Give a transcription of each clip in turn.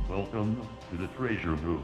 Welcome to the treasure room.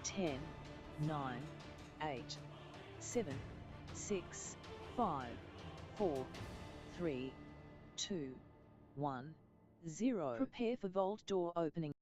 Ten, 9, 8, 7, 6, 5, 4, 3, 2, 1, 0. Prepare for vault door opening.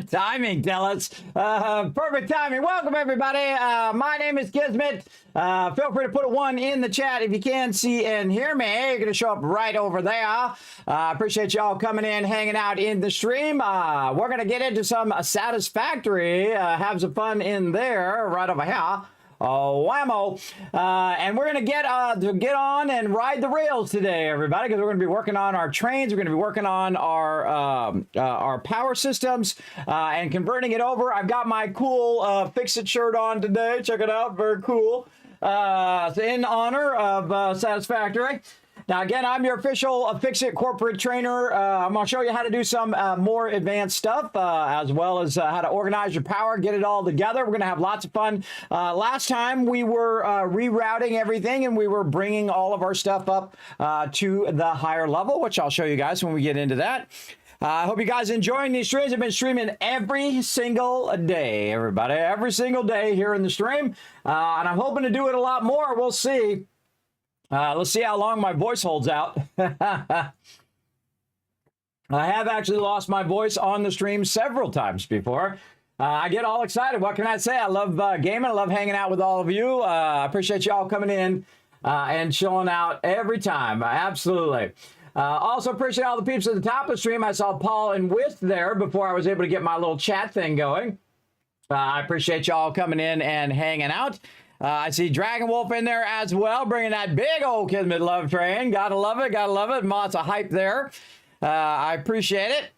Timing, Dallas. Perfect timing. Welcome, everybody. My name is Kismet. Feel free to put a 1 in the chat if you can see and hear me. You're going to show up right over there. Appreciate y'all coming in, hanging out in the stream. We're going to get into some Satisfactory. Have some fun in there right over here. Oh, whammo. And we're going to get on and ride the rails today, everybody, because we're going to be working on our trains. We're going to be working on our power systems and converting it over. I've got my cool Fix-It shirt on today. Check it out. Very cool. In honor of Satisfactory. Now, again, I'm your official Fix-It corporate trainer. I'm going to show you how to do some more advanced stuff, as well as how to organize your power, get it all together. We're going to have lots of fun. Last time, we were rerouting everything, and we were bringing all of our stuff up to the higher level, which I'll show you guys when we get into that. I hope you guys are enjoying these streams. I've been streaming every single day, everybody. Every single day here in the stream. And I'm hoping to do it a lot more. We'll see. Let's see how long my voice holds out. I have actually lost my voice on the stream several times before. I get all excited. What can I say? I love gaming. I love hanging out with all of you. I appreciate you all coming in and showing out every time. Absolutely. Also appreciate all the peeps at the top of the stream. I saw Paul and Wist there before I was able to get my little chat thing going. I appreciate you all coming in and hanging out. I see Dragon Wolf in there as well, bringing that big old Kismet love train. Gotta love it. Gotta love it. Lots of hype there. I appreciate it.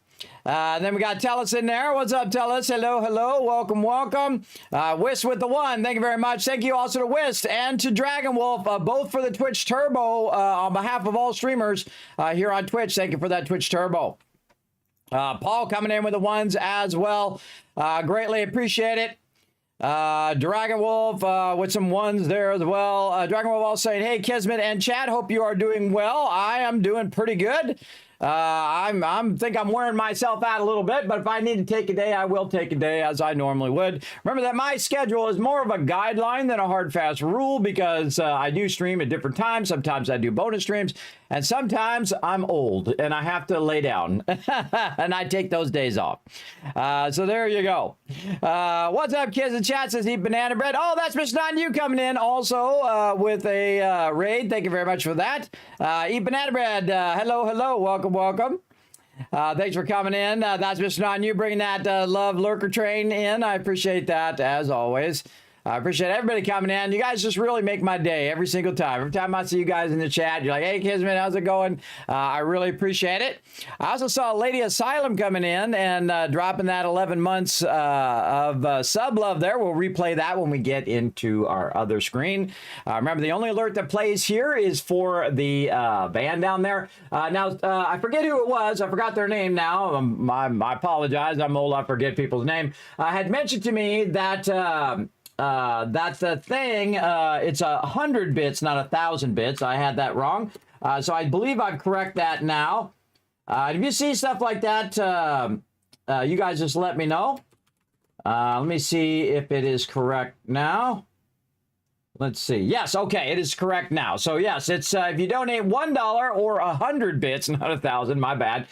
Then we got Tellus in there. What's up, Tellus? Hello, hello. Welcome, welcome. Wist with the one. Thank you very much. Thank you also to Wist and to Dragon Wolf, both for the Twitch Turbo on behalf of all streamers here on Twitch. Thank you for that Twitch Turbo. Paul coming in with the ones as well. Greatly appreciate it. Dragon Wolf with some ones there as well. Dragon Wolf also saying, hey, Kismet and chat, hope you are doing well. I am doing pretty good. I think I'm wearing myself out a little bit, but if I need to take a day, I will take a day as I normally would. Remember that my schedule is more of a guideline than a hard, fast rule because I do stream at different times. Sometimes I do bonus streams, and sometimes I'm old and I have to lay down, and I take those days off. So there you go. What's up, kids? The chat says eat banana bread. Oh, that's Mr. Non You coming in also with a raid. Thank you very much for that. Eat banana bread. Hello, hello. Welcome. Welcome. Thanks for coming in. That's Mr. Non You bringing that love lurker train in. I appreciate that as always. I appreciate everybody coming in. You guys just really make my day every single time. Every time I see you guys in the chat, you're like, hey, Kismet, how's it going? I really appreciate it. I also saw Lady Asylum coming in and dropping that 11 months of sub love there. We'll replay that when we get into our other screen. Remember, the only alert that plays here is for the van down there. Now, I forget who it was. I forgot their name now. I apologize. I'm old. I forget people's name. Had mentioned to me that... that's the thing. It's 100 bits, not 1,000 bits. I had that wrong. So I believe I've correct that now. If you see stuff like that, you guys just let me know. Let me see if it is correct now. Let's see. Yes, okay, it is correct now. So yes, it's if you donate $1 or 100 bits, not 1,000. My bad.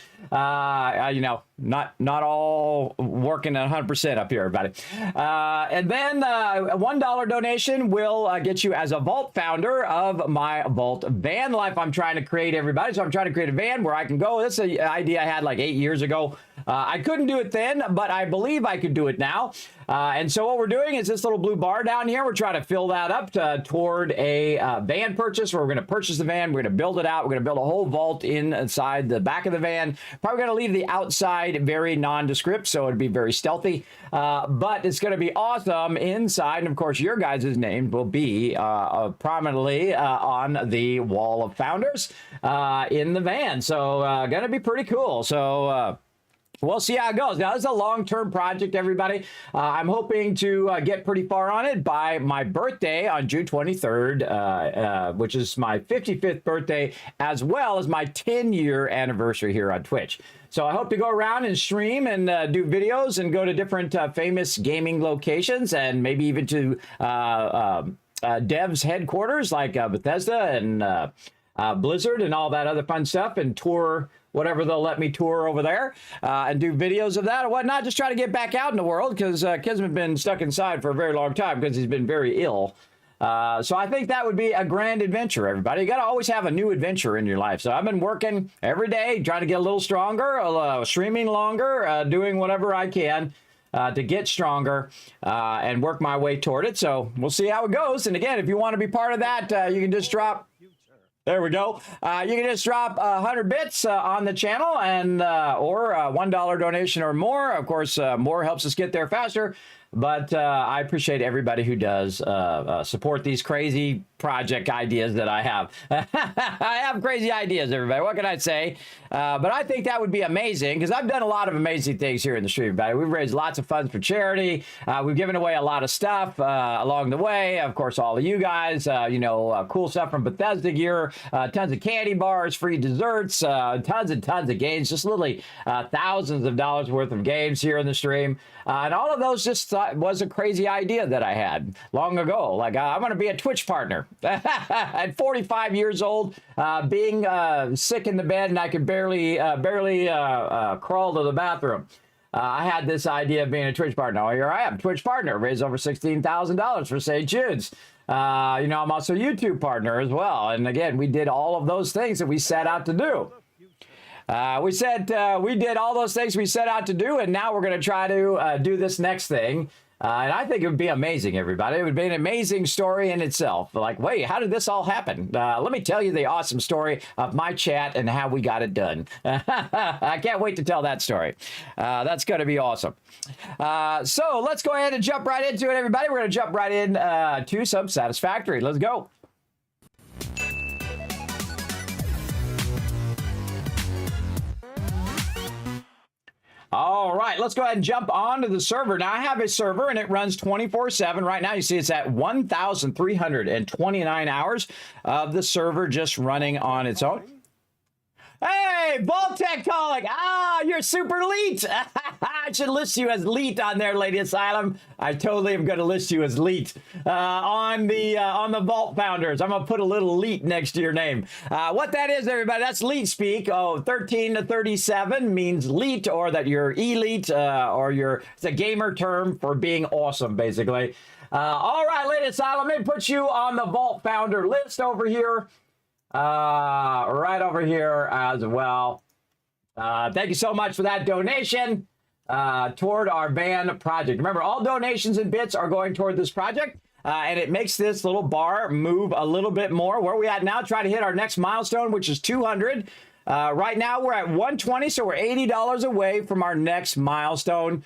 You know, not all working at 100% up here, everybody. And then a $1 donation will get you as a vault founder of my vault van life I'm trying to create, everybody. So I'm trying to create a van where I can go. This is an idea I had like 8 years ago. I couldn't do it then, but I believe I could do it now. And so what we're doing is this little blue bar down here. We're trying to fill that up toward a van purchase where we're going to purchase the van. We're going to build it out. We're going to build a whole vault inside the back of the van. Probably going to leave the outside very nondescript, so it'd be very stealthy. But it's going to be awesome inside. And of course, your guys' name will be prominently on the wall of founders in the van. So going to be pretty cool. So we'll see how it goes. Now, this is a long-term project, everybody. I'm hoping to get pretty far on it by my birthday on June 23rd, which is my 55th birthday, as well as my 10-year anniversary here on Twitch. So I hope to go around and stream and do videos and go to different famous gaming locations and maybe even to devs headquarters like Bethesda and Blizzard and all that other fun stuff and tour whatever they'll let me tour over there and do videos of that or whatnot. Just try to get back out in the world because Kismet's been stuck inside for a very long time because he's been very ill. So I think that would be a grand adventure, everybody. You got to always have a new adventure in your life. So I've been working every day, trying to get a little stronger, streaming longer, doing whatever I can to get stronger and work my way toward it. So we'll see how it goes. And again, if you want to be part of that, you can just drop... There we go. You can just drop 100 bits on the channel and or a $1 donation or more. Of course, more helps us get there faster. But I appreciate everybody who does support these crazy project ideas that I have. I have crazy ideas, everybody. What can I say? But I think that would be amazing because I've done a lot of amazing things here in the stream, everybody. We've raised lots of funds for charity. We've given away a lot of stuff along the way. Of course, all of you guys, you know, cool stuff from Bethesda gear tons of candy bars, free desserts, tons and tons of games, just literally thousands of dollars worth of games here in the stream. And all of those just was a crazy idea that I had long ago. Like, I'm going to be a Twitch partner. At 45 years old, being sick in the bed, and I could barely crawl to the bathroom. I had this idea of being a Twitch partner. Oh, here I am, Twitch partner, raised over $16,000 for St. Jude's. I'm also a YouTube partner as well. And again, we did all of those things that we set out to do. We did all those things we set out to do, and now we're going to try to do this next thing. And I think it would be amazing, everybody. It would be an amazing story in itself. Like, wait, how did this all happen? Let me tell you the awesome story of my chat and how we got it done. I can't wait to tell that story. That's going to be awesome. So let's go ahead and jump right into it, everybody. We're going to jump right in to some Satisfactory. Let's go. All right, let's go ahead and jump onto the server. Now, I have a server, and it runs 24/7. Right now, you see it's at 1,329 hours of the server just running on its own. Hey, Voltec calling. You're super elite. I should list you as elite on there, Lady Asylum. I totally am going to list you as elite on the Vault Founders. I'm going to put a little elite next to your name. What that is, everybody, that's elite speak. 13 to 37 means elite, or that you're elite, or it's a gamer term for being awesome, basically. All right, Lady Asylum, let me put you on the Vault Founder list over here. Right over here as well. Thank you so much for that donation toward our van project. Remember, all donations and bits are going toward this project, and it makes this little bar move a little bit more. Where are we at now? Try to hit our next milestone, which is 200. Right now we're at 120, so we're $80 away from our next milestone.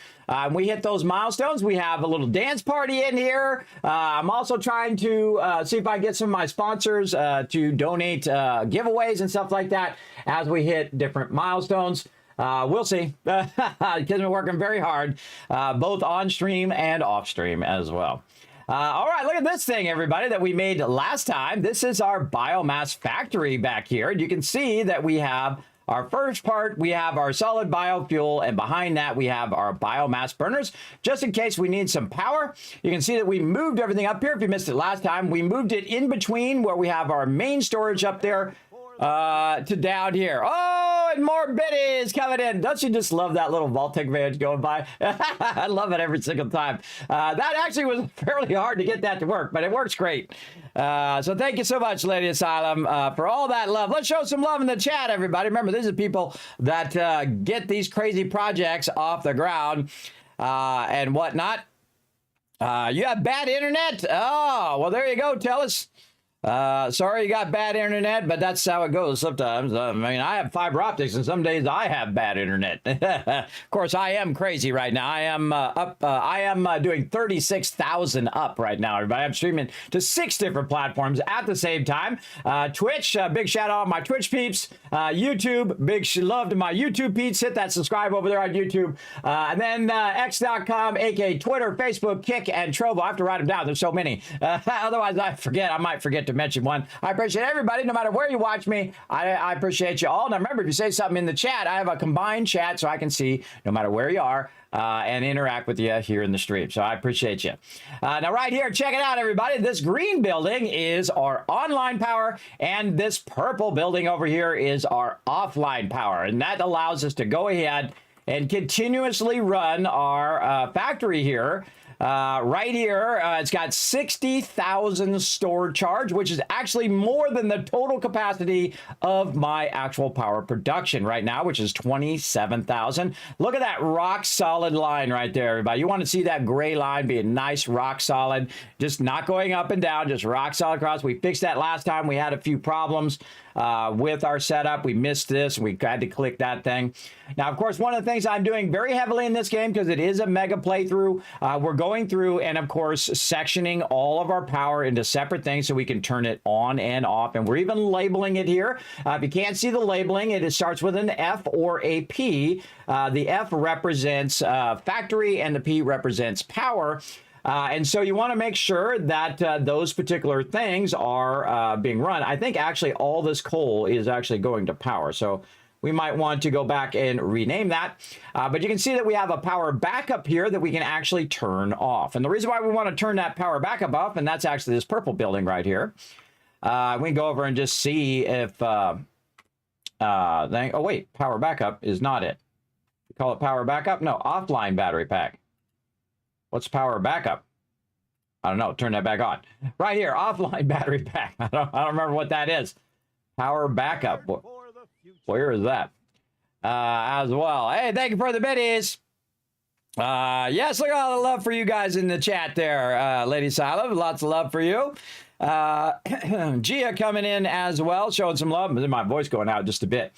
We hit those milestones. We have a little dance party in here. I'm also trying to see if I can get some of my sponsors to donate giveaways and stuff like that as we hit different milestones. We'll see. Kids have been working very hard, both on stream and off stream as well. All right, look at this thing, everybody, that we made last time. This is our biomass factory back here. You can see that we have our first part, we have our solid biofuel, and behind that we have our biomass burners, just in case we need some power. You can see that we moved everything up here. If you missed it last time, we moved it in between where we have our main storage up there to down here. Oh, and more biddies coming in. Don't you just love that little Vault-Tec van going by? I love it every single time. That actually was fairly hard to get that to work, but it works great. So thank you so much, Lady Asylum, for all that love. Let's show some love in the chat, everybody. Remember, these are people that get these crazy projects off the ground and whatnot. You have bad internet? Oh, well, there you go. Tell us. Sorry you got bad internet, but that's how it goes sometimes. I mean, I have fiber optics, and some days I have bad internet. Of course, I am crazy right now. I am doing 36,000 up right now, everybody. I'm streaming to 6 different platforms at the same time. Twitch, big shout out to my Twitch peeps. YouTube, big love to my YouTube peeps. Hit that subscribe over there on YouTube. And then x.com, aka Twitter, Facebook, Kick, and Trovo. I have to write them down. There's so many. Otherwise, I might forget to mention one. I appreciate everybody, no matter where you watch me. I appreciate you all. Now remember, if you say something in the chat, I have a combined chat so I can see no matter where you are and interact with you here in the stream. So I appreciate you. Now right here, check it out, everybody. This green building is our online power, and this purple building over here is our offline power, and that allows us to go ahead and continuously run our factory here. Right here, it's got 60,000 stored charge, which is actually more than the total capacity of my actual power production right now, which is 27,000. Look at that rock solid line right there, everybody. You want to see that gray line be a nice rock solid, just not going up and down, just rock solid across. We fixed that last time. We had a few problems with our setup. We missed this. We had to click that thing. Now, of course, one of the things I'm doing very heavily in this game, because it is a mega playthrough, we're going through and, of course, sectioning all of our power into separate things so we can turn it on and off. And we're even labeling it here. If you can't see the labeling, it starts with an F or a P. The F represents factory and the P represents power. And so you want to make sure that those particular things are being run. I think actually all this coal is actually going to power. So we might want to go back and rename that. But you can see that we have a power backup here that we can actually turn off. And the reason why we want to turn that power backup off, and that's actually this purple building right here. We can go over and just see if, oh wait, power backup is not it. We call it power backup? No, offline battery pack. What's power backup? I don't know. Turn that back on. Right here, offline battery pack. I don't remember what that is. Power backup. Where is that? As well. Hey, thank you for the biddies. Yes, look at all the love for you guys in the chat there, Lady Silent. Lots of love for you. Gia coming in as well, showing some love. My voice going out just a bit.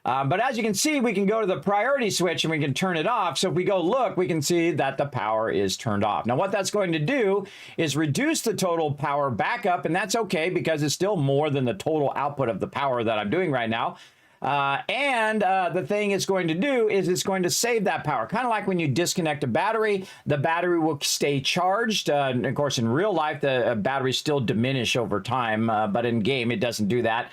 But as you can see, we can go to the priority switch and we can turn it off. So if we go look, we can see that the power is turned off. Now, what that's going to do is reduce the total power backup, and that's okay because it's still more than the total output of the power that I'm doing right now. The thing it's going to do is it's going to save that power. Kind of like when you disconnect a battery, the battery will stay charged. And of course, in real life, the batteries still diminish over time, but in game, it doesn't do that.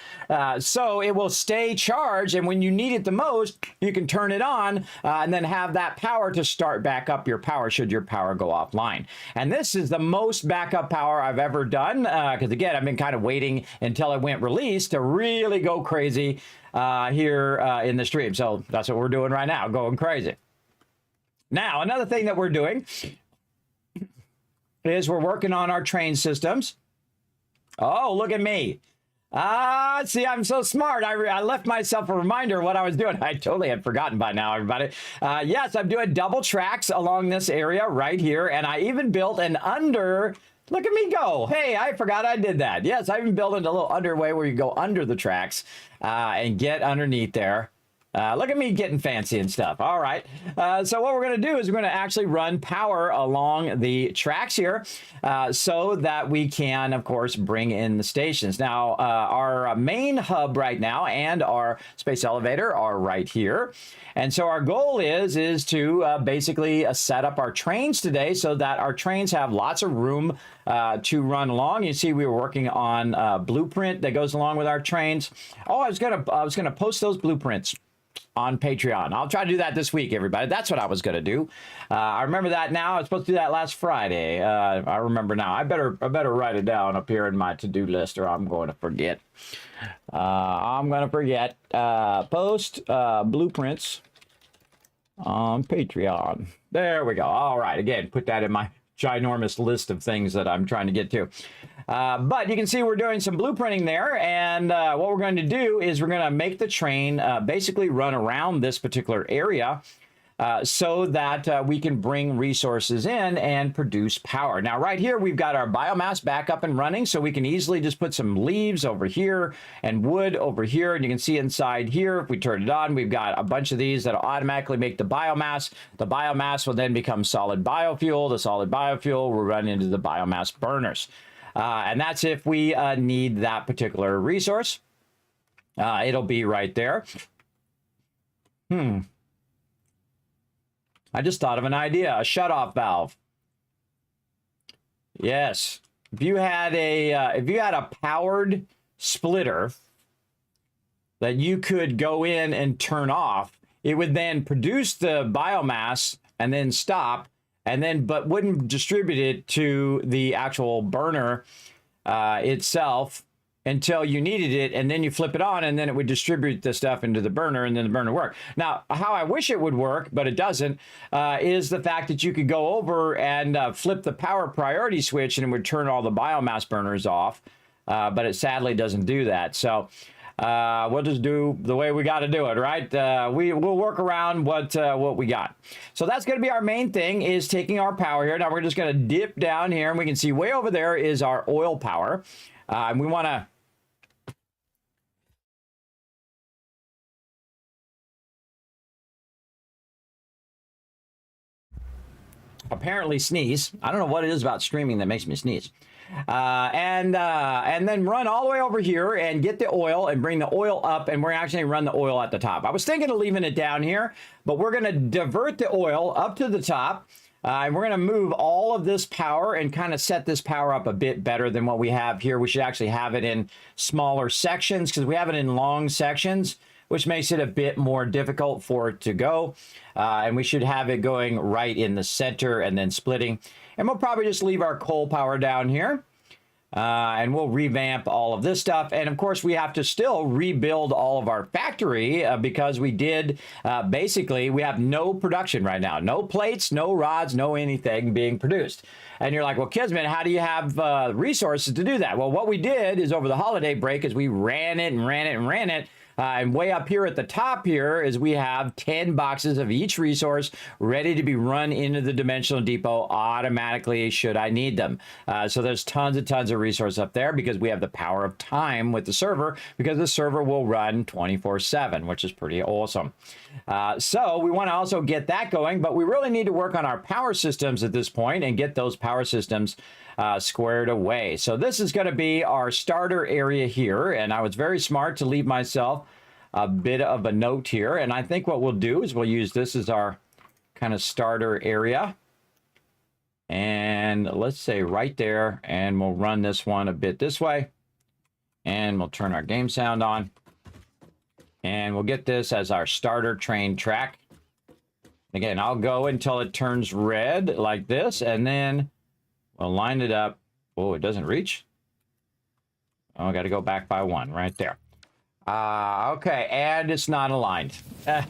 So it will stay charged, and when you need it the most, you can turn it on and then have that power to start back up your power should your power go offline. And this is the most backup power I've ever done, because again, I've been kind of waiting until it went released to really go crazy here in the stream. So that's what we're doing right now, going crazy. Now, another thing that we're doing is we're working on our train systems. Oh, look at me. See, I'm so smart. I left myself a reminder of what I was doing. I totally had forgotten by now, everybody. Yes, I'm doing double tracks along this area right here. And I even built an under... Look at me go. Hey, I forgot I did that. Yes, I even built a little underway where you go under the tracks and get underneath there. Look at me getting fancy and stuff. All right. So what we're going to do is we're going to actually run power along the tracks here so that we can, of course, bring in the stations. Now, our main hub right now and our space elevator are right here. And so our goal is to basically set up our trains today so that our trains have lots of room to run along. You see, we were working on a blueprint that goes along with our trains. Oh, I was gonna post those blueprints on Patreon. I'll try to do that this week, everybody. That's what I was going to do. I remember that now. I was supposed to do that last Friday. I remember now. I better write it down up here in my to-do list or I'm going to forget. Post blueprints on Patreon. There we go. All right. Again, put that in my ginormous list of things that I'm trying to get to. But you can see we're doing some blueprinting there, and what we're going to do is we're going to make the train basically run around this particular area so that we can bring resources in and produce power. Now, right here, we've got our biomass back up and running, so we can easily just put some leaves over here and wood over here, and you can see inside here, if we turn it on, we've got a bunch of these that automatically make the biomass. The biomass will then become solid biofuel. The solid biofuel will run into the biomass burners. And that's if we need that particular resource. It'll be right there. I just thought of an idea, a shutoff valve. Yes, if you had a powered splitter that you could go in and turn off, it would then produce the biomass and then stop, and then but wouldn't distribute it to the actual burner itself until you needed it, and then you flip it on, and then it would distribute the stuff into the burner, and then the burner work. Now, how I wish it would work, but it doesn't, is the fact that you could go over and flip the power priority switch, and it would turn all the biomass burners off, but it sadly doesn't do that. So we'll just do the way we got to do it, right? We'll work around what we got. So that's going to be our main thing, is taking our power here. Now we're just going to dip down here, and we can see way over there is our oil power. And we want to apparently sneeze. I don't know what it is about streaming that makes me sneeze. And then run all the way over here and get the oil and bring the oil up, and we're actually run the oil at the top. I was thinking of leaving it down here, but we're going to divert the oil up to the top. And we're going to move all of this power and kind of set this power up a bit better than what we have here. We should actually have it in smaller sections because we have it in long sections, which makes it a bit more difficult for it to go. And we should have it going right in the center and then splitting. And we'll probably just leave our coal power down here. And we'll revamp all of this stuff. And of course, we have to still rebuild all of our factory because we did, basically, we have no production right now. No plates, no rods, no anything being produced. And you're like, well, Kismet, how do you have resources to do that? Well, what we did is over the holiday break is we ran it and ran it and ran it. And way up here at the top here is we have 10 boxes of each resource ready to be run into the Dimensional Depot automatically should I need them. So there's tons and tons of resource up there because we have the power of time with the server because the server will run 24/7, which is pretty awesome. So we want to also get that going, but we really need to work on our power systems at this point and get those power systems squared away. So this is going to be our starter area here, and I was very smart to leave myself a bit of a note here, and I think what we'll do is we'll use this as our kind of starter area, and let's say right there, and we'll run this one a bit this way, and we'll turn our game sound on, and we'll get this as our starter train track. Again, I'll go until it turns red like this, and then we'll line it up. Oh, it doesn't reach. Oh, I got to go back by one right there. Okay, and it's not aligned. Oh,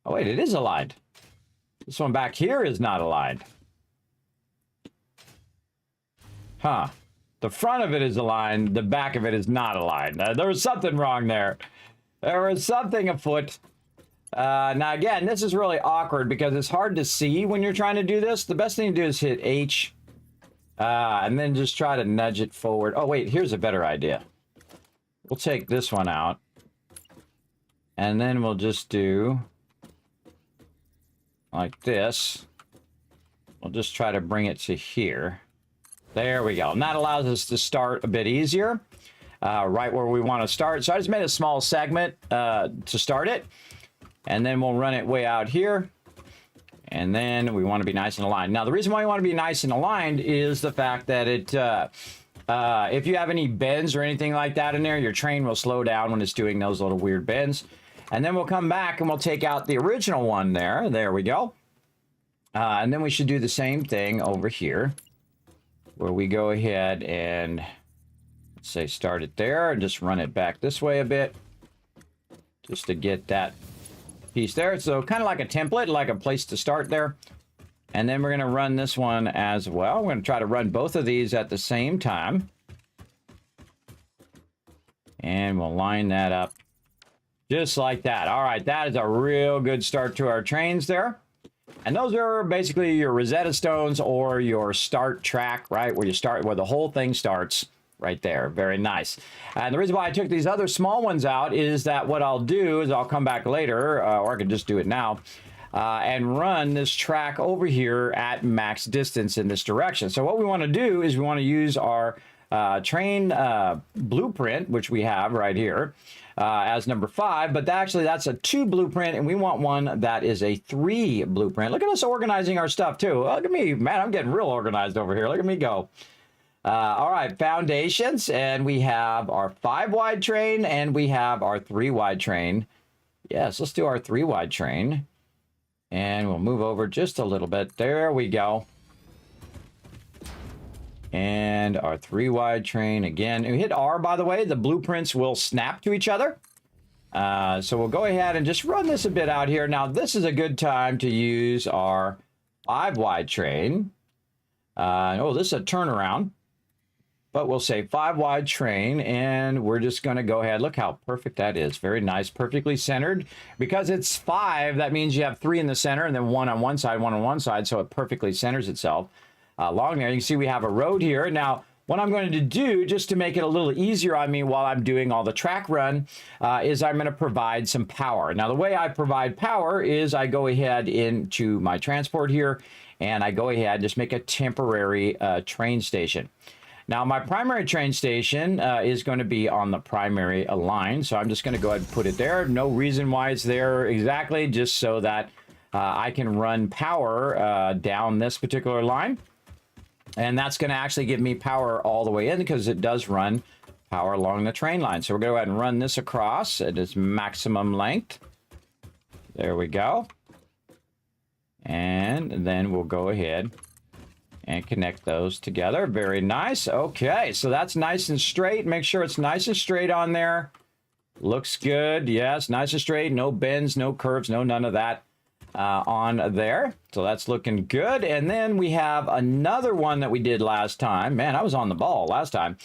wait, it is aligned. This one back here is not aligned. Huh. The front of it is aligned. The back of it is not aligned. There was something wrong there. There was something afoot. Now, again, this is really awkward because it's hard to see when you're trying to do this. The best thing to do is hit H and then just try to nudge it forward. Oh, wait, here's a better idea. We'll take this one out. And then we'll just do like this. We'll just try to bring it to here. There we go. And that allows us to start a bit easier, right where we want to start. So I just made a small segment to start it. And then we'll run it way out here. And then we want to be nice and aligned. Now, the reason why you want to be nice and aligned is the fact that it, if you have any bends or anything like that in there, your train will slow down when it's doing those little weird bends. And then we'll come back and we'll take out the original one there. There we go. And then we should do the same thing over here, where we go ahead and, let's say, start it there and just run it back this way a bit, just to get that piece there. So kind of like a template, like a place to start there. And then we're going to run this one as well. We're going to try to run both of these at the same time. And we'll line that up just like that. All right, that is a real good start to our trains there. And those are basically your Rosetta Stones or your start track, right? Where you start, where the whole thing starts. Right there. Very nice. And the reason why I took these other small ones out is that what I'll do is I'll come back later, or I can just do it now, and run this track over here at max distance in this direction. So what we want to do is we want to use our train blueprint, which we have right here, as number 5, but actually that's a 2 blueprint, and we want one that is a 3 blueprint. Look at us organizing our stuff too. Look at me, man, I'm getting real organized over here. Look at me go. All right, foundations, and we have our 5 wide train and we have our 3 wide train. Yes, let's do our 3 wide train, and we'll move over just a little bit. There we go. And our 3 wide train again. And we hit R, by the way, the blueprints will snap to each other. So we'll go ahead and just run this a bit out here. Now, this is a good time to use our 5 wide train. Oh, this is a turnaround. But we'll say 5 wide train, and we're just going to go ahead. Look how perfect that is. Very nice, perfectly centered. Because it's 5, that means you have 3 in the center, and then 1 on one side, 1 on one side, so it perfectly centers itself along there. You can see we have a road here. Now, what I'm going to do, just to make it a little easier on me while I'm doing all the track run, is I'm going to provide some power. Now, the way I provide power is I go ahead into my transport here, and I go ahead and just make a temporary train station. Now, my primary train station is going to be on the primary line, so I'm just going to go ahead and put it there. No reason why it's there exactly, just so that I can run power down this particular line. And that's going to actually give me power all the way in because it does run power along the train line. So we're going to go ahead and run this across at its maximum length. There we go. And then we'll go ahead and connect those together. Very nice. Okay, so that's nice and straight. Make sure it's nice and straight on there. Looks good. Yes, nice and straight. No bends, no curves, no none of that on there. So that's looking good. And then we have another one that we did last time. Man, I was on the ball last time.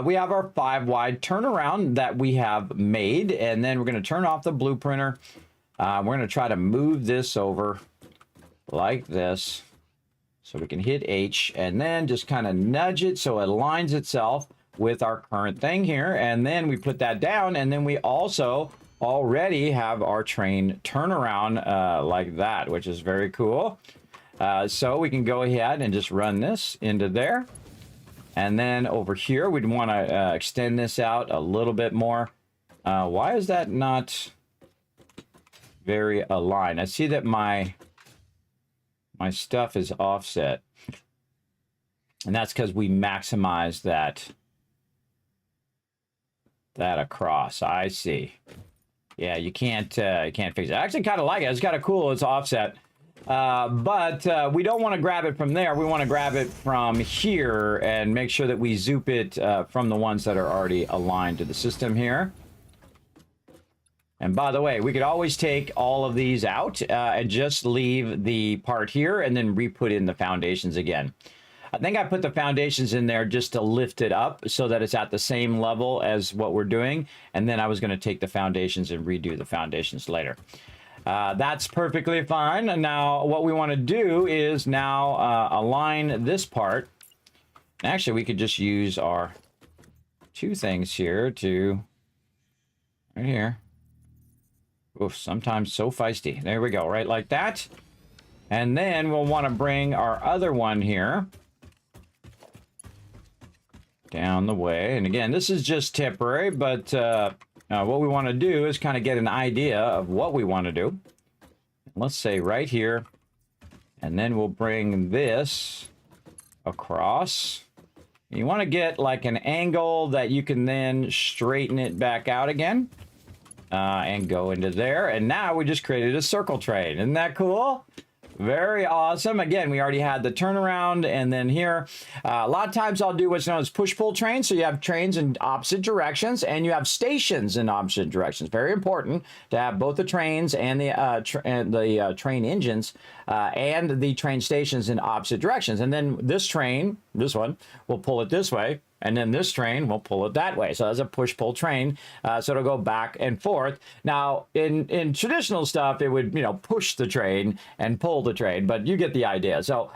We have our 5-wide turnaround that we have made. And then we're going to turn off the blueprinter. We're going to try to move this over like this. So we can hit H and then just kind of nudge it so it aligns itself with our current thing here. And then we put that down. And then we also already have our train turnaround like that, which is very cool. So we can go ahead and just run this into there. And then over here, we'd want to extend this out a little bit more. Why is that not very aligned? I see that my stuff is offset. And that's because we maximize that across. I see. Yeah, you can't fix it. I actually kind of like it. It's kind of cool. It's offset. But we don't want to grab it from there. We want to grab it from here and make sure that we zoop it from the ones that are already aligned to the system here. And by the way, we could always take all of these out and just leave the part here and then re-put in the foundations again. I think I put the foundations in there just to lift it up so that it's at the same level as what we're doing. And then I was going to take the foundations and redo the foundations later. That's perfectly fine. And now what we want to do is now align this part. Actually, we could just use our two things here to right here. Oof, sometimes so feisty. There we go, right like that. And then we'll want to bring our other one here down the way. And again, this is just temporary, but what we want to do is kind of get an idea of what we want to do. Let's say right here, and then we'll bring this across. You want to get like an angle that you can then straighten it back out again and go into there. And now we just created a circle train. Isn't that cool? Very awesome. Again, we already had the turnaround, and then here, a lot of times I'll do what's known as push-pull trains. So you have trains in opposite directions, and you have stations in opposite directions. Very important to have both the trains and the train engines and the train stations in opposite directions. And then this train, this one, will pull it this way. And then this train will pull it that way. So that's a push-pull train. So it'll go back and forth. Now, in traditional stuff, it would, push the train and pull the train. But you get the idea. So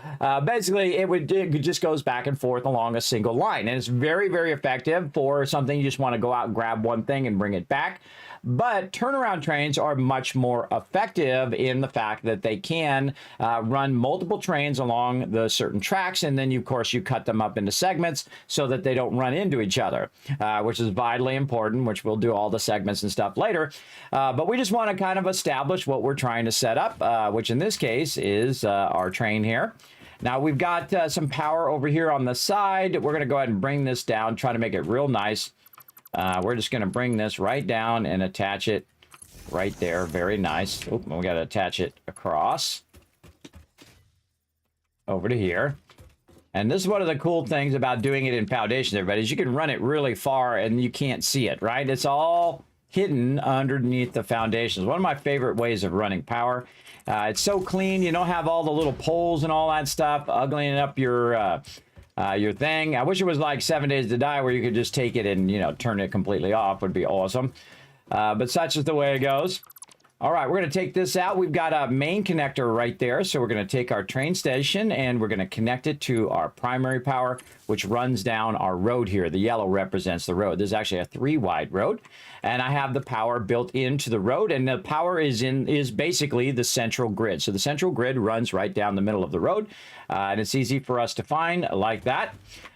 basically, it just goes back and forth along a single line. And it's very, very effective for something you just want to go out and grab one thing and bring it back. But turnaround trains are much more effective in the fact that they can run multiple trains along the certain tracks. And then, of course, you cut them up into segments so that they don't run into each other, which is vitally important, which we'll do all the segments and stuff later. But we just want to kind of establish what we're trying to set up, which in this case is our train here. Now, we've got some power over here on the side. We're going to go ahead and bring this down, try to make it real nice. We're just going to bring this right down and attach it right there. Very nice. Oh, we got to attach it across over to here. And this is one of the cool things about doing it in foundations, everybody, is you can run it really far and you can't see it, right? It's all hidden underneath the foundations. One of my favorite ways of running power. It's so clean. You don't have all the little poles and all that stuff uglying up your thing. I wish it was like 7 Days to Die where you could just take it and, turn it completely off. Would be awesome. But such is the way it goes. All right, we're going to take this out. We've got a main connector right there. So we're going to take our train station and we're going to connect it to our primary power, which runs down our road here. The yellow represents the road. This is actually a 3-wide road. And I have the power built into the road, and the power is basically the central grid. So the central grid runs right down the middle of the road, and it's easy for us to find like that.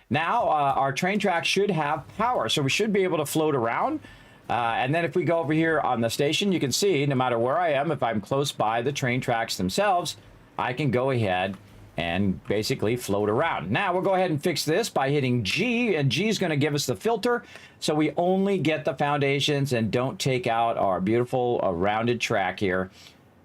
Now, our train track should have power, so we should be able to float around. And then if we go over here on the station, you can see no matter where I am, if I'm close by the train tracks themselves, I can go ahead and basically float around. Now we'll go ahead and fix this by hitting G, and G is going to give us the filter, so we only get the foundations and don't take out our beautiful rounded track here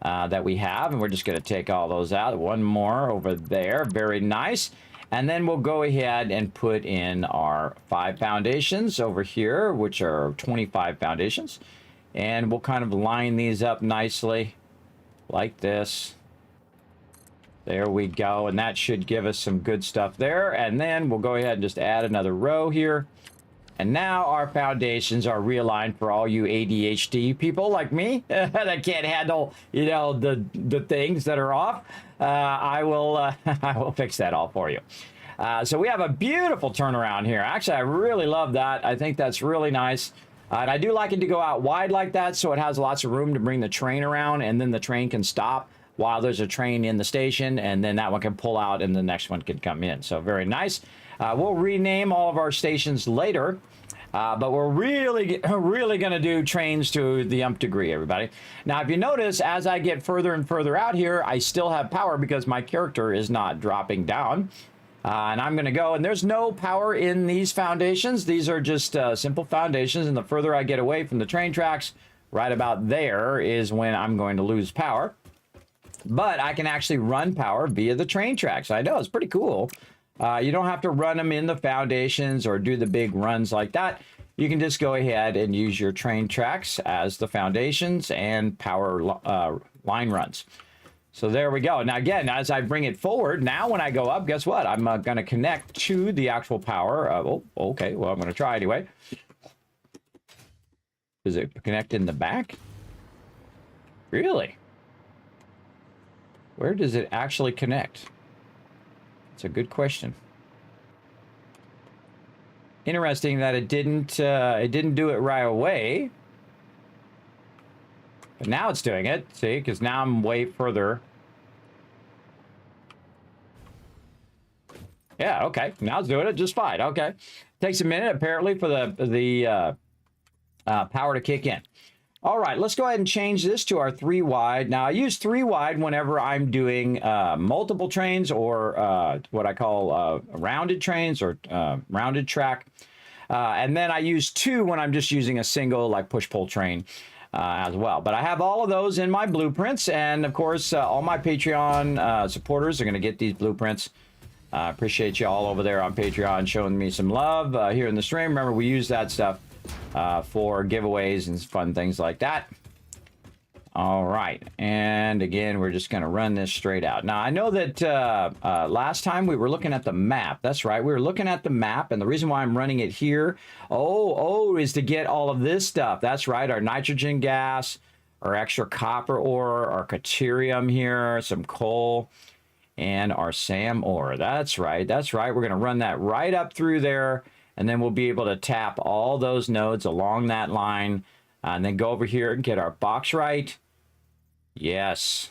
that we have. And we're just going to take all those out. One more over there. Very nice. And then we'll go ahead and put in our 5 foundations over here, which are 25 foundations. And we'll kind of line these up nicely like this. There we go. And that should give us some good stuff there. And then we'll go ahead and just add another row here. And now our foundations are realigned for all you ADHD people like me that can't handle, you know, the things that are off. I will fix that all for you. So we have a beautiful turnaround here. Actually, I really love that. I think that's really nice. And I do like it to go out wide like that, so it has lots of room to bring the train around, and then the train can stop while there's a train in the station, and then that one can pull out and the next one can come in. So very nice. We'll rename all of our stations later, but we're really going to do trains to the nth degree, everybody. Now, if you notice, as I get further and further out here, I still have power because my character is not dropping down. And I'm going to go, and there's no power in these foundations. These are just simple foundations, and the further I get away from the train tracks, right about there is when I'm going to lose power. But I can actually run power via the train tracks. I know, it's pretty cool. You don't have to run them in the foundations or do the big runs like that. You can just go ahead and use your train tracks as the foundations and power line runs. So there we go. Now again, as I bring it forward, now when I go up, guess what? I'm going to connect to the actual power. Oh, okay. Well, I'm going to try anyway. Does it connect in the back? Really? Where does it actually connect? It's a good question. Interesting that it didn't do it right away. But now it's doing it, see, because now I'm way further. Yeah, okay. Now it's doing it just fine. Okay. Takes a minute, apparently, for the power to kick in. All right, let's go ahead and change this to our 3 wide. Now, I use 3 wide whenever I'm doing multiple trains or what I call rounded trains or rounded track. And then I use 2 when I'm just using a single, like push-pull train as well. But I have all of those in my blueprints. And, of course, all my Patreon supporters are going to get these blueprints. I appreciate you all over there on Patreon showing me some love here in the stream. Remember, we use that stuff for giveaways and fun things like that. All right, and again, we're just going to run this straight out. Now, I know that last time we were looking at the map. That's right, we were looking at the map, and the reason why I'm running it here, is to get all of this stuff. That's right, our nitrogen gas, our extra copper ore, our deuterium here, some coal, and our SAM ore. That's right, that's right. We're going to run that right up through there, and then we'll be able to tap all those nodes along that line, and then go over here and get our bauxite. Yes.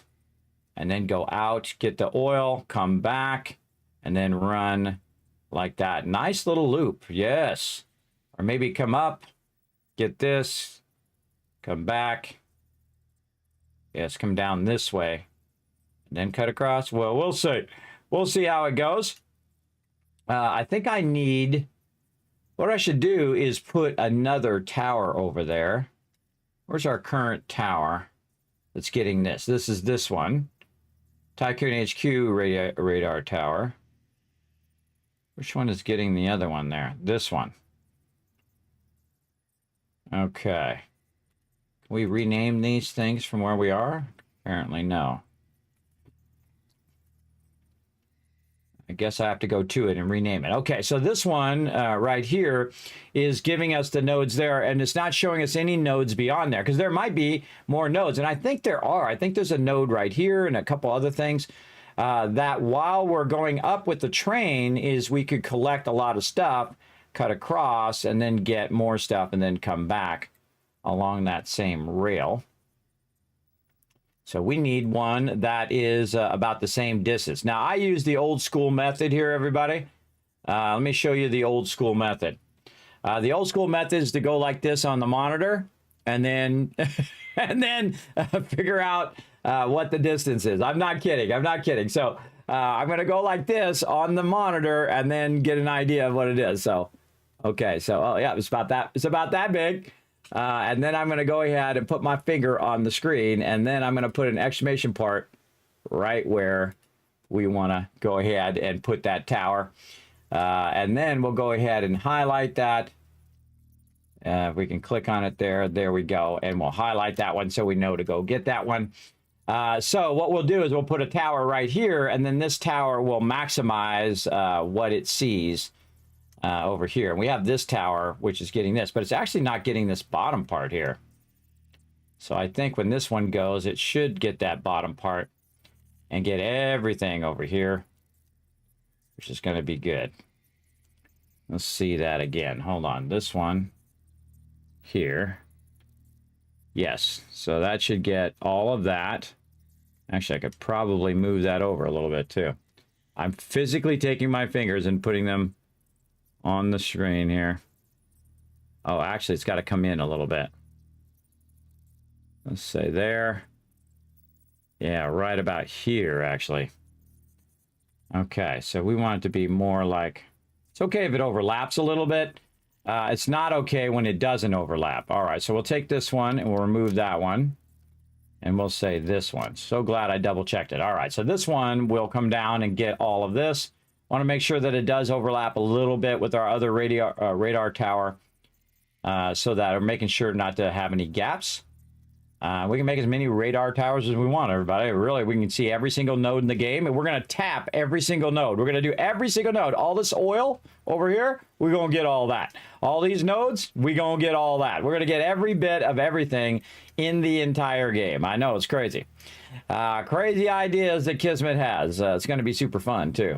And then go out, get the oil, come back, and then run like that. Nice little loop. Yes. Or maybe come up, get this, come back. Yes, come down this way, and then cut across. Well, we'll see. We'll see how it goes. I think I need... What I should do is put another tower over there. Where's our current tower that's getting this? This is this one. Tycoon HQ radar tower. Which one is getting the other one there? This one. Okay. Can we rename these things from where we are? Apparently no. I guess I have to go to it and rename it. Okay, so this one right here is giving us the nodes there, and it's not showing us any nodes beyond there, because there might be more nodes, and I think there are. I think there's a node right here and a couple other things that while we're going up with the train is we could collect a lot of stuff, cut across, and then get more stuff, and then come back along that same rail. So we need one that is about the same distance. Now, I use the old school method here, everybody. Let me show you the old school method. The old school method is to go like this on the monitor, and then figure out what the distance is. I'm not kidding. I'm not kidding. So I'm going to go like this on the monitor and then get an idea of what it is. So, okay. So, oh yeah, it's about that. It's about that big. And then I'm going to go ahead and put my finger on the screen, and then I'm going to put an exclamation part right where we want to go ahead and put that tower. And then we'll go ahead and highlight that. We can click on it there. There we go. And we'll highlight that one so we know to go get that one. So what we'll do is we'll put a tower right here, and then this tower will maximize what it sees over here. And we have this tower, which is getting this, but it's actually not getting this bottom part here. So I think when this one goes, it should get that bottom part and get everything over here, which is going to be good. Let's see that again. Hold on. This one here. Yes. So that should get all of that. Actually, I could probably move that over a little bit too. I'm physically taking my fingers and putting them on the screen here. Oh, actually, it's got to come in a little bit. Let's say there. Yeah, right about here, actually. Okay, so we want it to be more like... It's okay if it overlaps a little bit. It's not okay when it doesn't overlap. All right, so we'll take this one and we'll remove that one. And we'll say this one. So glad I double-checked it. All right, so this one will come down and get all of this. Want to make sure that it does overlap a little bit with our other radar tower, so that we're making sure not to have any gaps. We can make as many radar towers as we want, everybody. Really, we can see every single node in the game, and we're going to tap every single node. We're going to do every single node. All this oil over here, we're going to get all that. All these nodes, we're going to get all that. We're going to get every bit of everything in the entire game. I know, it's crazy. Crazy ideas that Kismet has. It's going to be super fun, too.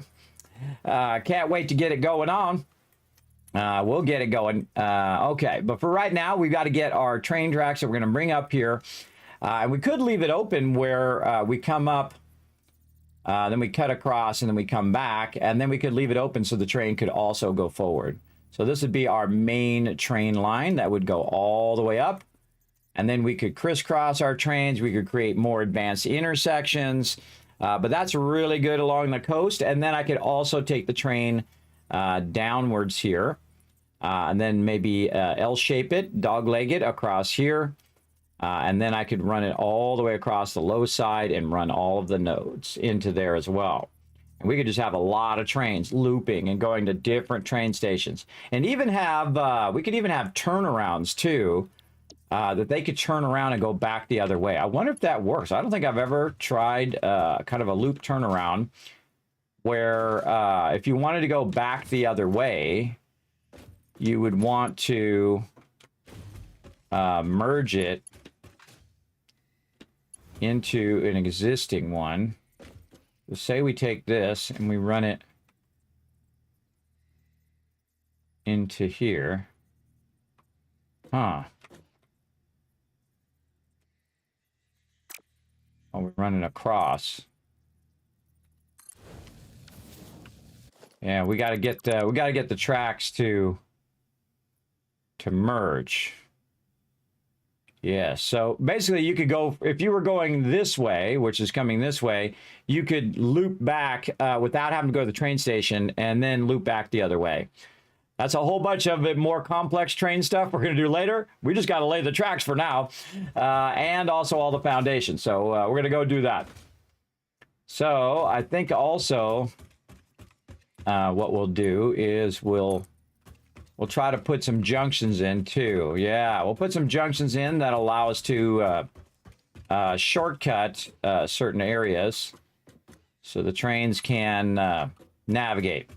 Can't wait to get it going on. We'll get it going. Okay, but for right now, we've got to get our train tracks that we're going to bring up here. And we could leave it open where we come up, then we cut across, and then we come back. And then we could leave it open so the train could also go forward. So this would be our main train line that would go all the way up. And then we could crisscross our trains. We could create more advanced intersections. But that's really good along the coast. And then I could also take the train downwards here. And then maybe L-shape it, dog-leg it across here. And then I could run it all the way across the low side and run all of the nodes into there as well. And we could just have a lot of trains looping and going to different train stations. And even have, we could even have turnarounds too, that they could turn around and go back the other way. I wonder if that works. I don't think I've ever tried kind of a loop turnaround where if you wanted to go back the other way, you would want to merge it into an existing one. Let's say we take this and we run it into here. Huh. Oh, we're running across. Yeah, we got to get the tracks to merge. Yeah, so basically you could go, if you were going this way, which is coming this way, you could loop back without having to go to the train station and then loop back the other way. That's a whole bunch of it, more complex train stuff we're going to do later. We just got to lay the tracks for now, and also all the foundations. So we're going to go do that. So I think also what we'll do is we'll try to put some junctions in too. Yeah, we'll put some junctions in that allow us to shortcut certain areas so the trains can navigate.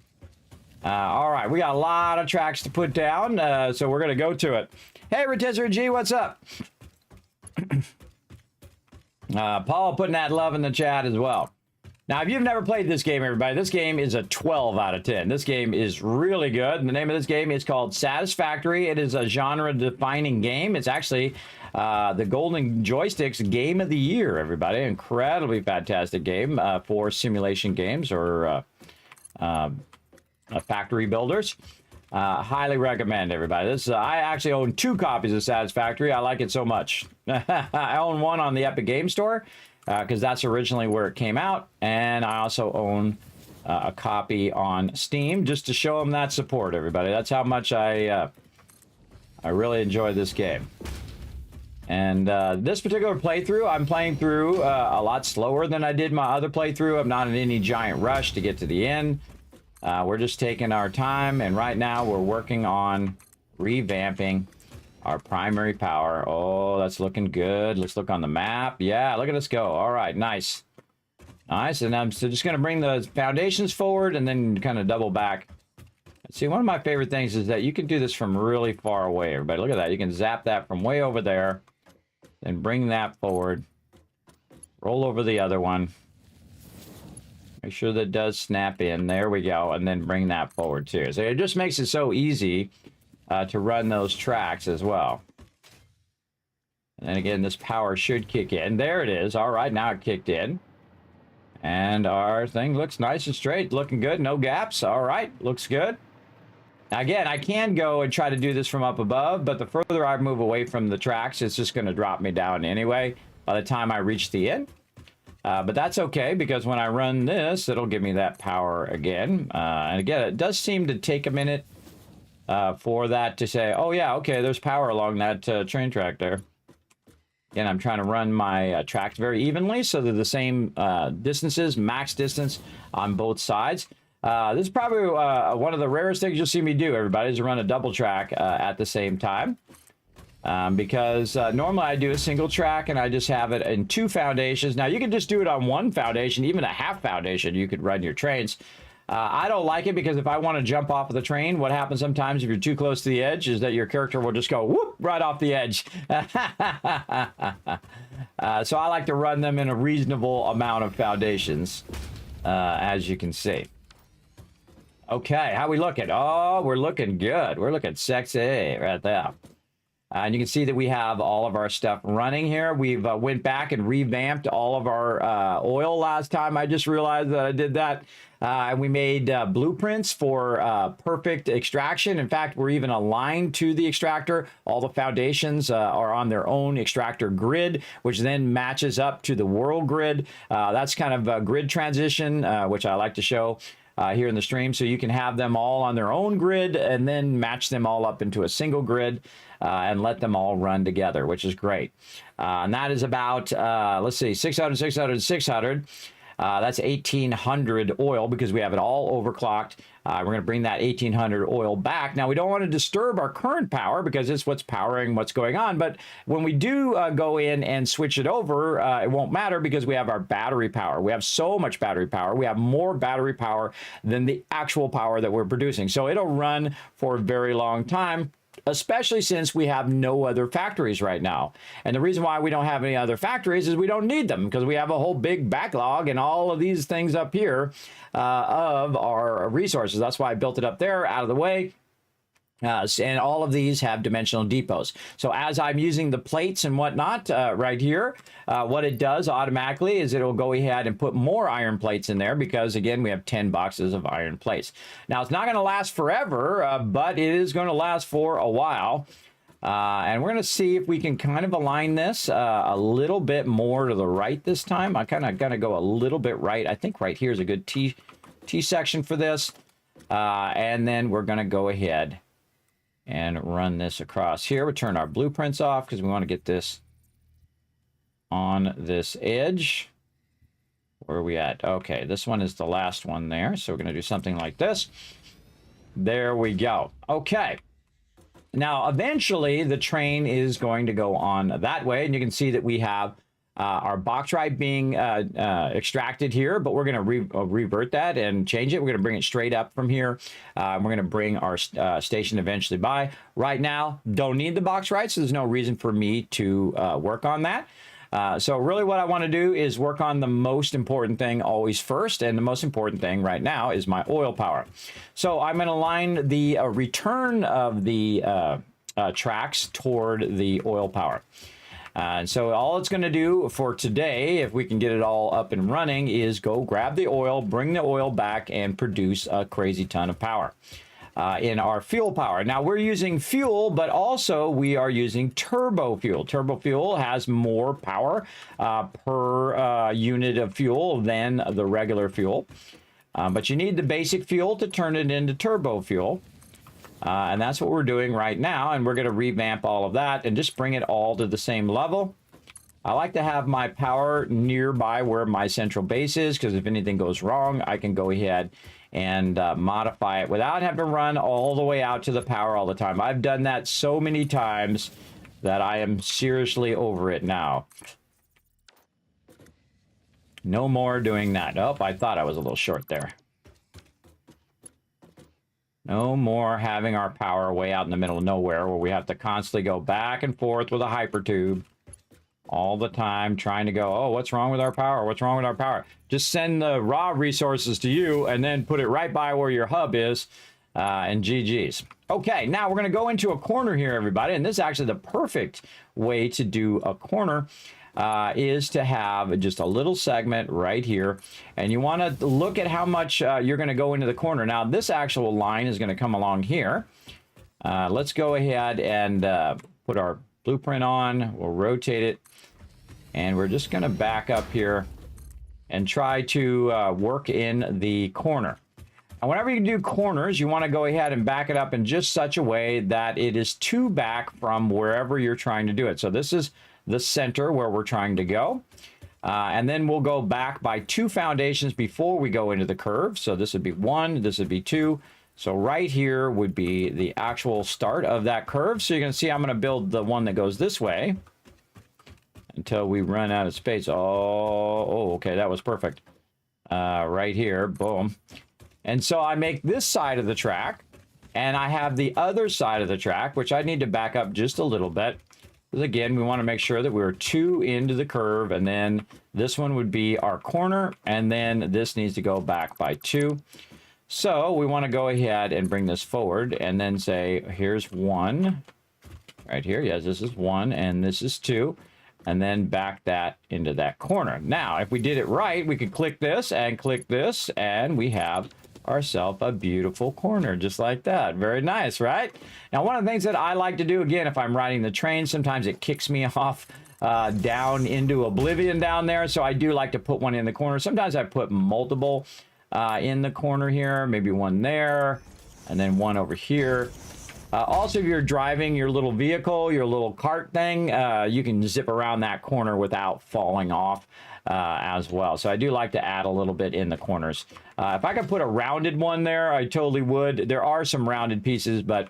All right, we got a lot of tracks to put down, so we're going to go to it. Hey, Rotisserie G, what's up? Paul putting that love in the chat as well. Now, if you've never played this game, everybody, this game is a 12 out of 10. This game is really good. The name of this game is called Satisfactory. It is a genre-defining game. It's actually the Golden Joystick's Game of the Year, everybody. Incredibly fantastic game for simulation games or factory builders. Highly recommend, everybody. This I actually own 2 copies of Satisfactory. I like it so much. I own one on the Epic Game Store because that's originally where it came out, and I also own a copy on Steam just to show them that support, everybody. That's how much I really enjoy this game. And this particular playthrough, I'm playing through a lot slower than I did my other playthrough. I'm not in any giant rush to get to the end. We're just taking our time, and right now we're working on revamping our primary power. Oh, that's looking good. Let's look on the map. Yeah, look at us go. All right, nice. Nice, and I'm just going to bring the foundations forward and then kind of double back. See, one of my favorite things is that you can do this from really far away, everybody. Look at that. You can zap that from way over there, then bring that forward, roll over the other one. Make sure that does snap in. There we go, and then bring that forward too. So it just makes it so easy to run those tracks as well. And then again, this power should kick in. There it is. All right, now it kicked in. And our thing looks nice and straight, looking good, no gaps. All right, looks good. Again, I can go and try to do this from up above, but the further I move away from the tracks, it's just going to drop me down anyway by the time I reach the end. But that's okay, because when I run this, it'll give me that power again. And again, it does seem to take a minute for that to say, oh yeah, okay, there's power along that train track there. Again, I'm trying to run my tracks very evenly so they're the same distances, max distance on both sides. This is probably one of the rarest things you'll see me do, everybody, is to run a double track at the same time. Because normally I do a single track and I just have it in 2 foundations. Now, you can just do it on 1 foundation, even a half foundation, you could run your trains. I don't like it because if I want to jump off of the train, what happens sometimes if you're too close to the edge is that your character will just go whoop right off the edge. So I like to run them in a reasonable amount of foundations, as you can see. Okay, how we looking? Oh, we're looking good. We're looking sexy right there. And you can see that we have all of our stuff running here. We've went back and revamped all of our oil last time. I just realized that I did that. And we made blueprints for perfect extraction. In fact, we're even aligned to the extractor. All the foundations are on their own extractor grid, which then matches up to the world grid. That's kind of a grid transition, which I like to show here in the stream. So you can have them all on their own grid and then match them all up into a single grid. And let them all run together, which is great. And that is about, let's see, 600, 600, 600. That's 1,800 oil because we have it all overclocked. We're going to bring that 1,800 oil back. Now, we don't want to disturb our current power because it's what's powering what's going on. But when we do go in and switch it over, it won't matter because we have our battery power. We have so much battery power. We have more battery power than the actual power that we're producing. So it'll run for a very long time, especially since we have no other factories right now. And the reason why we don't have any other factories is we don't need them because we have a whole big backlog and all of these things up here of our resources. That's why I built it up there out of the way. And all of these have dimensional depots. So as I'm using the plates and whatnot right here, what it does automatically is it'll go ahead and put more iron plates in there because, again, we have 10 boxes of iron plates. Now, it's not going to last forever, but it is going to last for a while. And we're going to see if we can kind of align this a little bit more to the right this time. I'm kind of going to go a little bit right. I think right here is a good T section for this. And then we're going to go ahead and run this across here. We'll turn our blueprints off because we want to get this on this edge. Where are we at? Okay, this one is the last one there. So we're going to do something like this. There we go. Okay. Now, eventually, the train is going to go on that way. And you can see that we have our bauxite being extracted here, but we're going to revert that and change it. We're going to bring it straight up from here. We're going to bring our station eventually by. Right now, don't need the bauxite, so there's no reason for me to work on that. So really what I want to do is work on the most important thing always first, and the most important thing right now is my oil power. So I'm going to line the return of the tracks toward the oil power. And so all it's going to do for today, if we can get it all up and running, is go grab the oil, bring the oil back, and produce a crazy ton of power. in our fuel power. Now we're using fuel, but also we are using turbo fuel. Turbo fuel has more power per unit of fuel than the regular fuel. But you need the basic fuel to turn it into turbo fuel. And that's what we're doing right now. And we're going to revamp all of that and just bring it all to the same level. I like to have my power nearby where my central base is, because if anything goes wrong, I can go ahead and modify it without having to run all the way out to the power all the time. I've done that so many times that I am seriously over it now. No more doing that. Oh, I thought I was a little short there. No more having our power way out in the middle of nowhere where we have to constantly go back and forth with a hyper tube all the time trying to go, oh, what's wrong with our power? What's wrong with our power? Just send the raw resources to you and then put it right by where your hub is and GG's. Okay, now we're going to go into a corner here, everybody. And this is actually the perfect way to do a corner. Is to have just a little segment right here, and you want to look at how much you're going to go into the corner. Now this actual line is going to come along here. Let's go ahead and put our blueprint on. We'll rotate it, and we're just going to back up here and try to work in the corner. And whenever you do corners, you want to go ahead and back it up in just such a way that it is 2 back from wherever you're trying to do it. So this is the center where we're trying to go. And then we'll go back by 2 foundations before we go into the curve. So this would be 1, this would be 2. So right here would be the actual start of that curve. So you're going to see I'm going to build the one that goes this way until we run out of space. Oh, okay, that was perfect. Right here, boom. And so I make this side of the track, and I have the other side of the track, which I need to back up just a little bit. Because again, we want to make sure that we're 2 into the curve, and then this one would be our corner, and then this needs to go back by 2. So we want to go ahead and bring this forward and then say, here's 1 right here. Yes, this is 1, and this is 2, and then back that into that corner. Now, if we did it right, we could click this, and we have ourselves a beautiful corner just like that. Very nice, right? Now, one of the things that I like to do, again, if I'm riding the train, sometimes it kicks me off down into oblivion down there. So I do like to put one in the corner. Sometimes I put multiple in the corner here, maybe one there, and then one over here. Also, if you're driving your little vehicle, your little cart thing, you can zip around that corner without falling off as well. So I do like to add a little bit in the corners. If I could put a rounded one there, I totally would. There are some rounded pieces, but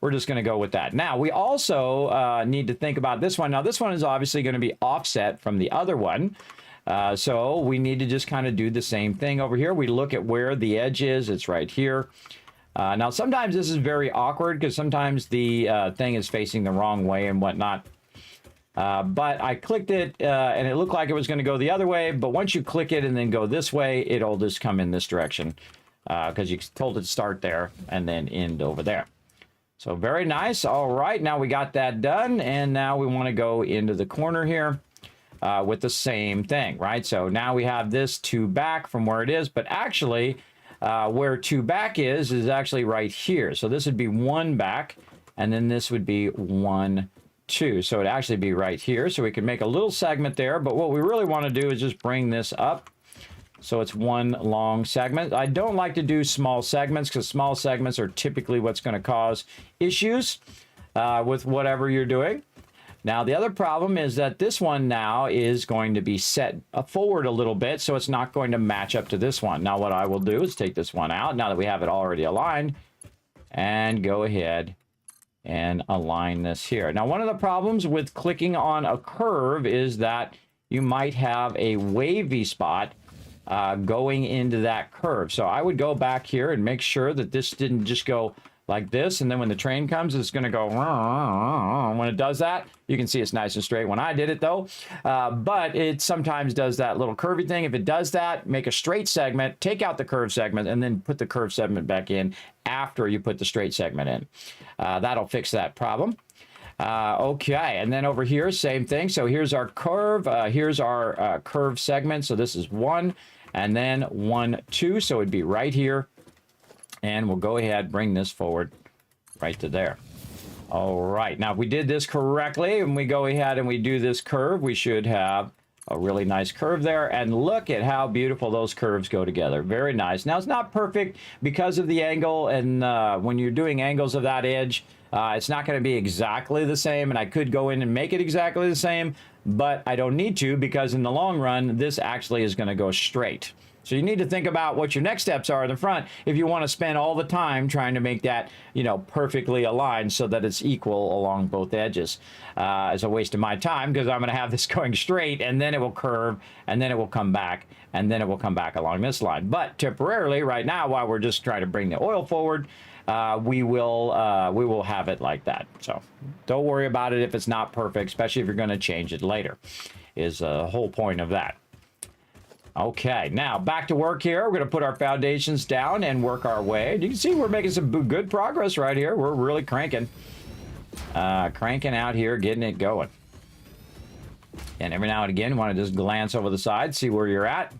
we're just going to go with that. Now, we also need to think about this one. Now, this one is obviously going to be offset from the other one. So we need to just kind of do the same thing over here. We look at where the edge is. It's right here. Now, sometimes this is very awkward because sometimes the thing is facing the wrong way and whatnot. But I clicked it and it looked like it was going to go the other way. But once you click it and then go this way, it'll just come in this direction because you told it to start there and then end over there. So very nice. All right, now we got that done. And now we want to go into the corner here with the same thing, right? So now we have this 2 back from where it is. But actually, where 2 back is actually right here. So this would be 1 back. And then this would be 1, 2. So it'd actually be right here. So we can make a little segment there. But what we really want to do is just bring this up. So it's 1 long segment. I don't like to do small segments because small segments are typically what's going to cause issues with whatever you're doing. Now, the other problem is that this one now is going to be set forward a little bit, so it's not going to match up to this one. Now, what I will do is take this one out, now that we have it already aligned, and go ahead and align this here. Now, one of the problems with clicking on a curve is that you might have a wavy spot going into that curve. So I would go back here and make sure that this didn't just go like this, and then when the train comes, it's going to go. When it does that, you can see it's nice and straight when I did it, though. But it sometimes does that little curvy thing. If it does that, make a straight segment, take out the curve segment, and then put the curve segment back in after you put the straight segment in. That'll fix that problem. Okay, and then over here, same thing. So here's our curve. Here's our curve segment. So this is 1, and then 1, 2. So it'd be right here. And we'll go ahead, bring this forward right to there. All right, now if we did this correctly and we go ahead and we do this curve, we should have a really nice curve there. And look at how beautiful those curves go together. Very nice. Now it's not perfect because of the angle, and when you're doing angles of that edge, it's not going to be exactly the same, and I could go in and make it exactly the same, but I don't need to, because in the long run, this actually is going to go straight. So you need to think about what your next steps are in the front if you want to spend all the time trying to make that, you know, perfectly aligned so that it's equal along both edges. It's a waste of my time because I'm going to have this going straight, and then it will curve, and then it will come back, and then it will come back along this line. But temporarily, right now, while we're just trying to bring the oil forward, we will have it like that. So don't worry about it if it's not perfect, especially if you're going to change it later, is the whole point of that. Okay, now back to work here. We're going to put our foundations down and work our way. You can see we're making some good progress right here. We're really cranking out here, getting it going. And every now and again, you want to just glance over the side, see where you're at.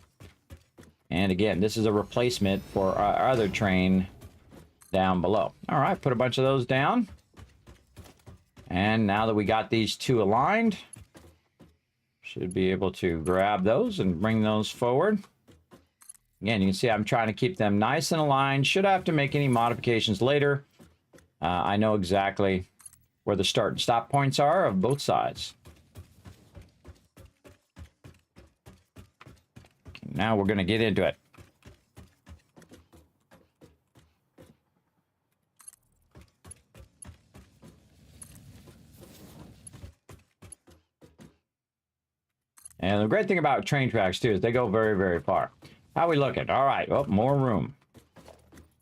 And again, this is a replacement for our other train down below. All right, put a bunch of those down. And now that we got these two aligned, should be able to grab those and bring those forward. Again, you can see I'm trying to keep them nice and aligned. Should I have to make any modifications later, I know exactly where the start and stop points are of both sides. Okay, now we're going to get into it. And the great thing about train tracks, too, is they go very, very far. How we looking? All right. Oh, more room.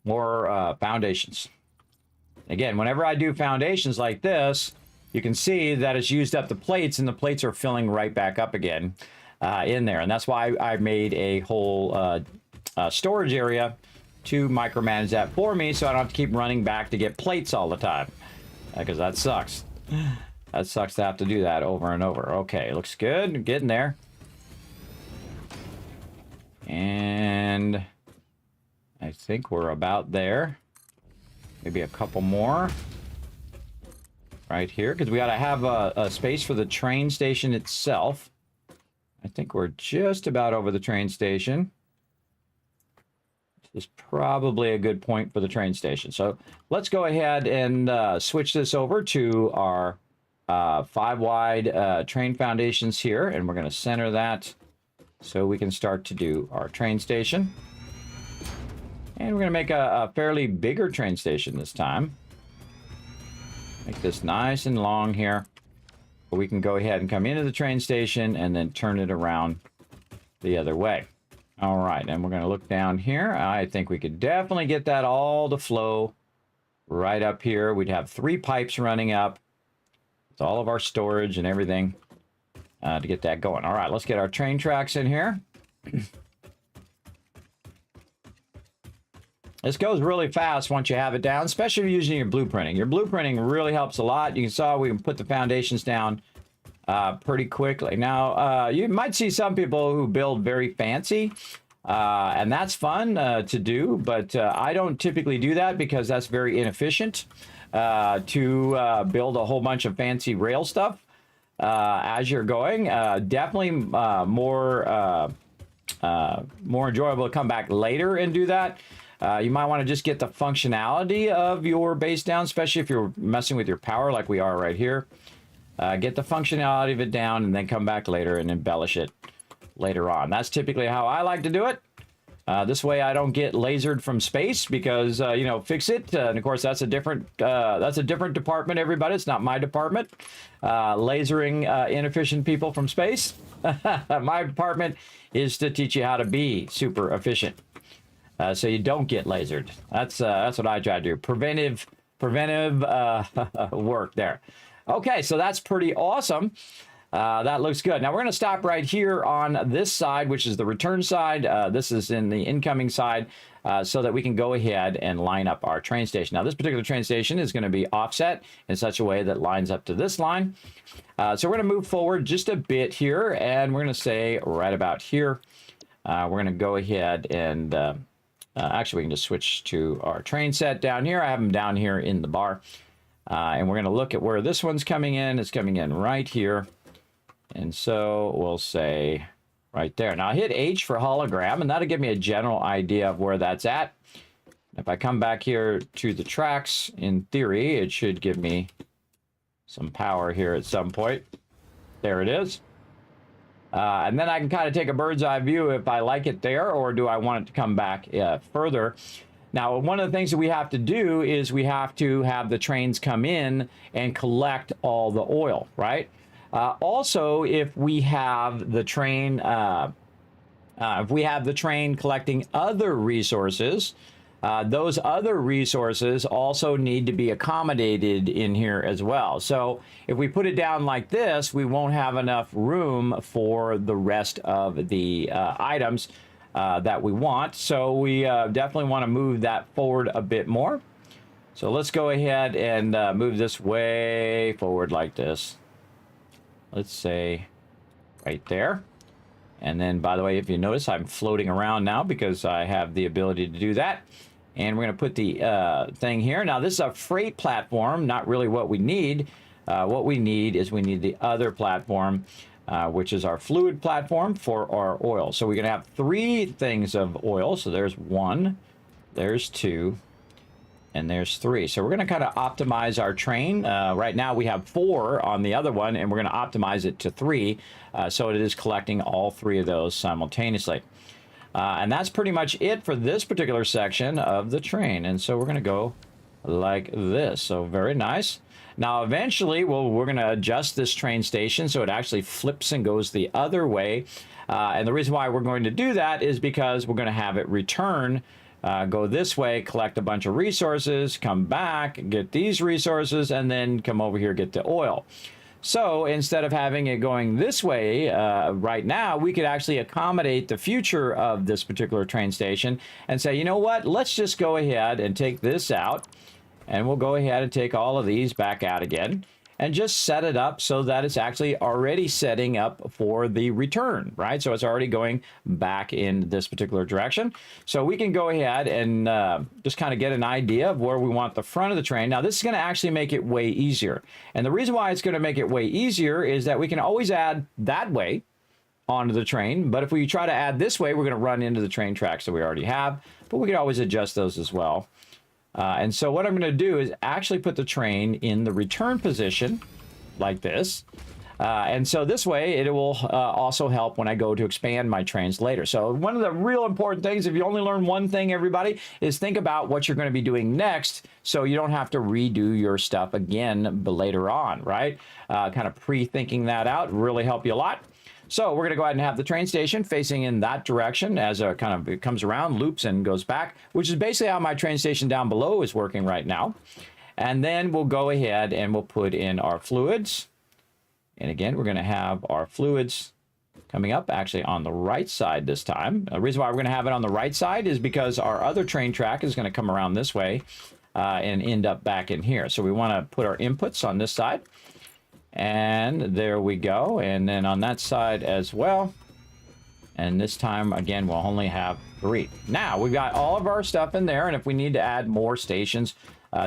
More foundations. Again, whenever I do foundations like this, you can see that it's used up the plates, and the plates are filling right back up again in there. And that's why I made a whole storage area to micromanage that for me, so I don't have to keep running back to get plates all the time, because that sucks. That sucks to have to do that over and over. Okay, looks good. Getting there. And I think we're about there. Maybe a couple more. Right here, because we got to have a space for the train station itself. I think we're just about over the train station. This is probably a good point for the train station. So let's go ahead and switch this over to our 5-wide train foundations here, and we're going to center that so we can start to do our train station. And we're going to make a fairly bigger train station this time. Make this nice and long here, but we can go ahead and come into the train station and then turn it around the other way. All right, and we're going to look down here. I think we could definitely get that all to flow right up here. We'd have 3 pipes running up. It's all of our storage and everything to get that going. All right, let's get our train tracks in here. This goes really fast once you have it down, especially if you're using your blueprinting. Your blueprinting really helps a lot. You saw we can put the foundations down pretty quickly. Now, you might see some people who build very fancy, and that's fun to do, but I don't typically do that because that's very inefficient. To build a whole bunch of fancy rail stuff as you're going. Definitely more enjoyable to come back later and do that. You might want to just get the functionality of your base down, especially if you're messing with your power like we are right here. Get the functionality of it down and then come back later and embellish it later on. That's typically how I like to do it. This way I don't get lasered from space because, you know, fix it. And of course, that's a different department, everybody. It's not my department. Lasering inefficient people from space. My department is to teach you how to be super efficient. So you don't get lasered. That's what I try to do. Preventive work there. Okay, so that's pretty awesome. That looks good. Now we're going to stop right here on this side, which is the return side. This is in the incoming side, so that we can go ahead and line up our train station. Now this particular train station is going to be offset in such a way that lines up to this line. So we're going to move forward just a bit here, and we're going to say right about here. We're going to go ahead and actually, we can just switch to our train set down here. I have them down here in the bar. And we're going to look at where this one's coming in. It's coming in right here. And so we'll say right there. Now I hit H for hologram, and that'll give me a general idea of where that's at. If I come back here to the tracks, in theory, it should give me some power here at some point. There it is. And then I can kind of take a bird's eye view if I like it there, or do I want it to come back further. Now, one of the things that we have to do is we have to have the trains come in and collect all the oil, right? Also, if we have the train, collecting other resources, those other resources also need to be accommodated in here as well. So if we put it down like this, we won't have enough room for the rest of the items that we want. So we definitely want to move that forward a bit more. So let's go ahead and move this way forward like this. Let's say right there. And then, by the way, if you notice, I'm floating around now because I have the ability to do that. And we're going to put the thing here. Now, this is a freight platform, not really what we need. What we need is we need the other platform, which is our fluid platform for our oil. So we're going to have 3 things of oil. So there's 1, there's 2, and there's 3. So we're going to kind of optimize our train. Right now we have 4 on the other one, and we're going to optimize it to 3. So it is collecting all 3 of those simultaneously. And that's pretty much it for this particular section of the train. And so we're going to go like this. So very nice. Now, eventually, we're going to adjust this train station so it actually flips and goes the other way. And the reason why we're going to do that is because we're going to have it return, go this way, collect a bunch of resources, come back, get these resources, and then come over here, get the oil. So instead of having it going this way right now, we could actually accommodate the future of this particular train station and say, you know what, let's just go ahead and take this out. And we'll go ahead and take all of these back out again and just set it up so that it's actually already setting up for the return, right? So it's already going back in this particular direction. So we can go ahead and just kind of get an idea of where we want the front of the train. Now, this is going to actually make it way easier. And the reason why it's going to make it way easier is that we can always add that way onto the train. But if we try to add this way, we're going to run into the train tracks that we already have. But we can always adjust those as well. And so what I'm going to do is actually put the train in the return position like this. And so this way it will also help when I go to expand my trains later. So one of the real important things, if you only learn one thing, everybody, is think about what you're going to be doing next so you don't have to redo your stuff again later on, right? Kind of pre-thinking that out really help you a lot. So we're going to go ahead and have the train station facing in that direction as a kind of it comes around, loops, and goes back, which is basically how my train station down below is working right now. And then we'll go ahead and we'll put in our fluids. And again, we're going to have our fluids coming up actually on the right side this time. The reason why we're going to have it on the right side is because our other train track is going to come around this way and end up back in here. So we want to put our inputs on this side. And there we go. And then on that side as well. And this time, again, we'll only have 3. Now, we've got all of our stuff in there. And if we need to add more stations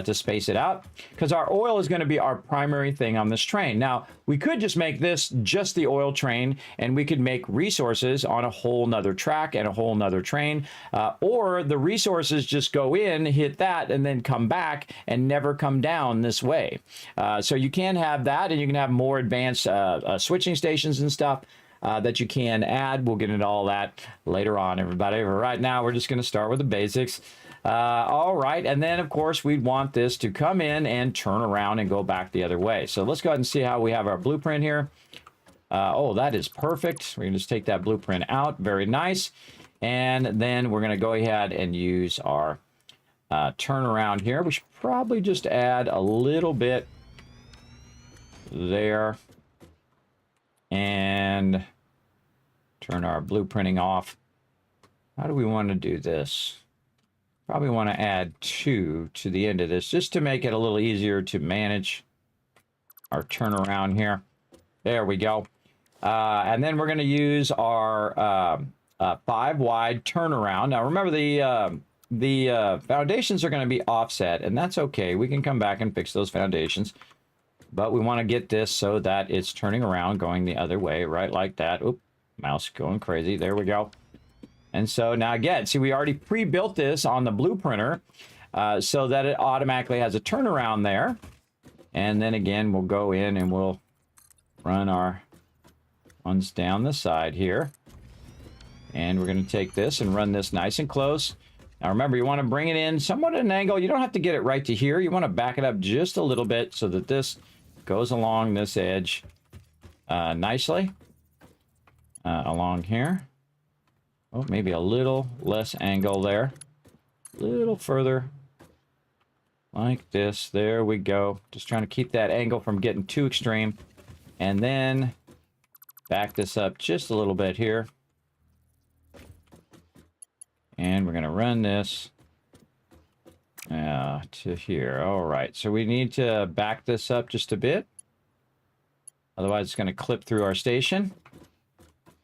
to space it out, because our oil is going to be our primary thing on this train. Now, we could just make this just the oil train, and we could make resources on a whole nother track and a whole nother train. Or the resources just go in, hit that, and then come back and never come down this way. So you can have that, and you can have more advanced switching stations and stuff that you can add. We'll get into all that later on, everybody. But right now, we're just going to start with the basics. All right, and then, of course, we'd want this to come in and turn around and go back the other way. So let's go ahead and see how we have our blueprint here. Oh, that is perfect. We're going to just take that blueprint out. Very nice. And then we're going to go ahead and use our turnaround here. We should probably just add a little bit there. And turn our blueprinting off. How do we want to do this? Probably want to add 2 to the end of this just to make it a little easier to manage our turnaround here. There we go. And then we're going to use our 5 wide turnaround. Now remember the the foundations are going to be offset, and that's okay. We can come back and fix those foundations. But we want to get this so that it's turning around, going the other way, right like that. Oop, mouse going crazy. There we go. And so now again, see, we already pre-built this on the blueprinter so that it automatically has a turnaround there. And then again, we'll go in and we'll run our ones down the side here. And we're going to take this and run this nice and close. Now remember, you want to bring it in somewhat at an angle. You don't have to get it right to here. You want to back it up just a little bit so that this goes along this edge nicely. Along here. Oh, maybe a little less angle there. A little further. Like this. There we go. Just trying to keep that angle from getting too extreme. And then back this up just a little bit here. And we're going to run this to here. All right. So we need to back this up just a bit. Otherwise, it's going to clip through our station.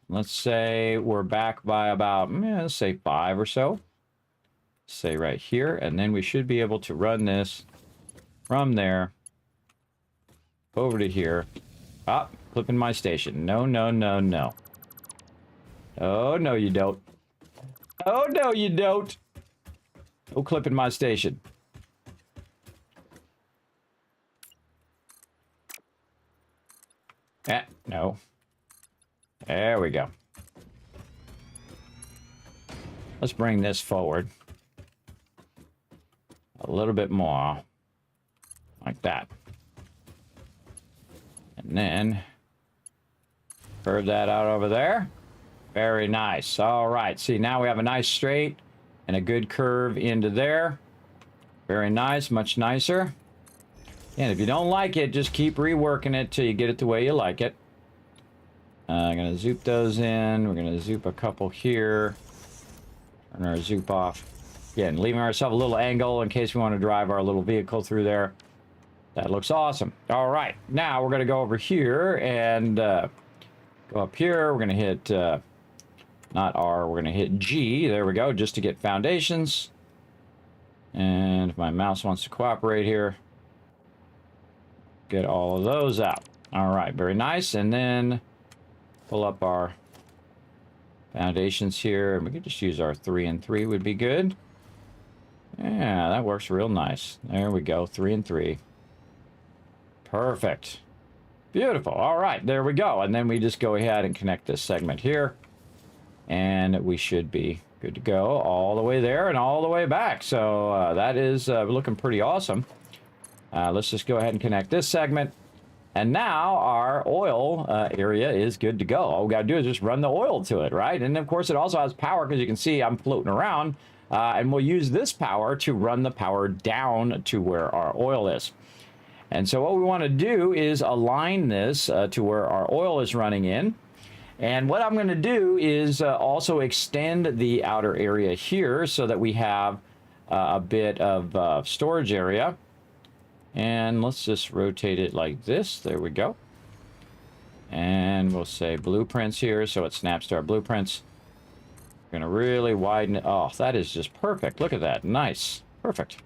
Let's say we're back by about, let's say 5 or so. Say right here. And then we should be able to run this from there over to here. Ah, clipping my station. No, no, no, no. Oh, no, you don't. Oh, no, you don't. No clipping my station. No. There we go. Let's bring this forward. A little bit more. Like that. And then curve that out over there. Very nice. All right. See, now we have a nice straight and a good curve into there. Very nice. Much nicer. And if you don't like it, just keep reworking it till you get it the way you like it. I'm going to zoop those in. We're going to zoop a couple here. Turn our zoop off. Again, leaving ourselves a little angle in case we want to drive our little vehicle through there. That looks awesome. All right. Now we're going to go over here and go up here. We're going to hit, not R, we're going to hit G. There we go, just to get foundations. And if my mouse wants to cooperate here, get all of those out. All right, very nice. And then pull up our foundations here. And we could just use our 3 and 3 would be good. Yeah, that works real nice. There we go, 3 and 3. Perfect. Beautiful. All right, there we go. And then we just go ahead and connect this segment here. And we should be good to go all the way there and all the way back. So that is looking pretty awesome. Let's just go ahead and connect this segment. And now our oil area is good to go. All we got to do is just run the oil to it, right? And of course, it also has power because you can see I'm floating around. And we'll use this power to run the power down to where our oil is. And so what we want to do is align this to where our oil is running in. And what I'm going to do is also extend the outer area here so that we have a bit of storage area. And let's just rotate it like this. There we go. And we'll say blueprints here so it snaps to our blueprints. We're going to really widen it. Oh, that is just perfect. Look at that. Nice. Perfect.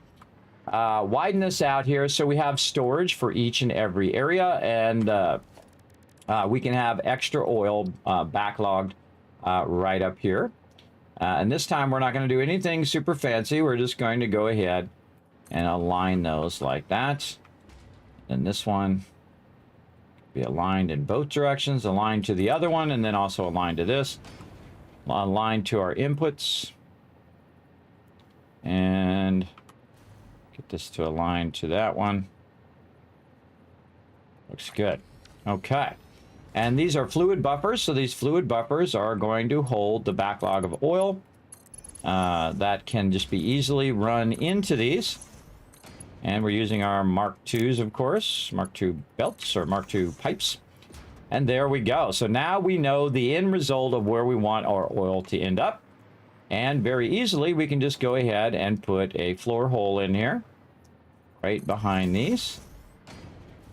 Widen this out here so we have storage for each and every area. And we can have extra oil backlogged right up here. And this time we're not going to do anything super fancy. We're just going to go ahead and align those like that. And this one be aligned in both directions, aligned to the other one, and then also aligned to this. Aligned to our inputs. And get this to align to that one. Looks good. Okay. And these are fluid buffers. So these fluid buffers are going to hold the backlog of oil. That can just be easily run into these. And we're using our Mark IIs, of course, Mark II belts or Mark II pipes. And there we go. So now we know the end result of where we want our oil to end up. And very easily, we can just go ahead and put a floor hole in here, right behind these,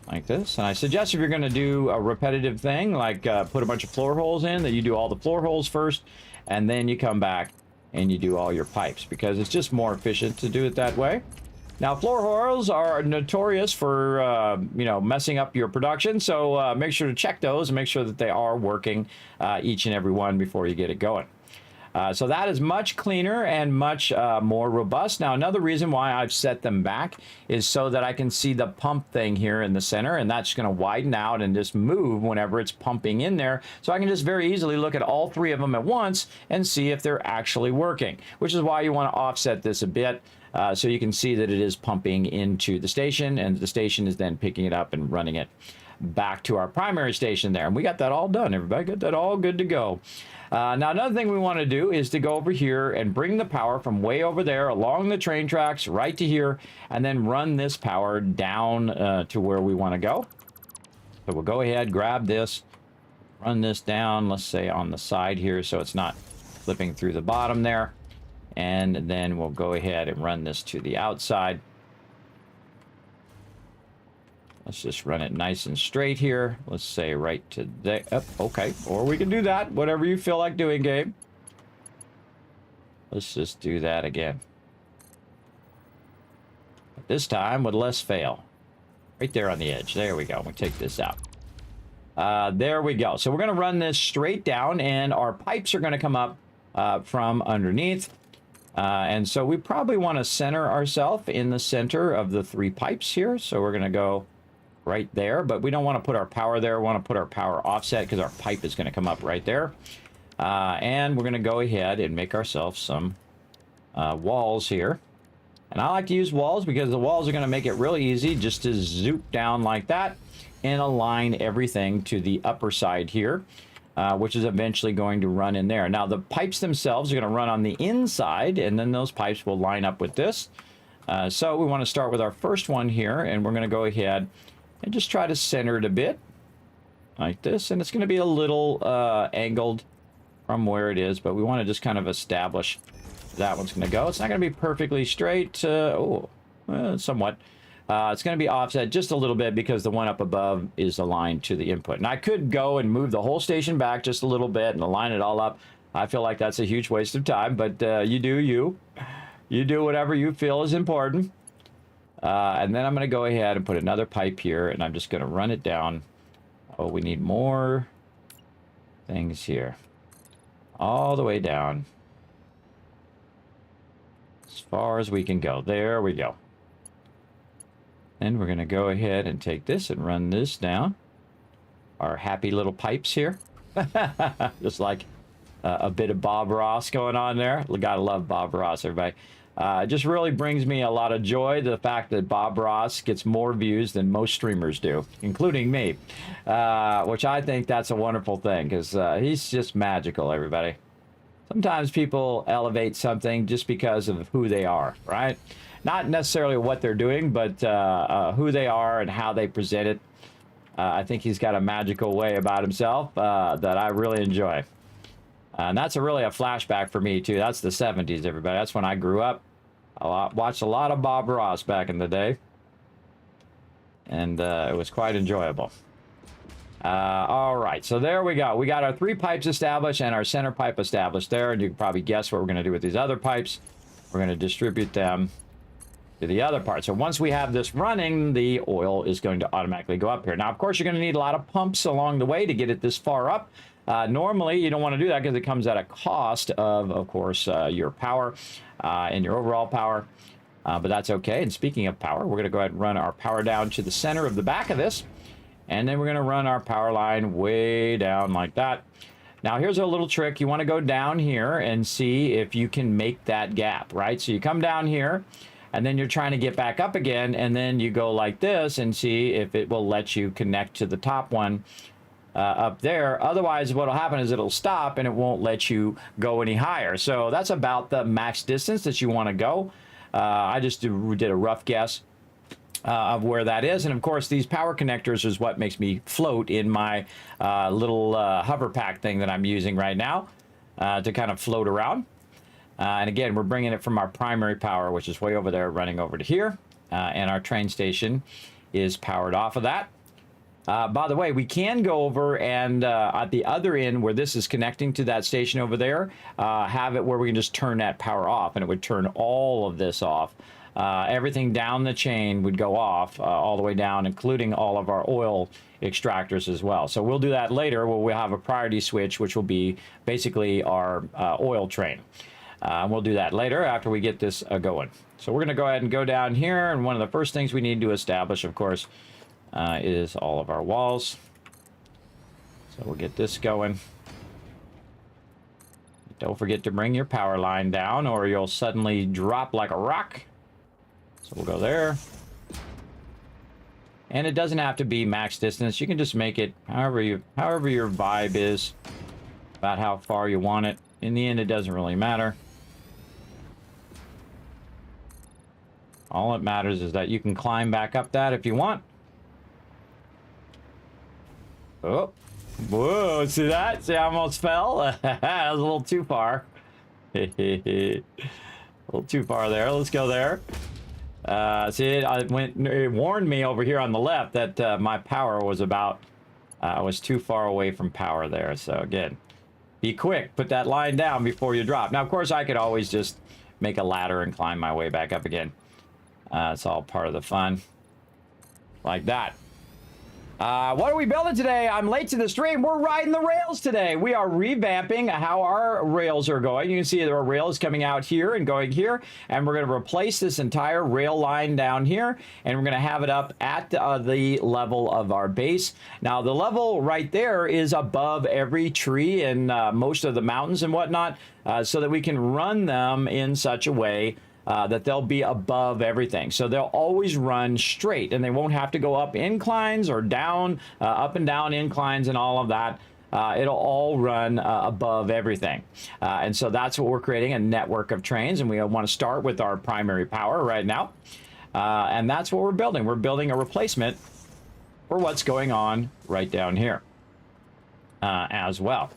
like this. And I suggest if you're going to do a repetitive thing, like put a bunch of floor holes in, that you do all the floor holes first, and then you come back and you do all your pipes, because it's just more efficient to do it that way. Now, floor holes are notorious for, you know, messing up your production, so make sure to check those and make sure that they are working, each and every one, before you get it going. So that is much cleaner and much more robust. Now, another reason why I've set them back is so that I can see the pump thing here in the center, and that's going to widen out and just move whenever it's pumping in there. So I can just very easily look at all three of them at once and see if they're actually working, which is why you want to offset this a bit. So you can see that it is pumping into the station, and the station is then picking it up and running it back to our primary station there. And we got that all done. Everybody got that all good to go. Now, another thing we want to do is to go over here and bring the power from way over there along the train tracks right to here, and then run this power down to where we want to go. So we'll go ahead, grab this, run this down, let's say on the side here, so it's not flipping through the bottom there. And then we'll go ahead and run this to the outside. Let's just run it nice and straight here. Let's say right to there. Oh, okay, or we can do that. Whatever you feel like doing, Gabe. Let's just do that again. But this time with less fail. Right there on the edge. There we go. We'll take this out. There we go. So we're going to run this straight down, and our pipes are going to come up from underneath. And so we probably want to center ourselves in the center of the three pipes here. So we're going to go right there, but we don't want to put our power there. We want to put our power offset because our pipe is going to come up right there. And we're going to go ahead and make ourselves some walls here. And I like to use walls because the walls are going to make it really easy just to zoop down like that and align everything to the upper side here. Which is eventually going to run in there. Now, the pipes themselves are going to run on the inside, and then those pipes will line up with this. So we want to start with our first one here, and we're going to go ahead and just try to center it a bit, like this. And it's going to be a little angled from where it is, but we want to just kind of establish that one's going to go. It's not going to be perfectly straight. Somewhat. It's going to be offset just a little bit because the one up above is aligned to the input. And I could go and move the whole station back just a little bit and align it all up. I feel like that's a huge waste of time, but you do you. You do whatever you feel is important. And then I'm going to go ahead and put another pipe here, and I'm just going to run it down. Oh, we need more things here. All the way down. As far as we can go. There we go. And we're going to go ahead and take this and run this down. Our happy little pipes here. Just like a bit of Bob Ross going on there. Gotta love Bob Ross, everybody. It just really brings me a lot of joy, the fact that Bob Ross gets more views than most streamers do, including me. Which I think that's a wonderful thing, because he's just magical, everybody. Sometimes people elevate something just because of who they are, right? Not necessarily what they're doing, but who they are and how they present it. I think he's got a magical way about himself that I really enjoy. And that's really a flashback for me, too. That's the 70s, everybody. That's when I grew up. I watched a lot of Bob Ross back in the day. And it was quite enjoyable. All right, so there we go. We got our three pipes established and our center pipe established there. And you can probably guess what we're going to do with these other pipes. We're going to distribute them to the other part. So once we have this running, the oil is going to automatically go up here. Now, of course, you're going to need a lot of pumps along the way to get it this far up. Normally, you don't want to do that because it comes at a cost of course, your power and your overall power. But that's okay. And speaking of power, we're going to go ahead and run our power down to the center of the back of this. And then we're going to run our power line way down like that. Now, here's a little trick. You want to go down here and see if you can make that gap, right? So you come down here. And then you're trying to get back up again, and then you go like this and see if it will let you connect to the top one up there. Otherwise, what will happen is it'll stop and it won't let you go any higher. So that's about the max distance that you want to go. I just did a rough guess of where that is. And of course, these power connectors is what makes me float in my little hover pack thing that I'm using right now to kind of float around. And again, we're bringing it from our primary power, which is way over there, running over to here. And our train station is powered off of that. By the way, we can go over and at the other end where this is connecting to that station over there, have it where we can just turn that power off, and it would turn all of this off. Everything down the chain would go off all the way down, including all of our oil extractors as well. So we'll do that later where we'll have a priority switch, which will be basically our oil train. We'll do that later after we get this going. So we're going to go ahead and go down here, and one of the first things we need to establish, of course, is all of our walls. So we'll get this going. Don't forget to bring your power line down or you'll suddenly drop like a rock. So we'll go there. And it doesn't have to be max distance. You can just make it however your vibe is, about how far you want it. In the end, it doesn't really matter. All that matters is that you can climb back up that if you want. Oh, whoa, see that? See, I almost fell. That was a little too far. A little too far there. Let's go there. See, it warned me over here on the left that my power was about, I was too far away from power there. So again, be quick, put that line down before you drop. Now, of course, I could always just make a ladder and climb my way back up again. It's all part of the fun. Like that. What are we building today? I'm late to the stream. We're riding the rails today. We are revamping how our rails are going. You can see there are rails coming out here and going here. And we're going to replace this entire rail line down here. And we're going to have it up at the level of our base. Now, the level right there is above every tree and most of the mountains and whatnot, so that we can run them in such a way that they'll be above everything. So they'll always run straight and they won't have to go up inclines or down, up and down inclines and all of that. It'll all run above everything. And so that's what we're creating, a network of trains. And we want to start with our primary power right now. And that's what we're building. We're building a replacement for what's going on right down here as well.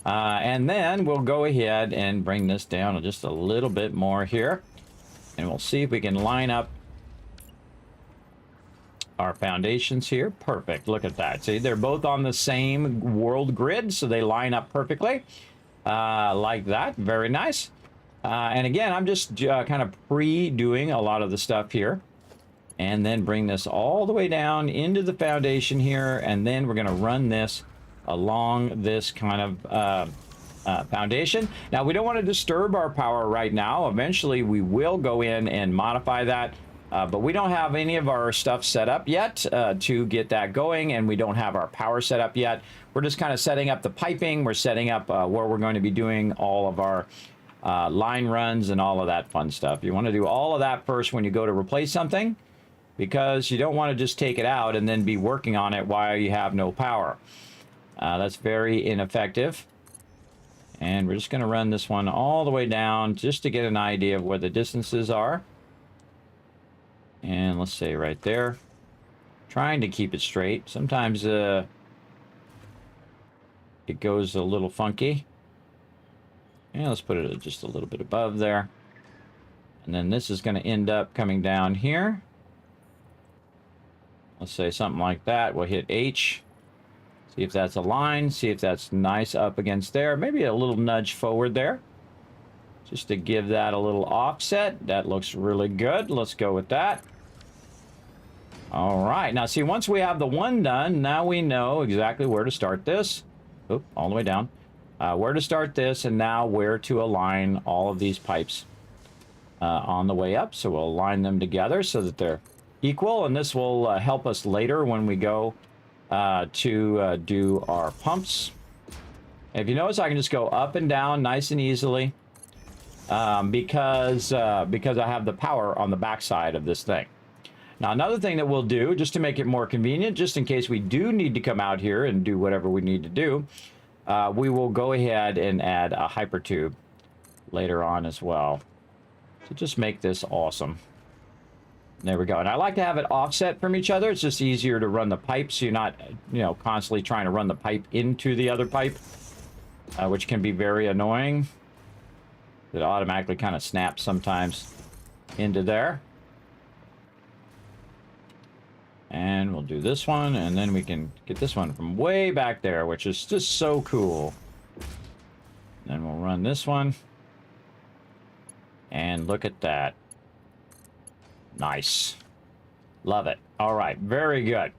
And then we'll go ahead and bring this down just a little bit more here. And we'll see if we can line up our foundations here. Perfect. Look at that. See, they're both on the same world grid, so they line up perfectly like that. Very nice. And again, I'm just kind of pre-doing a lot of the stuff here. And then bring this all the way down into the foundation here. And then we're going to run this along this kind of foundation. Now, we don't want to disturb our power right now. Eventually, we will go in and modify that, but we don't have any of our stuff set up yet to get that going, and we don't have our power set up yet. We're just kind of setting up the piping. We're setting up where we're going to be doing all of our line runs and all of that fun stuff. You want to do all of that first when you go to replace something, because you don't want to just take it out and then be working on it while you have no power. That's very ineffective. And we're just going to run this one all the way down just to get an idea of where the distances are. And let's say right there. Trying to keep it straight. Sometimes it goes a little funky. And let's put it just a little bit above there. And then this is going to end up coming down here. Let's say something like that. We'll hit H. See if that's a line. See if that's nice up against there. Maybe a little nudge forward there. Just to give that a little offset. That looks really good. Let's go with that. All right. Now, see, once we have the one done, now we know exactly where to start this. Oop, all the way down. Where to start this, and now where to align all of these pipes on the way up. So we'll align them together so that they're equal. And this will help us later when we go to do our pumps. If you notice, I can just go up and down nice and easily because I have the power on the backside of this thing. Now, another thing that we'll do, just to make it more convenient, just in case we do need to come out here and do whatever we need to do, we will go ahead and add a hypertube later on as well to just make this awesome. There we go. And I like to have it offset from each other. It's just easier to run the pipe, so you're not, constantly trying to run the pipe into the other pipe, which can be very annoying. It automatically kind of snaps sometimes into there. And we'll do this one, and then we can get this one from way back there, which is just so cool. Then we'll run this one. And look at that. Nice. Love it. All right, very good.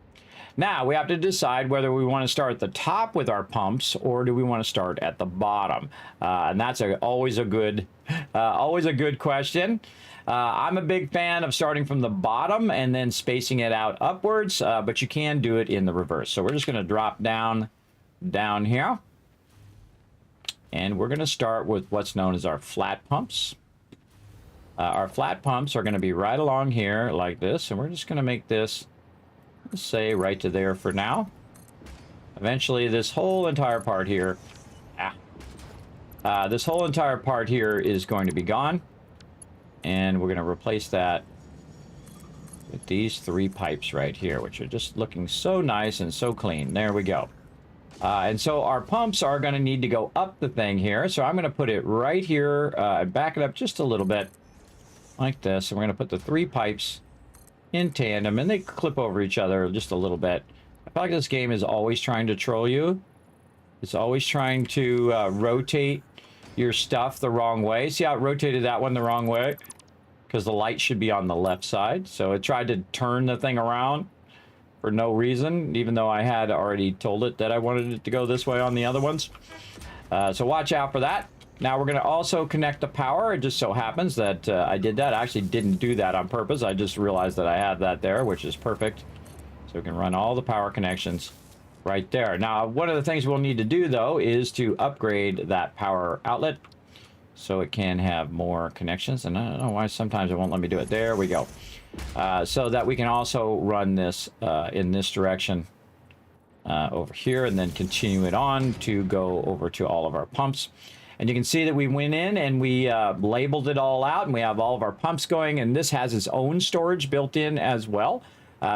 Now we have to decide whether we want to start at the top with our pumps or do we want to start at the bottom. And that's always a good question. I'm a big fan of starting from the bottom and then spacing it out upwards, but you can do it in the reverse. So we're just going to drop down here. And we're going to start with what's known as our flat pumps. Our flat pumps are going to be right along here like this. And we're just going to make this, let's say, right to there for now. Eventually, this whole entire part here, this whole entire part here is going to be gone. And we're going to replace that with these 3 pipes right here, which are just looking so nice and so clean. There we go. And so our pumps are going to need to go up the thing here. So I'm going to put it right here, back it up just a little bit like this. And we're going to put the 3 pipes in tandem, and they clip over each other just a little bit. I feel like this game is always trying to troll you. It's always trying to rotate your stuff the wrong way. See how it rotated that one the wrong way? Because the light should be on the left side. So it tried to turn the thing around for no reason, even though I had already told it that I wanted it to go this way on the other ones. So watch out for that. Now we're going to also connect the power. It just so happens that I did that. I actually didn't do that on purpose. I just realized that I had that there, which is perfect. So we can run all the power connections right there. Now, one of the things we'll need to do, though, is to upgrade that power outlet so it can have more connections. And I don't know why sometimes it won't let me do it. There we go. So that we can also run this in this direction over here and then continue it on to go over to all of our pumps. And you can see that we went in and we labeled it all out, and we have all of our pumps going, and this has its own storage built in as well.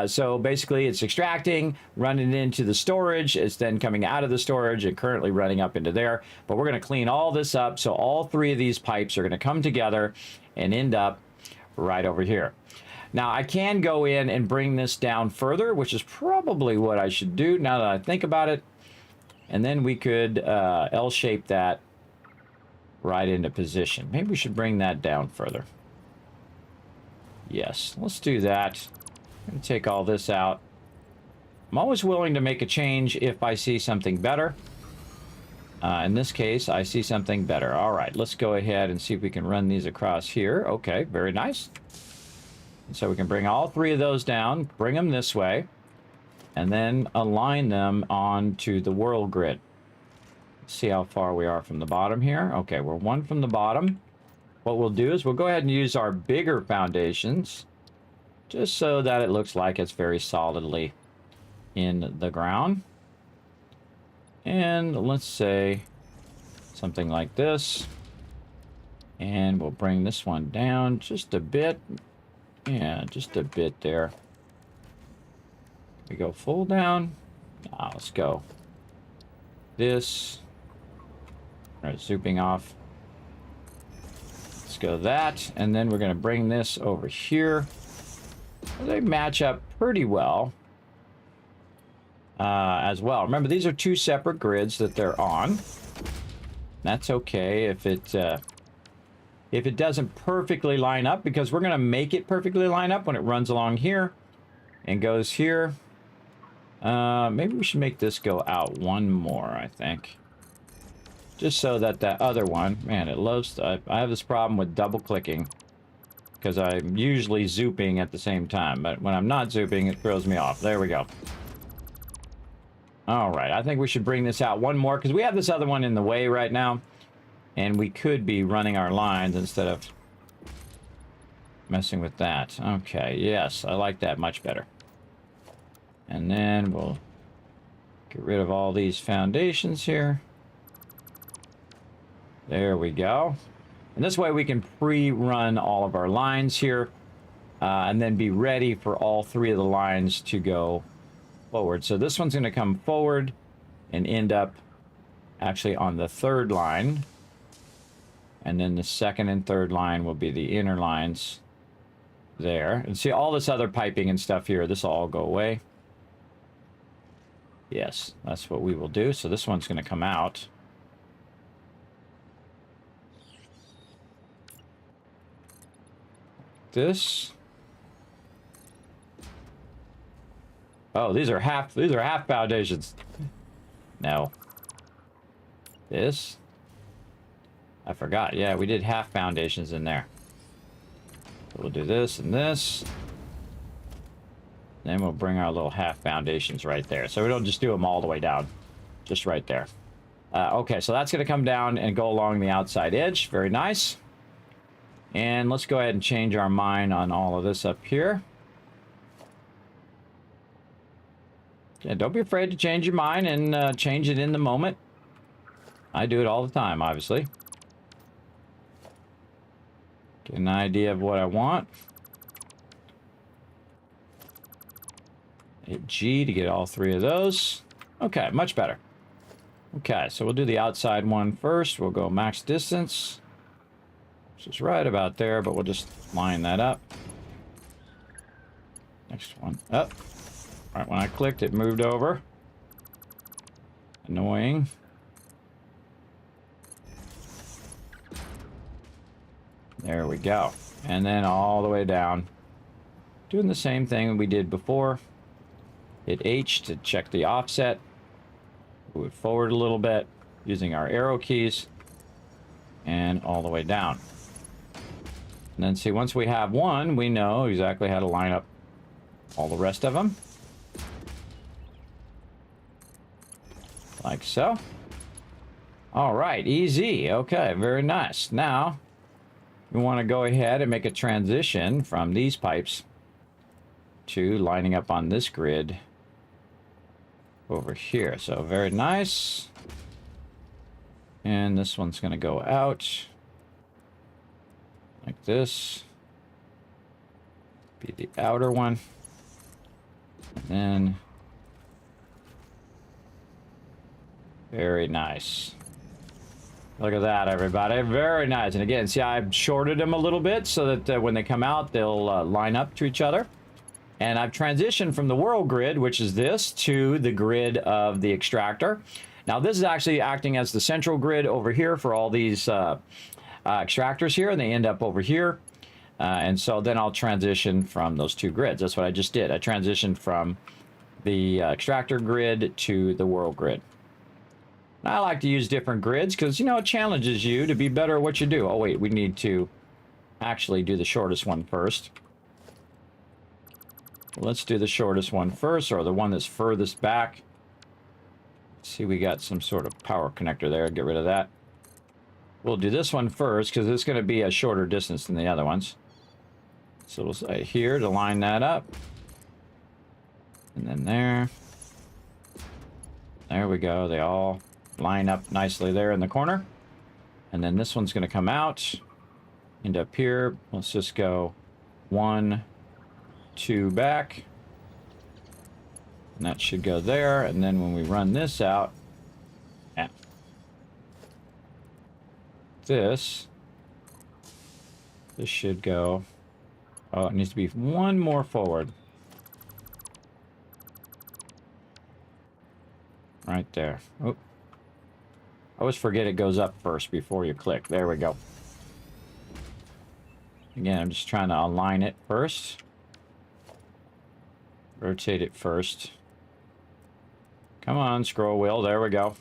So basically it's extracting, running into the storage, it's then coming out of the storage and currently running up into there. But we're going to clean all this up, so all 3 of these pipes are going to come together and end up right over here. Now I can go in and bring this down further, which is probably what I should do now that I think about it. And then we could L-shape that right into position. Maybe we should bring that down further. Yes, let's do that. I'm going to take all this out. I'm always willing to make a change if I see something better. In this case, I see something better. All right, let's go ahead and see if we can run these across here. Okay, very nice. And so we can bring all 3 of those down, bring them this way, and then align them onto the world grid. See how far we are from the bottom here. Okay, we're 1 from the bottom. What we'll do is we'll go ahead and use our bigger foundations just so that it looks like it's very solidly in the ground. And let's say something like this. And we'll bring this one down just a bit. Yeah, just a bit there. We go full down. Now let's go this. All right, zooming off. Let's go that, and then we're going to bring this over here. They match up pretty well as well. Remember, these are 2 separate grids that they're on. That's okay if it doesn't perfectly line up, because we're going to make it perfectly line up when it runs along here and goes here. Maybe we should make this go out 1 more, I think. Just so that that other one, man, it loves, I have this problem with double clicking because I'm usually zooping at the same time, but when I'm not zooping, it throws me off. There we go. All right, I think we should bring this out 1 more because we have this other one in the way right now, and we could be running our lines instead of messing with that. Okay, yes, I like that much better. And then we'll get rid of all these foundations here. There we go. And this way we can pre-run all of our lines here and then be ready for all 3 of the lines to go forward. So this one's going to come forward and end up actually on the 3rd line. And then the 2nd and 3rd line will be the inner lines there. And see all this other piping and stuff here. This will all go away. Yes, that's what we will do. So this one's going to come out. This. Oh, these are half foundations. No. This. I forgot. Yeah, we did half foundations in there. So we'll do this and this. Then we'll bring our little half foundations right there. So we don't just do them all the way down. Just right there. Okay, so that's going to come down and go along the outside edge. Very nice. And let's go ahead and change our mind on all of this up here. Yeah, don't be afraid to change your mind and change it in the moment. I do it all the time, obviously. Get an idea of what I want. Hit G to get all 3 of those. Okay, much better. Okay, so we'll do the outside one first. We'll go max distance. Which is right about there, but we'll just line that up. Next one up. Right when I clicked, it moved over. Annoying. There we go. And then all the way down. Doing the same thing we did before. Hit H to check the offset. Move it forward a little bit using our arrow keys. And all the way down. And then see, once we have one, we know exactly how to line up all the rest of them. Like so. All right, easy. Okay, very nice. Now, we want to go ahead and make a transition from these pipes to lining up on this grid over here. So very nice. And this one's going to go out like this. Be the outer one. And then very nice. Look at that, everybody. Very nice. And again, see, I've shorted them a little bit so that when they come out, they'll line up to each other. And I've transitioned from the world grid, which is this, to the grid of the extractor. Now, this is actually acting as the central grid over here for all these extractors here, and they end up over here. And so then I'll transition from those 2 grids. That's what I just did. I transitioned from the extractor grid to the world grid. And I like to use different grids because, you know, it challenges you to be better at what you do. Oh, wait, we need to actually do the shortest one first. Let's do the shortest one first, or the one that's furthest back. See, we got some sort of power connector there. Get rid of that. We'll do this one first because it's going to be a shorter distance than the other ones. So we'll say here to line that up. And then there. There we go. They all line up nicely there in the corner. And then this one's going to come out. End up here. Let's just go 1, 2 back. And that should go there. And then when we run this out, yeah, this should go. Oh, it needs to be one more forward. Right there. Oh. I always forget it goes up first before you click. There we go. Again, I'm just trying to align it first. Rotate it first. Come on, scroll wheel. There we go.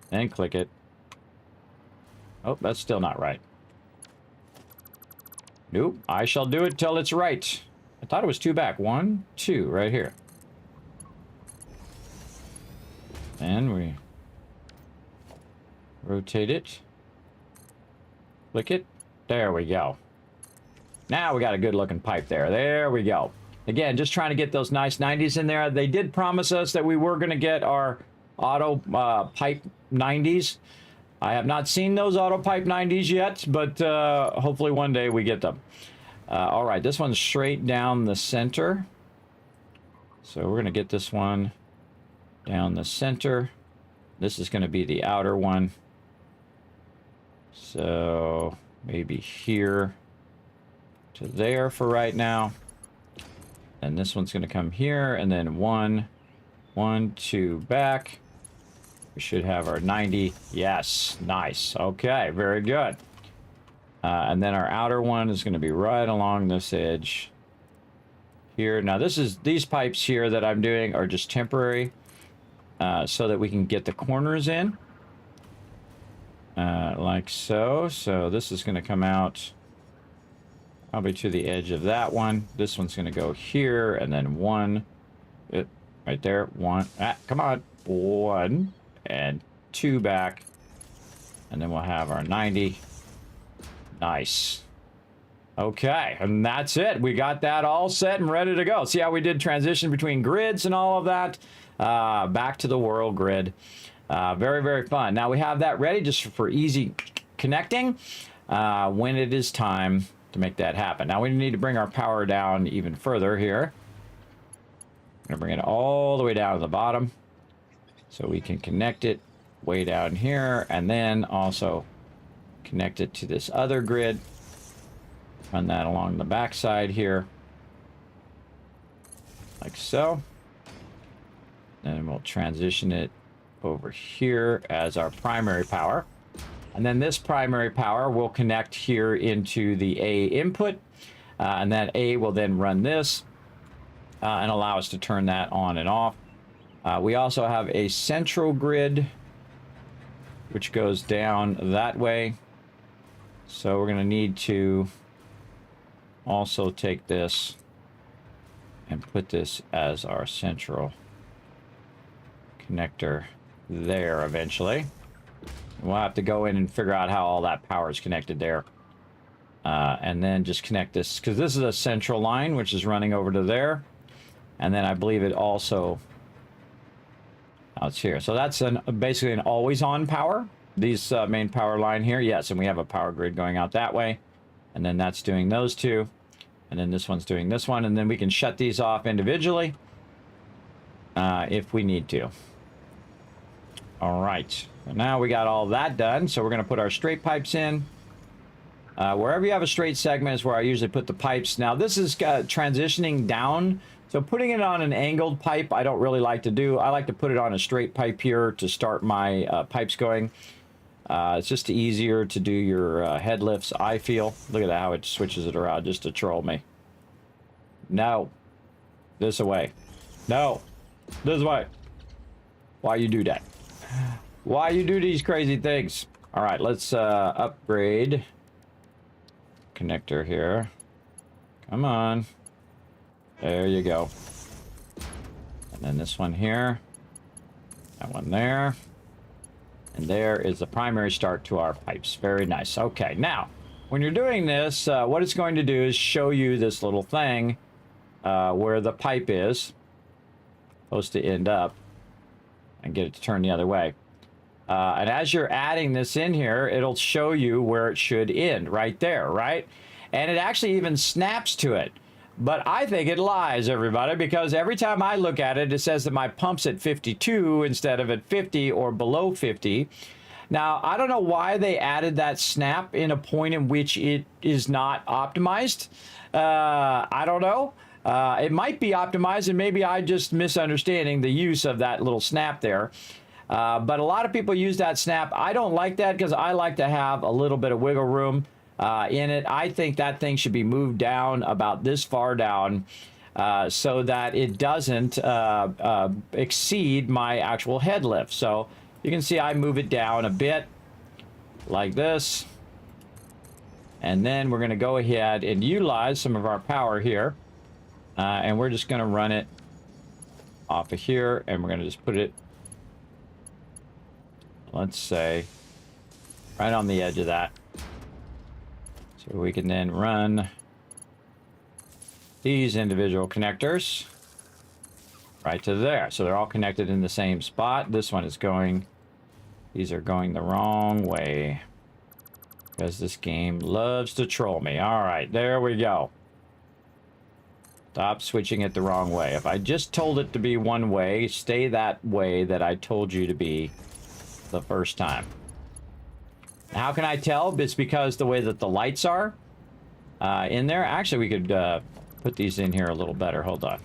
Then click it. Oh, that's still not right. Nope. I shall do it till it's right. I thought it was 2 back. 1, 2, right here. And we rotate it. Click it. There we go. Now we got a good looking pipe there. There we go. Again, just trying to get those nice 90s in there. They did promise us that we were going to get our auto pipe 90s. I have not seen those auto pipe 90s yet, but hopefully one day we get them. All right, this one's straight down the center. So we're going to get this one down the center. This is going to be the outer one. So maybe here. to there for right now. And this one's going to come here, and then 1, 1, 2 back. We should have our 90. Yes, nice. Okay, very good. And then our outer one is going to be right along this edge here. Now, these pipes here that I'm doing are just temporary, so that we can get the corners in, like so. So this is going to come out probably to the edge of that one. This one's going to go here, and then 1, right there. 1, come on, 1 and 2 back, and then we'll have our 90. Nice. Okay, and that's it. We got that all set and ready to go. See how we did transition between grids and all of that? Back to the world grid. Very, very fun. Now we have that ready just for easy connecting when it is time to make that happen. Now we need to bring our power down even further here. I'm going to bring it all the way down to the bottom so we can connect it way down here, and then also connect it to this other grid. Run that along the back side here, like so. Then we'll transition it over here as our primary power. And then this primary power will connect here into the A input. And that A will then run this and allow us to turn that on and off. We also have a central grid, which goes down that way. So we're going to need to also take this and put this as our central connector there eventually. We'll have to go in and figure out how all that power is connected there. And then just connect this, because this is a central line which is running over to there. And then I believe it also, it's here. So that's basically an always-on power. These main power line here, yes, and we have a power grid going out that way. And then that's doing those two. And then this one's doing this one. And then we can shut these off individually if we need to. All right. Now we got all that done. So we're going to put our straight pipes in. Wherever you have a straight segment is where I usually put the pipes. Now this is transitioning down. So putting it on an angled pipe, I don't really like to do. I like to put it on a straight pipe here to start my pipes going. It's just easier to do your head lifts, I feel. Look at how it switches it around just to troll me. No. This away. No. This way. Why you do that? Why you do these crazy things? All right, let's upgrade connector here. Come on. There you go. And then this one here. That one there. And there is the primary start to our pipes. Very nice. Okay, now, when you're doing this, what it's going to do is show you this little thing where the pipe is supposed to end up, and get it to turn the other way. And as you're adding this in here, it'll show you where it should end, right there, right? And it actually even snaps to it. But I think it lies, everybody, because every time I look at it, it says that my pump's at 52 instead of at 50 or below 50. Now, I don't know why they added that snap in a point in which it is not optimized. I don't know. It might be optimized, and maybe I just misunderstanding the use of that little snap there. But a lot of people use that snap. I don't like that because I like to have a little bit of wiggle room in it. I think that thing should be moved down about this far down so that it doesn't exceed my actual head lift. So you can see I move it down a bit like this. And then we're going to go ahead and utilize some of our power here. And we're just going to run it off of here, and we're going to just put it, let's say, right on the edge of that. So we can then run these individual connectors right to there. So they're all connected in the same spot. This one is going, these are going the wrong way because this game loves to troll me. All right, there we go. Stop switching it the wrong way. If I just told it to be one way, stay that way that I told you to be the first time. How can I tell? It's because the way that the lights are. in there. Actually, we could put these in here a little better. Hold on.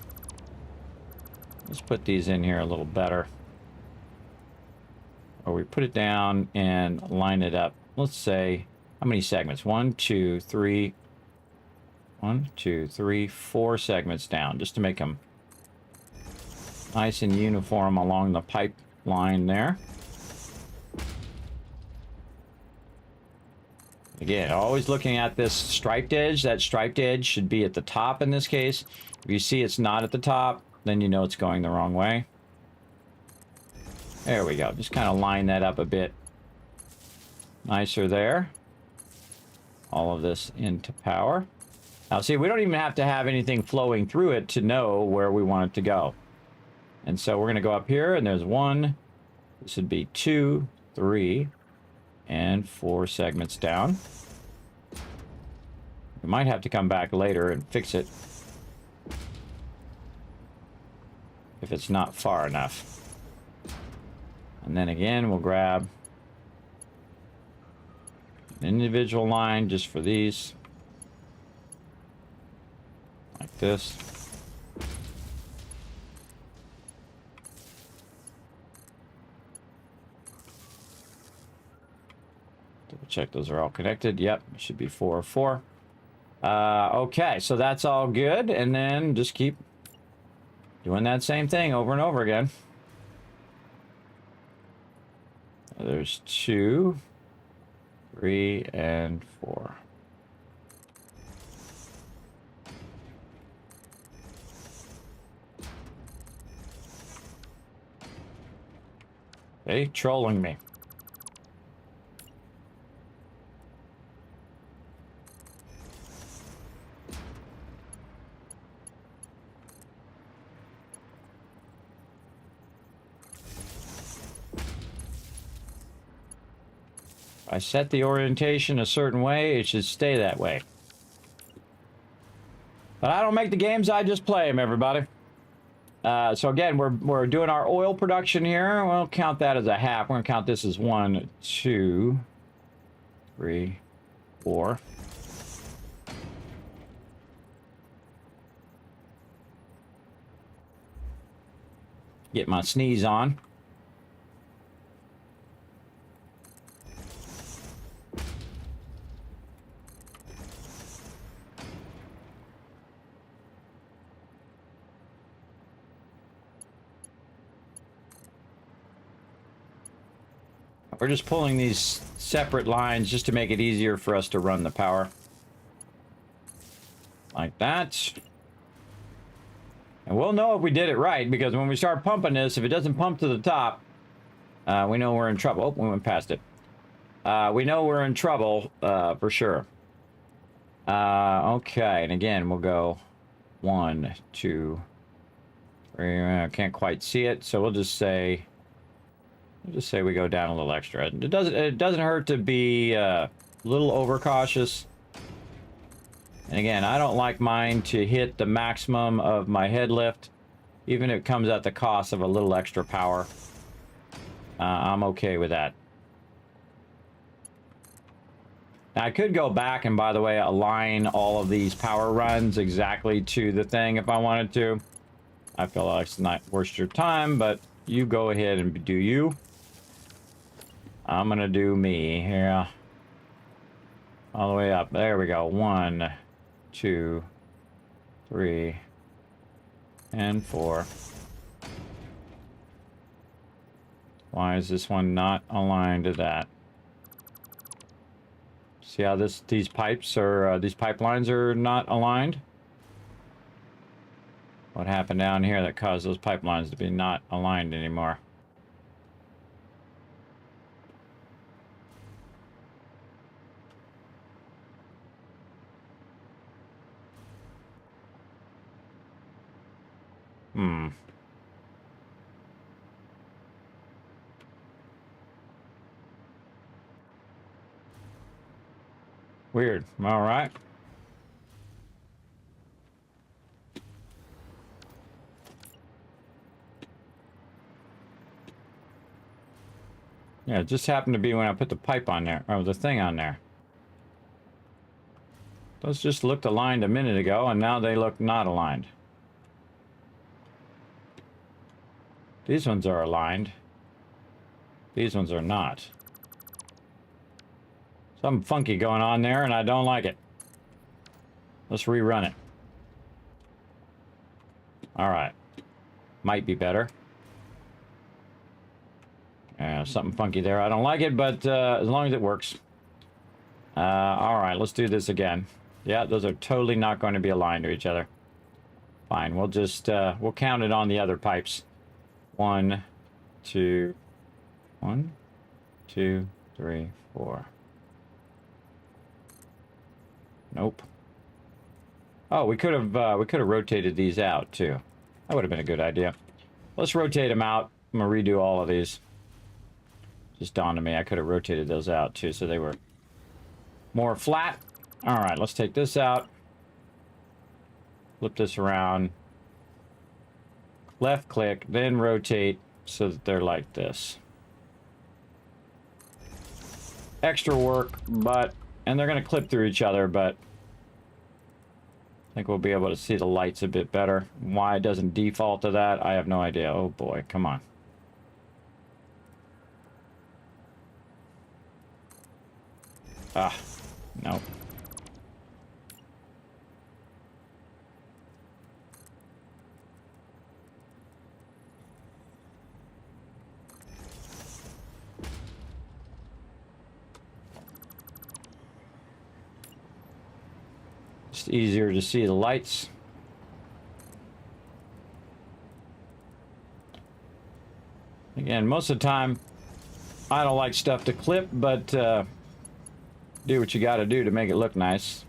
Let's put these in here a little better. Or we put it down and line it up. Let's say, how many segments? 1, 2, 3. 1, 2, 3, 4 segments down, just to make them nice and uniform along the pipeline there. Again, always looking at this striped edge. That striped edge should be at the top in this case. If you see it's not at the top, then you know it's going the wrong way. There we go. Just kind of line that up a bit nicer there. All of this into power. Now see, we don't even have to have anything flowing through it to know where we want it to go. And so we're going to go up here, and there's 1. This would be 2, 3, and 4 segments down. We might have to come back later and fix it if it's not far enough. And then again, we'll grab an individual line just for these. Like this. Double check those are all connected. Yep, it should be 4 or 4. Okay, so that's all good. And then just keep doing that same thing over and over again. There's 2, 3, and 4. They trolling me. I set the orientation a certain way, it should stay that way. But I don't make the games, I just play them, everybody. So again, we're doing our oil production here. We'll count that as a half. We're gonna count this as 1, 2, 3, 4. Get my sneeze on. We're just pulling these separate lines just to make it easier for us to run the power. Like that. And we'll know if we did it right, because when we start pumping this, if it doesn't pump to the top, we know we're in trouble. Oh, we went past it. We know we're in trouble, for sure. Okay, and again, we'll go 1, 2, 3. I can't quite see it, so we'll just say we go down a little extra. It doesn't hurt to be a little overcautious. And again, I don't like mine to hit the maximum of my head lift, even if it comes at the cost of a little extra power. I'm okay with that. Now, I could go back and, by the way, align all of these power runs exactly to the thing if I wanted to. I feel like it's not worth your time, but you go ahead and do you. I'm gonna do me here. All the way up. There we go. 1, 2, 3, and 4. Why is this one not aligned to that? See how these pipes are, these pipelines are not aligned? What happened down here that caused those pipelines to be not aligned anymore? Weird. All right. Yeah, it just happened to be when I put the pipe on there, or the thing on there. Those just looked aligned a minute ago, and now they look not aligned. These ones are aligned. These ones are not. Something funky going on there, and I don't like it. Let's rerun it. All right. Might be better. Something funky there. I don't like it, but as long as it works. All right, let's do this again. Yeah, those are totally not going to be aligned to each other. Fine, we'll just, we'll count it on the other pipes. 1, 2, 1, 2, 3, 4. Nope. Oh, we could have rotated these out too. That would have been a good idea. Let's rotate them out. I'm gonna redo all of these. Just dawned on me, I could have rotated those out too, so they were more flat. All right, let's take this out. Flip this around. Left click, then rotate so that they're like this. Extra work, but, and they're gonna clip through each other, but I think we'll be able to see the lights a bit better. Why it doesn't default to that, I have no idea. Oh boy, come on. Ah, no. It's easier to see the lights. Again, most of the time, I don't like stuff to clip, but do what you got to do to make it look nice.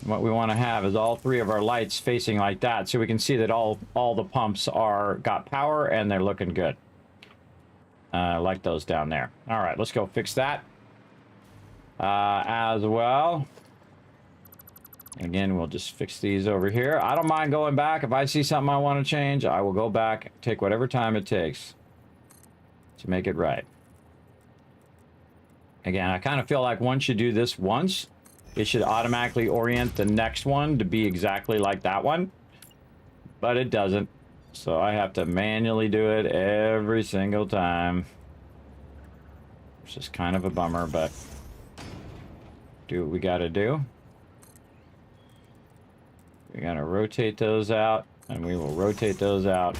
What we want to have is all three of our lights facing like that, so we can see that all the pumps are got power and they're looking good. Like those down there. All right, let's go fix that as well. Again, we'll just fix these over here. I don't mind going back. If I see something I want to change, I will go back, take whatever time it takes to make it right. Again, I kind of feel like once you do this once, it should automatically orient the next one to be exactly like that one. But it doesn't. So I have to manually do it every single time. Which is kind of a bummer, but do what we got to do. We're going to rotate those out, and we will rotate those out.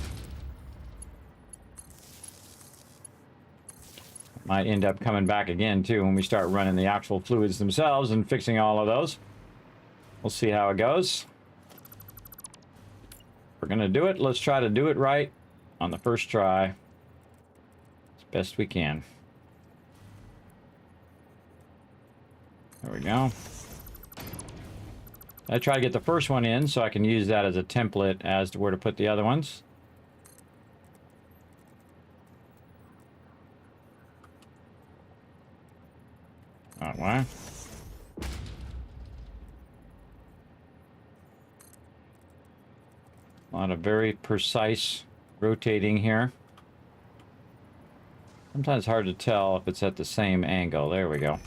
Might end up coming back again, too, when we start running the actual fluids themselves and fixing all of those. We'll see how it goes. We're going to do it. Let's try to do it right on the first try as best we can. There we go. I try to get the first one in so I can use that as a template as to where to put the other ones. That way. A lot of very precise rotating here. Sometimes it's hard to tell if it's at the same angle. There we go.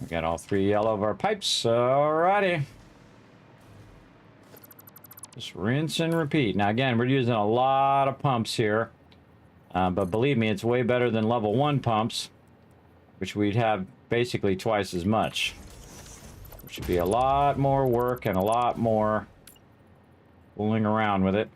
We got all three yellow of our pipes. Alrighty. Just rinse and repeat. Now again, we're using a lot of pumps here. But believe me, it's way better than level 1 pumps, which we'd have basically twice as much. Which should be a lot more work and a lot more fooling around with it.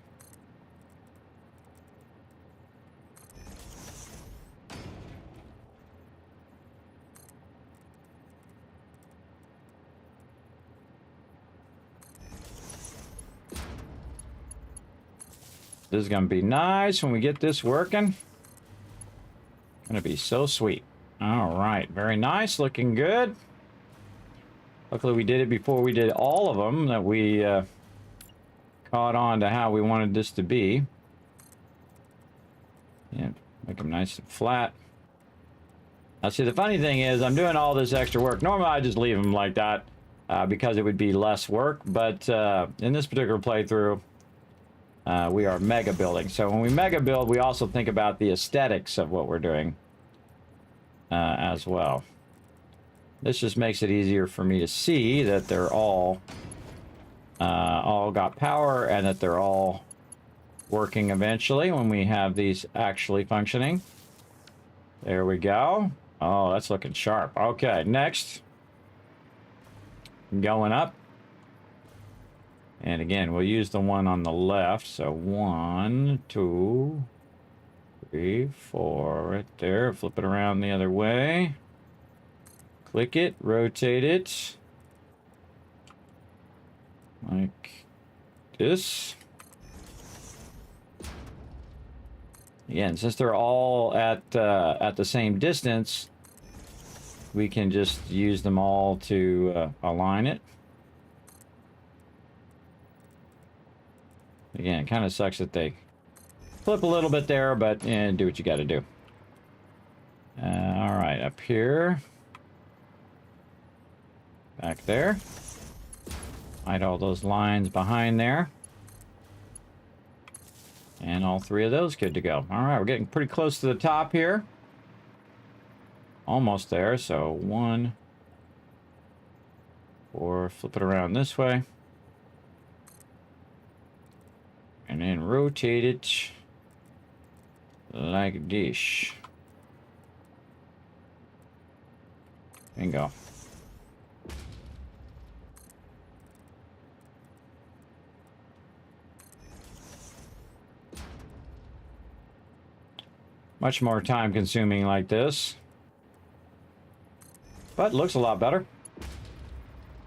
This is going to be nice when we get this working. Going to be so sweet. All right, very nice, looking good. Luckily we did it before we did all of them, that we caught on to how we wanted this to be. Yeah, make them nice and flat. Now see, the funny thing is I'm doing all this extra work. Normally I just leave them like that because it would be less work, but in this particular playthrough, we are mega building. So when we mega build, we also think about the aesthetics of what we're doing as well. This just makes it easier for me to see that they're all got power and that they're all working eventually when we have these actually functioning. There we go. Oh, that's looking sharp. Okay, next. Going up. And again, we'll use the one on the left. So 1, 2, 3, 4, right there. Flip it around the other way. Click it, rotate it. Like this. Again, since they're all at the same distance, we can just use them all to align it. Again, it kind of sucks that they flip a little bit there, but do what you got to do. All right, up here. Back there. Hide all those lines behind there. And all 3 of those good to go. All right, we're getting pretty close to the top here. Almost there, so 1, 4, flip it around this way. And then rotate it like this. Bingo. Much more time consuming like this. But looks a lot better.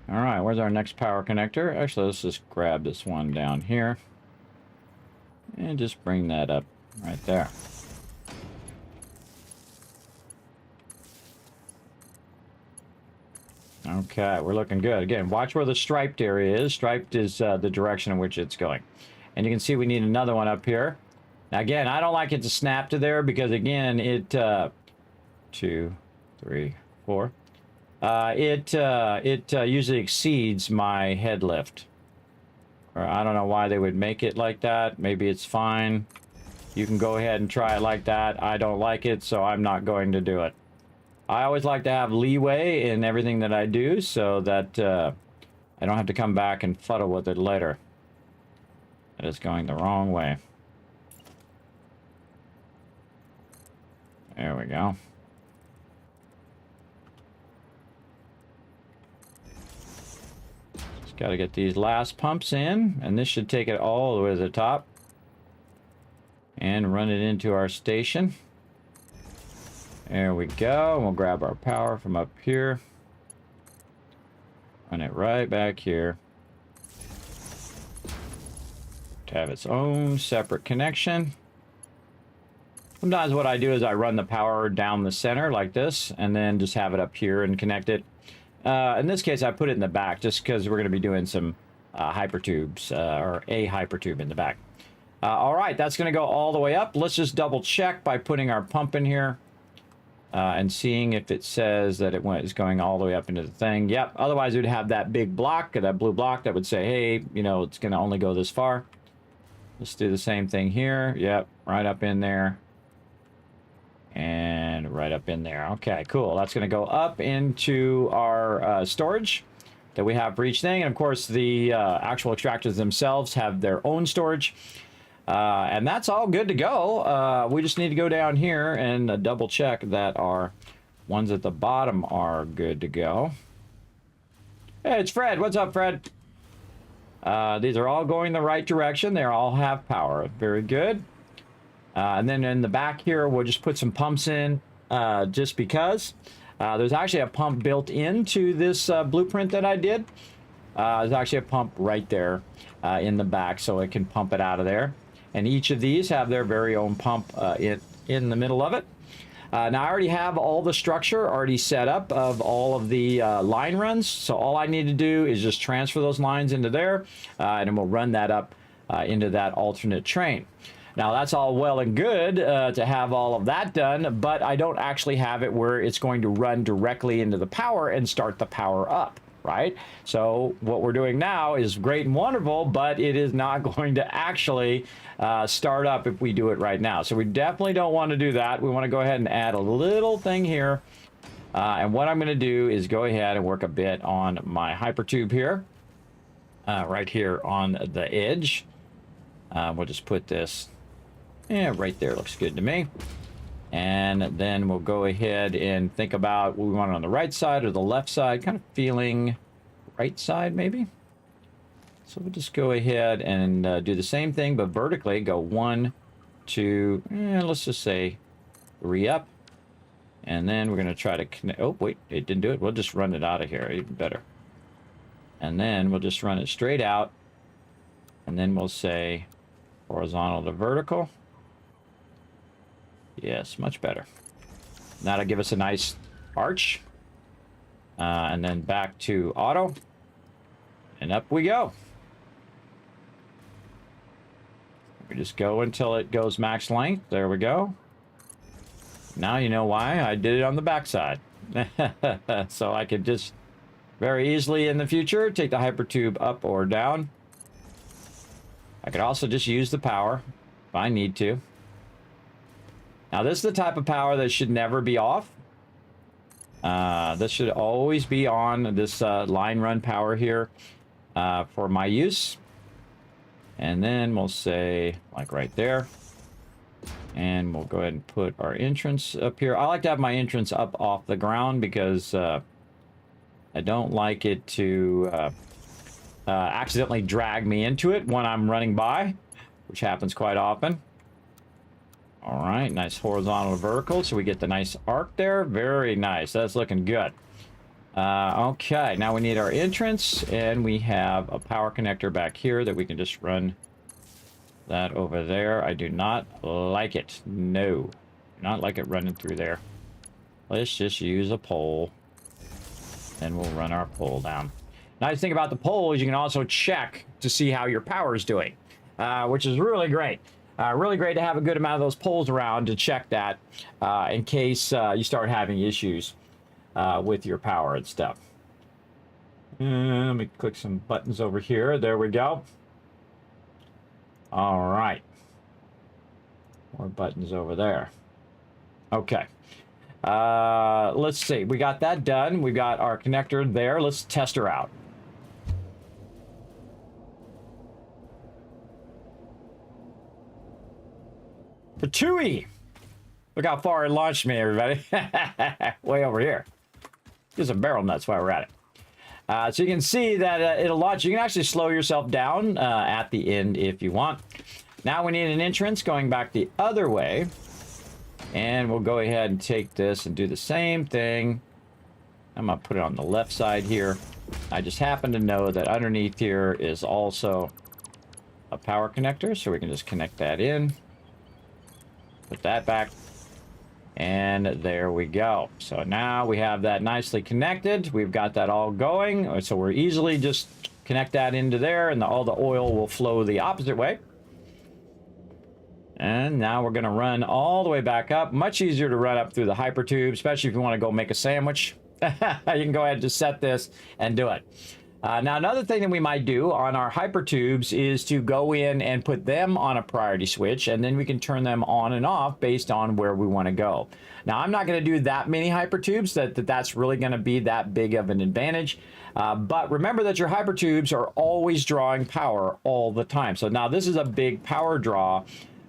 All right, where's our next power connector? Actually, let's just grab this one down here. And just bring that up right there. Okay, we're looking good. Again, watch where the striped area is. Striped is the direction in which it's going. And you can see we need another one up here. Now, again, I don't like it to snap to there because, again, it... 2, 3, 4. It usually exceeds my head lift. Or I don't know why they would make it like that. Maybe it's fine. You can go ahead and try it like that. I don't like it, so I'm not going to do it. I always like to have leeway in everything that I do so that I don't have to come back and fuddle with it later. That is going the wrong way. There we go. Got to get these last pumps in, and this should take it all the way to the top and run it into our station. There we go. We'll grab our power from up here, run it right back here to have its own separate connection. Sometimes what I do is I run the power down the center like this and then just have it up here and connect it. In this case, I put it in the back just because we're going to be doing some hypertubes, or a hypertube in the back. All right, that's going to go all the way up. Let's just double check by putting our pump in here and seeing if it says that it is going all the way up into the thing. Yep, otherwise it would have that big block, that blue block that would say, hey, you know, it's going to only go this far. Let's do the same thing here. Yep, right up in there. And right up in there. Okay, cool. That's going to go up into our storage that we have for each thing. And of course, the actual extractors themselves have their own storage. And that's all good to go. We just need to go down here and double check that our ones at the bottom are good to go. Hey, it's Fred. What's up, Fred? These are all going the right direction. They all have power. Very good. And then in the back here, we'll just put some pumps in just because. There's actually a pump built into this blueprint that I did. There's actually a pump right there in the back, so it can pump it out of there. And each of these have their very own pump in the middle of it. Now, I already have all the structure already set up of all of the line runs. So all I need to do is just transfer those lines into there, and then we'll run that up into that alternate train. Now, that's all well and good to have all of that done, but I don't actually have it where it's going to run directly into the power and start the power up, right? So what we're doing now is great and wonderful, but it is not going to actually start up if we do it right now. So we definitely don't want to do that. We want to go ahead and add a little thing here. And what I'm going to do is go ahead and work a bit on my hypertube here, right here on the edge. We'll just put this, right there. Looks good to me. And then we'll go ahead and think about what we want on the right side or the left side. Kind of feeling right side, maybe. So we'll just go ahead and do the same thing, but vertically. Go 1, 2, let's just say 3 up. And then we're going to try to connect. Oh, wait, it didn't do it. We'll just run it out of here, even better. And then we'll just run it straight out. And then we'll say horizontal to vertical. Yes, much better. That'll give us a nice arch. And then back to auto. And up we go. We just go until it goes max length. There we go. Now you know why I did it on the backside. So I could just very easily in the future take the hypertube up or down. I could also just use the power if I need to. Now this is the type of power that should never be off. This should always be on, this line run power here for my use. And then we'll say like right there. And we'll go ahead and put our entrance up here. I like to have my entrance up off the ground because I don't like it to accidentally drag me into it when I'm running by, which happens quite often. All right, nice horizontal to vertical, so we get the nice arc there. Very nice. That's looking good. Okay, now we need our entrance, and we have a power connector back here that we can just run that over there. I do not like it. No, do not like it running through there. Let's just use a pole, and we'll run our pole down. Nice thing about the pole is you can also check to see how your power is doing, which is really great. Really great to have a good amount of those poles around to check that in case you start having issues with your power and stuff. Let me click some buttons over here. There we go. All right. More buttons over there. Okay. Let's see. We got that done. We got our connector there. Let's test her out. For Chewy. Look how far it launched me, everybody. Way over here. Get some barrel nuts while we're at it. So you can see that it'll launch. You can actually slow yourself down at the end if you want. Now we need an entrance going back the other way. And we'll go ahead and take this and do the same thing. I'm going to put it on the left side here. I just happen to know that underneath here is also a power connector. So we can just connect that in. Put that back. And there we go. So now we have that nicely connected. We've got that all going. So we're easily just connect that into there and all the oil will flow the opposite way. And now we're going to run all the way back up. Much easier to run up through the hypertube, especially if you want to go make a sandwich. You can go ahead and just set this and do it. Now, another thing that we might do on our hypertubes is to go in and put them on a priority switch, and then we can turn them on and off based on where we want to go. Now, I'm not going to do that many hypertubes that's really going to be that big of an advantage. But remember that your hypertubes are always drawing power all the time. So now this is a big power draw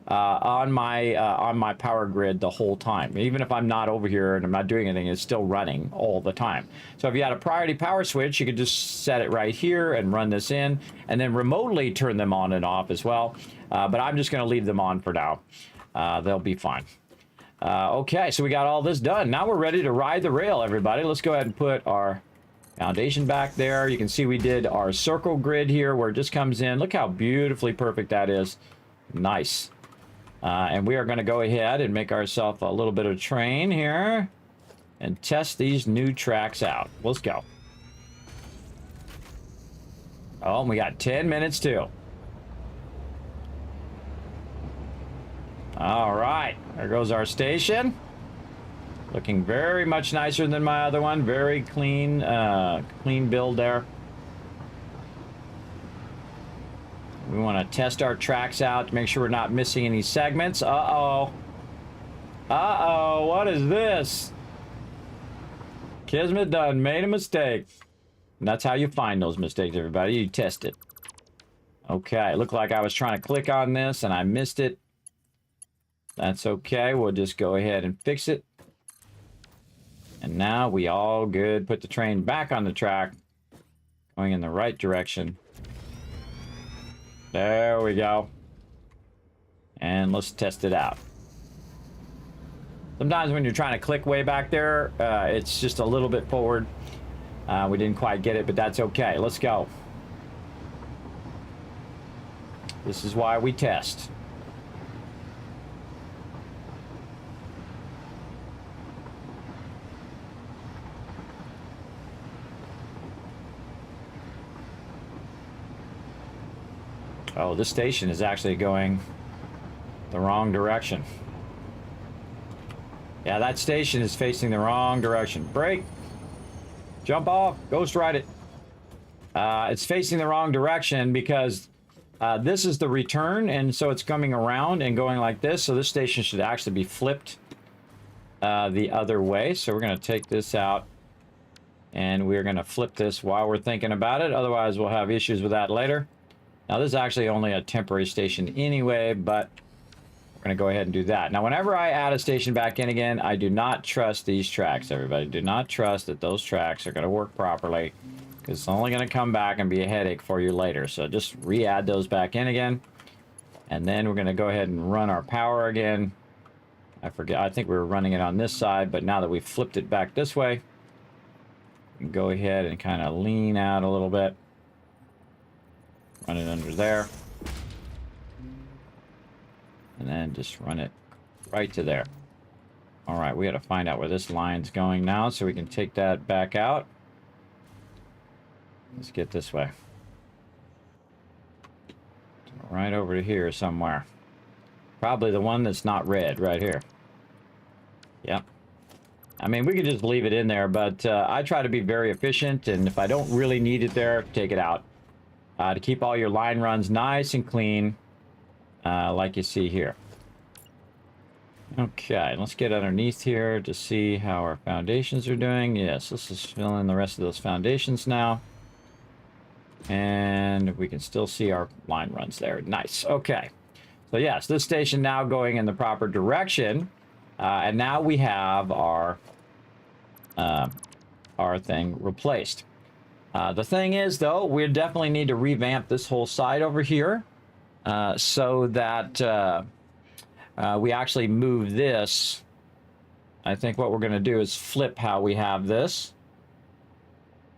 on my power grid the whole time. Even if I'm not over here and I'm not doing anything, it's still running all the time. So if you had a priority power switch, you could just set it right here and run this in, and then remotely turn them on and off as well. But I'm just going to leave them on for now. They'll be fine. Okay, so we got all this done. Now we're ready to ride the rail, everybody. Let's go ahead and put our foundation back there. You can see we did our circle grid here where it just comes in. Look how beautifully perfect that is. Nice. And we are going to go ahead and make ourselves a little bit of train here and test these new tracks out. Let's go. Oh, and we got 10 minutes too. All right, there goes our station. Looking very much nicer than my other one. Very clean, clean build there. We want to test our tracks out to make sure we're not missing any segments. Uh-oh. Uh-oh, what is this? Kismet done made a mistake. And that's how you find those mistakes, everybody. You test it. Okay, it looked like I was trying to click on this and I missed it. That's okay. We'll just go ahead and fix it. And now we all good. Put the train back on the track. Going in the right direction. There we go. And let's test it out. Sometimes when you're trying to click way back there, it's just a little bit forward. We didn't quite get it, but that's okay. Let's go. This is why we test. Oh, this station is actually going the wrong direction. Yeah, that station is facing the wrong direction. Brake. Jump off. Ghost ride it. It's facing the wrong direction because this is the return, and so it's coming around and going like this. So this station should actually be flipped the other way. So we're going to take this out, and we're going to flip this while we're thinking about it. Otherwise, we'll have issues with that later. Now, this is actually only a temporary station anyway, but we're going to go ahead and do that. Now, whenever I add a station back in again, I do not trust these tracks, everybody. Do not trust that those tracks are going to work properly, because it's only going to come back and be a headache for you later. So just re-add those back in again. And then we're going to go ahead and run our power again. I forget, I think we were running it on this side, but now that we've flipped it back this way, we can go ahead and kind of lean out a little bit. Run it under there. And then just run it right to there. All right, we got to find out where this line's going now so we can take that back out. Let's get this way. Right over to here somewhere. Probably the one that's not red, right here. Yep. I mean, we could just leave it in there, but I try to be very efficient, and if I don't really need it there, take it out. To keep all your line runs nice and clean, like you see here. Okay, let's get underneath here to see how our foundations are doing. Yes, let's just fill in the rest of those foundations now. And we can still see our line runs there. Nice. Okay. So yes, this station now going in the proper direction. And now we have our thing replaced. The thing is, though, we definitely need to revamp this whole side over here so that we actually move this. I think what we're going to do is flip how we have this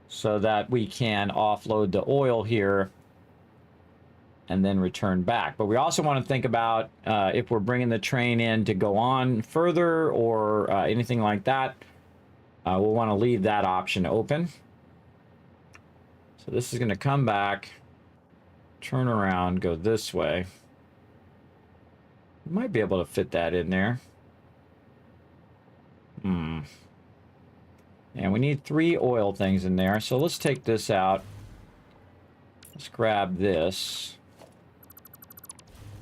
so that we can offload the oil here and then return back. But we also want to think about if we're bringing the train in to go on further or anything like that, we'll want to leave that option open. So this is going to come back, turn around, go this way. We might be able to fit that in there. And we need 3 oil things in there. So let's take this out. Let's grab this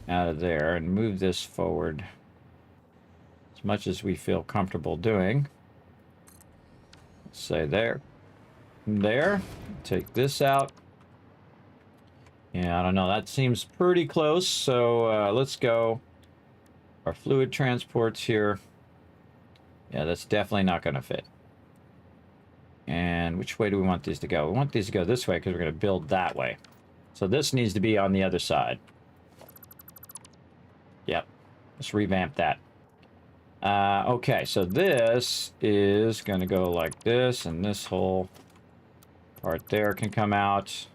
out of there and move this forward as much as we feel comfortable doing. Let's say there. There. Take this out. Yeah, I don't know. That seems pretty close. So let's go. Our fluid transports here. Yeah, that's definitely not going to fit. And which way do we want these to go? We want these to go this way because we're going to build that way. So this needs to be on the other side. Yep. Let's revamp that. Okay, so this is going to go like this, and this whole part there can come out.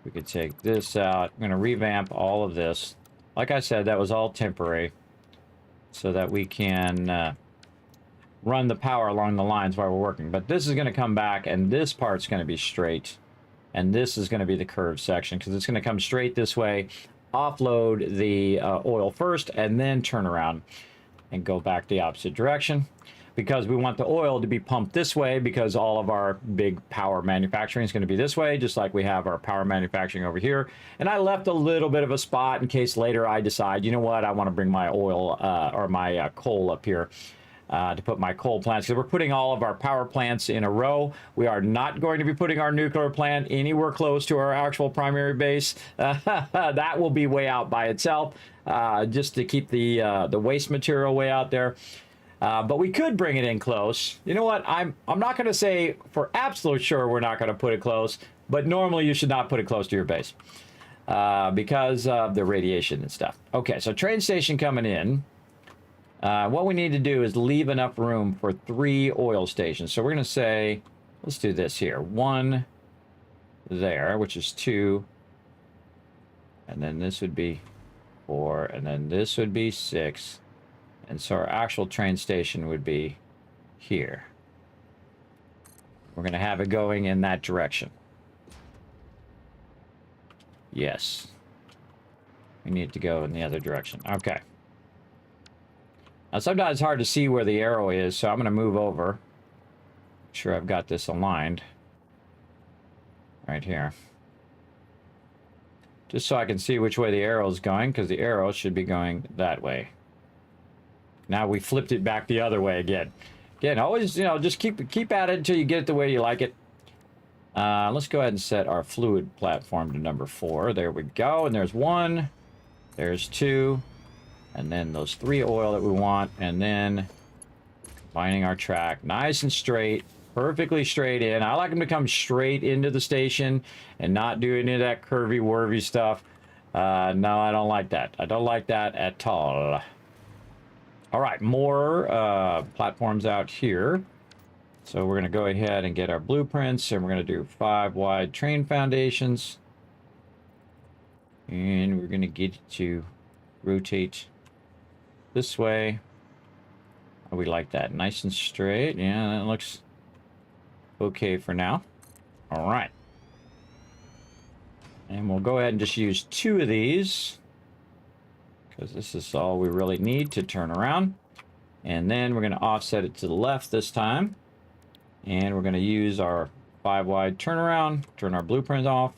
We could take this out. I'm going to revamp all of this. Like I said, that was all temporary so that we can run the power along the lines while we're working. But this is going to come back, and this part's going to be straight. And this is going to be the curved section because it's going to come straight this way, offload the oil first, and then turn around and go back the opposite direction. because we want the oil to be pumped this way, because all of our big power manufacturing is going to be this way, just like we have our power manufacturing over here. And I left a little bit of a spot in case later I decide, you know what, I want to bring my oil or my coal up here. To put my coal plants, because we're putting all of our power plants in a row. We are not going to be putting our nuclear plant anywhere close to our actual primary base. That will be way out by itself, just to keep the waste material way out there. But we could bring it in close. You know what? I'm not going to say for absolute sure we're not going to put it close, but normally you should not put it close to your base because of the radiation and stuff. Okay, so train station coming in. What we need to do is leave enough room for 3 oil stations. So we're going to say, let's do this here. 1 there, which is 2. And then this would be 4. And then this would be 6. And so our actual train station would be here. We're going to have it going in that direction. Yes. We need to go in the other direction. Okay. Now, sometimes it's hard to see where the arrow is, so I'm going to move over. Make sure I've got this aligned. Right here. Just so I can see which way the arrow is going, because the arrow should be going that way. Now we flipped it back the other way again. Again, always, you know, just keep at it until you get it the way you like it. Let's go ahead and set our fluid platform to number 4. There we go. And there's 1. There's 2. And then those 3 oil that we want, and then combining our track nice and straight, perfectly straight in. I like them to come straight into the station and not do any of that curvy-worvy stuff. No, I don't like that. I don't like that at all. All right, more platforms out here. So we're going to go ahead and get our blueprints, and we're going to do 5 wide train foundations. And we're going to get it to rotate this way. Oh, we like that nice and straight. Yeah, that looks okay for now. All right. And we'll go ahead and just use 2 of these, because this is all we really need to turn around. And then we're going to offset it to the left this time. And we're going to use our 5 wide turnaround, turn our blueprint off.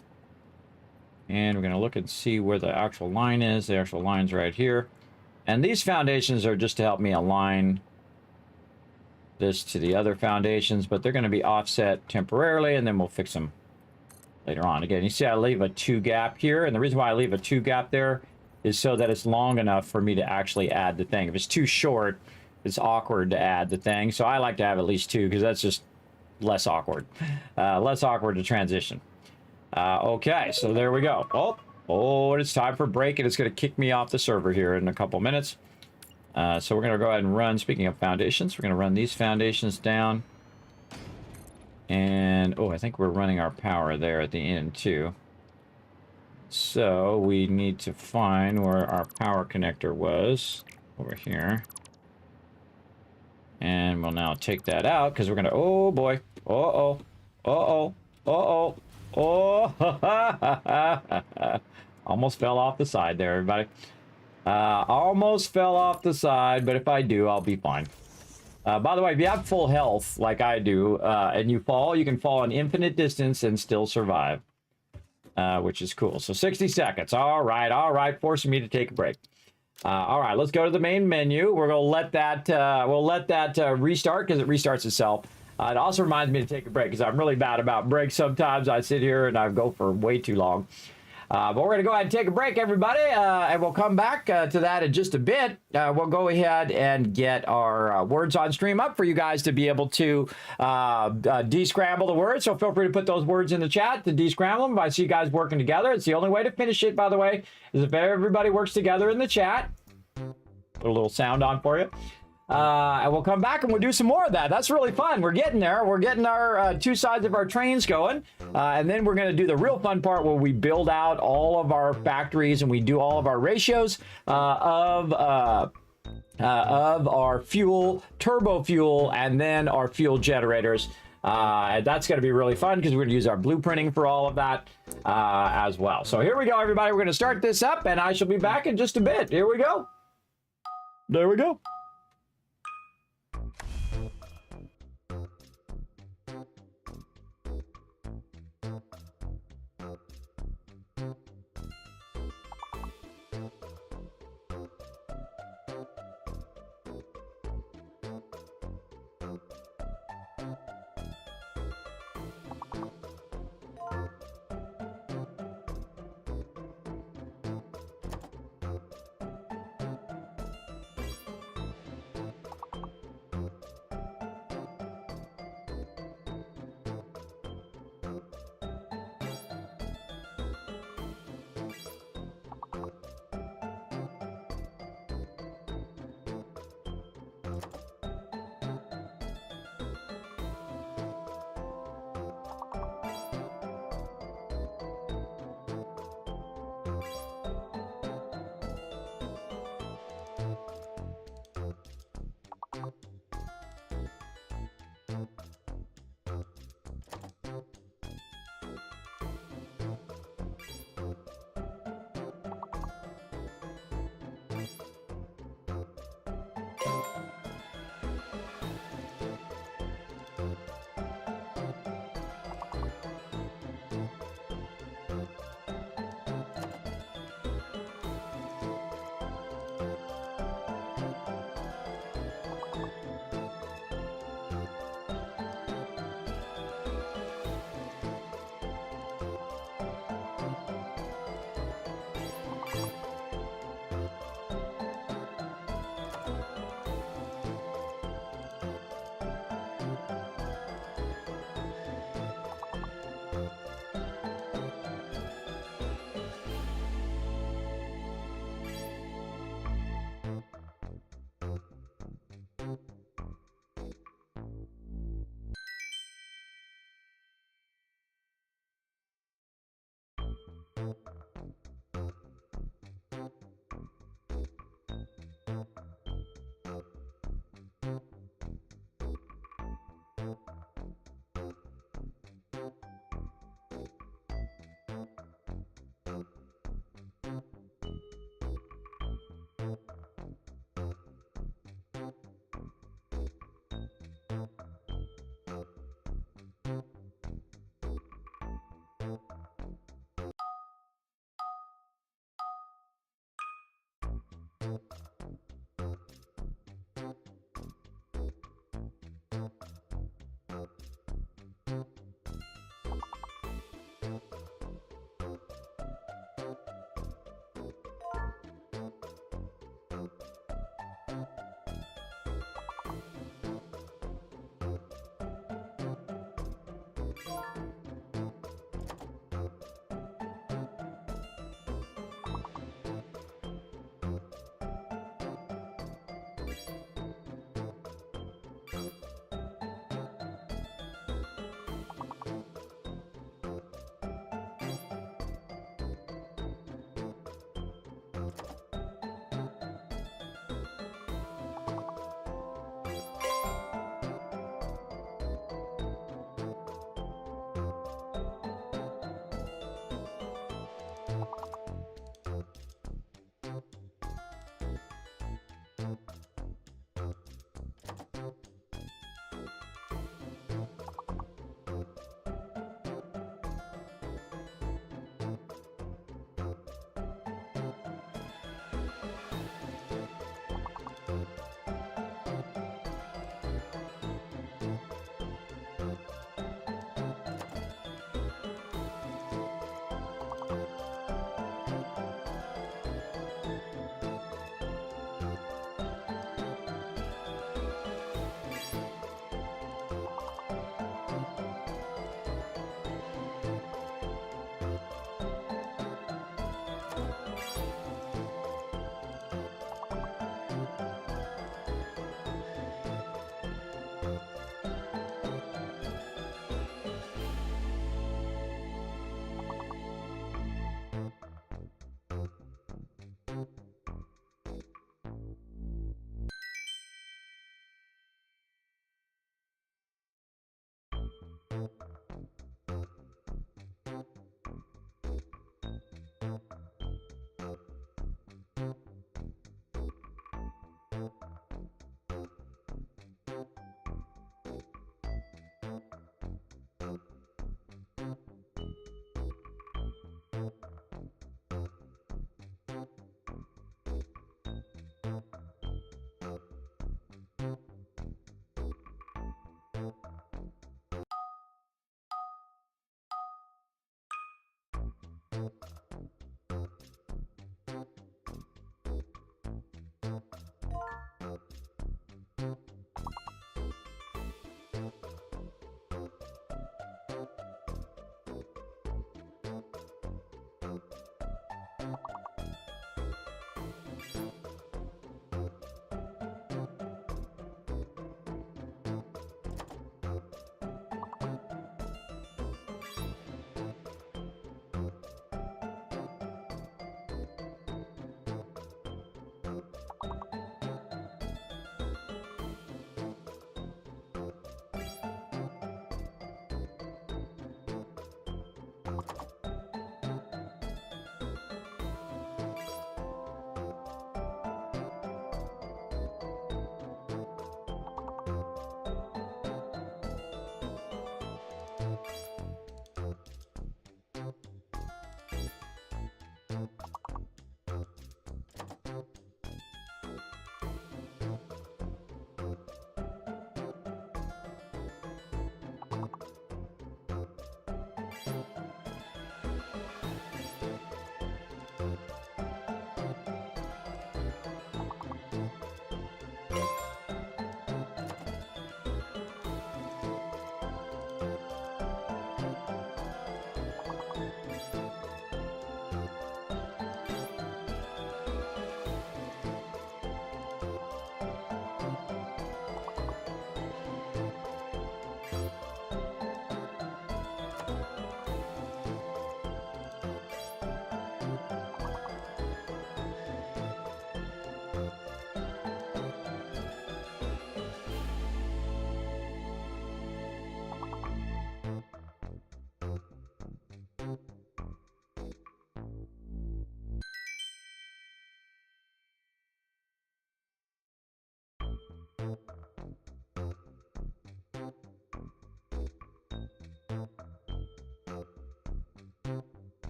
And we're going to look and see where the actual line is. The actual line's right here. And these foundations are just to help me align this to the other foundations, but they're going to be offset temporarily, and then we'll fix them later on. Again, you see I leave a 2 gap here, and the reason why I leave a 2 gap there is so that it's long enough for me to actually add the thing. If it's too short, it's awkward to add the thing, so I like to have at least 2, because that's just less awkward. Less awkward to transition. Okay, so there we go. Oh, it's time for break, and it's going to kick me off the server here in a couple minutes. So we're going to go ahead and run, speaking of foundations, we're going to run these foundations down. And, oh, I think we're running our power there at the end, too. So we need to find where our power connector was over here. And we'll now take that out, because we're going to, oh, boy. Uh-oh. Uh-oh. Uh-oh. Oh, almost fell off the side there, everybody. Almost fell off the side, but if I do, I'll be fine. By the way, if you have full health, like I do, and you fall, you can fall an infinite distance and still survive, which is cool. So 60 seconds. All right, forcing me to take a break. All right, let's go to the main menu. We're gonna let that restart, because it restarts itself. It also reminds me to take a break, because I'm really bad about breaks sometimes. I sit here and I go for way too long. But we're going to go ahead and take a break, everybody, and we'll come back to that in just a bit. We'll go ahead and get our words on stream up for you guys to be able to descramble the words. So feel free to put those words in the chat to descramble them. If I see you guys working together, it's the only way to finish it, by the way, is if everybody works together in the chat. Put a little sound on for you. And we'll come back and we'll do some more of that. That's really fun. We're getting there. We're getting our 2 sides of our trains going. And then we're going to do the real fun part where we build out all of our factories and we do all of our ratios of our fuel, turbo fuel, and then our fuel generators. And that's going to be really fun, because we're going to use our blueprinting for all of that as well. So here we go, everybody. We're going to start this up, and I shall be back in just a bit. Here we go. There we go.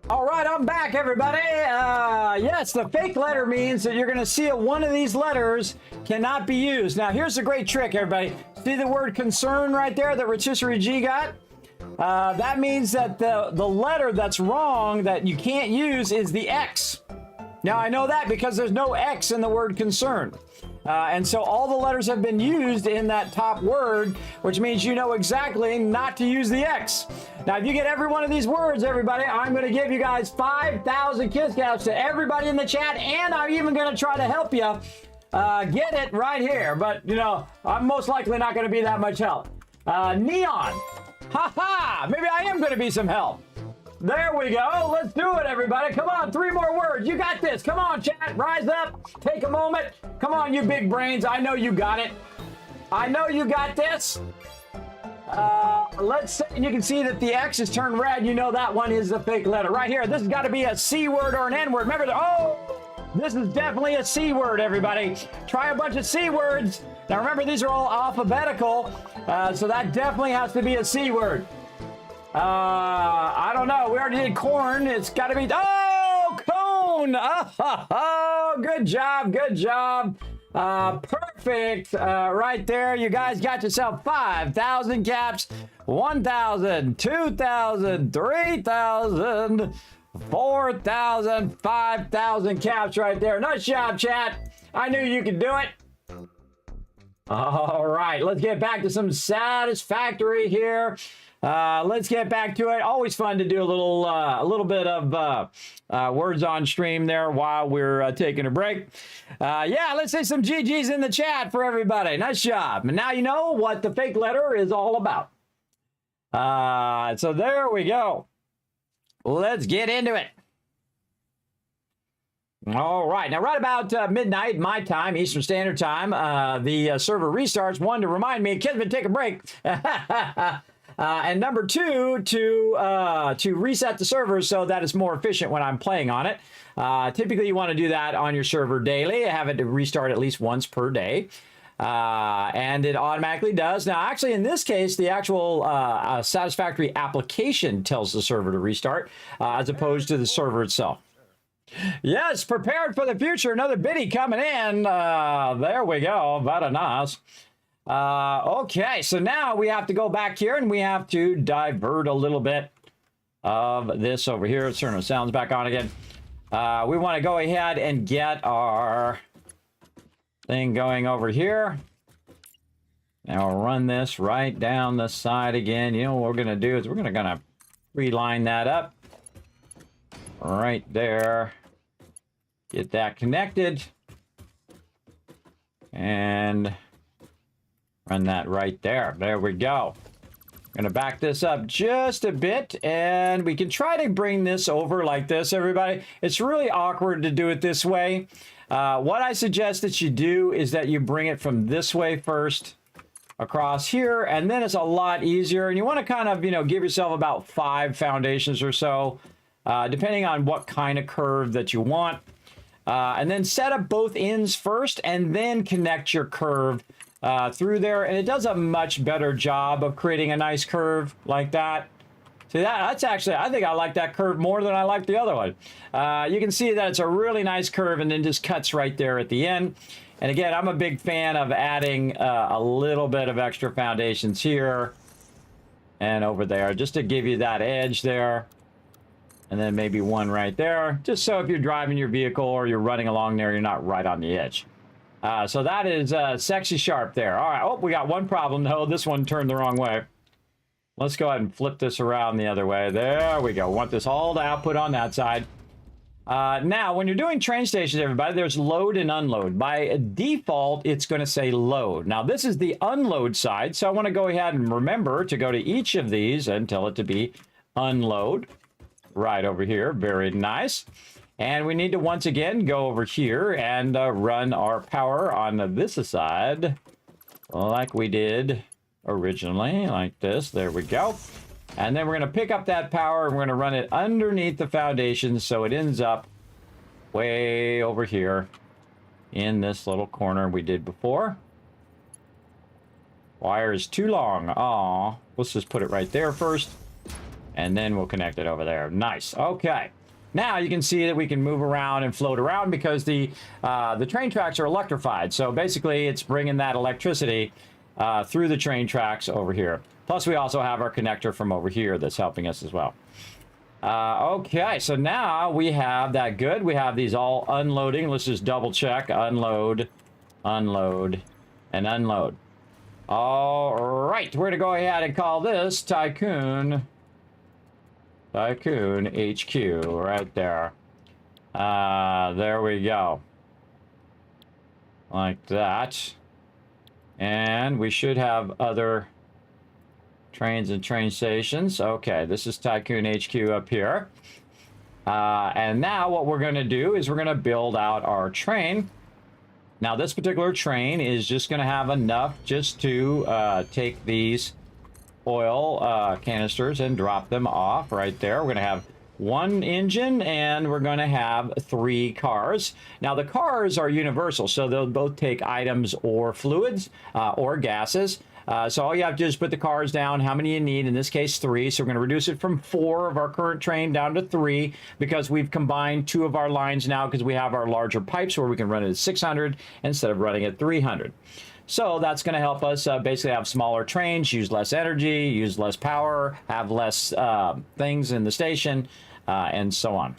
All right, I'm back, everybody. Yes, the fake letter means that you're going to see one of these letters cannot be used. Now, here's a great trick, everybody. See the word concern right there that Rotisserie G got? That means that the letter that's wrong that you can't use is the X. Now, I know that because there's no X in the word concern. And so all the letters have been used in that top word, which means you know exactly not to use the X. Now, if you get every one of these words, everybody, I'm going to give you guys 5,000 kiss caps to everybody in the chat, and I'm even going to try to help you get it right here. But, you know, I'm most likely not going to be that much help. Neon. Ha-ha! Maybe I am going to be some help. There we go. Let's do it, everybody. Come on, 3 more words. You got this. Come on, chat. Rise up. Take a moment. Come on, you big brains. I know you got it. I know you got this. Let's say, and you can see that the X is turned red. You know that one is the fake letter. Right here. This has got to be a C word or an N word. Remember, this is definitely a C word, everybody. Try a bunch of C words. Now, remember, these are all alphabetical, so that definitely has to be a C word. I don't know. We already did corn. It's got to be... Oh, cone! Oh, good job. Good job. Perfect. Right there. You guys got yourself 5,000 caps. 1,000, 2,000, 3,000, 4,000, 5,000 caps right there. Nice job, chat. I knew you could do it. All right. Let's get back to some Satisfactory here. Let's get back to it. Always fun to do a little bit of words on stream there while we're taking a break. Yeah, let's say some GGs in the chat for everybody. Nice job. And now you know what the fake letter is all about. So there we go. Let's get into it. All right. Now, right about midnight, my time, Eastern Standard Time, the server restarts. One, to remind me, Kismet, take a break. And number 2, to reset the server so that it's more efficient when I'm playing on it. Typically, you want to do that on your server daily. Have it to restart at least once per day. And it automatically does. Now, actually, in this case, the actual Satisfactory application tells the server to restart as opposed to the server itself. Yes, prepared for the future. Another biddy coming in. There we go. Very nice. Okay, so now we have to go back here and we have to divert a little bit of this over here. Let's turn the sounds back on again. We want to go ahead and get our thing going over here. Now we'll run this right down the side again. You know what we're going to do is we're going to reline that up right there. Get that connected. And run that right there. There we go. I'm going to back this up just a bit, and we can try to bring this over like this, everybody. It's really awkward to do it this way. What I suggest that you do is that you bring it from this way first across here, and then it's a lot easier. And you want to kind of, give yourself about 5 foundations or so, depending on what kind of curve that you want. And then set up both ends first, and then connect your curve through there, and it does a much better job of creating a nice curve like that. See, that's actually, I think I like that curve more than I like the other one. You can see that it's a really nice curve and then just cuts right there at the end. And again, I'm a big fan of adding a little bit of extra foundations here and over there just to give you that edge there. And then maybe one right there, just so if you're driving your vehicle or you're running along there, you're not right on the edge. So that is sexy sharp there. All right. Oh, we got one problem, though. This one turned the wrong way. Let's go ahead and flip this around the other way. There we go. Want this all to output on that side. Now, when you're doing train stations, everybody, there's load and unload. By default, it's going to say load. Now, this is the unload side, so I want to go ahead and remember to go to each of these and tell it to be unload. Right over here. Very nice. And we need to once again go over here and run our power on this side like we did originally, like this. There we go. And then we're going to pick up that power and we're going to run it underneath the foundation so it ends up way over here in this little corner we did before. Wire is too long. Aw, let's just put it right there first. And then we'll connect it over there. Nice. Okay. Now you can see that we can move around and float around because the train tracks are electrified. So basically it's bringing that electricity through the train tracks over here. Plus we also have our connector from over here that's helping us as well. Okay, so now we have that good. We have these all unloading. Let's just double check. Unload, unload, and unload. All right, we're going to go ahead and call this Tycoon HQ right there. There we go. Like that. And we should have other trains and train stations. Okay, this is Tycoon HQ up here. And now what we're going to do is we're going to build out our train. Now this particular train is just going to have enough just to take these oil canisters and drop them off right there. We're going to have one engine and we're going to have 3 cars. Now the cars are universal, so they'll both take items or fluids or gases. So all you have to do is put the cars down, how many you need, in this case 3. So we're going to reduce it from 4 of our current train down to 3 because we've combined 2 of our lines now because we have our larger pipes where we can run it at 600 instead of running at 300. So that's going to help us basically have smaller trains, use less energy, use less power, have less things in the station, and so on.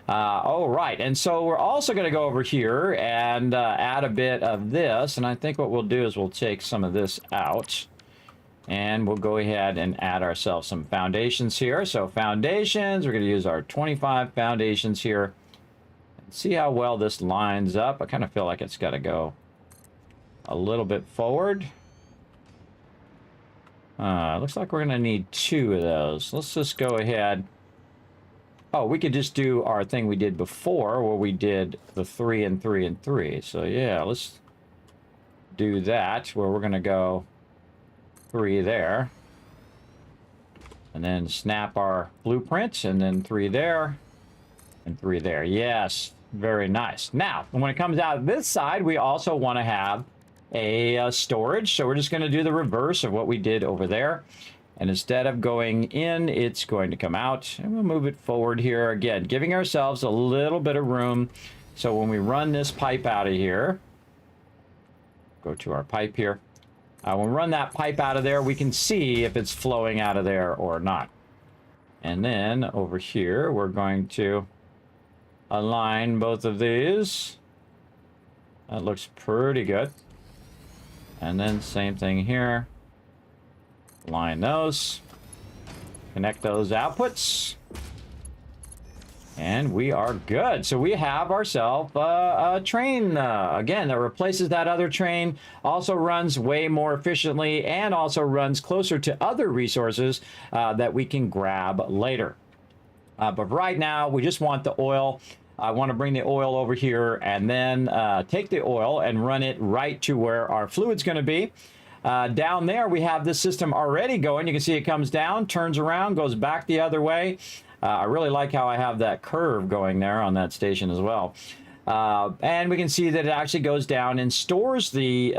All right, and so we're also going to go over here and add a bit of this, and I think what we'll do is we'll take some of this out, and we'll go ahead and add ourselves some foundations here. So foundations, we're going to use our 25 foundations here. See how well this lines up. I kind of feel like it's got to go a little bit forward. Looks like we're going to need 2 of those. Let's just go ahead. Oh, we could just do our thing we did before where we did the 3 and 3 and 3. So yeah, let's do that where we're going to go 3 there. And then snap our blueprints and then 3 there and 3 there. Yes, very nice. Now, when it comes out this side, we also want to have a storage. So we're just going to do the reverse of what we did over there. And instead of going in, it's going to come out. And we'll move it forward here again, giving ourselves a little bit of room. So when we run this pipe out of here, go to our pipe here. When we run that pipe out of there, we can see if it's flowing out of there or not. And then over here, we're going to align both of these. That looks pretty good. And then same thing here. Line those. Connect those outputs. And we are good. So we have ourselves a train, again, that replaces that other train, also runs way more efficiently, and also runs closer to other resources that we can grab later. But right now, we just want the oil. I want to bring the oil over here and then take the oil and run it right to where our fluid's going to be. Down there, we have this system already going. You can see it comes down, turns around, goes back the other way. I really like how I have that curve going there on that station as well. And we can see that it actually goes down and stores the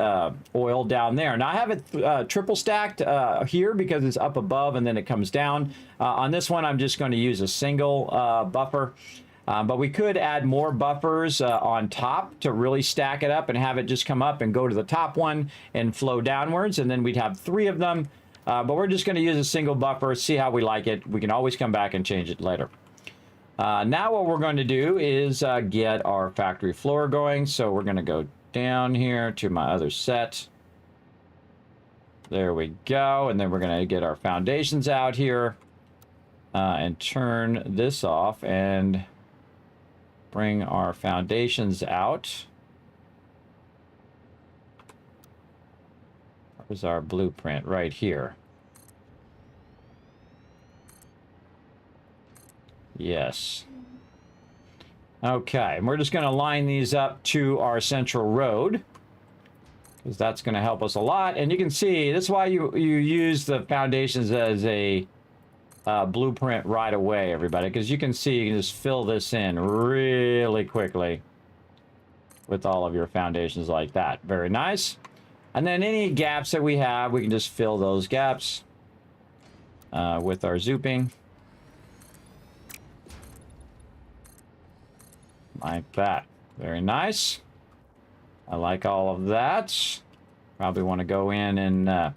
oil down there. Now, I have it triple stacked here because it's up above and then it comes down. On this one, I'm just going to use a single buffer. But we could add more buffers on top to really stack it up and have it just come up and go to the top one and flow downwards. And then we'd have 3 of them. But we're just going to use a single buffer, see how we like it. We can always come back and change it later. Now what we're going to do is get our factory floor going. So we're going to go down here to my other set. There we go. And then we're going to get our foundations out here and turn this off and bring our foundations out. Where's our blueprint? Right here. Yes. Okay, and we're just going to line these up to our central road, because that's going to help us a lot. And you can see, that's why you use the foundations as a blueprint right away, everybody, because you can see you can just fill this in really quickly with all of your foundations like that. Very nice. And then any gaps that we have, we can just fill those gaps with our zooping. Like that. Very nice. I like all of that. Probably want to go in and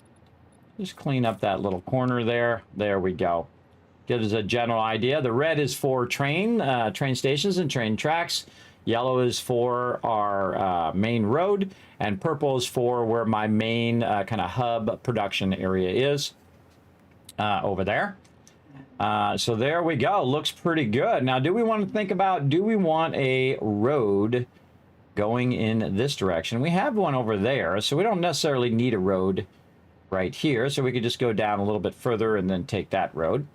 just clean up that little corner there. There we go. Gives us a general idea. The red is for train stations and train tracks. Yellow is for our main road, and purple is for where my main kind of hub production area is over there. So there we go. Looks pretty good. Now, do we want to think about, do we want a road going in this direction? We have one over there, so we don't necessarily need a road right here. So we could just go down a little bit further and then take that road.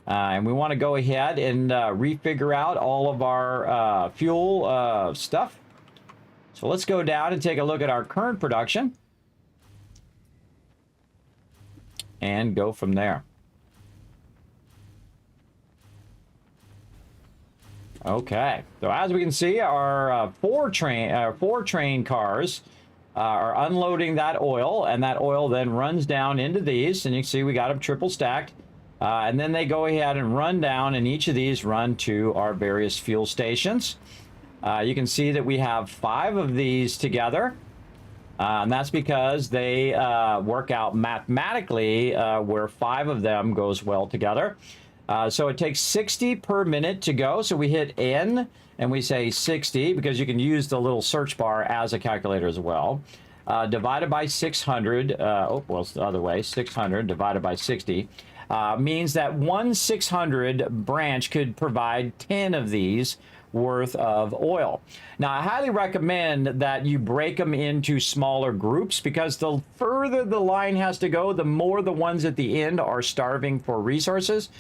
And we want to go ahead and refigure out all of our fuel stuff. So let's go down and take a look at our current production and go from there. Okay, so as we can see, our four train cars are unloading that oil, and that oil then runs down into these, and you can see we got them triple stacked. And then they go ahead and run down, and each of these run to our various fuel stations. You can see that we have 5 of these together, and that's because they work out mathematically where 5 of them goes well together. So it takes 60 per minute to go. So we hit N and we say 60, because you can use the little search bar as a calculator as well. Divided by 600, well, it's the other way, 600 divided by 60. Means that one 600 branch could provide 10 of these worth of oil. Now, I highly recommend that you break them into smaller groups, because the further the line has to go, the more the ones at the end are starving for resources.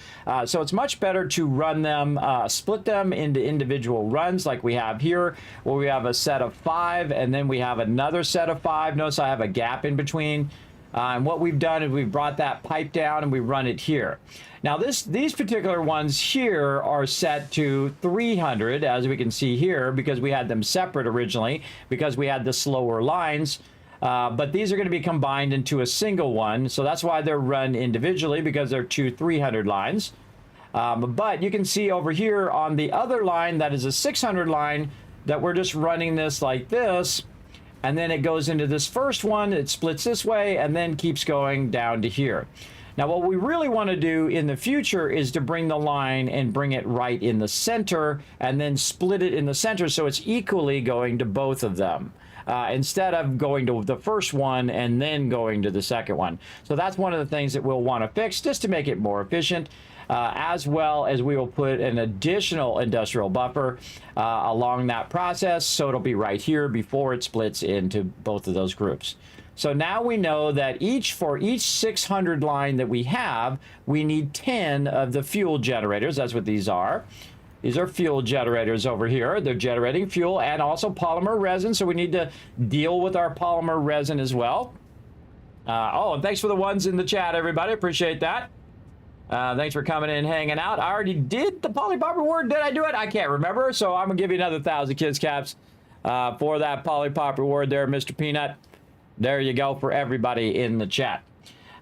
So it's much better to run them, split them into individual runs like we have here, where we have a set of 5 and then we have another set of 5. Notice I have a gap in between. And what we've done is we've brought that pipe down and we run it here. Now these particular ones here are set to 300, as we can see here, because we had them separate originally, because we had the slower lines. But these are going to be combined into a single one. So that's why they're run individually, because they're 2 300 lines. But you can see over here on the other line, that is a 600 line, that we're just running this like this. And then it goes into this first one, it splits this way, and then keeps going down to here. Now, what we really want to do in the future is to bring the line and bring it right in the center, and then split it in the center so it's equally going to both of them, instead of going to the first one and then going to the second one. So that's one of the things that we'll want to fix, just to make it more efficient. As well as we will put an additional industrial buffer along that process, so it'll be right here before it splits into both of those groups. So now we know that for each 600 line that we have, we need 10 of the fuel generators. That's what these are. These are fuel generators over here. They're generating fuel and also polymer resin, so we need to deal with our polymer resin as well. Oh, and thanks for the ones in the chat, everybody. Appreciate that. Thanks for coming in and hanging out. I already did the polypop reward. Did I do it? I can't remember. So I'm going to give you another 1,000 kids caps for that polypop reward there, Mr. Peanut. There you go for everybody in the chat.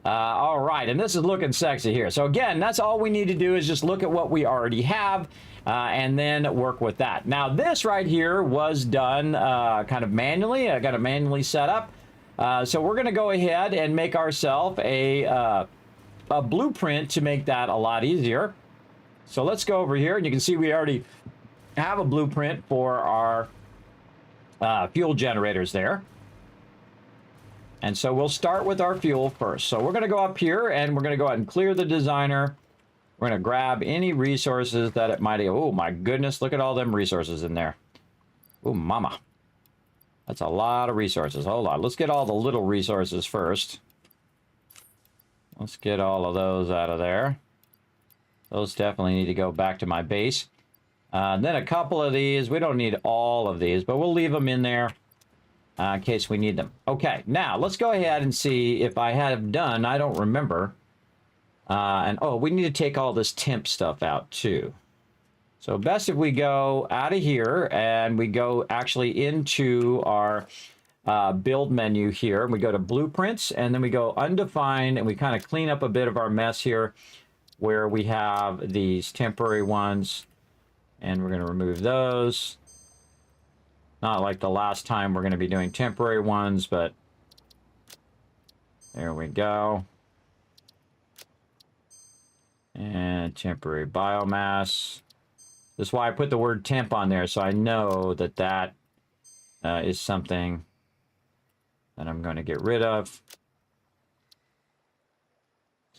All right. And this is looking sexy here. So again, that's all we need to do is just look at what we already have and then work with that. Now, this right here was done kind of manually. I got it manually set up. So we're going to go ahead and make ourselves a blueprint to make that a lot easier. So let's go over here, and you can see we already have a blueprint for our fuel generators there. And so we'll start with our fuel first. So we're going to go up here, and we're going to go ahead and clear the designer. We're going to grab any resources that it might... Oh, my goodness. Look at all them resources in there. Oh, mama. That's a lot of resources. Hold on. Let's get all the little resources first. Let's get all of those out of there. Those definitely need to go back to my base. Then a couple of these. We don't need all of these, but we'll leave them in there in case we need them. Okay, now let's go ahead and see if I have done. I don't remember. And oh, we need to take all this temp stuff out too. So best if we go out of here and we go actually into our build menu here. And we go to blueprints, and then we go undefined, and we kind of clean up a bit of our mess here where we have these temporary ones, and we're going to remove those. Not like the last time we're going to be doing temporary ones, but there we go. And temporary biomass. That's why I put the word temp on there, so I know that that is something that I'm going to get rid of.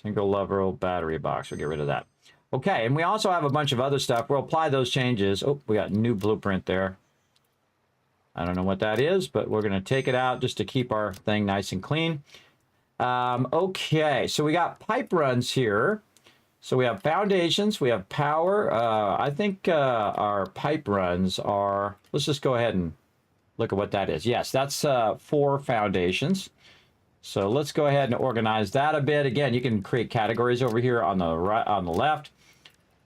Single level battery box. We'll get rid of that. Okay, and we also have a bunch of other stuff. We'll apply those changes. Oh, we got a new blueprint there. I don't know what that is, but we're going to take it out just to keep our thing nice and clean. Okay, so we got pipe runs here. So we have foundations, we have power. I think our pipe runs are, let's just go ahead and look at what that is. Yes, that's 4 foundations. So let's go ahead and organize that a bit. Again, you can create categories over here on the right, on the left.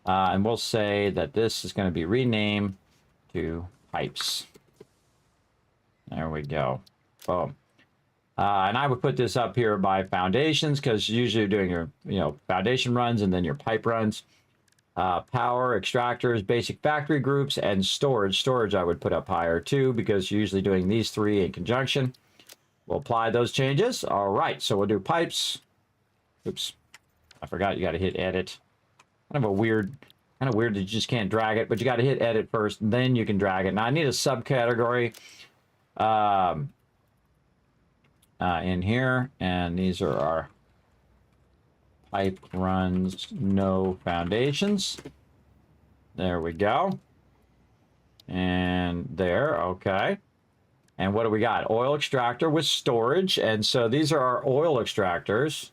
And we'll say that this is going to be renamed to pipes. There we go. Boom. And I would put this up here by foundations, because usually you're doing your foundation runs and then your pipe runs. Power, extractors, basic factory groups, and storage. Storage I would put up higher too, because you're usually doing these 3 in conjunction. We'll apply those changes. All right, so we'll do pipes. Oops, I forgot you got to hit edit. Kind of weird that you just can't drag it, but you got to hit edit first, and then you can drag it. Now I need a subcategory. In here, and these are our pipe runs, no foundations. There we go. And there, okay. And what do we got? Oil extractor with storage. And so these are our oil extractors.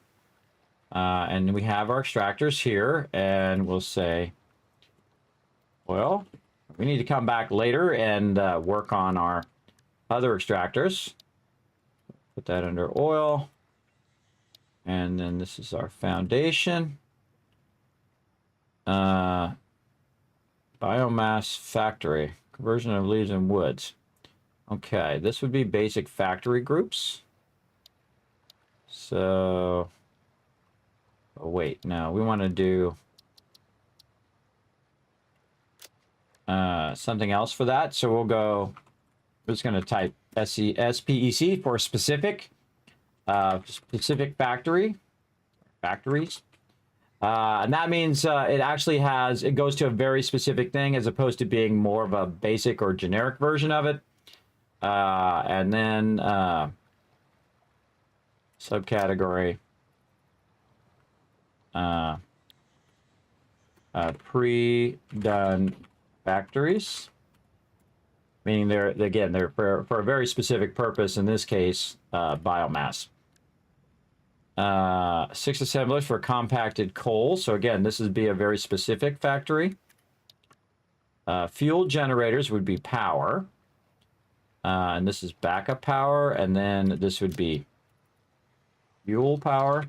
And we have our extractors here, and we'll say, well, we need to come back later and work on our other extractors. Put that under oil. And then this is our foundation. Biomass factory. Conversion of leaves and woods. Okay, this would be basic factory groups. So, oh wait, no, we want to do something else for that. So we'll go, we're just going to type SPEC for specific, specific factories. And that means it actually has, it goes to a very specific thing as opposed to being more of a basic or generic version of it. And then subcategory pre-done factories. Meaning they're for a very specific purpose, in this case, biomass. 6 assemblers for compacted coal. So again, this would be a very specific factory. Fuel generators would be power. And this is backup power. And then this would be fuel power.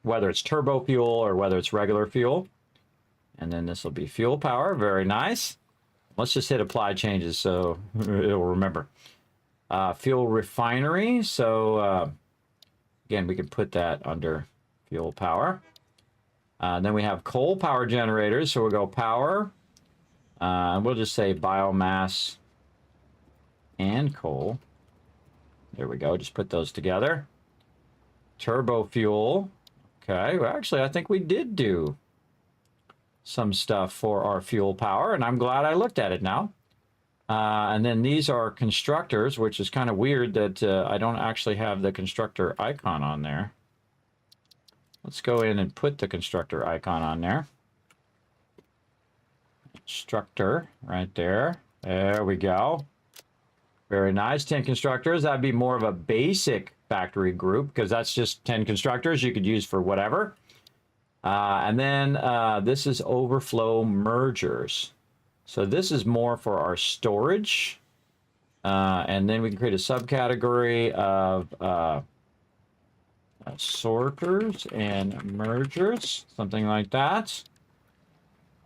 Whether it's turbo fuel or whether it's regular fuel. And then this will be fuel power. Very nice. Let's just hit apply changes so it'll remember. Fuel refinery. So again, we can put that under fuel power. Then we have coal power generators. So we'll go power. And we'll just say biomass and coal. There we go. Just put those together. Turbo fuel. Okay. Well, actually, I think we did do some stuff for our fuel power, and I'm glad I looked at it now. And then these are constructors, which is kind of weird that I don't actually have the constructor icon on there. Let's go in and put the constructor icon on there. Constructor right there. There we go. Very nice. 10 constructors. That'd be more of a basic factory group because that's just 10 constructors you could use for whatever. And then this is overflow mergers. So this is more for our storage. And then we can create a subcategory of sorters and mergers, something like that.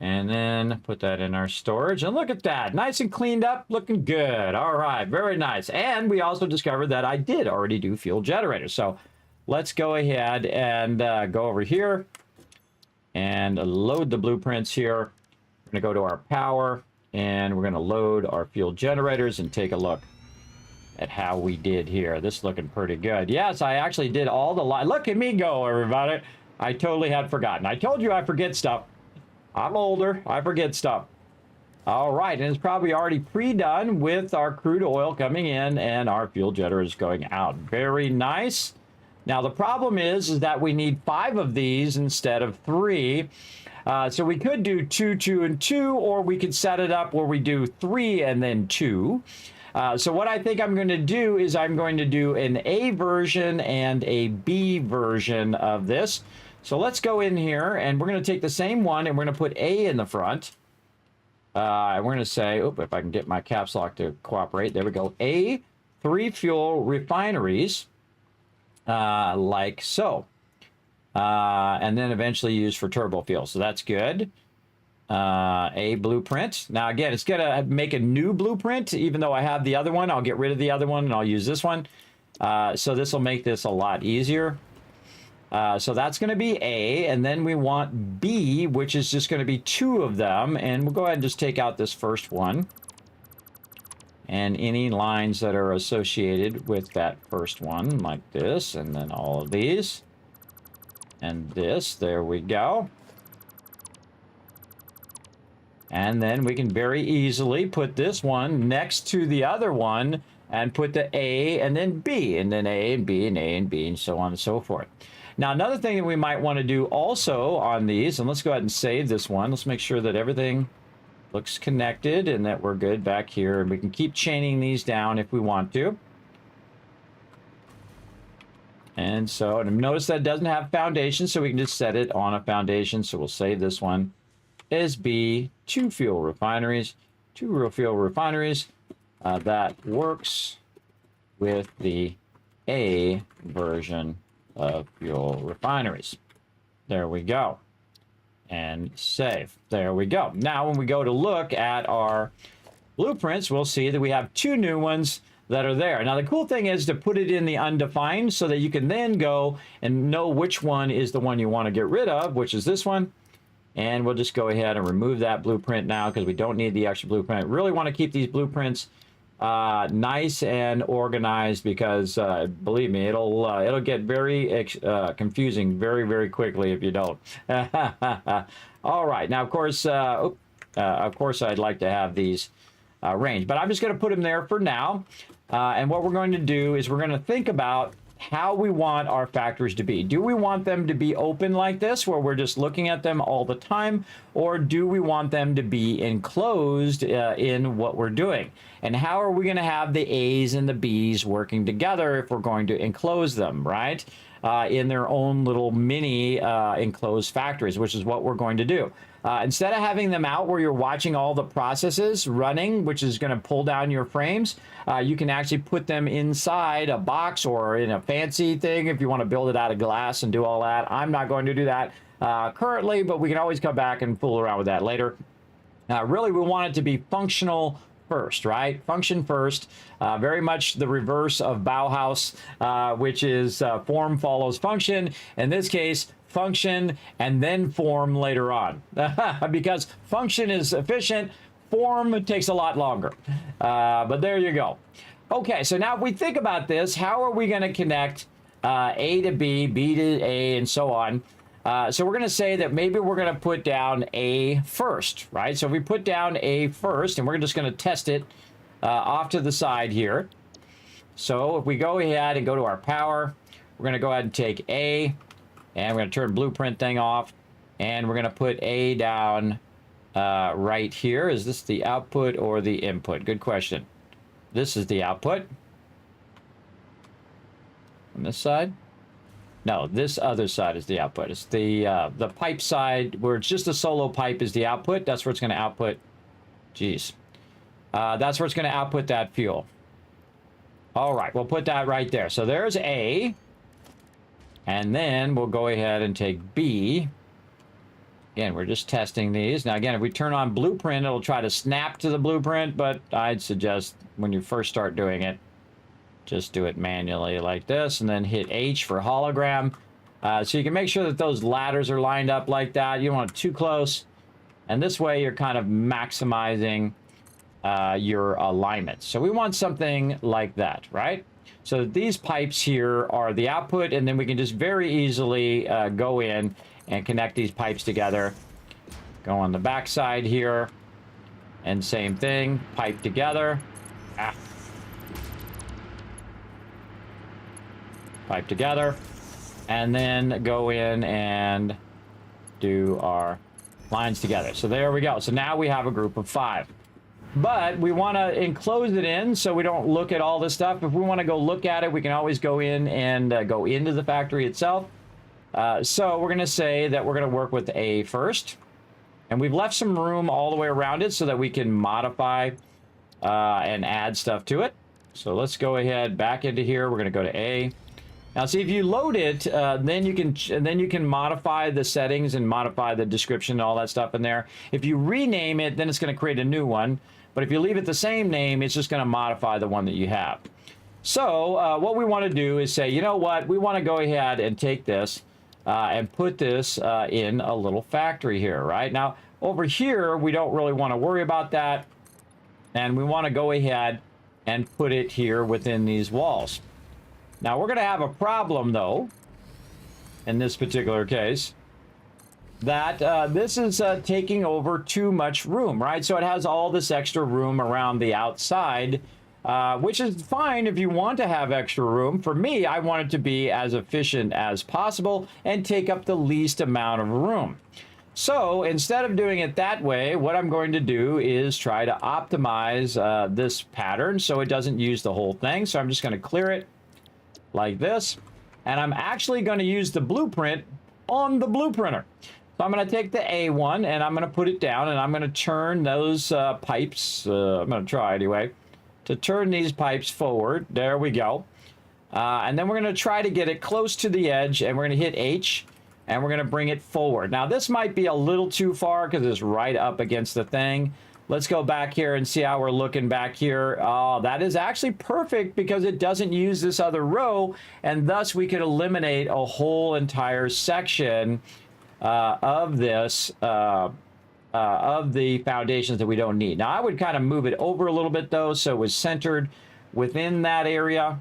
And then put that in our storage. And look at that. Nice and cleaned up. Looking good. All right. Very nice. And we also discovered that I did already do fuel generators. So let's go ahead and go over here and load the blueprints here. We're going to go to our power and we're going to load our fuel generators and take a look at how we did here. This is looking pretty good. Yes, I actually did all the look at me go, everybody. I totally had forgotten. I told you I forget stuff. I'm older. I forget stuff. All right. And it's probably already pre-done with our crude oil coming in and our fuel generators going out. Very nice. Now, the problem is that we need 5 of these instead of 3. So we could do 2, 2, and 2, or we could set it up where we do 3 and then 2. So what I think I'm going to do is I'm going to do an A version and a B version of this. So let's go in here and we're going to take the same one and we're going to put A in the front. And we're going to say, if I can get my caps lock to cooperate, there we go. A, 3 fuel refineries, like so. And then eventually used for turbo fuel. So that's good. A blueprint. Now, again, it's going to make a new blueprint, even though I have the other one. I'll get rid of the other one and I'll use this one. So this will make this a lot easier. So that's going to be A, and then we want B, which is just going to be 2 of them, and we'll go ahead and just take out this first one, and any lines that are associated with that first one, like this, and then all of these, and this, there we go. And then we can very easily put this one next to the other one, and put the A, and then B, and then A, and B, and A, and B, and so on and so forth. Now, another thing that we might want to do also on these, and let's go ahead and save this one. Let's make sure that everything looks connected and that we're good back here. And we can keep chaining these down if we want to. And so, and notice that it doesn't have foundation, so we can just set it on a foundation. So we'll save this one as B, 2 fuel refineries, 2 real fuel refineries. That works with the A version of fuel refineries. There we go. And save. There we go. Now, when we go to look at our blueprints, we'll see that we have 2 new ones that are there. Now, the cool thing is to put it in the undefined so that you can then go and know which one is the one you want to get rid of, which is this one. And we'll just go ahead and remove that blueprint now because we don't need the extra blueprint. Really want to keep these blueprints nice and organized because believe me, it'll get very confusing very quickly if you don't. All right, now of course I'd like to have these range, but I'm just going to put them there for now. And what we're going to do is we're going to think about how we want our factories to be. Do we want them to be open like this, where we're just looking at them all the time, or do we want them to be enclosed in what we're doing? And how are we going to have the A's and the B's working together if we're going to enclose them, right? In their own little mini enclosed factories, which is what we're going to do. Instead of having them out where you're watching all the processes running, which is going to pull down your frames, you can actually put them inside a box or in a fancy thing if you want to build it out of glass and do all that. I'm not going to do that currently, but we can always come back and fool around with that later. Really, we want it to be functional first, right? Function first. Very much the reverse of Bauhaus, which is form follows function. In this case, function and then form later on. Because function is efficient, form takes a lot longer. But there you go. Okay, so now if we think about this, how are we going to connect A to B, B to A, and so on? So we're going to say that maybe we're going to put down A first, right? So if we put down A first, and we're just going to test it off to the side here. So if we go ahead and go to our power, we're going to go ahead and take A, and we're going to turn blueprint thing off, and we're going to put A down right here. Is this the output or the input? Good question. This is the output. On this side? No, this other side is the output. It's the pipe side where it's just a solo pipe is the output. That's where it's going to output. Jeez. That's where it's going to output that fuel. All right, we'll put that right there. So there's A. And then we'll go ahead and take B. Again, we're just testing these. Now, again, if we turn on blueprint, it'll try to snap to the blueprint, but I'd suggest when you first start doing it, just do it manually like this, and then hit H for hologram. So you can make sure that those ladders are lined up like that. You don't want it too close. And this way, you're kind of maximizing your alignment. So we want something like that, right? So these pipes here are the output, and then we can just very easily go in and connect these pipes together. Go on the back side here, and same thing, pipe together. Pipe together, and then go in and do our lines together. So there we go. So now we have a group of 5. But we want to enclose it in so we don't look at all this stuff. If we want to go look at it, we can always go in and go into the factory itself. So we're going to say that we're going to work with A first. And we've left some room all the way around it so that we can modify and add stuff to it. So let's go ahead back into here. We're going to go to A. Now, see, if you load it, then you can modify the settings and modify the description and all that stuff in there. If you rename it, then it's going to create a new one. But if you leave it the same name, it's just going to modify the one that you have. So what we want to do is say, you know what? We want to go ahead and take this and put this in a little factory here, right? Now, over here, we don't really want to worry about that. And we want to go ahead and put it here within these walls. Now, we're going to have a problem, though, in this particular case, that this is taking over too much room, right? So it has all this extra room around the outside, which is fine if you want to have extra room. For me, I want it to be as efficient as possible and take up the least amount of room. So instead of doing it that way, what I'm going to do is try to optimize this pattern so it doesn't use the whole thing. So I'm just going to clear it like this, and I'm actually going to use the blueprint on the blueprinter. So I'm going to take the A1 and I'm going to put it down, and I'm going to turn those pipes, I'm going to try anyway, to turn these pipes forward. There we go. And then we're going to try to get it close to the edge, and we're going to hit H, and we're going to bring it forward. Now this might be a little too far because it's right up against the thing. Let's go back here and see how we're looking back here. Oh, that is actually perfect because it doesn't use this other row, and thus we could eliminate a whole entire section of this, of the foundations that we don't need. Now, I would kind of move it over a little bit, though, so it was centered within that area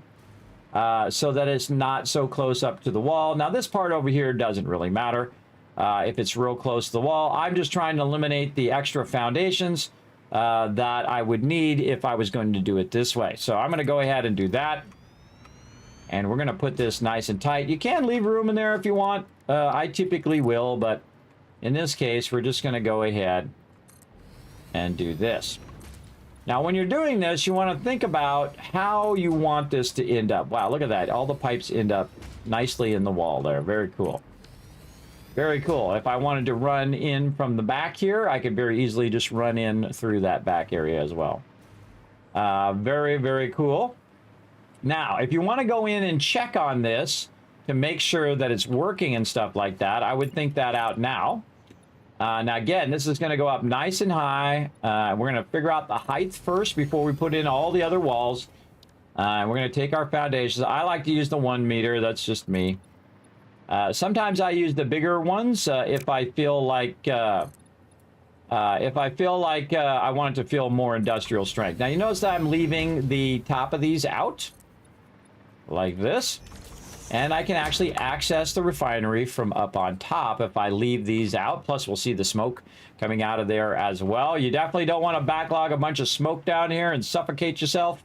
so that it's not so close up to the wall. Now, this part over here doesn't really matter. If it's real close to the wall, I'm just trying to eliminate the extra foundations that I would need if I was going to do it this way. So I'm going to go ahead and do that. And we're going to put this nice and tight. You can leave room in there if you want. I typically will, but in this case, we're just going to go ahead and do this. Now, when you're doing this, you want to think about how you want this to end up. Wow, look at that. All the pipes end up nicely in the wall there. Very cool. Very cool. If I wanted to run in from the back here, I could very easily just run in through that back area as well. Very, very cool. Now, if you want to go in and check on this to make sure that it's working and stuff like that, I would think that out now. Now, again, this is going to go up nice and high. We're going to figure out the height first before we put in all the other walls. We're going to take our foundations. I like to use the 1 meter. That's just me. Sometimes I use the bigger ones if I feel like I want it to feel more industrial strength. Now you notice that I'm leaving the top of these out like this, And I can actually access the refinery from up on top if I leave these out. Plus, we'll see the smoke coming out of there as well. You definitely don't want to backlog a bunch of smoke down here and suffocate yourself.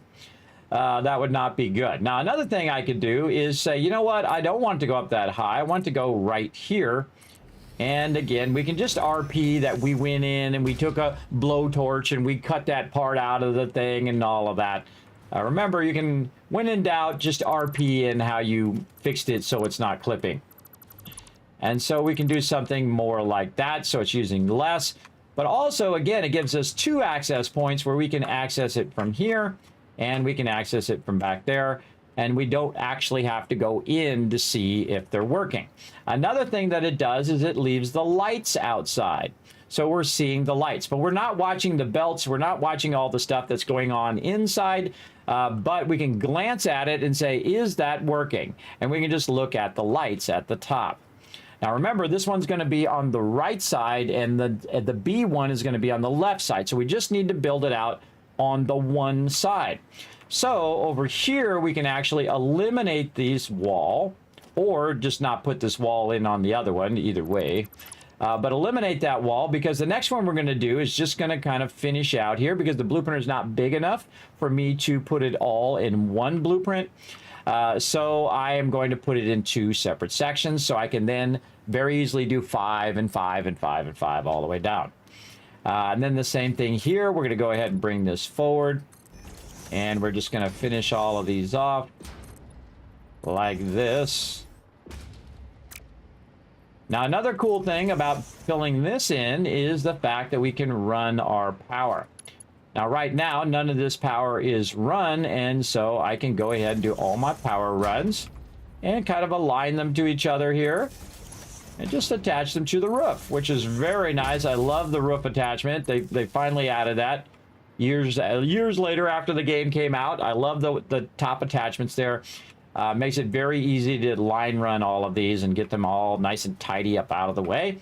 That would not be good. Now, another thing I could do is say, you know what? I don't want to go up that high. I want to go right here. And again, we can just RP that we went in and we took a blowtorch and we cut that part out of the thing and all of that. Remember, you can, when in doubt, just RP in how you fixed it so it's not clipping. And so we can do something more like that, so it's using less. But also, again, it gives us 2 access points where we can access it from here, and we can access it from back there. And we don't actually have to go in to see if they're working. Another thing that it does is it leaves the lights outside. So we're seeing the lights, but we're not watching the belts. We're not watching all the stuff that's going on inside, but we can glance at it and say, is that working? And we can just look at the lights at the top. Now remember, this one's going to be on the right side and the B one is going to be on the left side. So we just need to build it out on the one side. So over here, we can actually eliminate this wall or just not put this wall in on the other one, either way. But eliminate that wall because the next one we're going to do is just going to kind of finish out here because the blueprint is not big enough for me to put it all in one blueprint. So I am going to put it in 2 separate sections so I can then very easily do 5 and 5 and 5 and 5 all the way down. And then the same thing here. We're going to go ahead and bring this forward. And we're just going to finish all of these off like this. Now, another cool thing about filling this in is the fact that we can run our power. Now, right now, none of this power is run, and so I can go ahead and do all my power runs and kind of align them to each other here and just attach them to the roof, which is very nice. I love the roof attachment. They finally added that years later after the game came out. I love the top attachments there. Makes it very easy to line run all of these and get them all nice and tidy up out of the way.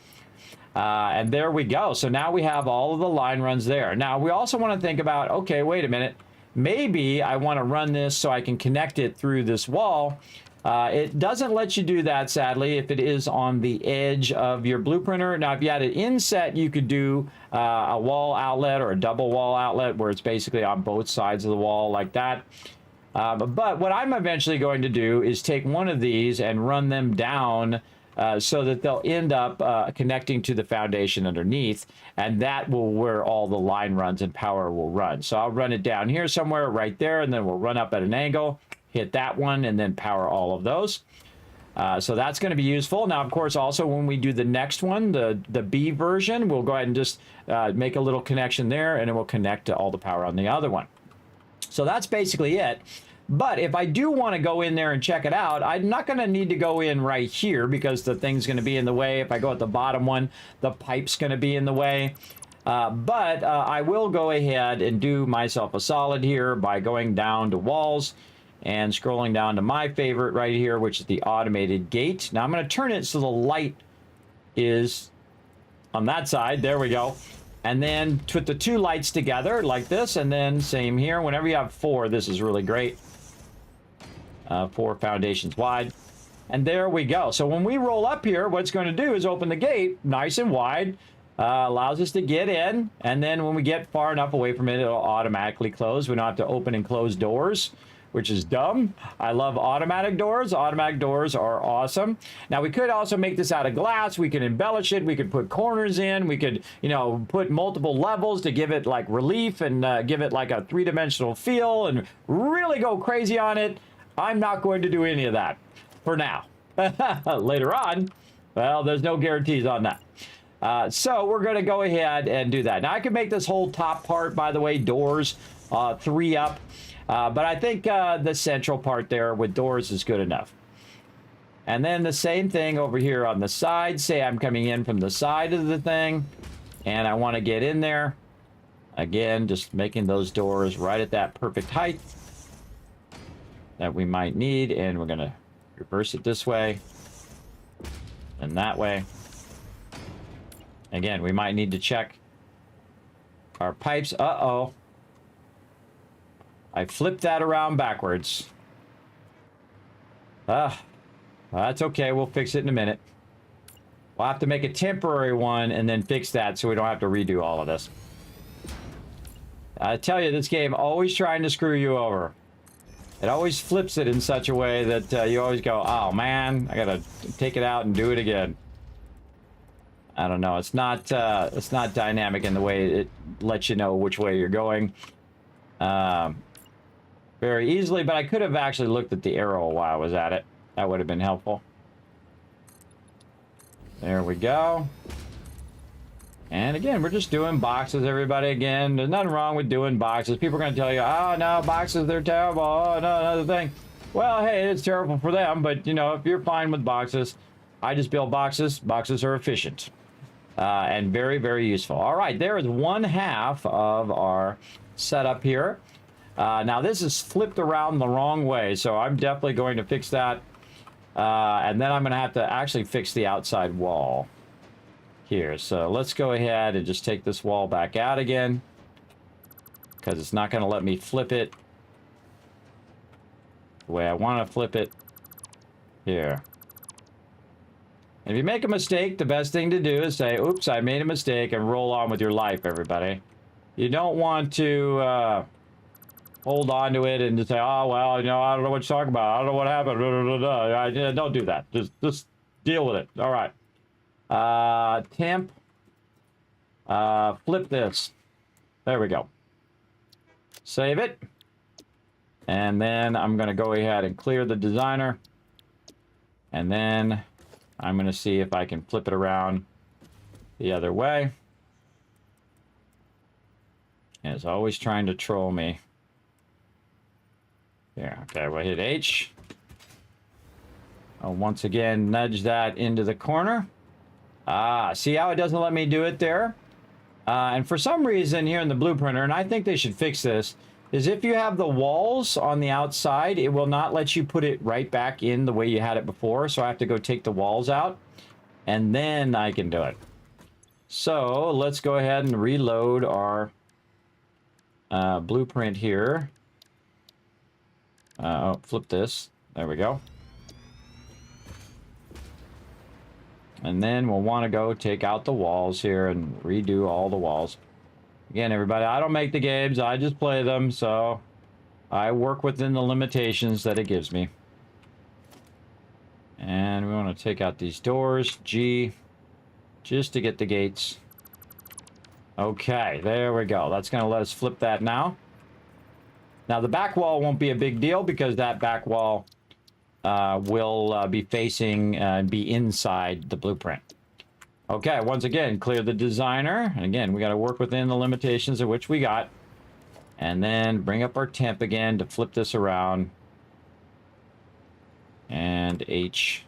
And there we go. So now we have all of the line runs there. Now we also want to think about, okay, wait a minute. Maybe I want to run this so I can connect it through this wall. It doesn't let you do that, sadly, if it is on the edge of your blueprinter. Now, if you had it inset, you could do a wall outlet or a double wall outlet where it's basically on both sides of the wall like that. But what I'm eventually going to do is take one of these and run them down so that they'll end up connecting to the foundation underneath, and that will where all the line runs and power will run. So I'll run it down here somewhere right there, and then we'll run up at an angle, hit that one, and then power all of those. So that's going to be useful. Now, of course, also when we do the next one, the B version, we'll go ahead and just make a little connection there, and it will connect to all the power on the other one. So that's basically it. But if I do want to go in there and check it out, I'm not going to need to go in right here because the thing's going to be in the way. If I go at the bottom one, the pipe's going to be in the way. But I will go ahead and do myself a solid here by going down to walls and scrolling down to my favorite right here, which is the automated gate. Now I'm going to turn it so the light is on that side. There we go. And then put the 2 lights together like this, and then same here. Whenever you have 4, this is really great. 4 foundations wide. And there we go. So when we roll up here, what it's going to do is open the gate nice and wide. Allows us to get in. And then when we get far enough away from it, it'll automatically close. We don't have to open and close doors, which is dumb. I love automatic doors. Automatic doors are awesome. Now, we could also make this out of glass. We could embellish it. We could put corners in. We could, you know, put multiple levels to give it like relief and give it like a 3-dimensional feel and really go crazy on it. I'm not going to do any of that for now. Later on, well, there's no guarantees on that. So we're going to go ahead and do that. Now, I could make this whole top part, by the way, doors, 3 up. But I think the central part there with doors is good enough. And then the same thing over here on the side. Say I'm coming in from the side of the thing, and I want to get in there. Again, just making those doors right at that perfect height that we might need. And we're going to reverse it this way and that way. Again, we might need to check our pipes. Uh-oh. I flipped that around backwards. That's okay. We'll fix it in a minute. We'll have to make a temporary one and then fix that so we don't have to redo all of this. I tell you, this game always trying to screw you over. It always flips it in such a way that you always go, oh man, I gotta take it out and do it again. I don't know. It's not dynamic in the way it lets you know which way you're going very easily, but I could have actually looked at the arrow while I was at it. That would have been helpful. There we go. And again, we're just doing boxes, everybody. Again, there's nothing wrong with doing boxes. People are going to tell you, oh, no, boxes, they're terrible. Oh, no, another thing. Well, hey, it's terrible for them, but, you know, if you're fine with boxes, I just build boxes. Boxes are efficient and very, very useful. All right, there is one half of our setup here. Now, this is flipped around the wrong way, so I'm definitely going to fix that. And then I'm going to have to actually fix the outside wall here. So let's go ahead and just take this wall back out again, because it's not going to let me flip it the way I want to flip it here. And if you make a mistake, the best thing to do is say, oops, I made a mistake, and roll on with your life, everybody. You don't want to hold on to it and just say, oh, well, you know, I don't know what you're talking about. I don't know what happened. Don't do that. Just deal with it. All right. Temp. Flip this. There we go. Save it. And then I'm going to go ahead and clear the designer. And then I'm going to see if I can flip it around the other way. And it's always trying to troll me. Yeah, okay, we'll hit H. I'll once again nudge that into the corner. See how it doesn't let me do it there? And for some reason here in the blueprinter, and I think they should fix this, is if you have the walls on the outside, it will not let you put it right back in the way you had it before. So I have to go take the walls out, and then I can do it. So let's go ahead and reload our blueprint here. Flip this. There we go. And then we'll want to go take out the walls here and redo all the walls. Again, everybody, I don't make the games. I just play them. So I work within the limitations that it gives me. And we want to take out these doors. G. Just to get the gates. Okay, there we go. That's going to let us flip that now. Now, the back wall won't be a big deal because that back wall will be facing and be inside the blueprint. Okay, once again, clear the designer. And again, we got to work within the limitations of which we got. And then bring up our temp again to flip this around. And H.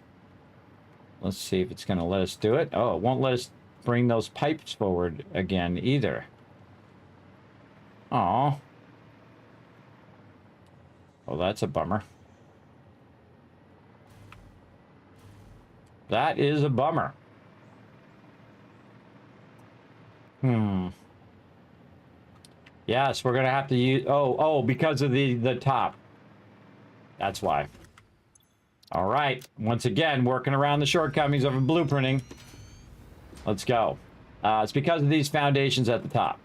Let's see if it's going to let us do it. Oh, it won't let us bring those pipes forward again either. Oh. Well, that's a bummer. That is a bummer. Yes, we're going to have to use... Oh, because of the top. That's why. All right. Once again, working around the shortcomings of blueprinting. Let's go. It's because of these foundations at the top.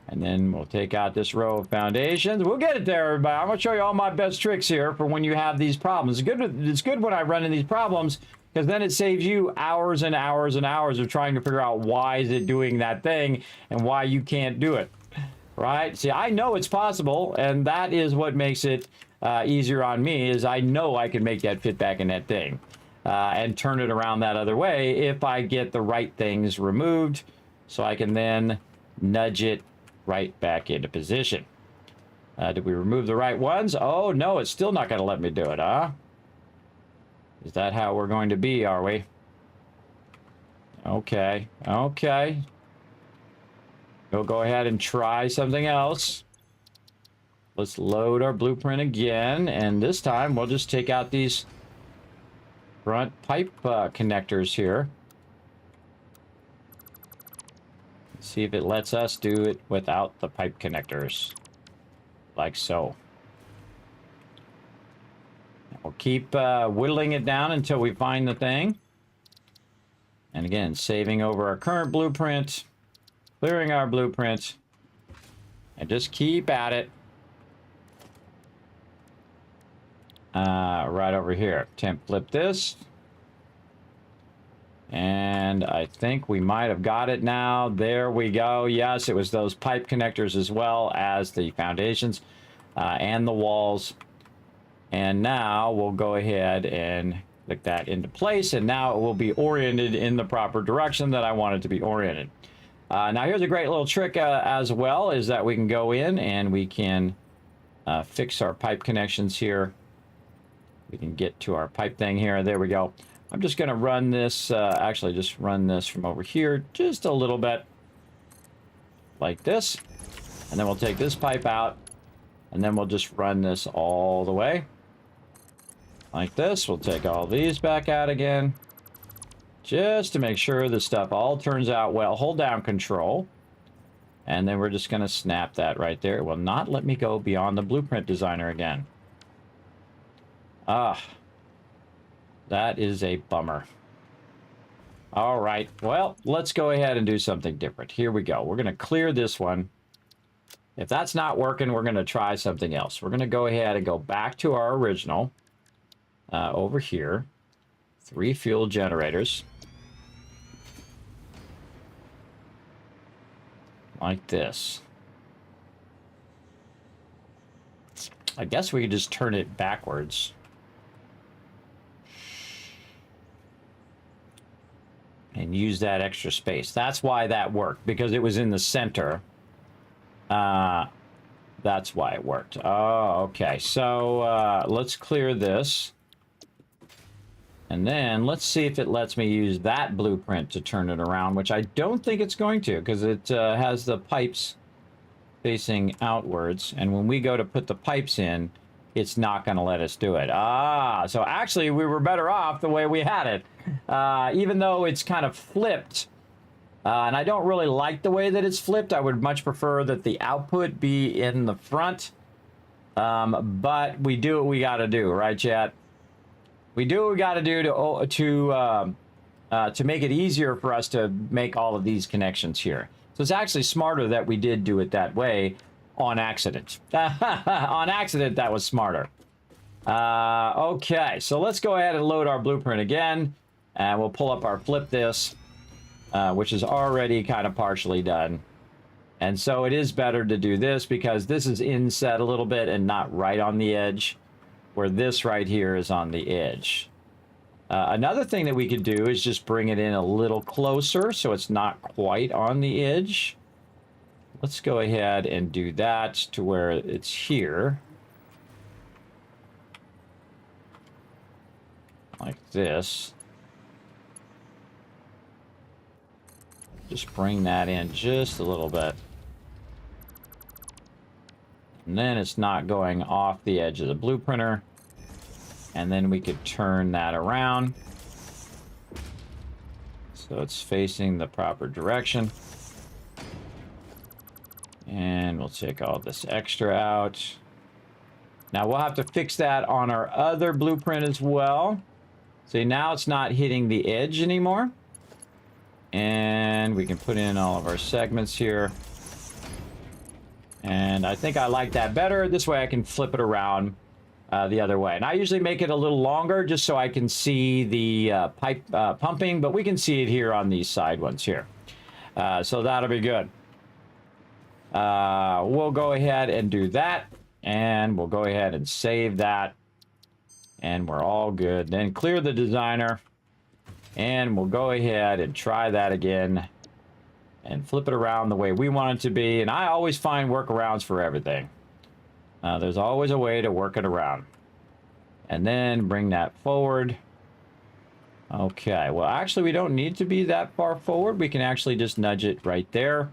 And then we'll take out this row of foundations. We'll get it there, everybody. I'm going to show you all my best tricks here for when you have these problems. It's good when I run into these problems, because then it saves you hours and hours and hours of trying to figure out why is it doing that thing and why you can't do it. Right? See, I know it's possible, and that is what makes it easier on me, is I know I can make that fit back in that thing and turn it around that other way if I get the right things removed, so I can then nudge it right back into position. Did we remove the right ones? Oh, no, it's still not going to let me do it, huh? Is that how we're going to be, are we? Okay, okay. We'll go ahead and try something else. Let's load our blueprint again, and this time we'll just take out these front pipe connectors here. See if it lets us do it without the pipe connectors. Like so. We'll keep whittling it down until we find the thing. And again, saving over our current blueprint, clearing our blueprint, and just keep at it. Right over here. Temp flip this. And I think we might have got it now. There we go. Yes, it was those pipe connectors as well as the foundations and the walls. And now we'll go ahead and click that into place. And now it will be oriented in the proper direction that I want it to be oriented. Now here's a great little trick as well, is that we can go in and we can fix our pipe connections here. We can get to our pipe thing here. There we go. I'm just going to run this, actually just run this from over here just a little bit like this. And then we'll take this pipe out and then we'll just run this all the way like this. We'll take all these back out again just to make sure the stuff all turns out well. Hold down Control. And then we're just going to snap that right there. It will not let me go beyond the blueprint designer again. Ah. That is a bummer. All right, well, let's go ahead and do something different. Here we go. We're going to clear this one. If that's not working, we're going to try something else. We're going to go ahead and go back to our original over here. 3 fuel generators. Like this. I guess we could just turn it backwards. And use that extra space. That's why that worked, because it was in the center. That's why it worked. Oh, okay. So let's clear this. And then let's see if it lets me use that blueprint to turn it around, which I don't think it's going to, because it has the pipes facing outwards. And when we go to put the pipes in, it's not going to let us do it. So actually we were better off the way we had it. Even though it's kind of flipped. And I don't really like the way that it's flipped. I would much prefer that the output be in the front. But we do what we got to do, right, chat? We do what we got to do to make it easier for us to make all of these connections here. So it's actually smarter that we did do it that way. On accident. On accident, that was smarter. Okay, so let's go ahead and load our blueprint again. And we'll pull up our flip this, which is already kind of partially done. And so it is better to do this because this is inset a little bit and not right on the edge, where this right here is on the edge. Another thing that we could do is just bring it in a little closer so it's not quite on the edge. Let's go ahead and do that to where it's here. Like this. Just bring that in just a little bit. And then it's not going off the edge of the blueprinter. And then we could turn that around. So it's facing the proper direction. And we'll take all this extra out. Now we'll have to fix that on our other blueprint as well. See, now it's not hitting the edge anymore. And we can put in all of our segments here. And I think I like that better. This way I can flip it around the other way. And I usually make it a little longer just so I can see the pipe pumping, but we can see it here on these side ones here. So that'll be good. We'll go ahead and do that, and we'll go ahead and save that, and we're all good. Then clear the designer, and we'll go ahead and try that again and flip it around the way we want it to be. And I always find workarounds for everything. There's always a way to work it around. And then bring that forward. Okay, well actually we don't need to be that far forward. We can actually just nudge it right there.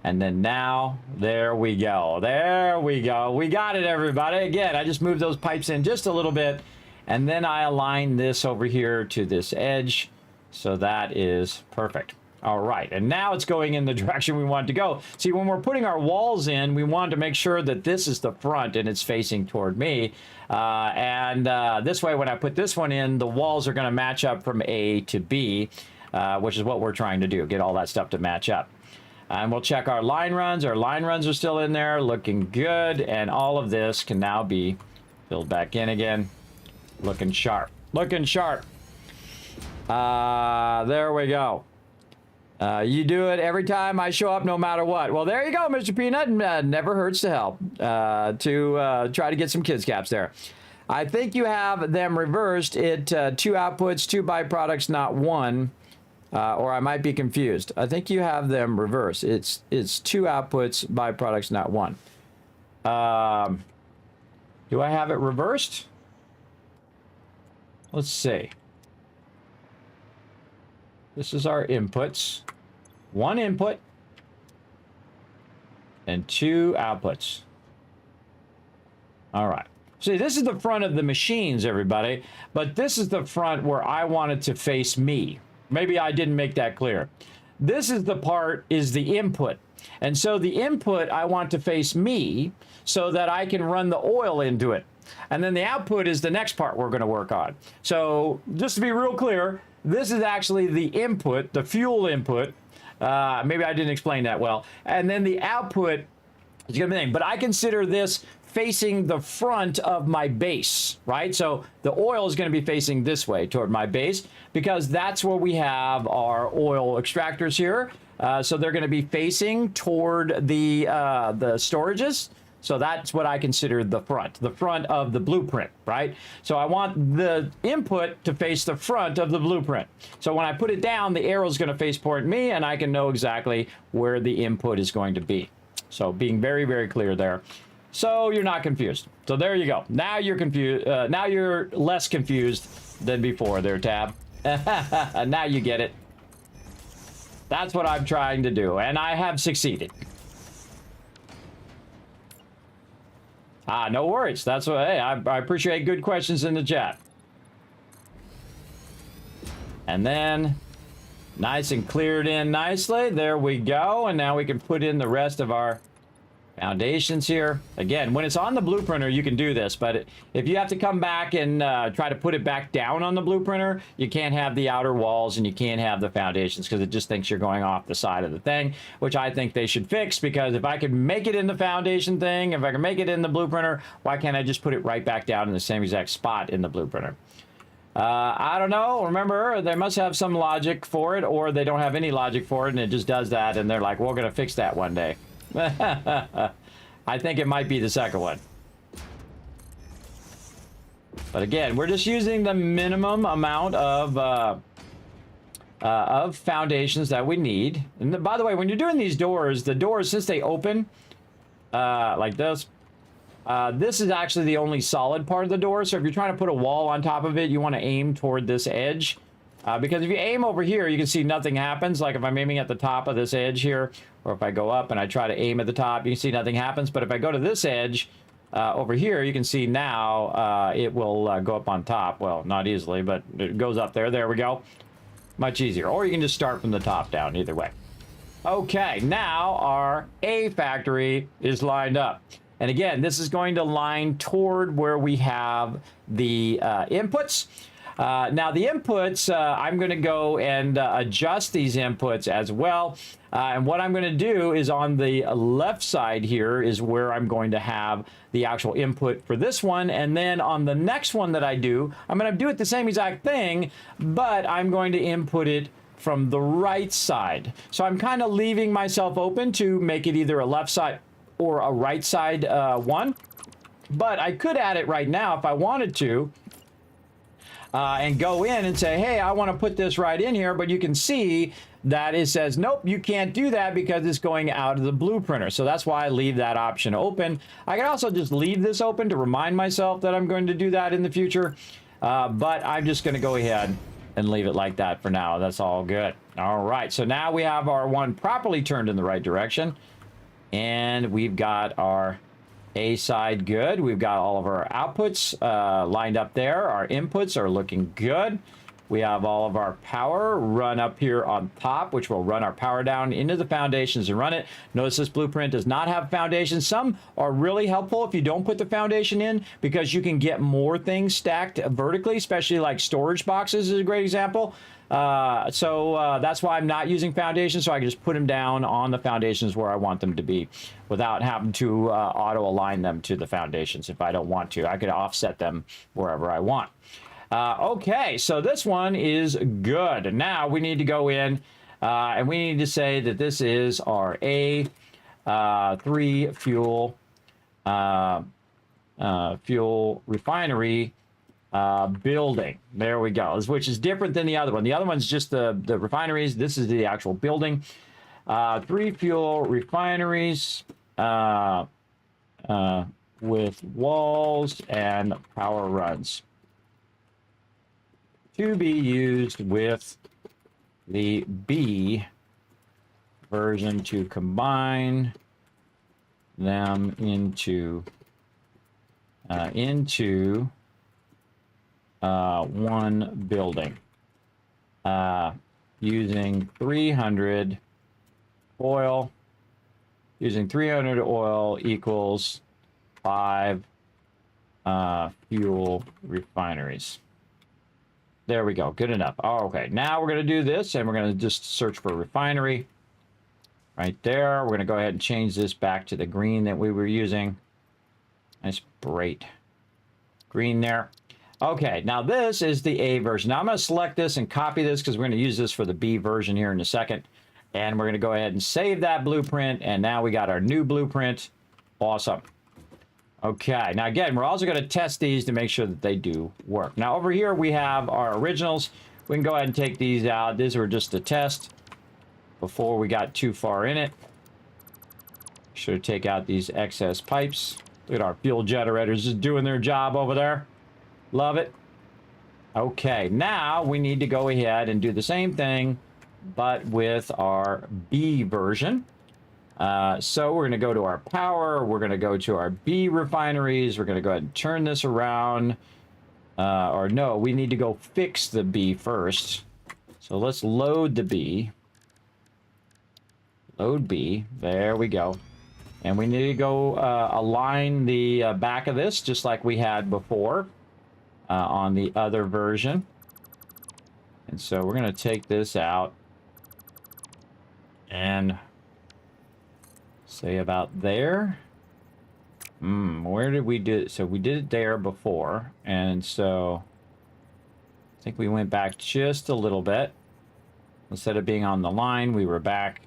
And then now, there we go. There we go. We got it, everybody. Again, I just moved those pipes in just a little bit. And then I align this over here to this edge. So that is perfect. All right, and now it's going in the direction we want it to go. See, when we're putting our walls in, we want to make sure that this is the front and it's facing toward me. This way, when I put this one in, the walls are going to match up from A to B, which is what we're trying to do, get all that stuff to match up. And we'll check our line runs. Our line runs are still in there, looking good. And all of this can now be filled back in again. Looking sharp. Looking sharp. There we go. You do it every time I show up, no matter what. Well, there you go, Mr. Peanut. Never hurts to help to try to get some kids caps there. I think you have them reversed. It 2 outputs, 2 byproducts, not 1. Or I might be confused. I think you have them reversed. It's 2 outputs, byproducts, not 1. Do I have it reversed? Let's see. This is our inputs. 1 input and 2 outputs. All right. See, this is the front of the machines, everybody. But this is the front where I want it to face me. Maybe I didn't make that clear. This is the part, is the input. And so the input I want to face me so that I can run the oil into it. And then the output is the next part we're going to work on. So just to be real clear, this is actually the input, the fuel input. Maybe I didn't explain that well. And then the output is going to be the thing. But I consider this facing the front of my base, right? So the oil is going to be facing this way toward my base because that's where we have our oil extractors here. So they're going to be facing toward the storages. So that's what I consider the front of the blueprint, right? So I want the input to face the front of the blueprint. So when I put it down, the arrow is going to face toward me, and I can know exactly where the input is going to be. So being very, very clear there. So you're not confused. So there you go. Now you're confused. Now you're less confused than before there, Tab. Now you get it. That's what I'm trying to do, and I have succeeded. No worries. That's what, hey, I appreciate good questions in the chat. And then, nice and cleared in nicely. There we go. And now we can put in the rest of our foundations here. Again, when it's on the blueprinter, you can do this, but if you have to come back and try to put it back down on the blueprinter, you can't have the outer walls and you can't have the foundations because it just thinks you're going off the side of the thing, which I think they should fix, because if I can make it in the foundation thing, if I can make it in the blueprinter, why can't I just put it right back down in the same exact spot in the blueprinter? I don't know. Remember, they must have some logic for it, or they don't have any logic for it and it just does that and they're like, we're going to fix that one day. I think it might be the second one. But again, we're just using the minimum amount of foundations that we need. And by the way, when you're doing these doors, the doors, since they open like this is actually the only solid part of the door. So if you're trying to put a wall on top of it, you want to aim toward this edge. Because if you aim over here, you can see nothing happens. Like if I'm aiming at the top of this edge here, or if I go up and I try to aim at the top, you can see nothing happens. But if I go to this edge over here, you can see now it will go up on top. Well, not easily, but it goes up there. There we go. Much easier. Or you can just start from the top down, either way. Okay, now our A factory is lined up. And again, this is going to line toward where we have the inputs. Now the inputs, I'm going to go and adjust these inputs as well. And what I'm going to do is on the left side here is where I'm going to have the actual input for this one. And then on the next one that I do, I'm going to do it the same exact thing, but I'm going to input it from the right side. So I'm kind of leaving myself open to make it either a left side or a right side one. But I could add it right now if I wanted to. And go in and say, hey, I want to put this right in here, but you can see that it says, nope, you can't do that because it's going out of the blueprinter. So that's why I leave that option open. I can also just leave this open to remind myself that I'm going to do that in the future. But I'm just going to go ahead and leave it like that for now. That's all good. All right, so now we have our one properly turned in the right direction. And we've got our A side good. We've got all of our outputs lined up there. Our inputs are looking good. We have all of our power run up here on top, which will run our power down into the foundations and run it. Notice this blueprint does not have foundation. Some are really helpful if you don't put the foundation in, because you can get more things stacked vertically, especially like storage boxes is a great example. That's why I'm not using foundations, so I can just put them down on the foundations where I want them to be without having to auto align them to the foundations if I don't want to. I could offset them wherever I want. Okay, so this one is good. Now we need to go in and we need to say that this is our A3 fuel fuel refinery building. There we go, which is different than the other one. The other one's just the refineries. This is the actual building. 3 fuel refineries with walls and power runs to be used with the B version to combine them into one building using 300 oil. Using 300 oil equals 5 fuel refineries. There we go. Good enough. Oh, okay. Now we're going to do this, and we're going to just search for refinery. Right there. We're going to go ahead and change this back to the green that we were using. Nice bright green there. Okay, now this is the A version. Now I'm going to select this and copy this because we're going to use this for the B version here in a second. And we're going to go ahead and save that blueprint. And now we got our new blueprint. Awesome. Okay, now again, we're also going to test these to make sure that they do work. Now over here we have our originals. We can go ahead and take these out. These were just a test before we got too far in it. Should take out these excess pipes. Look at our fuel generators just doing their job over there. Love it. Okay, now we need to go ahead and do the same thing, but with our B version. So we're going to go to our power. We're going to go to our B refineries. We're going to go ahead and turn this around. Or no, we need to go fix the B first. So let's load the B. Load B. There we go. And we need to go align the back of this just like we had before on the other version. And so we're going to take this out and say about there. Where did we do it? So we did it there before. And so I think we went back just a little bit. Instead of being on the line, we were back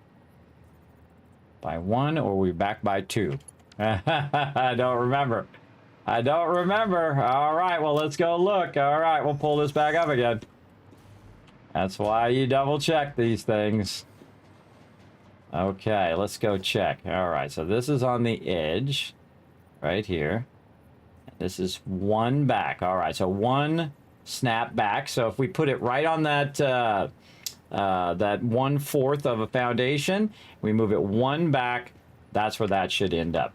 by 1, or were we back by 2? I don't remember. I don't remember. All right, well, let's go look. All right, we'll pull this back up again. That's why you double check these things. Okay, let's go check. All right, so this is on the edge right here. This is 1 back. All right, so 1 snap back. So if we put it right on that that 1/4 of a foundation, we move it 1 back, that's where that should end up.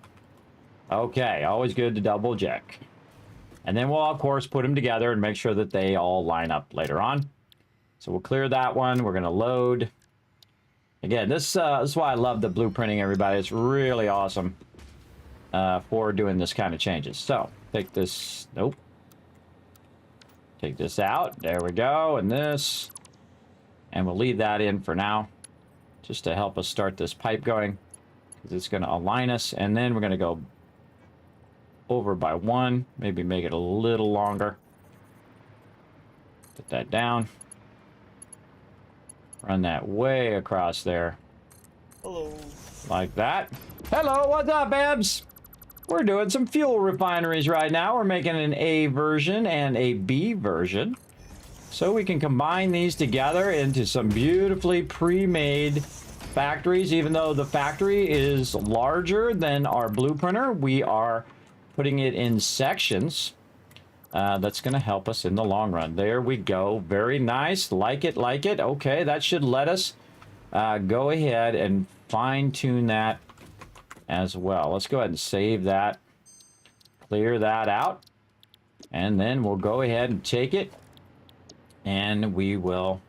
Okay, always good to double check. And then we'll, of course, put them together and make sure that they all line up later on. So we'll clear that one. We're going to load. Again, this is why I love the blueprinting, everybody. It's really awesome for doing this kind of changes. So take this, nope. Take this out. There we go. And this. And we'll leave that in for now, just to help us start this pipe going, because it's going to align us. And then we're going to go over by 1, maybe make it a little longer. Put that down. Run that way across there. Hello. Like that. Hello, what's up, Babs? We're doing some fuel refineries right now. We're making an A version and a B version, so we can combine these together into some beautifully pre-made factories. Even though the factory is larger than our blueprinter, we are putting it in sections. That's going to help us in the long run. There we go. Very nice. Like it, like it. Okay, that should let us go ahead and fine-tune that as well. Let's go ahead and save that. Clear that out. And then we'll go ahead and take it And we will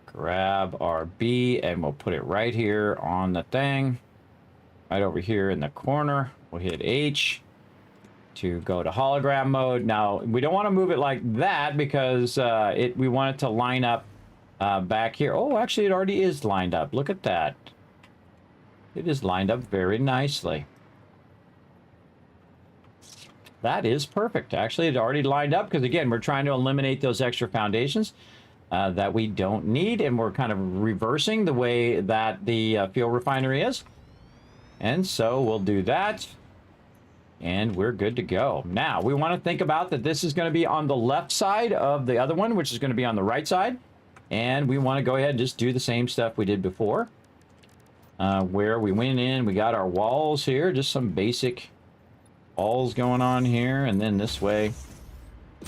grab our B and we'll put it right here on the thing. Right over here in the corner. We'll hit H to go to hologram mode. Now, we don't want to move it like that because we want it to line up back here. Oh, actually, it already is lined up. Look at that. It is lined up very nicely. That is perfect. Actually, it already lined up because, again, we're trying to eliminate those extra foundations that we don't need, and we're kind of reversing the way that the fuel refinery is. And so we'll do that, and we're good to go. Now, we want to think about that this is going to be on the left side of the other one, which is going to be on the right side. And we want to go ahead and just do the same stuff we did before, where we went in, we got our walls here, just some basic walls going on here, and then this way,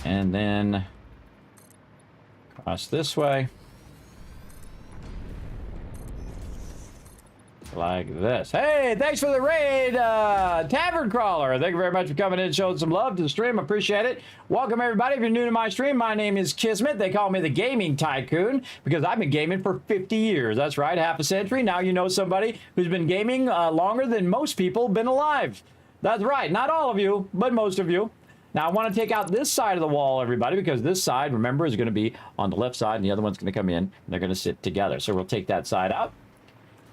and then across this way, like this. Hey, thanks for the raid, Tavern Crawler. Thank you very much for coming in and showing some love to the stream. Appreciate it. Welcome, everybody. If you're new to my stream, my name is Kismet. They call me the Gaming Tycoon because I've been gaming for 50 years. That's right, half a century. Now you know somebody who's been gaming longer than most people been alive. That's right. Not all of you, but most of you. Now, I want to take out this side of the wall, everybody, because this side, remember, is going to be on the left side, and the other one's going to come in, and they're going to sit together. So we'll take that side out.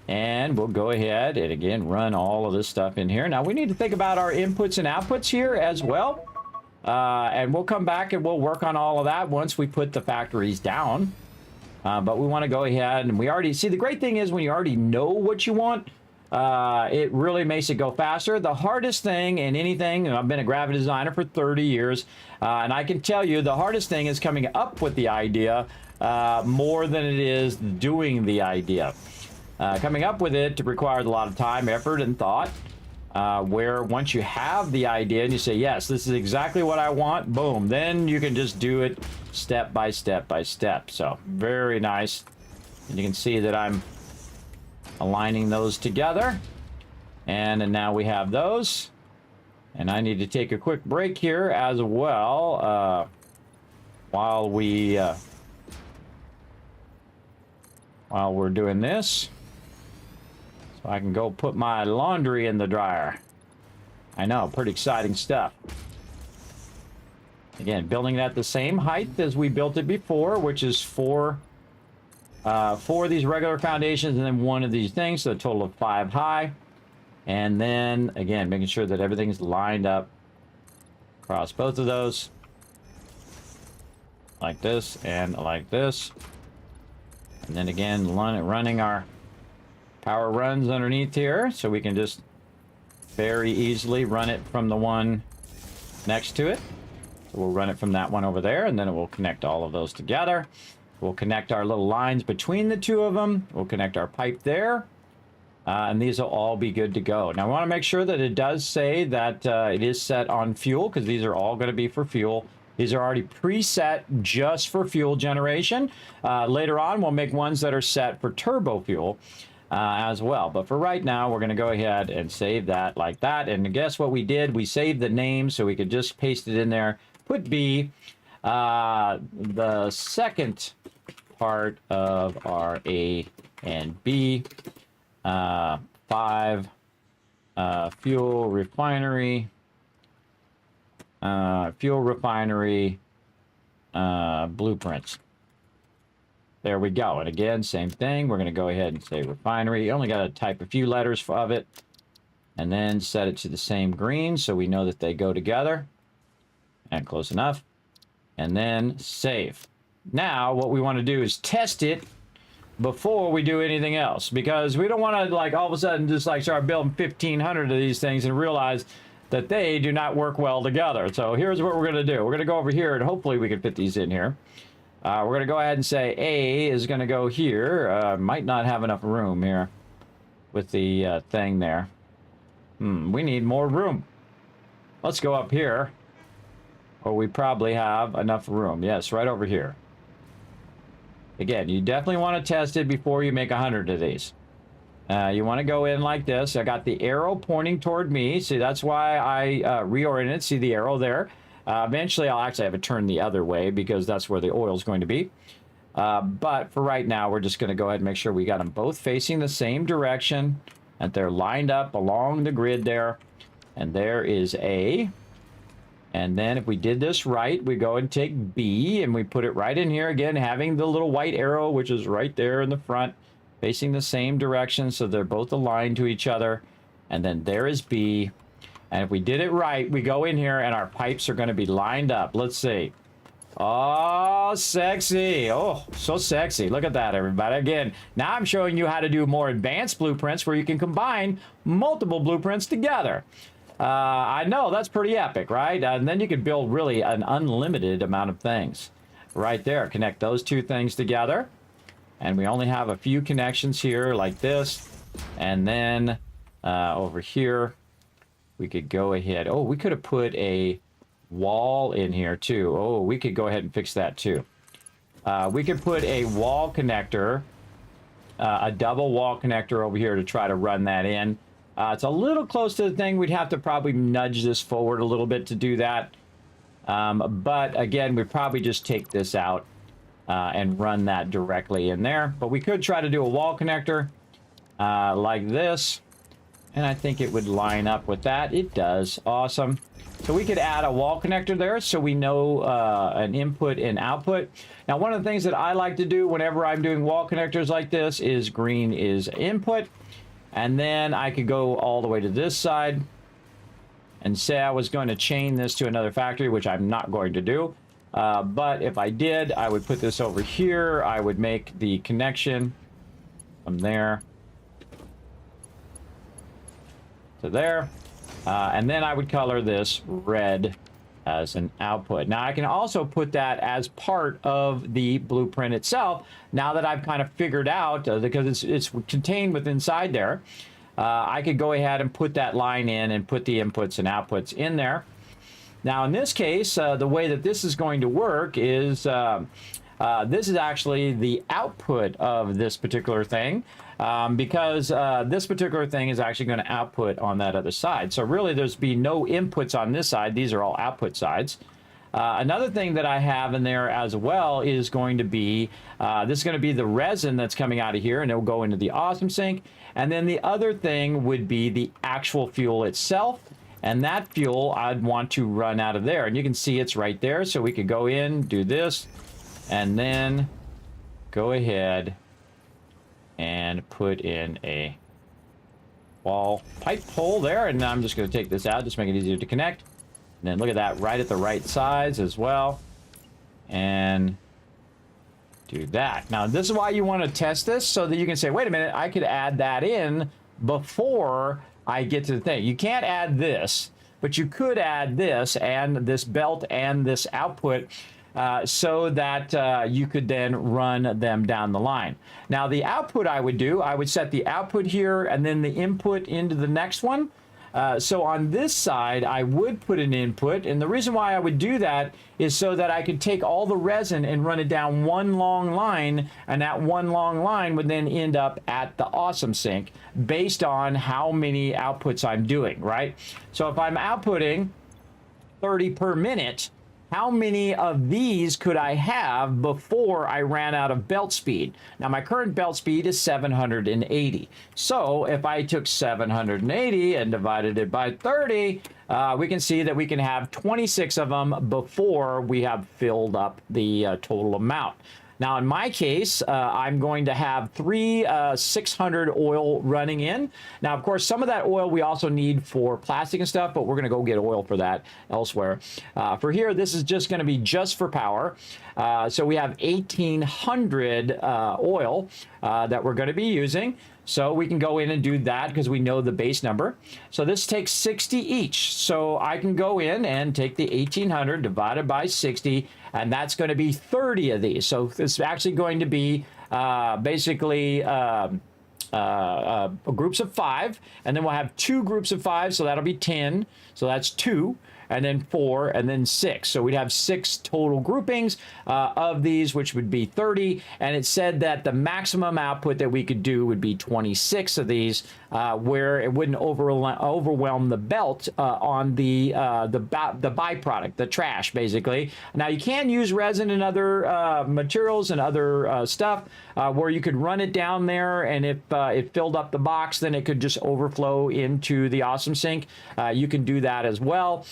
And we'll go ahead and, again, run all of this stuff in here. Now, we need to think about our inputs and outputs here as well. And we'll come back and we'll work on all of that once we put the factories down. But we want to go ahead and we already... See, the great thing is when you already know what you want, it really makes it go faster. The hardest thing in anything, and I've been a graphic designer for 30 years, and I can tell you the hardest thing is coming up with the idea more than it is doing the idea. Coming up with it requires a lot of time, effort, and thought, where once you have the idea and you say, yes, this is exactly what I want, boom, then you can just do it step by step by step. So, very nice. And you can see that I'm aligning those together. And now we have those. And I need to take a quick break here as well, while we're doing this. So I can go put my laundry in the dryer. I know, pretty exciting stuff. Again, building it at the same height as we built it before, which is four of these regular foundations and then one of these things, so a total of 5 high. And then, again, making sure that everything's lined up across both of those. Like this and like this. And then again, running our power runs underneath here, so we can just very easily run it from the one next to it. So we'll run it from that one over there, and then it will connect all of those together. We'll connect our little lines between the two of them. We'll connect our pipe there. And these will all be good to go. Now, I want to make sure that it does say that it is set on fuel, because these are all going to be for fuel. These are already preset just for fuel generation. Later on, we'll make ones that are set for turbo fuel as well. But for right now, we're going to go ahead and save that like that. And guess what we did? We saved the name, so we could just paste it in there. Put B. The second part of our A and B. 5 fuel refinery blueprints. There we go. And again, same thing. We're going to go ahead and say refinery. You only got to type a few letters of it and then set it to the same green so we know that they go together. And close enough. And then save. Now, what we want to do is test it before we do anything else, because we don't want to, like, all of a sudden just like start building 1,500 of these things and realize that they do not work well together. So here's what we're going to do. We're going to go over here, and hopefully we can fit these in here. We're going to go ahead and say A is going to go here. Might not have enough room here with the thing there. We need more room. Let's go up here, or we probably have enough room. Yes, right over here. Again, you definitely want to test it before you make 100 of these. You want to go in like this. I got the arrow pointing toward me. See, that's why I reoriented. See the arrow there? Eventually, I'll actually have it turned the other way because that's where the oil is going to be. But for right now, we're just going to go ahead and make sure we got them both facing the same direction, and they're lined up along the grid there. And there is A. And then if we did this right, we go and take B, and we put it right in here again, having the little white arrow, which is right there in the front, facing the same direction, so they're both aligned to each other. And then there is B. And if we did it right, we go in here, and our pipes are going to be lined up. Let's see. Oh, sexy. Oh, so sexy. Look at that, everybody. Again, now I'm showing you how to do more advanced blueprints where you can combine multiple blueprints together. I know, that's pretty epic, right? And then you can build really an unlimited amount of things. Right there, connect those two things together. And we only have a few connections here like this. And then over here, we could go ahead. Oh, we could have put a wall in here too. Oh, we could go ahead and fix that too. We could put a wall connector, a double wall connector over here to try to run that in. It's a little close to the thing. We'd have to probably nudge this forward a little bit to do that. But again, we'd probably just take this out and run that directly in there. But we could try to do a wall connector like this. And I think it would line up with that. It does. Awesome. So we could add a wall connector there so we know an input and output. Now, one of the things that I like to do whenever I'm doing wall connectors like this is green is input. And then I could go all the way to this side and say I was going to chain this to another factory, which I'm not going to do. But if I did, I would put this over here. I would make the connection from there to there. And then I would color this red as an output. Now I can also put that as part of the blueprint itself. Now that I've kind of figured out, because it's contained within inside there, I could go ahead and put that line in and put the inputs and outputs in there. Now in this case, the way that this is going to work is this is actually the output of this particular thing. Because this particular thing is actually going to output on that other side. So really there's be no inputs on this side. These are all output sides. Another thing that I have in there as well is going to be, this is going to be the resin that's coming out of here, and it'll go into the awesome sink. And then the other thing would be the actual fuel itself. And that fuel I'd want to run out of there. And you can see it's right there. So we could go in, do this, and then go ahead and put in a wall pipe hole there. And I'm just going to take this out, just make it easier to connect. And then look at that, right at the right size as well. And do that. Now, this is why you want to test this, so that you can say, wait a minute, I could add that in before I get to the thing. You can't add this, but you could add this and this belt and this output so that you could then run them down the line. Now, the output I would set the output here and then the input into the next one. So on this side, I would put an input. And the reason why I would do that is so that I could take all the resin and run it down one long line. And that one long line would then end up at the awesome sink based on how many outputs I'm doing, right? So if I'm outputting 30 per minute, how many of these could I have before I ran out of belt speed? Now, my current belt speed is 780. So if I took 780 and divided it by 30, we can see that we can have 26 of them before we have filled up the total amount. Now, in my case, I'm going to have 3 600 oil running in. Now, of course, some of that oil we also need for plastic and stuff, but we're going to go get oil for that elsewhere. For here, this is just going to be just for power. So we have 1,800 oil that we're going to be using. So we can go in and do that because we know the base number. So this takes 60 each. So I can go in and take the 1,800 divided by 60, and that's going to be 30 of these. So it's actually going to be basically groups of 5, and then we'll have 2 groups of 5, so that'll be 10. So that's 2. and then 4, and then 6. So we'd have 6 total groupings of these, which would be 30. And it said that the maximum output that we could do would be 26 of these, where it wouldn't overwhelm the belt on the byproduct, the trash, basically. Now, you can use resin and other materials and other stuff where you could run it down there, and if it filled up the box, then it could just overflow into the Awesome Sink. You can do that as well.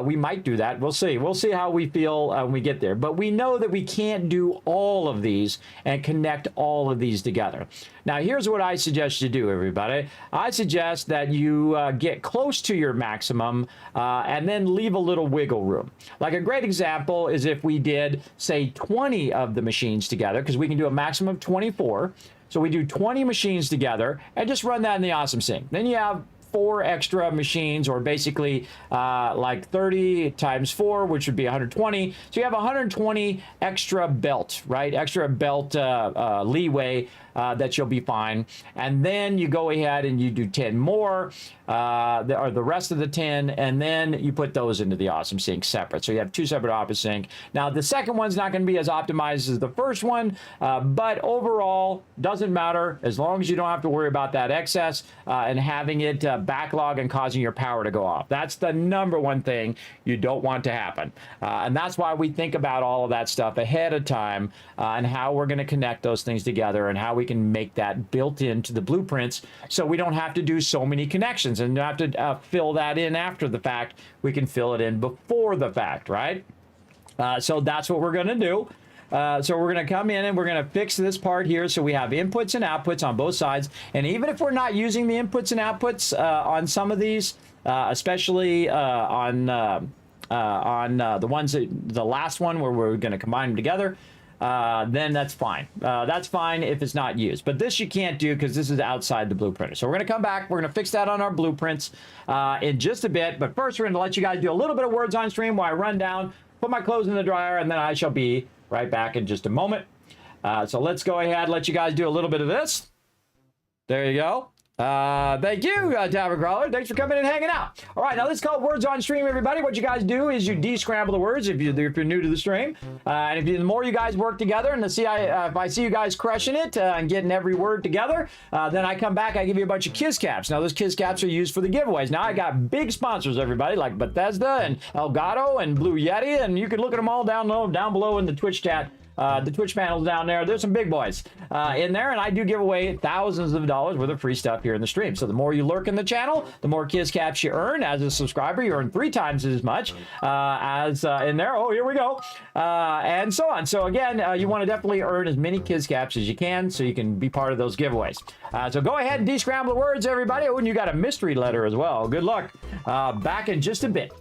We might do that. We'll see. We'll see how we feel when we get there. But we know that we can't do all of these and connect all of these together. Now, here's what I suggest you do, everybody. I suggest that you get close to your maximum and then leave a little wiggle room. Like a great example is if we did, say, 20 of the machines together, because we can do a maximum of 24. So we do 20 machines together and just run that in the Awesome Sink. Then you have 4 extra machines, or basically like 30 times 4, which would be 120. So you have 120 extra belt, right? Extra belt leeway that you'll be fine. And then you go ahead and you do 10 more, or the rest of the 10, and then you put those into the Awesome Sink separate. So you have 2 separate Awesome Sink. Now, the second one's not going to be as optimized as the first one, but overall, doesn't matter as long as you don't have to worry about that excess and having it backlog and causing your power to go off. That's the number one thing you don't want to happen. And that's why we think about all of that stuff ahead of time and how we're going to connect those things together and how we can make that built into the blueprints so we don't have to do so many connections and have to fill that in after the fact. We can fill it in before the fact, right? So that's what we're going to do. So we're going to come in and we're going to fix this part here. So we have inputs and outputs on both sides. And even if we're not using the inputs and outputs on some of these, especially on the ones that, the last one where we're going to combine them together, then that's fine. That's fine if it's not used. But this you can't do because this is outside the blueprint. So we're going to come back. We're going to fix that on our blueprints in just a bit. But first, we're going to let you guys do a little bit of words on stream while I run down, put my clothes in the dryer, and then I shall be right back in just a moment. So let's go ahead, let you guys do a little bit of this. There you go. Thank you, Tavern Crawler. Thanks for coming and hanging out. All right, now this is called Words on Stream, everybody. What you guys do is you de-scramble the words if you're new to the stream. And the more you guys work together, and if I see you guys crushing it and getting every word together, then I come back, I give you a bunch of Kiss Caps. Now, those Kiss Caps are used for the giveaways. Now, I got big sponsors, everybody, like Bethesda and Elgato and Blue Yeti, and you can look at them all down below in the Twitch chat. The Twitch panels down there, there's some big boys in there, and I do give away thousands of dollars worth of free stuff here in the stream. So the more you lurk in the channel, the more Kiss Caps you earn. As a subscriber, you earn 3 times as much as in there. Oh, here we go. And so on. So again, you want to definitely earn as many Kiss Caps as you can so you can be part of those giveaways. So go ahead and de-scramble the words, everybody. Oh, and you got a mystery letter as well. Good luck. Back in just a bit.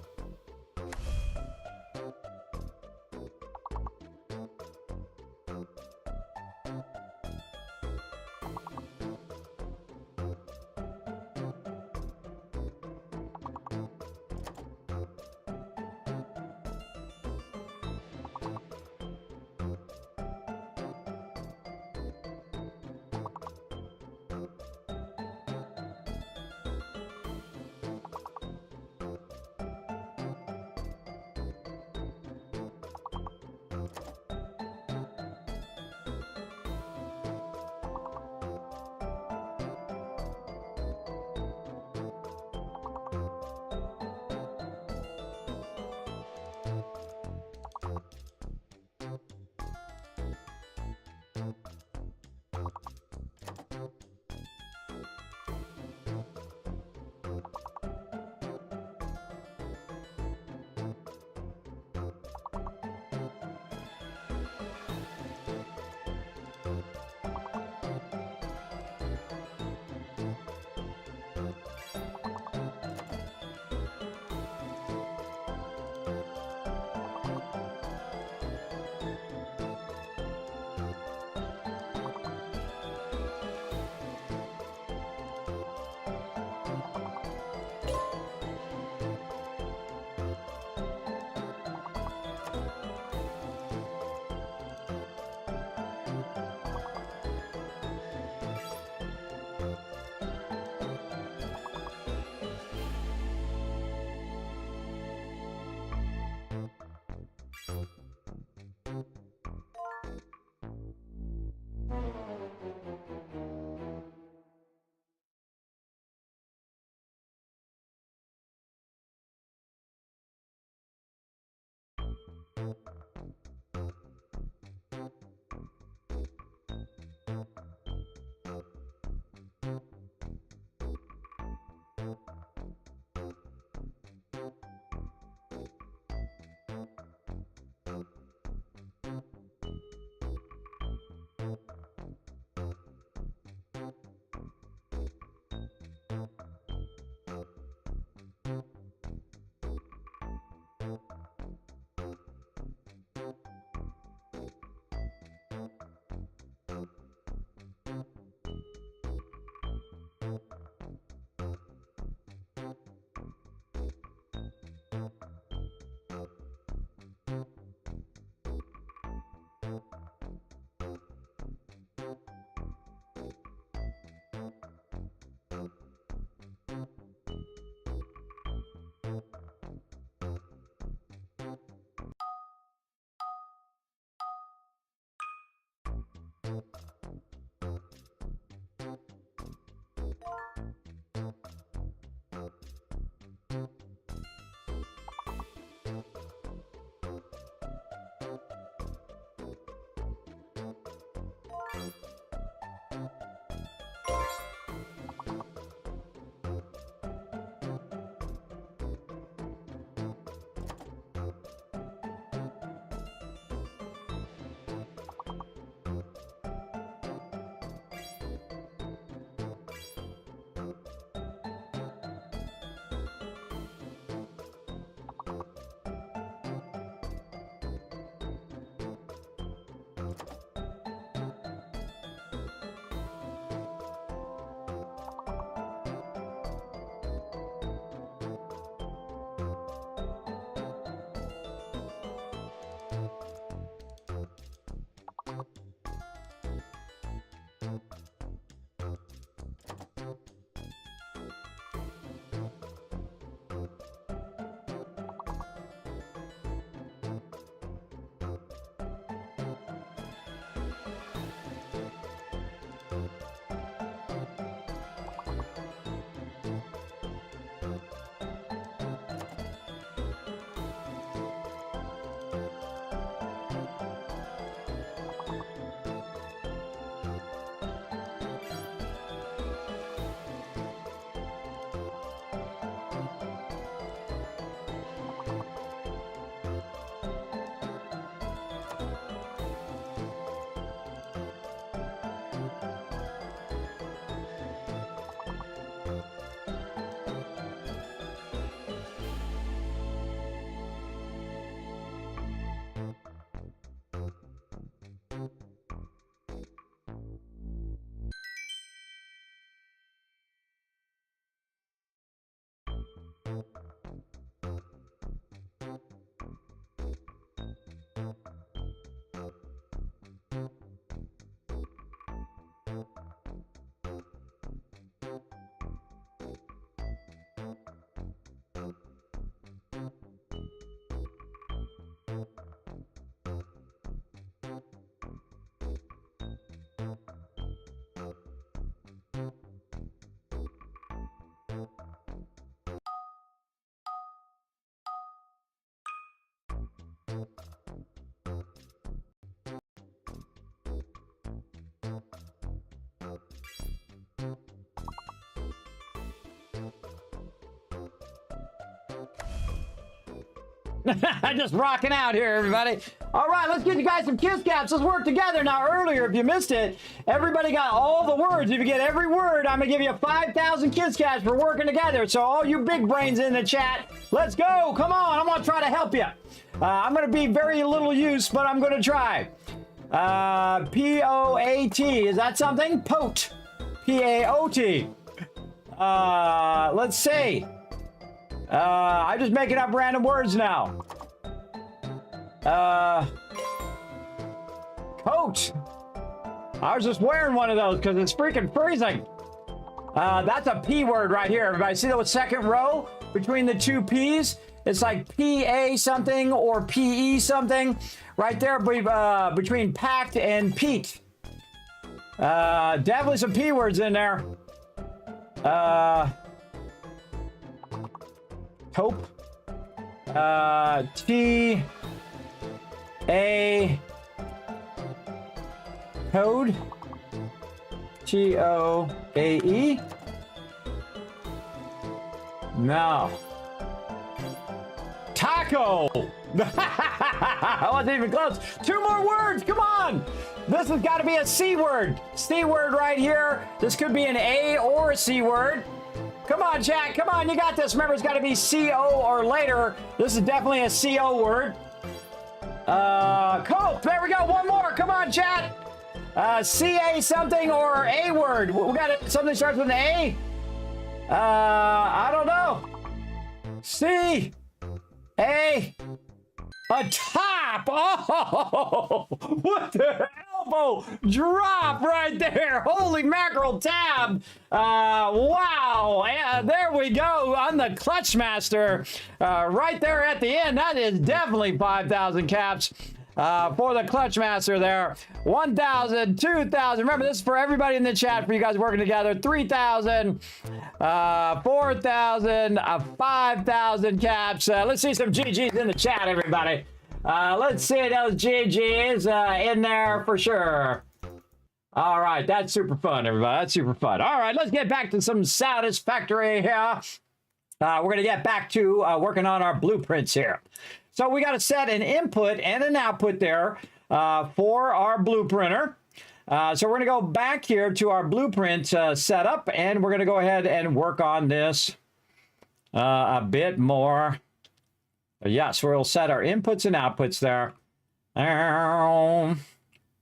Just rocking out here, everybody. All right, let's get you guys some kiss caps. Let's work together. Now, earlier, if you missed it, everybody got all the words. If you get every word, I'm going to give you 5,000 kiss caps for working together. So all you big brains in the chat, let's go. Come on. I'm going to try to help you. I'm going to be very little use, but I'm going to try. P-O-A-T. Is that something? Pote. P-A-O-T. Let's see. I'm just making up random words now. Coat. I was just wearing one of those because it's freaking freezing. That's a P word right here. Everybody see the second row between the two P's? It's like P-A something or P-E something. Right there between packed and peaked. Definitely some P words in there. Hope. T-A code. T-O-A-E. No. Taco. I wasn't even close. 2 more words. Come on. This has got to be a C word. C word right here. This could be an A or a C word. Come on, chat. Come on. You got this. Remember, it's got to be C-O or later. This is definitely a C-O word. Cope. There we go. One more. Come on, chat. C-A something or A word. We got it. Something starts with an A. I don't know. C. A. A top. Oh, what the elbow drop right there. Holy mackerel tab. Wow. There we go on the Clutch Master. Right there at the end. That is definitely 5,000 caps. for the Clutch Master there. 1,000, 2,000. Remember, this is for everybody in the chat, for you guys working together. 3,000, 4,000, 5,000 caps. Let's see some GGs in the chat, everybody. Let's see those GGs in there for sure. All right, that's super fun, everybody. That's super fun. All right, let's get back to some Satisfactory here. We're going to get back to working on our blueprints here. So we got to set an input and an output there for our blueprinter. So we're going to go back here to our blueprint setup, and we're going to go ahead and work on this a bit more. Yes, we'll set our inputs and outputs there.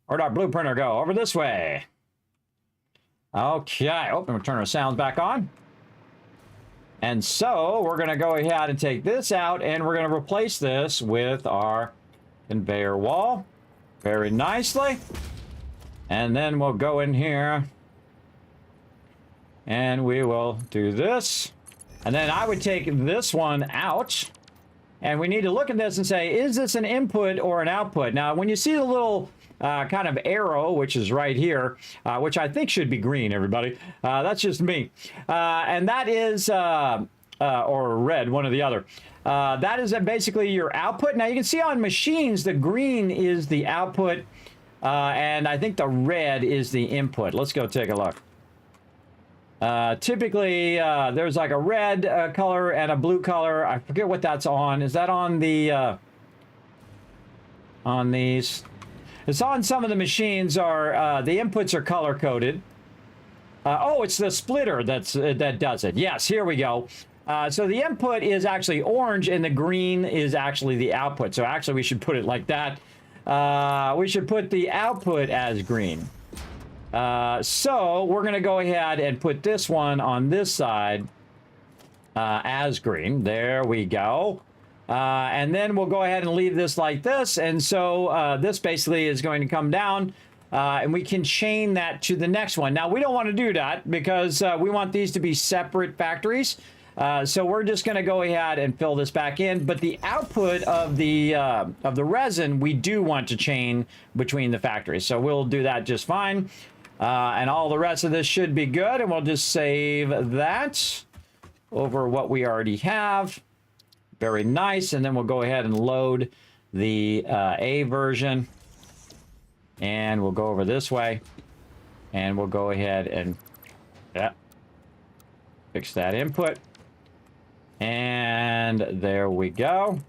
Where'd our blueprinter go? Over this way. Okay. Oh, and we'll turn our sounds back on. And so we're going to go ahead and take this out, and we're going to replace this with our conveyor wall very nicely. And then we'll go in here and we will do this. And then I would take this one out, and we need to look at this and say, is this an input or an output? Now, when you see the little kind of arrow, which is right here, which I think should be green, everybody. That's just me. And that is, or red, one or the other. That is basically your output. Now, you can see on machines, the green is the output, and I think the red is the input. Let's go take a look. Typically, there's like a red color and a blue color. I forget what that's on. Is that on the, on these? It's on some of the machines. Are the inputs are color coded. Oh, it's the splitter that does it. Yes, here we go. So the input is actually orange, and the green is actually the output. So actually, we should put it like that. We should put the output as green. So we're going to go ahead and put this one on this side as green. There we go. And then we'll go ahead and leave this like this. And so this basically is going to come down, and we can chain that to the next one. Now, we don't want to do that because we want these to be separate factories. So we're just going to go ahead and fill this back in. But the output of the resin, we do want to chain between the factories. So we'll do that just fine. And all the rest of this should be good. And we'll just save that over what we already have. Very nice. And then we'll go ahead and load the A version. And we'll go over this way. And we'll go ahead and fix that input. And there we go.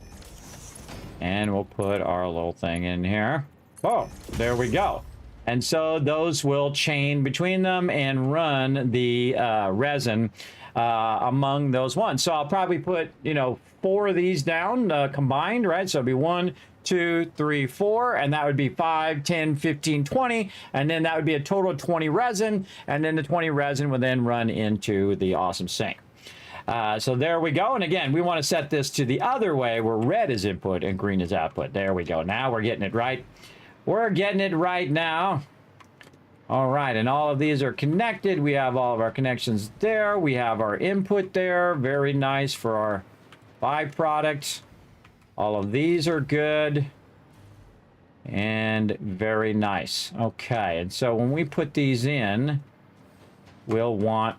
And we'll put our little thing in here. Oh, there we go. And so those will chain between them and run the resin among those ones. So I'll probably put, 4 of these down combined, right? So it'll be 1, 2, 3, 4, and that would be 5, 10, 15, 20. And then that would be a total of 20 resin. And then the 20 resin will then run into the awesome sink. So there we go. And again, we want to set this to the other way where red is input and green is output. There we go. Now we're getting it right. We're getting it right now. All right. And all of these are connected. We have all of our connections there. We have our input there. Very nice for our byproduct. All of these are good. And very nice. Okay. And so when we put these in, we'll want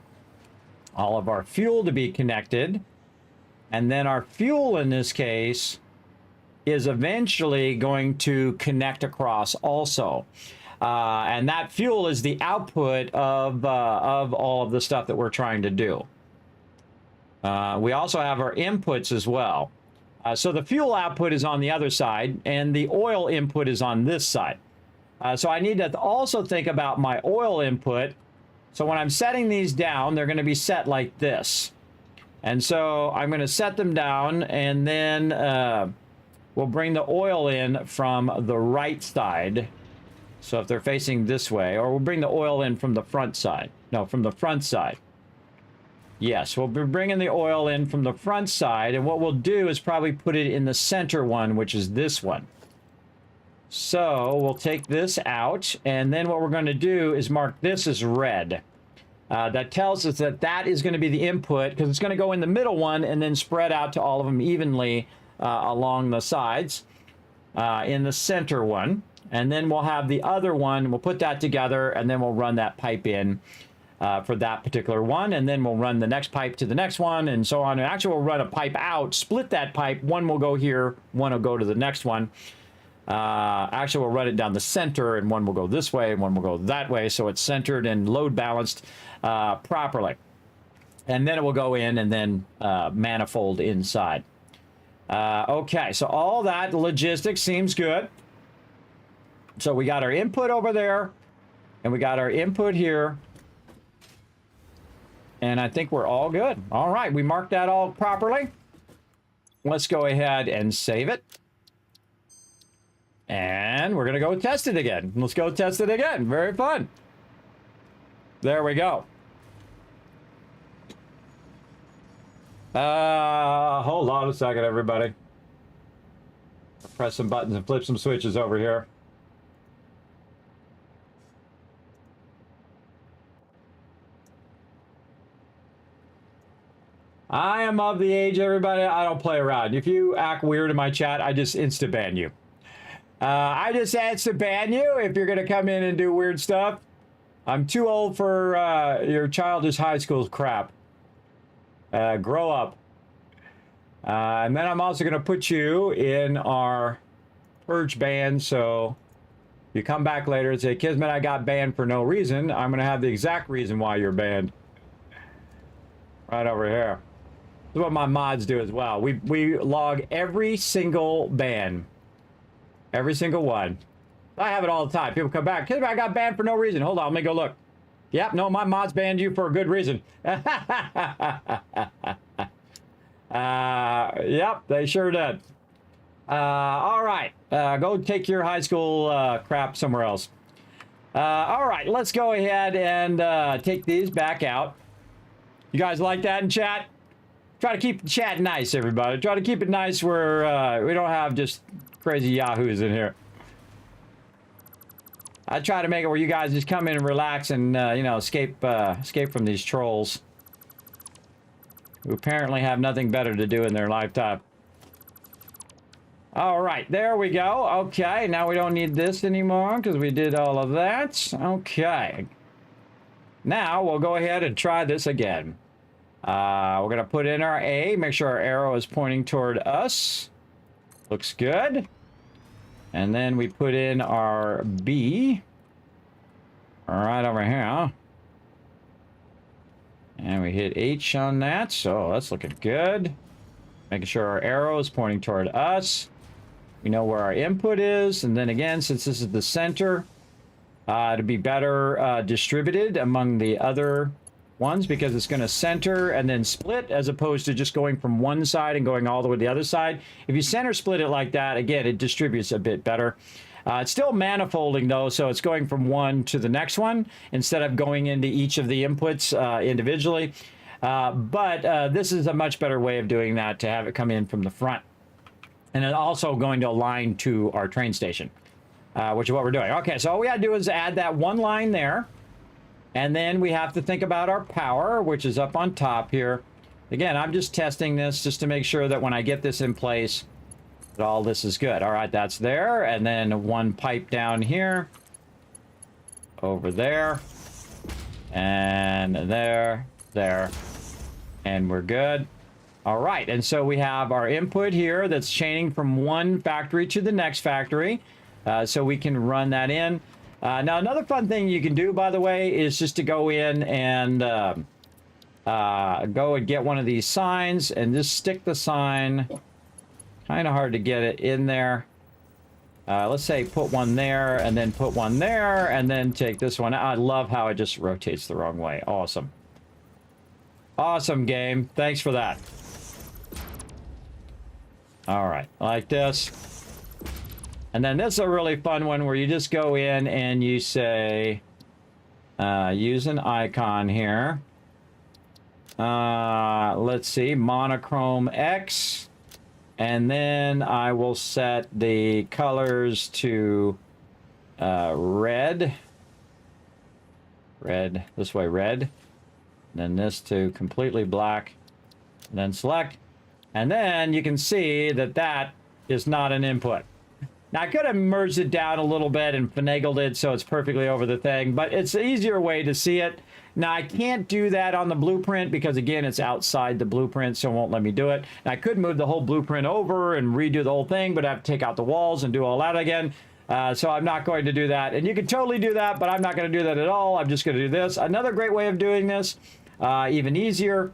all of our fuel to be connected. And then our fuel in this case is eventually going to connect across also. And that fuel is the output of all of the stuff that we're trying to do. We also have our inputs as well. So the fuel output is on the other side, and the oil input is on this side. So I need to also think about my oil input. So when I'm setting these down, they're going to be set like this. And so I'm going to set them down, and then we'll bring the oil in from the right side. So if they're facing this way, or we'll bring the oil in from the front side. No, from the front side. Yes, we'll be bringing the oil in from the front side, and what we'll do is probably put it in the center one, which is this one. So we'll take this out, and then what we're going to do is mark this as red. That tells us that that is going to be the input, because it's going to go in the middle one and then spread out to all of them evenly along the sides. in the center one. And then we'll have the other one, we'll put that together, and then we'll run that pipe in for that particular one, and then we'll run the next pipe to the next one, and so on. And actually, we'll run a pipe out, split that pipe. One will go here, one will go to the next one. Actually, we'll run it down the center, and one will go this way, and one will go that way, so it's centered and load balanced properly. And then it will go in and then manifold inside. Okay, so all that logistics seems good. So we got our input over there, and we got our input here. And I think we're all good. All right, we marked that all properly. Let's go ahead and save it. And we're going to go test it again. Let's go test it again. Very fun. There we go. Hold on a second, everybody. Press some buttons and flip some switches over here. I am of the age, everybody, I don't play around. If you act weird in my chat, I just insta-ban you. I just insta-ban you if you're going to come in and do weird stuff. I'm too old for your childish high school crap. Grow up. And then I'm also going to put you in our purge ban, so you come back later and say, Kismet, I got banned for no reason. I'm going to have the exact reason why you're banned. Right over here. This is what my mods do as well. We log every single ban. Every single one. I have it all the time. People come back. Kismet, I got banned for no reason. Hold on, let me go look. Yep, no, my mods banned you for a good reason. Yep, they sure did. All right, go take your high school crap somewhere else. All right, let's go ahead and take these back out. You guys like that in chat? Try to keep the chat nice, everybody. Try to keep it nice where we don't have just crazy yahoos in here. I try to make it where you guys just come in and relax and, you know, escape from these trolls who apparently have nothing better to do in their lifetime. All right, there we go. Okay, now we don't need this anymore because we did all of that. Okay. Now we'll go ahead and try this again. We're going to put in our A, make sure our arrow is pointing toward us. Looks good. And then we put in our B. Right over here. And we hit H on that, so that's looking good. Making sure our arrow is pointing toward us. We know where our input is, and then again, since this is the center, to be better distributed among the other ones, because it's going to center and then split as opposed to just going from one side and going all the way to the other side. If you center split it like that, again, it distributes a bit better. It's still manifolding though, so it's going from one to the next one instead of going into each of the inputs individually. But this is a much better way of doing that, to have it come in from the front. And then also going to align to our train station, which is what we're doing. Okay, so all we gotta do is add that one line there. And then we have to think about our power, which is up on top here. Again, I'm just testing this just to make sure that when I get this in place, that all this is good. All right, that's there. And then one pipe down here. Over there. And there. There. And we're good. All right, and so we have our input here that's chaining from one factory to the next factory. So we can run that in. Now, another fun thing you can do, by the way, is just to go in and go and get one of these signs and just stick the sign. Kind of hard to get it in there. Let's say put one there and then put one there and then take this one out. I love how it just rotates the wrong way. Awesome. Awesome game. Thanks for that. All right, like this. And then this is a really fun one where you just go in and you say, use an icon here. Let's see, monochrome X. And then I will set the colors to red. Red, this way red. And then this to completely black. And then select. And then you can see that that is not an input. Now, I could have merged it down a little bit and finagled it so it's perfectly over the thing, but it's the easier way to see it. Now, I can't do that on the blueprint because, again, it's outside the blueprint, so it won't let me do it. Now, I could move the whole blueprint over and redo the whole thing, but I have to take out the walls and do all that again. So I'm not going to do that. And you can totally do that, but I'm not going to do that at all. I'm just going to do this. Another great way of doing this, even easier,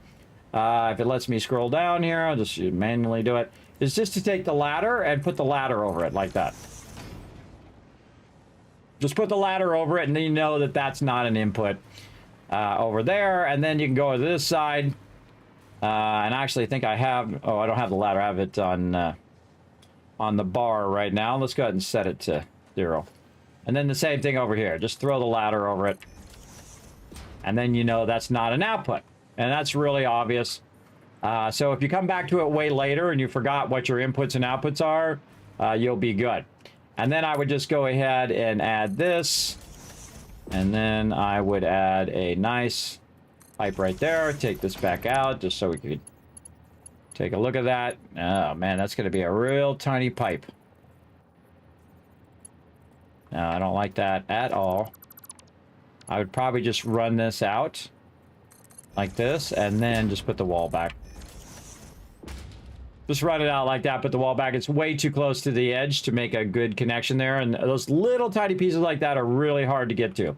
if it lets me scroll down here, I'll just manually do it, is just to take the ladder and put the ladder over it like that. Just put the ladder over it, and then you know that that's not an input over there. And then you can go to this side. And I actually think I have... Oh, I don't have the ladder. I have it on the bar right now. Let's go ahead and set it to 0. And then the same thing over here. Just throw the ladder over it. And then you know that's not an output. And that's really obvious. So if you come back to it way later and you forgot what your inputs and outputs are, you'll be good. And then I would just go ahead and add this. And then I would add a nice pipe right there. Take this back out just so we could take a look at that. Oh, man, that's going to be a real tiny pipe. No, I don't like that at all. I would probably just run this out like this and then just put the wall back. Just run it out like that, put the wall back. It's way too close to the edge to make a good connection there. And those little tiny pieces like that are really hard to get to.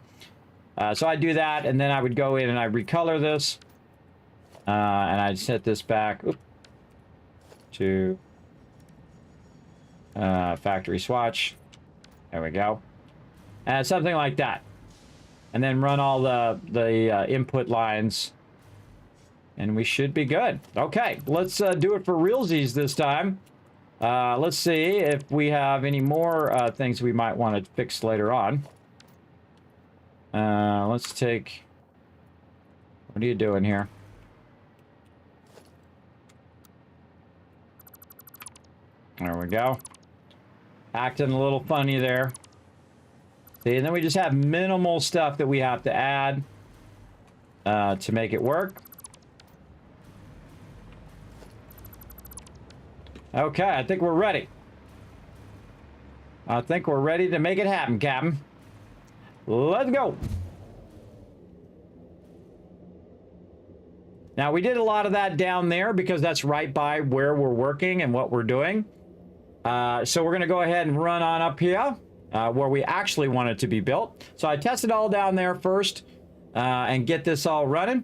So I do that, and then I would go in and I recolor this. And I'd set this back to factory swatch. There we go. And something like that. And then run all the input lines. And we should be good. Okay, let's do it for realsies this time. Let's see if we have any more things we might want to fix later on. Let's take... What are you doing here? There we go. Acting a little funny there. See, and then we just have minimal stuff that we have to add to make it work. Okay, I think we're ready. I think we're ready to make it happen, Captain. Let's go. Now, we did a lot of that down there because that's right by where we're working and what we're doing. So we're going to go ahead and run on up here where we actually want it to be built. So I tested all down there first and get this all running.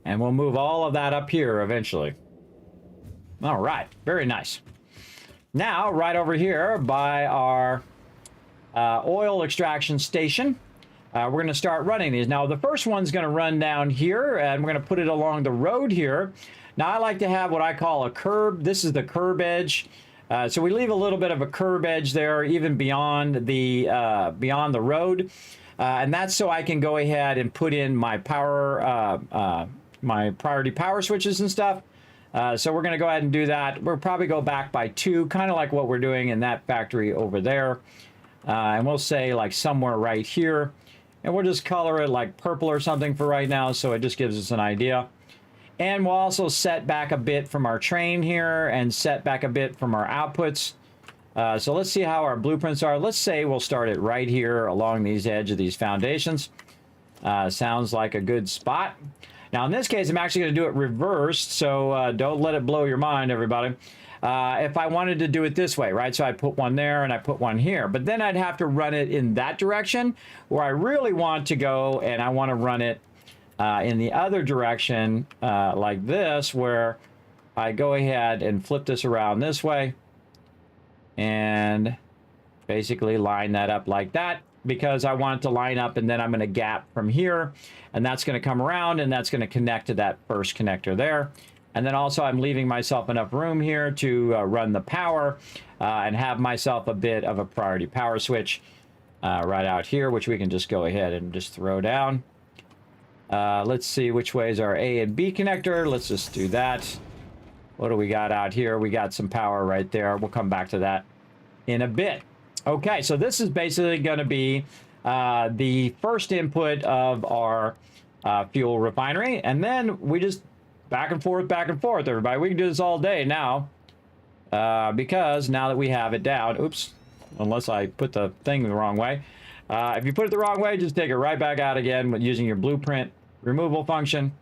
And we'll move all of that up here eventually. All right, very nice. Now, right over here by our oil extraction station, we're going to start running these. Now, the first one's going to run down here, and we're going to put it along the road here. Now, I like to have what I call a curb. This is the curb edge. So we leave a little bit of a curb edge there, even beyond the road. And that's so I can go ahead and put in my power, my priority power switches and stuff. So we're going to go ahead and do that. We'll probably go back by 2, kind of like what we're doing in that factory over there. And we'll say like somewhere right here. And we'll just color it like purple or something for right now, so it just gives us an idea. And we'll also set back a bit from our train here and set back a bit from our outputs. So let's see how our blueprints are. Let's say we'll start it right here along these edge of these foundations. Sounds like a good spot. Now, in this case, I'm actually going to do it reversed, so don't let it blow your mind, everybody. If I wanted to do it this way, right? So I put one there and I put one here, but then I'd have to run it in that direction where I really want to go, and I want to run it in the other direction like this, where I go ahead and flip this around this way and basically line that up like that, because I want it to line up, and then I'm going to gap from here, and that's going to come around, and that's going to connect to that first connector there. And then also I'm leaving myself enough room here to run the power and have myself a bit of a priority power switch right out here, which we can just go ahead and just throw down. Let's see which way is our A and B connector. Let's just do that. What do we got out here? We got some power right there. We'll come back to that in a bit. Okay, so this is basically going to be the first input of our fuel refinery. And then we just back and forth, everybody. We can do this all day now. because now that we have it down, oops, unless I put the thing the wrong way. If you put it the wrong way, just take it right back out again with using your blueprint removal function.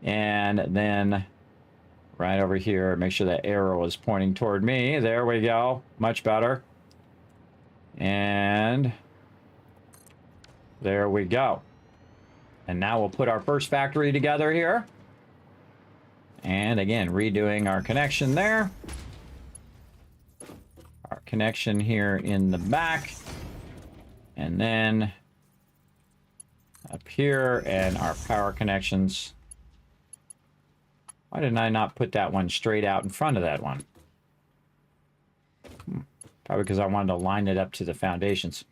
And then right over here, make sure that arrow is pointing toward me. There we go. Much better. And there we go. And now we'll put our first factory together here. And again, redoing our connection there. Our connection here in the back. And then up here, and our power connections. Why didn't I not put that one straight out in front of that one? Probably because I wanted to line it up to the foundations.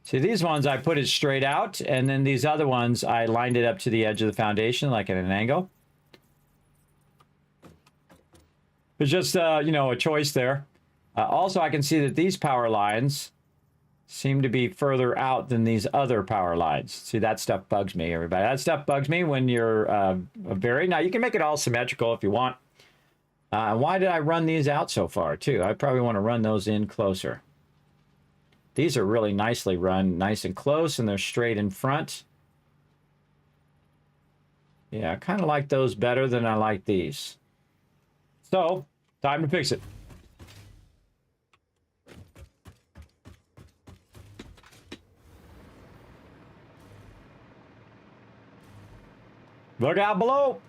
See, these ones I put it straight out, and then these other ones I lined it up to the edge of the foundation, like at an angle. It's just, you know, a choice there. Also, I can see that these power lines seem to be further out than these other power lines. See, that stuff bugs me, everybody. That stuff bugs me when you're very... Now, you can make it all symmetrical if you want. Why did I run these out so far, too? I probably want to run those in closer. These are really nicely run, nice and close, and they're straight in front. Yeah, I kind of like those better than I like these. So, time to fix it. Look out below.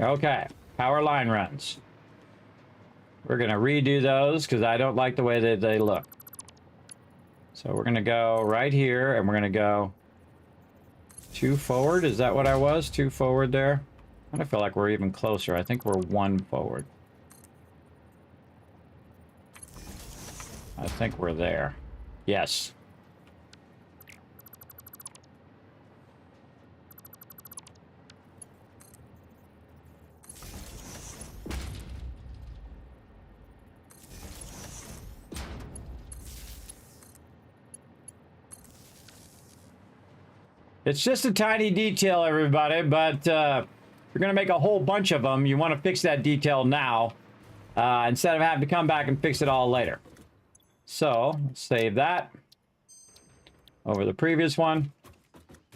Okay, power line runs. We're going to redo those because I don't like the way that they look. So we're going to go right here, and we're going to go 2 forward. Is that what I was? 2 forward there? I feel like we're even closer. I think we're 1 forward. I think we're there. Yes. It's just a tiny detail, everybody, but you're going to make a whole bunch of them. You want to fix that detail now instead of having to come back and fix it all later. So, save that over the previous one.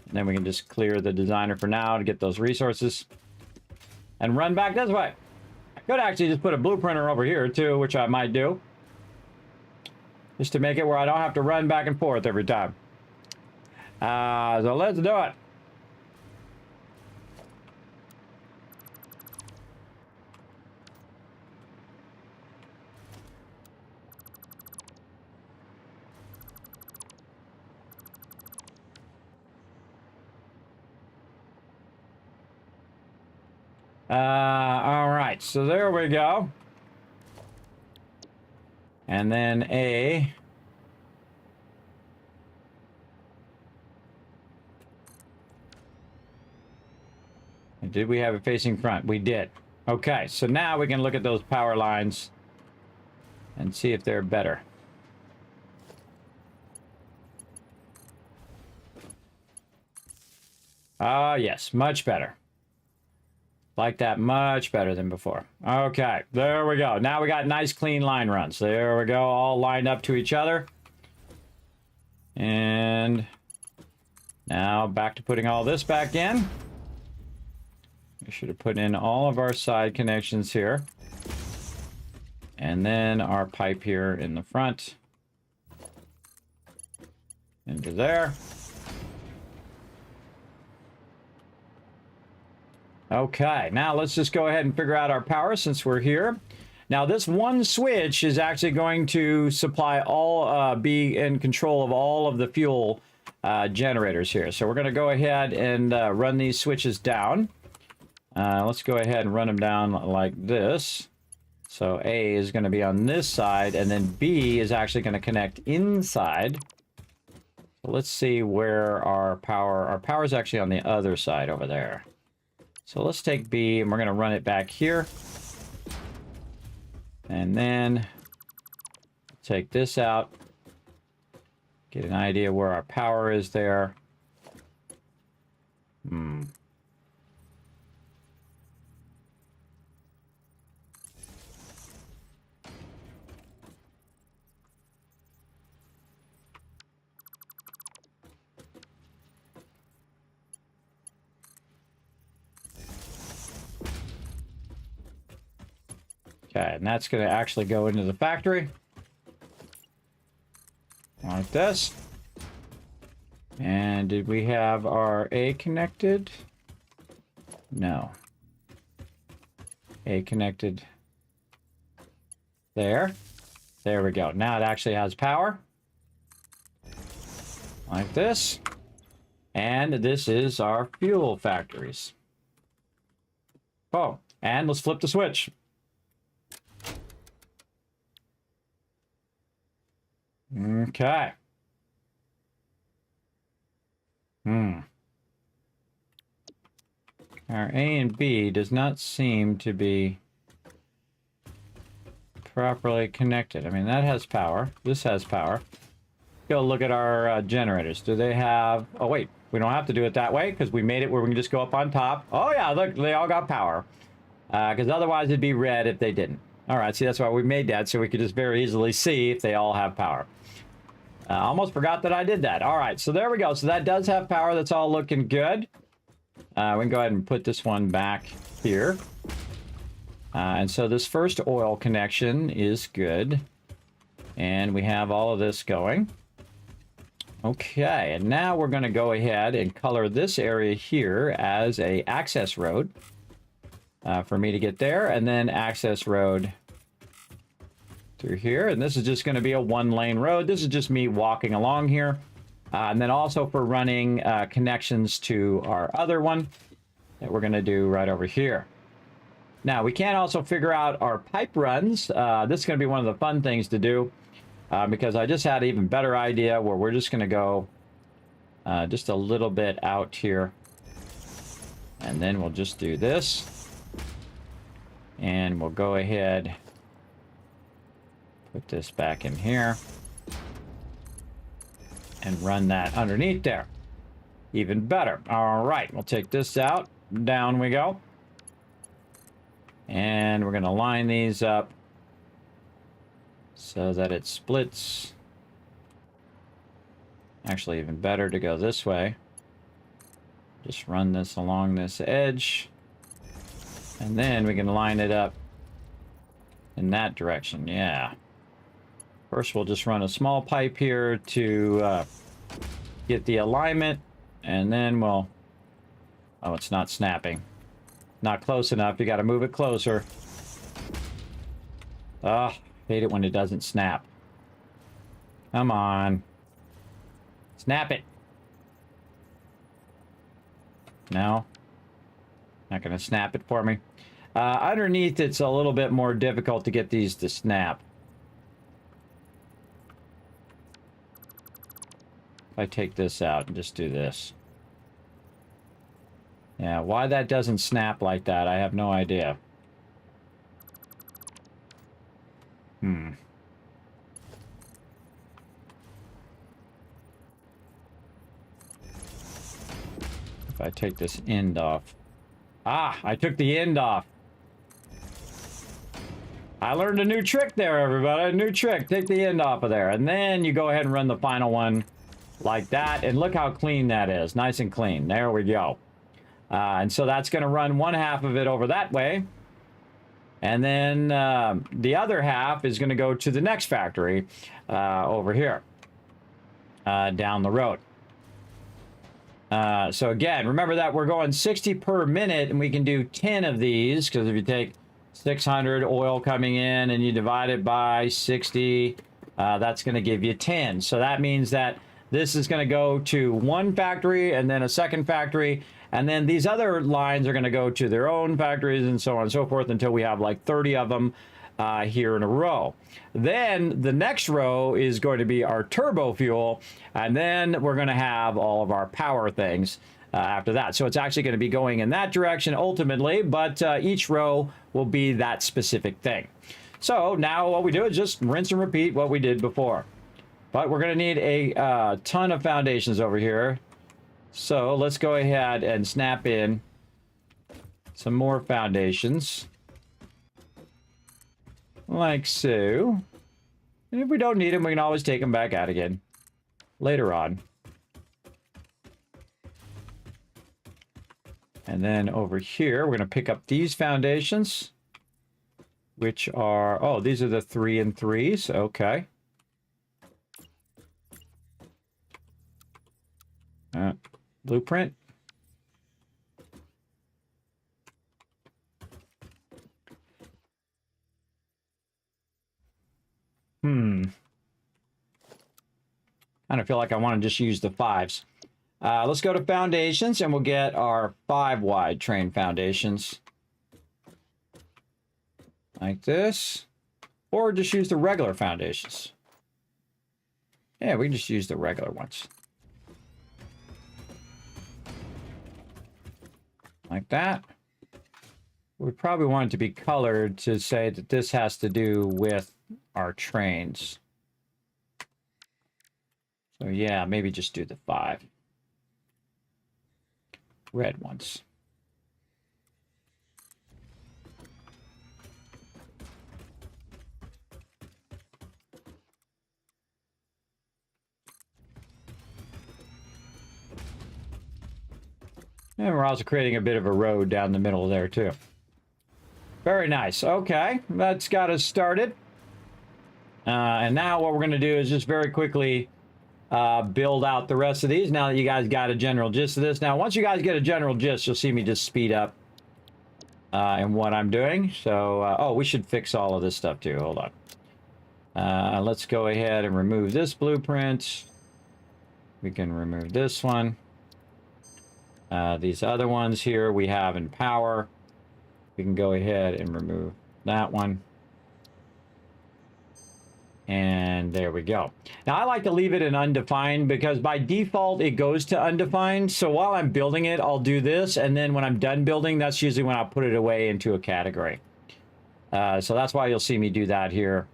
And then we can just clear the designer for now to get those resources and run back this way. I could actually just put a blueprinter over here, too, which I might do. Just to make it where I don't have to run back and forth every time. So let's do it. All right, so there we go. And then A. Did we have it facing front? We did. Okay, so now we can look at those power lines and see if they're better. Yes, much better. Like that, much better than before. Okay, there we go. Now we got nice clean line runs. There we go, all lined up to each other. And now back to putting all this back in. We should have put in all of our side connections here. And then our pipe here in the front. Into there. Okay, now let's just go ahead and figure out our power since we're here. Now this one switch is actually going to supply all, be in control of all of the fuel generators here. So we're going to go ahead and run these switches down. Let's go ahead and run them down like this. So A is going to be on this side, and then B is actually going to connect inside. So let's see where our power is actually on the other side over there. So let's take B and we're going to run it back here. And then take this out. Get an idea where our power is there. Okay, and that's going to actually go into the factory. Like this. And did we have our A connected? No. A connected. There. There we go. Now it actually has power. Like this. And this is our fuel factories. Oh, and let's flip the switch. Okay. Our A and B does not seem to be properly connected. I mean, that has power. This has power. Go look at our generators. Do they have... Oh, wait. We don't have to do it that way because we made it where we can just go up on top. Oh, yeah. Look, they all got power. Because otherwise it'd be red if they didn't. All right. See, that's why we made that, so we could just very easily see if they all have power. Almost forgot that I did that. All right, so there we go. So that does have power. That's all looking good. We can go ahead and put this one back here. And so this first oil connection is good. And we have all of this going. Okay, and now we're going to go ahead and color this area here as a access road for me to get there, and then access road through here. And this is just going to be a one-lane road. This is just me walking along here. And then also for running connections to our other one that we're going to do right over here. Now, we can also figure out our pipe runs. This is going to be one of the fun things to do because I just had an even better idea where we're just going to go just a little bit out here. And then we'll just do this. And we'll go ahead, put this back in here. And run that underneath there. Even better. All right, we'll take this out. Down we go. And we're going to line these up so that it splits. Actually, even better to go this way. Just run this along this edge. And then we can line it up in that direction. Yeah. First, we'll just run a small pipe here to get the alignment, and then we'll... Oh, it's not snapping. Not close enough. You got to move it closer. Oh, hate it when it doesn't snap. Come on. Snap it. No. Not going to snap it for me. Underneath, it's a little bit more difficult to get these to snap. If I take this out and just do this. Yeah, why that doesn't snap like that, I have no idea. If I take this end off. Ah, I took the end off. I learned a new trick there, everybody. A new trick. Take the end off of there. And then you go ahead and run the final one like that. And look how clean that is. Nice and clean. There we go. And so that's going to run one half of it over that way. And then the other half is going to go to the next factory over here down the road. So again, remember that we're going 60 per minute, and we can do 10 of these, because if you take 600 oil coming in and you divide it by 60, that's going to give you 10. So that means that this is going to go to one factory and then a second factory, and then these other lines are going to go to their own factories and so on and so forth until we have like 30 of them. here in a row. Then the next row is going to be our turbo fuel, and then we're going to have all of our power things after that. So it's actually going to be going in that direction ultimately, but each row will be that specific thing. So now what we do is just rinse and repeat what we did before. But we're going to need a ton of foundations over here. So let's go ahead and snap in some more foundations. Like so. And if we don't need them, we can always take them back out again later on. And then over here, we're going to pick up these foundations, which are, oh, these are the 3 and 3s. Okay. Blueprint. I don't feel like I want to just use the 5s. Let's go to foundations and we'll get our 5 wide train foundations. Like this. Or just use the regular foundations. Yeah, we can just use the regular ones. Like that. We probably want it to be colored to say that this has to do with our trains. So yeah, maybe just do the 5 red ones. And we're also creating a bit of a road down the middle there too. Very nice. Okay, that's got us started. And now what we're going to do is just very quickly build out the rest of these now that you guys got a general gist of this. Now, once you guys get a general gist, you'll see me just speed up in what I'm doing. So, oh, we should fix all of this stuff too. Hold on. Let's go ahead and remove this blueprint. We can remove this one. These other ones here we have in power. We can go ahead and remove that one. And there we go. Now I like to leave it in undefined because by default it goes to undefined. So while I'm building it, I'll do this. And then when I'm done building, that's usually when I'll put it away into a category. So that's why you'll see me do that here.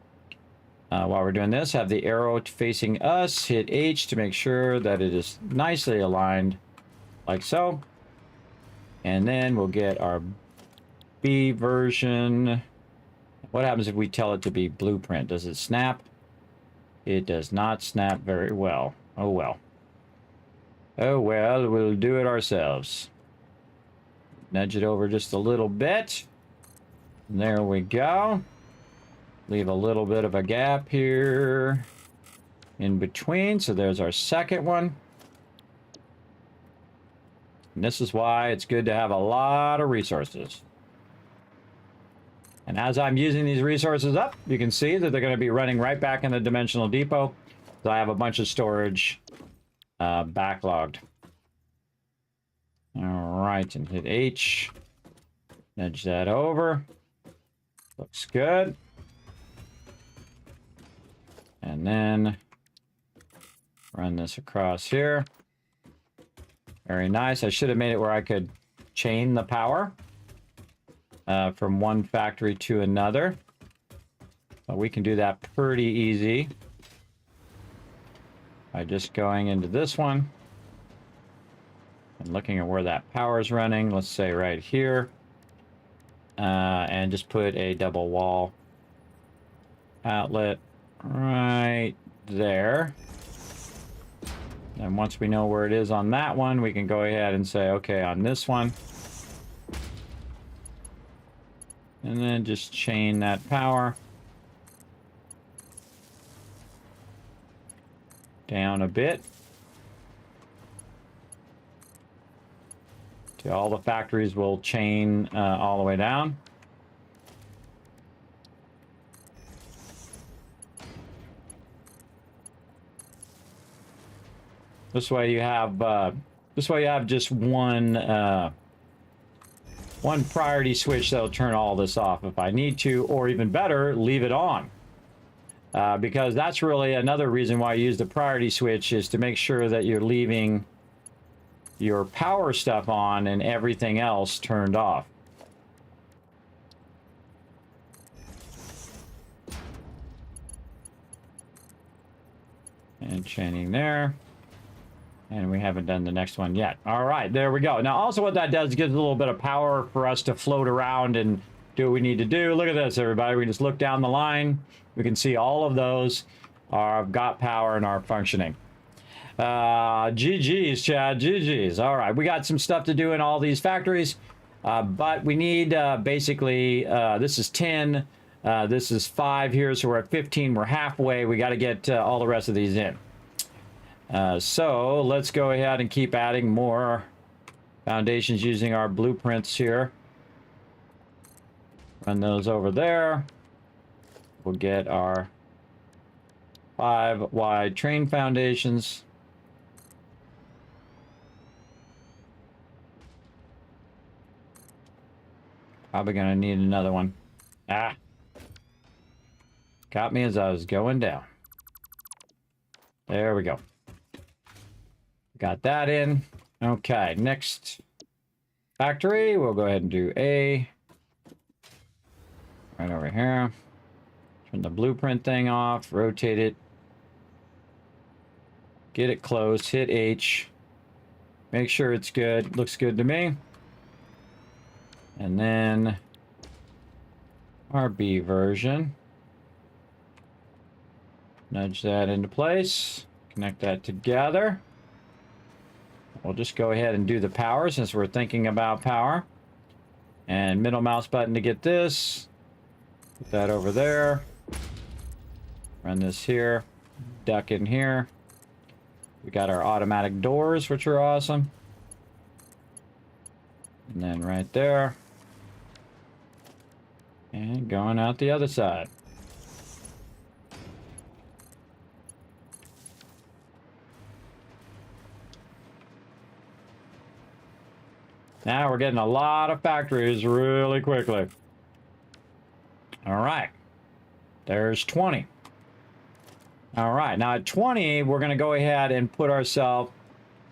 While we're doing this, have the arrow facing us, hit H to make sure that it is nicely aligned like so. And then we'll get our B version. What happens if we tell it to be blueprint? Does it snap? It does not snap very well. Oh well. Oh well, we'll do it ourselves. Nudge it over just a little bit. There we go. Leave a little bit of a gap here in between. So there's our second one. And this is why it's good to have a lot of resources. And as I'm using these resources up, you can see that they're going to be running right back in the dimensional depot. So I have a bunch of storage backlogged. All right, and hit H. Nudge that over. Looks good. And then run this across here. Very nice. I should have made it where I could chain the power from one factory to another. But we can do that pretty easy by just going into this one and looking at where that power is running. Let's say right here. And just put a double wall outlet right there. And once we know where it is on that one, we can go ahead and say, okay, on this one. And then just chain that power down a bit to all the factories will chain all the way down. This way you have just one one priority switch that'll turn all this off if I need to, or even better, leave it on. Because that's really another reason why I use the priority switch, is to make sure that you're leaving your power stuff on and everything else turned off. And chaining there. And we haven't done the next one yet. All right, there we go. Now, also what that does is gives a little bit of power for us to float around and do what we need to do. Look at this, everybody. We just look down the line. We can see all of those are got power and are functioning. GG's, Chad. GG's. All right, we got some stuff to do in all these factories. But we need basically, this is 10. This is 5 here, so we're at 15. We're halfway. We got to get all the rest of these in. So let's go ahead and keep adding more foundations using our blueprints here. Run those over there. We'll get our 5 wide train foundations. Probably gonna need another one. Ah. Caught me as I was going down. There we go. Got that in. Okay, next factory. We'll go ahead and do A. Right over here. Turn the blueprint thing off. Rotate it. Get it closed. Hit H. Make sure it's good. Looks good to me. And then our B version. Nudge that into place. Connect that together. We'll just go ahead and do the power since we're thinking about power. And middle mouse button to get this. Put that over there. Run this here. Duck in here. We got our automatic doors, which are awesome. And then right there. And going out the other side. Now we're getting a lot of factories really quickly. All right. There's 20. All right. Now at 20, we're going to go ahead and put ourselves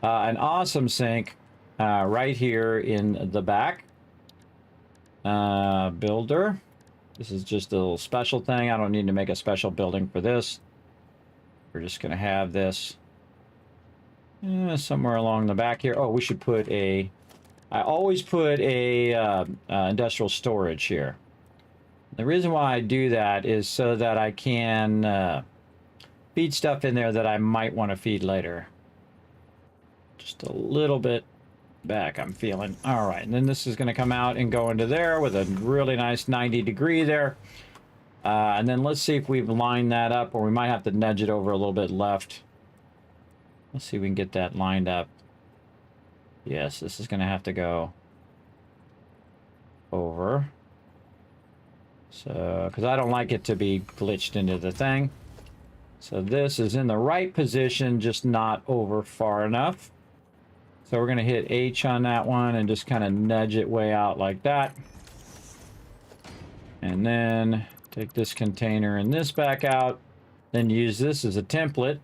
an awesome sink right here in the back. Builder. This is just a little special thing. I don't need to make a special building for this. We're just going to have this somewhere along the back here. Oh, we should put a... I always put a industrial storage here. The reason why I do that is so that I can feed stuff in there that I might want to feed later. Just a little bit back, I'm feeling. All right, and then this is going to come out and go into there with a really nice 90-degree there. And then let's see if we've lined that up, or we might have to nudge it over a little bit left. Let's see if we can get that lined up. Yes, this is going to have to go over. So, because I don't like it to be glitched into the thing. So this is in the right position, just not over far enough. So we're going to hit H on that one and just kind of nudge it way out like that. And then take this container and this back out. Then use this as a template.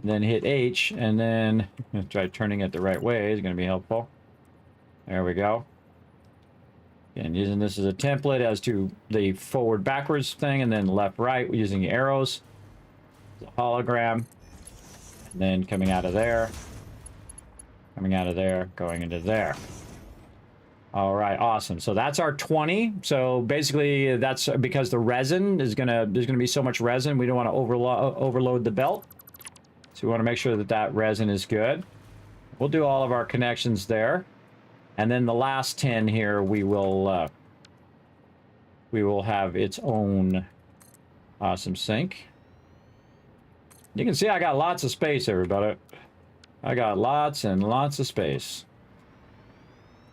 Then hit H, and then try turning it the right way is going to be helpful. There we go. And using this as a template as to the forward backwards thing, and then left right using arrows. The hologram. And then coming out of there. Coming out of there, going into there. All right, awesome. So that's our 20. So basically that's because the resin is there's gonna be so much resin, we don't want to overload the belt. So we want to make sure that that resin is good. We'll do all of our connections there. And then the last 10 here, we will have its own awesome sink. You can see I got lots of space, everybody. I got lots and lots of space.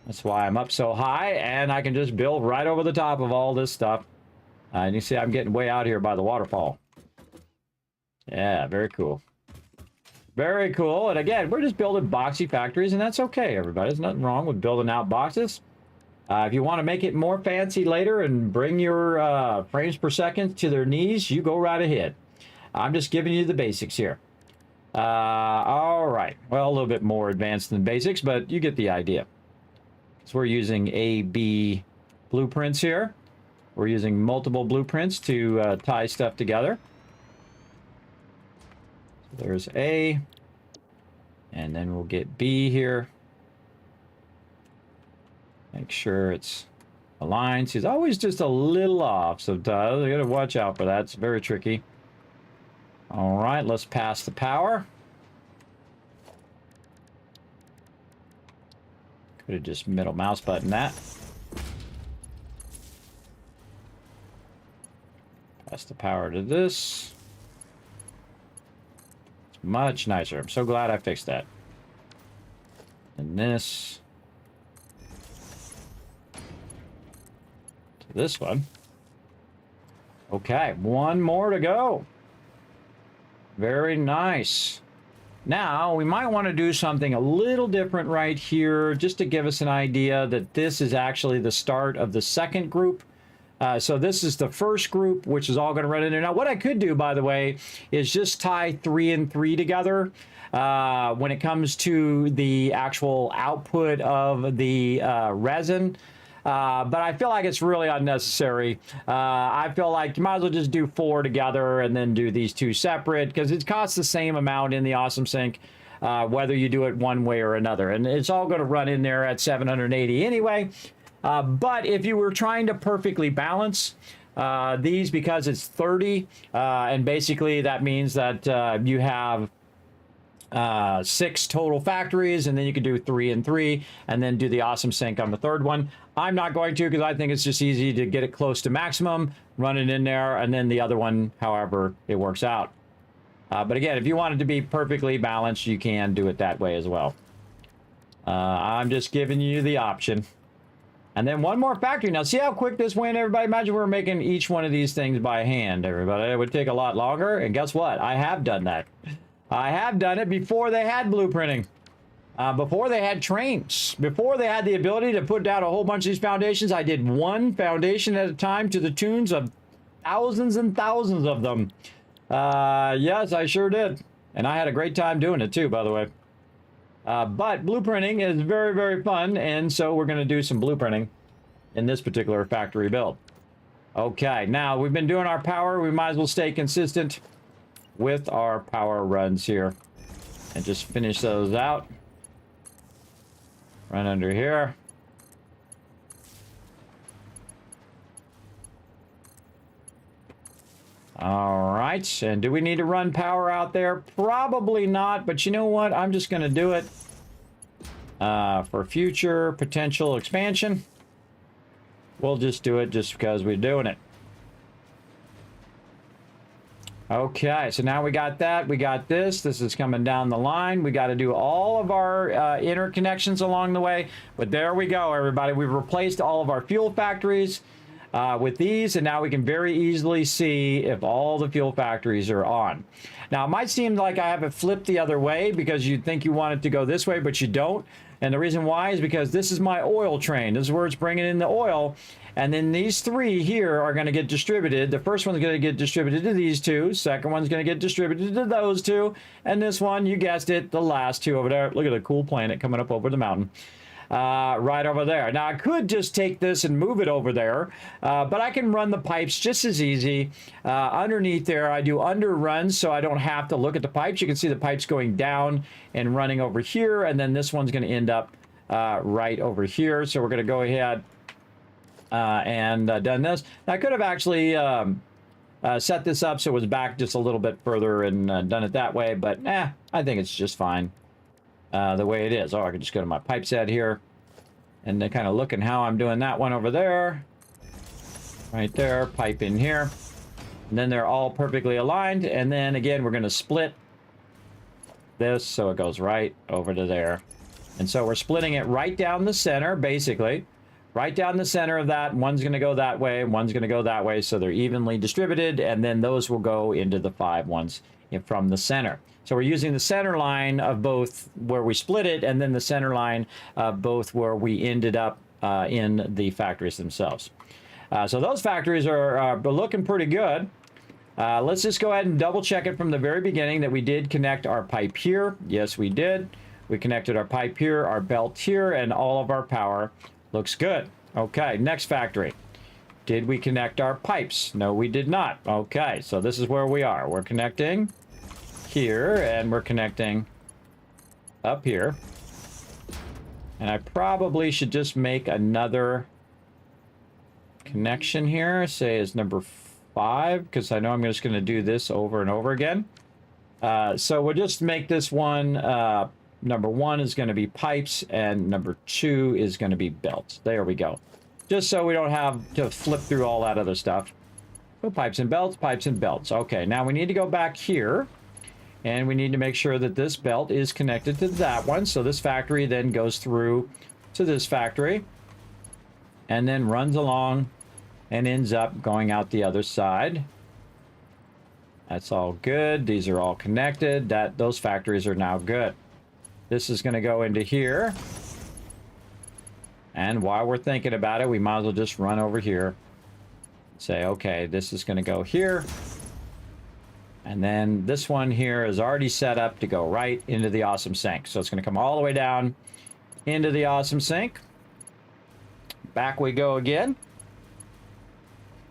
That's why I'm up so high, and I can just build right over the top of all this stuff. And you see I'm getting way out here by the waterfall. Yeah, very cool. Very cool. And again, we're just building boxy factories, and that's okay, everybody. There's nothing wrong with building out boxes. If you want to make it more fancy later and bring your frames per second to their knees, you go right ahead. I'm just giving you the basics here. All right. Well, a little bit more advanced than basics, but you get the idea. So we're using A-B blueprints here. We're using multiple blueprints to tie stuff together. So there's A, and then we'll get B here. Make sure it's aligned. It's always just a little off, so you gotta watch out for that. It's very tricky. All right, let's pass the power. Could have just middle mouse button that. Pass the power to this. It's much nicer. I'm so glad I fixed that. And this. To this one. Okay, one more to go. Very nice. Now, we might want to do something a little different right here, just to give us an idea that this is actually the start of the second group. So this is the first group, which is all going to run in there. Now, what I could do, by the way, is just tie 3 and 3 together when it comes to the actual output of the resin. But I feel like it's really unnecessary. I feel like you might as well just do 4 together and then do these 2 separate, because it costs the same amount in the Awesome Sync, whether you do it one way or another. And it's all going to run in there at 780 anyway. But if you were trying to perfectly balance these, because it's 30, and basically that means that you have 6 total factories, and then you could do 3 and 3, and then do the Awesome Sync on the third one. I'm not going to, because I think it's just easy to get it close to maximum, run it in there, and then the other one, however it works out. But again, if you want it to be perfectly balanced, you can do it that way as well. I'm just giving you the option. And then one more factory. Now, see how quick this went, everybody? Imagine we're making each one of these things by hand, everybody. It would take a lot longer, and guess what? I have done that. I have done it before they had blueprinting, before they had trains, before they had the ability to put down a whole bunch of these foundations. I did one foundation at a time to the tunes of thousands and thousands of them. Yes, I sure did. And I had a great time doing it too, by the way. But blueprinting is very, very fun, and so we're going to do some blueprinting in this particular factory build. Okay, now we've been doing our power. We might as well stay consistent with our power runs here and just finish those out. Run under here. All right, and do we need to run power out there? Probably not, but you know what? I'm just going to do it for future potential expansion. We'll just do it just because we're doing it. Okay, so now we got that. We got this. This is coming down the line. We got to do all of our interconnections along the way. But there we go, everybody. We've replaced all of our fuel factories with these, and now we can very easily see if all the fuel factories are on. Now, it might seem like I have it flipped the other way because you think you want it to go this way, but you don't. And the reason why is because this is my oil train. This is where it's bringing in the oil. And then these 3 here are going to get distributed. The first one's going to get distributed to these 2. Second one's going to get distributed to those 2. And this one, you guessed it, the last 2 over there. Look at the cool planet coming up over the mountain. Right over there. Now, I could just take this and move it over there, but I can run the pipes just as easy. Underneath there, I do underruns, so I don't have to look at the pipes. You can see the pipes going down and running over here, and then this one's going to end up right over here. So we're going to go ahead and done this. Now, I could have actually set this up so it was back just a little bit further and done it that way, but I think it's just fine the way it is. Oh, I can just go to my pipe set here and then kind of looking how I'm doing that one over there. Right there, pipe in here. And then they're all perfectly aligned. And then again, we're going to split this so it goes right over to there. And so we're splitting it right down the center, basically. Right down the center of that. One's going to go that way, one's going to go that way, so they're evenly distributed, and then those will go into the 5 ones from the center. So we're using the center line of both where we split it, and then the center line of both where we ended up in the factories themselves. So those factories are looking pretty good. Let's just go ahead and double check it from the very beginning that we did connect our pipe here. Yes, we did. We connected our pipe here, our belt here, and all of our power looks good. Okay, next factory. Did we connect our pipes? No, we did not. Okay, so this is where we are. We're connecting here, and we're connecting up here. And I probably should just make another connection here, say is number 5, because I know I'm just going to do this over and over again. So we'll just make this one, number 1 is going to be pipes, and number 2 is going to be belts. There we go. Just so we don't have to flip through all that other stuff. So pipes and belts, pipes and belts. Okay, now we need to go back here, and we need to make sure that this belt is connected to that one. So this factory then goes through to this factory, and then runs along and ends up going out the other side. That's all good. These are all connected. Those factories are now good. This is going to go into here. And while we're thinking about it, we might as well just run over here. Say, okay, this is going to go here. And then this one here is already set up to go right into the awesome sink. So it's going to come all the way down into the awesome sink. Back we go again.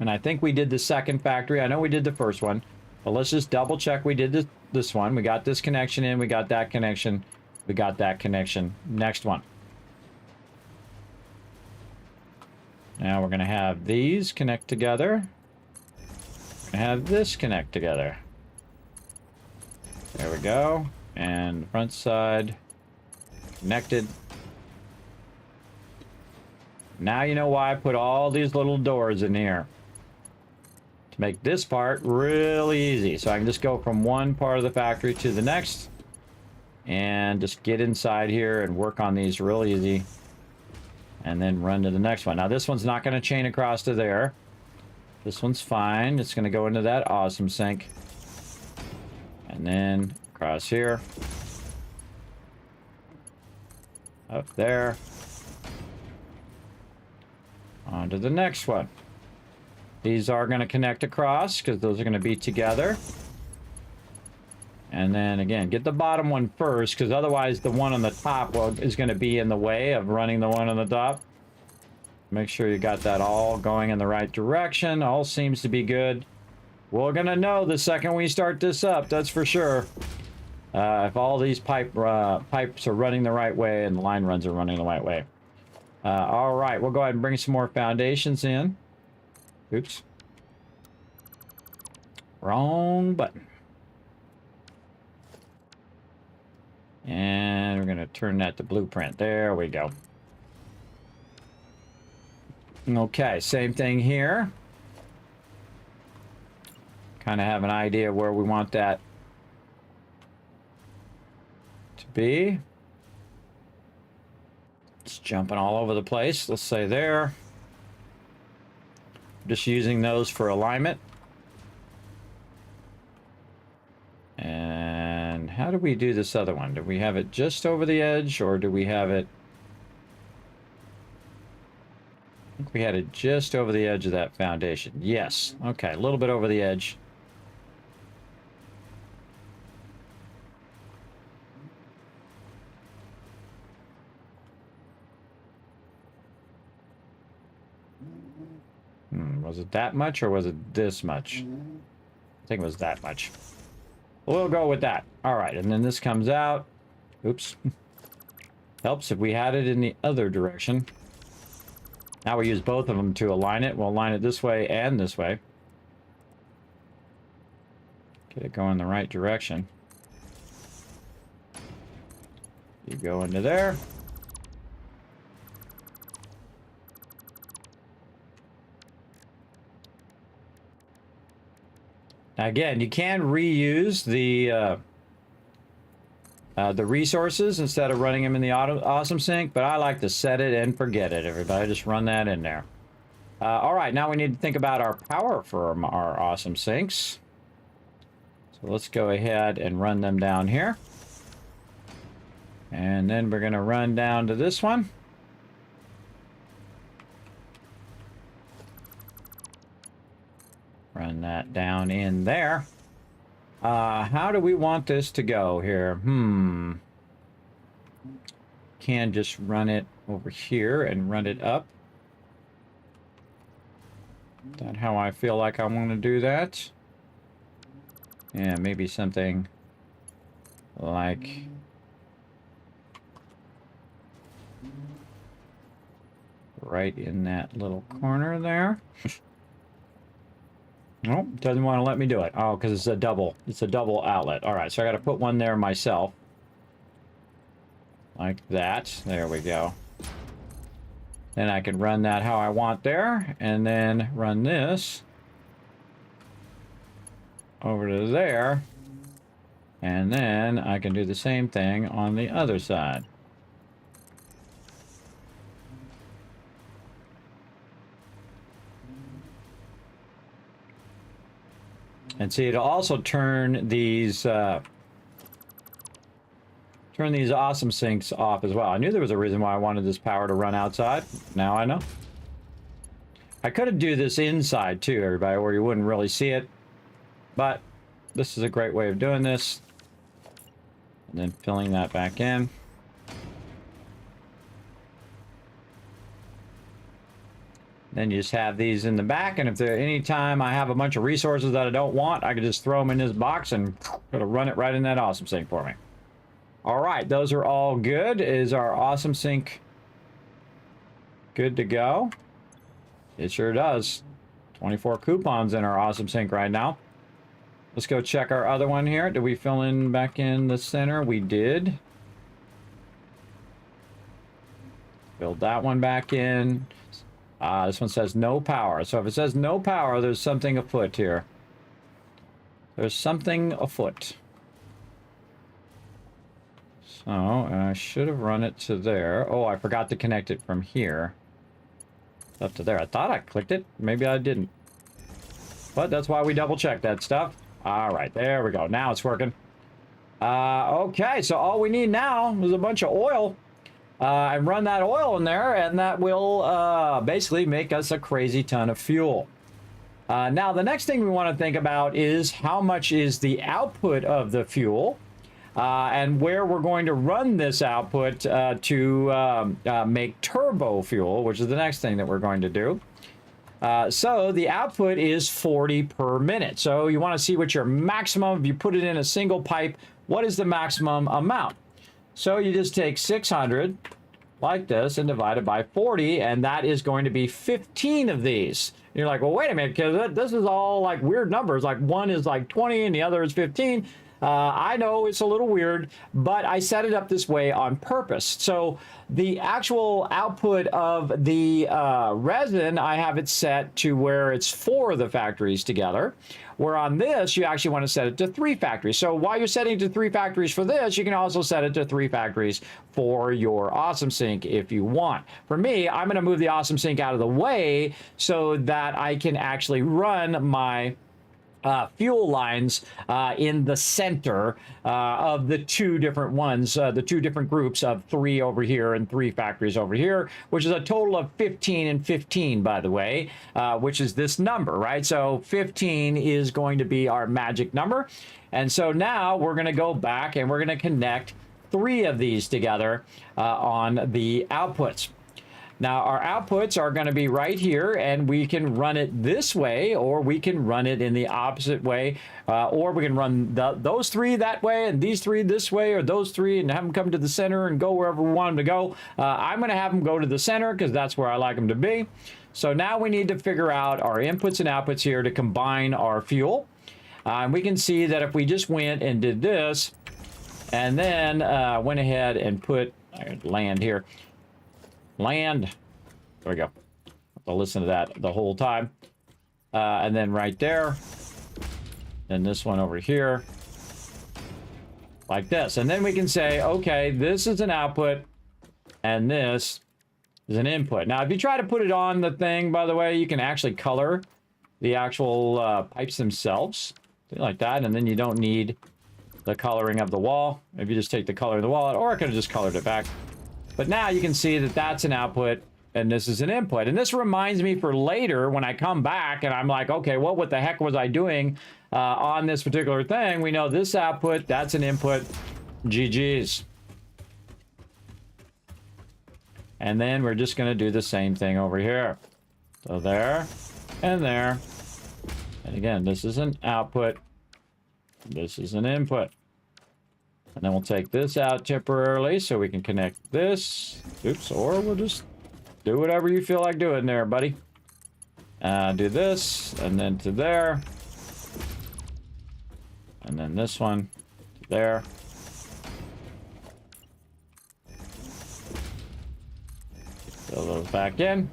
And I think we did the second factory. I know we did the first one. But let's just double check we did this one. We got this connection in. We got that connection. We got that connection. Next one. Now we're going to have these connect together. We're going to have this connect together. There we go. And the front side connected. Now you know why I put all these little doors in here. To make this part really easy. So I can just go from one part of the factory to the next. And just get inside here and work on these real easy. And then run to the next one. Now this one's not going to chain across to there. This one's fine. It's going to go into that awesome sink. And then across here. Up there. On to the next one. These are going to connect across because those are going to be together. And then again, get the bottom one first, because otherwise the one on the top is going to be in the way of running the one on the top. Make sure you got that all going in the right direction. All seems to be good. We're going to know the second we start this up, that's for sure. If all these pipes are running the right way and the line runs are running the right way. All right, we'll go ahead and bring some more foundations in. Oops. Wrong button. And we're going to turn that to blueprint. There we go. Okay, same thing here. Kind of have an idea where we want that to be. It's jumping all over the place. Let's say there. Just using those for alignment. And how do we do this other one? Do we have it just over the edge, or do we have it... I think we had it just over the edge of that foundation. Yes. Okay, a little bit over the edge. Was it that much, or was it this much? I think it was that much. We'll go with that. All right, and then this comes out. Oops. Helps if we had it in the other direction. Now we use both of them to align it. We'll align it this way and this way. Get it going the right direction. You go into there. Now again, you can reuse the resources instead of running them in the awesome sink, but I like to set it and forget it, everybody. Just run that in there. All right, now we need to think about our power for our awesome sinks. So let's go ahead and run them down here. And then we're going to run down to this one. Run that down in there. How do we want this to go here? Can just run it over here and run it up. Is that how I feel like I want to do that? Yeah, maybe something like right in that little corner there. Nope, doesn't want to let me do it. Oh, because it's a double outlet. All right, so I got to put one there myself. Like that. There we go. Then I can run that how I want there, and then run this over to there, and then I can do the same thing on the other side. And see, it'll also turn these awesome sinks off as well. I knew there was a reason why I wanted this power to run outside. Now I know. I could do this inside too, everybody, where you wouldn't really see it. But this is a great way of doing this. And then filling that back in. Then you just have these in the back, and if there any time I have a bunch of resources that I don't want, I can just throw them in this box and it'll run it right in that awesome sink for me. All right, those are all good. Is our awesome sink good to go? It sure does. 24 coupons in our awesome sink right now. Let's go check our other one here. Did we fill in back in the center? We did. Build that one back in. This one says no power. So if it says no power, there's something afoot here. There's something afoot. So I should have run it to there. Oh, I forgot to connect it from here up to there. I thought I clicked it. Maybe I didn't. But that's why we double check that stuff. All right, there we go. Now it's working. Okay, so all we need now is a bunch of oil. And run that oil in there, and that will basically make us a crazy ton of fuel. Now, the next thing we want to think about is how much is the output of the fuel, and where we're going to run this output to make turbo fuel, which is the next thing that we're going to do. So the output is 40 per minute. So you want to see what your maximum, if you put it in a single pipe, what is the maximum amount? So you just take 600 like this and divide it by 40, and that is going to be 15 of these. And you're like, well, wait a minute, because this is all like weird numbers. Like one is like 20 and the other is 15. I know it's a little weird, but I set it up this way on purpose. So the actual output of the resin, I have it set to where it's 4 of the factories together. Where on this, you actually want to set it to 3 factories. So while you're setting it to 3 factories for this, you can also set it to 3 factories for your awesome sink if you want. For me, I'm going to move the awesome sink out of the way so that I can actually run my fuel lines in the center of the 2 different ones, the 2 different groups of 3 over here and 3 factories over here, which is a total of 15 and 15, by the way, which is this number, right? So 15 is going to be our magic number. And so now we're going to go back and we're going to connect 3 of these together on the outputs. Now, our outputs are going to be right here, and we can run it this way, or we can run it in the opposite way, or we can run those 3 that way, and these 3 this way, or those 3, and have them come to the center and go wherever we want them to go. I'm going to have them go to the center, because that's where I like them to be. So now we need to figure out our inputs and outputs here to combine our fuel. And we can see that if we just went and did this, and then went ahead and put land here, land. There we go. I'll listen to that the whole time. And then right there. And this one over here. Like this. And then we can say, okay, this is an output. And this is an input. Now, if you try to put it on the thing, by the way, you can actually color the actual pipes themselves. Like that. And then you don't need the coloring of the wall. If you just take the color of the wall, or I could have just colored it back. But now you can see that that's an output, and this is an input. And this reminds me for later when I come back and I'm like, okay, well, what the heck was I doing on this particular thing? We know this output, that's an input. GG's. And then we're just going to do the same thing over here. So there and there. And again, this is an output. This is an input. And then we'll take this out temporarily so we can connect this. Oops, or we'll just do whatever you feel like doing there, buddy. Do this, and then to there. And then this one to there. Fill those back in.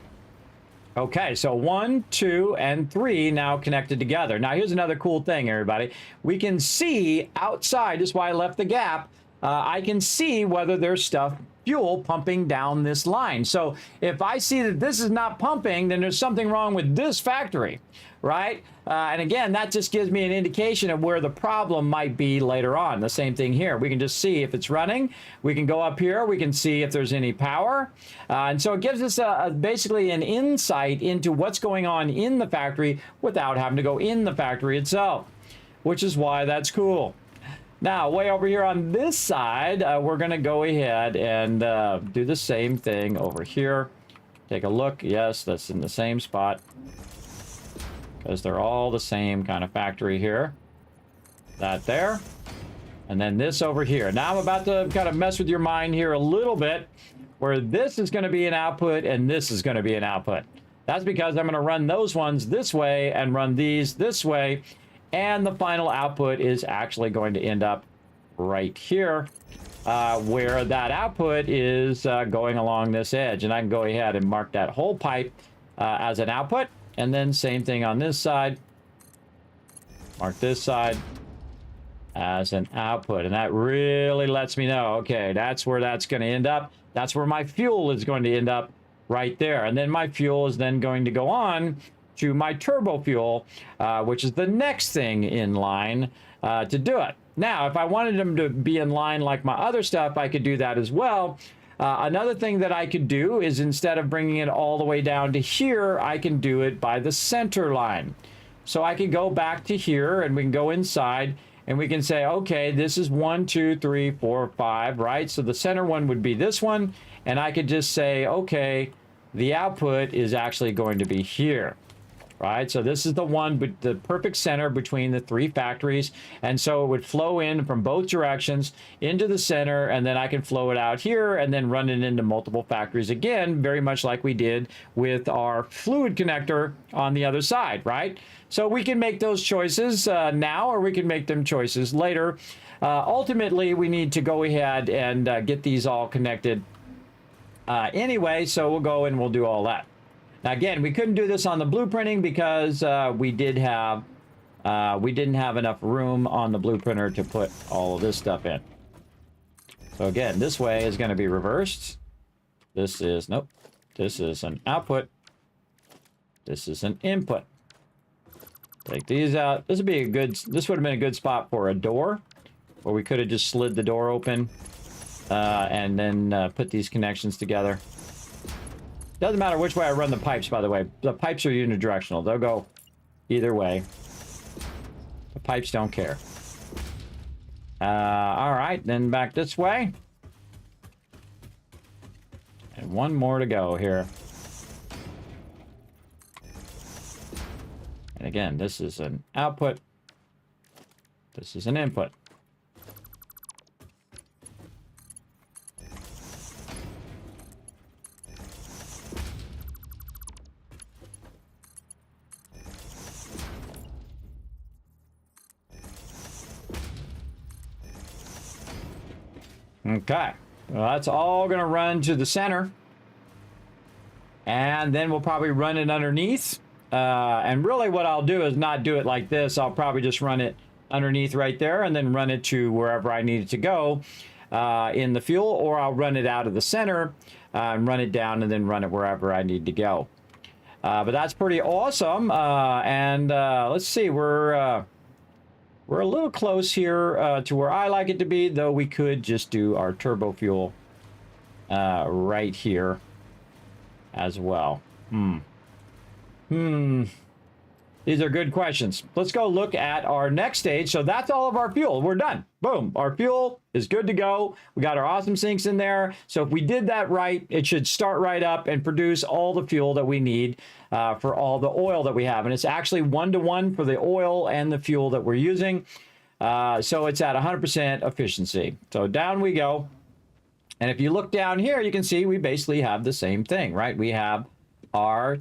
Okay, so 1, 2, and 3 now connected together. Now, here's another cool thing, everybody. We can see outside, this is why I left the gap. I can see whether there's fuel pumping down this line. So if I see that this is not pumping, then there's something wrong with this factory, right? And again, that just gives me an indication of where the problem might be later on. The same thing here. We can just see if it's running. We can go up here. We can see if there's any power. And so it gives us basically an insight into what's going on in the factory without having to go in the factory itself, which is why that's cool. Now, way over here on this side, we're going to go ahead and do the same thing over here. Take a look. Yes, that's in the same spot, because they're all the same kind of factory here. That there. And then this over here. Now I'm about to kind of mess with your mind here a little bit, where this is going to be an output and this is going to be an output. That's because I'm going to run those ones this way and run these this way. And the final output is actually going to end up right here, where that output is going along this edge. And I can go ahead and mark that whole pipe as an output. And then same thing on this side. Mark this side as an output. And that really lets me know, okay, that's where that's going to end up. That's where my fuel is going to end up right there. And then my fuel is then going to go on to my turbo fuel, which is the next thing in line to do it. Now, if I wanted them to be in line like my other stuff, I could do that as well. Another thing that I could do is, instead of bringing it all the way down to here, I can do it by the center line. So I can go back to here and we can go inside and we can say, okay, this is 1, 2, 3, 4, 5, right? So the center one would be this one. And I could just say, okay, the output is actually going to be here. Right, so this is the one, but the perfect center between the three factories, and so it would flow in from both directions into the center, and then I can flow it out here and then run it into multiple factories again, very much like we did with our fluid connector on the other side, right? So we can make those choices now, or we can make them choices later. Ultimately, we need to go ahead and get these all connected anyway, so we'll go and we'll do all that. Now, again, we couldn't do this on the blueprinting because we didn't have enough room on the blueprinter to put all of this stuff in. So again, this way is going to be reversed. This is, nope, this is an output. This is an input. Take these out. This would be a good, this would have been a good spot for a door, where we could have just slid the door open and then put these connections together. Doesn't matter which way I run the pipes, by the way. The pipes are unidirectional. They'll go either way. The pipes don't care. All right, then back this way. And one more to go here. And again, this is an output. This is an input. Okay, well, that's all going to run to the center. And then we'll probably run it underneath. And really what I'll do is not do it like this. I'll probably just run it underneath right there and then run it to wherever I need it to go in the fuel. Or I'll run it out of the center and run it down and then run it wherever I need to go. But that's pretty awesome. Let's see, we're a little close here to where I like it to be, though we could just do our turbo fuel right here. as well? These are good questions. Let's go look at our next stage. So that's all of our fuel. We're done. Boom. Our fuel is good to go. We got our awesome sinks in there. So if we did that right, it should start right up and produce all the fuel that we need for all the oil that we have. And it's actually 1-to-1 for the oil and the fuel that we're using. So it's at 100% efficiency. So down we go. And if you look down here, you can see we basically have the same thing, right? We have our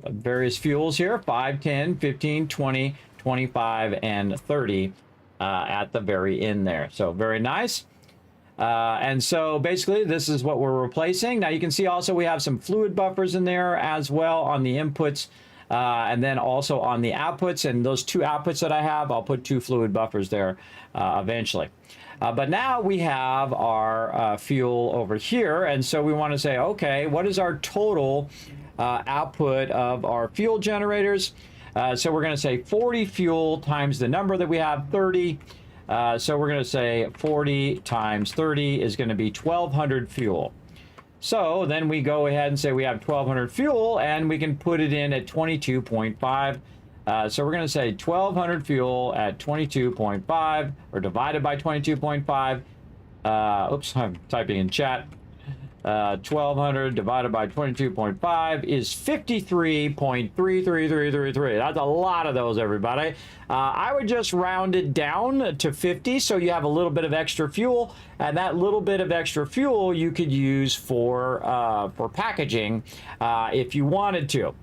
various fuels here, 5, 10, 15, 20, 25, and 30 at the very end there. So very nice. And so basically this is what we're replacing. Now you can see also we have some fluid buffers in there as well on the inputs and then also on the outputs. And those 2 outputs that I have, I'll put 2 fluid buffers there eventually. But now we have our fuel over here. And so we want to say, okay, what is our total output of our fuel generators? So we're going to say 40 fuel times the number that we have, 30. So we're going to say 40 times 30 is going to be 1,200 fuel. So then we go ahead and say we have 1,200 fuel, and we can put it in at 22.5. So we're going to say 1,200 fuel at 22.5, or divided by 22.5. Oops, I'm typing in chat. 1,200 divided by 22.5 is 53.33333. That's a lot of those, everybody. I would just round it down to 50, so you have a little bit of extra fuel, and that little bit of extra fuel you could use for packaging if you wanted to.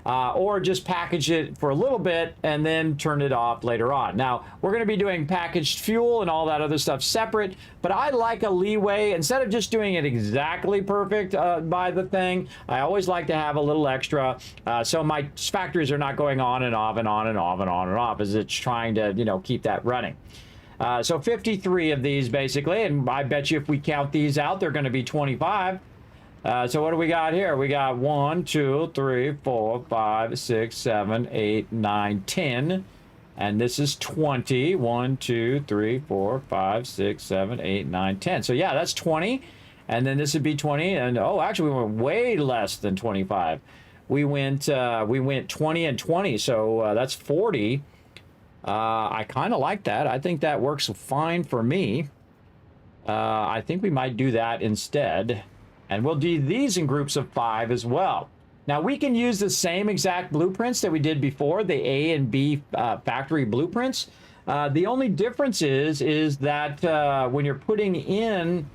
Or just package it for a little bit and then turn it off later on. Now, we're going to be doing packaged fuel and all that other stuff separate, but I like a leeway. Instead of just doing it exactly perfect by the thing, I always like to have a little extra, so my factories are not going on and off and on and off and on and off as it's trying to, you know, keep that running. So 53 of these basically, and I bet you if we count these out, they're going to be 25. So what do we got here? We got 1, 2, 3, 4, 5, 6, 7, 8, 9, 10. And this is 20. 1, 2, 3, 4, 5, 6, 7, 8, 9, 10. So yeah, that's 20. And then this would be 20. And oh, actually we went way less than 25. We went 20 and 20. So that's 40. I kind of like that. I think that works fine for me. I think we might do that instead. And we'll do these in groups of 5 as well. Now we can use the same exact blueprints that we did before, the A and B factory blueprints. The only difference is that when you're putting in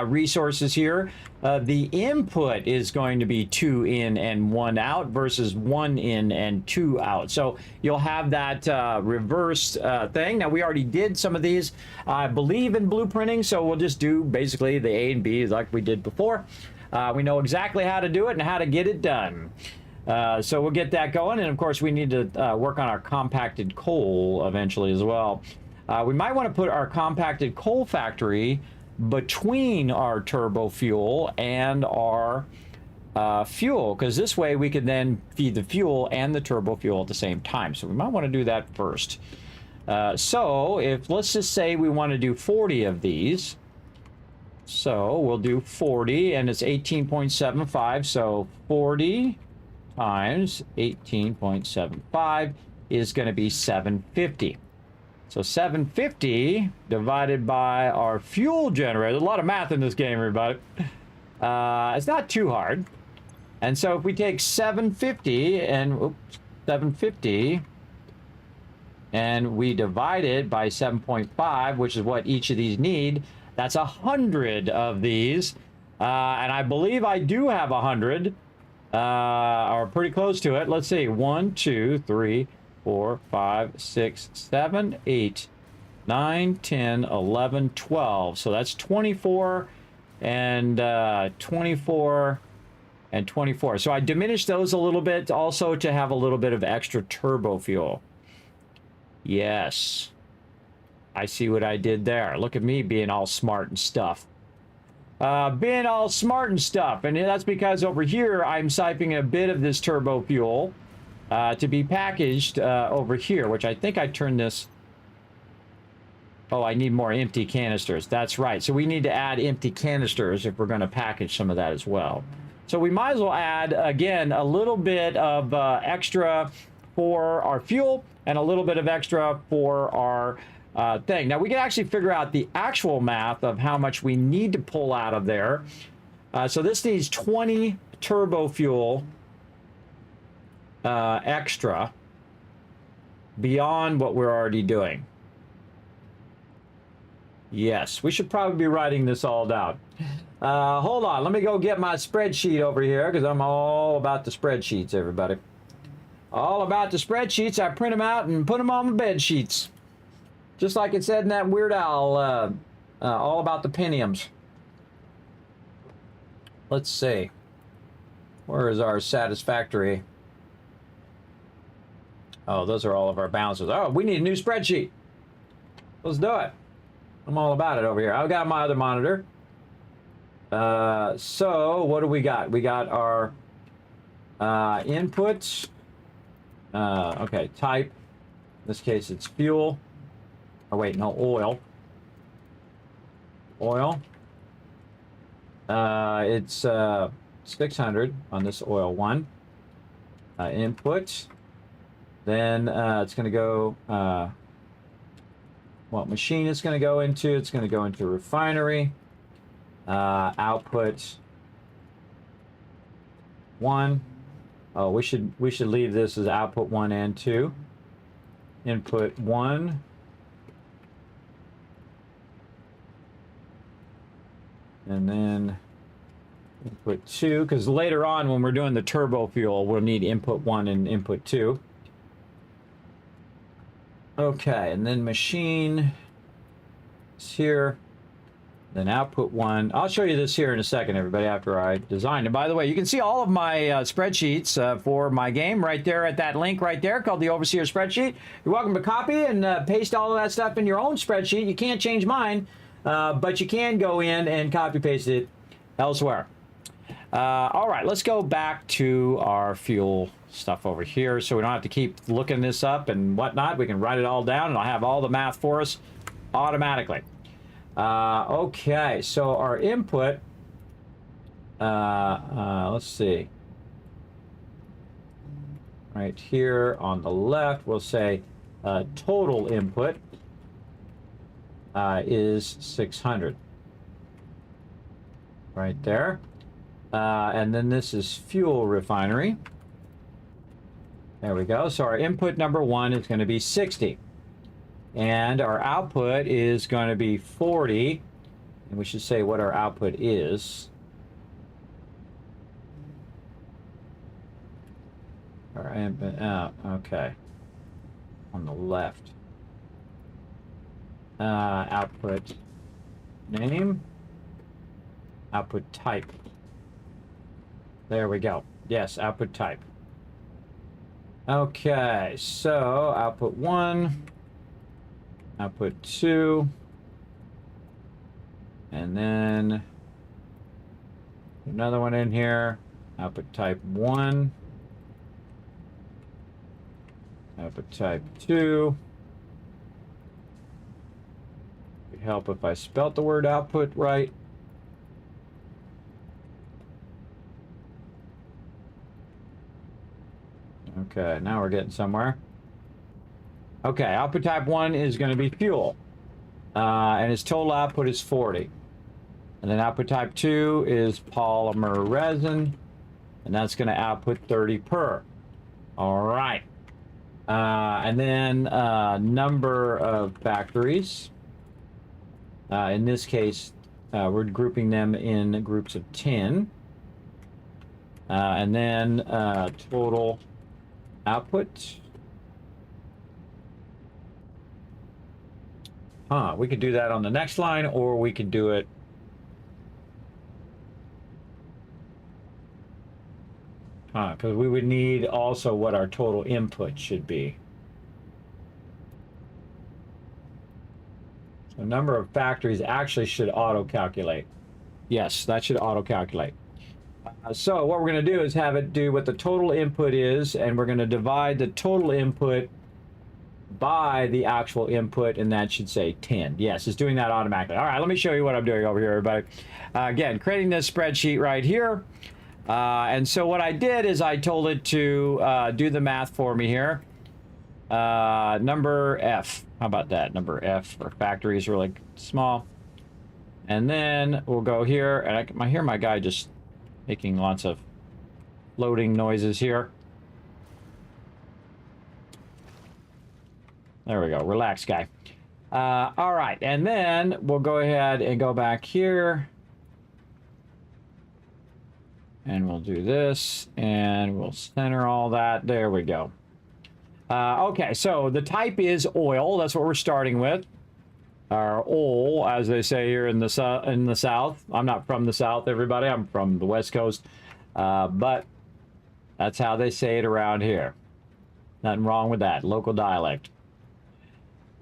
resources here, the input is going to be 2 in and 1 out versus 1 in and 2 out. So you'll have that reversed thing. Now we already did some of these, I believe, in blueprinting, so we'll just do basically the A and B like we did before. We know exactly how to do it and how to get it done. So we'll get that going, and of course we need to work on our compacted coal eventually as well. We might want to put our compacted coal factory between our turbo fuel and our fuel, because this way we can then feed the fuel and the turbo fuel at the same time. So we might want to do that first. So if, let's just say we want to do 40 of these. So we'll do 40, and it's 18.75. So 40 times 18.75 is going to be 750. So 750 divided by our fuel generator. There's a lot of math in this game, everybody. It's not too hard. And so if we take 750 and 750 and we divide it by 7.5, which is what each of these need, that's 100 of these. And I believe I do have 100, or pretty close to it. Let's see, 1, 2, 3, 4, 5, 6, 7, 8, 9, 10, 11, 12. So that's 24 and 24 and 24. So I diminished those a little bit also to have a little bit of extra turbo fuel. Yes. I see what I did there. Look at me being all smart and stuff. Being all smart and stuff. And that's because over here I'm siphoning a bit of this turbo fuel to be packaged over here, which I think I turned this. Oh, I need more empty canisters. That's right. So we need to add empty canisters if we're going to package some of that as well. So we might as well add, again, a little bit of extra for our fuel and a little bit of extra for our thing. Now, we can actually figure out the actual math of how much we need to pull out of there. So this needs 20 turbo fuel extra beyond what we're already doing. Yes, we should probably be writing this all down. Hold on, let me go get my spreadsheet over here because I'm all about the spreadsheets, everybody. All about the spreadsheets. I print them out and put them on my bed sheets. Just like it said in that Weird Al, all about the pentiums. Let's see. Where is our Satisfactory? Oh, those are all of our balances. Oh, we need a new spreadsheet. Let's do it. I'm all about it over here. I've got my other monitor. So what do we got? We got our inputs. Okay, type. In this case, it's fuel. Oh, wait, no, oil. Oil. It's 600 on this oil one. Input. Then it's going to go... what machine it's going to go into? It's going to go into refinery. Output 1. Oh, we should leave this as output 1 and 2. Input 1. And then input 2, because later on when we're doing the turbo fuel, we'll need input 1 and input 2. Okay, and then machine is here. Then output 1. I'll show you this here in a second, everybody, after I design it. By the way, you can see all of my spreadsheets for my game right there at that link right there called the Overseer Spreadsheet. You're welcome to copy and paste all of that stuff in your own spreadsheet. You can't change mine, but you can go in and copy paste it elsewhere. All right, let's go back to our fuel stuff over here so we don't have to keep looking this up and whatnot. We can write it all down and I'll have all the math for us automatically. Okay, so our input, let's see. Right here on the left, we'll say total input is 600. Right there. And then this is fuel refinery. There we go. So our input number 1 is going to be 60. And our output is going to be 40. And we should say what our output is. Our input, okay. On the left. Output name. Output type. There we go. Yes, output type. Okay, so output 1. Output 2, and then another one in here. Output type 1, output type 2. It would help if I spelt the word output right. Okay, now we're getting somewhere. Okay, output type 1 is going to be fuel. And its total output is 40. And then output type 2 is polymer resin. And that's going to output 30 per. All right. And then number of factories. In this case, we're grouping them in groups of 10. And then total output. We could do that on the next line, or we could do it because we would need also what our total input should be. So number of factories actually should auto-calculate. Yes, that should auto-calculate. So what we're going to do is have it do what the total input is, and we're going to divide the total input by the actual input, and that should say 10. Yes, it's doing that automatically. All right, let me show you what I'm doing over here, everybody. Again, creating this spreadsheet right here. And so what I did is I told it to do the math for me here. Number F. How about that? Number F for factory is really small. And then we'll go here, and I hear my guy just making lots of floating noises here. There we go. Relax, guy. All right, and then we'll go ahead and go back here. And we'll do this, and we'll center all that. There we go. Okay, so the type is oil. That's what we're starting with. Or oil, as they say here in the South. I'm not from the South, everybody. I'm from the West Coast. But that's how they say it around here. Nothing wrong with that. Local dialect.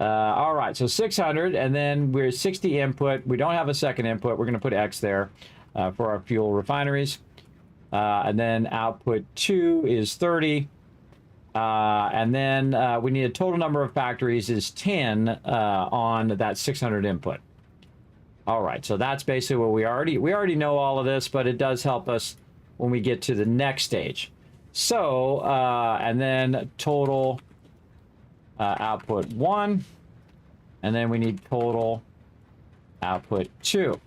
All right, so 600, and then we're 60 input. We don't have a second input. We're going to put X there for our fuel refineries. And then output 2 is 30. And then we need a total number of factories is 10 on that 600 input. All right, so that's basically what we already know all of this, but it does help us when we get to the next stage. So, and then total output 1, and then we need total output 2.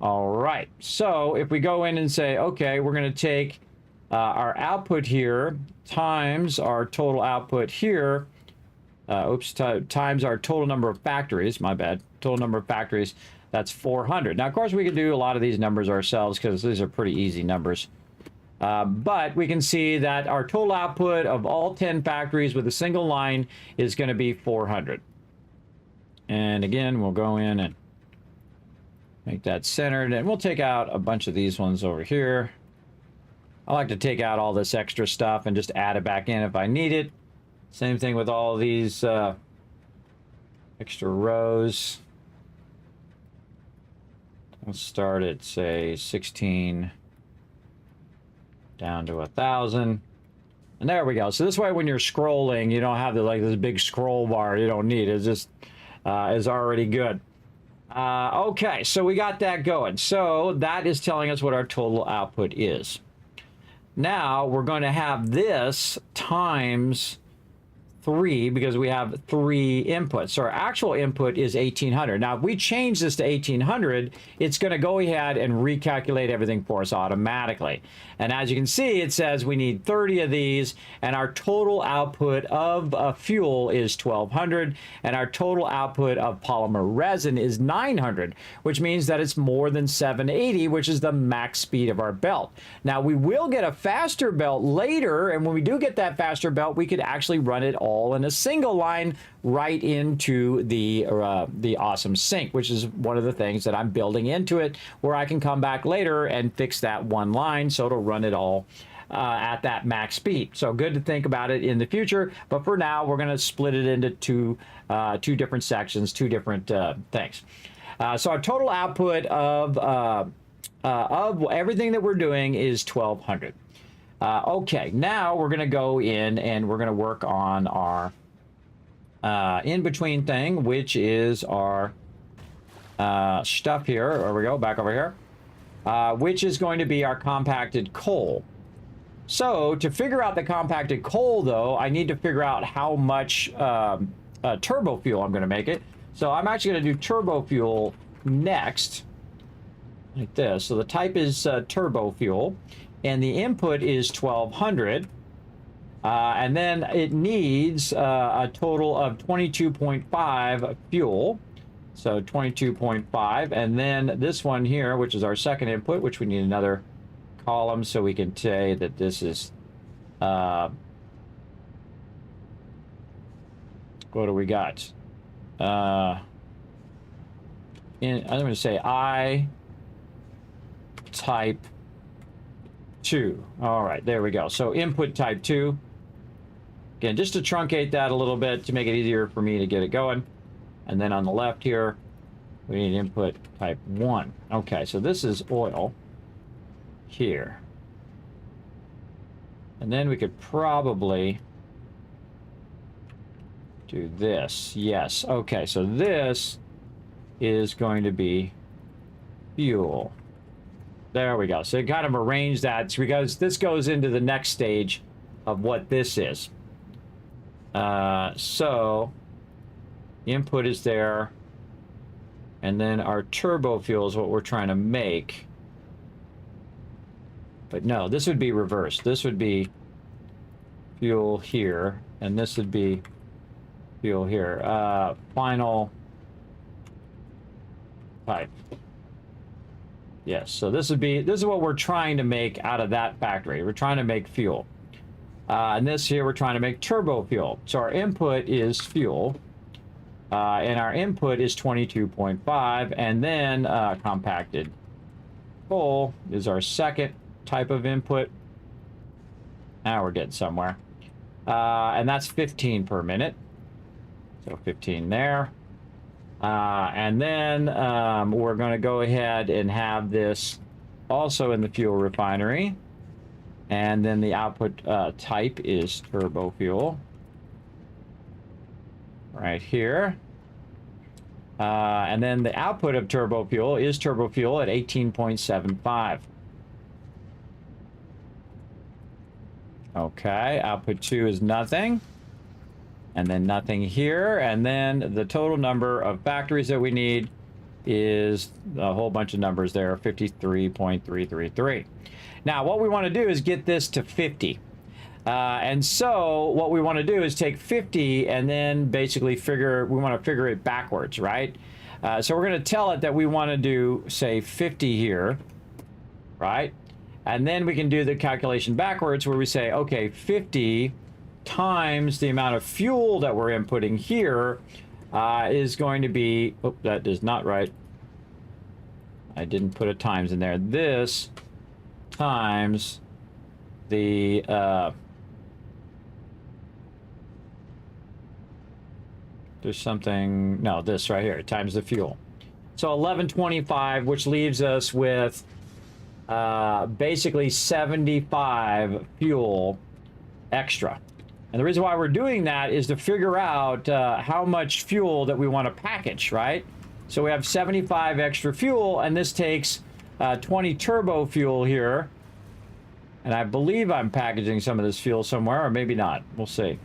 All right, so if we go in and say, okay, we're going to take our output here times our total output here, times our total number of factories, my bad, total number of factories, that's 400. Now, of course, we could do a lot of these numbers ourselves because these are pretty easy numbers. But we can see that our total output of all 10 factories with a single line is going to be 400. And again, we'll go in and make that centered, and we'll take out a bunch of these ones over here. I like to take out all this extra stuff and just add it back in if I need it. Same thing with all these extra rows. Let's start at, say, 16 down to 1,000. And there we go. So this way, when you're scrolling, you don't have this big scroll bar you don't need. It just is already good. Okay, so we got that going. So that is telling us what our total output is. Now we're going to have this times 3 because we have 3 inputs. So our actual input is 1,800. Now, if we change this to 1,800, it's going to go ahead and recalculate everything for us automatically. And as you can see, it says we need 30 of these, and our total output of fuel is 1,200, and our total output of polymer resin is 900, which means that it's more than 780, which is the max speed of our belt. Now, we will get a faster belt later, and when we do get that faster belt, we could actually run it all in a single line right into the awesome sink, which is one of the things that I'm building into it, where I can come back later and fix that one line so it'll run it all at that max speed. So good to think about it in the future, but for now we're going to split it into two different sections, two different things. So our total output of everything that we're doing is 1,200. Okay, now we're going to go in and we're going to work on our in-between thing, which is our stuff here. There we go, back over here, which is going to be our compacted coal. So to figure out the compacted coal, though, I need to figure out how much turbo fuel I'm going to make it. So I'm actually going to do turbo fuel next, like this. So the type is turbo fuel, and the input is 1,200. And then it needs a total of 22.5 fuel. So 22.5. And then this one here, which is our second input, which we need another column so we can say that this is, what do we got? I'm going to say I type 2. All right, there we go. So input type 2. Again, just to truncate that a little bit to make it easier for me to get it going. And then on the left here, we need input type 1. Okay, so this is oil here. And then we could probably do this. Yes, okay, so this is going to be fuel. There we go. So it kind of arrange that because this goes into the next stage of what this is. So input is there. And then our turbo fuel is what we're trying to make. But no, this would be reversed. This would be fuel here. And this would be fuel here. Final type. Yes, so this is what we're trying to make out of that factory. We're trying to make fuel. And this here, we're trying to make turbo fuel. So our input is fuel. And our input is 22.5. And then compacted coal is our second type of input. Now we're getting somewhere. And that's 15 per minute. So 15 there. And then we're going to go ahead and have this also in the fuel refinery. And then the output type is turbo fuel. Right here. And then the output of turbo fuel is turbo fuel at 18.75. Okay, output 2 is nothing. And then nothing here. And then the total number of factories that we need is a whole bunch of numbers there, 53.333. Now, what we want to do is get this to 50. And so what we want to do is take 50 and then basically we want to figure it backwards, right? So we're going to tell it that we want to do, say, 50 here, right? And then we can do the calculation backwards where we say, okay, 50 times the amount of fuel that we're inputting here is going to be, oh, that is not right. I didn't put a times in there. This times the, there's something, no, this right here, times the fuel. So 1125, which leaves us with basically 75 fuel extra. And the reason why we're doing that is to figure out how much fuel that we want to package, right? So we have 75 extra fuel, and this takes 20 turbo fuel here. And I believe I'm packaging some of this fuel somewhere, or maybe not. We'll see.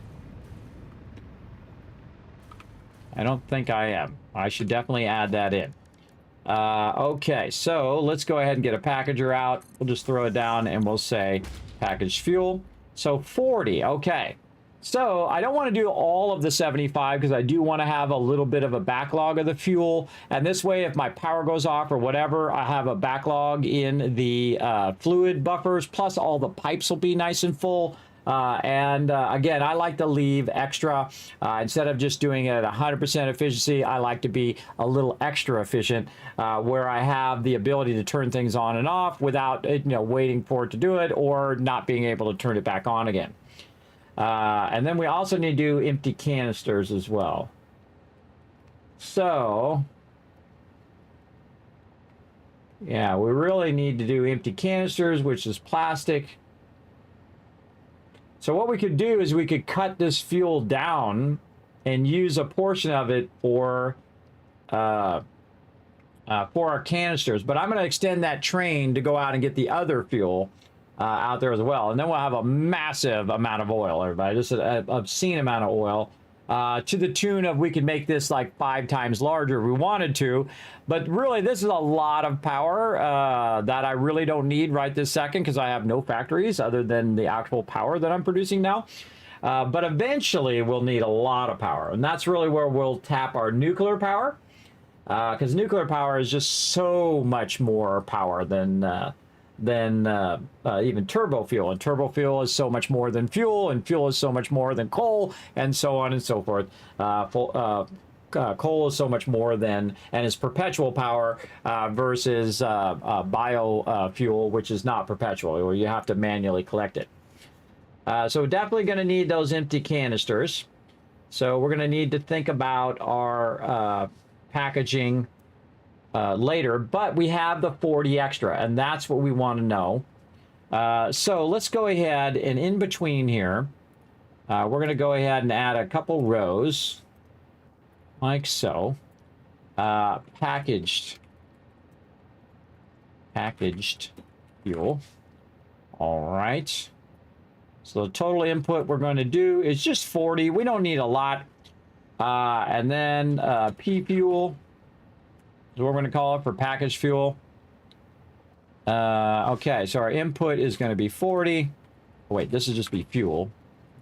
I don't think I am. I should definitely add that in. Okay, so let's go ahead and get a packager out. We'll just throw it down, and we'll say packaged fuel. So 40, okay. So I don't want to do all of the 75 because I do want to have a little bit of a backlog of the fuel. And this way, if my power goes off or whatever, I have a backlog in the fluid buffers. Plus, all the pipes will be nice and full. Again, I like to leave extra. Instead of just doing it at 100% efficiency, I like to be a little extra efficient where I have the ability to turn things on and off without waiting for it to do it or not being able to turn it back on again. And then we also need to do empty canisters as well. So, yeah, we really need to do empty canisters, which is plastic. So what we could do is we could cut this fuel down and use a portion of it for our canisters. But I'm going to extend that train to go out and get the other fuel out there as well. And then we'll have a massive amount of oil, everybody. Just an obscene amount of oil. To the tune of we could make this like 5 times larger if we wanted to. But really, this is a lot of power that I really don't need right this second because I have no factories other than the actual power that I'm producing now. But eventually, we'll need a lot of power. And that's really where we'll tap our nuclear power. Because nuclear power is just so much more power than even turbo fuel, and turbo fuel is so much more than fuel, and fuel is so much more than coal, and so on and so forth. Coal is so much more than, and is perpetual power versus biofuel, which is not perpetual, where you have to manually collect it. So definitely going to need those empty canisters. So we're going to need to think about our packaging later, but we have the 40 extra, and that's what we want to know. So let's go ahead and in between here, we're going to go ahead and add a couple rows like so. Packaged packaged fuel. All right. So the total input we're going to do is just 40. We don't need a lot. And then P fuel is what we're going to call it for packaged fuel. Okay, so our input is going to be 40. Oh, wait, this is just be fuel.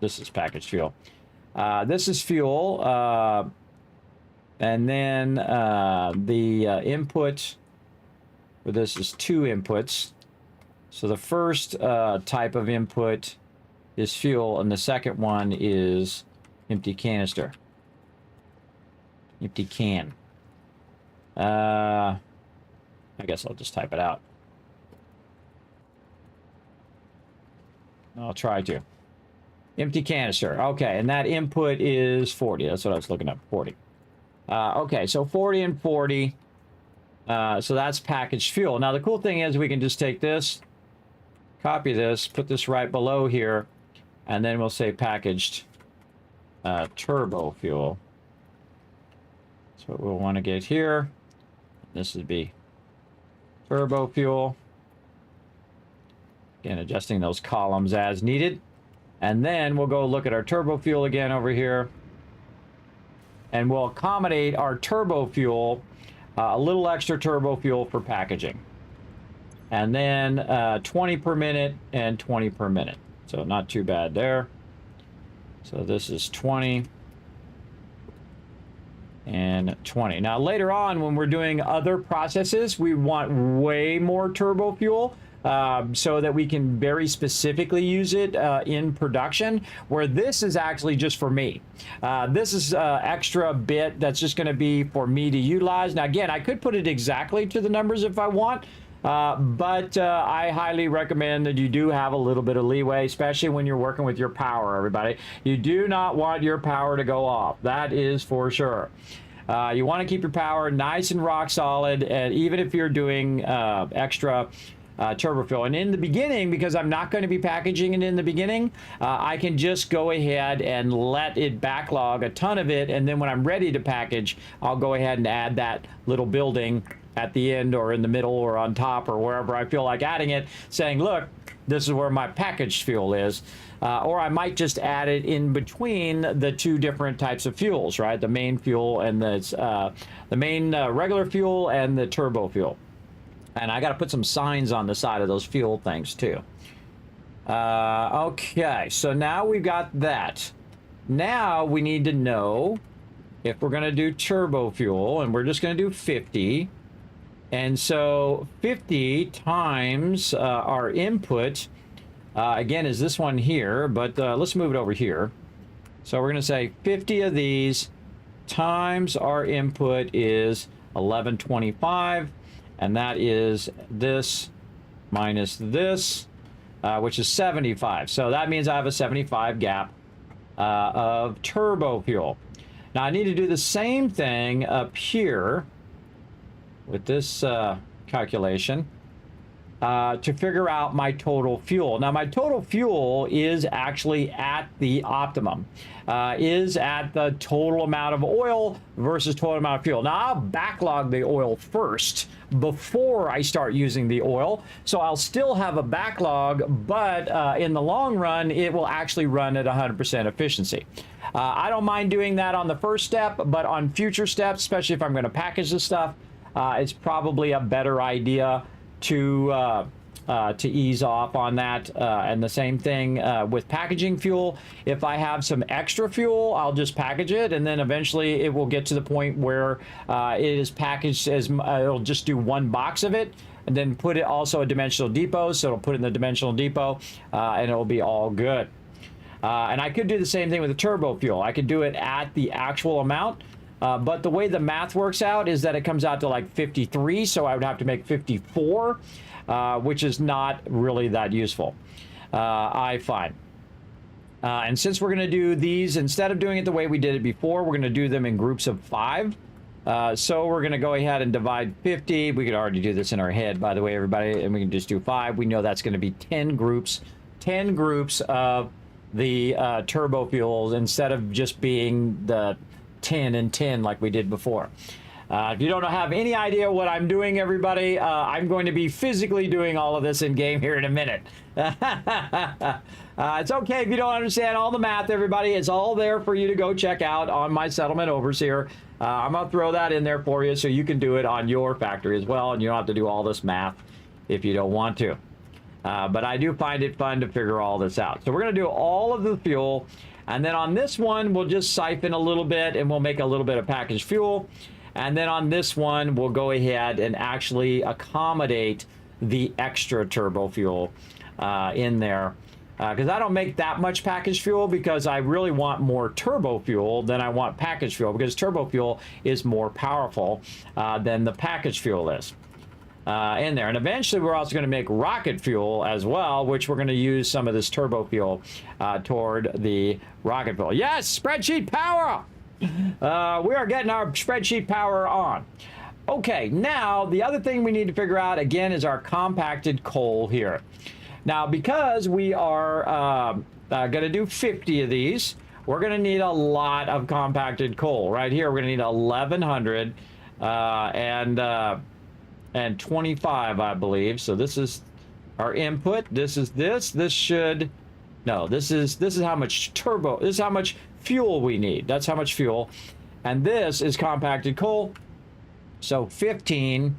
This is packaged fuel. This is fuel. And then the input for this is 2 inputs. So the first type of input is fuel, and the second one is empty canister. Empty can. I guess I'll just type it out. I'll try to. Empty canister. Okay, and that input is 40. That's what I was looking up, 40. Okay, so 40 and 40. So that's packaged fuel. Now, the cool thing is we can just take this, copy this, put this right below here, and then we'll say packaged turbo fuel. That's what we'll want to get here. This would be turbo fuel. Again, adjusting those columns as needed. And then we'll go look at our turbo fuel again over here. And we'll accommodate our turbo fuel, a little extra turbo fuel for packaging. And then 20 per minute and 20 per minute. So not too bad there. So this is 20 and 20. Now later on when we're doing other processes, we want way more turbo fuel. So that we can very specifically use it in production, where this is actually just for me. This is extra bit that's just going to be for me to utilize. Now, again, I could put it exactly to the numbers if I want, but I highly recommend that you do have a little bit of leeway, especially when you're working with your power, everybody. You do not want your power to go off. That is for sure. You want to keep your power nice and rock solid, and even if you're doing extra turbo fuel. And in the beginning, because I'm not going to be packaging it in the beginning, I can just go ahead and let it backlog a ton of it, and then when I'm ready to package, I'll go ahead and add that little building at the end or in the middle or on top or wherever I feel like adding it, saying, look, this is where my packaged fuel is. Or I might just add it in between the 2 different types of fuels, right? The main fuel and the main regular fuel and the turbo fuel. And I got to put some signs on the side of those fuel things too. Okay, so now we've got that. Now we need to know if we're going to do turbo fuel, and we're just going to do 50. And so 50 times our input, again, is this one here, but let's move it over here. So we're going to say 50 of these times our input is 1125. And that is this minus this, which is 75. So that means I have a 75 gap of turbo fuel. Now I need to do the same thing up here with this calculation to figure out my total fuel. Now my total fuel is actually at the optimum, is at the total amount of oil versus total amount of fuel. Now I'll backlog the oil first before I start using the oil, so I'll still have a backlog, but in the long run it will actually run at 100% efficiency. I don't mind doing that on the first step, but on future steps, especially if I'm going to package this stuff, it's probably a better idea to ease off on that. And the same thing with packaging fuel. If I have some extra fuel, I'll just package it, and then eventually it will get to the point where it is packaged as it'll just do 1 box of it, and then put it also a dimensional depot, so it'll put it in the dimensional depot, and it'll be all good. And I could do the same thing with the turbo fuel. I could do it at the actual amount. But the way the math works out is that it comes out to like 53, so I would have to make 54, which is not really that useful, I find. And since we're going to do these, instead of doing it the way we did it before, we're going to do them in groups of 5. So we're going to go ahead and divide 50. We could already do this in our head, by the way, everybody, and we can just do 5. We know that's going to be 10 groups of the turbo fuels instead of just being the 10 and 10 like we did before. If you don't have any idea what I'm doing, everybody, I'm going to be physically doing all of this in game here in a minute. It's okay if you don't understand all the math, everybody. It's all there for you to go check out on my settlement overseer. I'm going to throw that in there for you so you can do it on your factory as well, and you don't have to do all this math if you don't want to. But I do find it fun to figure all this out. So we're going to do all of the fuel, and then on this one, we'll just siphon a little bit, and we'll make a little bit of packaged fuel. And then on this one, we'll go ahead and actually accommodate the extra turbo fuel in there. Because I don't make that much packaged fuel because I really want more turbo fuel than I want packaged fuel, because turbo fuel is more powerful than the packaged fuel is in there. And eventually we're also going to make rocket fuel as well, which we're going to use some of this turbo fuel toward the rocket fuel. Yes, spreadsheet power! We are getting our spreadsheet power on. Okay, now the other thing we need to figure out again is our compacted coal here. Now, because we are going to do 50 of these, we're going to need a lot of compacted coal. Right here, we're going to need 1,100 and 25, I believe. So this is our input. This is this. This should, no, this is how much turbo. This is how much fuel we need. That's how much fuel, and this is compacted coal. So 15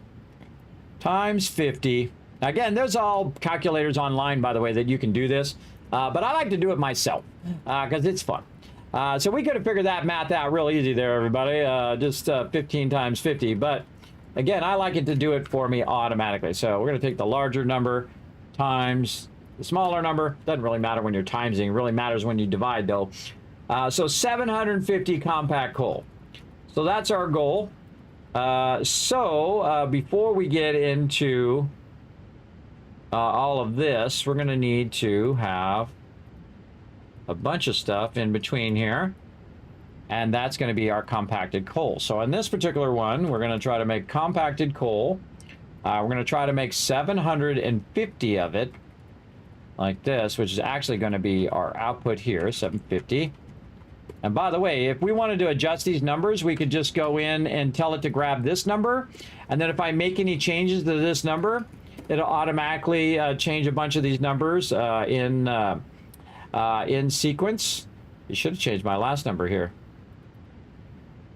times 50. Again, there's all calculators online, by the way, that you can do this. But I like to do it myself because it's fun. So we could have figured that math out real easy there, everybody. Just 15 times 50. But again, I like it to do it for me automatically. So we're going to take the larger number times the smaller number. Doesn't really matter when you're timesing. It really matters when you divide, though. So 750 compact coal. So that's our goal. Before we get into all of this, we're going to need to have a bunch of stuff in between here, and that's going to be our compacted coal. So in this particular one, we're going to try to make compacted coal. We're going to try to make 750 of it like this, which is actually going to be our output here, 750. And by the way, if we wanted to adjust these numbers, we could just go in and tell it to grab this number, and then if I make any changes to this number, it'll automatically change a bunch of these numbers in sequence. You should have changed my last number here.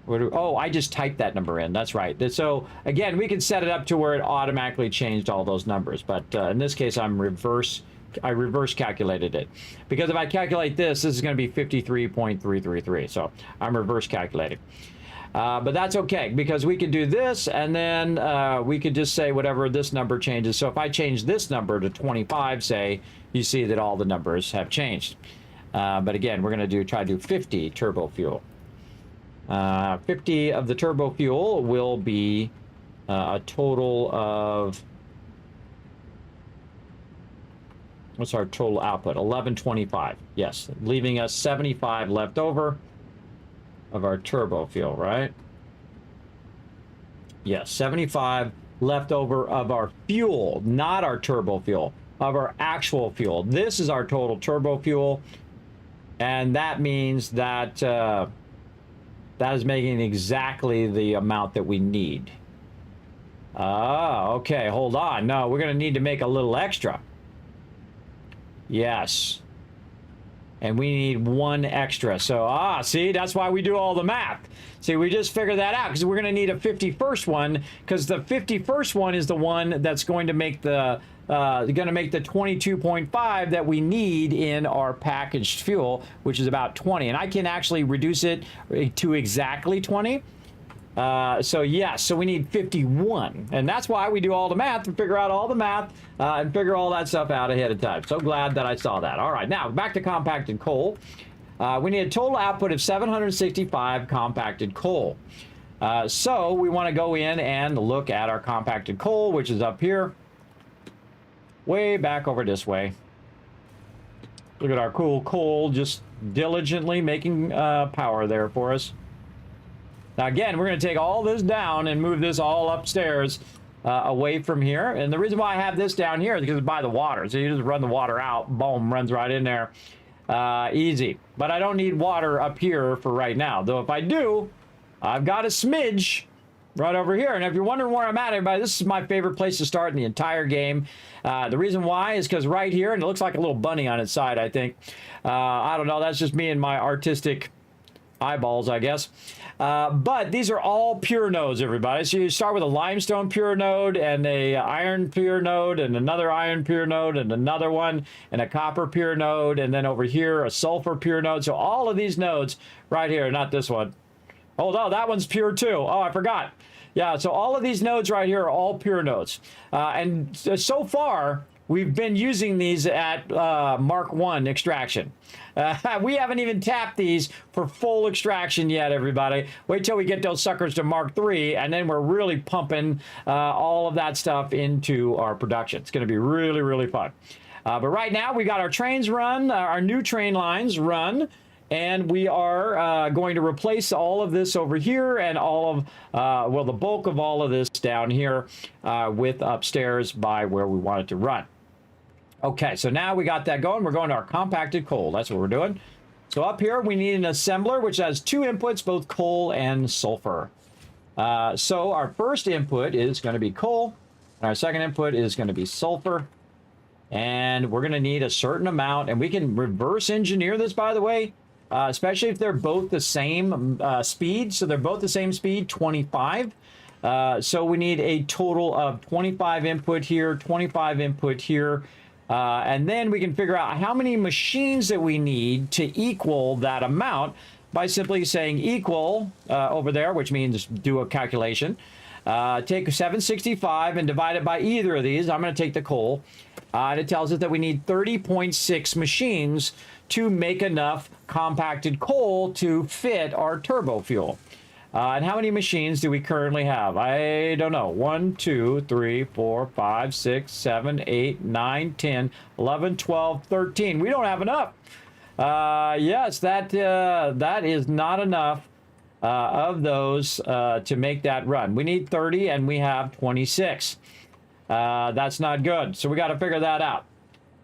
Oh, I just typed that number in. That's right. So again, we can set it up to where it automatically changed all those numbers. But in this case, I reverse calculated it, because if I calculate this is going to be 53.333. So I'm reverse calculating. But that's okay, because we could do this, and then we could just say whatever this number changes. So if I change this number to 25, say, you see that all the numbers have changed. But again, we're going to try to do 50 turbo fuel. 50 of the turbo fuel will be a total of, what's our total output? 1125. Yes, leaving us 75 left over of our turbo fuel, right? Yes, 75 left over of our fuel, not our turbo fuel, of our actual fuel. This is our total turbo fuel, and that means that that is making exactly the amount that we need. Okay, hold on. No, we're going to need to make a little extra. Yes. And we need one extra. So, see, that's why we do all the math. See, we just figured that out, because we're going to need a 51st one, because the 51st one is the one that's going to make the 22.5 that we need in our packaged fuel, which is about 20. And I can actually reduce it to exactly 20. So yes, so we need 51, and that's why we do all the math, to figure out all the math and figure all that stuff out ahead of time. So glad that I saw that. All right, now back to compacted coal. We need a total output of 765 compacted coal. So we want to go in and look at our compacted coal, which is up here, way back over this way. Look at our cool coal just diligently making power there for us. Now again, we're going to take all this down and move this all upstairs away from here. And the reason why I have this down here is because it's by the water. So you just run the water out, boom, runs right in there. Easy. But I don't need water up here for right now. Though if I do, I've got a smidge right over here. And if you're wondering where I'm at, everybody, this is my favorite place to start in the entire game. The reason why is because right here, and it looks like a little bunny on its side, I think. I don't know. That's just me and my artistic eyeballs, I guess. But these are all pure nodes, everybody. So you start with a limestone pure node and a iron pure node and another iron pure node and another one and a copper pure node, and then over here a sulfur pure node. So all of these nodes right here, not this one. Oh, no, that one's pure too. Oh, I forgot. Yeah, so all of these nodes right here are all pure nodes. And so far, we've been using these at Mark 1 extraction. We haven't even tapped these for full extraction yet, everybody. Wait till we get those suckers to Mark 3, and then we're really pumping all of that stuff into our production. It's going to be really, really fun. But right now, we got our trains run, our new train lines run, and we are going to replace all of this over here and all of, well, the bulk of all of this down here with upstairs by where we want it to run. Okay, so now we got that going. We're going to our compacted coal. That's what we're doing. So up here, we need an assembler, which has two inputs, both coal and sulfur. So our first input is going to be coal, and our second input is going to be sulfur. And we're going to need a certain amount, and we can reverse engineer this, by the way, especially if they're both the same speed. So they're both the same speed, 25. So we need a total of 25 input here, 25 input here. And then we can figure out how many machines that we need to equal that amount by simply saying equal over there, which means do a calculation. Take 765 and divide it by either of these. I'm going to take the coal. And it tells us that we need 30.6 machines to make enough compacted coal to fit our turbo fuel. And how many machines do we currently have? I don't know. 1, 2, 3, 4, 5, 6, 7, 8, 9, 10, 11, 12, 13. We don't have enough. Yes, that is not enough of those to make that run. We need 30 and we have 26. That's not good. So we got to figure that out.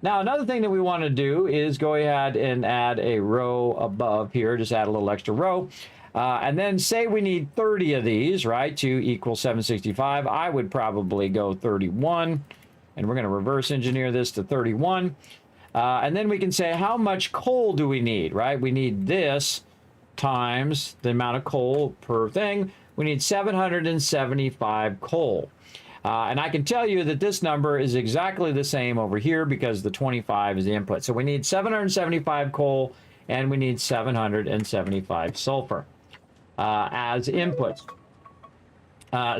Now, another thing that we want to do is go ahead and add a row above here. Just add a little extra row. And then say we need 30 of these, right, to equal 765. I would probably go 31. And we're going to reverse engineer this to 31. And then we can say how much coal do we need, right? We need this times the amount of coal per thing. We need 775 coal. And I can tell you that this number is exactly the same over here because the 25 is the input. So we need 775 coal and we need 775 sulfur as inputs.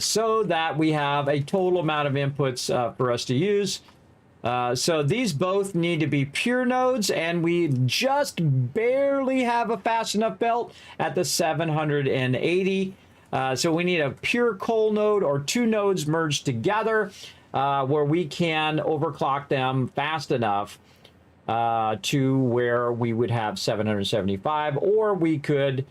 So that we have a total amount of inputs for us to use. So these both need to be pure nodes, and we just barely have a fast enough belt at the 780. So we need a pure coal node or two nodes merged together where we can overclock them fast enough to where we would have 775, or we could,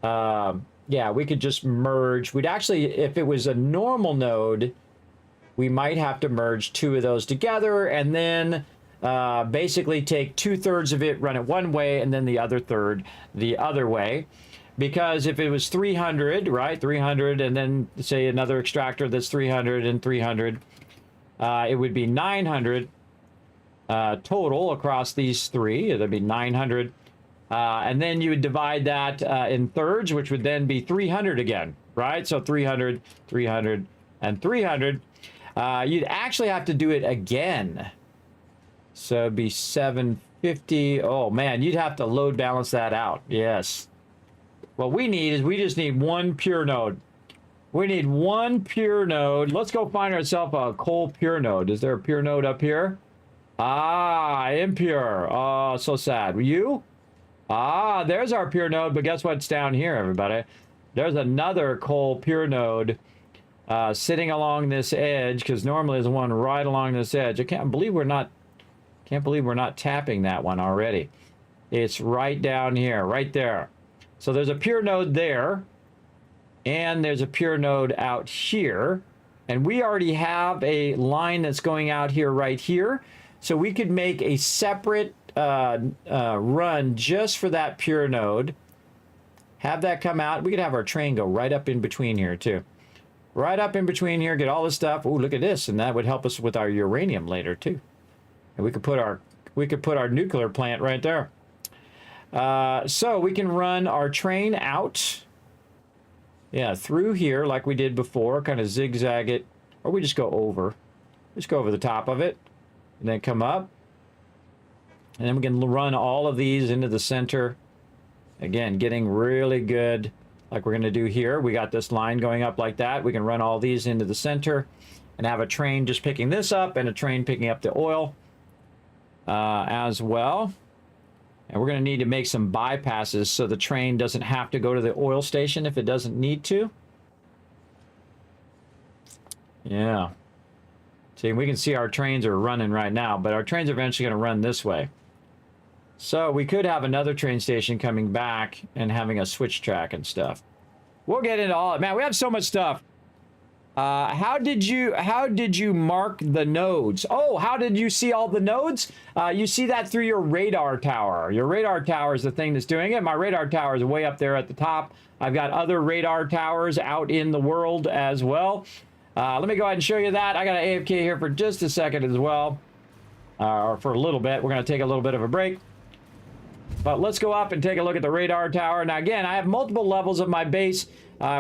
yeah, we could just merge. We'd actually, if it was a normal node, we might have to merge two of those together and then basically take 2/3 of it, run it one way, and then the other third the other way. Because if it was 300, right, 300, and then say another extractor that's 300 and 300, it would be 900 total across these three. That'd be 900. And then you would divide that in thirds, which would then be 300 again, right? So 300, 300, and 300. You'd actually have to do it again. So it'd be 750. Oh, man, you'd have to load balance that out. Yes. What we need is we just need one pure node. We need one pure node. Let's go find ourselves a coal pure node. Is there a pure node up here? Ah, impure. Oh, so sad. You? Ah, there's our pure node, but guess what's down here, everybody? There's another coal pure node sitting along this edge, because normally there's one right along this edge. I can't believe we're not tapping that one already. It's right down here, right there. So there's a pure node there, and there's a pure node out here, and we already have a line that's going out here right here, so we could make a separate run just for that pure node, have that come out. We could have our train go right up in between here too. right up in between here, get all this stuff. Oh, look at this, and that would help us with our uranium later too. And we could put our nuclear plant right there. So we can run our train out, yeah, through here like we did before, kind of zigzag it, or we just go over. Just go over the top of it, and then come up. And then we can run all of these into the center. Again, getting really good, like we're going to do here. We got this line going up like that. We can run all these into the center and have a train just picking this up and a train picking up the oil as well. And we're going to need to make some bypasses so the train doesn't have to go to the oil station if it doesn't need to. Yeah. See, we can see our trains are running right now, but our trains are eventually going to run this way. So we could have another train station coming back and having a switch track and stuff. We'll get into all it. Man, we have so much stuff. How did you mark the nodes? Oh, how did you see all the nodes? You see that through your radar tower. Your radar tower is the thing that's doing it. My radar tower is way up there at the top. I've got other radar towers out in the world as well. Let me go ahead and show you that. I got an AFK here for just a second as well, or for a little bit. We're going to take a little bit of a break. But let's go up and take a look at the radar tower. Now, again, I have multiple levels of my base.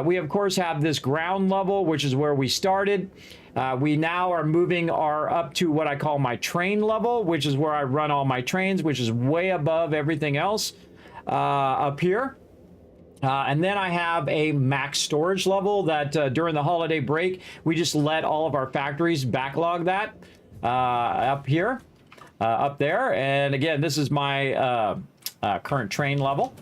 We, of course, have this ground level, which is where we started. We now are moving up to what I call my train level, which is where I run all my trains, which is way above everything else up here. And then I have a max storage level that during the holiday break, we just let all of our factories backlog that up here, up there. And again, this is my current train level,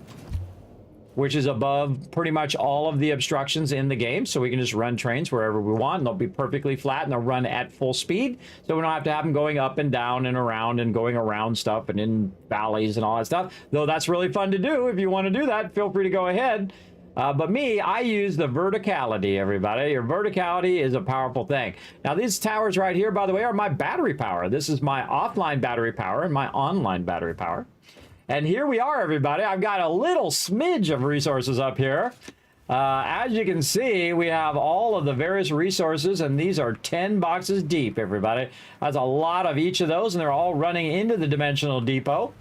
which is above pretty much all of the obstructions in the game. So we can just run trains wherever we want, and they'll be perfectly flat, and they'll run at full speed. So we don't have to have them going up and down and around and going around stuff and in valleys and all that stuff. Though that's really fun to do. If you want to do that, feel free to go ahead. But me, I use the verticality, everybody. Your verticality is a powerful thing. Now, these towers right here, by the way, are my battery power. This is my offline battery power and my online battery power. And here we are, everybody. I've got a little smidge of resources up here. As you can see, we have all of the various resources, and these are 10 boxes deep, everybody. That's a lot of each of those, and they're all running into the dimensional depot,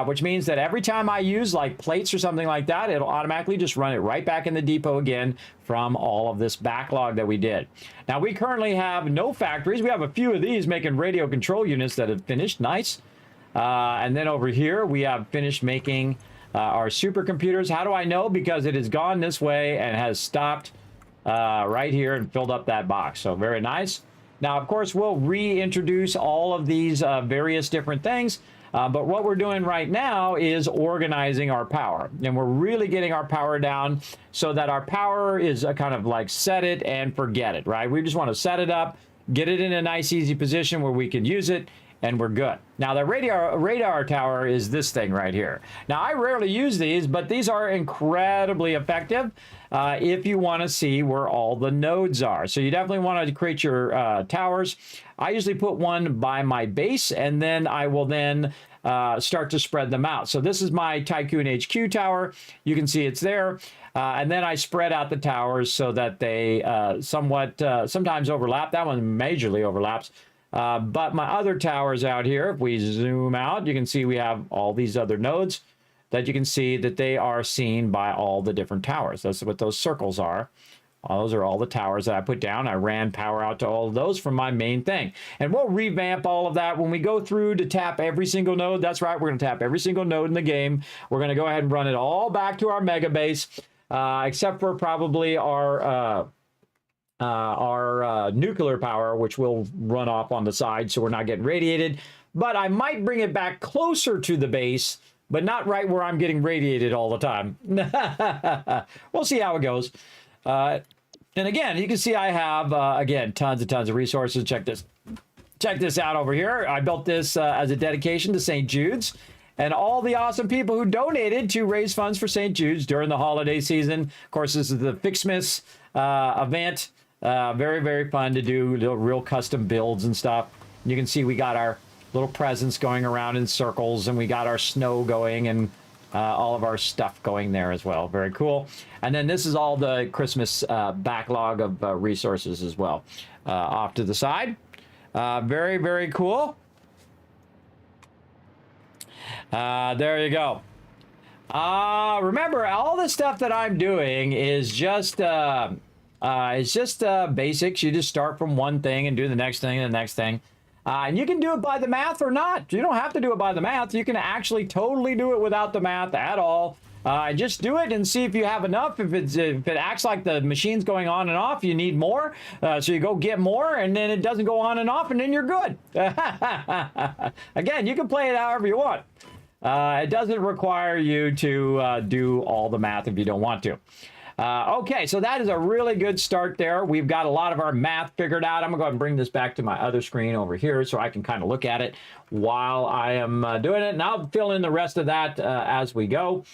which means that every time I use like plates or something like that, it'll automatically just run it right back in the depot again from all of this backlog that we did. Now, we currently have no factories. We have a few of these making radio control units that have finished. Nice. And then over here, we have finished making our supercomputers. How do I know? Because it has gone this way and has stopped right here and filled up that box. So very nice. Now, of course, we'll reintroduce all of these various different things. But what we're doing right now is organizing our power. And we're really getting our power down so that our power is a kind of like set it and forget it, right? We just want to set it up, get it in a nice, easy position where we can use it, and we're good. Now, the radar tower is this thing right here. Now, I rarely use these, but these are incredibly effective if you want to see where all the nodes are. So you definitely want to create your towers. I usually put one by my base, and then I will then start to spread them out. So this is my Tycoon HQ tower. You can see it's there. And then I spread out the towers so that they somewhat sometimes overlap. That one majorly overlaps. But my other towers out here, if we zoom out, you can see we have all these other nodes that you can see that they are seen by all the different towers. That's what those circles are. Those are all the towers that I put down. I ran power out to all of those from my main thing. And we'll revamp all of that when we go through to tap every single node. That's right, we're going to tap every single node in the game. We're going to go ahead and run it all back to our mega base, except for probably our nuclear power, which will run off on the side so we're not getting radiated. But I might bring it back closer to the base, but not right where I'm getting radiated all the time. We'll see how it goes. And again, you can see I have, again, tons of resources. Check this out over here. I built this as a dedication to St. Jude's. And all the awesome people who donated to raise funds for St. Jude's during the holiday season. Of course, this is the Kismets event. Very, very fun to do, real custom builds and stuff. You can see we got our little presents going around in circles, and we got our snow going, and all of our stuff going there as well. Very cool. And then this is all the Christmas backlog of resources as well, off to the side. Very, very cool. There you go. Remember, all the stuff that I'm doing is just basics. You just start from one thing and do the next thing and the next thing. And you can do it by the math or not. You don't have to do it by the math. You can actually totally do it without the math at all. Just do it and see if you have enough. If it acts like the machine's going on and off, you need more. So you go get more, and then it doesn't go on and off, and then you're good. Again, you can play it however you want. It doesn't require you to do all the math if you don't want to. Okay, so that is a really good start there. We've got a lot of our math figured out. I'm going to go ahead and bring this back to my other screen over here so I can kind of look at it while I am doing it. And I'll fill in the rest of that as we go.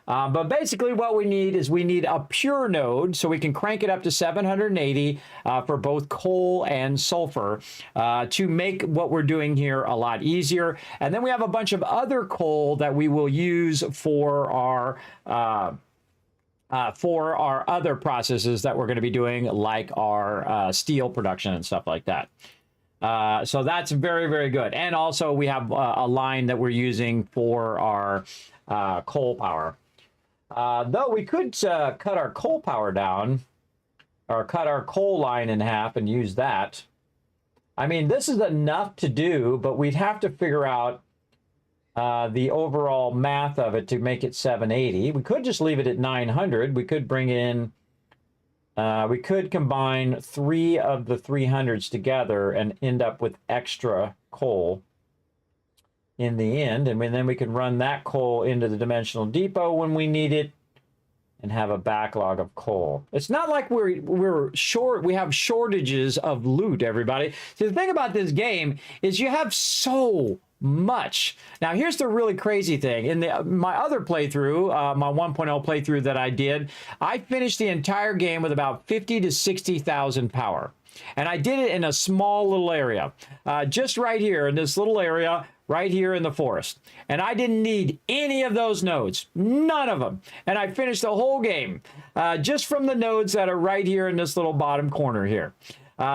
But basically what we need is we need a pure node, so we can crank it up to 780 for both coal and sulfur to make what we're doing here a lot easier. And then we have a bunch of other coal that we will use for our other processes that we're going to be doing, like our steel production and stuff like that. So that's very, very good. And also we have a line that we're using for our coal power. Though we could cut our coal power down, or cut our coal line in half and use that. I mean, this is enough to do, but we'd have to figure out the overall math of it to make it 780. We could just leave it at 900. We could bring in, we could combine 3 of the 300s together and end up with extra coal in the end. And then we can run that coal into the dimensional depot when we need it and have a backlog of coal. It's not like we're short. We have shortages of loot, everybody. See, the thing about this game is you have so much. Now, here's the really crazy thing. In my other playthrough, my 1.0 playthrough that I did, I finished the entire game with about 50 to 60,000 power. And I did it in a small little area, just right here in this little area, right here in the forest. And I didn't need any of those nodes, none of them. And I finished the whole game just from the nodes that are right here in this little bottom corner here.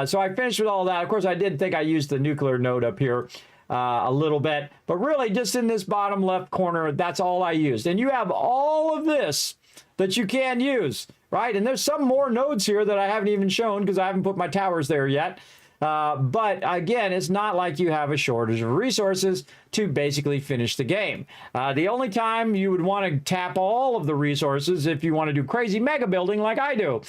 So I finished with all that. Of course, I did think I used the nuclear node up here a little bit, but really just in this bottom left corner, that's all I used. And you have all of this that you can use, right? And there's some more nodes here that I haven't even shown because I haven't put my towers there yet. But again, it's not like you have a shortage of resources to basically finish the game. The only time you would want to tap all of the resources if you want to do crazy mega building like I do,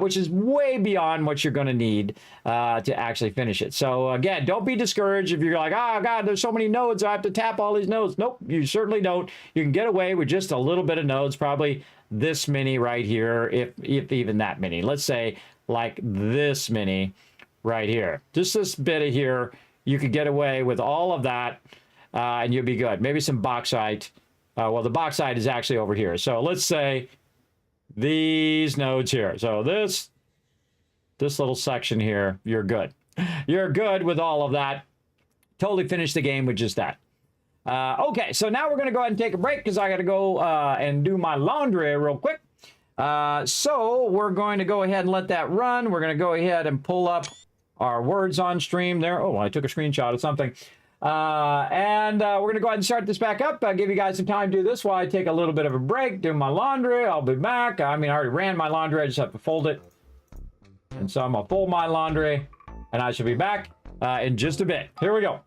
which is way beyond what you're going to need to actually finish it. So again, don't be discouraged if you're like, oh God, there's so many nodes, I have to tap all these nodes. Nope, you certainly don't. You can get away with just a little bit of nodes, probably this many right here, if even that many. Let's say like this many right here. Just this bit of here, you could get away with all of that, and you'll be good. Maybe some bauxite. Well, the bauxite is actually over here. So let's say these nodes here. So this little section here, you're good. You're good with all of that. Totally finish the game with just that. Okay, so now we're going to go ahead and take a break because I got to go and do my laundry real quick. So we're going to go ahead and let that run. We're going to go ahead and pull up our words on stream there. Oh, I took a screenshot of something. And we're going to go ahead and start this back up. I'll give you guys some time to do this while I take a little bit of a break, do my laundry. I'll be back. I mean, I already ran my laundry. I just have to fold it. And so I'm going to fold my laundry, and I should be back in just a bit. Here we go.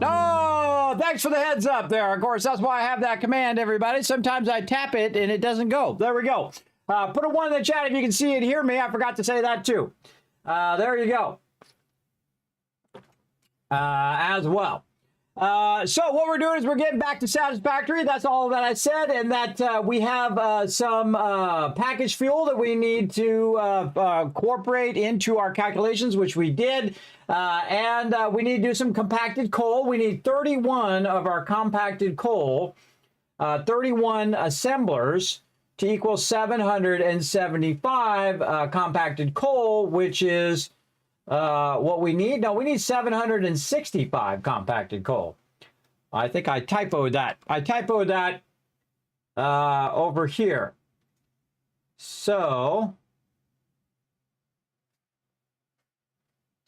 No, thanks for the heads up there. Of course, that's why I have that command, everybody. Sometimes I tap it and it doesn't go. There we go. Put a 1 in the chat if you can see and hear me. I forgot to say that too. There you go. As well. So what we're doing is we're getting back to Satisfactory. That's all that I said, and that we have some package fuel that we need to incorporate into our calculations, which we did. And we need to do some compacted coal. We need 31 of our compacted coal, 31 assemblers to equal 775 compacted coal, which is what we need. No, we need 765 compacted coal. I think I typoed that. I typoed that over here. So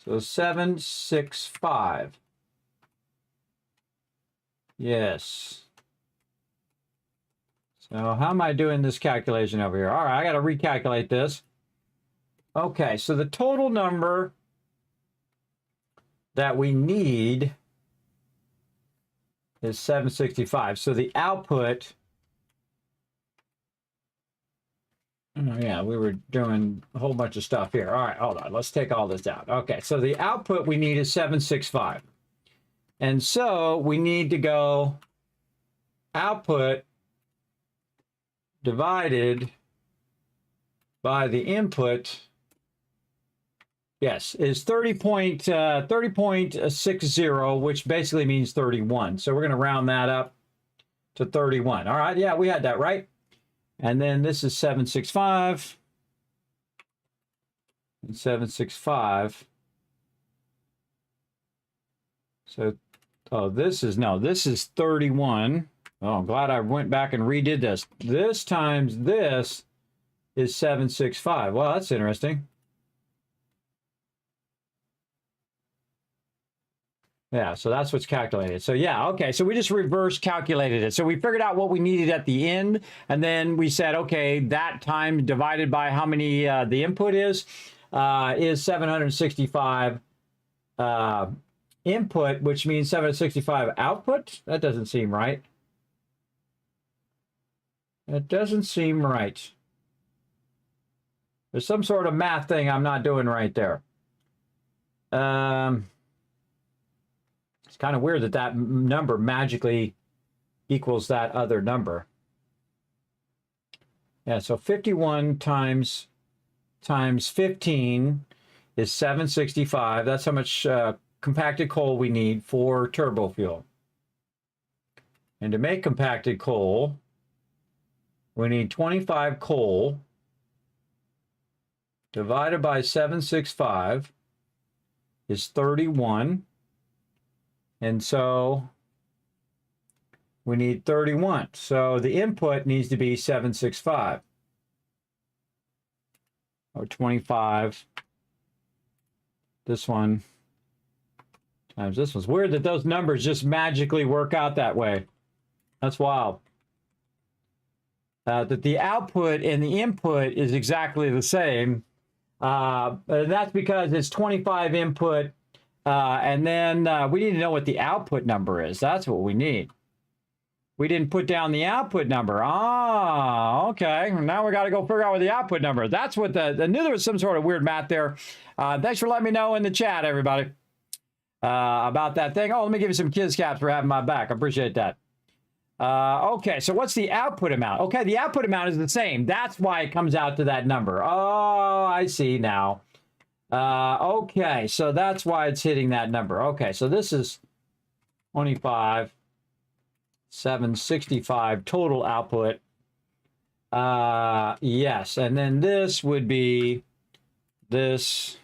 765. Yes. So how am I doing this calculation over here? All right, I got to recalculate this. Okay, so the total number that we need is 765. So the output, oh yeah, we were doing a whole bunch of stuff here. All right, hold on. Let's take all this out. Okay, so the output we need is 765. And so we need to go output divided by the input. Yes, is 30.60, which basically means 31. So we're going to round that up to 31. All right, yeah, we had that right. And then this is 765 and 765. So, oh, this is 31. Oh, I'm glad I went back and redid this. This times this is 765. Well, that's interesting. Yeah, so that's what's calculated. So yeah, okay, so we just reverse calculated it. So we figured out what we needed at the end, and then we said, okay, that time divided by how many the input is 765 input, which means 765 output. That doesn't seem right. It doesn't seem right. There's some sort of math thing I'm not doing right there. It's kind of weird that that number magically equals that other number. Yeah, so 51 times 15 is 765. That's how much compacted coal we need for turbo fuel. And to make compacted coal, we need 25 coal divided by 765 is 31. And so we need 31. So the input needs to be 765. Or 25. This one times this one's weird that those numbers just magically work out that way. That's wild. That the output and the input is exactly the same. And that's because it's 25 input. And then we need to know what the output number is. That's what we need. We didn't put down the output number. Ah, okay. Now we got to go figure out what the output number is. That's what I knew there was some sort of weird math there. Thanks for letting me know in the chat, everybody, about that thing. Oh, let me give you some kids caps for having my back. I appreciate that. Okay, so what's the output amount? Okay, the output amount is the same. That's why it comes out to that number. Oh, I see now. Okay, so that's why it's hitting that number. Okay, so this is 25, 765 total output. Yes, and then this would be this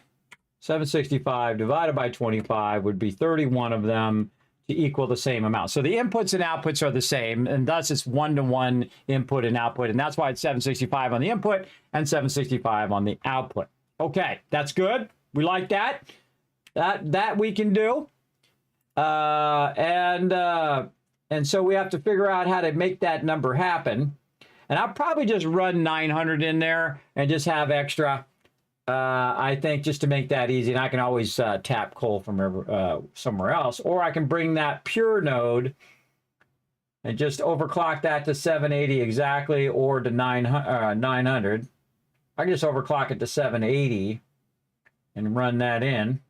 765 divided by 25 would be 31 of them to equal the same amount. So the inputs and outputs are the same, and thus it's 1-to-1 input and output, and that's why it's 765 on the input and 765 on the output. Okay, that's good. We like that. That we can do. And so we have to figure out how to make that number happen. And I'll probably just run 900 in there and just have extra I think just to make that easy, and I can always tap coal from somewhere else, or I can bring that pure node and just overclock that to 780 exactly, or to 900. I can just overclock it to 780 and run that in.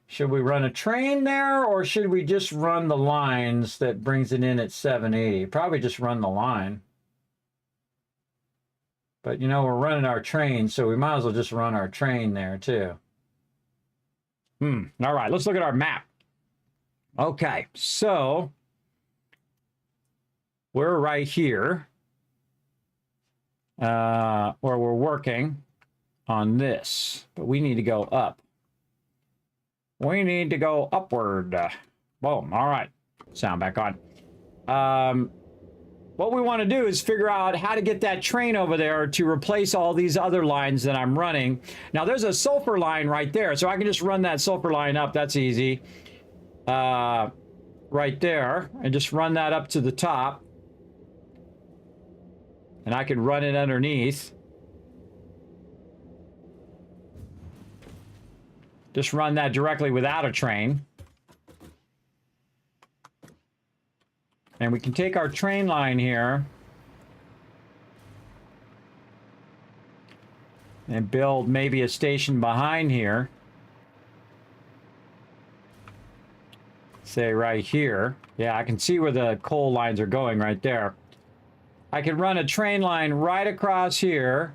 Should we run a train there, or should we just run the lines that brings it in at 780? Probably just run the line. But, you know, we're running our train, so we might as well just run our train there, too. All right, let's look at our map. Okay, so we're right here where we're working on this, but we need to go up. We need to go upward. Boom. All right. Sound back on. What we want to do is figure out how to get that train over there to replace all these other lines that I'm running. Now, there's a sulfur line right there, so I can just run that sulfur line up. That's easy. Right there. And just run that up to the top. And I can run it underneath. Just run that directly without a train. And we can take our train line here and build maybe a station behind here. Say right here. Yeah, I can see where the coal lines are going right there. I could run a train line right across here.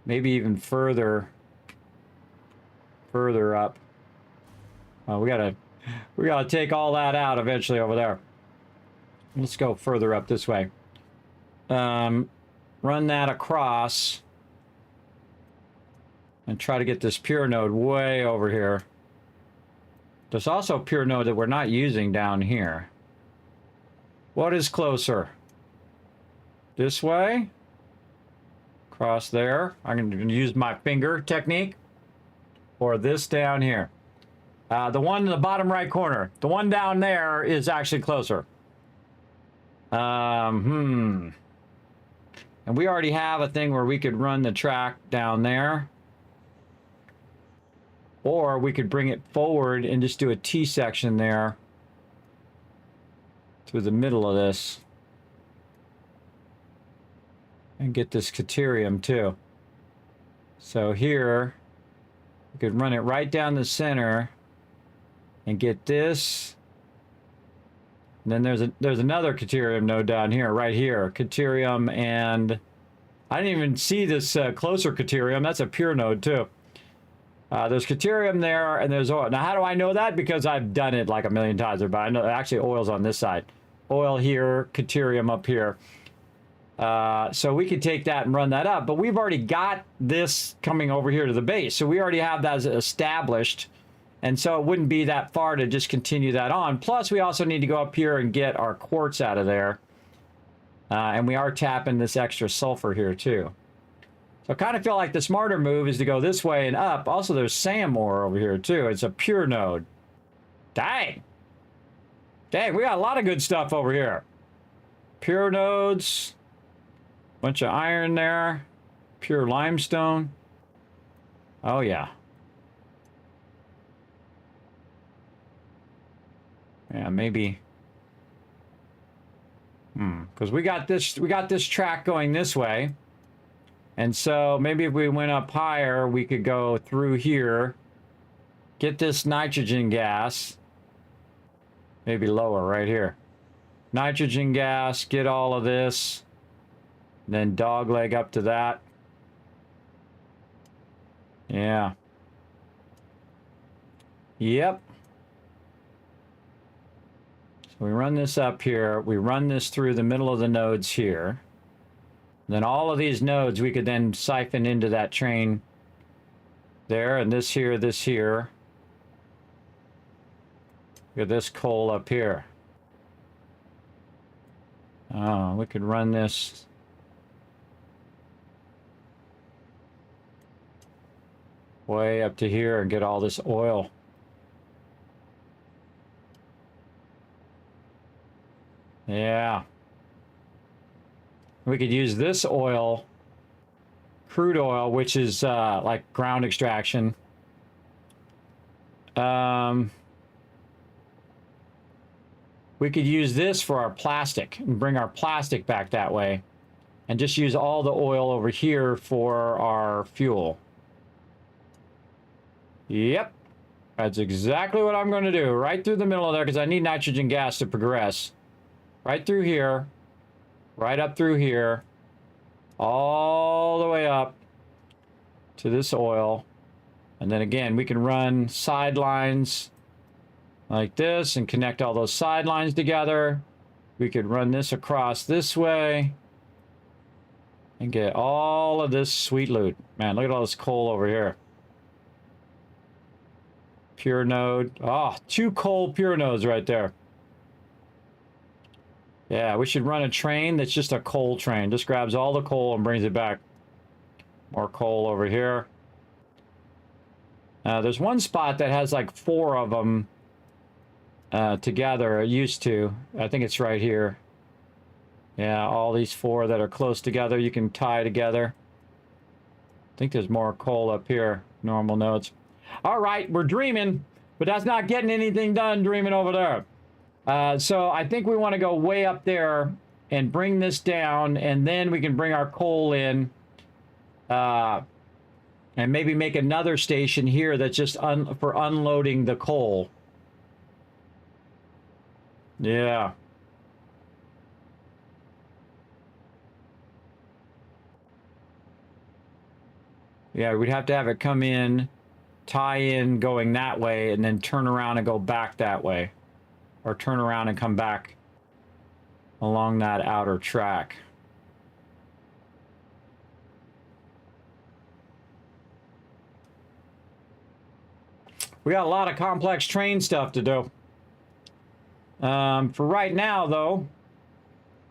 Maybe even further up. Oh, we gotta take all that out eventually over there. Let's go further up this way. Run that across and try to get this pure node way over here. There's also a pure node that we're not using down here. What is closer? This way? Across there. I'm going to use my finger technique. Or this down here. The one in the bottom right corner. The one down there is actually closer. And we already have a thing where we could run the track down there. Or we could bring it forward and just do a T section there. Through the middle of this. And get this caterium too. So here... we could run it right down the center and get this. And then there's another caterium node down here, right here. Caterium, and I didn't even see this closer caterium. That's a pure node too. There's caterium there, and there's oil. Now, how do I know that? Because I've done it like a million times. But I know actually oil's on this side. Oil here, caterium up here. So we could take that and run that up, but we've already got this coming over here to the base. So we already have that established. And so it wouldn't be that far to just continue that on. Plus, we also need to go up here and get our quartz out of there. And we are tapping this extra sulfur here too. So I kind of feel like the smarter move is to go this way and up. Also, there's SAM ore over here too. It's a pure node. Dang. Dang, we got a lot of good stuff over here. Pure nodes. Bunch of iron there. Pure limestone. Oh, yeah. Yeah, maybe. Because we got this track going this way. And so maybe if we went up higher, we could go through here. Get this nitrogen gas. Maybe lower right here. Nitrogen gas, get all of this. Then dogleg up to that. Yeah. Yep. So we run this up here. We run this through the middle of the nodes here. Then all of these nodes we could then siphon into that train there, and this here, this here. Look at this coal up here. Oh, we could run this. Way up to here and get all this oil. Yeah. We could use this oil crude oil, which is like ground extraction. We could use this for our plastic and bring our plastic back that way and just use all the oil over here for our fuel. Yep. That's exactly what I'm going to do. Right through the middle of there because I need nitrogen gas to progress. Right through here. Right up through here. All the way up to this oil. And then again, we can run sidelines like this and connect all those sidelines together. We could run this across this way and get all of this sweet loot. Man, look at all this coal over here. Pure node. Oh, 2 coal pure nodes right there. Yeah, we should run a train that's just a coal train. Just grabs all the coal and brings it back. More coal over here. There's one spot that has like 4 of them together. It used to. I think it's right here. Yeah, all these 4 that are close together you can tie together. I think there's more coal up here. Normal nodes. All right, we're dreaming, but that's not getting anything done dreaming over there. So I think we want to go way up there and bring this down, and then we can bring our coal in and maybe make another station here that's just for unloading the coal. Yeah. Yeah, we'd have to have it come in, tie in going that way, and then turn around and go back that way. Or turn around and come back along that outer track. We got a lot of complex train stuff to do. For right now, though,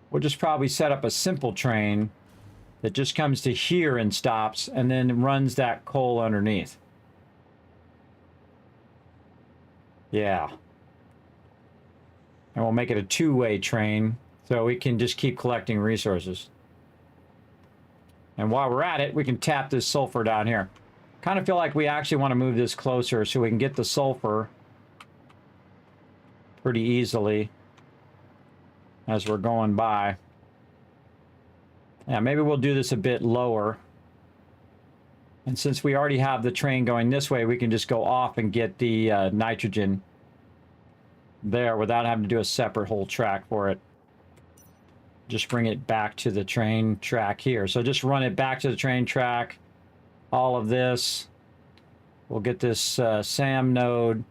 we'll just probably set up a simple train that just comes to here and stops, and then runs that coal underneath. Yeah. And we'll make it a 2-way train, so we can just keep collecting resources. And while we're at it, we can tap this sulfur down here. Kind of feel like we actually want to move this closer so we can get the sulfur pretty easily as we're going by. Yeah, maybe we'll do this a bit lower. And since we already have the train going this way, we can just go off and get the nitrogen there without having to do a separate whole track for it. Just bring it back to the train track here. So just run it back to the train track. All of this. We'll get this SAM node.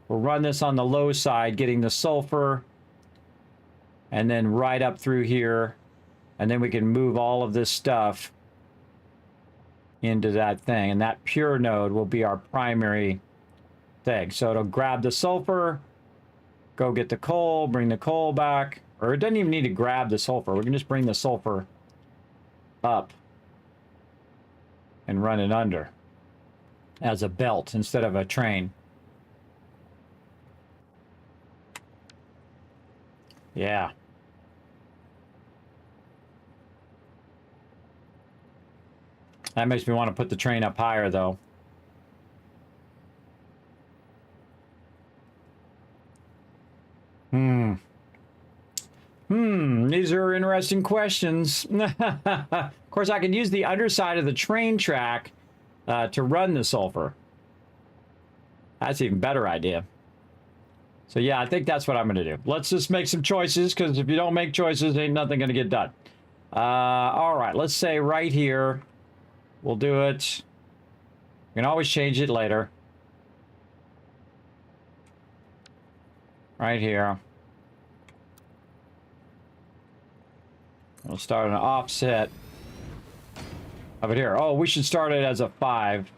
We'll run this on the low side, getting the sulfur. And then right up through here. And then we can move all of this stuff into that thing. And that pure node will be our primary thing. So it'll grab the sulfur, go get the coal, bring the coal back. Or it doesn't even need to grab the sulfur. We can just bring the sulfur up and run it under as a belt instead of a train. Yeah. That makes me want to put the train up higher, though. These are interesting questions. Of course, I could use the underside of the train track to run the sulfur. That's an even better idea. So yeah, I think that's what I'm going to do. Let's just make some choices, because if you don't make choices, ain't nothing going to get done. All right, let's say right here. We'll do it. You can always change it later. Right here. We'll start an offset of it here. Oh, we should start it as a 5.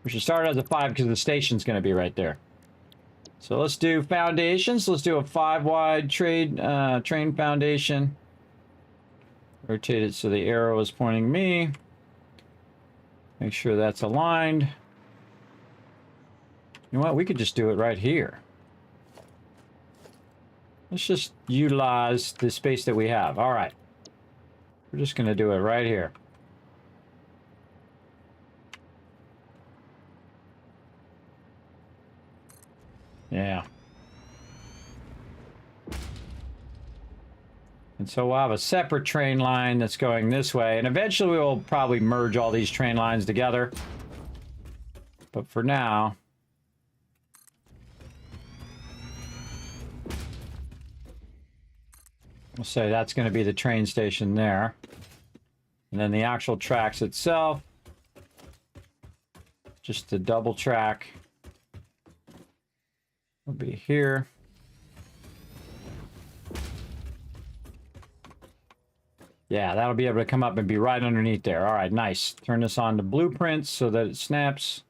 We should start it as a 5 because the station's going to be right there. So let's do foundations. Let's do a 5-wide train foundation. Rotate it so the arrow is pointing me. Make sure that's aligned. You know what? We could just do it right here. Let's just utilize the space that we have. All right. We're just going to do it right here. Yeah. And so we'll have a separate train line that's going this way, and eventually we'll probably merge all these train lines together. But for now, we'll say that's going to be the train station there. And then the actual tracks itself, just the double track, will be here. Yeah, that'll be able to come up and be right underneath there. All right, nice. Turn this on to blueprints so that it snaps.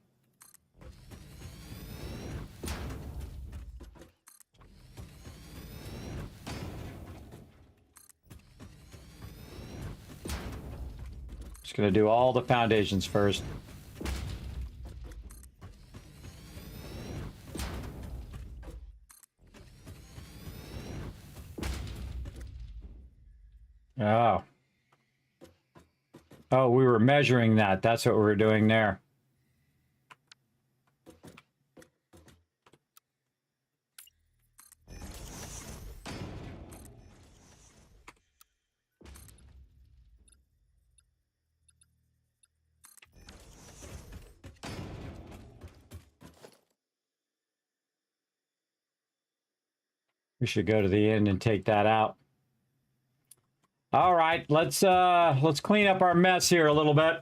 Just gonna do all the foundations first. Oh. Oh, we were measuring that. That's what we were doing there. We should go to the end and take that out. All right, let's clean up our mess here a little bit.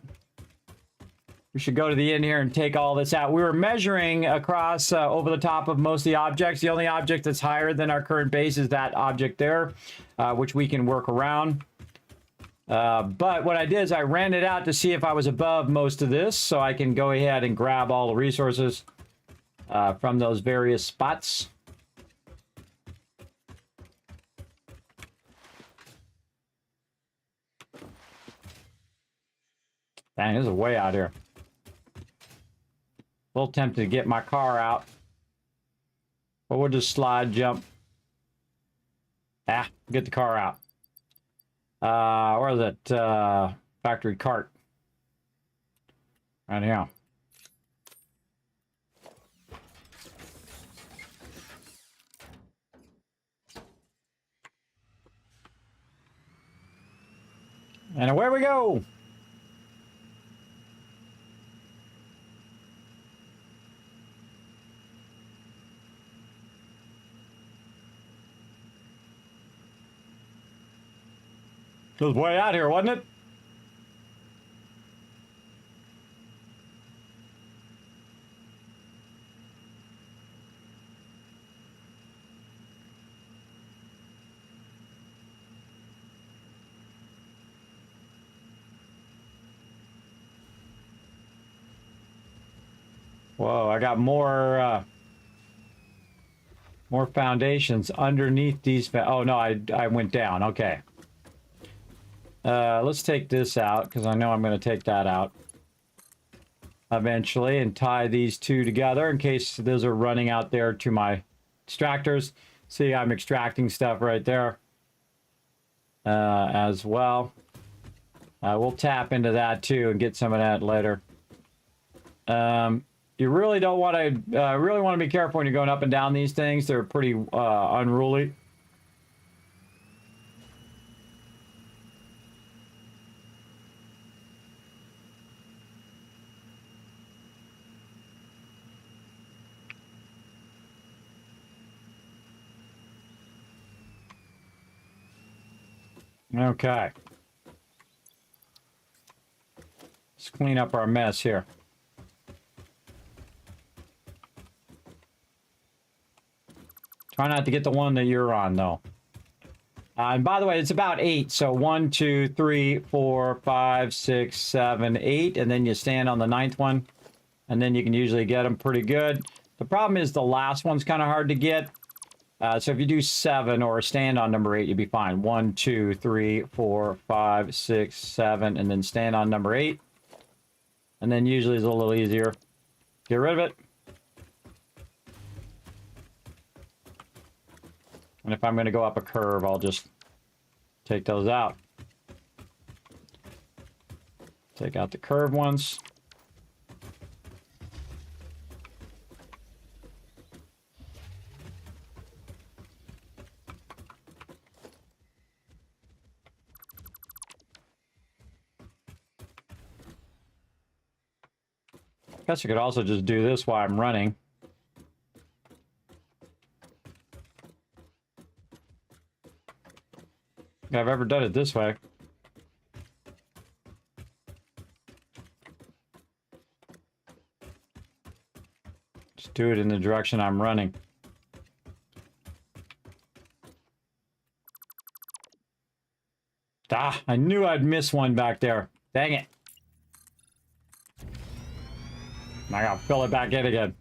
We should go to the end here and take all this out. We were measuring across over the top of most of the objects. The only object that's higher than our current base is that object there, which we can work around. But what I did is I ran it out to see if I was above most of this, so I can go ahead and grab all the resources from those various spots. Dang, this is way out here. A little tempted to get my car out. But we'll just slide, jump. Ah, get the car out. Where's that factory cart? Right here. And away we go. It was way out here, wasn't it? Whoa, I got more foundations underneath these. Oh no, I went down. Okay. Let's take this out because I know I'm going to take that out eventually and tie these two together in case those are running out there to my extractors. See, I'm extracting stuff right there as well. We'll tap into that too and get some of that later. You really don't want to really want to be careful when you're going up and down these things. They're pretty unruly. Okay. Let's clean up our mess here. Try not to get the one that you're on, though. And by the way, it's about 8. So 1, 2, 3, 4, 5, 6, 7, 8. And then you stand on the 9th one. And then you can usually get them pretty good. The problem is the last one's kind of hard to get. So if you do 7 or stand on number 8, you'll be fine. 1, 2, 3, 4, 5, 6, 7, and then stand on number 8. And then usually it's a little easier. Get rid of it. And if I'm going to go up a curve, I'll just take those out. Take out the curved ones. Guess I could also just do this while I'm running. If I've ever done it this way. Just do it in the direction I'm running. Ah, I knew I'd miss one back there. Dang it. I gotta fill it back in again.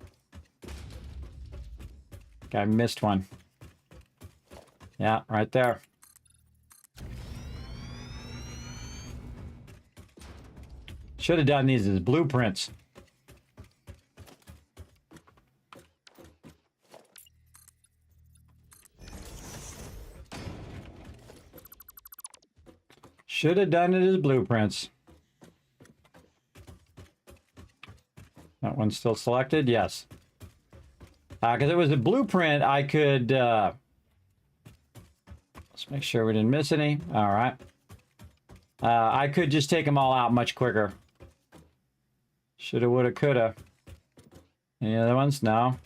Okay, I missed one. Yeah, right there. Should have done these as blueprints. Should have done it as blueprints. That one's still selected? Yes. Because it was a blueprint, I could... let's make sure we didn't miss any. All right. I could just take them all out much quicker. Shoulda, woulda, coulda. Any other ones? No.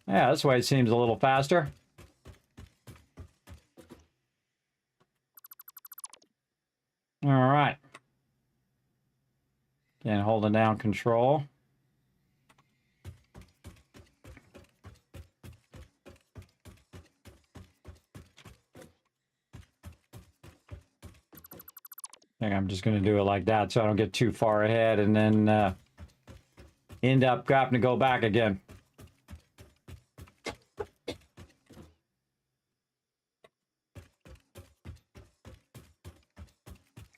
Yeah, this way it seems a little faster. All right. Again, holding down control. I think I'm just going to do it like that so I don't get too far ahead and then end up having to go back again.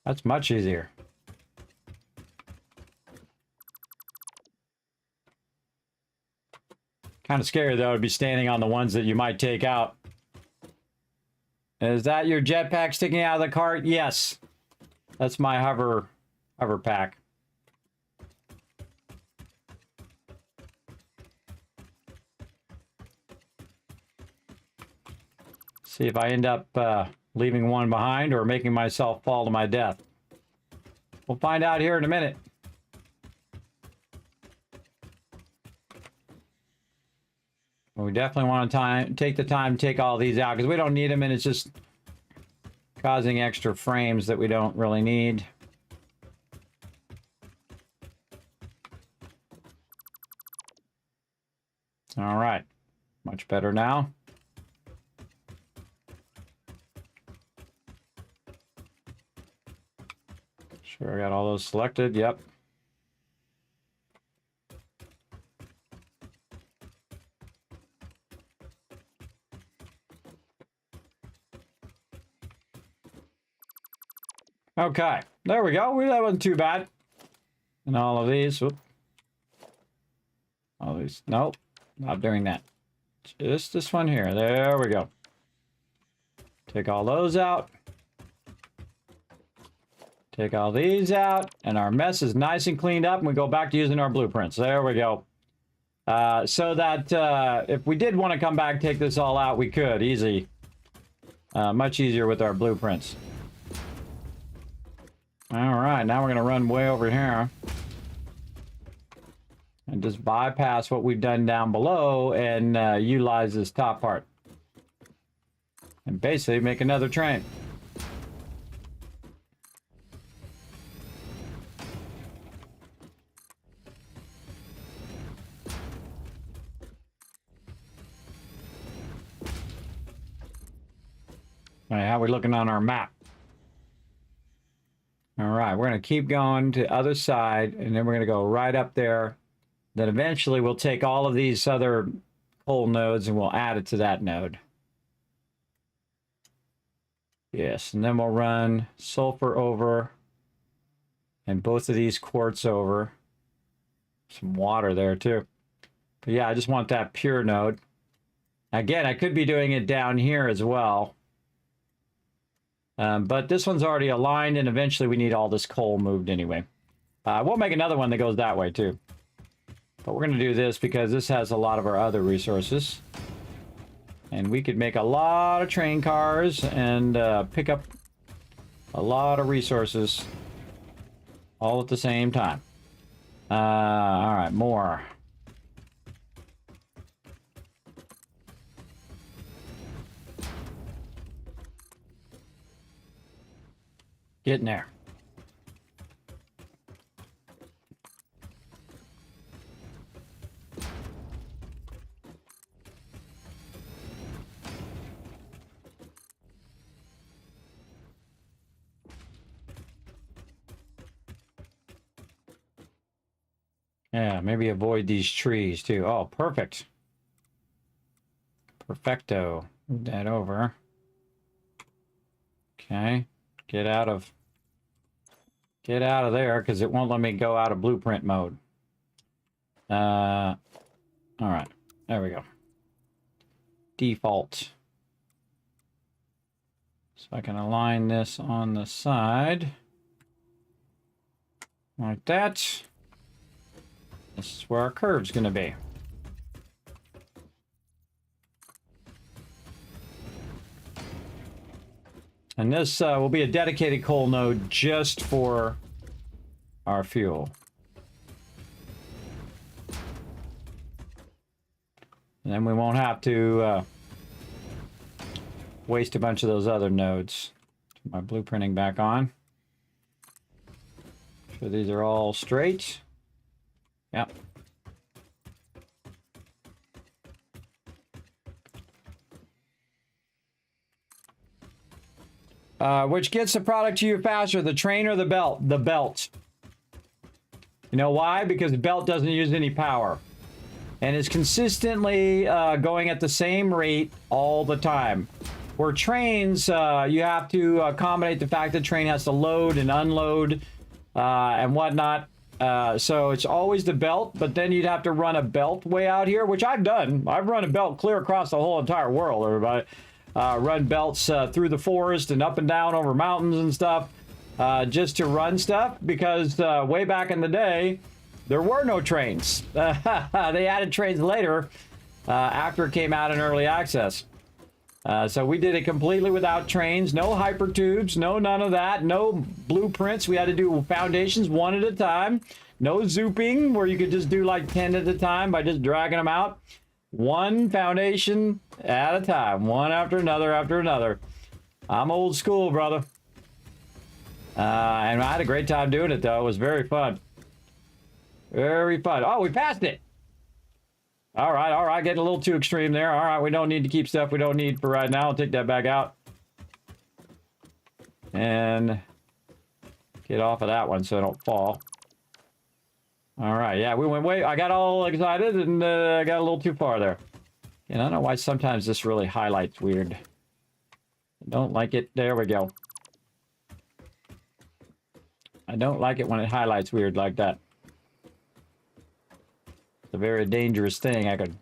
That's much easier. Kind of scary though to be standing on the ones that you might take out. Is that your jetpack sticking out of the cart? Yes. That's my hover pack. See if I end up leaving one behind or making myself fall to my death. We'll find out here in a minute. We definitely want to take the time to take all these out because we don't need them and it's just causing extra frames that we don't really need. All right, much better now. Sure, I got all those selected. Yep. Okay, there we go. That wasn't too bad. And all of these. Whoop. All these. Nope, not doing that. Just this one here. There we go. Take all those out. Take all these out. And our mess is nice and cleaned up. And we go back to using our blueprints. There we go. So that if we did want to come back, take this all out, we could. Easy. Much easier with our blueprints. All right, now we're going to run way over here and just bypass what we've done down below and utilize this top part and basically make another train. All right, how are we looking on our map? All right, we're going to keep going to the other side, and then we're going to go right up there. Then eventually we'll take all of these other coal nodes and we'll add it to that node. Yes, and then we'll run sulfur over and both of these quartz over. Some water there too. But yeah, I just want that pure node. Again, I could be doing it down here as well. But this one's already aligned, and eventually we need all this coal moved anyway. We'll make another one that goes that way, too. But we're going to do this because this has a lot of our other resources. And we could make a lot of train cars and pick up a lot of resources all at the same time. All right, more. Getting there. Yeah, maybe avoid these trees too. Oh, perfect. Perfecto. Move that over. Okay. Get out of there because it won't let me go out of blueprint mode. All right. There we go. Default. So I can align this on the side. Like that. This is where our curve's going to be. And this will be a dedicated coal node just for our fuel. And then we won't have to waste a bunch of those other nodes. Turn my blueprinting back on. Make sure these are all straight. Yep. Which gets the product to you faster, the train or the belt? The belt. You know why? Because the belt doesn't use any power. And is consistently going at the same rate all the time. Where trains, you have to accommodate the fact that the train has to load and unload and whatnot. So it's always the belt, but then you'd have to run a belt way out here, which I've done. I've run a belt clear across the whole entire world, everybody. Run belts through the forest and up and down over mountains and stuff just to run stuff because way back in the day, there were no trains. They added trains later after it came out in early access. So we did it completely without trains, no hypertubes, no none of that, no blueprints. We had to do foundations one at a time. No zooping where you could just do like 10 at a time by just dragging them out. One foundation at a time, one after another after another. I'm old school, brother. And I had a great time doing it, though. It was very fun. Very fun. Oh, we passed it. All right. Getting a little too extreme there. All right, we don't need to keep stuff we don't need for right now. I'll take that back out. And get off of that one so I don't fall. All right, yeah, we went way... I got all excited and I got a little too far there. And I don't know why sometimes this really highlights weird. I don't like it. There we go. I don't like it when it highlights weird like that. It's a very dangerous thing. I could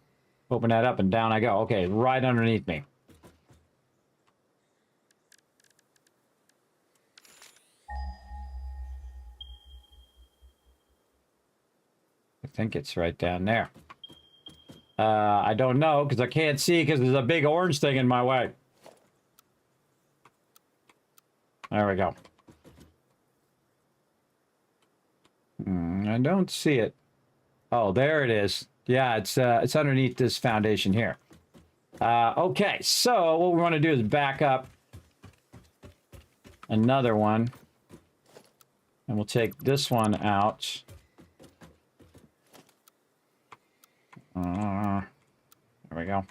open that up and down I go. Okay, right underneath me. I think it's right down there. I don't know because I can't see because there's a big orange thing in my way. There we go. I don't see it. Oh, there it is. Yeah, it's underneath this foundation here. Okay, so what we want to do is back up another one. And we'll take this one out. There we go.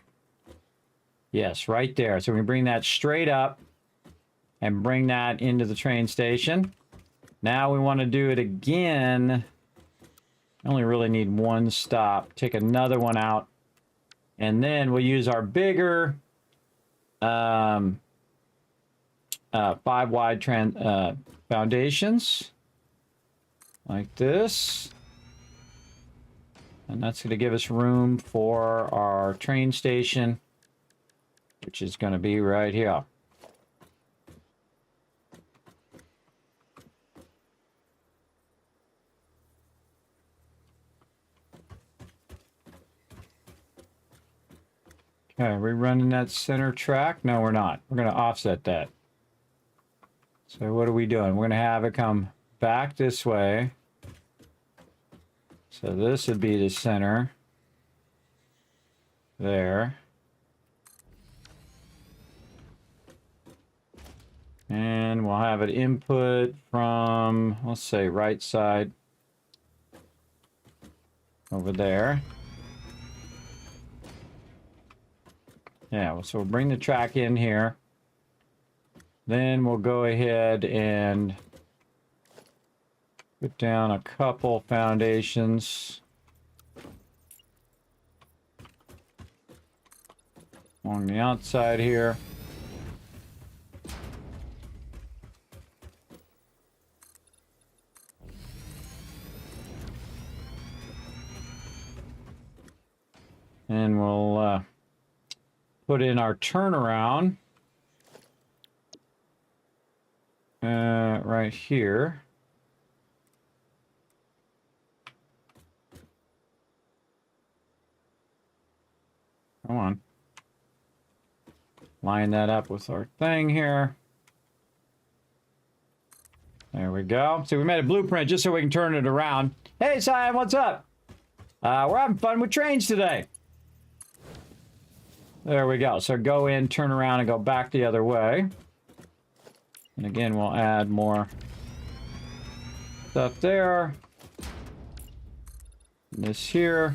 Yes, right there. So we bring that straight up and bring that into the train station. Now we want to do it again. I only really need one stop. Take another one out. And then we'll use our bigger 5-wide foundations. Like this. And that's going to give us room for our train station, which is going to be right here. Okay, are we running that center track? No, we're not. We're going to offset that. So what are we doing? We're going to have it come back this way. So this would be the center. There. And we'll have it input from, let's say, right side over there. Yeah, so we'll bring the track in here. Then we'll go ahead and put down a couple foundations along the outside here. And we'll put in our turnaround right here. Come on. Line that up with our thing here. There we go. So we made a blueprint just so we can turn it around. Hey, Sion, what's up? We're having fun with trains today. There we go. So go in, turn around, and go back the other way. And again, we'll add more stuff there. And this here.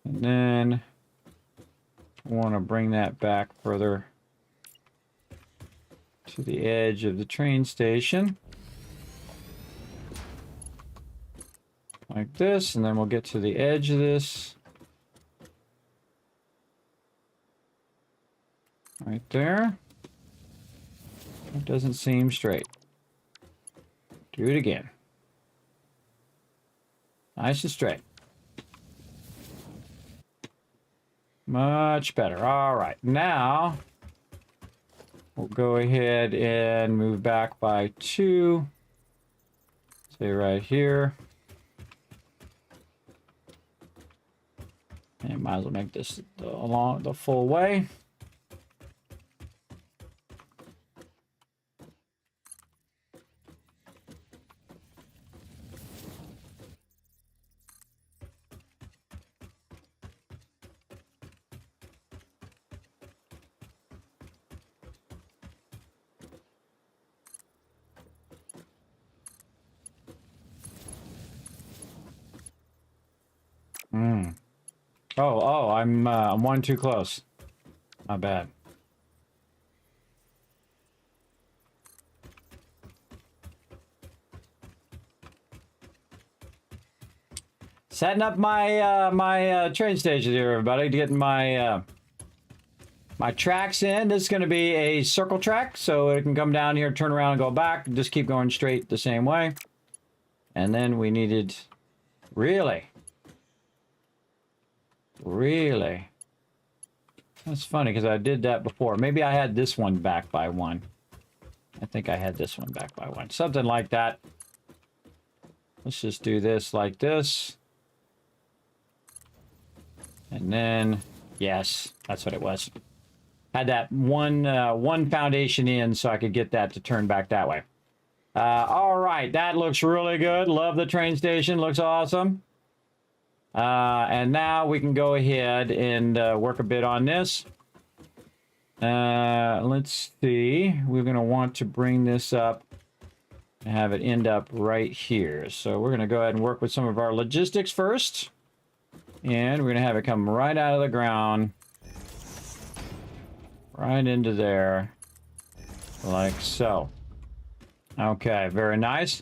And then I want to bring that back further to the edge of the train station. Like this, and then we'll get to the edge of this. Right there. It doesn't seem straight. Do it again. Nice and straight. Much better. All right. Now, we'll go ahead and move back by 2. Say right here. And might as well make this along the full way. I'm one too close. My bad. Setting up my train station here, everybody. Getting my my tracks in. This is going to be a circle track, so it can come down here, turn around, and go back. Just keep going straight the same way. And then we needed, really. That's funny because I did that before. Maybe I had this one back by 1. I think I had this one back by 1. Something like that. Let's just do this like this. And then, yes, that's what it was. Had that one foundation in so I could get that to turn back that way. All right, that looks really good. Love the train station. Looks awesome. And now we can go ahead and work a bit on this. Let's see. We're going to want to bring this up and have it end up right here. So we're going to go ahead and work with some of our logistics first. And we're going to have it come right out of the ground. Right into there. Like so. Okay, very nice.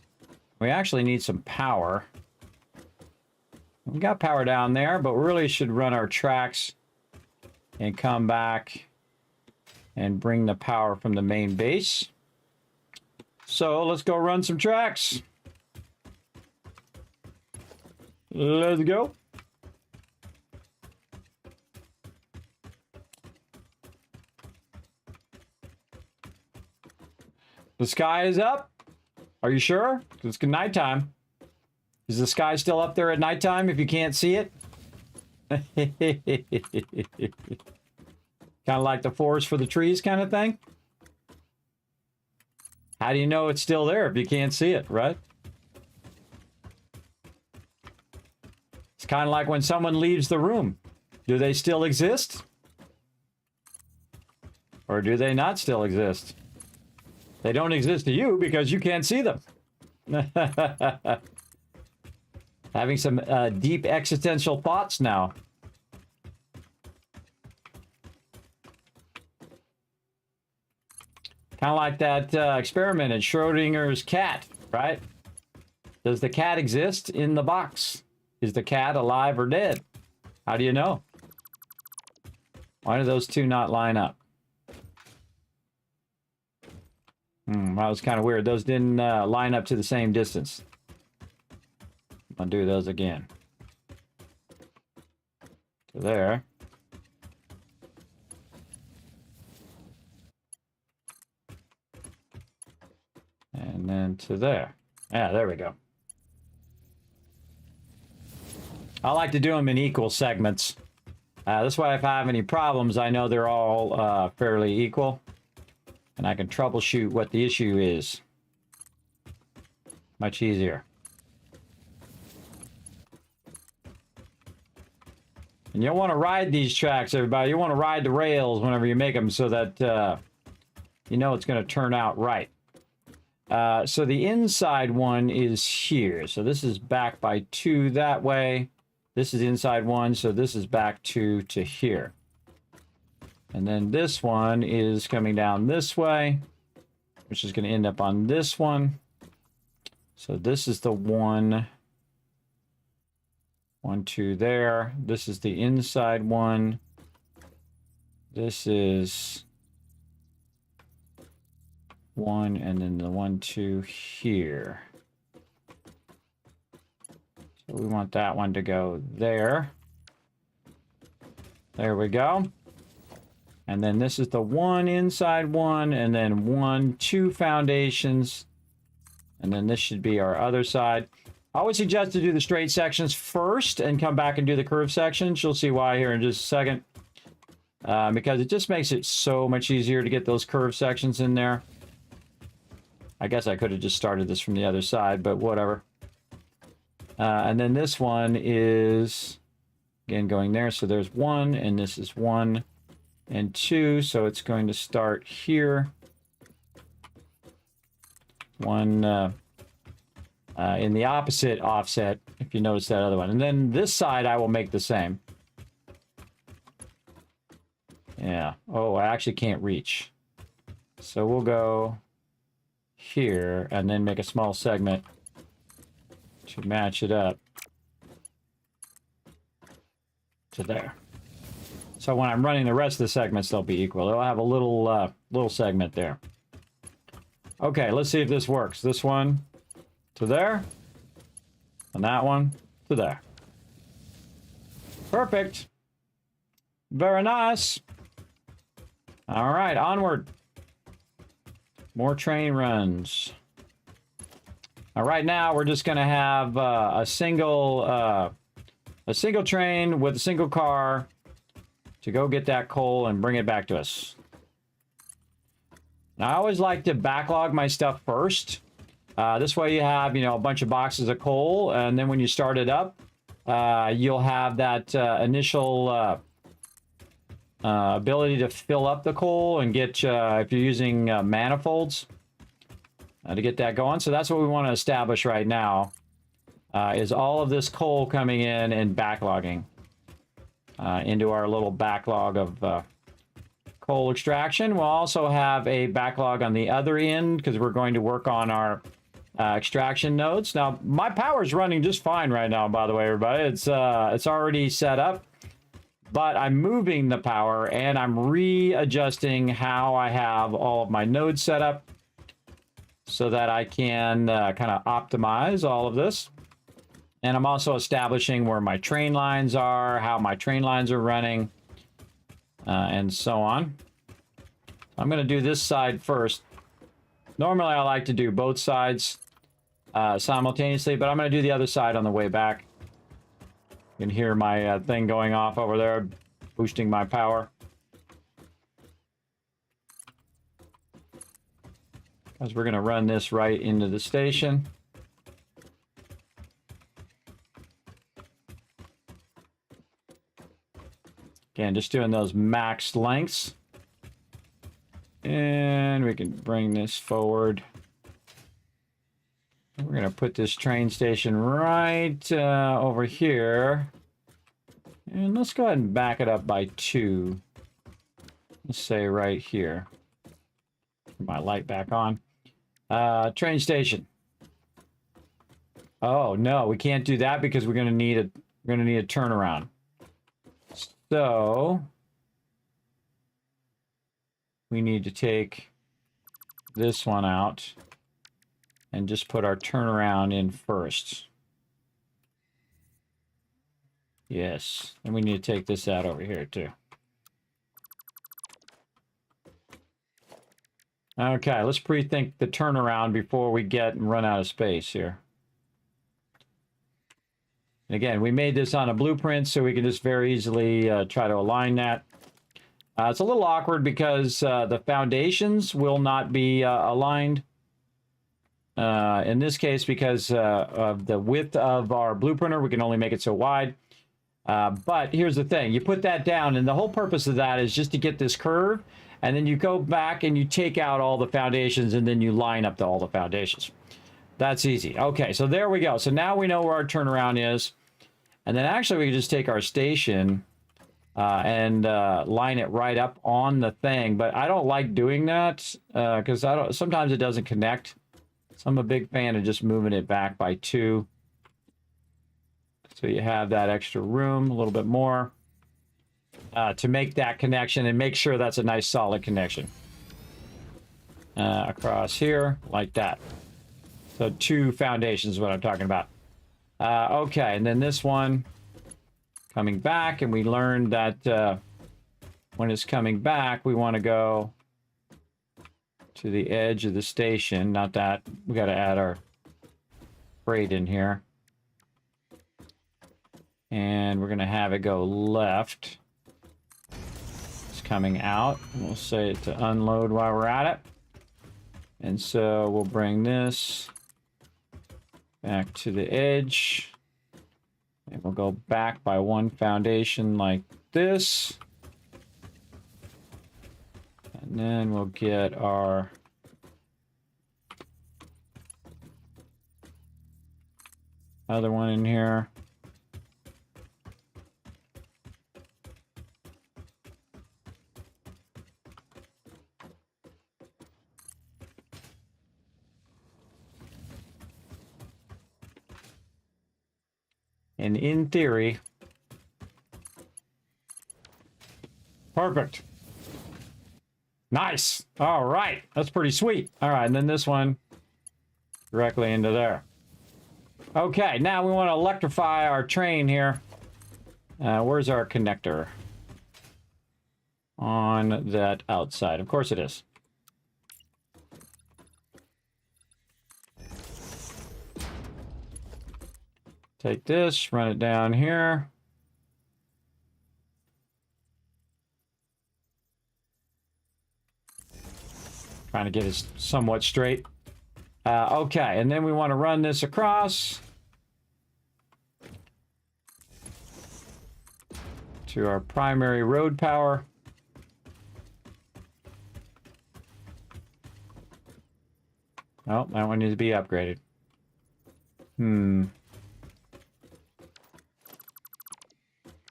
We actually need some power. We got power down there, but we really should run our tracks and come back and bring the power from the main base. So let's go run some tracks. Let's go. The sky is up. Are you sure? It's nighttime. Is the sky still up there at nighttime if you can't see it? Kind of like the forest for the trees kind of thing. How do you know it's still there if you can't see it, right? kind of like when someone leaves the room. Do they still exist? Or do they not still exist? They don't exist to you because you can't see them. Having some deep existential thoughts now. Kind of like that experiment in Schrodinger's cat, right? Does the cat exist in the box? Is the cat alive or dead? How do you know? Why do those two not line up? That was kind of weird. Those didn't line up to the same distance. I'll do those again. To there. And then to there. Yeah, there we go. I like to do them in equal segments. This way, if I have any problems, I know they're all fairly equal. And I can troubleshoot what the issue is. Much easier. And you'll want to ride these tracks, everybody. You want to ride the rails whenever you make them so that you know it's going to turn out right. So the inside one is here. So this is back by 2 that way. This is inside 1, so this is back 2 to here. And then this one is coming down this way, which is going to end up on this one. So this is the 1, 1, 2 there. This is the inside one. This is 1, and then the 1, 2 here. So we want that one to go there. There we go. And then this is the 1 inside one, and then 1, 2 foundations. And then this should be our other side. I always suggest to do the straight sections first and come back and do the curved sections. You'll see why here in just a second. Because it just makes it so much easier to get those curved sections in there. I guess I could have just started this from the other side, but whatever. And then this one is, again, going there. So there's 1, and this is 1 and 2. So it's going to start here. 1 in the opposite offset, if you notice that other one. And then this side I will make the same. Yeah. Oh, I actually can't reach. So we'll go here and then make a small segment to match it up to there. So when I'm running the rest of the segments, they'll be equal. They'll have a little little segment there. Okay, let's see if this works. This one to there, and that one to there. Perfect. Very nice. All right, onward. More train runs. All right, now we're just going to have a single train with a single car to go get that coal and bring it back to us. Now, I always like to backlog my stuff first. This way you have, you know, a bunch of boxes of coal, and then when you start it up, you'll have that initial ability to fill up the coal and get, if you're using manifolds, to get that going. So that's what we want to establish right now, is all of this coal coming in and backlogging into our little backlog of coal extraction. We'll also have a backlog on the other end because we're going to work on our extraction nodes. Now, my power is running just fine right now, by the way, everybody. It's already set up, but I'm moving the power and I'm readjusting how I have all of my nodes set up so that I can kind of optimize all of this. And I'm also establishing where my train lines are, how my train lines are running, and so on. I'm going to do this side first. Normally, I like to do both sides simultaneously, but I'm going to do the other side on the way back. You can hear my thing going off over there, boosting my power. Because we're going to run this right into the station. Again, just doing those max lengths. And we can bring this forward. We're going to put this train station right over here. And let's go ahead and back it up by 2. Let's say right here. Put my light back on. Train station. Oh no, we can't do that because we're going to need a turnaround. So we need to take this one out and just put our turnaround in first. Yes, and we need to take this out over here too. Okay, let's pre-think the turnaround before we get and run out of space here. And again, we made this on a blueprint, so we can just very easily try to align that. It's a little awkward because the foundations will not be aligned. In this case, because of the width of our blueprinter, we can only make it so wide. But here's the thing. You put that down, and the whole purpose of that is just to get this curve. And then you go back and you take out all the foundations, and then you line up all the foundations. That's easy. Okay, so there we go. So now we know where our turnaround is. And then actually we can just take our station and line it right up on the thing. But I don't like doing that because sometimes it doesn't connect. So I'm a big fan of just moving it back by 2. So you have that extra room, a little bit more, to make that connection and make sure that's a nice solid connection. Across here, like that. So 2 foundations is what I'm talking about. Okay, and then this one coming back, and we learned that when it's coming back, we want to go to the edge of the station. Not that. We got to add our freight in here. And we're going to have it go left. It's coming out. We'll say it to unload while we're at it. And so we'll bring this back to the edge. And we'll go back by 1 foundation like this. And then we'll get our other one in here. And in theory, perfect. Nice. All right. That's pretty sweet. All right. And then this one directly into there. Okay. Now we want to electrify our train here. Where's our connector? On that outside. Of course it is. Take this, run it down here. Trying to get it somewhat straight. Okay, and then we want to run this across to our primary road power. Oh, that one needs to be upgraded.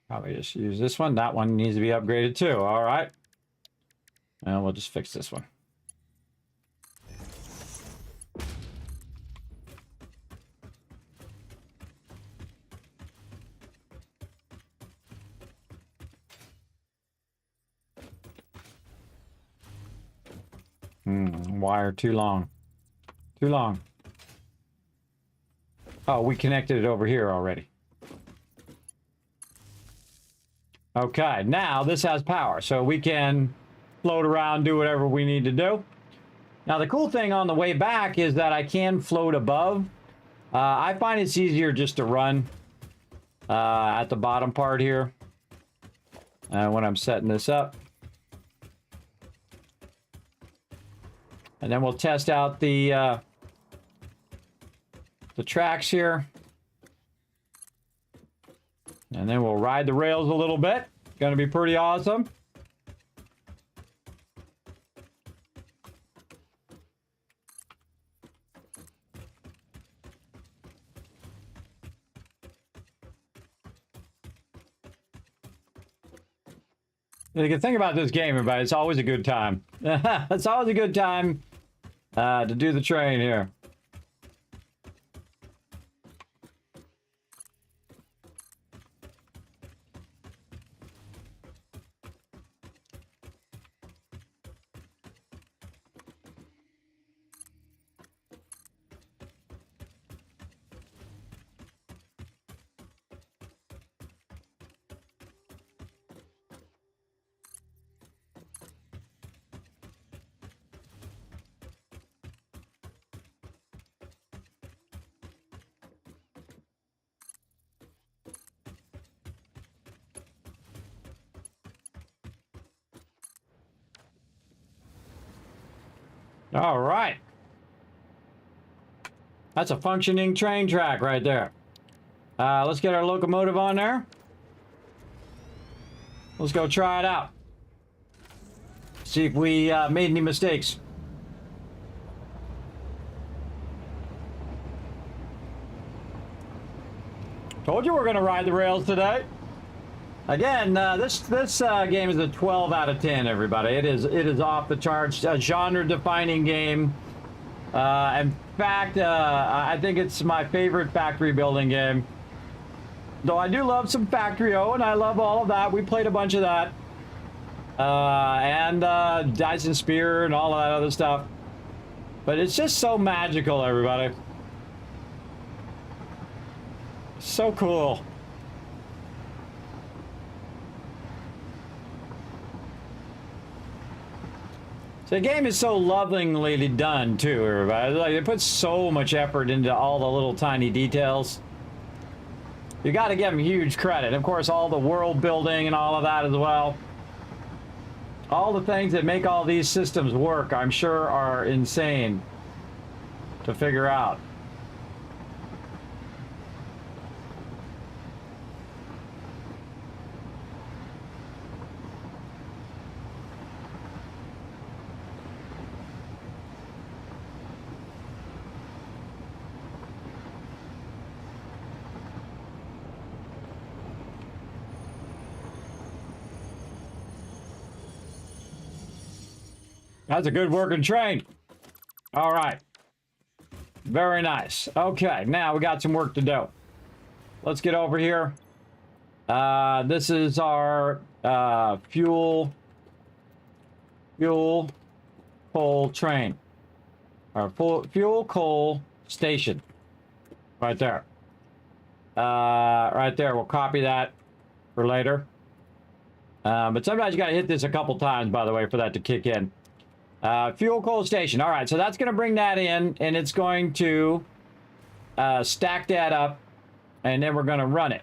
Probably just use this one. That one needs to be upgraded too. All right. And we'll just fix this one. Wire too long. Too long. Oh, we connected it over here already. Okay, now this has power, so we can float around, do whatever we need to do. Now, the cool thing on the way back is that I can float above. I find it's easier just to run at the bottom part here when I'm setting this up. And then we'll test out the tracks here. And then we'll ride the rails a little bit. Gonna be pretty awesome. The good thing about this game, everybody, it's always a good time. It's always a good time to do the train here. All right. That's a functioning train track right there. Let's get our locomotive on there. Let's go try it out. See if we made any mistakes. Told you we're going to ride the rails today. Again, this game is a 12 out of 10, everybody. It is off the charts, a genre-defining game. In fact, I think it's my favorite factory building game. Though I do love some Factorio, and I love all of that. We played a bunch of that. And Dyson Spear and all of that other stuff. But it's just so magical, everybody. So cool. So the game is so lovingly done too, everybody. Like, it puts so much effort into all the little tiny details. You got to give them huge credit. Of course, all the world building and all of that as well. All the things that make all these systems work, I'm sure, are insane to figure out. That's a good working train. All right. Very nice. Okay, now we got some work to do. Let's get over here. This is our fuel coal train. Our fuel coal station. Right there. Right there. We'll copy that for later. But sometimes you got to hit this a couple times, by the way, for that to kick in. Fuel coal station. All right, so that's going to bring that in, and it's going to stack that up, and then we're going to run it.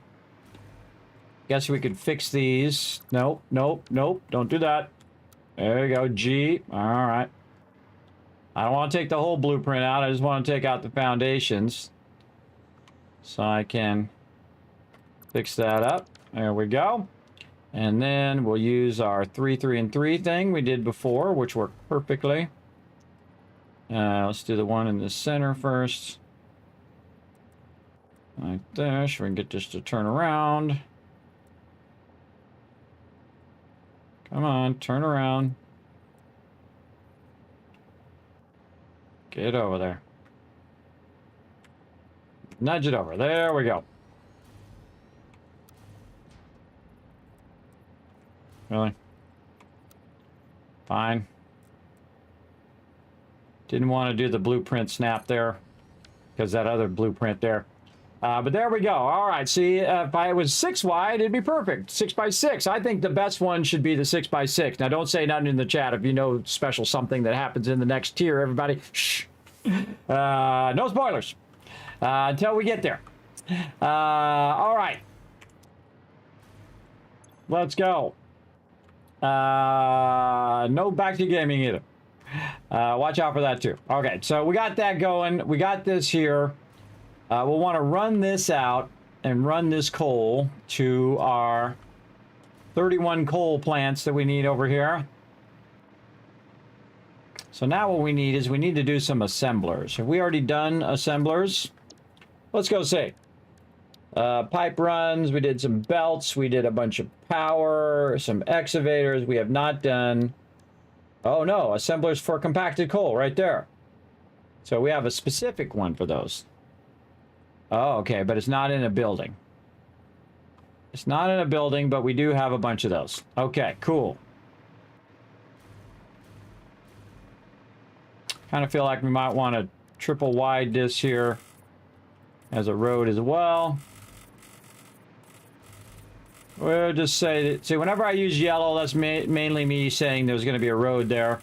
Guess we could fix these. Nope, nope, nope. Don't do that. There you go. G. All right. I don't want to take the whole blueprint out. I just want to take out the foundations. So I can fix that up. There we go. And then we'll use our 3, 3, and 3 thing we did before, which worked perfectly. Let's do the one in the center first. Like this. We can get this to turn around. Come on, turn around. Get over there. Nudge it over. There we go. Really? Fine. Didn't want to do the blueprint snap there because that other blueprint there. But there we go. All right. See, if I was 6 wide, it'd be perfect. 6 by 6. I think the best one should be the 6 by 6. Now, don't say nothing in the chat if you know special something that happens in the next tier. Everybody, shh. No spoilers until we get there. All right. Let's go. No back to gaming either. Watch out for that too. Okay, so we got that going. We got this here. We'll want to run this out and run this coal to our 31 coal plants that we need over here. So now what we need is we need to do some assemblers. Have we already done assemblers? Let's go see. Pipe runs, we did some belts, we did a bunch of power, some excavators. We have not done... Oh no, assemblers for compacted coal right there. So we have a specific one for those. Oh, okay, but it's not in a building. It's not in a building, but we do have a bunch of those. Okay, cool. Kind of feel like we might want to triple wide this here as a road as well. We'll just say that, see, whenever I use yellow, that's mainly me saying there's going to be a road there.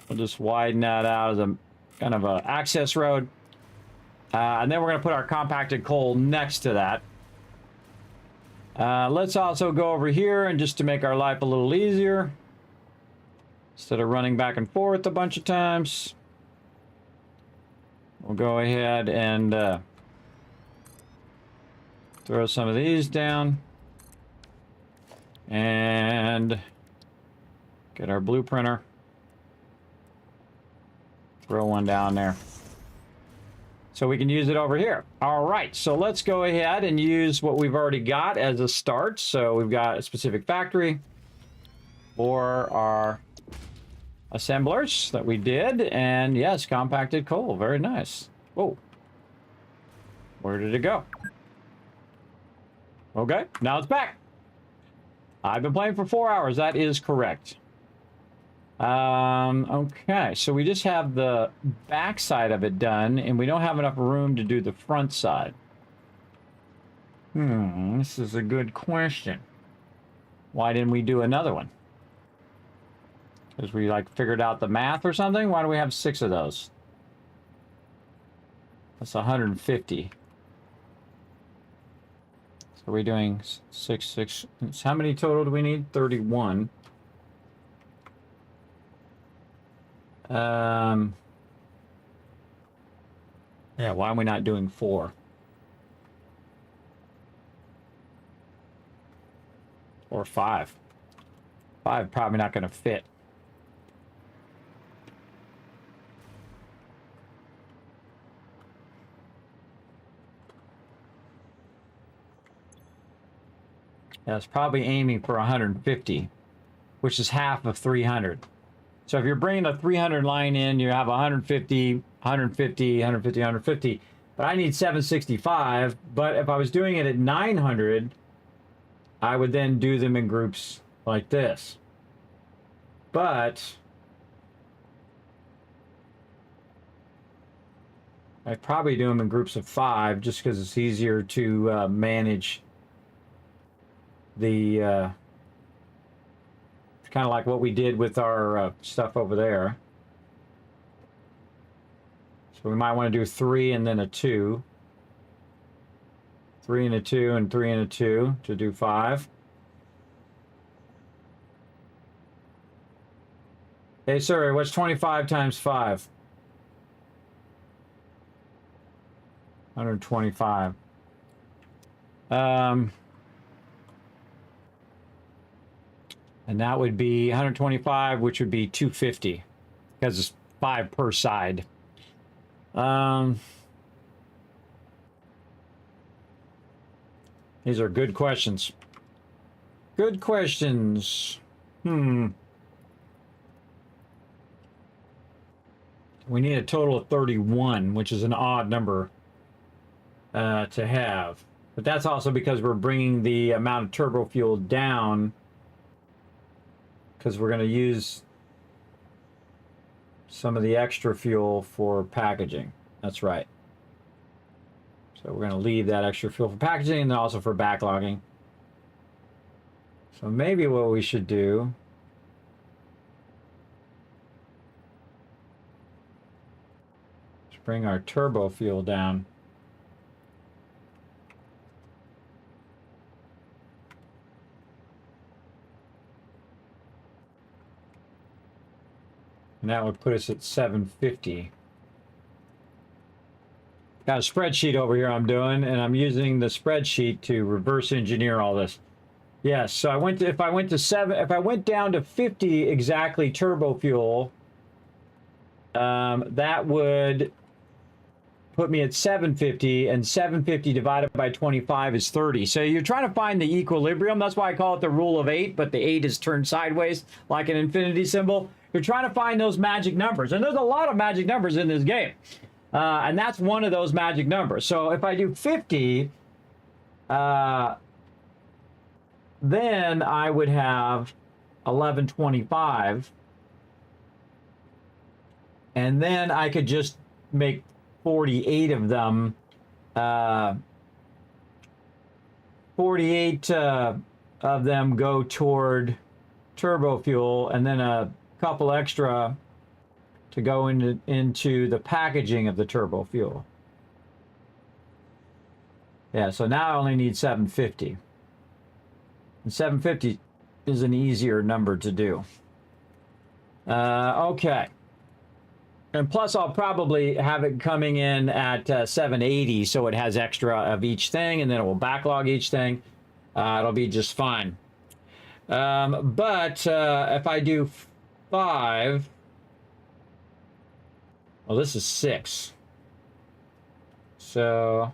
We'll just widen that out as a kind of a access road. And then we're going to put our compacted coal next to that. Let's also go over here, and just to make our life a little easier, instead of running back and forth a bunch of times, we'll go ahead and throw some of these down and get our blue printer. Throw one down there. So we can use it over here. All right, so let's go ahead and use what we've already got as a start. So we've got a specific factory for our assemblers that we did. And yes, compacted coal, very nice. Whoa, where did it go? Okay, now it's back. I've been playing for 4 hours. That is correct. Okay, so we just have the back side of it done, and we don't have enough room to do the front side. This is a good question. Why didn't we do another one? Because we, like, figured out the math or something? Why do we have 6 of those? That's 150. So we're doing 6. How many total do we need? 31. Yeah, why are we not doing 4? Or 5? 5 probably not going to fit. Yeah, it's probably aiming for 150, which is half of 300. So if you're bringing a 300 line in, you have 150, 150, 150, 150. But I need 765. But if I was doing it at 900, I would then do them in groups like this. But I'd probably do them in groups of 5 just because it's easier to manage the... kind of like what we did with our stuff over there. So we might want to do 3 and then a 2. 3 and a 2 and 3 and a 2 to do 5. Hey, sorry, what's 25 times 5? 125. And that would be 125, which would be 250, because it's 5 per side. These are good questions. Good questions. We need a total of 31, which is an odd number to have. But that's also because we're bringing the amount of turbo fuel down, because we're going to use some of the extra fuel for packaging. That's right. So we're going to leave that extra fuel for packaging and then also for backlogging. So maybe what we should do is bring our turbo fuel down. And that would put us at 750. Got a spreadsheet over here I'm doing, and I'm using the spreadsheet to reverse engineer all this. Yes, so I went to, if I went down to 50 exactly turbo fuel, that would put me at 750, and 750 divided by 25 is 30. So you're trying to find the equilibrium. That's why I call it the rule of 8, but the 8 is turned sideways like an infinity symbol. You're trying to find those magic numbers, and there's a lot of magic numbers in this game. And that's one of those magic numbers. So if I do 50, then I would have 1125, and then I could just make 48 of them. 48 of them go toward turbo fuel, and then a couple extra to go into the packaging of the turbo fuel. Yeah, so now I only need 750. And 750 is an easier number to do. Okay. And plus, I'll probably have it coming in at 780, so it has extra of each thing, and then it will backlog each thing. It'll be just fine. But if I do 5, well, this is 6. So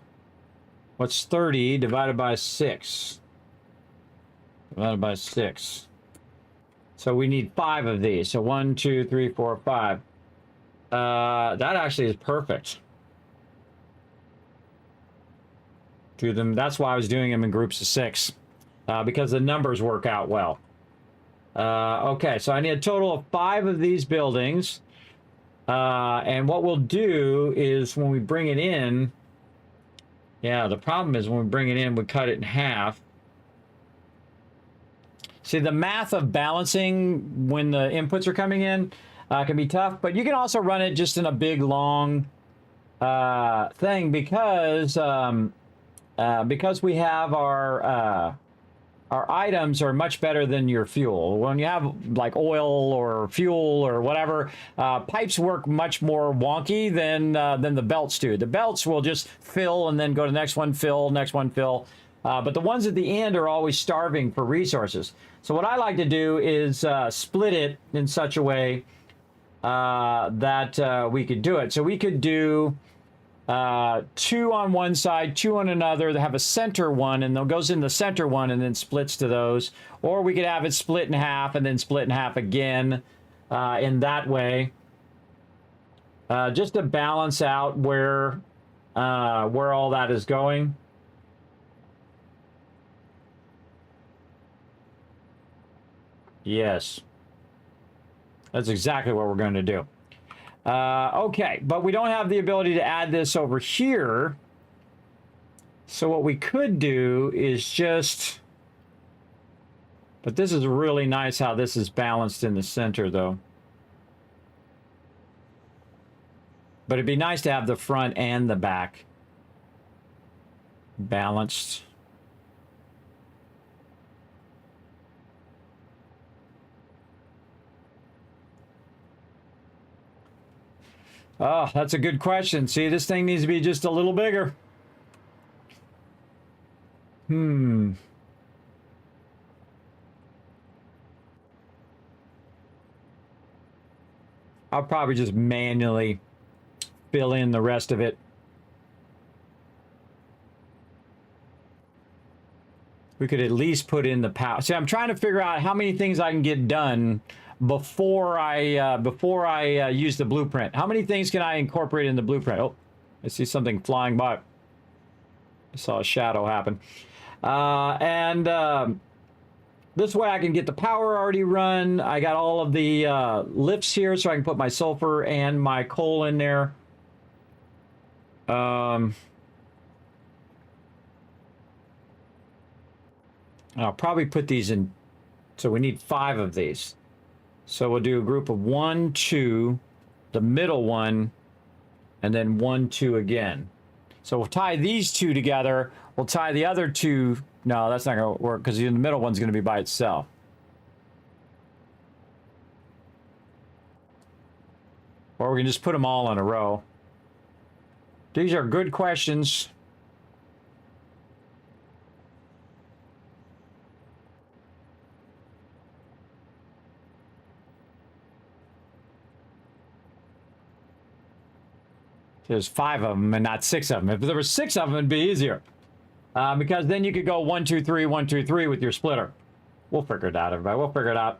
what's 30 divided by 6? Divided by 6. So we need 5 of these. So 1, 2, 3, 4, 5. That actually is perfect. Do them. That's why I was doing them in groups of 6, because the numbers work out well. Okay, so I need a total of 5 of these buildings. And what we'll do is when we bring it in, yeah, the problem is when we bring it in, we cut it in half. See, the math of balancing when the inputs are coming in can be tough, but you can also run it just in a big, long thing because we have our items are much better than your fuel. When you have like oil or fuel or whatever, pipes work much more wonky than the belts do. The belts will just fill and then go to the next one, fill, next one, fill. But the ones at the end are always starving for resources. So what I like to do is split it in such a way that we could do it. So we could do 2 on one side, 2 on another. They have a center one, and it goes in the center one and then splits to those. Or we could have it split in half and then split in half again in that way, just to balance out where all that is going. Yes. That's exactly what we're going to do. Okay, but we don't have the ability to add this over here. So what we could do is just... But this is really nice how this is balanced in the center, though. But it'd be nice to have the front and the back balanced. Oh, that's a good question. See, this thing needs to be just a little bigger. I'll probably just manually fill in the rest of it. We could at least put in the power. See, I'm trying to figure out how many things I can get done before I use the blueprint. How many things can I incorporate in the blueprint? Oh, I see something flying by. I saw a shadow happen. This way I can get the power already run. I got all of the lifts here, so I can put my sulfur and my coal in there. I'll probably put these in. So we need 5 of these. So we'll do a group of 1, 2, the middle one, and then 1, 2 again. So we'll tie these 2 together. We'll tie the other 2. No, that's not going to work because the middle one's going to be by itself. Or we can just put them all in a row. These are good questions. There's 5 of them and not 6 of them. If there were 6 of them, it'd be easier. Because then you could go 1, 2, 3, 1, 2, 3 with your splitter. We'll figure it out, everybody. We'll figure it out.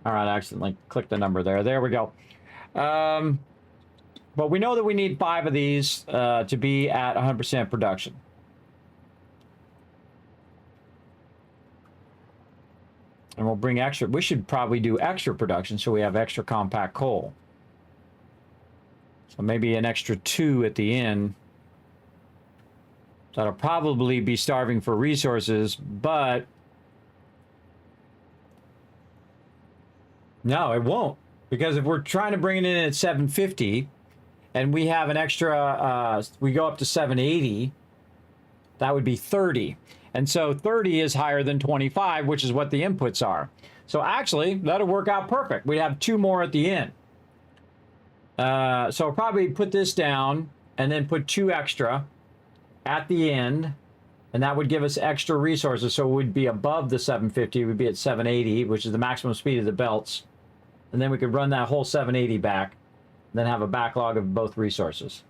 All right, I accidentally clicked the number there. There we go. But we know that we need 5 of these to be at 100% production. And we'll bring extra. We should probably do extra production so we have extra compact coal. So maybe an extra 2 at the end. That'll probably be starving for resources, but no, it won't. Because if we're trying to bring it in at 750 and we have an extra, we go up to 780, that would be 30. And so 30 is higher than 25, which is what the inputs are. So actually, that'll work out perfect. We'd have 2 more at the end. So I'll probably put this down and then put 2 extra at the end. And that would give us extra resources. So it would be above the 750. It would be at 780, which is the maximum speed of the belts. And then we could run that whole 780 back. Then have a backlog of both resources.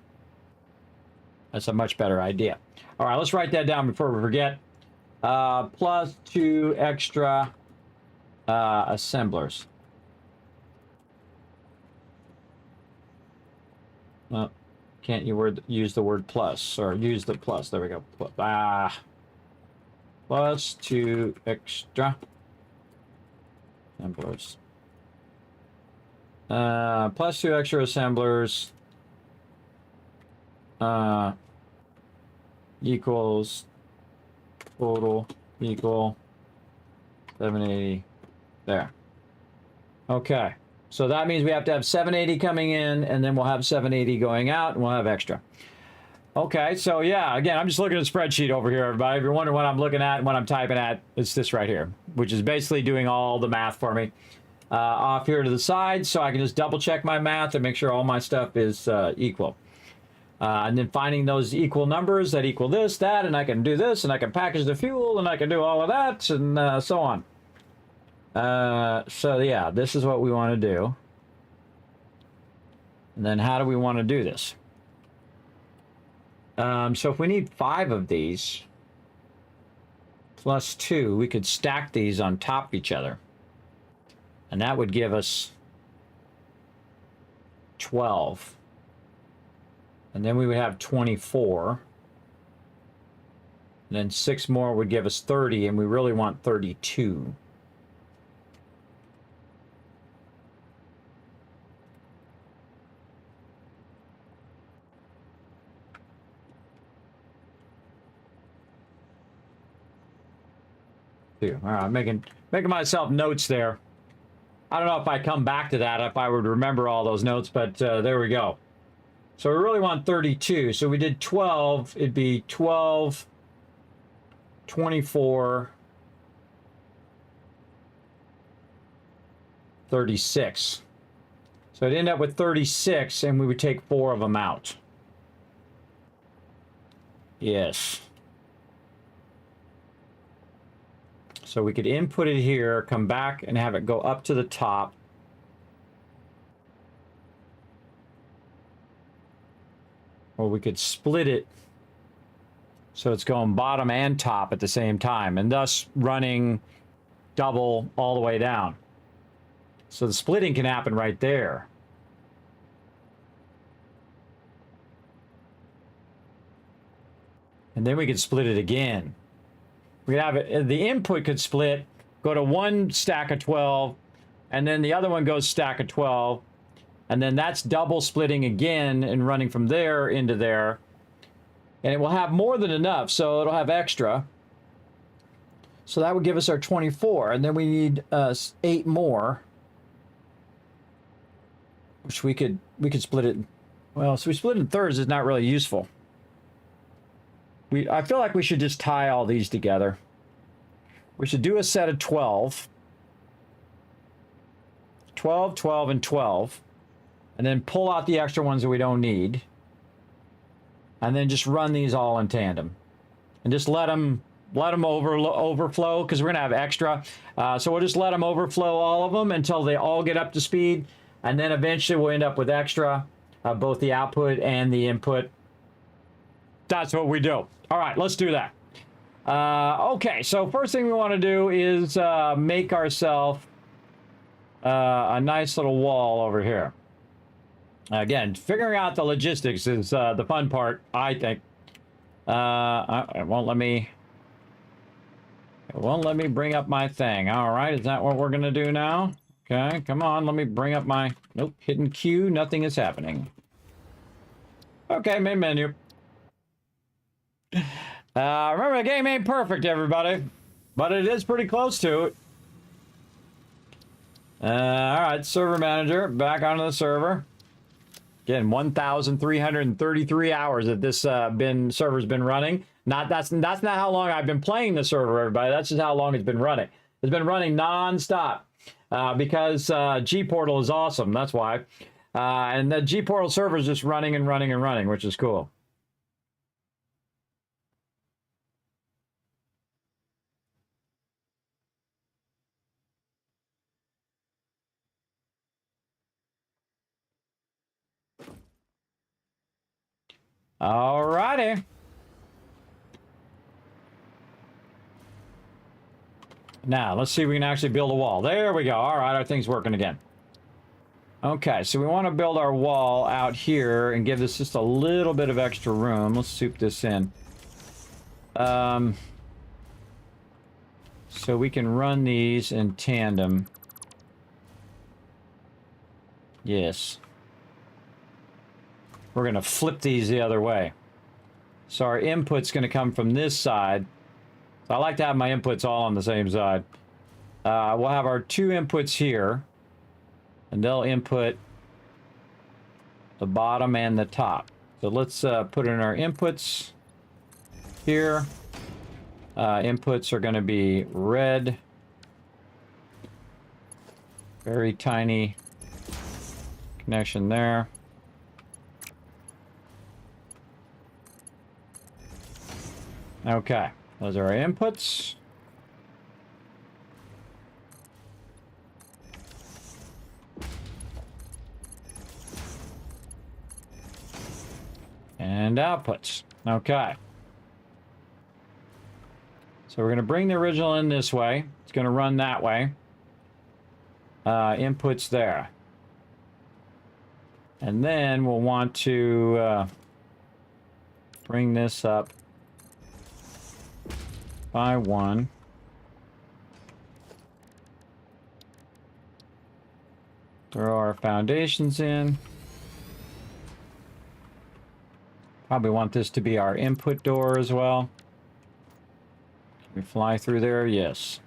That's a much better idea. All right, let's write that down before we forget. Plus 2 extra assemblers. Can't you use the word plus, or use the plus? There we go. Plus 2 extra assemblers. Plus 2 extra assemblers equals total equal 780 there. Okay, so that means we have to have 780 coming in, and then we'll have 780 going out, and we'll have extra. Okay, so yeah, again, I'm just looking at a spreadsheet over here, everybody. If you're wondering what I'm looking at and what I'm typing at, it's this right here, which is basically doing all the math for me. Off here to the side, so I can just double check my math and make sure all my stuff is equal. And then finding those equal numbers that equal this, that, and I can do this, and I can package the fuel, and I can do all of that, and so on. So yeah, this is what we want to do. And then how do we want to do this? So if we need 5 of these, plus 2, we could stack these on top of each other. And that would give us 12. And then we would have 24. And then 6 more would give us 30, and we really want 32. All right, I'm making myself notes there. I don't know if I come back to that, if I would remember all those notes, but there we go. So we really want 32. So we did 12. It'd be 12, 24, 36. So it'd end up with 36, and we would take 4 of them out. Yes. So we could input it here, come back and have it go up to the top. Or we could split it so it's going bottom and top at the same time, and thus running double all the way down. So the splitting can happen right there. And then we could split it again. We could have it, the input could split, go to one stack of 12, and then the other one goes stack of 12, and then that's double splitting again and running from there into there. And it will have more than enough, so it'll have extra. So that would give us our 24, and then we need 8 more, which we could split it. Well, so we split it in thirds is not really useful. I feel like we should just tie all these together. We should do a set of 12. 12, 12, and 12. And then pull out the extra ones that we don't need. And then just run these all in tandem. And just let them overflow, because we're going to have extra. So we'll just let them overflow all of them until they all get up to speed. And then eventually we'll end up with extra. both the output and the input. That's what we do. All right, let's do that. Okay, so first thing we want to do is make ourselves a nice little wall over here. Again, figuring out the logistics is the fun part, I think. It won't let me. It won't let me bring up my thing. All right, is that what we're gonna do now? Okay, come on, let me bring up my. Nope, hidden queue. Nothing is happening. Okay, main menu. Remember, the game ain't perfect, everybody, but it is pretty close to it. All right, server manager, back onto the server. Again, 1,333 hours that this server's been running. That's not how long I've been playing the server, everybody. That's just how long it's been running. It's been running non-stop because G-Portal is awesome. That's why. And the G-Portal server is just running and running and running, which is cool. All righty. Now, let's see if we can actually build a wall. There we go. All right, our thing's working again. Okay, so we want to build our wall out here and give this just a little bit of extra room. Let's soup this in. So we can run these in tandem. Yes. We're going to flip these the other way. So our input's going to come from this side. So I like to have my inputs all on the same side. We'll have our two inputs here. And they'll input the bottom and the top. So let's put in our inputs here. Inputs are going to be red. Very tiny connection there. Okay, those are our inputs. And outputs. Okay. So we're going to bring the original in this way. It's going to run that way. Inputs there. And then we'll want to bring this up by one. Throw our foundations in. Probably want this to be our input door as well. Can we fly through there? Yes.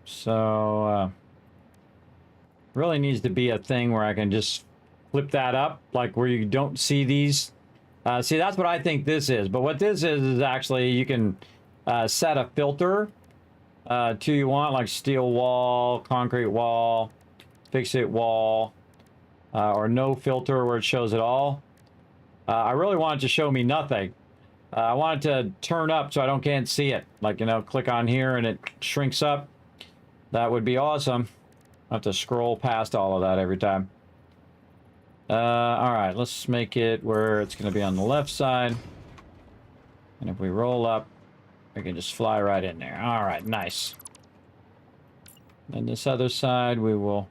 So, really needs to be a thing where I can just flip that up, like where you don't see these. See, that's what I think this is. But what this is actually you can set a filter to you want, like steel wall, concrete wall, fix-it wall, or no filter where it shows it all. I really want it to show me nothing. I want it to turn up so I can't see it. Like, you know, click on here and it shrinks up. That would be awesome. I have to scroll past all of that every time. All right, let's make it where it's going to be on the left side. And if we roll up, we can just fly right in there. All right, nice. And this other side, we will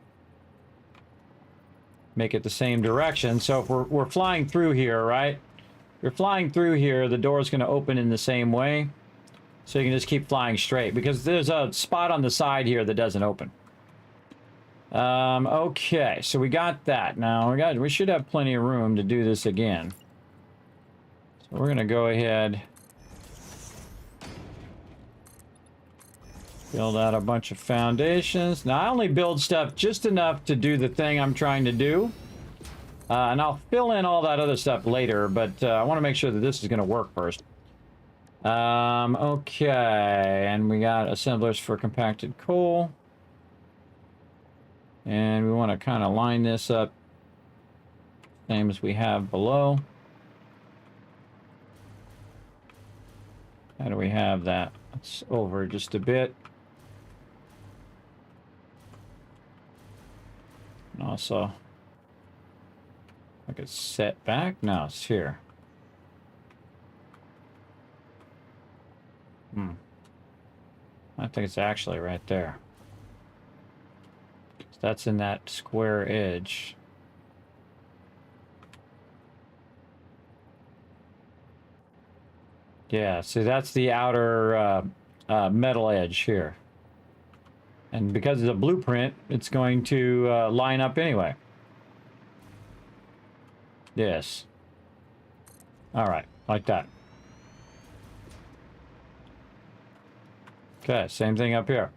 make it the same direction. So if we're flying through here, right? If you're flying through here, the door is going to open in the same way. So you can just keep flying straight because there's a spot on the side here that doesn't open. Okay, so we got that. Now we should have plenty of room to do this again. So we're going to go ahead, build out a bunch of foundations. Now I only build stuff just enough to do the thing I'm trying to do. And I'll fill in all that other stuff later, but I want to make sure that this is going to work first. Okay, and we got assemblers for compacted coal. And we want to kind of line this up, same as we have below. How do we have that? It's over just a bit. And also Like it's set back? No, it's here. I think it's actually right there. So that's in that square edge. Yeah, see that's the outer metal edge here. And because it's a blueprint, it's going to line up anyway. Yes. All right, like that. Okay, same thing up here.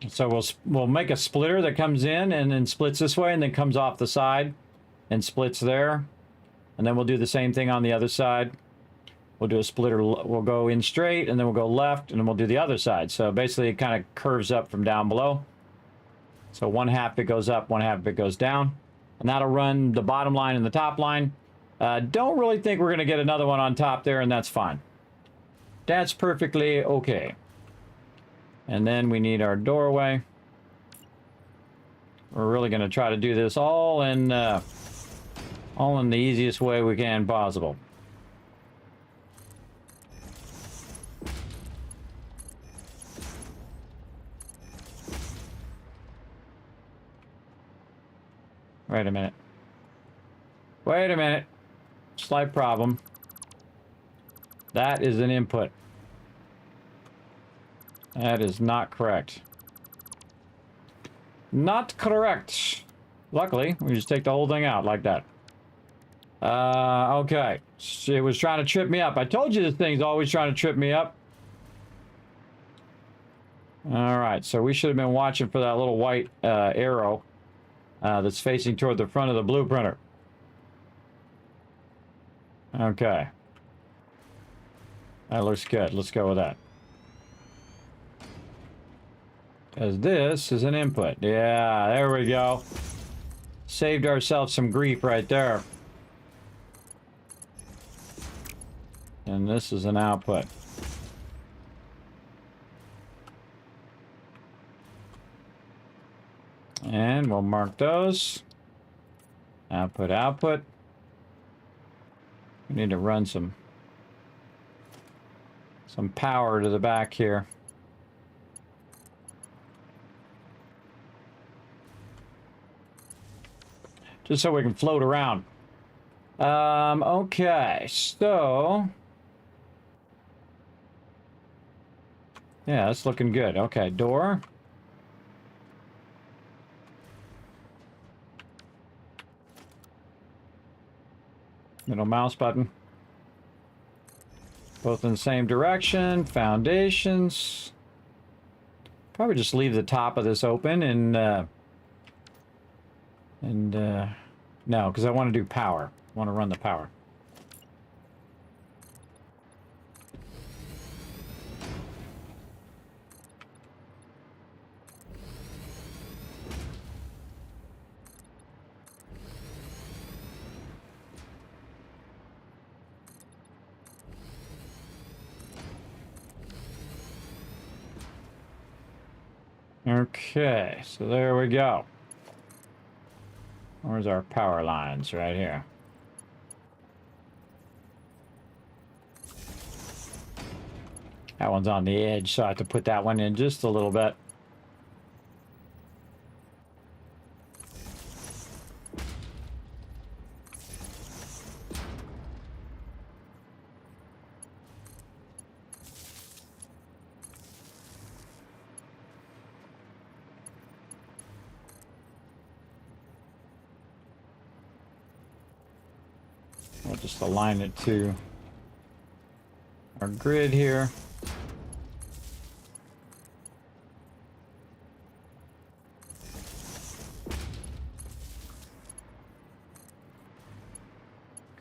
So we'll make a splitter that comes in and then splits this way and then comes off the side and splits there. And then we'll do the same thing on the other side. We'll do a splitter, we'll go in straight and then we'll go left and then we'll do the other side. So basically it kind of curves up from down below. So one half it goes up, one half it goes down. And that'll run the bottom line and the top line. Don't really think we're going to get another one on top there, and that's fine. That's perfectly okay. And then we need our doorway. We're really going to try to do this all in the easiest way we can possible. Wait a minute. Wait a minute. Slight problem. That is an input. That is not correct. Not correct. Luckily, we just take the whole thing out like that. Okay. It was trying to trip me up. I told you this thing's always trying to trip me up. Alright, so we should have been watching for that little white arrow that's facing toward the front of the blueprinter. Okay. That looks good. Let's go with that. Because this is an input. Yeah, there we go. Saved ourselves some grief right there. And this is an output. And we'll mark those. Output, output. We need to run some power to the back here. Just so we can float around. Okay, so... yeah, that's looking good. Okay, door. Middle mouse button. Both in the same direction. Foundations. Probably just leave the top of this open and no, because I want to do power. I want to run the power. Okay, so there we go. Where's our power lines? Right here. That one's on the edge, so I have to put that one in just a little bit. We'll just align it to our grid here.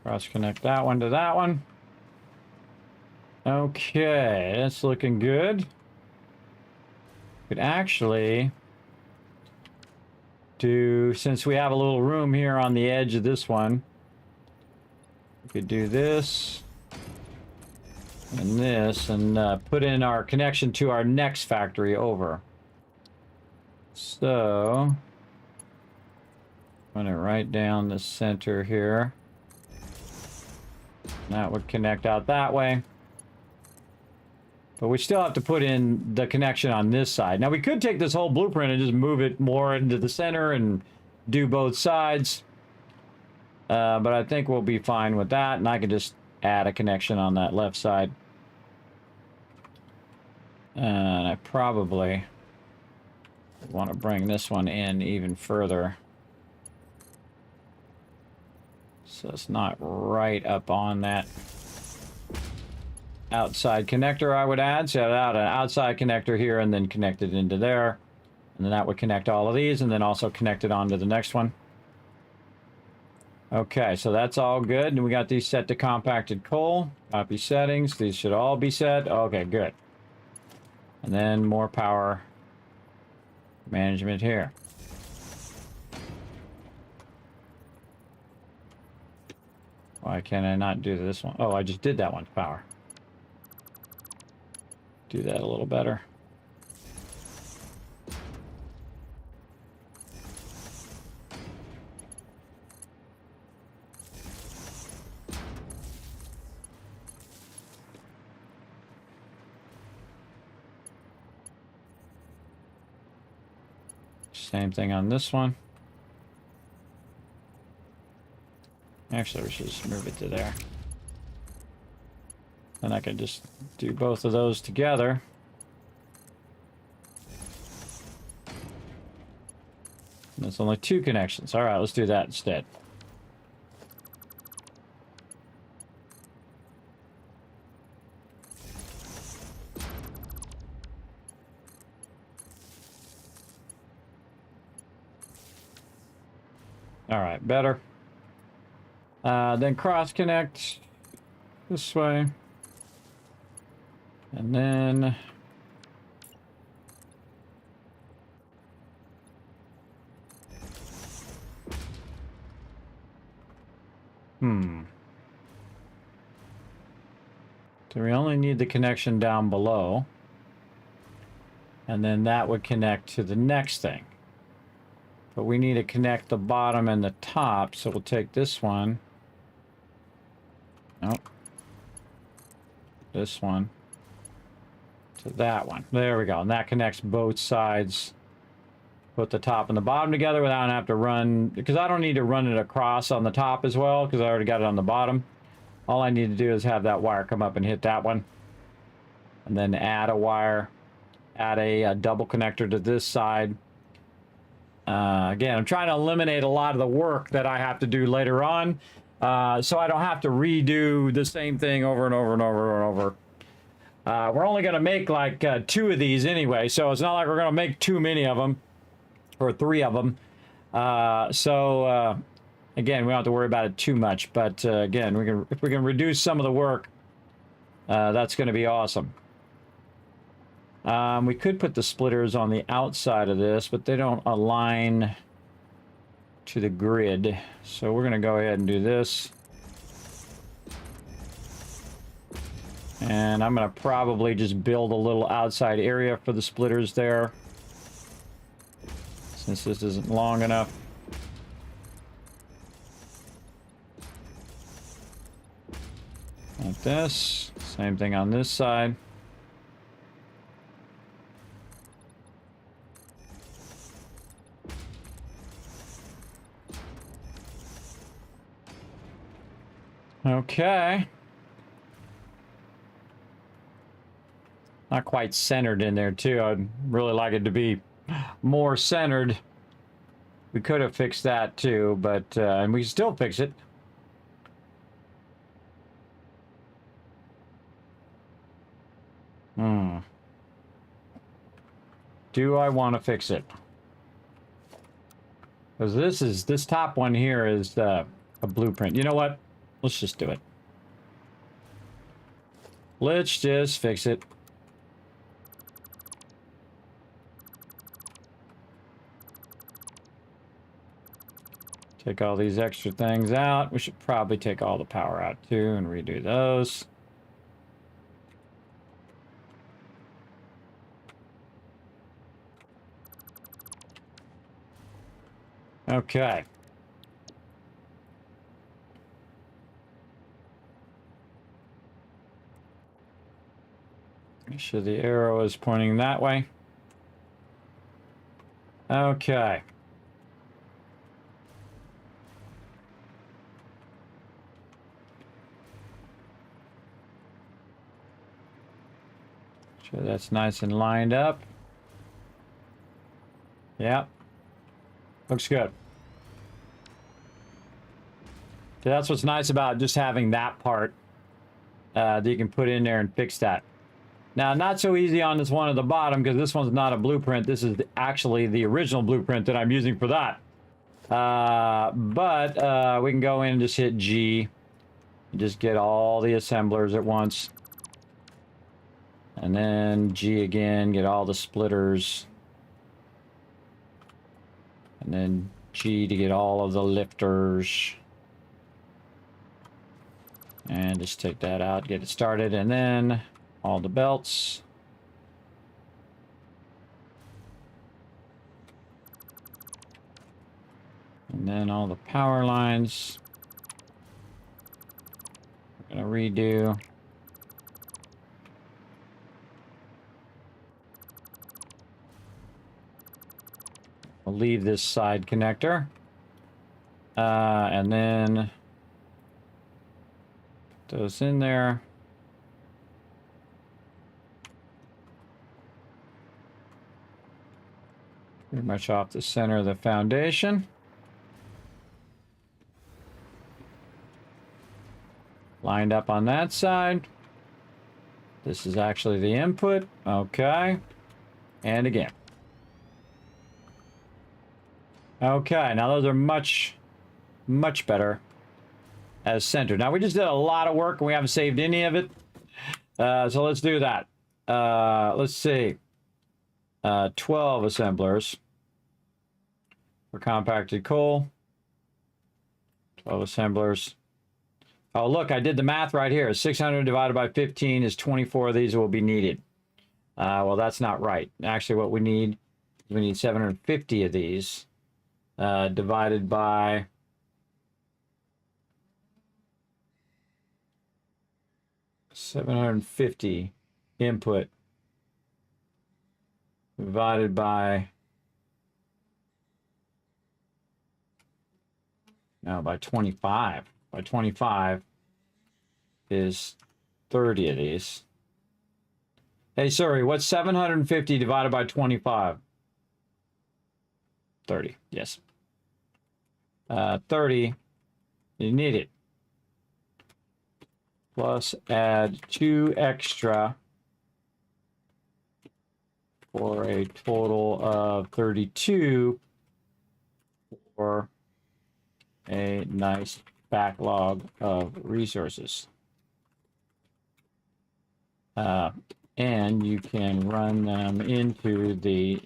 Cross connect that one to that one. Okay, that's looking good. Could actually do, since we have a little room here on the edge of this one, we could do this and this, and put in our connection to our next factory over. So, run it right down the center here. That would connect out that way. But we still have to put in the connection on this side. Now, we could take this whole blueprint and just move it more into the center and do both sides. But I think we'll be fine with that, and I can just add a connection on that left side. And I probably want to bring this one in even further. So it's not right up on that outside connector I would add. So I'd add an outside connector here and then connect it into there. And then that would connect all of these and then also connect it onto the next one. Okay, so that's all good. And we got these set to compacted coal. Copy settings. These should all be set. Okay, good. And then more power management here. Why can I not do this one? Oh, I just did that one's power. Do that a little better. Same thing on this one. Actually, we should just move it to there. Then I can just do both of those together. And there's only 2 connections. All right, let's do that instead. All right, better. Then cross connect this way. And then so we only need the connection down below. And then that would connect to the next thing. But we need to connect the bottom and the top, so we'll take this one. Nope. This one. To that one. There we go. And that connects both sides. Put the top and the bottom together without having to run, because I don't need to run it across on the top as well, because I already got it on the bottom. All I need to do is have that wire come up and hit that one. And then add a wire. Add a double connector to this side. Again, I'm trying to eliminate a lot of the work that I have to do later on. So I don't have to redo the same thing over and over and over and over. We're only going to make like 2 of these anyway, so it's not like we're going to make too many of them. Or 3 of them. Again, we don't have to worry about it too much. But again, if we can reduce some of the work, that's going to be awesome. We could put the splitters on the outside of this, but they don't align to the grid. So we're going to go ahead and do this. And I'm going to probably just build a little outside area for the splitters there, since this isn't long enough. Like this. Same thing on this side. Okay. Not quite centered in there, too. I'd really like it to be more centered. We could have fixed that, too, but... and we can still fix it. Do I want to fix it? Because this top one here is a blueprint. You know what? Let's just do it. Let's just fix it. Take all these extra things out. We should probably take all the power out too and redo those. Okay. Make sure the arrow is pointing that way. Okay. Sure that's nice and lined up. Yep. Looks good. So that's what's nice about just having that part that you can put in there and fix that. Now, not so easy on this one at the bottom because this one's not a blueprint. This is actually the original blueprint that I'm using for that. But we can go in and just hit G and just get all the assemblers at once. And then G again, get all the splitters. And then G to get all of the lifters. And just take that out, get it started, and then all the belts. And then all the power lines. We're gonna redo. We'll leave this side connector. And then put those in there. Pretty much off the center of the foundation. Lined up on that side. This is actually the input. Okay. And again. Okay, now those are much better as centered. Now we just did a lot of work and we haven't saved any of it. So let's do that. Let's see. 12 assemblers for compacted coal. 12 assemblers. Oh, look, I did the math right here. 600 divided by 15 is 24 of these will be needed. Well, that's not right. Actually, what we need 750 of these divided by 750 input divided by 25. By 25 is 30 of these. Hey, sorry, what's 750 divided by 25? 30, yes. 30, you need it. Plus add 2 extra for a total of 32 for a nice backlog of resources. And you can run them into the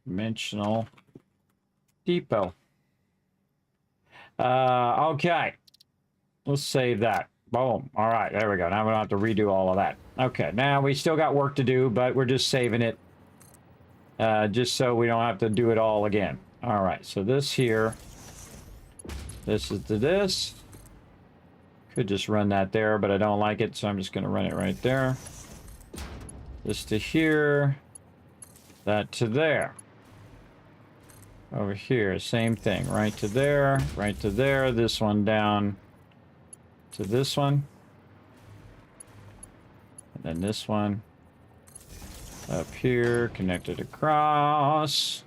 dimensional depot. Okay. Let's save that. Boom. All right, there we go. Now we don't have to redo all of that. Okay, now we still got work to do, but we're just saving it just so we don't have to do it all again. All right, so this here, this is to this. Could just run that there, but I don't like it, so I'm just going to run it right there. This to here, that to there. Over here, same thing, right to there, this one down to this one. And then this one up here, connected across.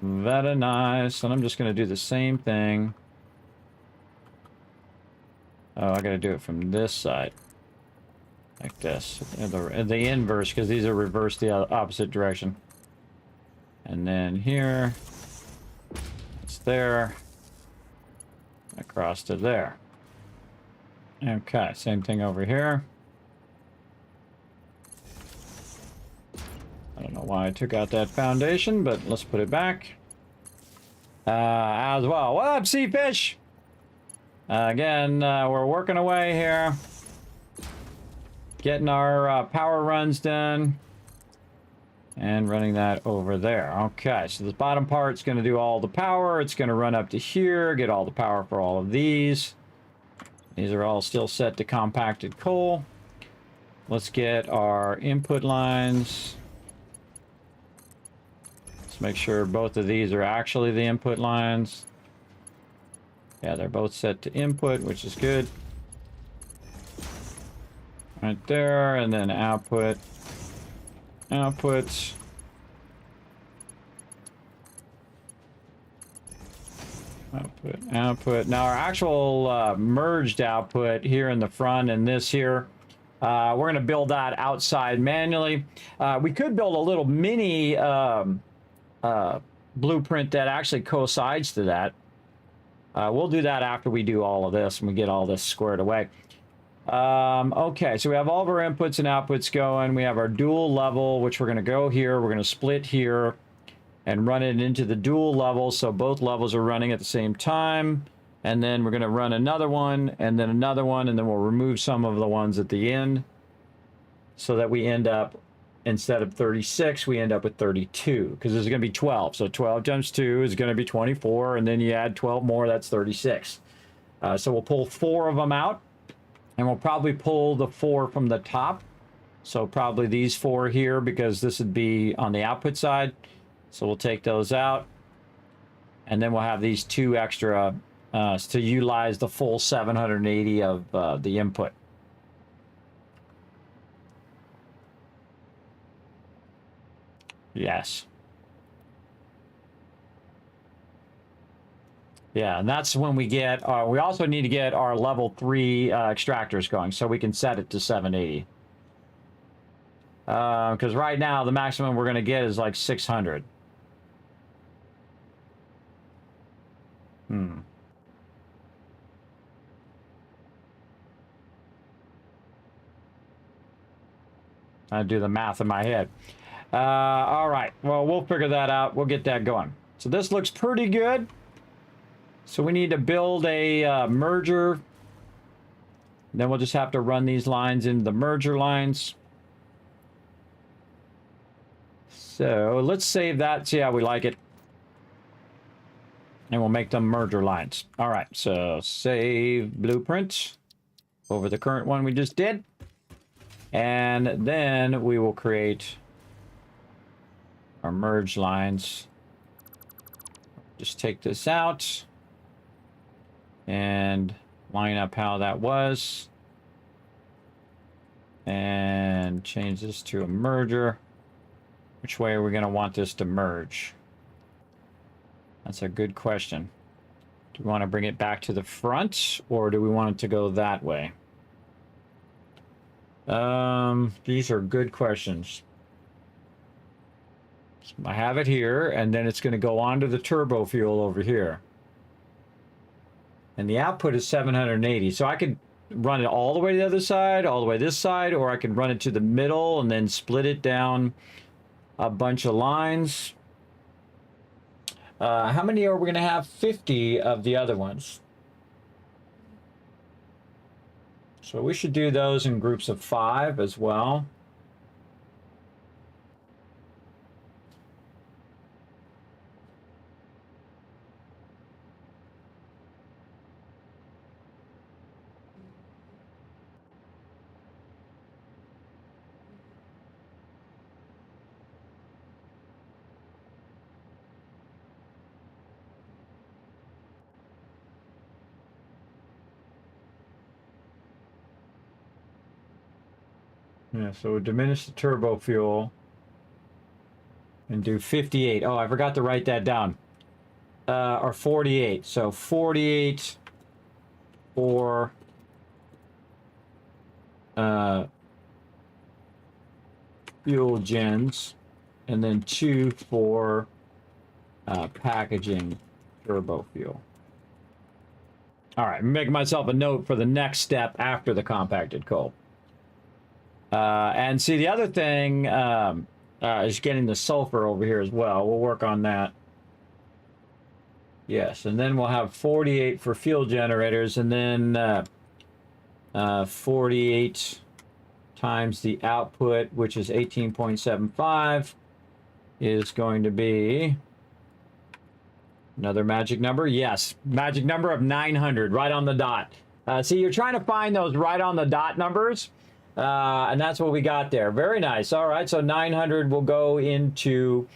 Very nice. And I'm just going to do the same thing. Oh, I got to do it from this side. Like this. The inverse, because these are reversed the opposite direction. And then here, it's there, across to there. Okay, same thing over here. I don't know why I took out that foundation, but let's put it back. As well. What up, sea fish? Again, we're working away here. Getting our power runs done. And running that over there. Okay, so the bottom part's going to do all the power. It's going to run up to here, get all the power for all of these. These are all still set to compacted coal. Let's get our input lines. Let's make sure both of these are actually the input lines. Yeah, they're both set to input, which is good. Right there, and then output. Output. Output, output. Now our actual merged output here in the front and this here, we're going to build that outside manually. We could build a little mini blueprint that actually coincides to that. We'll do that after we do all of this and we get all this squared away. Okay, so we have all of our inputs and outputs going. We have our dual level, which we're going to go here. We're going to split here and run it into the dual level, so both levels are running at the same time. And then we're going to run another one, and then another one, and then we'll remove some of the ones at the end so that we end up, instead of 36, we end up with 32, because there's going to be 12. So 12 times 2 is going to be 24, and then you add 12 more, that's 36. So we'll pull 4 of them out, and we'll probably pull the 4 from the top. So probably these 4 here, because this would be on the output side. So we'll take those out, and then we'll have these 2 extra to utilize the full 780 of the input. Yes. Yeah, and that's when we get we also need to get our level 3 extractors going, so we can set it to 780. Because right now the maximum we're going to get is like 600. I do the math in my head. All right, well, we'll figure that out. We'll get that going. So this looks pretty good. So we need to build a merger. Then we'll just have to run these lines into the merger lines. So let's save that, see how we like it. And we'll make them merger lines. All right, so save blueprint over the current one we just did. And then we will create our merge lines. Just take this out and line up how that was. And change this to a merger. Which way are we going to want this to merge? That's a good question. Do we want to bring it back to the front, or do we want it to go that way? These are good questions. So I have it here, and then it's going to go onto the turbo fuel over here. And the output is 780, so I could run it all the way to the other side, all the way this side, or I can run it to the middle and then split it down a bunch of lines. How many are we going to have? 50 of the other ones. So we should do those in groups of 5 as well. Yeah, so we diminish the turbo fuel and do 58. Oh, I forgot to write that down. Or 48. So 48 for fuel gens, and then 2 for packaging turbo fuel. All right, I'm making myself a note for the next step after the compacted coal. And see, the other thing is getting the sulfur over here as well. We'll work on that. Yes, and then we'll have 48 for fuel generators, and then 48 times the output, which is 18.75, is going to be another magic number. Yes, magic number of 900, right on the dot. See, you're trying to find those right on the dot numbers, and that's what we got there. Very nice. All right, so 900 will go into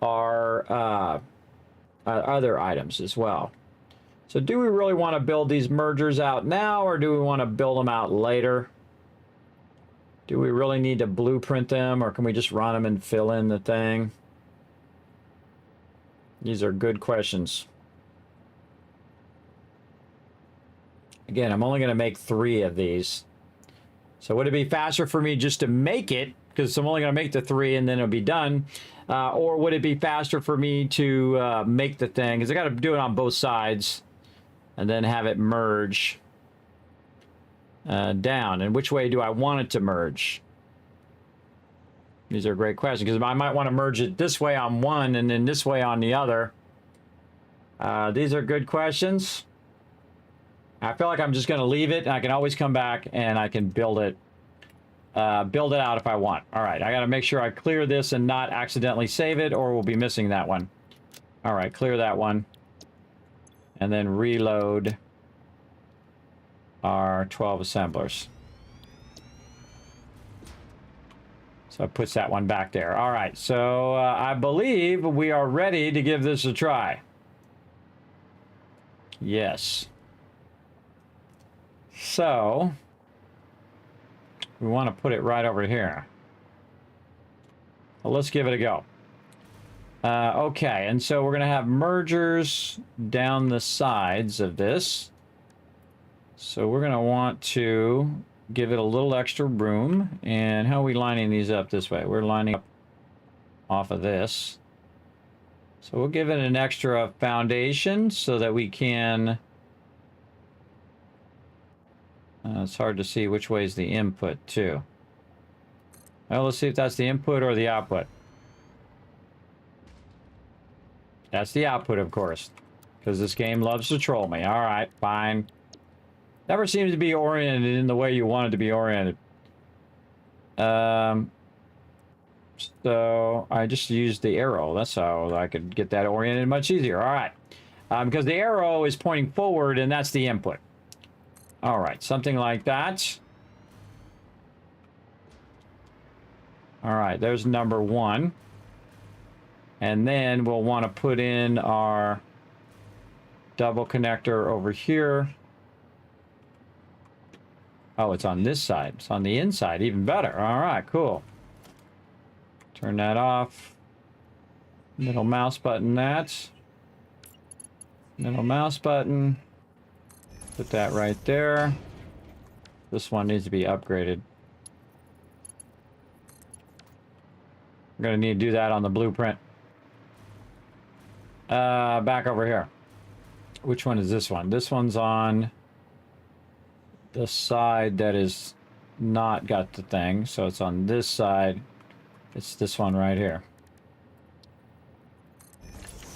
our other items as well. So do we really want to build these mergers out now, or do we want to build them out later? Do we really need to blueprint them, or can we just run them and fill in the thing? These are good questions. Again, I'm only going to make 3 of these. So would it be faster for me just to make it, because I'm only going to make the 3 and then it'll be done? Or would it be faster for me to make the thing, because I got to do it on both sides, and then have it merge down? And which way do I want it to merge? These are great questions, because I might want to merge it this way on one and then this way on the other. These are good questions. I feel like I'm just going to leave it, and I can always come back and I can build it out if I want. All right, I got to make sure I clear this and not accidentally save it, or we'll be missing that one. All right, clear that one. And then reload our 12 assemblers. So it puts that one back there. All right, so I believe we are ready to give this a try. Yes. So we want to put it right over here. Well, let's give it a go. Okay, and so we're going to have mergers down the sides of this. So we're going to want to give it a little extra room. And how are we lining these up this way? We're lining up off of this. So we'll give it an extra foundation so that we can... it's hard to see which way is the input, too. Well, let's see if that's the input or the output. That's the output, of course, because this game loves to troll me. All right, fine. Never seems to be oriented in the way you want it to be oriented. So I just used the arrow. That's how I could get that oriented much easier. All right, because the arrow is pointing forward, and that's the input. All right, something like that. All right, there's number 1. And then we'll want to put in our double connector over here. Oh, it's on this side. It's on the inside, even better. All right, cool. Turn that off. Middle mouse button that. Middle mouse button. Put that right there. This one needs to be upgraded. I'm going to need to do that on the blueprint. Back over here. Which one is this one? This one's on the side that is not got the thing. So it's on this side. It's this one right here.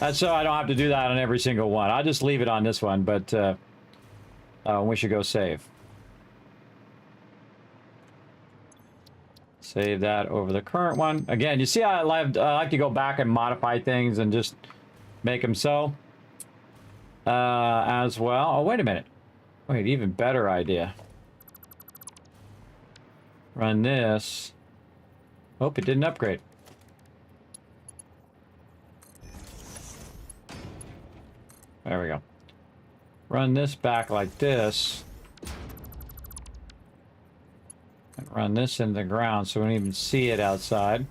That's so I don't have to do that on every single one. I'll just leave it on this one, but we should go save. Save that over the current one. Again, you see I like to go back and modify things and just make them so. As well. Oh, wait a minute. Wait, even better idea. Run this. Oh, it didn't upgrade. There we go. Run this back like this. And run this into the ground so we don't even see it outside.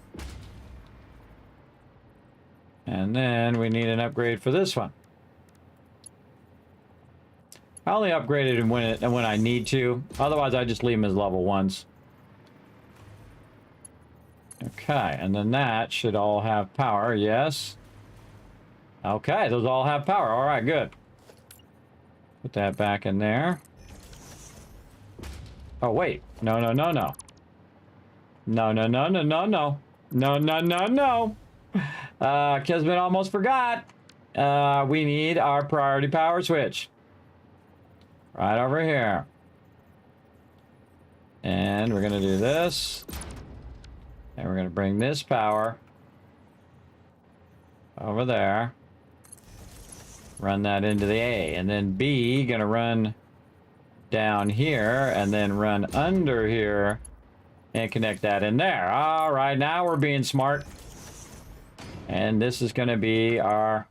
And then we need an upgrade for this one. I only upgrade it when I need to. Otherwise, I just leave them as level 1s. Okay, and then that should all have power, yes. Okay, those all have power. All right, good. Put that back in there. Oh, wait. No, no, no, no. No, no, no, no, no, no. No, no, no, no. Kismet almost forgot. We need our priority power switch. Right over here. And we're going to do this. And we're going to bring this power over there. Run that into the A. And then B, gonna run down here and then run under here and connect that in there. All right, now we're being smart. And this is gonna be our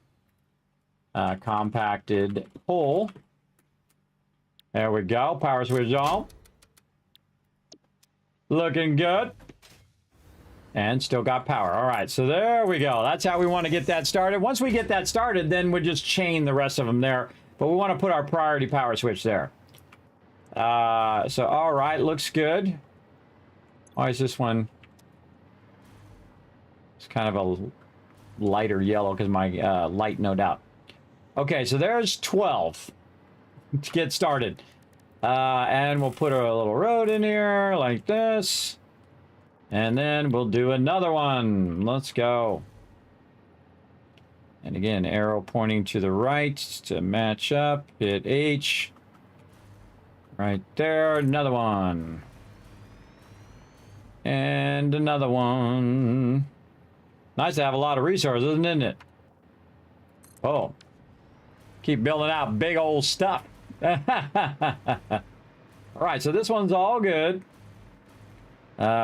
compacted pole. There we go. Power switch on. Looking good. And still got power. All right, so there we go. That's how we want to get that started. Once we get that started, then we'll just chain the rest of them there. But we want to put our priority power switch there. So, all right, looks good. Why is this one? It's kind of a lighter yellow because my light, no doubt. Okay, so there's 12 to get started. And we'll put a little road in here like this. And then we'll do another one. Let's go. And again, arrow pointing to the right to match up. Hit H. Right there. Another one. And another one. Nice to have a lot of resources, isn't it? Oh. Keep building out big old stuff. All right, so this one's all good.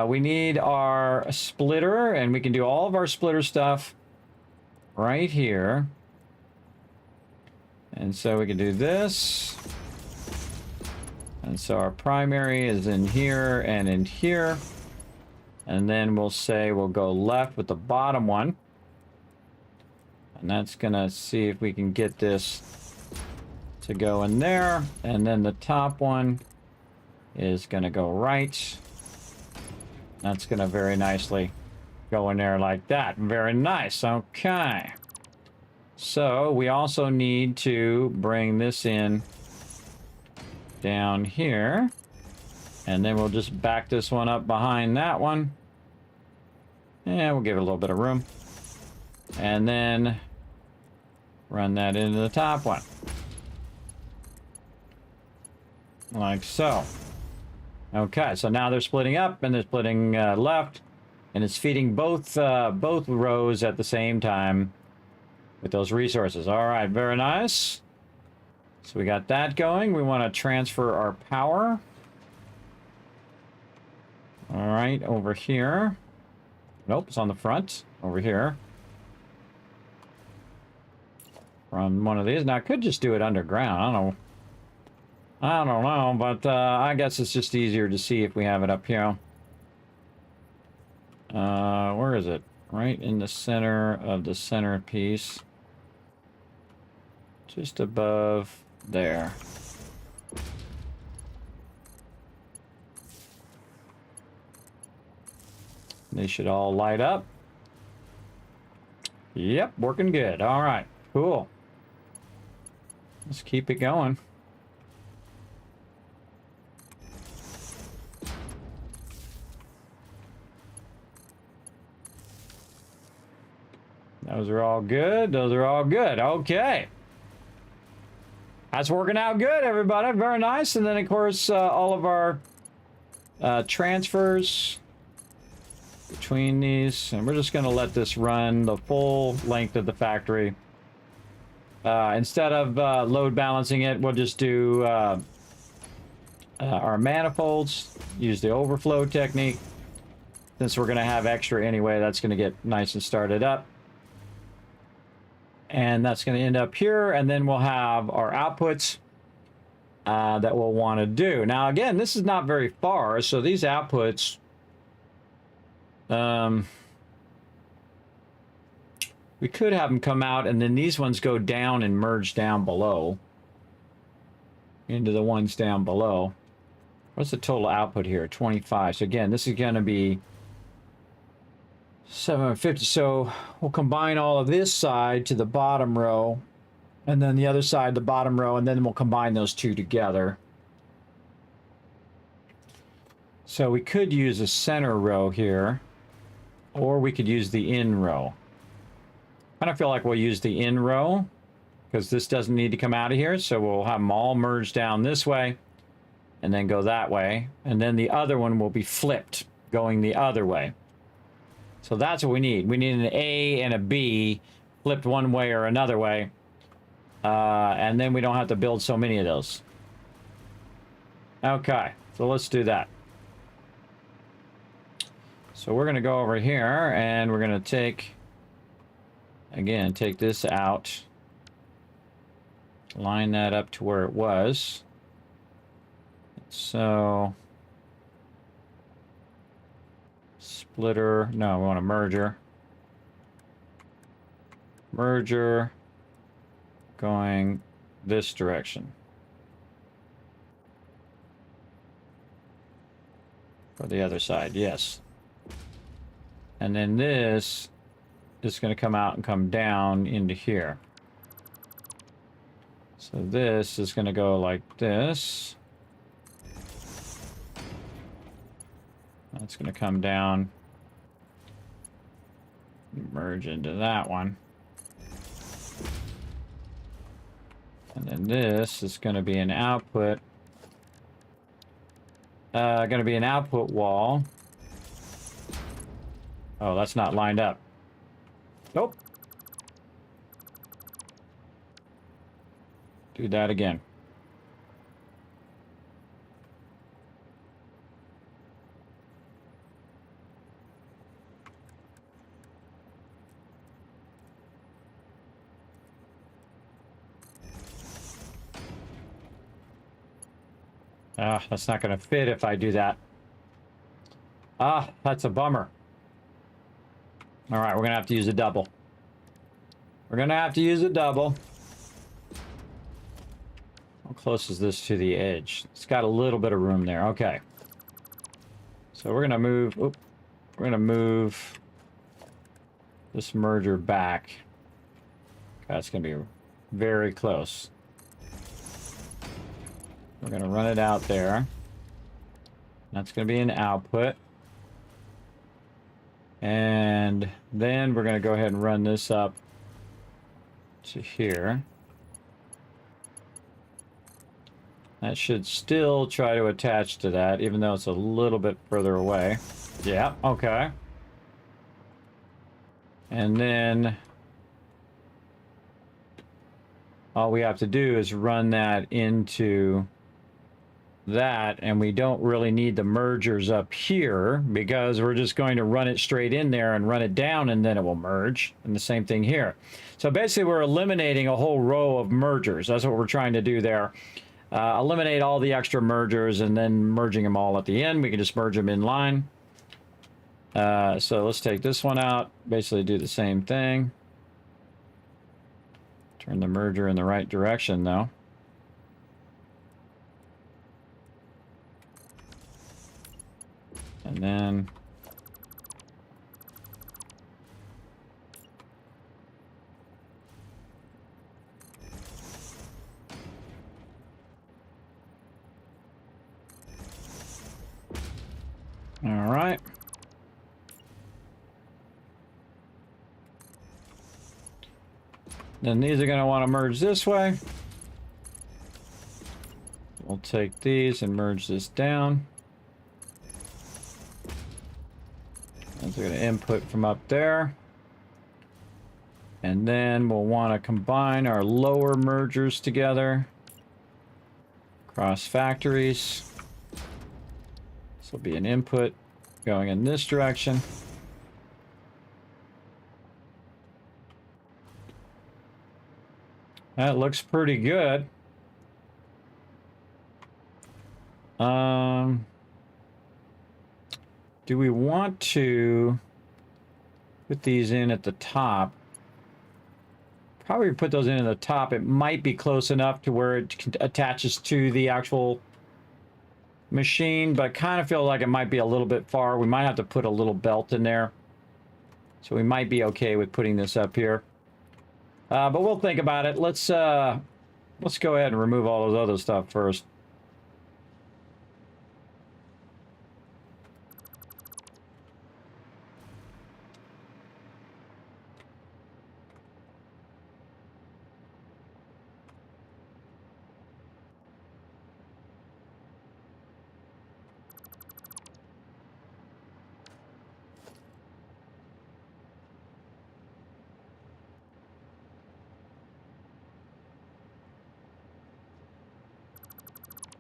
We need our splitter, and we can do all of our splitter stuff right here. And so we can do this. And so our primary is in here and in here. And then we'll say we'll go left with the bottom one. And that's gonna see if we can get this to go in there. And then the top one is gonna go right. That's gonna very nicely go in there like that. Very nice. Okay. So we also need to bring this in down here. And then we'll just back this one up behind that one. And we'll give it a little bit of room. And then run that into the top one. Like so. Okay, so now they're splitting up and they're splitting left, and it's feeding both rows at the same time with those resources. All right, very nice. So we got that going. We want to transfer our power. All right, over here. Nope, it's on the front. Over here. From one of these. Now, I could just do it underground. I don't know, but I guess it's just easier to see if we have it up here. Where is it? Right in the center of the centerpiece. Just above there. They should all light up. Yep, working good. All right, cool. Let's keep it going. Those are all good. Those are all good. Okay. That's working out good, everybody. Very nice. And then, of course, all of our transfers between these. And we're just going to let this run the full length of the factory. Instead of load balancing it, we'll just do our manifolds. Use the overflow technique. Since we're going to have extra anyway, that's going to get nice and started up. And that's going to end up here, and then we'll have our outputs that we'll want to do. Now, again, this is not very far, so these outputs, we could have them come out, and then these ones go down and merge down below into the ones down below. What's the total output here? 25. So again, this is going to be 750. So we'll combine all of this side to the bottom row, and then the other side, the bottom row, and then we'll combine those two together. So we could use a center row here, or we could use the in row. I don't feel like we'll use the in row because this doesn't need to come out of here. So we'll have them all merge down this way and then go that way. And then the other one will be flipped going the other way. So that's what we need. We need an A and a B flipped one way or another way. And then we don't have to build so many of those. Okay, so let's do that. So we're going to go over here and we're going to take, again, take this out. Line that up to where it was. So, splitter, no, we want a merger. Merger going this direction. For the other side, yes. And then this is going to come out and come down into here. So this is going to go like this. That's going to come down, merge into that one. And then this is going to be an output. Going to be an output wall. Oh, that's not lined up. Nope. Do that again. Ah, that's not going to fit if I do that. Ah, that's a bummer. All right, we're going to have to use a double. We're going to have to use a double. How close is this to the edge? It's got a little bit of room there. Okay. So we're going to move... Oop, we're going to move this merger back. That's going to be very close. We're going to run it out there. That's going to be an output. And then we're going to go ahead and run this up to here. That should still try to attach to that, even though it's a little bit further away. Yeah, okay. And then all we have to do is run that into that, and we don't really need the mergers up here because we're just going to run it straight in there and run it down, and then it will merge. And the same thing here. So basically we're eliminating a whole row of mergers. That's what we're trying to do there. Eliminate all the extra mergers and then merging them all at the end. We can just merge them in line. So let's take this one out, basically do the same thing. Turn the merger in the right direction though. And then all right. Then these are going to want to merge this way. We'll take these and merge this down. And we're going to input from up there. And then we'll want to combine our lower mergers together. Cross factories. This will be an input going in this direction. That looks pretty good. Do we want to put these in at the top? Probably put those in at the top. It might be close enough to where it attaches to the actual machine, but I kind of feel like it might be a little bit far. We might have to put a little belt in there. So we might be okay with putting this up here. But we'll think about it. Let's go ahead and remove all those other stuff first.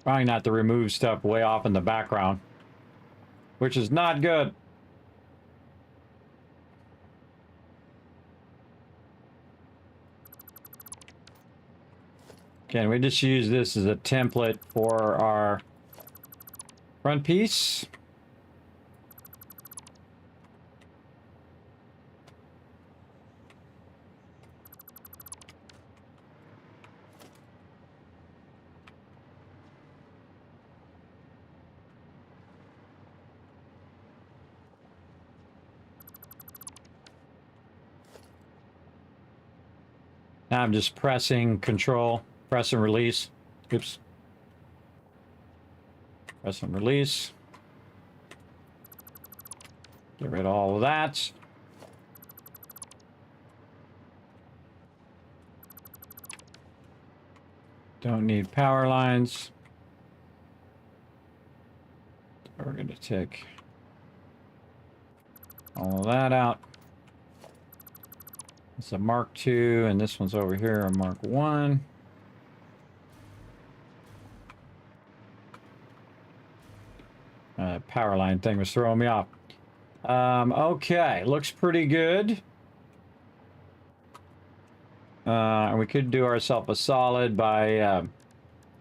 Trying not to remove stuff way off in the background, which is not good. Again, we just use this as a template for our front piece. Now I'm just pressing control, press and release. Oops. Press and release. Get rid of all of that. Don't need power lines. We're going to take all of that out. It's a Mark II, and this one's over here, a Mark I. Power line thing was throwing me off. Okay, looks pretty good. And we could do ourselves a solid by,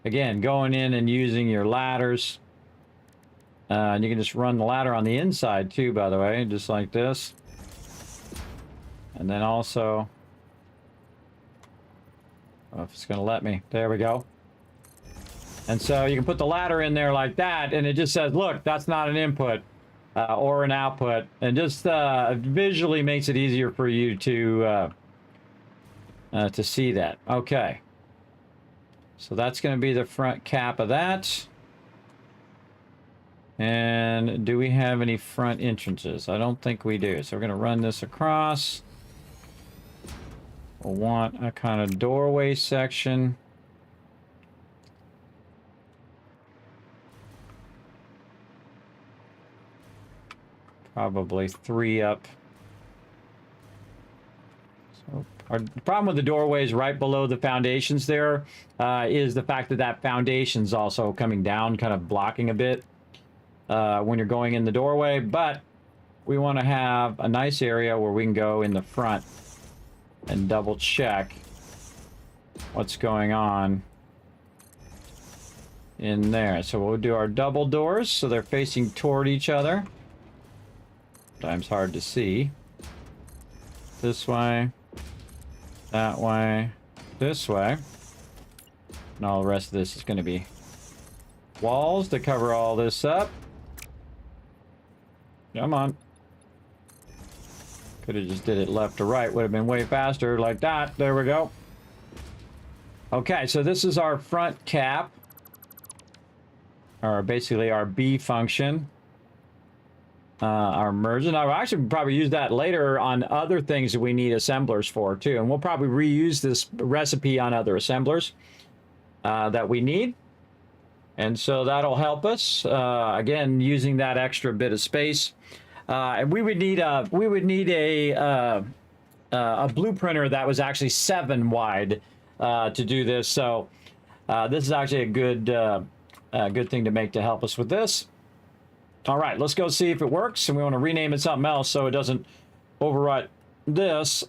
again, going in and using your ladders. And you can just run the ladder on the inside too, by the way, just like this. And then also, I don't know if it's going to let me. There we go. And so you can put the ladder in there like that, and it just says, look, that's not an input or an output. And just visually makes it easier for you to see that. Okay. So that's going to be the front cap of that. And do we have any front entrances? I don't think we do. So we're going to run this across. We'll want a kind of doorway section. Probably 3 up. So our problem with the doorways right below the foundations there is the fact that that foundation's also coming down, kind of blocking a bit when you're going in the doorway. But we want to have a nice area where we can go in the front and double check what's going on in there. So we'll do our double doors so they're facing toward each other. Sometimes hard to see. This way, that way, this way. And all the rest of this is going to be walls to cover all this up. Come on. Could have just did it left to right. Would have been way faster like that. There we go. Okay, so this is our front cap. Or basically our B function. Our merge. And I'll actually probably use that later on other things that we need assemblers for too. And we'll probably reuse this recipe on other assemblers that we need. And so that'll help us. Again, using that extra bit of space. And we would need a blueprinter that was actually 7 wide to do this. So this is actually a good thing to make to help us with this. All right, let's go see if it works. And we want to rename it something else so it doesn't overwrite this.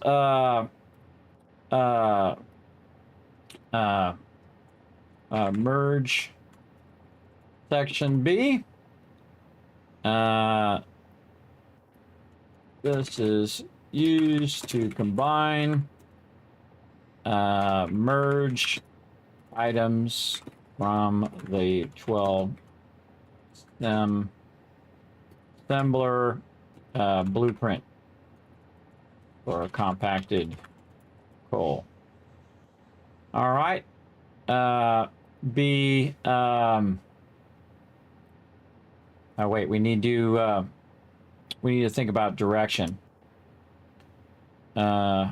Merge section B. This is used to combine merge items from the 12 stem assembler blueprint for a compacted coal. All right. B. Oh wait, we need to think about direction. Right.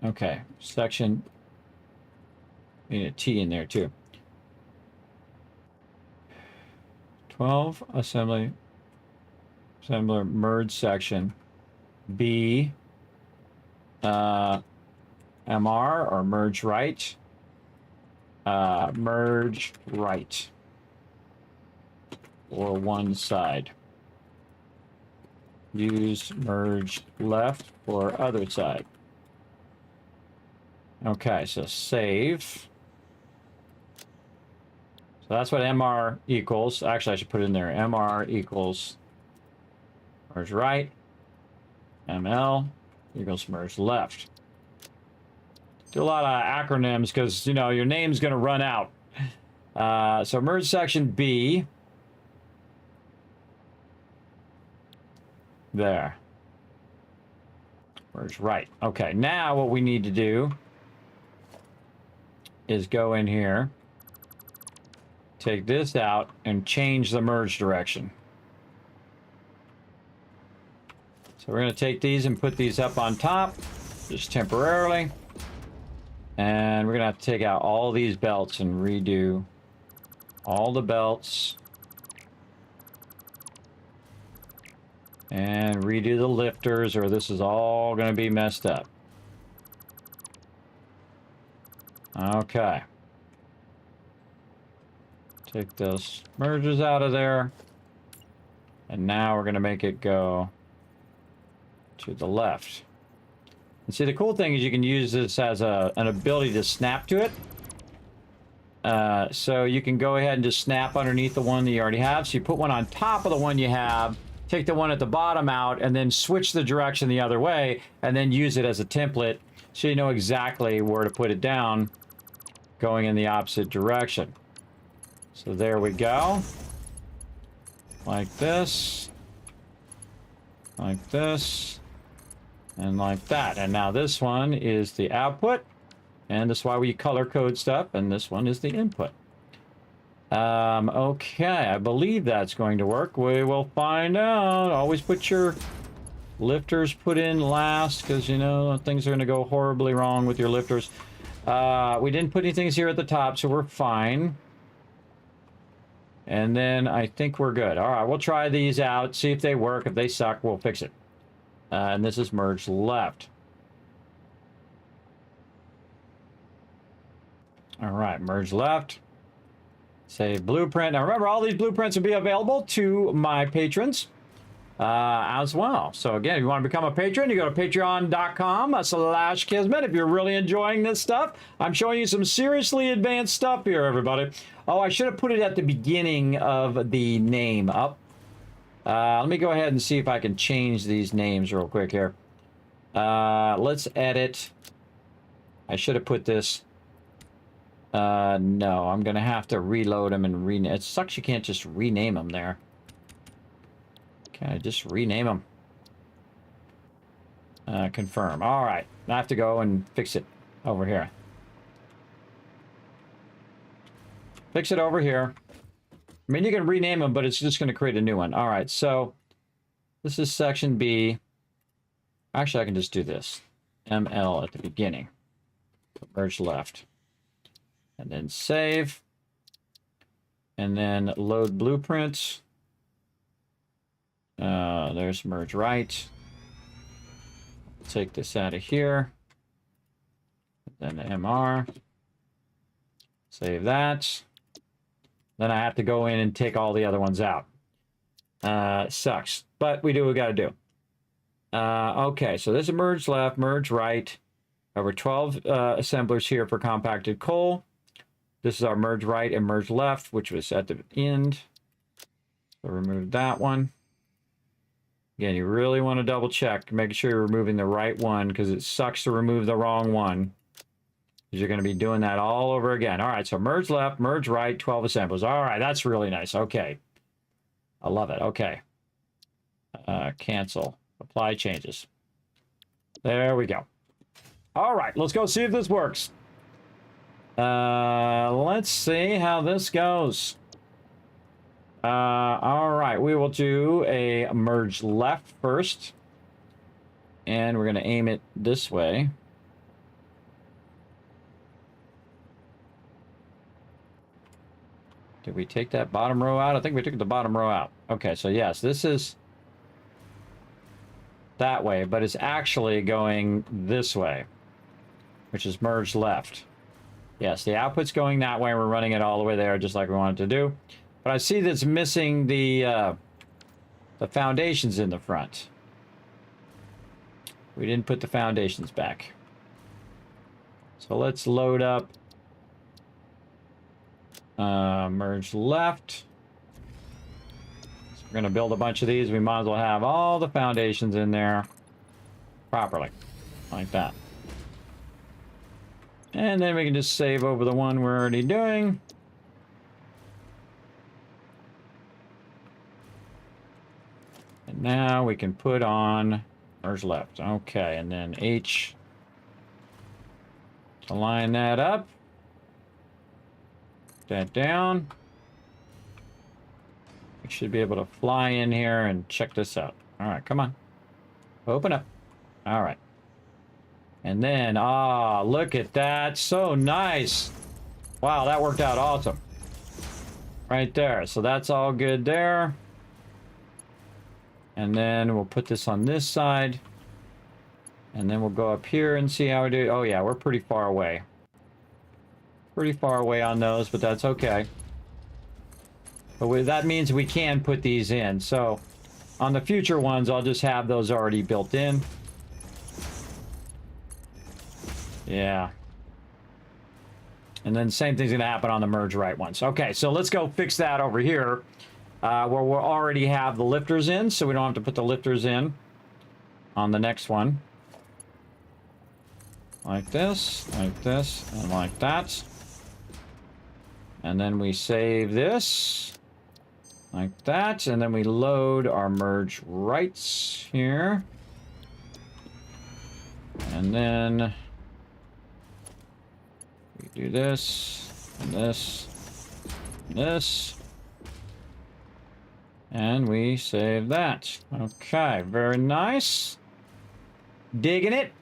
Okay. Section. We need a T in there too. 12 assembler merge section. B. MR or merge right. merge right or one side. Use merge left or other side. Okay, so save. So that's what MR equals. Actually, I should put it in there. MR equals merge right. ML equals merge left. Do a lot of acronyms because, you know, your name's going to run out. So merge section B. There. Merge right. Okay, now what we need to do is go in here, take this out, and change the merge direction. So we're going to take these and put these up on top, just temporarily. And we're going to have to take out all these belts and redo all the belts. And redo the lifters, or this is all going to be messed up. Okay. Take those merges out of there. And now we're going to make it go to the left. And see, the cool thing is you can use this as an ability to snap to it. So you can go ahead and just snap underneath the one that you already have. So you put one on top of the one you have, take the one at the bottom out, and then switch the direction the other way, and then use it as a template so you know exactly where to put it down going in the opposite direction. So there we go. Like this, and like that. And now this one is the output, and this is why we color code stuff, and this one is the input. Okay, I believe that's going to work. We will find out. Always put your lifters put in last, because, you know, things are going to go horribly wrong with your lifters. We didn't put anything here at the top, so we're fine. And then I think we're good. All right, we'll try these out, see if they work. If they suck, we'll fix it. And this is merge left. All right, merge left. Save blueprint. Now remember, all these blueprints will be available to my patrons as well. So again, if you want to become a patron, you go to patreon.com/Kismet. If you're really enjoying this stuff, I'm showing you some seriously advanced stuff here, everybody. Oh, I should have put it at the beginning of the name up. Let me go ahead and see if I can change these names real quick here. Let's edit. I should have put this. No, I'm gonna have to reload them and rename. It sucks you can't just rename them there. Can I just rename them? Confirm. All right, I have to go and fix it over here. Fix it over here. I mean, you can rename them, but it's just going to create a new one. All right, so this is section B. Actually, I can just do this. ML at the beginning. Merge left. And then save. And then load blueprints. There's merge right. Take this out of here. Then the MR. Save that. Then I have to go in and take all the other ones out. Sucks. But we do what we got to do. Okay, so this is merge left, merge right. Over 12 assemblers here for compacted coal. This is our merge right and merge left, which was at the end. So remove that one. Again, you really want to double check, make sure you're removing the right one, because it sucks to remove the wrong one. You're going to be doing that all over again. All right, so merge left, merge right, 12 assemblers. All right, that's really nice. Okay. I love it. Okay. Cancel. Apply changes. There we go. All right, let's go see if this works. Let's see how this goes. All right, we will do a merge left first. And we're going to aim it this way. Did we take that bottom row out? I think we took the bottom row out. Okay, so yes, this is that way, but it's actually going this way, which is merge left. Yes, the output's going that way. We're running it all the way there, just like we wanted to do. But I see that's missing the foundations in the front. We didn't put the foundations back. So let's load up. Merge left. So we're going to build a bunch of these. We might as well have all the foundations in there properly. Like that. And then we can just save over the one we're already doing. And now we can put on merge left. Okay, and then H to line that up. That down. We should be able to fly in here and check this out. All right, come on. Open up. All right. And then, look at that. So nice. Wow, that worked out awesome. Right there. So that's all good there. And then we'll put this on this side. And then we'll go up here and see how we do. Oh, yeah, we're pretty far away. Pretty far away on those, but that's okay. But that means we can put these in. So on the future ones, I'll just have those already built in. Yeah. And then same thing's going to happen on the merge right ones. Okay, so let's go fix that over here where we'll already have the lifters in, so we don't have to put the lifters in on the next one. Like this, and like that. And then we save this like that, and then we load our merge rights here. And then we do this, and this, and this. And we save that. Okay, very nice. Digging it.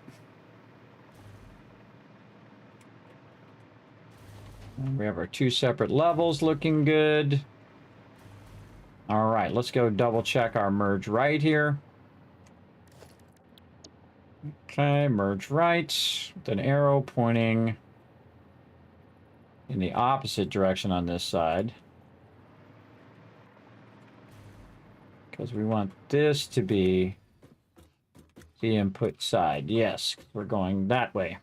And we have our two separate levels looking good. All right, let's go double check our merge right here. Okay, merge right with an arrow pointing in the opposite direction on this side. Because we want this to be the input side. Yes, we're going that way.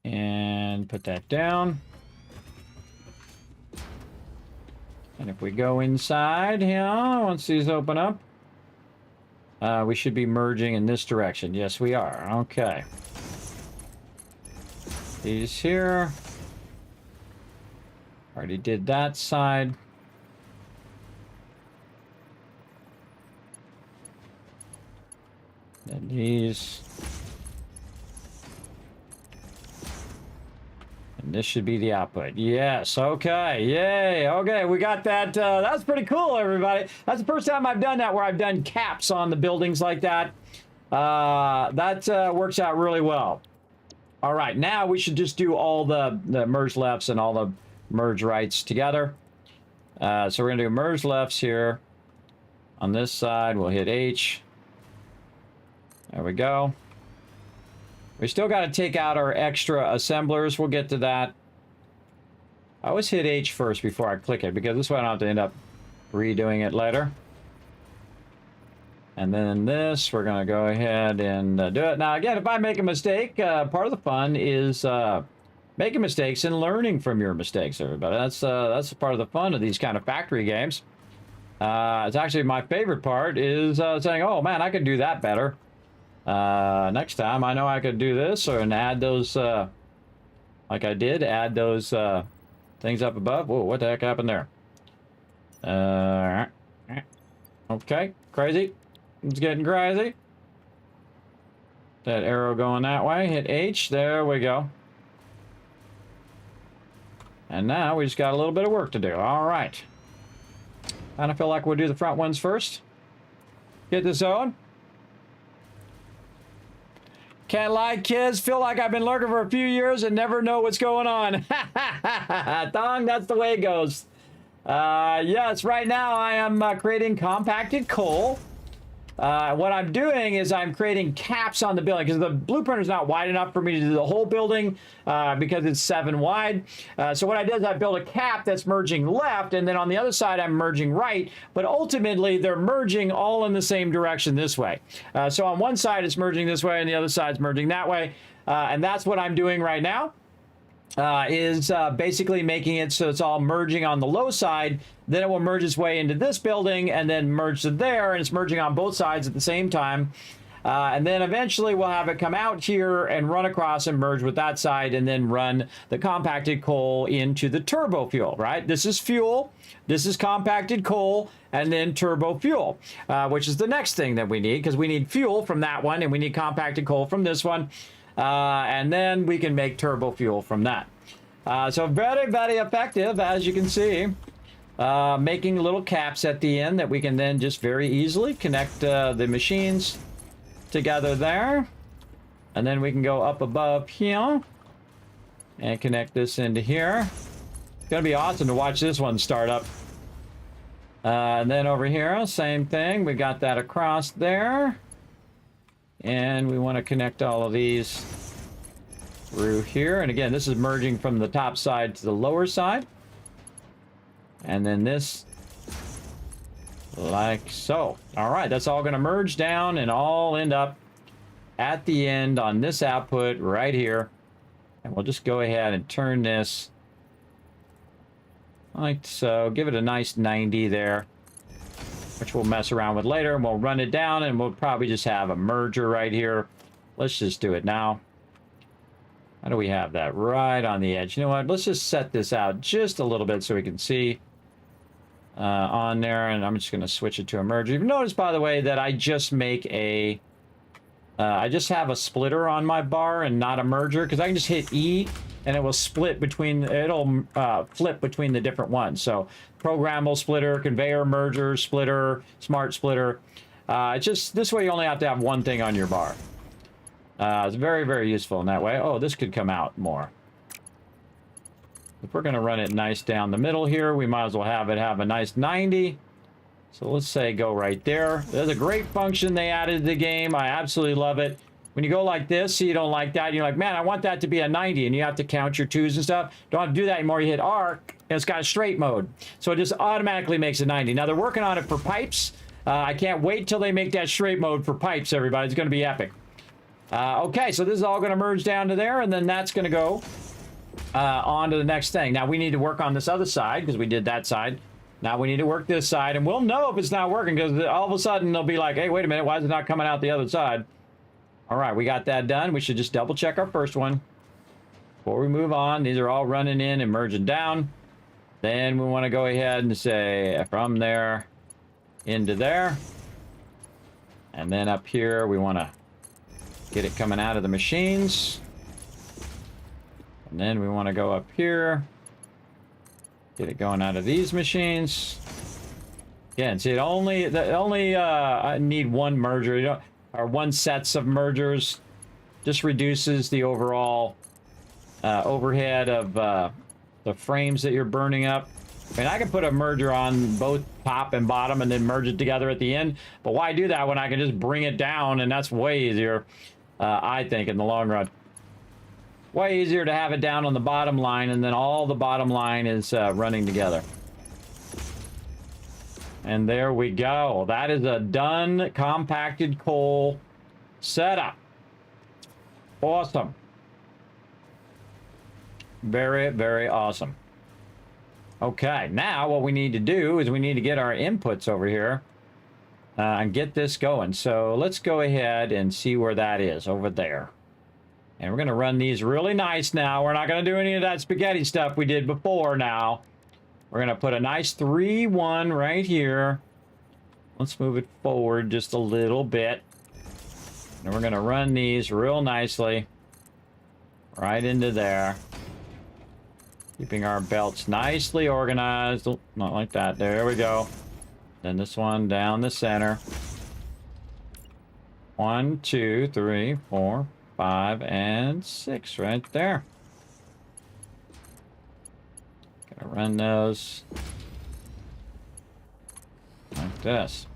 And put that down. And if we go inside here, once these open up, we should be merging in this direction. Yes, we are. Okay. These here. Already did that side. Then these. And this should be the output. Yes, okay, yay, okay, we got that. That's pretty cool, everybody. That's the first time I've done that, where I've done caps on the buildings like that. That works out really well. All right, now we should just do all the merge lefts and all the merge rights together. So we're gonna do merge lefts here. On this side, we'll hit H. There we go. We still got to take out our extra assemblers. We'll get to that. I always hit H first before I click it, because this way I don't have to end up redoing it later. And then this, we're going to go ahead and do it. Now, again, if I make a mistake, part of the fun is making mistakes and learning from your mistakes, everybody. That's part of the fun of these kind of factory games. It's actually my favorite part is saying, oh, man, I could do that better. Next time I know I could do this and add those like I did, add those things up above. Whoa, what the heck happened there? Okay, crazy. It's getting crazy. That arrow going that way. Hit H. There we go. And now we just got a little bit of work to do. All right. Kind of feel like we'll do the front ones first. Get this on. Can't lie, kids. Feel like I've been lurking for a few years and never know what's going on. Dong, that's the way it goes. Yes, right now I am creating compacted coal. What I'm doing is I'm creating caps on the building because the blueprint is not wide enough for me to do the whole building because it's 7 wide. So what I did is I built a cap that's merging left, and then on the other side I'm merging right, but ultimately they're merging all in the same direction this way. So on one side it's merging this way and the other side's merging that way, and that's what I'm doing right now. Is basically making it so it's all merging on the low side. Then it will merge its way into this building and then merge to there, and it's merging on both sides at the same time. And then eventually we'll have it come out here and run across and merge with that side and then run the compacted coal into the turbo fuel, right? This is fuel, this is compacted coal, and then turbo fuel, which is the next thing that we need because we need fuel from that one and we need compacted coal from this one. And then we can make turbo fuel from that. So very, very effective, as you can see. Making little caps at the end that we can then just very easily connect the machines together there. And then we can go up above here and connect this into here. It's going to be awesome to watch this one start up. And then over here, same thing. We got that across there. And we want to connect all of these through here. And again, this is merging from the top side to the lower side. And then this, like so. All right, that's all going to merge down and all end up at the end on this output right here. And we'll just go ahead and turn this like so. Give it a nice 90 there, which we'll mess around with later, and we'll run it down, and we'll probably just have a merger right here. Let's just do it now. How do we have that? Right on the edge. You know what? Let's just set this out just a little bit so we can see on there, and I'm just going to switch it to a merger. You've noticed, by the way, that I just make a... I just have a splitter on my bar and not a merger, because I can just hit E, and it will split between, it'll flip between the different ones. So programmable splitter, conveyor merger, splitter, smart splitter. It's just, this way you only have to have one thing on your bar. It's very, very useful in that way. Oh, this could come out more. If we're going to run it nice down the middle here, we might as well have it have a nice 90. So let's say go right there. There's a great function they added to the game. I absolutely love it. When you go like this, see you don't like that, you're like, man, I want that to be a 90, and you have to count your twos and stuff. Don't have to do that anymore. You hit R, and it's got a straight mode. So it just automatically makes it 90. Now, they're working on it for pipes. I can't wait till they make that straight mode for pipes, everybody. It's going to be epic. Okay, so this is all going to merge down to there, and then that's going to go on to the next thing. Now, we need to work on this other side, because we did that side. Now we need to work this side, and we'll know if it's not working, because all of a sudden they'll be like, hey, wait a minute, why is it not coming out the other side? All right, we got that done. We should just double check our first one before we move on. These are all running in and merging down. Then we want to go ahead and say from there into there. And then up here, we want to get it coming out of the machines. And then we want to go up here. Get it going out of these machines. Again, see, I need one merger. You don't, or one sets of mergers. Just reduces the overall overhead of the frames that you're burning up. I mean, I can put a merger on both top and bottom and then merge it together at the end. But why do that when I can just bring it down? And that's way easier, I think, in the long run. Way easier to have it down on the bottom line, and then all the bottom line is running together. And there we go. That is a done compacted coal setup. Awesome. Very, very awesome. Okay, now what we need to do is we need to get our inputs over here and get this going. So let's go ahead and see where that is over there. And we're going to run these really nice now. We're not going to do any of that spaghetti stuff we did before now. We're going to put a nice 3-1 right here. Let's move it forward just a little bit. And we're going to run these real nicely right into there. Keeping our belts nicely organized. Oh, not like that. There we go. Then this one down the center. 1, 2, 3, 4, 5, and 6 right there. Gonna run those like this.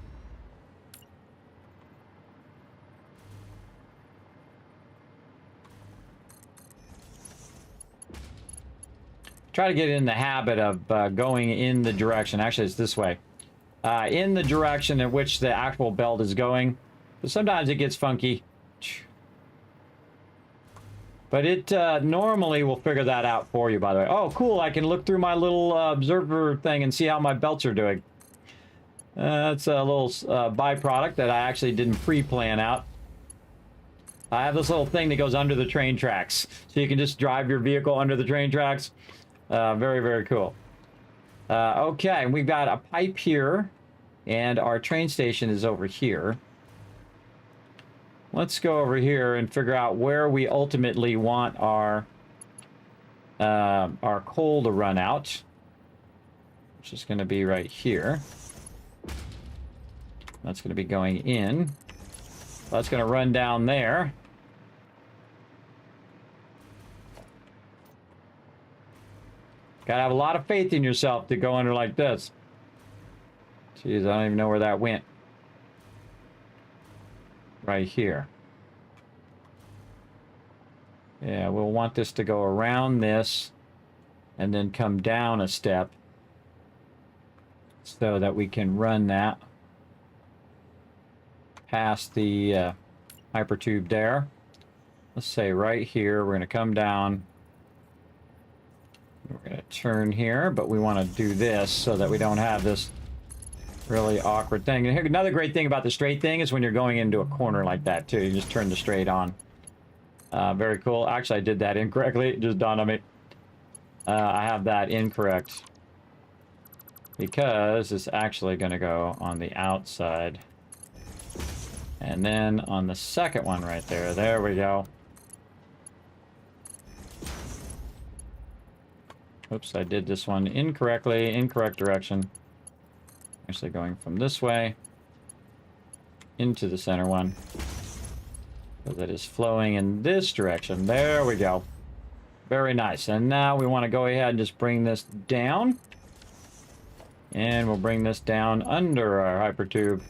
try to get in the habit of going in the direction. Actually, it's this way. In the direction in which the actual belt is going. But sometimes it gets funky. But it normally will figure that out for you, by the way. Oh, cool. I can look through my little observer thing and see how my belts are doing. That's a little byproduct that I actually didn't pre-plan out. I have this little thing that goes under the train tracks. So you can just drive your vehicle under the train tracks. Very, very cool. Okay, we've got a pipe here. And our train station is over here. Let's go over here and figure out where we ultimately want our coal to run out. Which is going to be right here. That's going to be going in. That's going to run down there. Gotta have a lot of faith in yourself to go under like this. Jeez, I don't even know where that went. Right here. Yeah, we'll want this to go around this and then come down a step so that we can run that past the hypertube there. Let's say right here, we're going to come down. We're going to turn here, but we want to do this so that we don't have this really awkward thing. And here, another great thing about the straight thing is when you're going into a corner like that too, you just turn the straight on. Very cool. Actually, I did that incorrectly. It just dawned on me. I have that incorrect because it's actually going to go on the outside. And then on the second one right there, there we go. Oops, I did this one incorrectly, incorrect direction. Actually going from this way into the center one. So that is flowing in this direction. There we go. Very nice. And now we want to go ahead and just bring this down. And we'll bring this down under our hypertube.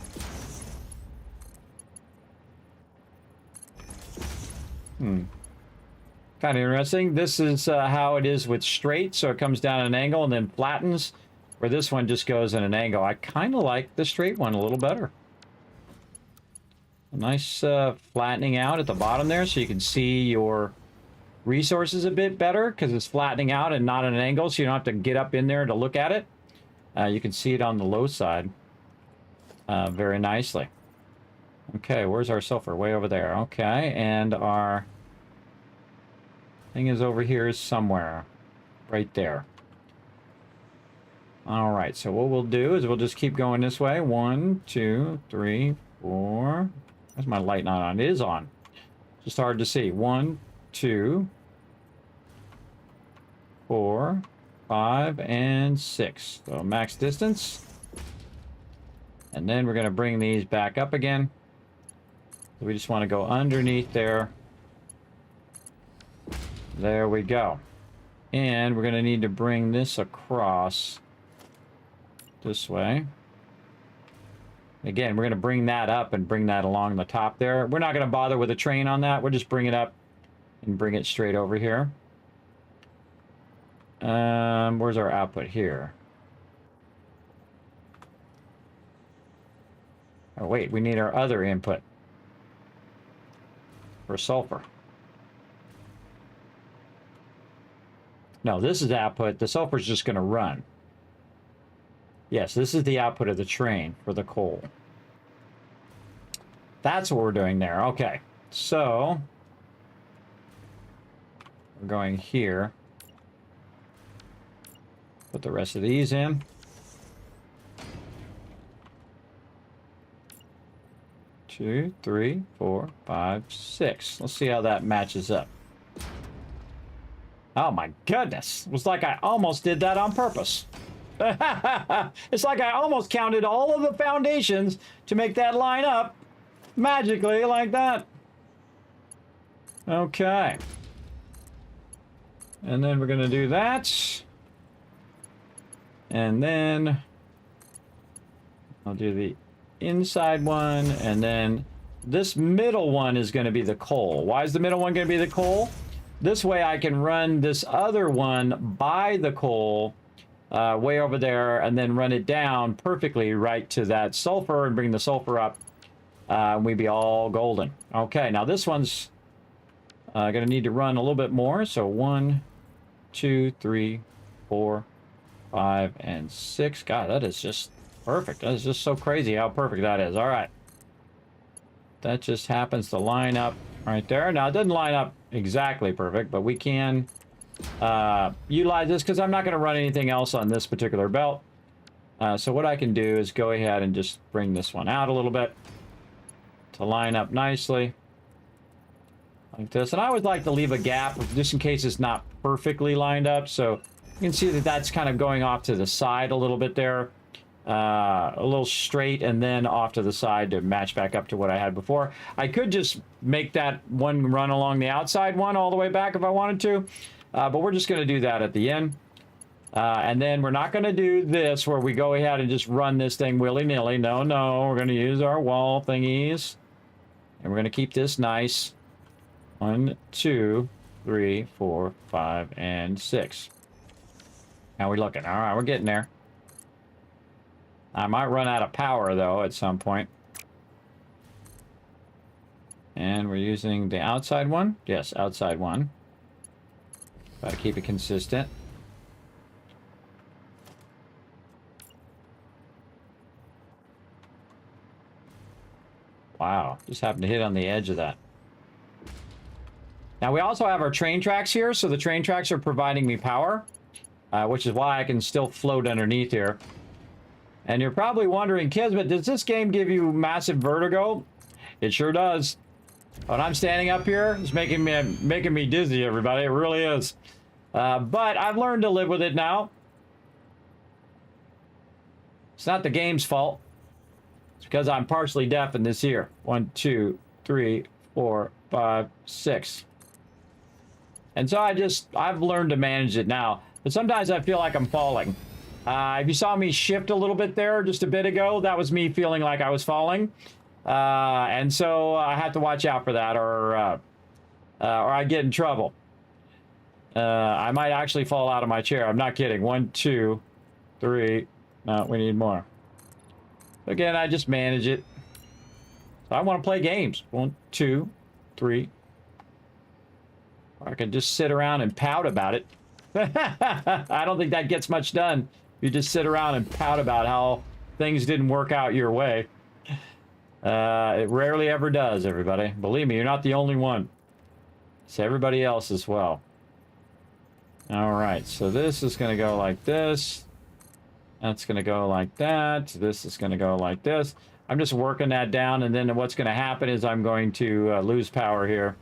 Kind of interesting. This is how it is with straight, so it comes down at an angle and then flattens, where this one just goes in an angle. I kind of like the straight one a little better. A nice flattening out at the bottom there, so you can see your resources a bit better, because it's flattening out and not at an angle, so you don't have to get up in there to look at it. You can see it on the low side very nicely. Okay, where's our sulfur? Way over there. Okay, and our thing is over here somewhere. Right there. Alright, so what we'll do is we'll just keep going this way. 1, 2, 3, 4. Where's my light not on? It is on. Just hard to see. 1, 2, 4, 5, and 6. So max distance. And then we're going to bring these back up again. So we just want to go underneath there. There we go. And we're going to need to bring this across this way. Again, we're going to bring that up and bring that along the top there. We're not going to bother with a train on that. We'll just bring it up and bring it straight over here. Where's our output here? Oh, wait, we need our other input for sulfur. No, this is output. The sulfur's just going to run. Yes, this is the output of the train for the coal. That's what we're doing there. Okay, so we're going here. Put the rest of these in. Two, 3, 4, 5, 6. Let's see how that matches up. Oh my goodness. It was like I almost did that on purpose. It's like I almost counted all of the foundations to make that line up magically like that. Okay. And then we're going to do that. And then I'll do the inside one, and then this middle one is going to be the coal. Why is the middle one going to be the coal? this way I can run this other one by the coal way over there and then run it down perfectly right to that sulfur and bring the sulfur up. We'd be all golden. Okay, now this one's going to need to run a little bit more. So 1, 2, 3, 4, 5, and 6. God, that is just perfect. That is just so crazy how perfect that is. All right. That just happens to line up right there. Now, it doesn't line up exactly perfect, but we can utilize this because I'm not going to run anything else on this particular belt. So what I can do is go ahead and just bring this one out a little bit to line up nicely like this. And I would like to leave a gap just in case it's not perfectly lined up. So you can see that that's kind of going off to the side a little bit there. A little straight and then off to the side to match back up to what I had before. I could just make that one run along the outside one all the way back if I wanted to. But we're just going to do that at the end. And then we're not going to do this where we go ahead and just run this thing willy-nilly. No, we're going to use our wall thingies. And we're going to keep this nice. 1, 2, 3, 4, 5, and 6. How we looking? All right, we're getting there. I might run out of power, though, at some point. And we're using the outside one. Yes, outside one. Got to keep it consistent. Wow, just happened to hit on the edge of that. Now, we also have our train tracks here, so the train tracks are providing me power, which is why I can still float underneath here. And you're probably wondering, Kismet, does this game give you massive vertigo? It sure does. When I'm standing up here, it's making me dizzy, everybody. It really is. But I've learned to live with it now. It's not the game's fault. It's because I'm partially deaf in this ear. 1, 2, 3, 4, 5, 6. And so I've learned to manage it now. But sometimes I feel like I'm falling. If you saw me shift a little bit there just a bit ago, that was me feeling like I was falling. And so I have to watch out for that or I get in trouble. I might actually fall out of my chair. I'm not kidding. 1, 2, 3. No, we need more. Again, I just manage it. So I want to play games. 1, 2, 3. Or I can just sit around and pout about it. I don't think that gets much done. You just sit around and pout about how things didn't work out your way. It rarely ever does, everybody. Believe me, you're not the only one. It's everybody else as well. All right, so this is going to go like this. That's going to go like that. This is going to go like this. I'm just working that down, and then what's going to happen is I'm going to lose power here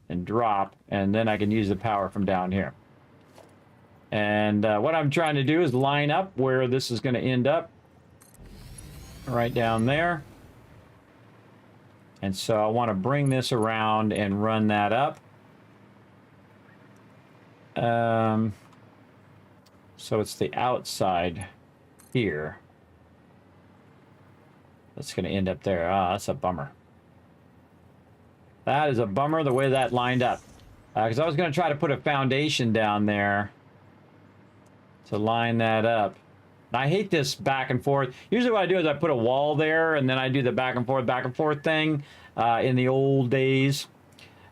and drop, and then I can use the power from down here. And what I'm trying to do is line up where this is going to end up. Right down there. And so I want to bring this around and run that up. So it's the outside here. That's going to end up there. Ah, that's a bummer. That is a bummer the way that lined up. Because I was going to try to put a foundation down there to line that up. And I hate this back and forth. Usually what I do is I put a wall there and then I do the back and forth thing in the old days.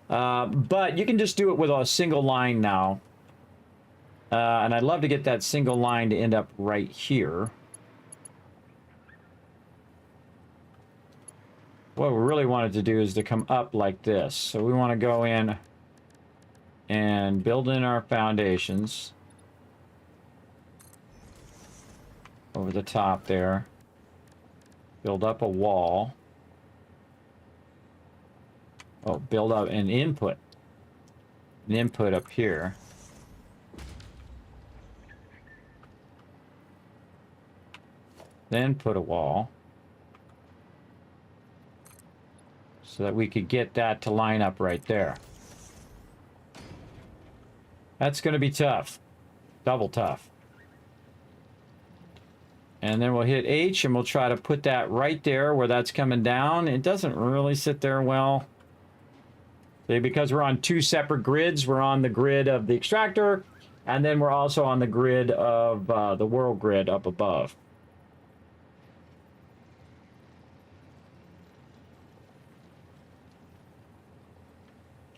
But you can just do it with a single line now. And I'd love to get that single line to end up right here. What we really wanted to do is to come up like this. So we want to go in and build in our foundations. Over the top there. Build up a wall. Oh, build up an input. An input up here. Then put a wall. So that we could get that to line up right there. That's going to be tough. Double tough. And then we'll hit H and we'll try to put that right there where that's coming down. It doesn't really sit there well. See, because we're on 2 separate grids, we're on the grid of the extractor, and then we're also on the grid of the world grid up above.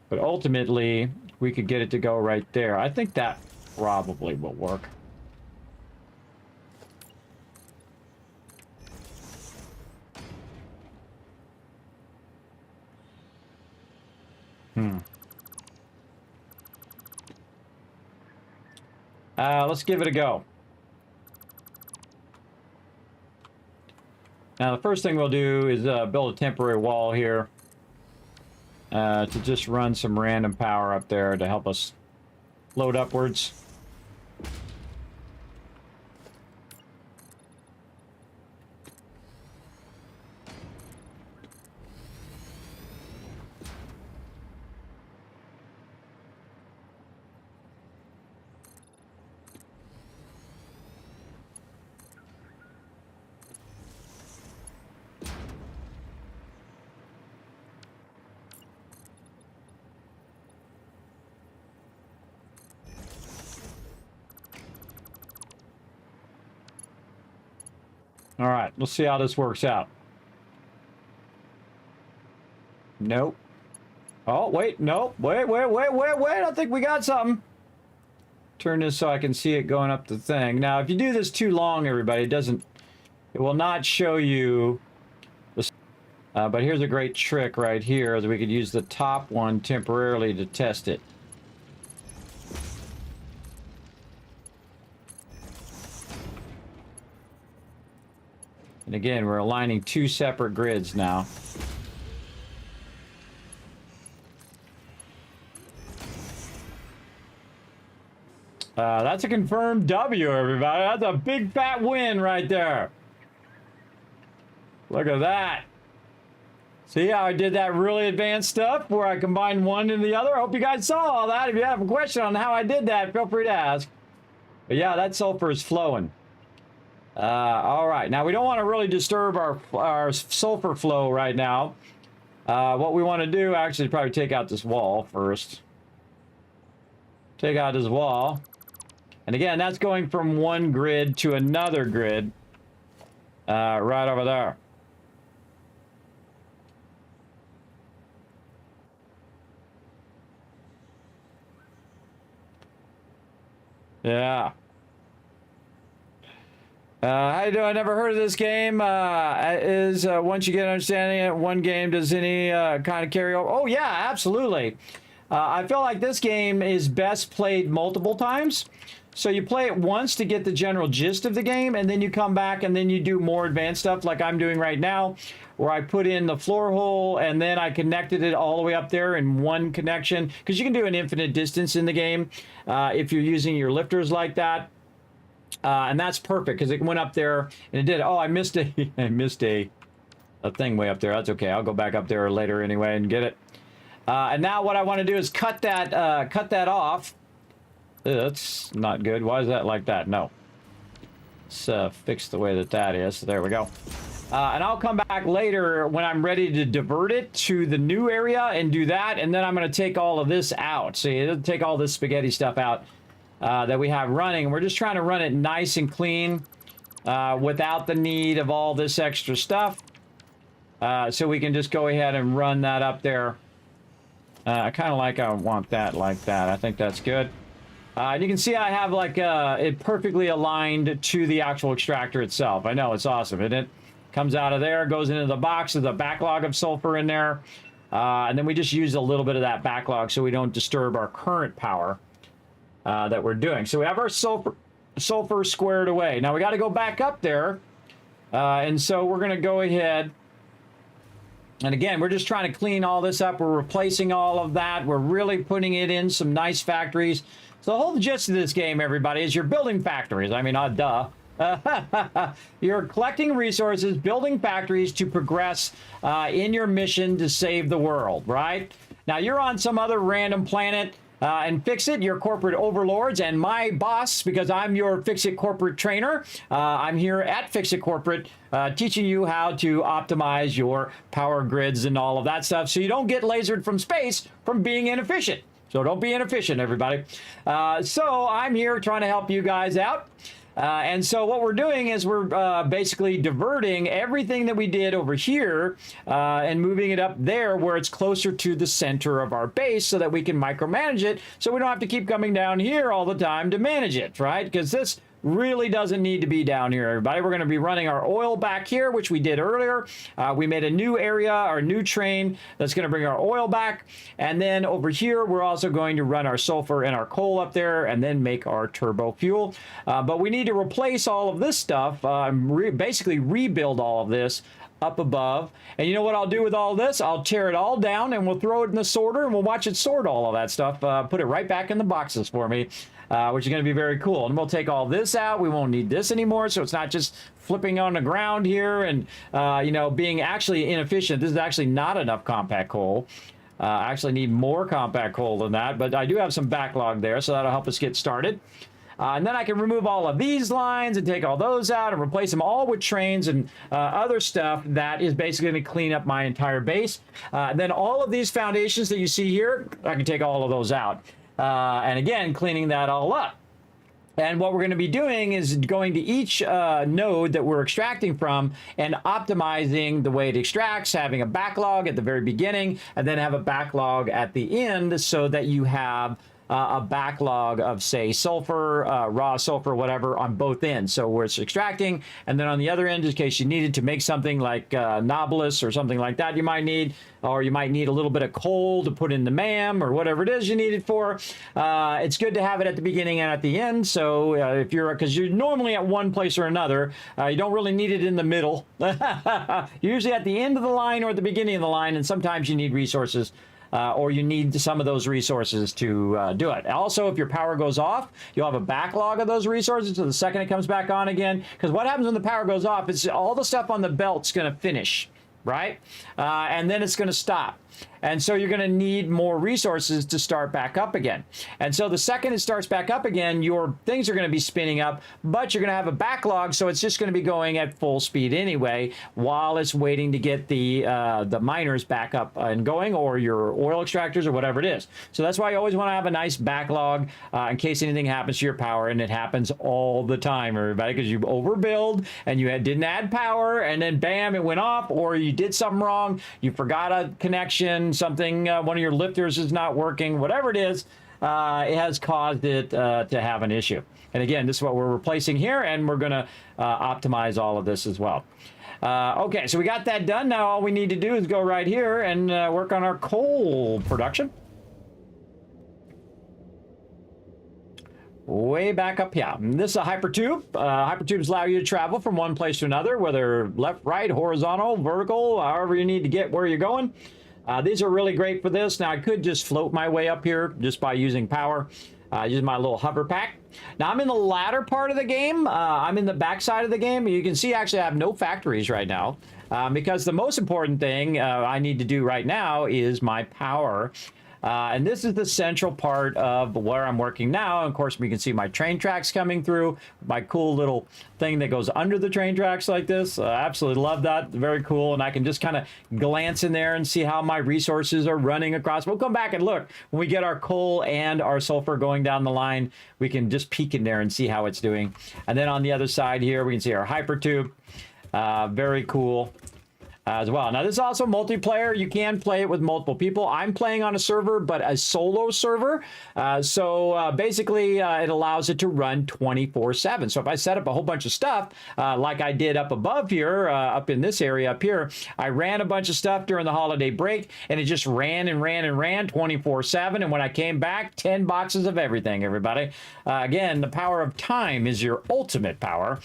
But ultimately, we could get it to go right there. I think that probably will work. Let's give it a go. Now, the first thing we'll do is build a temporary wall here to just run some random power up there to help us load upwards. All right, let's see how this works out. Nope. Oh, wait, nope. Wait. I think we got something. Turn this so I can see it going up the thing. Now, if you do this too long, everybody, it will not show you the... but here's a great trick right here, is we could use the top one temporarily to test it. And again, we're aligning 2 separate grids now. That's a confirmed W, everybody. That's a big fat win right there. Look at that. See how I did that really advanced stuff where I combined one and the other? I hope you guys saw all that. If you have a question on how I did that, feel free to ask. But yeah, that sulfur is flowing. All right, now we don't want to really disturb our sulfur flow right now. What we want to do actually is probably take out this wall first. Take out this wall. And again, that's going from one grid to another grid. Right over there. Yeah. How you doing? I never heard of this game. Once you get understanding it, one game, does any kind of carry over? Oh, yeah, absolutely. I feel like this game is best played multiple times. So you play it once to get the general gist of the game, and then you come back and then you do more advanced stuff like I'm doing right now, where I put in the floor hole and then I connected it all the way up there in one connection. Because you can do an infinite distance in the game if you're using your lifters like that. And that's perfect because it went up there and it did. Oh, I missed a thing way up there. That's okay. I'll go back up there later anyway and get it. And now what I want to do is cut that off. That's not good. Why is that like that? No. Let's fix the way that is. There we go. And I'll come back later when I'm ready to divert it to the new area and do that. And then I'm going to take all of this out. See, it'll take all this spaghetti stuff out that we have running. We're just trying to run it nice and clean without the need of all this extra stuff. So we can just go ahead and run that up there. I kind of like I want that like that. I think that's good. And you can see I have like it perfectly aligned to the actual extractor itself. I know, it's awesome, isn't it? Comes out of there, goes into the box, there's a backlog of sulfur in there. And then we just use a little bit of that backlog so we don't disturb our current power that we're doing. So we have our sulfur squared away. Now we got to go back up there. And so we're going to go ahead. And again, we're just trying to clean all this up. We're replacing all of that. We're really putting it in some nice factories. So the whole gist of this game, everybody, is you're building factories. I mean, duh. You're collecting resources, building factories to progress in your mission to save the world, right? Now, you're on some other random planet. and Fix-It, your corporate overlords, and my boss, because I'm your Fix-It corporate trainer. I'm here at Fix-It Corporate teaching you how to optimize your power grids and all of that stuff so you don't get lasered from space from being inefficient. So don't be inefficient, everybody. So I'm here trying to help you guys out. And so what we're doing is we're basically diverting everything that we did over here and moving it up there where it's closer to the center of our base so that we can micromanage it so we don't have to keep coming down here all the time to manage it, right? Because this really doesn't need to be down here, everybody. We're going to be running our oil back here, which we did earlier. We made a new area, our new train that's going to bring our oil back. And then over here, we're also going to run our sulfur and our coal up there and then make our turbo fuel. But we need to replace all of this stuff, basically rebuild all of this up above. And you know what I'll do with all this? I'll tear it all down and we'll throw it in the sorter and we'll watch it sort all of that stuff. Put it right back in the boxes for me. Which is going to be very cool. And we'll take all this out. We won't need this anymore. So it's not just flipping on the ground here and, you know, being actually inefficient. This is actually not enough compact coal. I actually need more compact coal than that. But I do have some backlog there, so that'll help us get started. And then I can remove all of these lines and take all those out and replace them all with trains and other stuff that is basically going to clean up my entire base. Then all of these foundations that you see here, I can take all of those out. And again, cleaning that all up. And what we're going to be doing is going to each node that we're extracting from and optimizing the way it extracts, having a backlog at the very beginning, and then have a backlog at the end so that you have a backlog of, say, sulfur, raw sulfur, whatever, on both ends. So where it's extracting, and then on the other end, in case you needed to make something like Nobilis or something like that you might need, or you might need a little bit of coal to put in the MAM or whatever it is you need it for. It's good to have it at the beginning and at the end. So if because you're normally at one place or another, you don't really need it in the middle. Usually at the end of the line or at the beginning of the line, and sometimes you need resources. Or you need some of those resources to do it. Also, if your power goes off, you'll have a backlog of those resources so the second it comes back on again. Because what happens when the power goes off is all the stuff on the belt's going to finish, right? And then it's going to stop. And so you're going to need more resources to start back up again. And so the second it starts back up again, your things are going to be spinning up, but you're going to have a backlog, so it's just going to be going at full speed anyway while it's waiting to get the miners back up and going, or your oil extractors or whatever it is. So that's why you always want to have a nice backlog in case anything happens to your power, and it happens all the time, everybody, because you overbuild and you didn't add power, and then bam, it went off, or you did something wrong, you forgot a connection, something, one of your lifters is not working, whatever it is, it has caused it to have an issue. And again, this is what we're replacing here, and we're going to optimize all of this as well. Okay, so we got that done. Now all we need to do is go right here and work on our coal production. Way back up here. And this is a hypertube. Hypertubes allow you to travel from one place to another, whether left, right, horizontal, vertical, however you need to get where you're going. These are really great for this. Now, I could just float my way up here just by using power, using my little hover pack. Now, I'm in the latter part of the game. I'm in the back side of the game. You can see, actually, I have no factories right now because the most important thing I need to do right now is my power. And this is the central part of where I'm working now. And of course, we can see my train tracks coming through, my cool little thing that goes under the train tracks like this. Absolutely love that. Very cool. And I can just kind of glance in there and see how my resources are running across. We'll come back and look. When we get our coal and our sulfur going down the line, we can just peek in there and see how it's doing. And then on the other side here, we can see our hypertube. Very cool. As well. Now, this is also multiplayer. You can play it with multiple people. I'm playing on a server, but a solo server. So basically, it allows it to run 24/7. So if I set up a whole bunch of stuff, like I did up above here, up in this area up here, I ran a bunch of stuff during the holiday break, and it just ran and ran and ran 24/7. And when I came back, 10 boxes of everything, everybody. Again, the power of time is your ultimate power,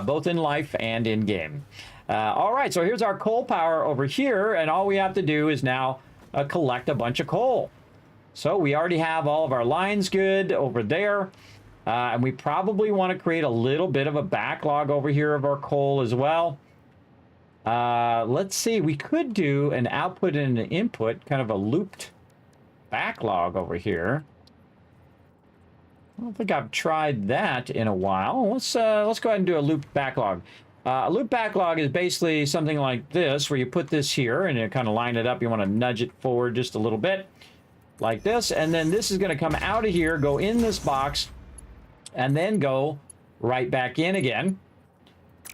both in life and in game. All right, so here's our coal power over here, and all we have to do is now collect a bunch of coal. So we already have all of our lines good over there, and we probably want to create a little bit of a backlog over here of our coal as well. Let's see, we could do an output and an input, kind of a looped backlog over here. I don't think I've tried that in a while. Let's go ahead and do a loop backlog. A loop backlog is basically something like this, where you put this here and you kind of line it up. You want to nudge it forward just a little bit, like this, and then this is going to come out of here, go in this box, and then go right back in again.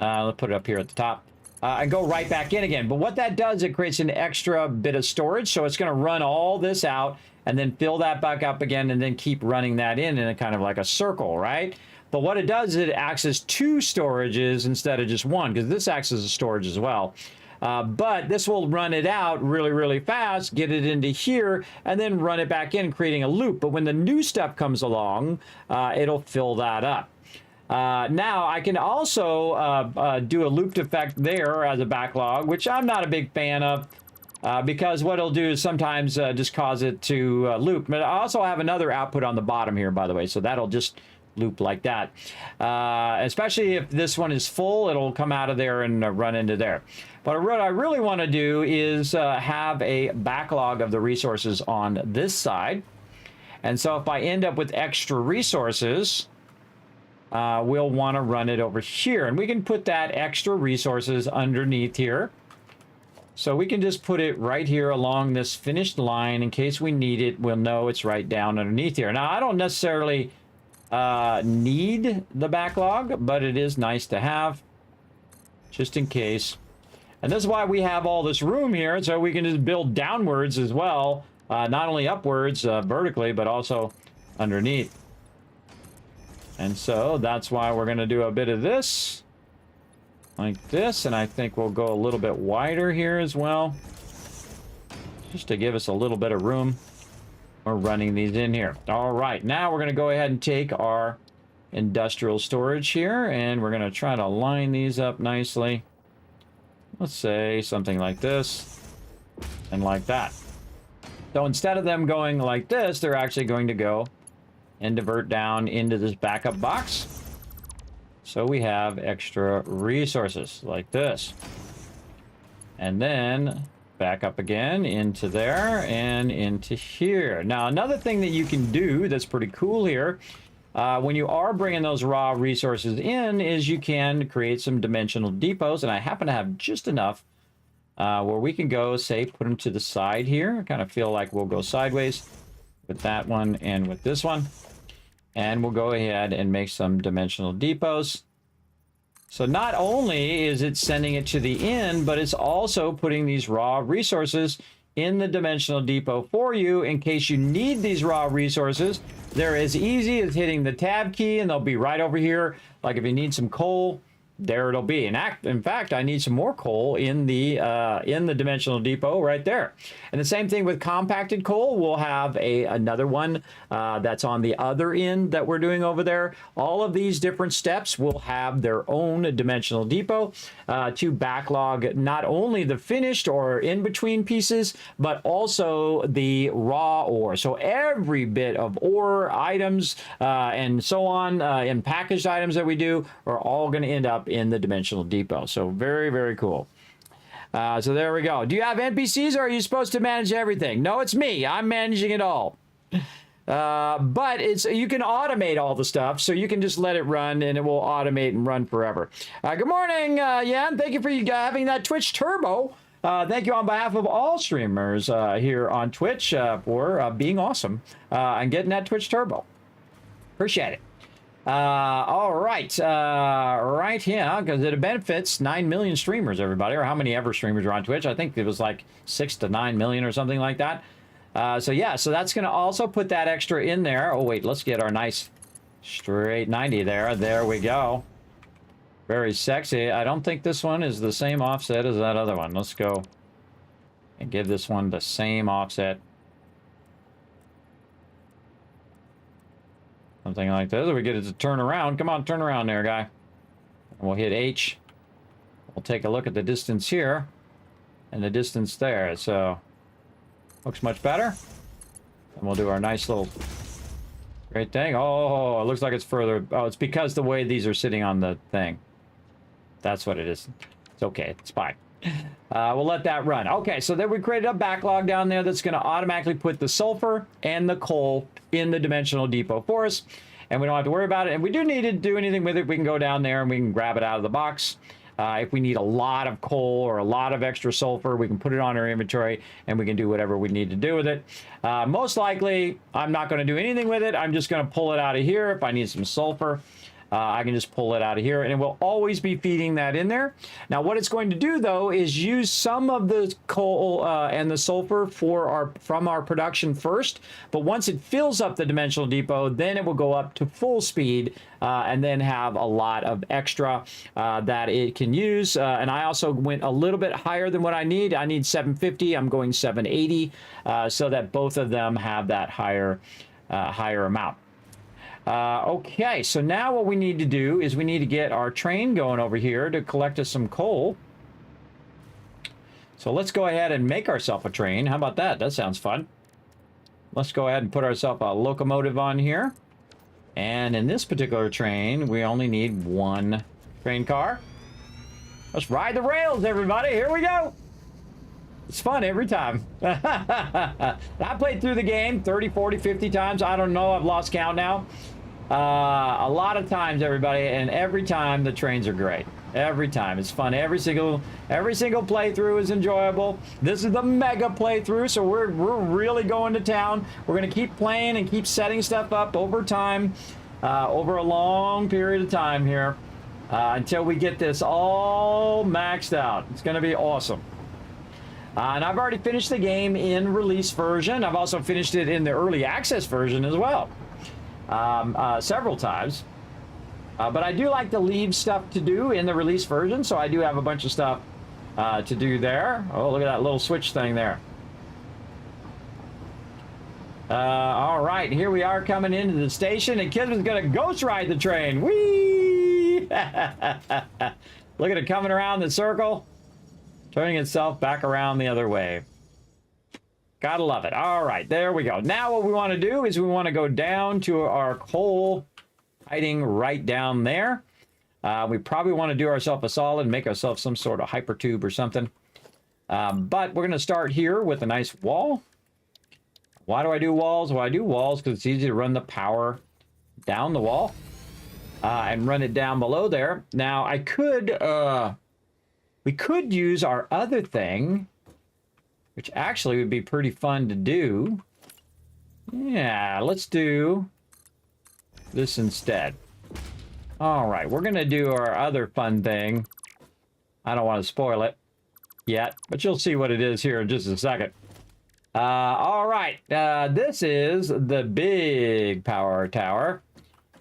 Let's put it up here at the top. And go right back in again. But what that does, it creates an extra bit of storage. So it's going to run all this out and then fill that back up again and then keep running that in a kind of like a circle, right? But what it does is it acts as two storages instead of just one, because this acts as a storage as well. But this will run it out really, really fast, get it into here, and then run it back in, creating a loop. But when the new stuff comes along, it'll fill that up. Now, I can also do a looped effect there as a backlog, which I'm not a big fan of, because what it'll do is sometimes just cause it to loop. But I also have another output on the bottom here, by the way, so that'll just loop like that. Especially if this one is full, it'll come out of there and run into there. But what I really want to do is have a backlog of the resources on this side. And so if I end up with extra resources, we'll want to run it over here. And we can put that extra resources underneath here. So we can just put it right here along this finished line. In case we need it, we'll know it's right down underneath here. Now, I don't necessarily need the backlog, but it is nice to have just in case. And this is why we have all this room here, so we can just build downwards as well, not only upwards vertically, but also underneath. And so that's why we're going to do a bit of this like this, and I think we'll go a little bit wider here as well, just to give us a little bit of room. We're running these in here. All right, now we're going to go ahead and take our industrial storage here, and we're going to try to line these up nicely. Let's say something like this and like that. So instead of them going like this, they're actually going to go and divert down into this backup box. So we have extra resources like this. And then back up again into there and into here. Now, another thing that you can do that's pretty cool here, when you are bringing those raw resources in, is you can create some dimensional depots. And I happen to have just enough where we can go, say, put them to the side here. I kind of feel like we'll go sideways with that one and with this one. And we'll go ahead and make some dimensional depots. So not only is it sending it to the end, but it's also putting these raw resources in the dimensional depot for you in case you need these raw resources. They're as easy as hitting the tab key and they'll be right over here. Like if you need some coal, there it'll be. In fact, I need some more coal in the dimensional depot right there. And the same thing with compacted coal. We'll have another one that's on the other end that we're doing over there. All of these different steps will have their own dimensional depot to backlog not only the finished or in between pieces, but also the raw ore. So every bit of ore items and so on, and packaged items that we do are all going to end up in the dimensional depot. So very, very cool. So there we go. Do you have NPCs or are you supposed to manage everything? No, it's me. I'm managing it all. But you can automate all the stuff, so you can just let it run and it will automate and run forever. Good morning, Jan. Thank you for having that Twitch Turbo. Thank you on behalf of all streamers here on Twitch for being awesome and getting that Twitch Turbo. Appreciate it. All right, right here, because it benefits 9 million streamers, everybody, or how many ever streamers are on Twitch. I think it was like 6 to 9 million or something like that. So yeah, so that's going to also put that extra in there. Oh, wait, let's get our nice straight 90 there. There we go. Very sexy. I don't think this one is the same offset as that other one. Let's go and give this one the same offset. Something like this. We get it to turn around. Come on, turn around there, guy. We'll hit H. We'll take a look at the distance here and the distance there. So looks much better. And we'll do our nice little great thing. Oh, it looks like it's further. Oh, it's because the way these are sitting on the thing. That's what it is. It's okay. It's fine. We'll let that run. Okay, so then we created a backlog down there that's going to automatically put the sulfur and the coal in the dimensional depot for us. and we don't have to worry about it. And we do need to do anything with it, we can go down there and we can grab it out of the box. If we need a lot of coal or a lot of extra sulfur, we can put it on our inventory and we can do whatever we need to do with it. Most likely, I'm not going to do anything with it. I'm just going to pull it out of here. If I need some sulfur, I can just pull it out of here, and it will always be feeding that in there. Now, what it's going to do, though, is use some of the coal and the sulfur from our production first. But once it fills up the dimensional depot, then it will go up to full speed and then have a lot of extra that it can use. And I also went a little bit higher than what I need. I need 750. I'm going 780 so that both of them have that higher amount. Okay, so now what we need to do is we need to get our train going over here to collect us some coal. So let's go ahead and make ourselves a train. How about that? That sounds fun. Let's go ahead and put ourselves a locomotive on here. And in this particular train, we only need one train car. Let's ride the rails, everybody. Here we go. It's fun every time. I played through the game 30, 40, 50 times. I don't know. I've lost count now. A lot of times, everybody, and every time the trains are great. Every time. It's fun. Every single playthrough is enjoyable. This is the mega playthrough, so we're really going to town. We're going to keep playing and keep setting stuff up over time, over a long period of time here, until we get this all maxed out. It's going to be awesome. And I've already finished the game in release version. I've also finished it in the early access version as well, several times. But I do like to leave stuff to do in the release version, so I do have a bunch of stuff to do there. Oh, look at that little switch thing there. All right, here we are coming into the station, and Kismet's going to ghost ride the train. Whee! Look at it coming around the circle, turning itself back around the other way. Gotta love it. All right, there we go. Now what we want to do is we want to go down to our coal hiding right down there. We probably want to do ourselves a solid and make ourselves some sort of hyper tube or something. But we're going to start here with a nice wall. Why do I do walls? Well, I do walls because it's easy to run the power down the wall and run it down below there. Now, we could use our other thing, which actually would be pretty fun to do. Yeah, let's do this instead. All right, we're going to do our other fun thing. I don't want to spoil it yet, but you'll see what it is here in just a second. All right, this is the big power tower.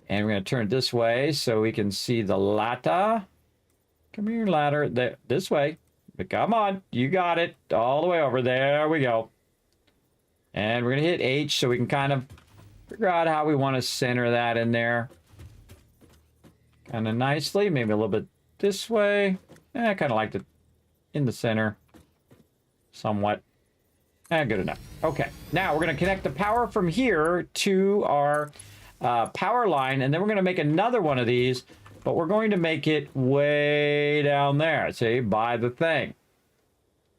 And we're going to turn it this way so we can see the ladder. Come here, ladder. This way. But come on, you got it. All the way over. There we go. And we're going to hit H so we can kind of figure out how we want to center that in there. Kind of nicely. Maybe a little bit this way. I kind of like it in the center. Somewhat. Good enough. Okay. Now we're going to connect the power from here to our power line. And then we're going to make another one of these. But we're going to make it way down there. See, by the thing.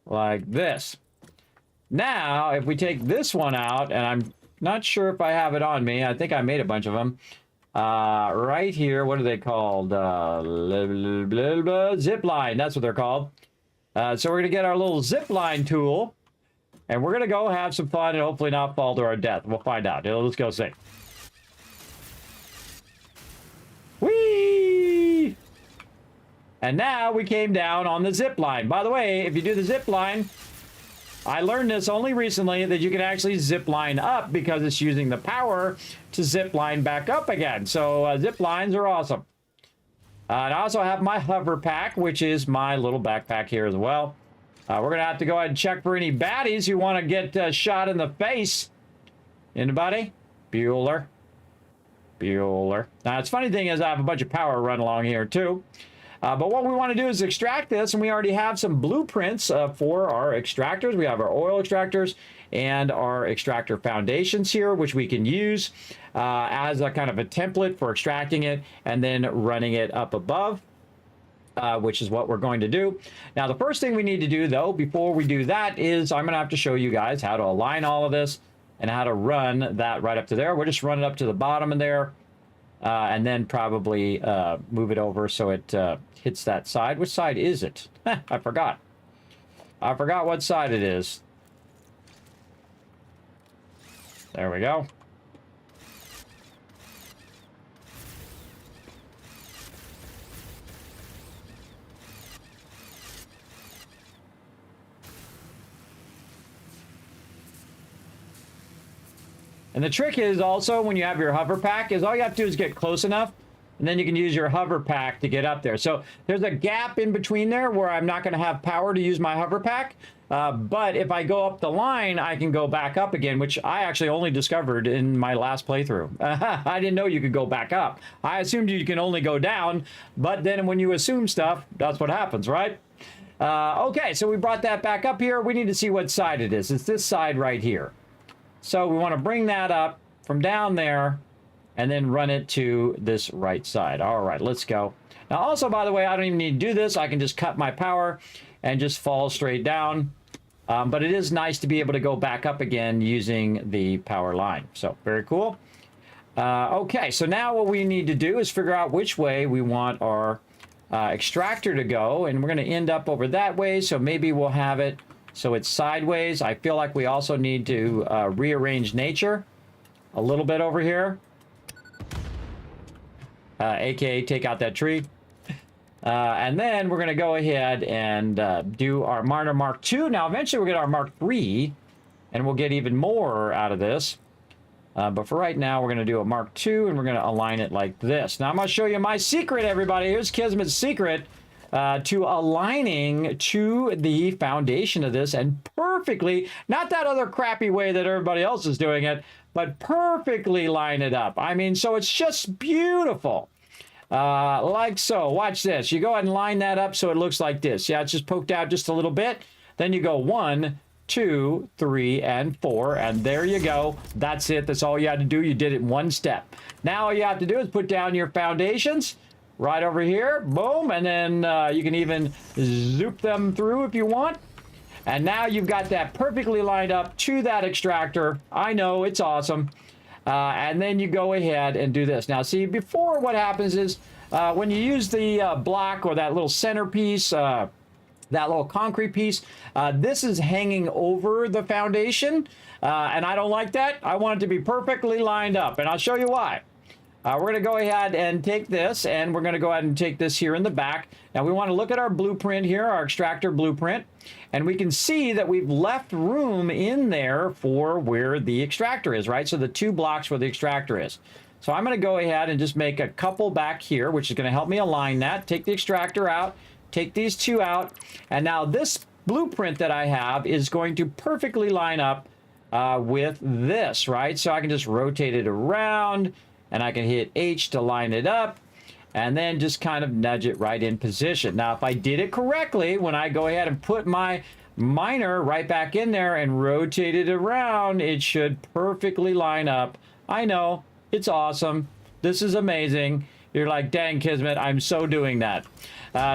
Like this. Now, if we take this one out, and I'm not sure if I have it on me. I think I made a bunch of them. Right here, what are they called? Zip line, that's what they're called. So we're going to get our little zip line tool. And we're going to go have some fun and hopefully not fall to our death. We'll find out. Let's go see. Whee! And now we came down on the zip line. By the way, if you do the zip line, I learned this only recently that you can actually zip line up because it's using the power to zip line back up again. So zip lines are awesome. And I also have my hover pack, which is my little backpack here as well. We're going to have to go ahead and check for any baddies who want to get shot in the face. Anybody? Bueller. Bueller. Now, it's funny thing is I have a bunch of power run along here too. But what we want to do is extract this, and we already have some blueprints for our extractors. We have our oil extractors and our extractor foundations here, which we can use as a kind of a template for extracting it and then running it up above. Which is what we're going to do. Now, the first thing we need to do, though, before we do that is I'm going to have to show you guys how to align all of this and how to run that right up to there. We'll just run it up to the bottom of there. and then probably move it over so it hits that side. Which side is it? I forgot. I forgot what side it is. There we go. And the trick is also when you have your hover pack is all you have to do is get close enough and then you can use your hover pack to get up there. So there's a gap in between there where I'm not going to have power to use my hover pack. But if I go up the line, I can go back up again, which I actually only discovered in my last playthrough. I didn't know you could go back up. I assumed you can only go down, but then when you assume stuff, that's what happens, right? Okay, so we brought that back up here. We need to see what side it is. It's this side right here. So we want to bring that up from down there and then run it to this right side. All right, let's go. Now also, by the way, I don't even need to do this. I can just cut my power and just fall straight down. But it is nice to be able to go back up again using the power line. So very cool. Okay, so now what we need to do is figure out which way we want our extractor to go. And we're going to end up over that way. So maybe we'll have it so it's sideways. I feel like we also need to rearrange nature a little bit over here. AKA take out that tree. And then we're going to go ahead and do our Marner Mark II. Now, eventually we'll get our Mark III, and we'll get even more out of this. But for right now, we're going to do a Mark II, and we're going to align it like this. Now, I'm going to show you my secret, everybody. Here's Kismet's secret to aligning to the foundation of this and perfectly, not that other crappy way that everybody else is doing it, but perfectly line it up. I mean, so it's just beautiful. Like so. Watch this. You go ahead and line that up so it looks like this. Yeah, it's just poked out just a little bit. Then you go 1, 2, 3, and 4, and there you go. That's it. That's all you had to do. You did it in one step. Now all you have to do is put down your foundations right over here. Boom. And then you can even zoop them through if you want. And now you've got that perfectly lined up to that extractor. I know, it's awesome. And then you go ahead and do this. Now, see, before what happens is when you use the block or that little centerpiece, that little concrete piece, this is hanging over the foundation. And I don't like that. I want it to be perfectly lined up. And I'll show you why. We're going to go ahead and take this, and we're going to go ahead and take this here in the back. Now, we want to look at our blueprint here, our extractor blueprint, and we can see that we've left room in there for where the extractor is, right? So the 2 blocks where the extractor is. So I'm going to go ahead and just make a couple back here, which is going to help me align that. Take the extractor out, take these 2 out, and now this blueprint that I have is going to perfectly line up with this, right? So I can just rotate it around, and I can hit H to line it up, and then just kind of nudge it right in position. Now, if I did it correctly, when I go ahead and put my miner right back in there and rotate it around, it should perfectly line up. I know, it's awesome. This is amazing. You're like, dang, Kismet, I'm so doing that.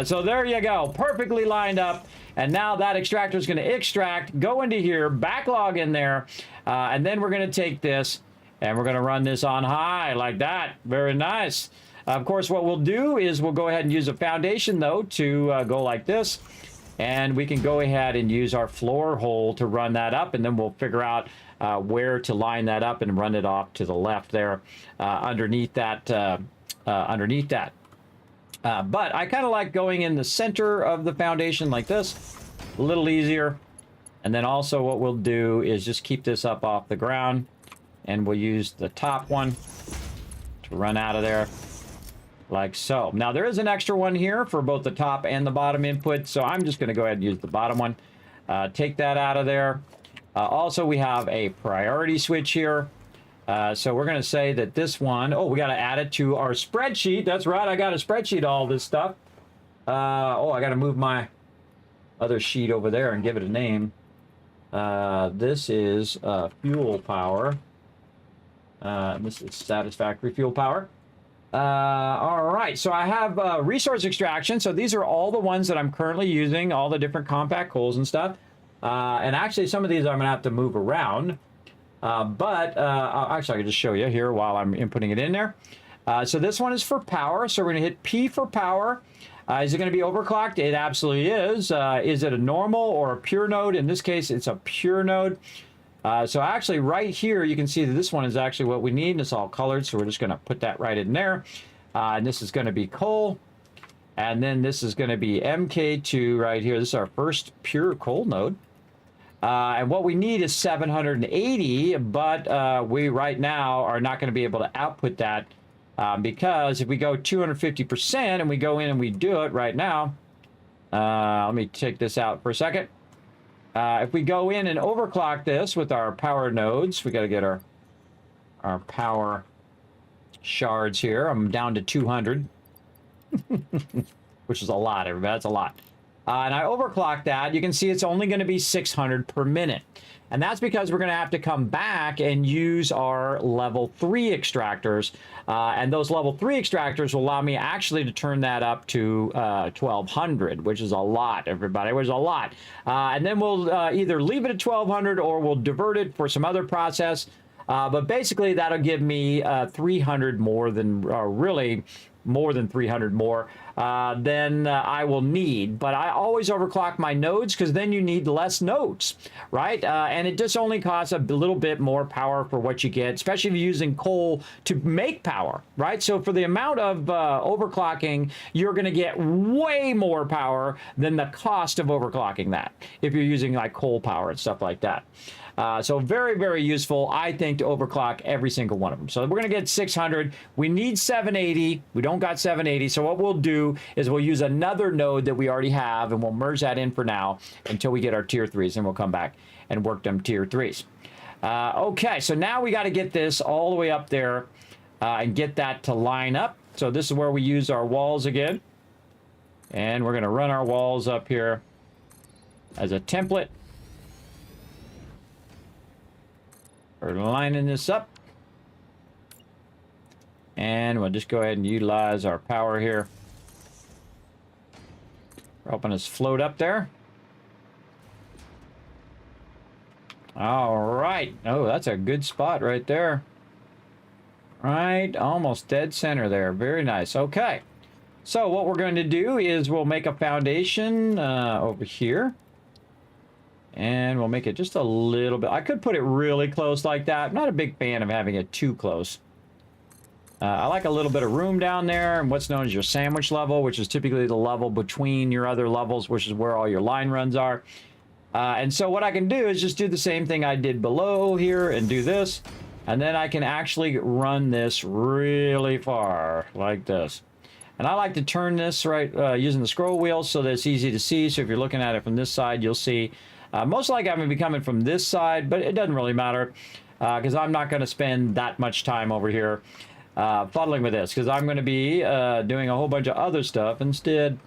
So there you go, perfectly lined up. And now that extractor is going to extract, go into here, backlog in there, and then we're going to take this, and we're going to run this on high like that. Very nice. Of course, what we'll do is we'll go ahead and use a foundation, though, to go like this. And we can go ahead and use our floor hole to run that up. And then we'll figure out where to line that up and run it off to the left there underneath that. But I kind of like going in the center of the foundation like this. A little easier. And then also what we'll do is just keep this up off the ground. And we'll use the top one to run out of there like so. Now there is an extra one here for both the top and the bottom input, so I'm just going to go ahead and use the bottom one. Take that out of there. Also, we have a priority switch here. So we're going to say that this one, oh, we got to add it to our spreadsheet. That's right, I got a spreadsheet, all this stuff. Oh, I got to move my other sheet over there and give it a name. This is fuel power. This is Satisfactory fuel power. All right, so I have resource extraction. So these are all the ones that I'm currently using, all the different compact coals and stuff. And actually, some of these I'm going to have to move around. Actually, I can just show you here while I'm inputting it in there. So this one is for power. So we're going to hit P for power. Is it going to be overclocked? It absolutely is. Is it a normal or a pure node? In this case, it's a pure node. So actually right here, you can see that this one is actually what we need. And it's all colored. So we're just going to put that right in there. And this is going to be coal. And then this is going to be MK2 right here. This is our first pure coal node. And what we need is 780, but we right now are not going to be able to output that because if we go 250% and we go in and we do it right now, let me take this out for a second. If we go in and overclock this with our power nodes, we got to get our power shards here. I'm down to 200, which is a lot, everybody. That's a lot. And I overclock that. You can see it's only going to be 600 per minute. And that's because we're going to have to come back and use our level 3 extractors. And those level 3 extractors will allow me actually to turn that up to 1200, which is a lot, everybody, which is a lot. And then we'll either leave it at 1200 or we'll divert it for some other process. But basically, that'll give me 300 more than, really more than 300 more than I will need. But I always overclock my nodes because then you need less nodes, right? And it just only costs a little bit more power for what you get, especially if you're using coal to make power, right? So for the amount of overclocking, you're going to get way more power than the cost of overclocking that if you're using like coal power and stuff like that. So very, very useful, I think, to overclock every single one of them. So we're going to get 600. We need 780. We don't got 780. So what we'll do is we'll use another node that we already have, and we'll merge that in for now until we get our tier 3s, and we'll come back and work them tier 3s. Okay, so now we got to get this all the way up there and get that to line up. So this is where we use our walls again. And we're going to run our walls up here as a template. We're lining this up. And we'll just go ahead and utilize our power here. We're helping us float up there. All right. Oh, that's a good spot right there. Right, almost dead center there. Very nice. Okay. So what we're going to do is we'll make a foundation over here. And we'll make it just a little bit. I could put it really close like that. I'm not a big fan of having it too close. I like a little bit of room down there and what's known as your sandwich level, which is typically the level between your other levels, which is where all your line runs are. And so what I can do is just do the same thing I did below here and do this. And then I can actually run this really far like this. And I like to turn this right using the scroll wheel so that it's easy to see. So if you're looking at it from this side, you'll see. Most likely I'm going to be coming from this side, but it doesn't really matter because I'm not going to spend that much time over here fuddling with this because I'm going to be doing a whole bunch of other stuff instead.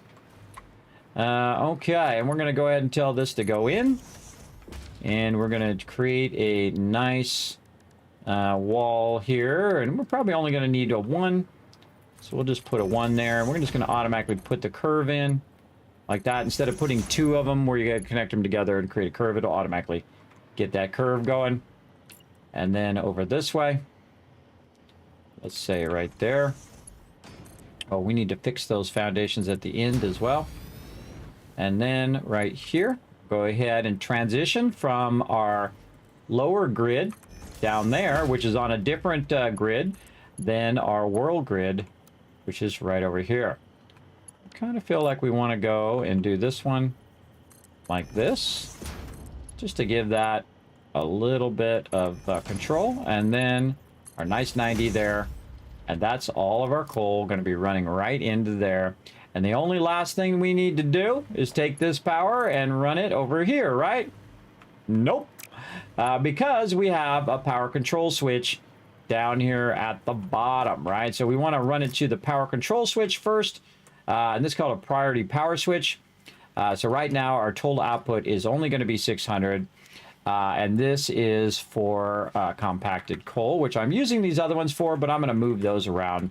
Okay, and we're going to go ahead and tell this to go in. And we're going to create a nice wall here. And we're probably only going to need a 1. So we'll just put a 1 there. And we're just going to automatically put the curve in. Like that, instead of putting 2 of them where you gotta connect them together and create a curve, it'll automatically get that curve going. And then over this way, let's say right there. Oh, we need to fix those foundations at the end as well. And then right here, go ahead and transition from our lower grid down there, which is on a different grid than our world grid, which is right over here. Kind of feel like we want to go and do this one like this just to give that a little bit of control, and then our nice 90 there, and that's all of our coal going to be running right into there. And the only last thing we need to do is take this power and run it over here, right? Nope, because we have a power control switch down here at the bottom, right? So we want to run it to the power control switch first. And this is called a priority power switch. So right now our total output is only going to be 600. And this is for compacted coal, which I'm using these other ones for, but I'm going to move those around.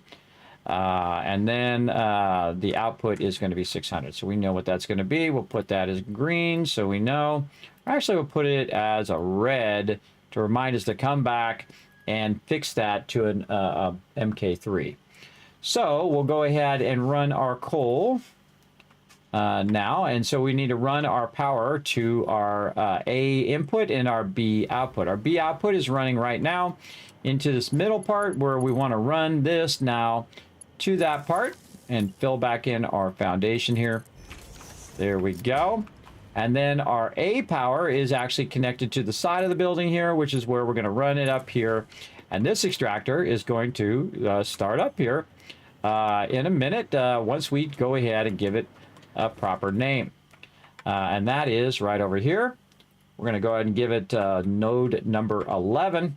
And then the output is going to be 600. So we know what that's going to be. We'll put that as green so we know. Actually, we'll put it as a red to remind us to come back and fix that to an MK3. So we'll go ahead and run our coal now. And so we need to run our power to our A input and our B output. Our B output is running right now into this middle part where we want to run this now to that part and fill back in our foundation here. There we go. And then our A power is actually connected to the side of the building here, which is where we're going to run it up here. And this extractor is going to start up here in a minute once we go ahead and give it a proper name. And that is right over here. We're going to go ahead and give it node number 11.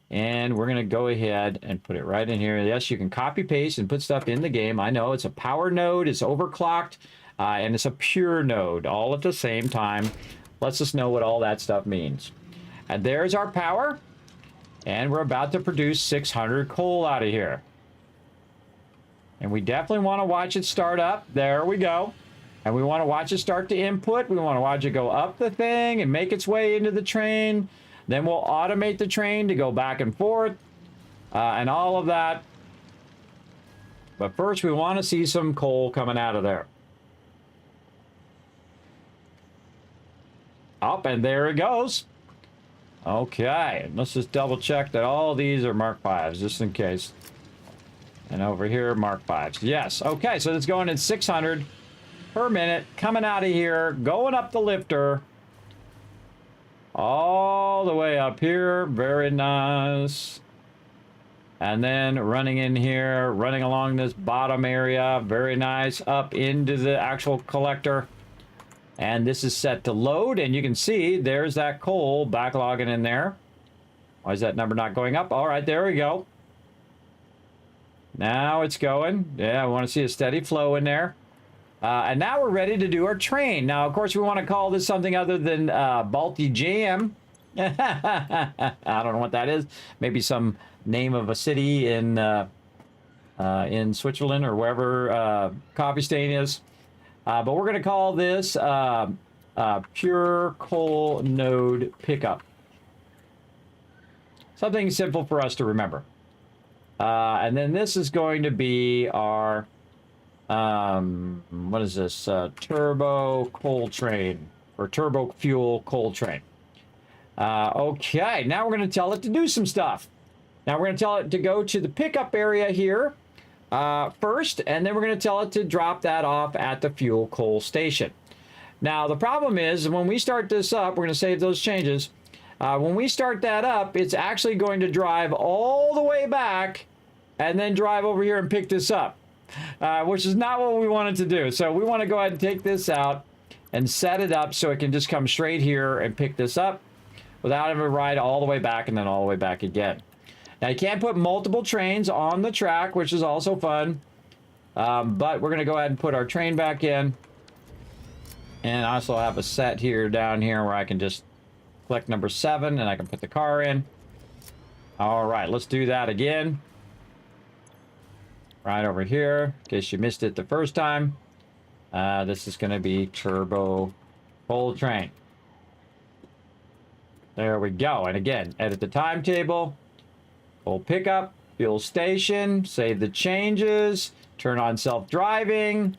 And we're going to go ahead and put it right in here. Yes, you can copy paste and put stuff in the game. I know it's a power node. It's overclocked. And it's a pure node all at the same time. Lets us know what all that stuff means. And there's our power. And we're about to produce 600 coal out of here. And we definitely want to watch it start up. There we go. And we want to watch it start to input. We want to watch it go up the thing and make its way into the train. Then we'll automate the train to go back and forth. And all of that. But first we want to see some coal coming out of there. Up, and there it goes. Okay, let's just double check that all these are Mark 5s, just in case. And over here, Mark 5s. Yes, okay, so it's going in 600 per minute, coming out of here, going up the lifter. All the way up here, very nice. And then running in here, running along this bottom area, very nice, up into the actual collector. And this is set to load, and you can see there's that coal backlogging in there. Why is that number not going up? All right, there we go. Now it's going. Yeah, I want to see a steady flow in there. And now we're ready to do our train. Now, of course, we want to call this something other than Balti Jam. I don't know what that is. Maybe some name of a city in Switzerland or wherever Coffee Stain is. But we're going to call this Pure Coal Node Pickup. Something simple for us to remember. And then this is going to be our, what is this? Turbo Coal Train, or Turbo Fuel Coal Train. Okay, now we're going to tell it to do some stuff. Now we're going to tell it to go to the pickup area here. First, and then we're going to tell it to drop that off at the fuel coal station. Now, the problem is when we start this up, we're going to save those changes. When we start that up, it's actually going to drive all the way back and then drive over here and pick this up, which is not what we wanted to do. So we want to go ahead and take this out and set it up so it can just come straight here and pick this up without having to ride all the way back and then all the way back again. Now, you can't put multiple trains on the track, which is also fun. But we're going to go ahead and put our train back in. And I also have a set here down here where I can just click number 7 and I can put the car in. All right, let's do that again. Right over here, in case you missed it the first time. This is going to be Turbo Coal Train. There we go. And again, edit the timetable. Coal pickup, fuel station, save the changes, turn on self-driving,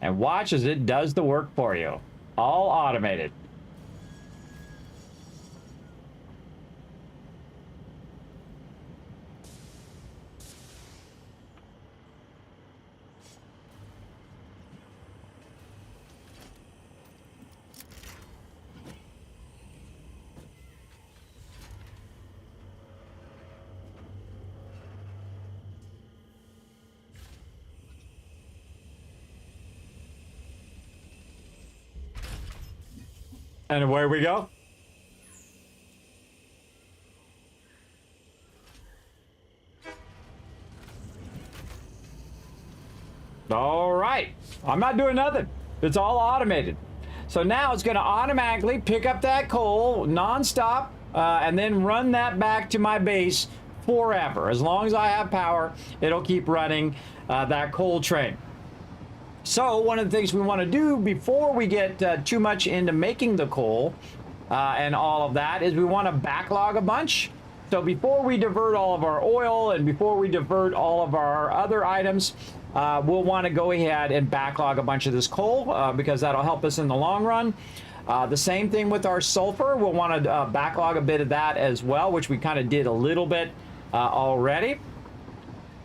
and watch as it does the work for you. All automated. And away we go. All right. I'm not doing nothing. It's all automated. So now it's going to automatically pick up that coal nonstop and then run that back to my base forever. As long as I have power, it'll keep running that coal train. So one of the things we want to do before we get too much into making the coal and all of that is we want to backlog a bunch. So before we divert all of our oil and before we divert all of our other items, we'll want to go ahead and backlog a bunch of this coal because that'll help us in the long run. The same thing with our sulfur. We'll want to backlog a bit of that as well, which we kind of did a little bit already.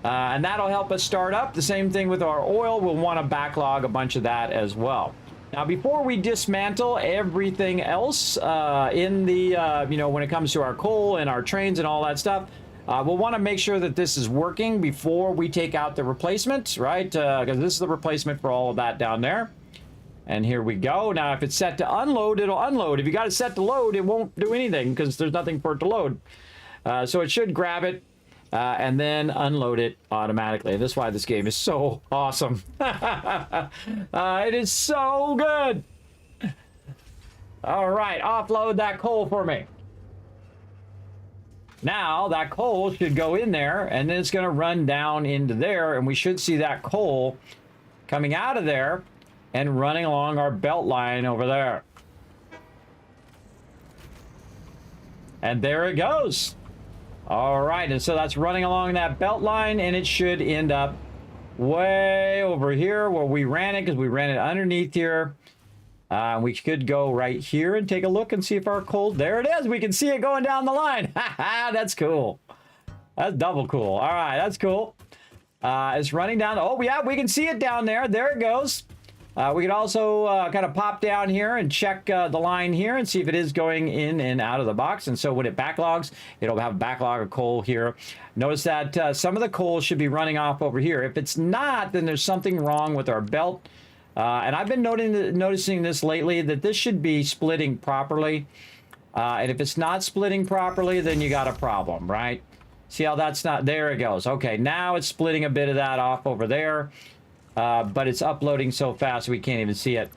And that'll help us start up. The same thing with our oil. We'll want to backlog a bunch of that as well. Now, before we dismantle everything else in the, when it comes to our coal and our trains and all that stuff, we'll want to make sure that this is working before we take out the replacement, right? Because this is the replacement for all of that down there. And here we go. Now, if it's set to unload, it'll unload. If you got it set to load, it won't do anything because there's nothing for it to load. So it should grab it and then unload it automatically. And that's why this game is so awesome. It is so good. All right, offload that coal for me. Now, that coal should go in there, and then it's going to run down into there, and we should see that coal coming out of there and running along our belt line over there. And there it goes. All right, and so that's running along that belt line, and it should end up way over here where we ran it, because we ran it underneath here. We could go right here and take a look and see if our coal... There it is. We can see it going down the line. That's cool. That's double cool. All right, that's cool. It's running down. Oh, yeah, we can see it down there. There it goes. We could also kind of pop down here and check the line here and see if it is going in and out of the box. And so when it backlogs, it'll have a backlog of coal here. Notice that some of the coal should be running off over here. If it's not, then there's something wrong with our belt. And I've been noticing this lately, that this should be splitting properly. And if it's not splitting properly, then you got a problem, right? See how that's not... There it goes. Okay, now it's splitting a bit of that off over there. But it's uploading so fast we can't even see it.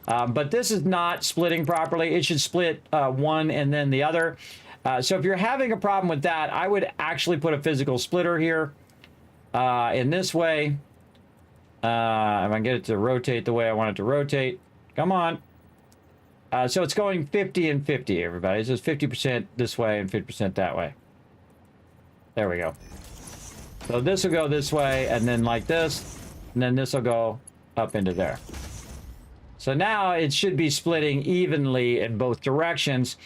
But this is not splitting properly. It should split one and then the other. So if you're having a problem with that, I would actually put a physical splitter here in this way. If I can get it to rotate the way I want it to rotate. Come on. So it's going 50 and 50, everybody. So it's 50% this way and 50% that way. There we go. So this will go this way and then like this. And then this will go up into there. So now it should be splitting evenly in both directions.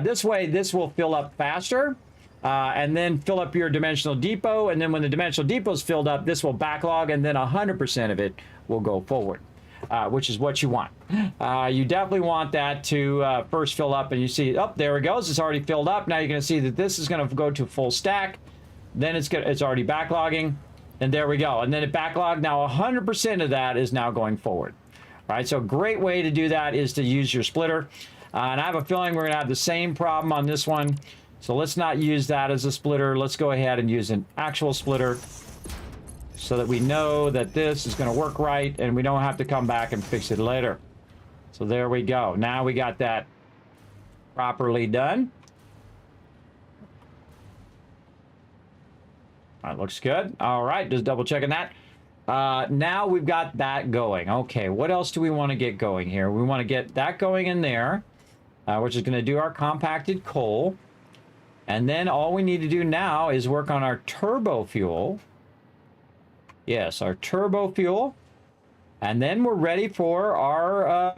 This way, this will fill up faster. And then fill up your dimensional depot. And then when the dimensional depot is filled up, this will backlog. And then 100% of it will go forward, which is what you want. You definitely want that to first fill up. And you see, oh, there it goes. It's already filled up. Now you're going to see that this is going to go to full stack. Then it's already backlogging. And there we go. And then it backlogged. Now 100% of that is now going forward. All right, so a great way to do that is to use your splitter. And I have a feeling we're going to have the same problem on this one. So let's not use that as a splitter. Let's go ahead and use an actual splitter so that we know that this is going to work right and we don't have to come back and fix it later. So there we go. Now we got that properly done. That looks good. All right, just double checking that. Now we've got that going. Okay, what else do we want to get going here? We want to get that going in there, which is going to do our compacted coal. And then all we need to do now is work on our turbo fuel. Yes, our turbo fuel. And then we're ready for our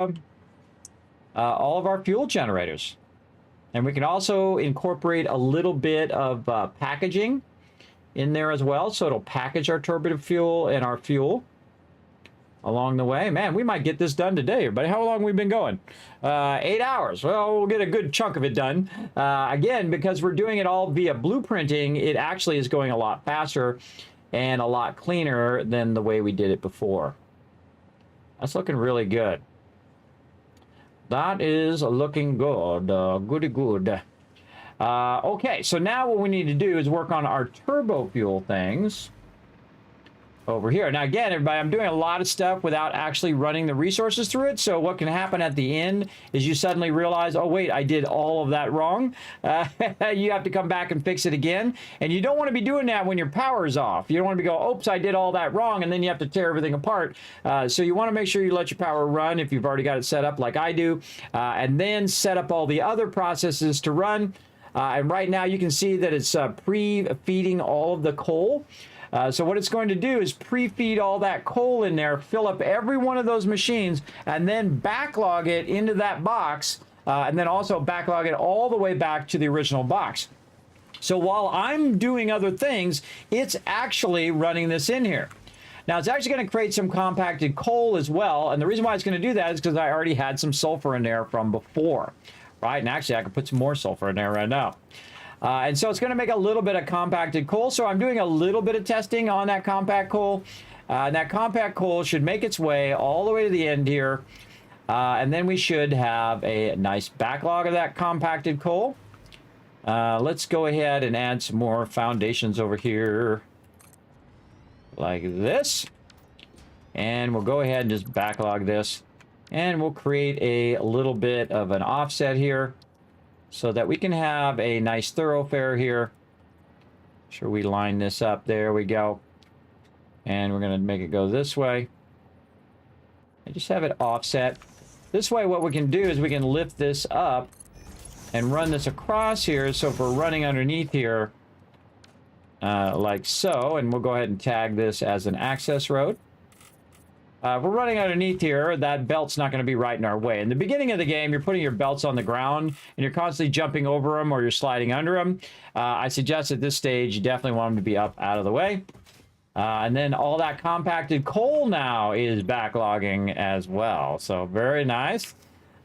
all of our fuel generators. And we can also incorporate a little bit of packaging in there as well. So it'll package our turbo fuel and our fuel along the way. Man, we might get this done today, everybody. How long have we been going? 8 hours. Well, we'll get a good chunk of it done. Again, because we're doing it all via blueprinting, it actually is going a lot faster and a lot cleaner than the way we did it before. That's looking really good. That is looking good. Goody good. Okay, so now what we need to do is work on our turbo fuel things over here. Now, again, everybody, I'm doing a lot of stuff without actually running the resources through it. So what can happen at the end is you suddenly realize, oh, wait, I did all of that wrong. You have to come back and fix it again. And you don't want to be doing that when your power is off. You don't want to go, oops, I did all that wrong. And then you have to tear everything apart. So you want to make sure you let your power run if you've already got it set up like I do. And then set up all the other processes to run. And right now you can see that it's pre-feeding all of the coal. So what it's going to do is pre-feed all that coal in there, fill up every one of those machines, and then backlog it into that box, and then also backlog it all the way back to the original box. So while I'm doing other things, it's actually running this in here. Now, it's actually going to create some compacted coal as well, and the reason why it's going to do that is because I already had some sulfur in there from before, right? And actually, I could put some more sulfur in there right now. And so it's going to make a little bit of compacted coal, so I'm doing a little bit of testing on that compact coal. And that compact coal should make its way all the way to the end here, and then we should have a nice backlog of that compacted coal. Let's go ahead and add some more foundations over here like this, and we'll go ahead and just backlog this, and we'll create a little bit of an offset here so that we can have a nice thoroughfare here. Sure, we line this up. There we go, and we're going to make it go this way and just have it offset this way. What we can do is we can lift this up and run this across here. So if we're running underneath here, like so, and we'll go ahead and tag this as an access road. If we're running underneath here, that belt's not going to be right in our way. In the beginning of the game, you're putting your belts on the ground, and you're constantly jumping over them or you're sliding under them. I suggest at this stage, you definitely want them to be up out of the way. And then all that compacted coal now is backlogging as well. So very nice.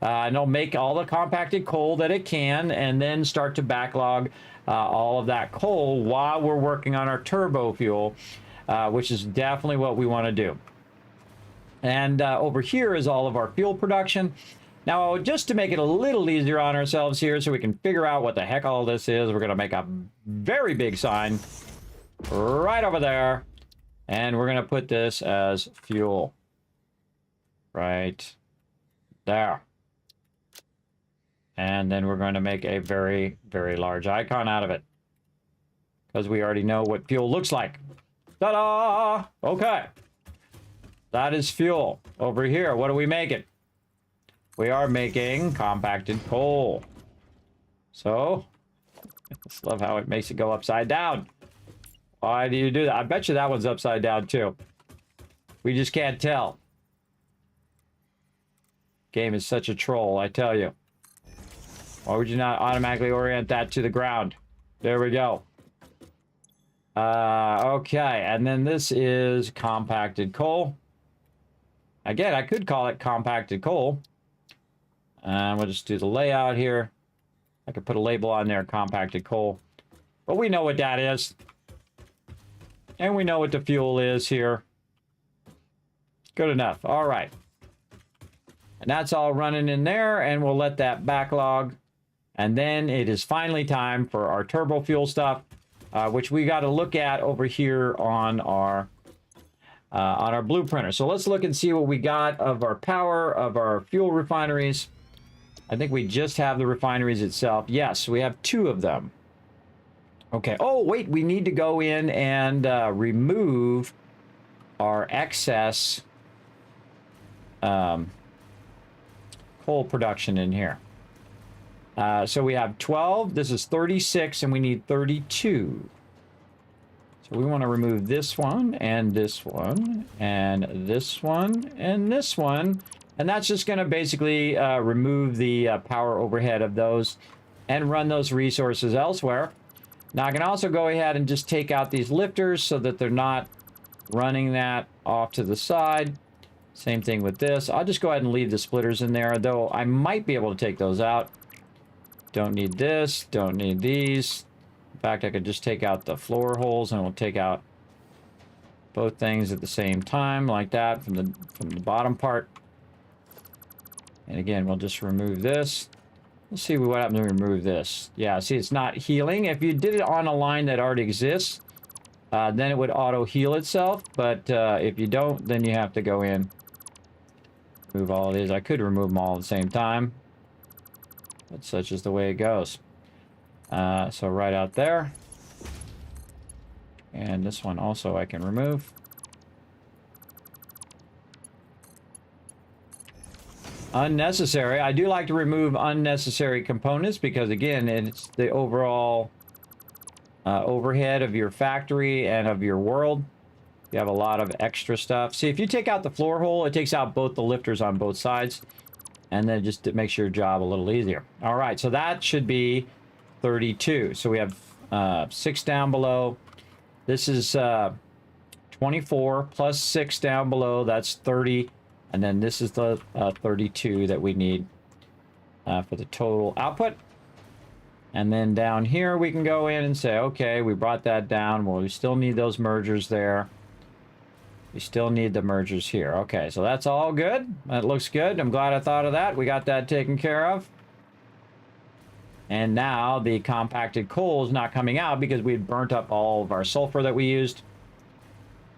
And it'll make all the compacted coal that it can, and then start to backlog all of that coal while we're working on our turbo fuel, which is definitely what we want to do. And over here is all of our fuel production. Now, just to make it a little easier on ourselves here so we can figure out what the heck all this is, we're going to make a very big sign right over there. And we're going to put this as fuel right there. And then we're going to make a very, very large icon out of it, because we already know what fuel looks like. Ta-da! Okay. That is fuel. Over here, what are we making? We are making compacted coal. So, I just love how it makes it go upside down. Why do you do that? I bet you that one's upside down too. We just can't tell. Game is such a troll, I tell you. Why would you not automatically orient that to the ground? There we go. Okay, and then this is compacted coal. Again, I could call it compacted coal. And we'll just do the layout here. I could put a label on there, compacted coal. But we know what that is. And we know what the fuel is here. Good enough. All right. And that's all running in there, and we'll let that backlog. And then it is finally time for our turbo fuel stuff, which we got to look at over here on our blue printer. So let's look and see what we got of our power of our fuel refineries. I think we just have the refineries itself. Yes, we have 2 of them. Okay. Oh, wait, we need to go in and remove our excess coal production in here. So we have 12, this is 36, and we need 32. So we want to remove this one, and this one, and this one, and this one. And that's just going to basically remove the power overhead of those and run those resources elsewhere. Now I can also go ahead and just take out these lifters so that they're not running that off to the side. Same thing with this. I'll just go ahead and leave the splitters in there, though I might be able to take those out. Don't need this, don't need these. In fact, I could just take out the floor holes, and we'll take out both things at the same time, like that, from the bottom part. And again, we'll just remove this. Let's see what happens when we remove this. Yeah, see, it's not healing. If you did it on a line that already exists, then it would auto heal itself. But if you don't, then you have to go in, remove all of these. I could remove them all at the same time, but such is the way it goes. So right out there. And this one also I can remove. unnecessary. I do like to remove unnecessary components because, again, it's the overall overhead of your factory and of your world. You have a lot of extra stuff. See, if you take out the floor hole, it takes out both the lifters on both sides, and then just it makes your job a little easier. All right, so that should be 32. So we have 6 down below. This is 24 plus 6 down below. That's 30. And then this is the 32 that we need for the total output. And then down here, we can go in and say, okay, we brought that down. Well, we still need those mergers there. We still need the mergers here. Okay, so that's all good. That looks good. I'm glad I thought of that. We got that taken care of. And now the compacted coal is not coming out because we had burnt up all of our sulfur that we used.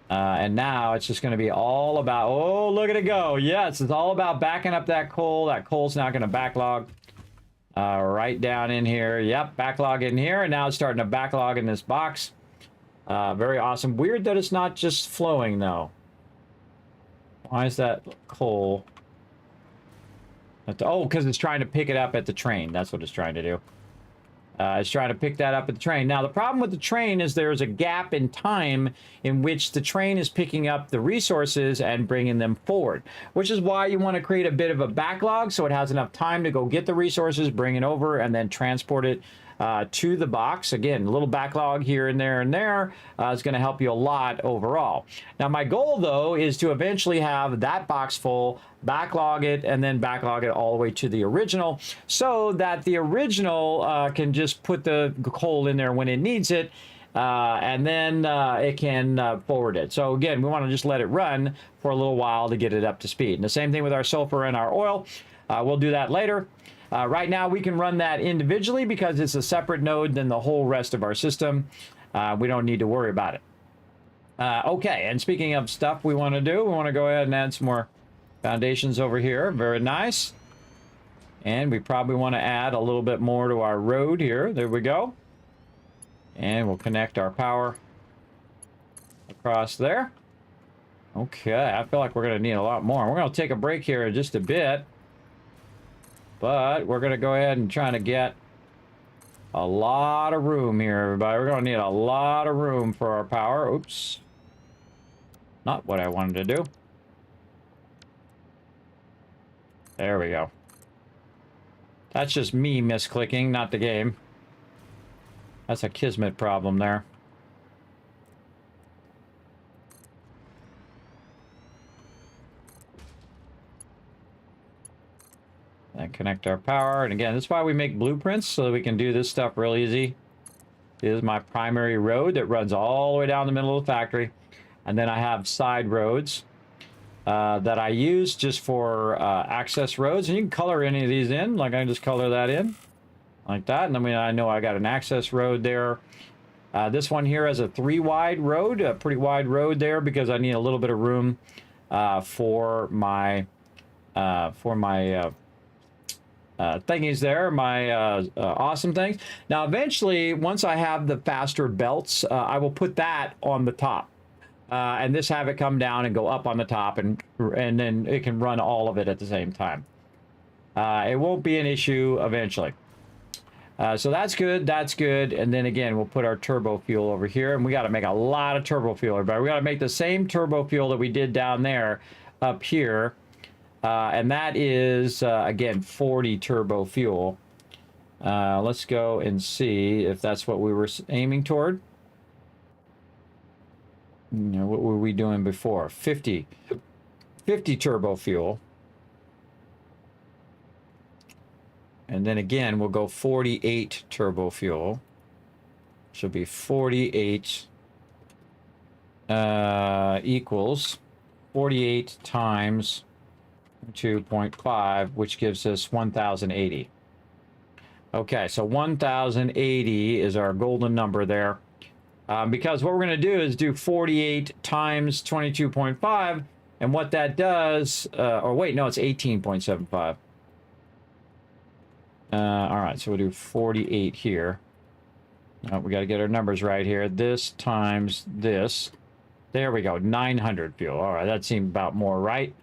And now it's just going to be all about, oh, look at it go. Yes, it's all about backing up that coal. That coal's not going to backlog right down in here. Yep, backlog in here. And now it's starting to backlog in this box. Very awesome. Weird that it's not just flowing, though. Why is that coal? Oh, because it's trying to pick it up at the train. That's what it's trying to do. It's trying to pick that up at the train. Now, the problem with the train is there's a gap in time in which the train is picking up the resources and bringing them forward, which is why you want to create a bit of a backlog so it has enough time to go get the resources, bring it over, and then transport it to the box. Again, a little backlog here and there is going to help you a lot overall. Now, my goal, though, is to eventually have that box full, backlog it, and then backlog it all the way to the original so that the original can just put the coal in there when it needs it, and then it can forward it. So, again, we want to just let it run for a little while to get it up to speed. And the same thing with our sulfur and our oil. We'll do that later. Right now, we can run that individually because it's a separate node than the whole rest of our system. We don't need to worry about it. Okay, and speaking of stuff we want to do, we want to go ahead and add some more foundations over here. Very nice. And we probably want to add a little bit more to our road here. There we go. And we'll connect our power across there. Okay, I feel like we're going to need a lot more. We're going to take a break here in just a bit. But we're going to go ahead and try to get a lot of room here, everybody. We're going to need a lot of room for our power. Oops. Not what I wanted to do. There we go. That's just me misclicking, not the game. That's a Kismet problem there. And connect our power. And again, that's why we make blueprints, so that we can do this stuff real easy. This is my primary road that runs all the way down the middle of the factory. And then I have side roads that I use just for access roads. And you can color any of these in. Like I can just color that in. Like that. And then I know I got an access road there. This one here has a 3 wide road. A pretty wide road there because I need a little bit of room for my thingies there, my awesome things. Now, eventually, once I have the faster belts, I will put that on the top. And this have it come down and go up on the top, and then it can run all of it at the same time. It won't be an issue eventually. So that's good, that's good. And then again, we'll put our turbo fuel over here, and we got to make a lot of turbo fuel, everybody. We got to make the same turbo fuel that we did down there up here. And that is, again, 40 turbo fuel. Let's go and see if that's what we were aiming toward. You know, what were we doing before? 50 turbo fuel. And then again, we'll go 48 turbo fuel. Should be 48 equals 48 times 2.5, which gives us 1080. Okay, so 1080 is our golden number there. Because what we're going to do is do 48 times 22.5, and what that does, or wait, no, it's 18.75. All right, so we'll do 48 here. We got to get our numbers right here. This times this. There we go, 900 fuel. All right, that seemed about more right.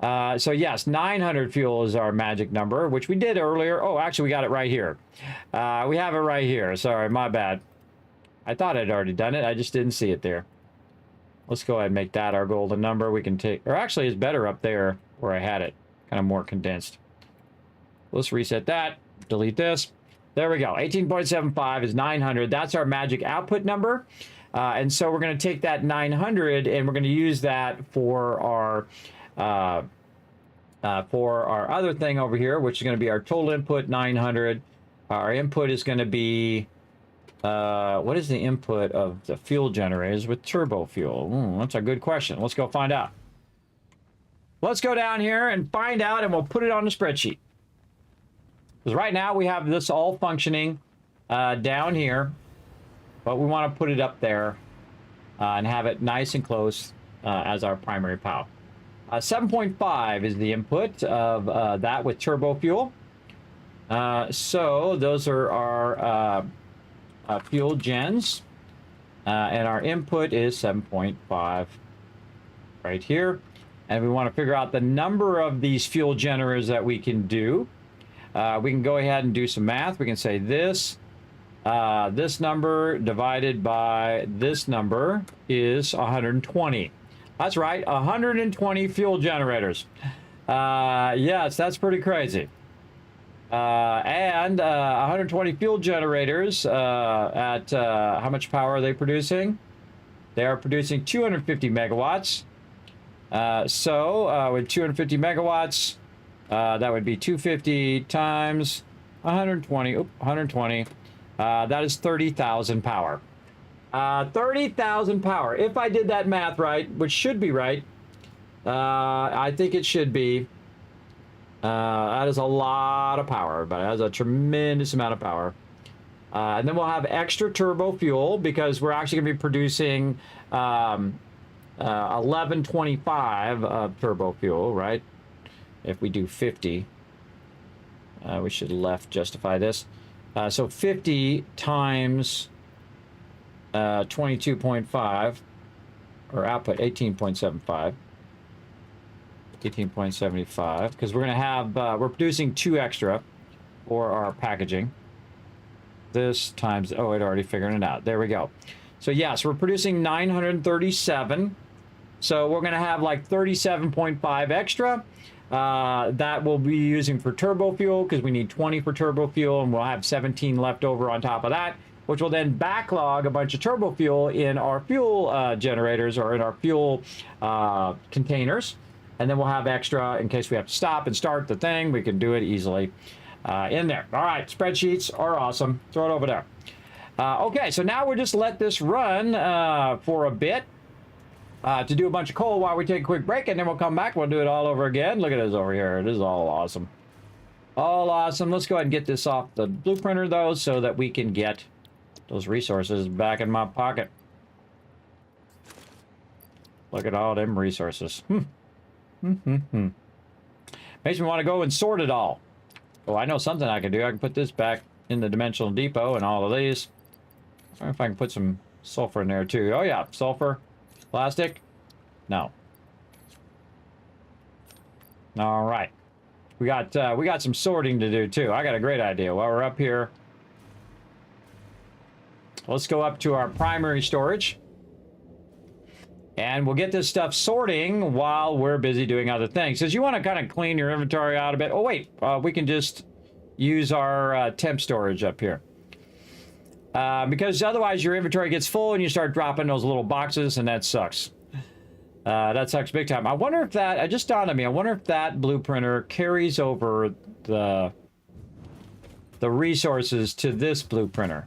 So yes, 900 fuel is our magic number, which we did earlier. Oh, actually, we got it right here. We have it right here. Sorry, my bad. I thought I'd already done it. I just didn't see it there. Let's go ahead and make that our golden number. We can take, or actually it's better up there where I had it, kind of more condensed. Let's reset that, delete this. There we go. 18.75 is 900. That's our magic output number. And so we're going to take that 900 and we're going to use that for our other thing over here, which is going to be our total input 900. Our input is going to be, what is the input of the fuel generators with turbo fuel? That's a good question. Let's go find out. Let's go down here and find out, and we'll put it on the spreadsheet. Because right now we have this all functioning down here, but we want to put it up there and have it nice and close as our primary power. 7.5 is the input of that with turbo fuel. So those are our fuel gens, and our input is 7.5 right here. And we want to figure out the number of these fuel generators that we can do. We can go ahead and do some math. We can say this number divided by this number is 120. That's right, 120 fuel generators. Yes, that's pretty crazy. And 120 fuel generators at how much power are they producing? They are producing 250 megawatts. So with 250 megawatts, that would be 250 times 120. 120. That is 30,000 power. 30,000 power. If I did that math right, which should be right, I think it should be. That is a lot of power, but it has a tremendous amount of power. And then we'll have extra turbo fuel because we're actually going to be producing 1125 of turbo fuel, right? If we do 50, we should left justify this. So 50 times 22.5, or output 18.75. 18.75, because we're going to have, we're producing 2 extra for our packaging. This times, oh, it already figured it out. There we go. So yes, we're producing 937. So we're going to have like 37.5 extra. That we'll be using for turbo fuel because we need 20 for turbo fuel, and we'll have 17 left over on top of that, which will then backlog a bunch of turbo fuel in our fuel generators or in our fuel containers. And then we'll have extra in case we have to stop and start the thing. We can do it easily in there. All right, spreadsheets are awesome. Throw it over there. Okay, so now we'll just let this run for a bit to do a bunch of coal while we take a quick break, and then we'll come back. We'll do it all over again. Look at this over here. This is all awesome. All awesome. Let's go ahead and get this off the blueprinter, though, so that we can get those resources back in my pocket. Look at all them resources. Makes me want to go and sort it all. Oh, I know something I can do. I can put this back in the dimensional depot and all of these. I wonder if I can put some sulfur in there too. Oh yeah, sulfur. Plastic? No. All right. We got some sorting to do too. I got a great idea. While we're up here, let's go up to our primary storage. And we'll get this stuff sorting while we're busy doing other things. Because you want to kind of clean your inventory out a bit. Oh, wait. We can just use our temp storage up here. Because otherwise your inventory gets full and you start dropping those little boxes, and that sucks. That sucks big time. I wonder if that, it just dawned on me, I wonder if that blueprinter carries over the resources to this blueprinter.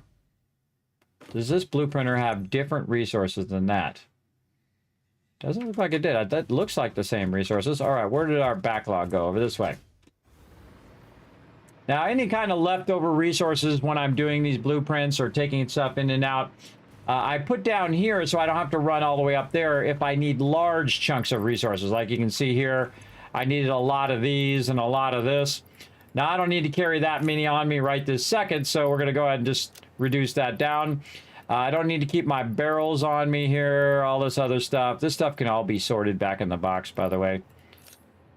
Does this blueprinter have different resources than that? Doesn't look like it did. That looks like the same resources. All right, where did our backlog go? Over this way. Now, any kind of leftover resources when I'm doing these blueprints or taking stuff in and out, I put down here so I don't have to run all the way up there if I need large chunks of resources. Like you can see here, I needed a lot of these and a lot of this. Now, I don't need to carry that many on me right this second, so we're going to go ahead and just reduce that down. I don't need to keep my barrels on me here, all this other stuff. This stuff can all be sorted back in the box, by the way.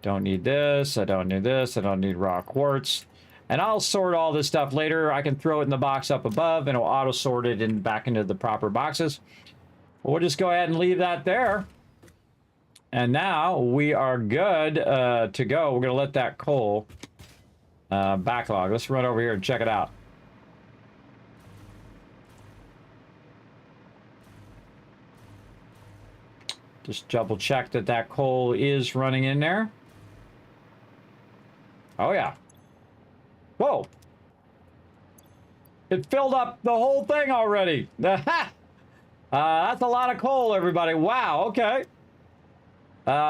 Don't need this. I don't need this. I don't need raw quartz. And I'll sort all this stuff later. I can throw it in the box up above and it'll auto sort it in back into the proper boxes. We'll just go ahead and leave that there. And now we are good to go. We're going to let that coal backlog. Let's run over here and check it out. Just double check that that coal is running in there. Oh, yeah. Whoa. It filled up the whole thing already. That's a lot of coal, everybody. Wow, okay.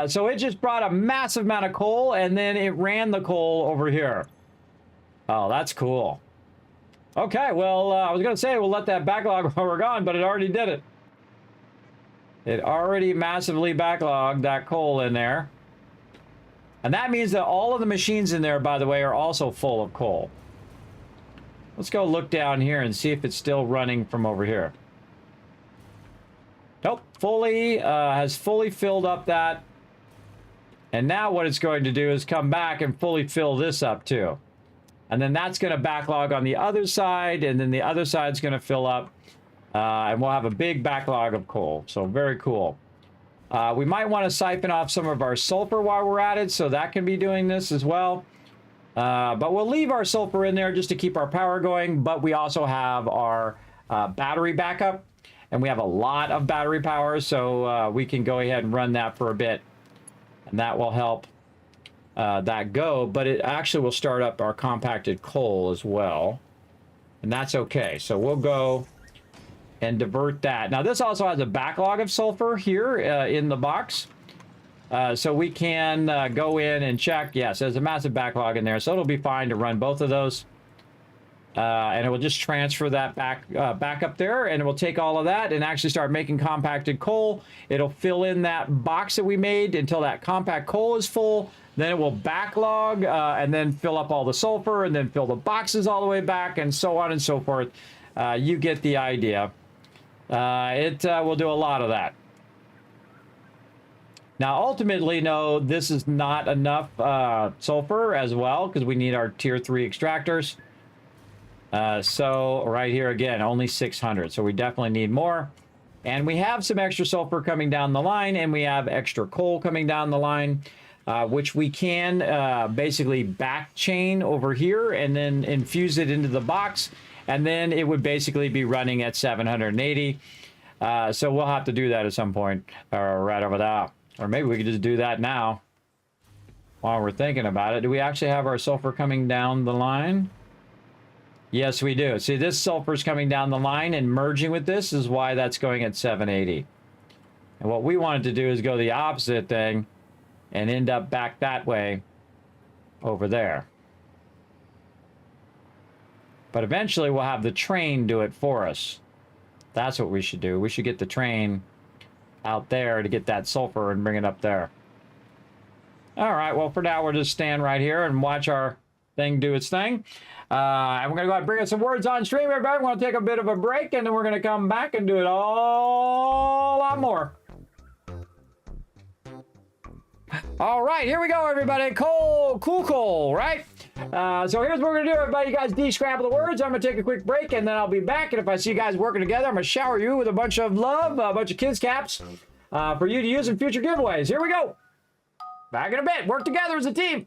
So it just brought a massive amount of coal, and then it ran the coal over here. Oh, that's cool. Okay, well, I was going to say we'll let that backlog while we're gone, but it already did it. It already massively backlogged that coal in there. And that means that all of the machines in there, by the way, are also full of coal. Let's go look down here and see if it's still running from over here. Nope, has fully filled up that. And now what it's going to do is come back and fully fill this up too. And then that's going to backlog on the other side, and then the other side's going to fill up. And we'll have a big backlog of coal. So very cool. We might want to siphon off some of our sulfur while we're at it, so that can be doing this as well. But we'll leave our sulfur in there just to keep our power going. But we also have our battery backup, and we have a lot of battery power, so we can go ahead and run that for a bit. And that will help that go. But it actually will start up our compacted coal as well. And that's okay. So we'll go and divert that. Now this also has a backlog of sulfur here in the box. So we can go in and check. Yes, there's a massive backlog in there, so it'll be fine to run both of those. And it will just transfer that back up there, and it will take all of that and actually start making compacted coal. It'll fill in that box that we made until that compact coal is full. Then it will backlog and then fill up all the sulfur and then fill the boxes all the way back and so on and so forth. You get the idea. It will do a lot of that. Now, ultimately, no, this is not enough sulfur as well because we need our tier 3 extractors. So right here, again, only 600. So we definitely need more. And we have some extra sulfur coming down the line, and we have extra coal coming down the line, which we can basically back chain over here and then infuse it into the box. And then it would basically be running at 780. So we'll have to do that at some point right over there. Or maybe we could just do that now while we're thinking about it. Do we actually have our sulfur coming down the line? Yes, we do. See, this sulfur is coming down the line and merging with this is why that's going at 780. And what we wanted to do is go the opposite thing and end up back that way over there. But eventually we'll have the train do it for us. That's what we should do. We should get the train out there to get that sulfur and bring it up there. All right, well, for now, we'll just stand right here and watch our thing do its thing. And we're going to go ahead and bring us some words on stream, everybody. We're going to take a bit of a break, and then we're going to come back and do it all a lot more. All right, here we go, everybody. Coal, cool coal, right? So here's what we're going to do, everybody. You guys de-scramble the words. I'm going to take a quick break, and then I'll be back. And if I see you guys working together, I'm going to shower you with a bunch of love, a bunch of kids caps for you to use in future giveaways. Here we go. Back in a bit. Work together as a team.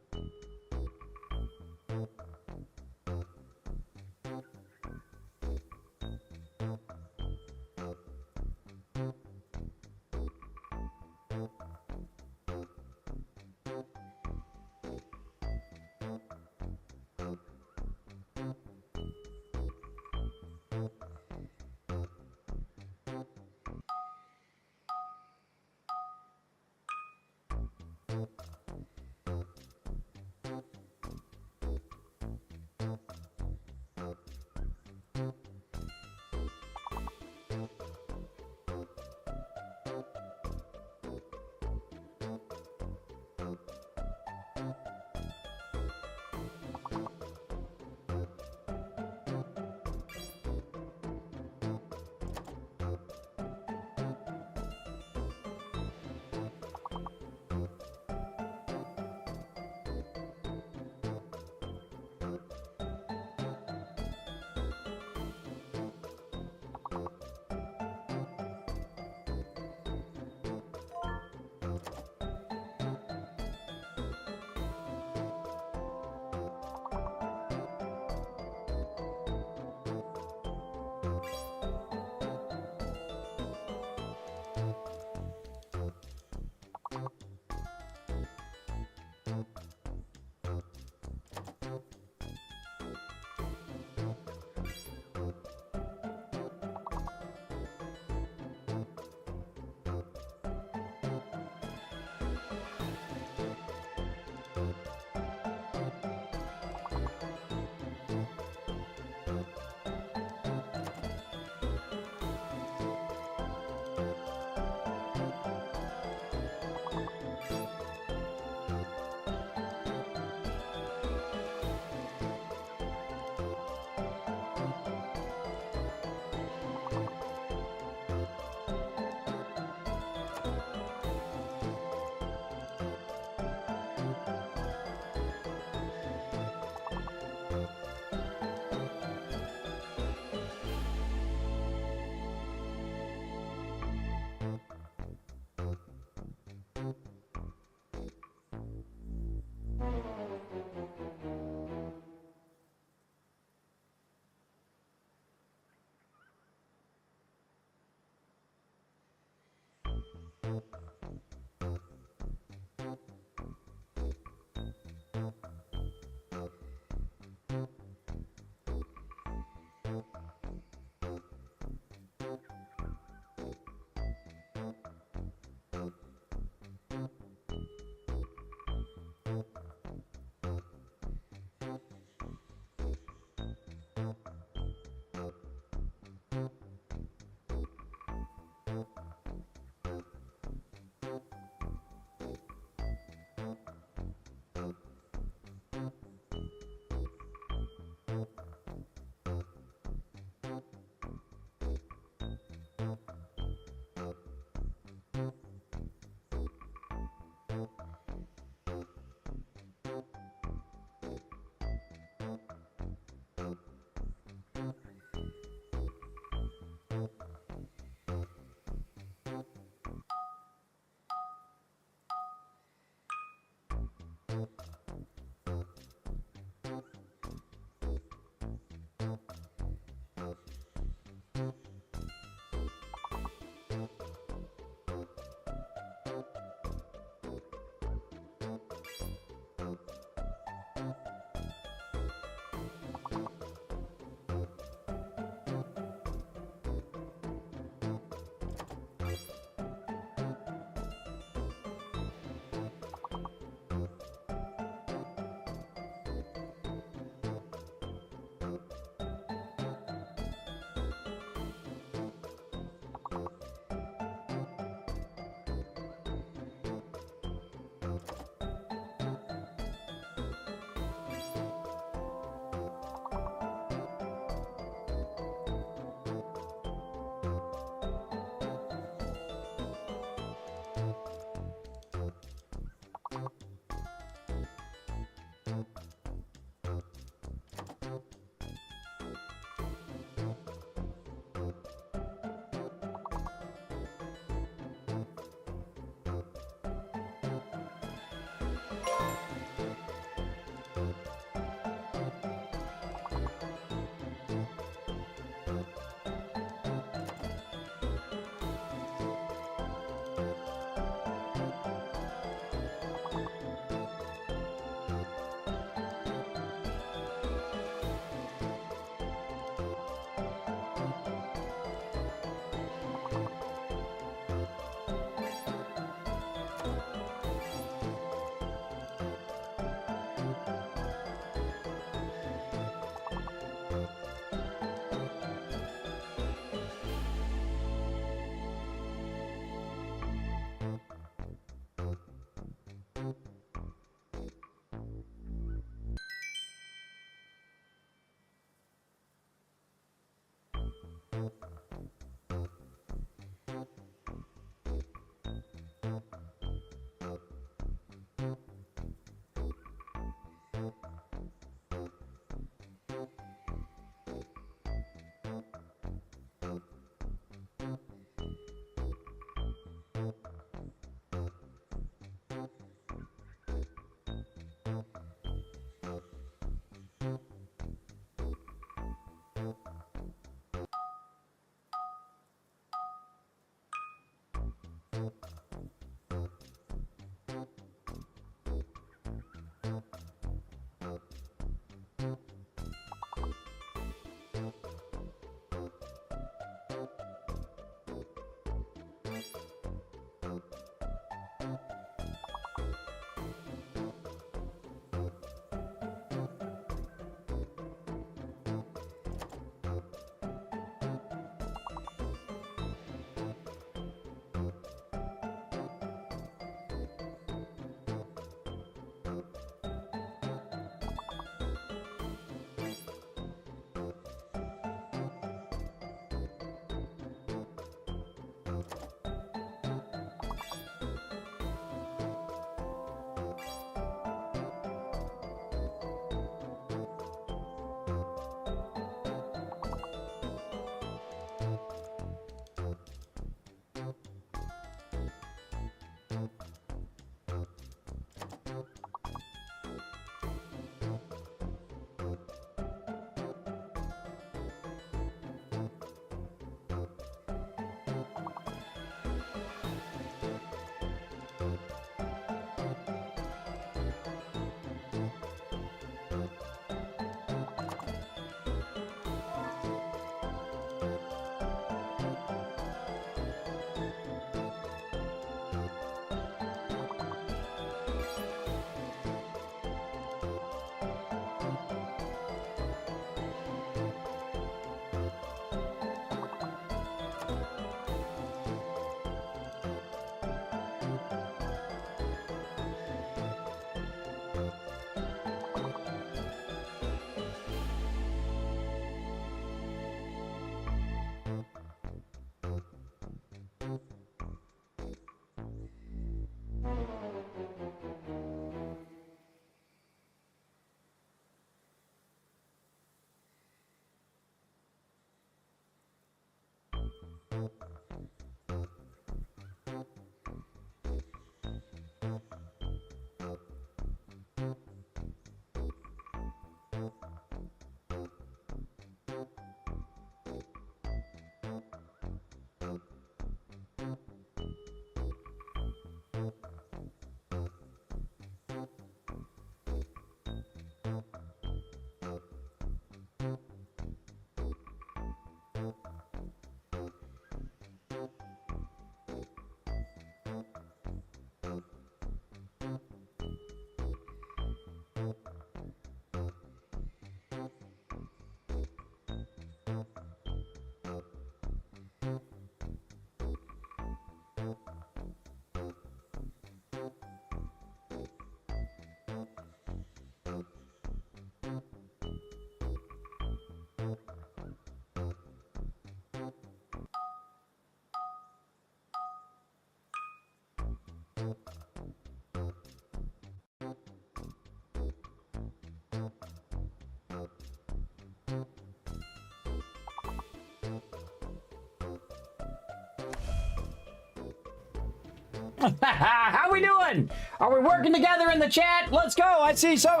How we doing? Are we working together in the chat? Let's go. I see some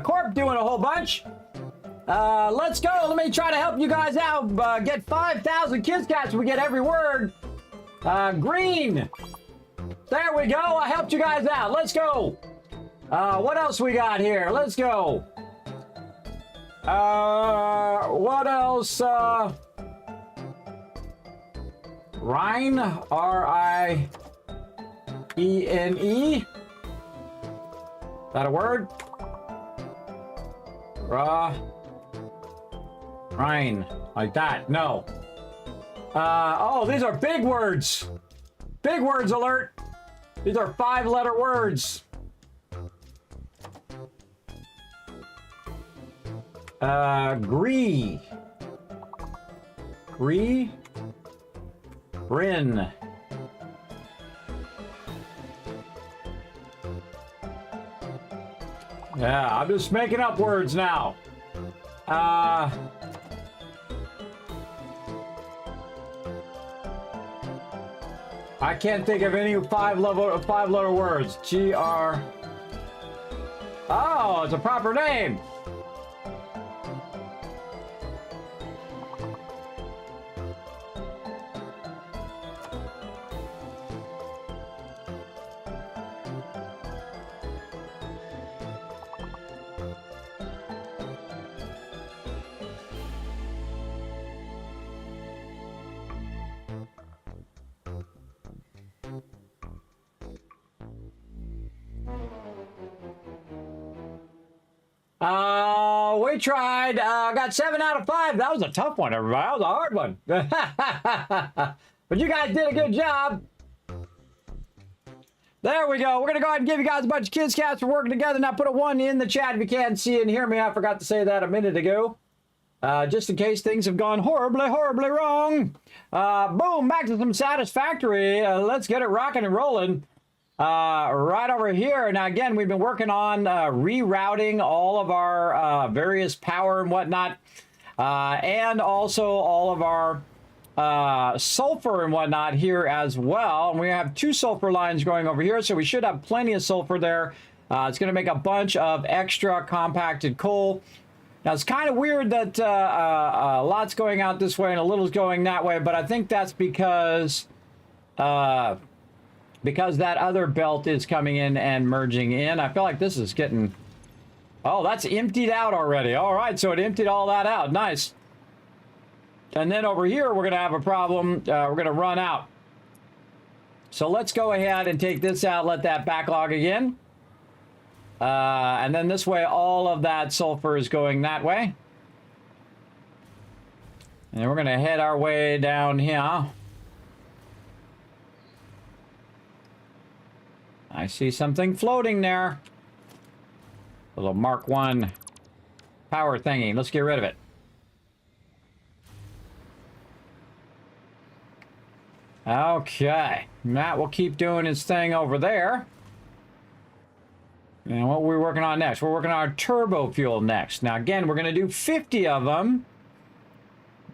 Corp doing a whole bunch. Let's go. Let me try to help you guys out. Get 5,000 Kismets. We get every word. Green. There we go. I helped you guys out. Let's go. What else we got here? Let's go. What else? Rhine. R-I-E-N-E. Is that a word? Rhine. Like that. No. Oh, these are big words. Big words alert. These are 5-letter words. Gree. Gree. Rin. Yeah, I'm just making up words now. I can't think of any 5-letter words. G-R. Oh, it's a proper name. We tried. Got 7 out of 5. That was a tough one, everybody. That was a hard one. But you guys did a good job. There we go. We're going to go ahead and give you guys a bunch of Kismets for working together. Now put a 1 in the chat if you can't see and hear me. I forgot to say that a minute ago. Just in case things have gone horribly, horribly wrong. Boom, back to some Satisfactory. Let's get it rocking and rolling. Right over here. Now, again, we've been working on rerouting all of our various power and whatnot. And also all of our sulfur and whatnot here as well. And we have 2 sulfur lines going over here, so we should have plenty of sulfur there. It's going to make a bunch of extra compacted coal. Now, it's kind of weird that a lot's going out this way and a little's going that way, but I think that's because that other belt is coming in and merging in. I feel like this is getting... Oh, that's emptied out already. All right, so it emptied all that out. Nice. And then over here, we're going to have a problem. We're going to run out. So let's go ahead and take this out, let that backlog again. And then this way, all of that sulfur is going that way. And we're going to head our way down here. I see something floating there. A little Mark 1 power thingy. Let's get rid of it. Okay. Matt will keep doing his thing over there. And what we're working on next? We're working on our turbo fuel next. Now, again, we're going to do 50 of them.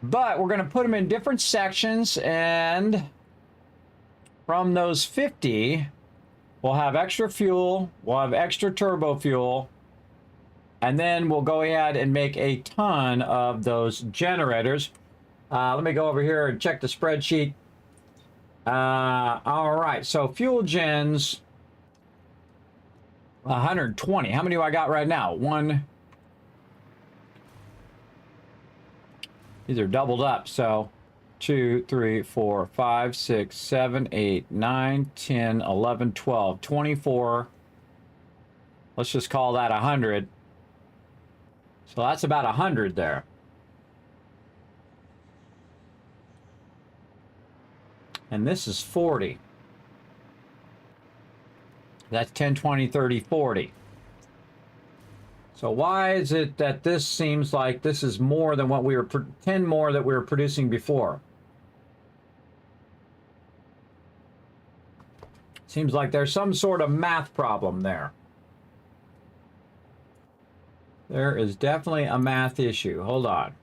But we're going to put them in different sections. And from those 50, we'll have extra fuel. We'll have extra turbo fuel. And then we'll go ahead and make a ton of those generators. Let me go over here and check the spreadsheet. All right, so fuel gens, 120. How many do I got right now? 1. These are doubled up, so 2, 3, 4, 5, 6, 7, 8, 9, 10, 11, 12, 24. Let's just call that 100. So that's about 100 there. And this is 40. That's 10, 20, 30, 40. So why is it that this seems like this is more than what we were, 10 more that we were producing before? Seems like there's some sort of math problem there. There is definitely a math issue. Hold on.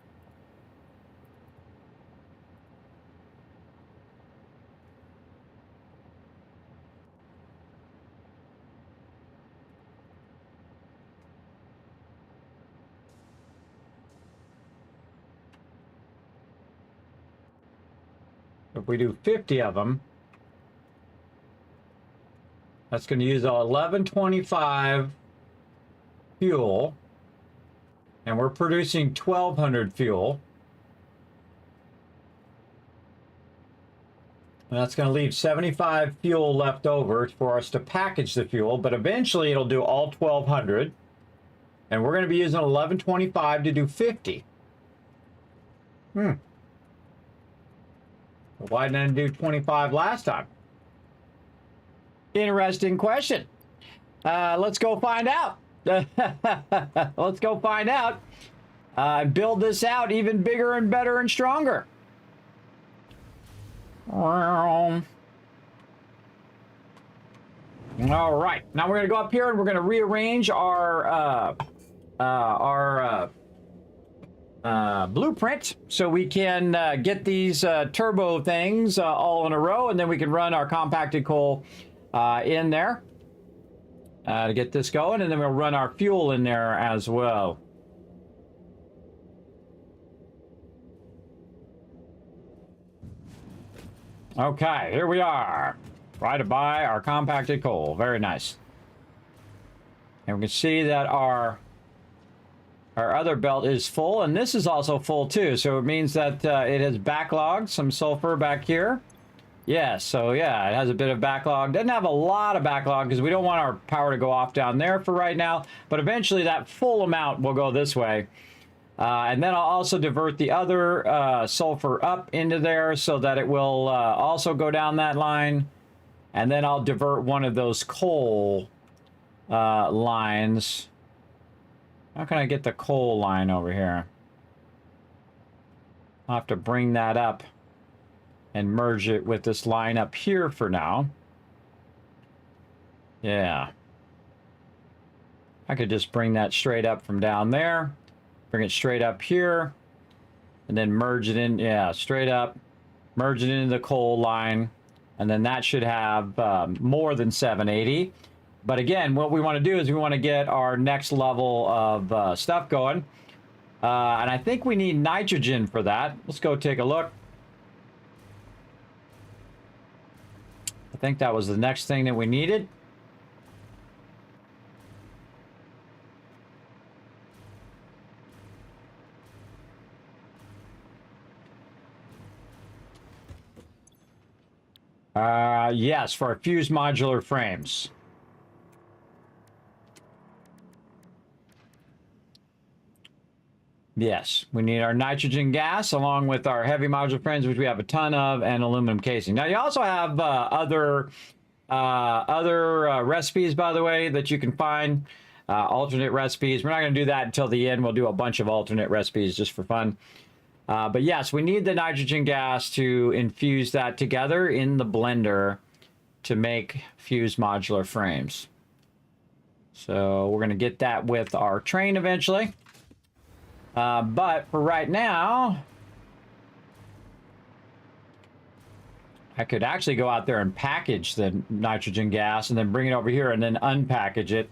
If we do 50 of them, that's going to use 1125 fuel, and we're producing 1200 fuel. And that's going to leave 75 fuel left over for us to package the fuel, but eventually it'll do all 1200, and we're going to be using 1125 to do 50. Why didn't I do 25 last time? Interesting question. Let's go find out. Let's go find out. Build this out even bigger and better and stronger. All right. Now we're going to go up here and we're going to rearrange our blueprint so we can get these turbo things all in a row, and then we can run our compacted coal in there to get this going, and then we'll run our fuel in there as well. Okay, here we are, right by our compacted coal. Very nice. And we can see that our other belt is full, and this is also full too, so it means that it has backlogged some sulfur back here. Yeah, so yeah, it has a bit of backlog. Doesn't have a lot of backlog because we don't want our power to go off down there for right now. But eventually that full amount will go this way. And then I'll also divert the other sulfur up into there so that it will also go down that line. And then I'll divert one of those coal lines. How can I get the coal line over here? I'll have to bring that up and merge it with this line up here for now. Yeah. I could just bring that straight up from down there. Bring it straight up here. And then merge it in. Yeah, straight up. Merge it into the coal line. And then that should have more than 780. But again, what we want to do is we want to get our next level of stuff going. And I think we need nitrogen for that. Let's go take a look. I think that was the next thing that we needed. Yes, for our fused modular frames. Yes, we need our nitrogen gas along with our heavy modular frames, which we have a ton of, and aluminum casing. Now, you also have other recipes, by the way, that you can find, alternate recipes. We're not going to do that until the end. We'll do a bunch of alternate recipes just for fun. But yes, we need the nitrogen gas to infuse that together in the blender to make fused modular frames. So we're going to get that with our train eventually. But for right now, I could actually go out there and package the nitrogen gas and then bring it over here and then unpackage it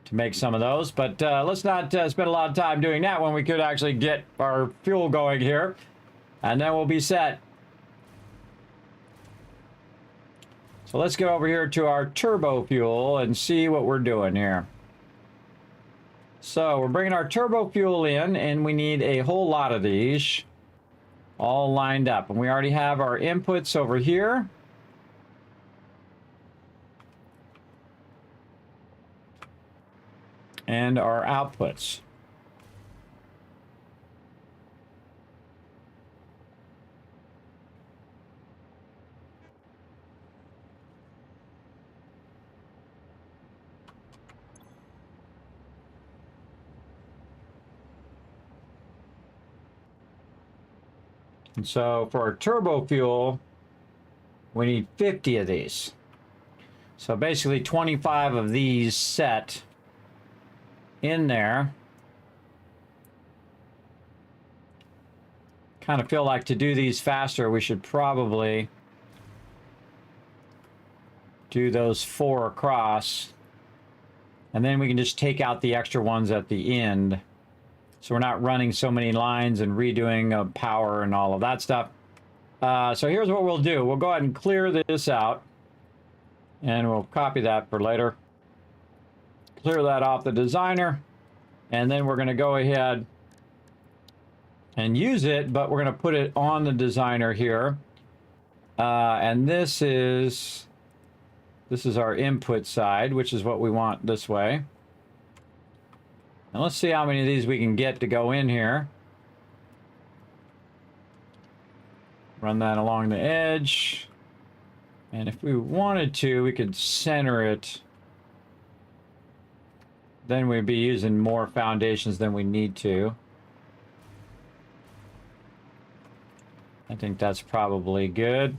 to make some of those. But let's not spend a lot of time doing that when we could actually get our fuel going here. And then we'll be set. So let's get over here to our turbo fuel and see what we're doing here. So we're bringing our turbo fuel in, and we need a whole lot of these all lined up. And we already have our inputs over here. And our outputs. And so for our turbo fuel, we need 50 of these. So basically 25 of these set in there. Kind of feel like to do these faster, we should probably do those 4 across. And then we can just take out the extra ones at the end. So we're not running so many lines and redoing power and all of that stuff. So here's what we'll do. We'll go ahead and clear this out. And we'll copy that for later. Clear that off the designer. And then we're going to go ahead and use it, but we're going to put it on the designer here. And this is our input side, which is what we want this way. Now let's see how many of these we can get to go in here. Run that along the edge. And if we wanted to, we could center it. Then we'd be using more foundations than we need to. I think that's probably good.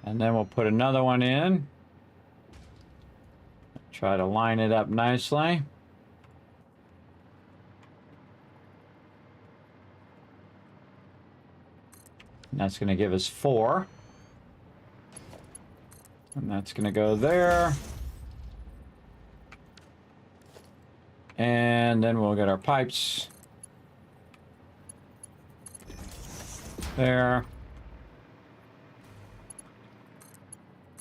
And then we'll put another one in. Try to line it up nicely. And that's going to give us 4. And that's going to go there. And then we'll get our pipes there.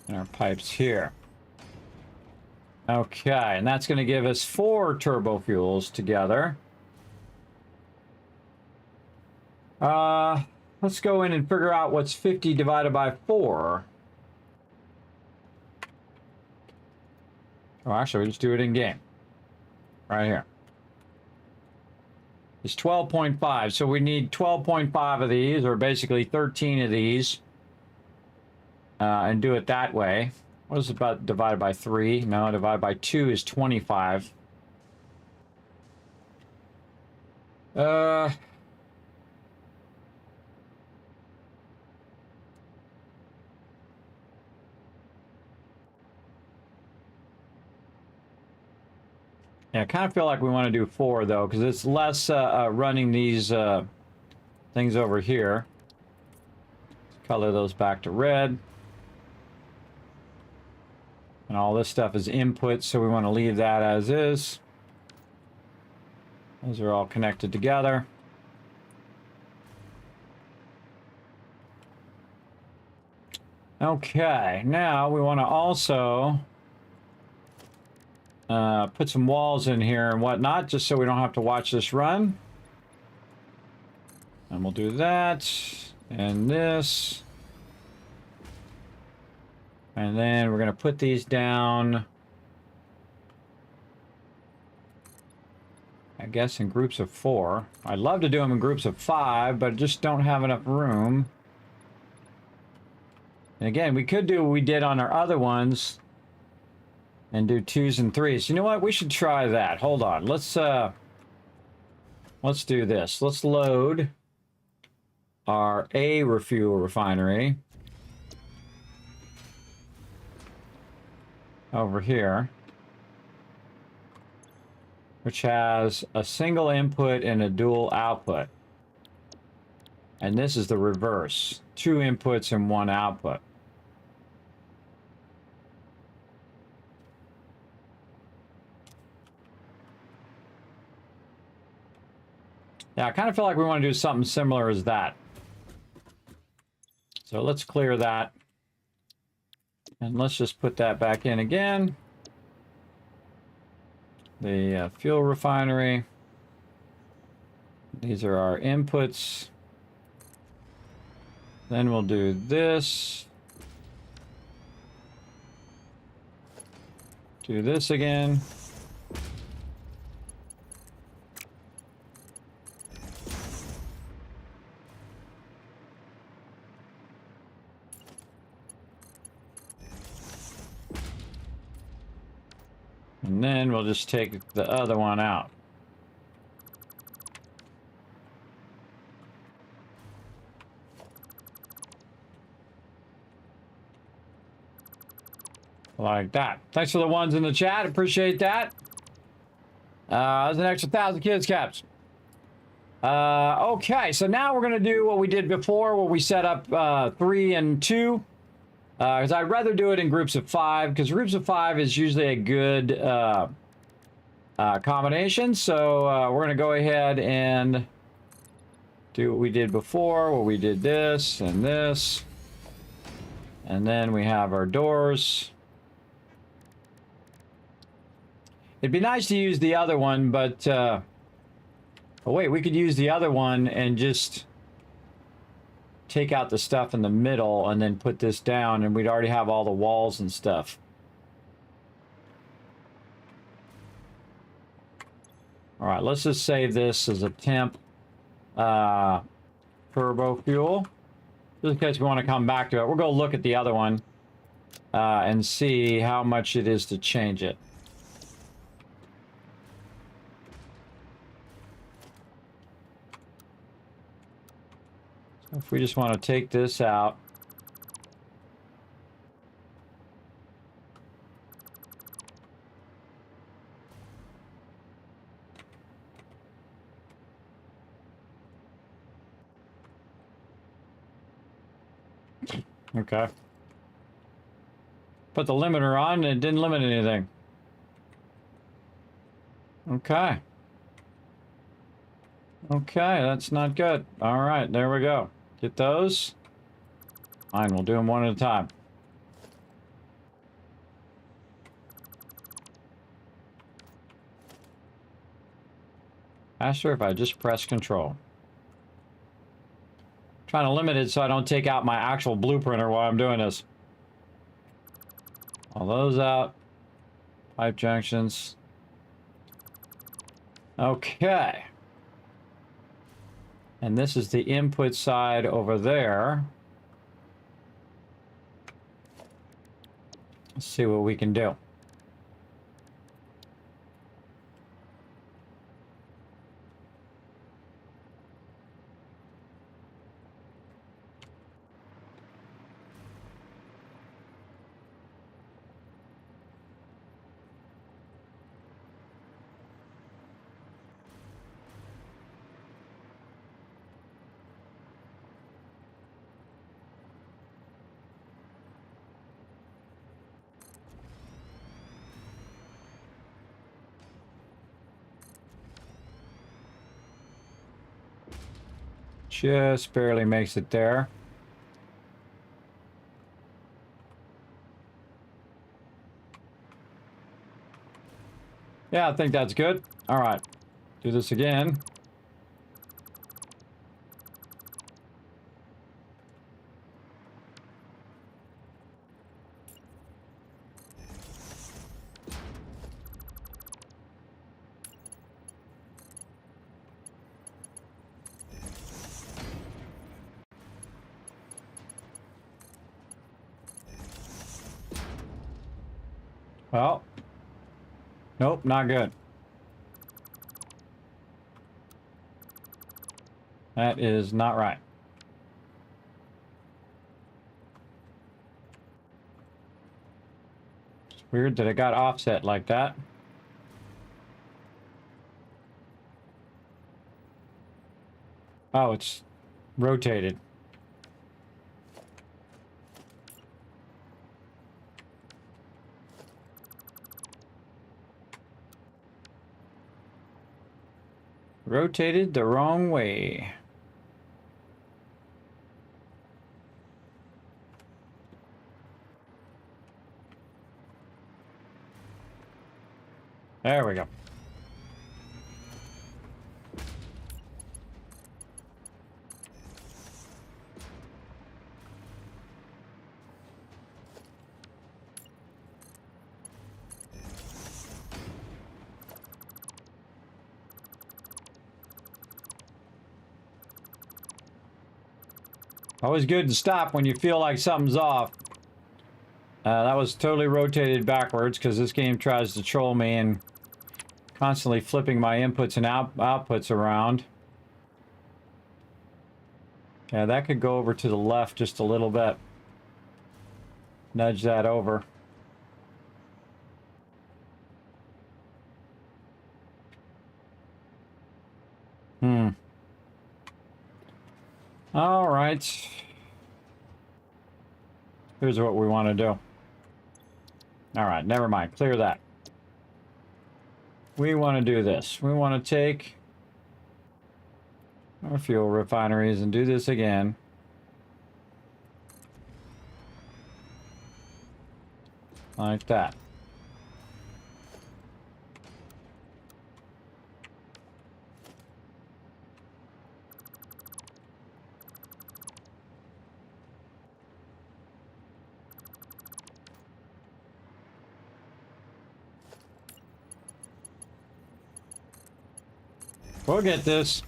And our pipes here. Okay, and that's going to give us 4 turbo fuels together. let's go in and figure out what's 50 divided by 4. Oh, actually, we just do it in game. Right here. It's 12.5, so we need 12.5 of these, or basically 13 of these, and do it that way. What is it about divided by 3? No, divided by 2 is 25. Yeah, I kind of feel like we want to do 4, though, because it's less running these things over here. Color those back to red. And all this stuff is input, so we want to leave that as is. Those are all connected together. Okay, now we want to also put some walls in here and whatnot, just so we don't have to watch this run. And we'll do that, and this. And then we're going to put these down, I guess, in groups of 4. I'd love to do them in groups of 5, but just don't have enough room. And again, we could do what we did on our other ones and do 2s and 3s. You know what? We should try that. Hold on. Let's do this. Let's load our A refuel refinery over here, which has a single input and a dual output. And this is the reverse. 2 inputs and 1 output. Yeah, I kind of feel like we want to do something similar as that. So let's clear that. And let's just put that back in again. The fuel refinery. These are our inputs. Then we'll do this. Do this again. And then we'll just take the other one out. Like that. Thanks for the ones in the chat. Appreciate that. There's an extra 1,000 kids caps. Okay, so now we're going to do what we did before, where we set up 3 and 2. Because I'd rather do it in groups of 5, because groups of 5 is usually a good combination. So we're going to go ahead and do what we did before, where we did this and this. And then we have our doors. It'd be nice to use the other one, but oh wait, we could use the other one and just take out the stuff in the middle and then put this down, and we'd already have all the walls and stuff. All right, let's just save this as a temp turbo fuel, just in case we want to come back to it. We'll go look at the other one and see how much it is to change it. If we just want to take this out. Okay. Put the limiter on and it didn't limit anything. Okay. Okay, that's not good. All right, there we go. Get those. Fine, we'll do them one at a time. Faster if I just press control. Trying to limit it so I don't take out my actual blueprinter while I'm doing this. All those out. Pipe junctions. Okay. And this is the input side over there. Let's see what we can do. Just barely makes it there. Yeah, I think that's good. All right, do this again. Well, nope, not good. That is not right. It's weird that it got offset like that. Oh, it's rotated. Rotated the wrong way. There we go. Always good to stop when you feel like something's off. That was totally rotated backwards because this game tries to troll me and constantly flipping my inputs and outputs around. Yeah, that could go over to the left just a little bit. Nudge that over. All right. Here's what we want to do. All right, never mind. Clear that. We want to do this. We want to take our fuel refineries and do this again. Like that. We'll get this.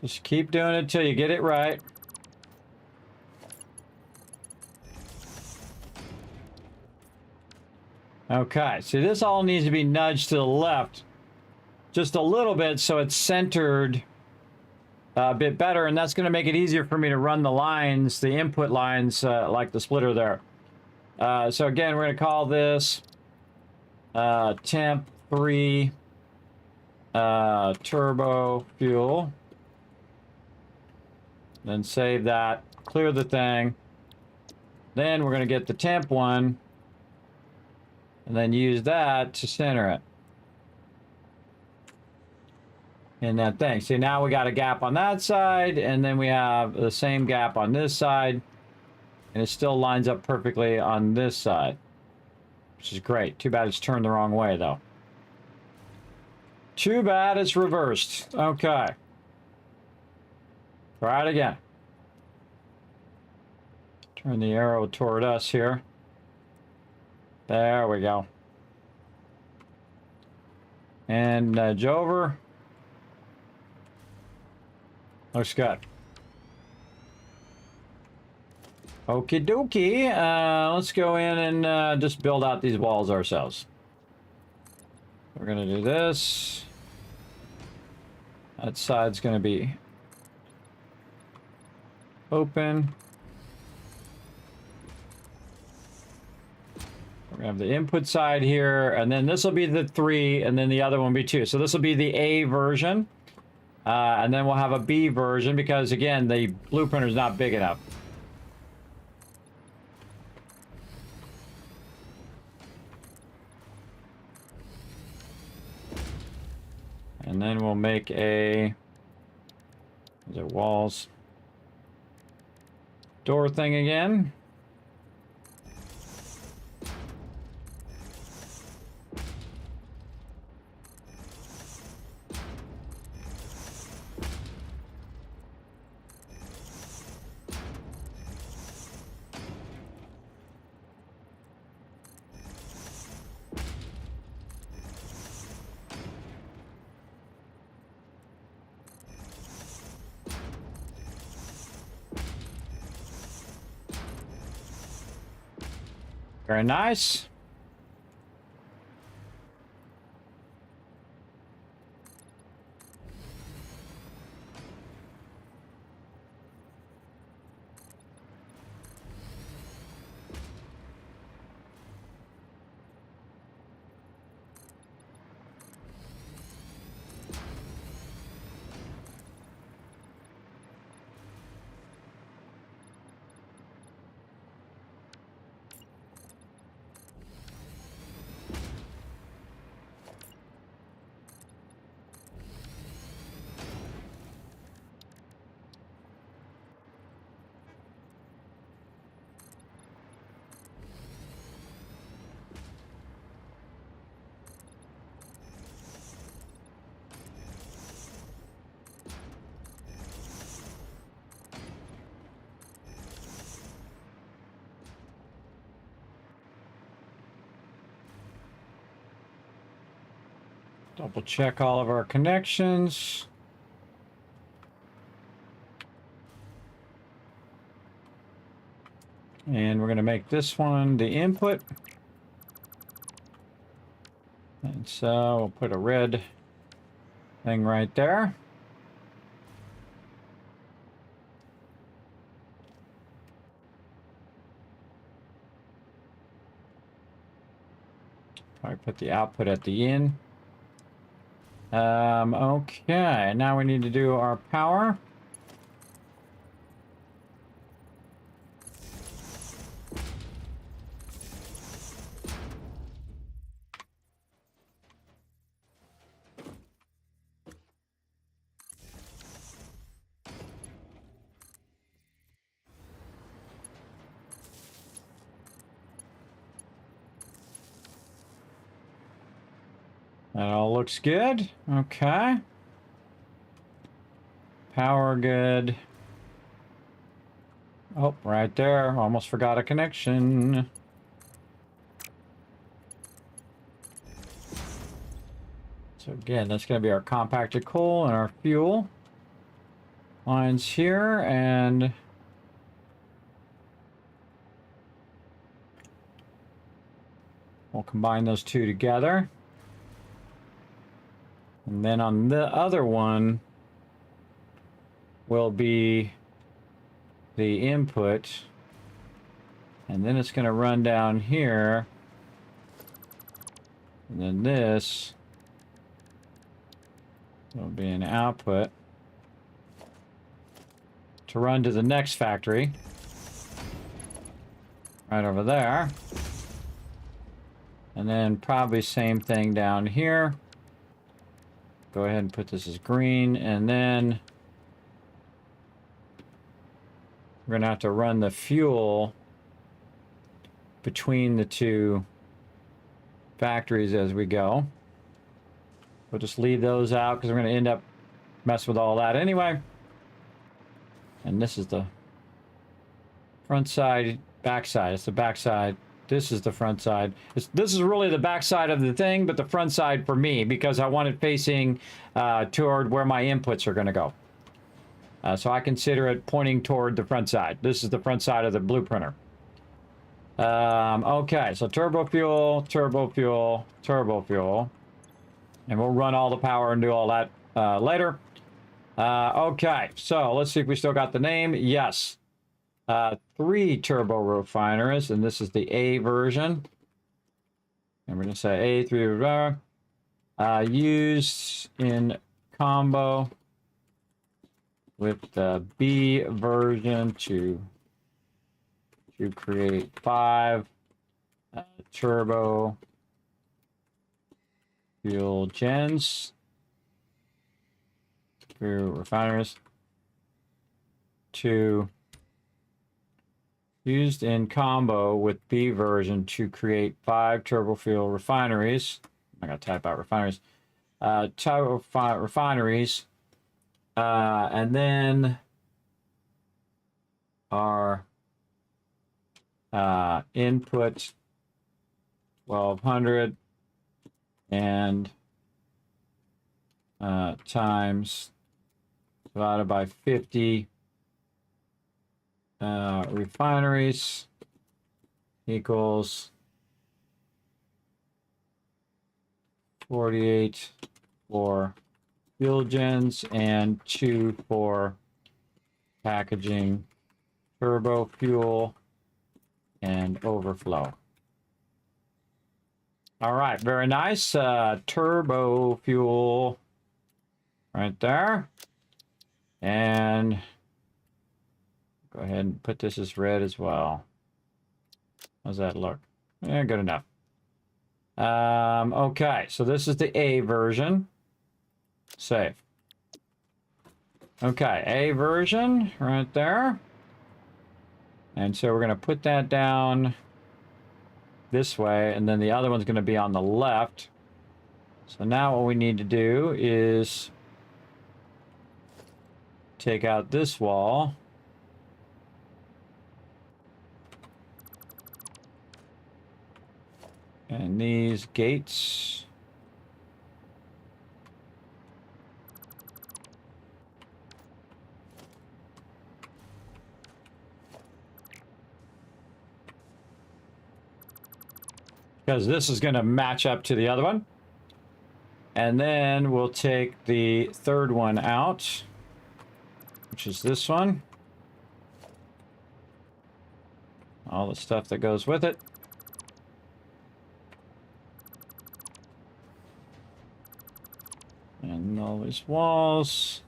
Just keep doing it till you get it right. Okay, see, this all needs to be nudged to the left just a little bit so it's centered a bit better, and that's going to make it easier for me to run the lines, the input lines, like the splitter there. So again, we're going to call this temp 3 turbo fuel. Then save that, clear the thing. Then we're going to get the temp one and then use that to center it in that thing. See, now we got a gap on that side, and then we have the same gap on this side, and it still lines up perfectly on this side, which is great. Too bad it's turned the wrong way, though. Too bad it's reversed. Okay. Try it again. Turn the arrow toward us here. There we go. And nudge over. Looks good. Okie dokie. Let's go in and just build out these walls ourselves. We're going to do this. That side's going to be open. We're going to have the input side here, and then this will be the 3, and then the other one will be 2. So this will be the A version, and then we'll have a B version because, again, the blueprint is not big enough. And then we'll make a walls door thing again. Very nice. Double check all of our connections. And we're going to make this one the input. And so we'll put a red thing right there. Probably put the output at the in. Okay, now we need to do our power. That all looks good. Okay. Power good. Oh, right there. Almost forgot a connection. So again, that's going to be our compacted coal and our fuel lines here, and we'll combine those two together. And then on the other one will be the input. And then it's going to run down here. And then this will be an output to run to the next factory. Right over there. And then probably same thing down here. Go ahead and put this as green, and then we're going to have to run the fuel between the two factories as we go. We'll just leave those out because we're going to end up messing with all that anyway. And this is the front side, back side. It's the back side. This is the front side. This is really the back side of the thing, but the front side for me, because I want it facing toward where my inputs are going to go. So I consider it pointing toward the front side. This is the front side of the blueprinter. Okay, so turbo fuel, turbo fuel, turbo fuel. And we'll run all the power and do all that later. Okay, so let's see if we still got the name. Yes. 3 turbo refineries, and this is the A version. And we're going to say A3 used in combo with the B version to create 5 turbo fuel gens through refineries to used in combo with B version to create 5 turbo fuel refineries. I gotta type out refineries. Refineries. And then our input 1200 and times divided by 50 refineries equals 48 for fuel gens and 2 for packaging turbo fuel and overflow. All right, very nice. Turbo fuel right there. And go ahead and put this as red as well. How's that look? Yeah, good enough. Okay, so this is the A version. Save. Okay, A version right there. And so we're going to put that down this way, and then the other one's going to be on the left. So now what we need to do is take out this wall. And these gates. Because this is going to match up to the other one. And then we'll take the third one out, which is this one. All the stuff that goes with it. And all these walls.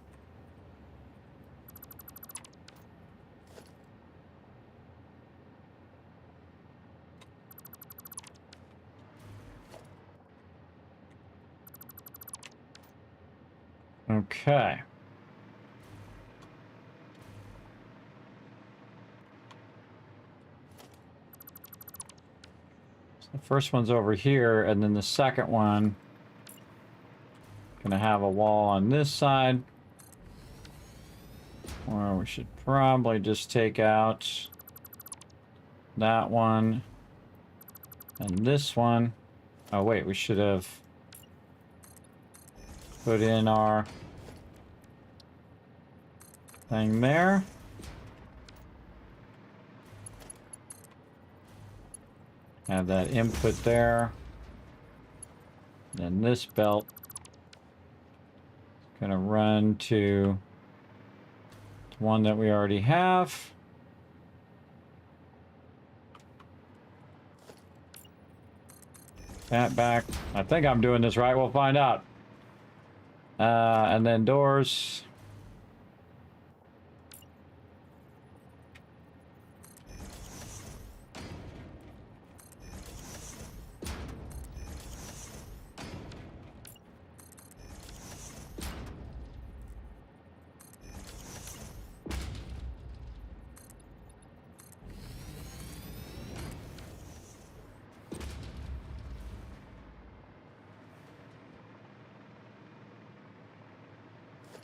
Okay. So the first one's over here, and then the second one gonna have a wall on this side. Or we should probably just take out that one and this one. Oh wait, we should have put in our thing there. Have that input there. Then this belt is going to run to the one that we already have. That back. I think I'm doing this right. We'll find out. And then doors.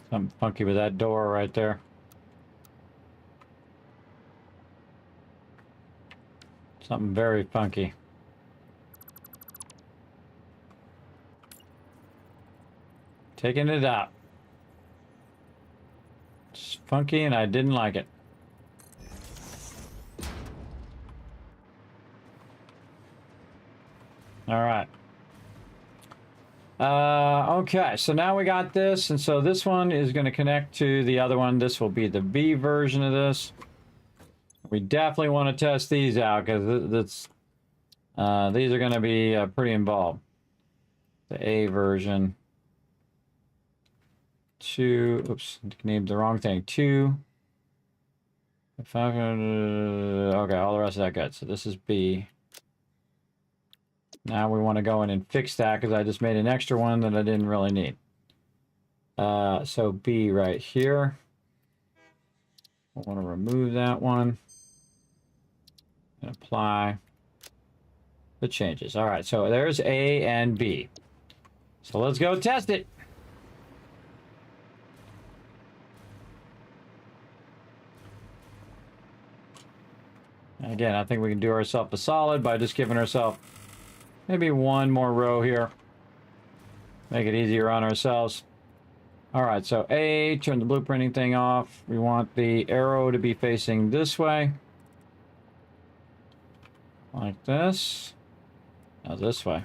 Something funky with that door right there. Something very funky. Taking it out. It's funky and I didn't like it. All right. Okay, so now we got this, and so this one is going to connect to the other one. This will be the B version of this. We definitely want to test these out because these are going to be pretty involved. The A version. 2, oops, named the wrong thing. 2. 500, okay, all the rest of that good. So this is B. Now we want to go in and fix that because I just made an extra one that I didn't really need. So B right here. I want to remove that one and apply the changes. All right, so there's A and B. So let's go test it. Again, I think we can do ourselves a solid by just giving ourselves maybe one more row here. Make it easier on ourselves. All right, so A, turn the blueprinting thing off. We want the arrow to be facing this way. Like this. Now this way.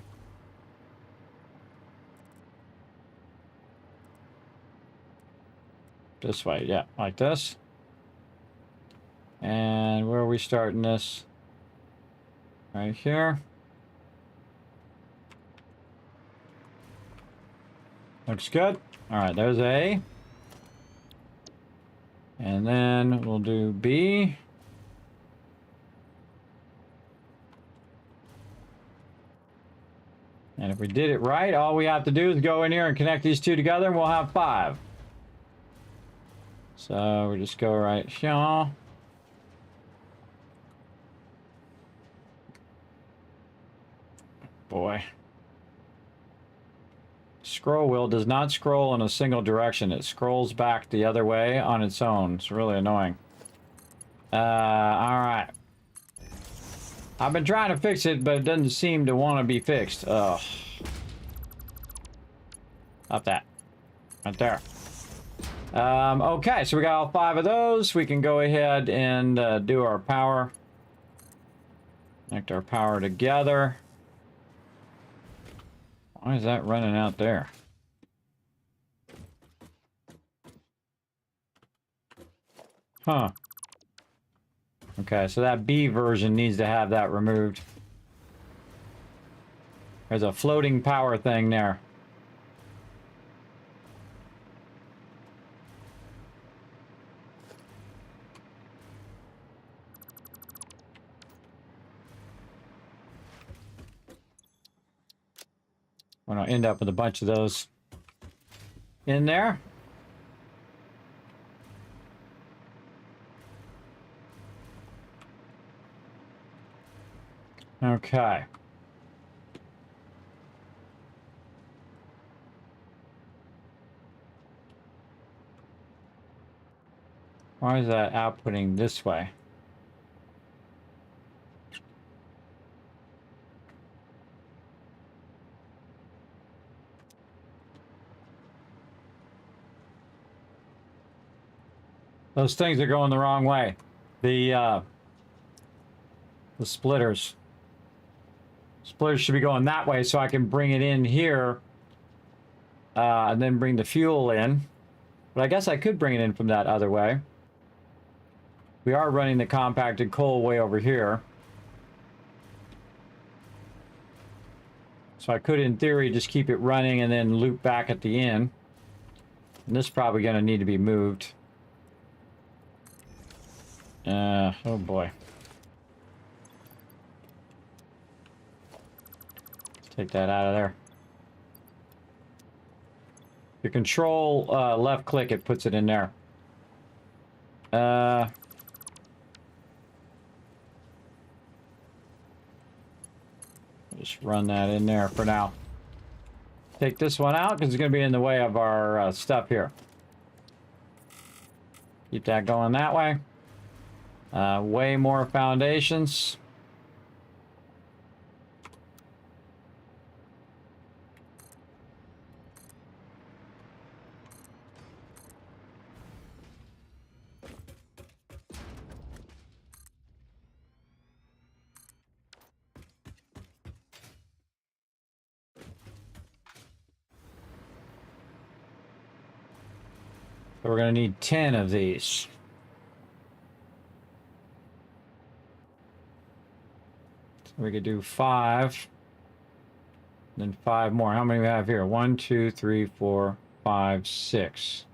This way, yeah, like this. And where are we starting this? Right here. Looks good. All right, there's A. And then we'll do B. And if we did it right, all we have to do is go in here and connect these two together and we'll have 5. So we just go right here. Boy. Scroll wheel does not scroll in a single direction. It scrolls back the other way on its own. It's really annoying. All right. I've been trying to fix it, but it doesn't seem to want to be fixed. Ugh. Up that. Right there. Okay, so we got all 5 of those. We can go ahead and do our power. Connect our power together. Why is that running out there? Huh. Okay, so that B version needs to have that removed. There's a floating power thing there. We're going to end up with a bunch of those in there. Okay. Why is that outputting this way? Those things are going the wrong way. The splitters. Splitters should be going that way so I can bring it in here and then bring the fuel in. But I guess I could bring it in from that other way. We are running the compacted coal way over here. So I could, in theory, just keep it running and then loop back at the end. And this is probably going to need to be moved. Oh boy. Take that out of there. You control left click, it puts it in there. Just run that in there for now. Take this one out because it's going to be in the way of our stuff here. Keep that going that way. Way more foundations. So we're going to need 10 of these. So we could do 5. Then 5 more. How many do we have here? 1, 2, 3, 4, 5, 6.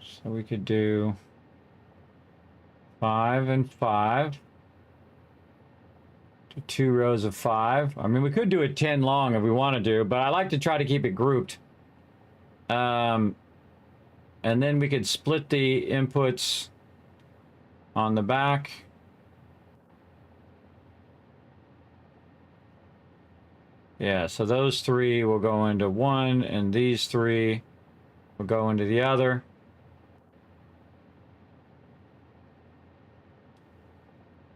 So we could do 5 and 5. 2 rows of 5. I mean, we could do it 10 long if we want to do, but I like to try to keep it grouped. And then we could split the inputs on the back. Yeah, so those 3 will go into one, and these 3 will go into the other.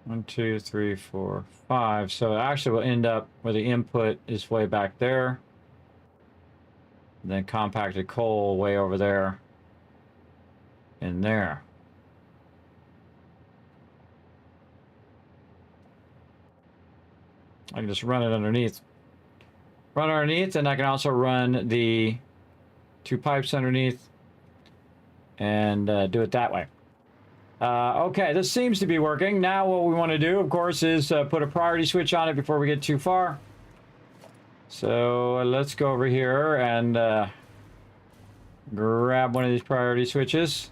One, 2, 3, 4, 5. So actually we'll end up where the input is way back there. And then compacted coal way over there. In there. I can just run it underneath. Run underneath, and I can also run the 2 pipes underneath and do it that way. Okay, this seems to be working. Now what we want to do, of course, is put a priority switch on it before we get too far. So let's go over here and grab one of these priority switches.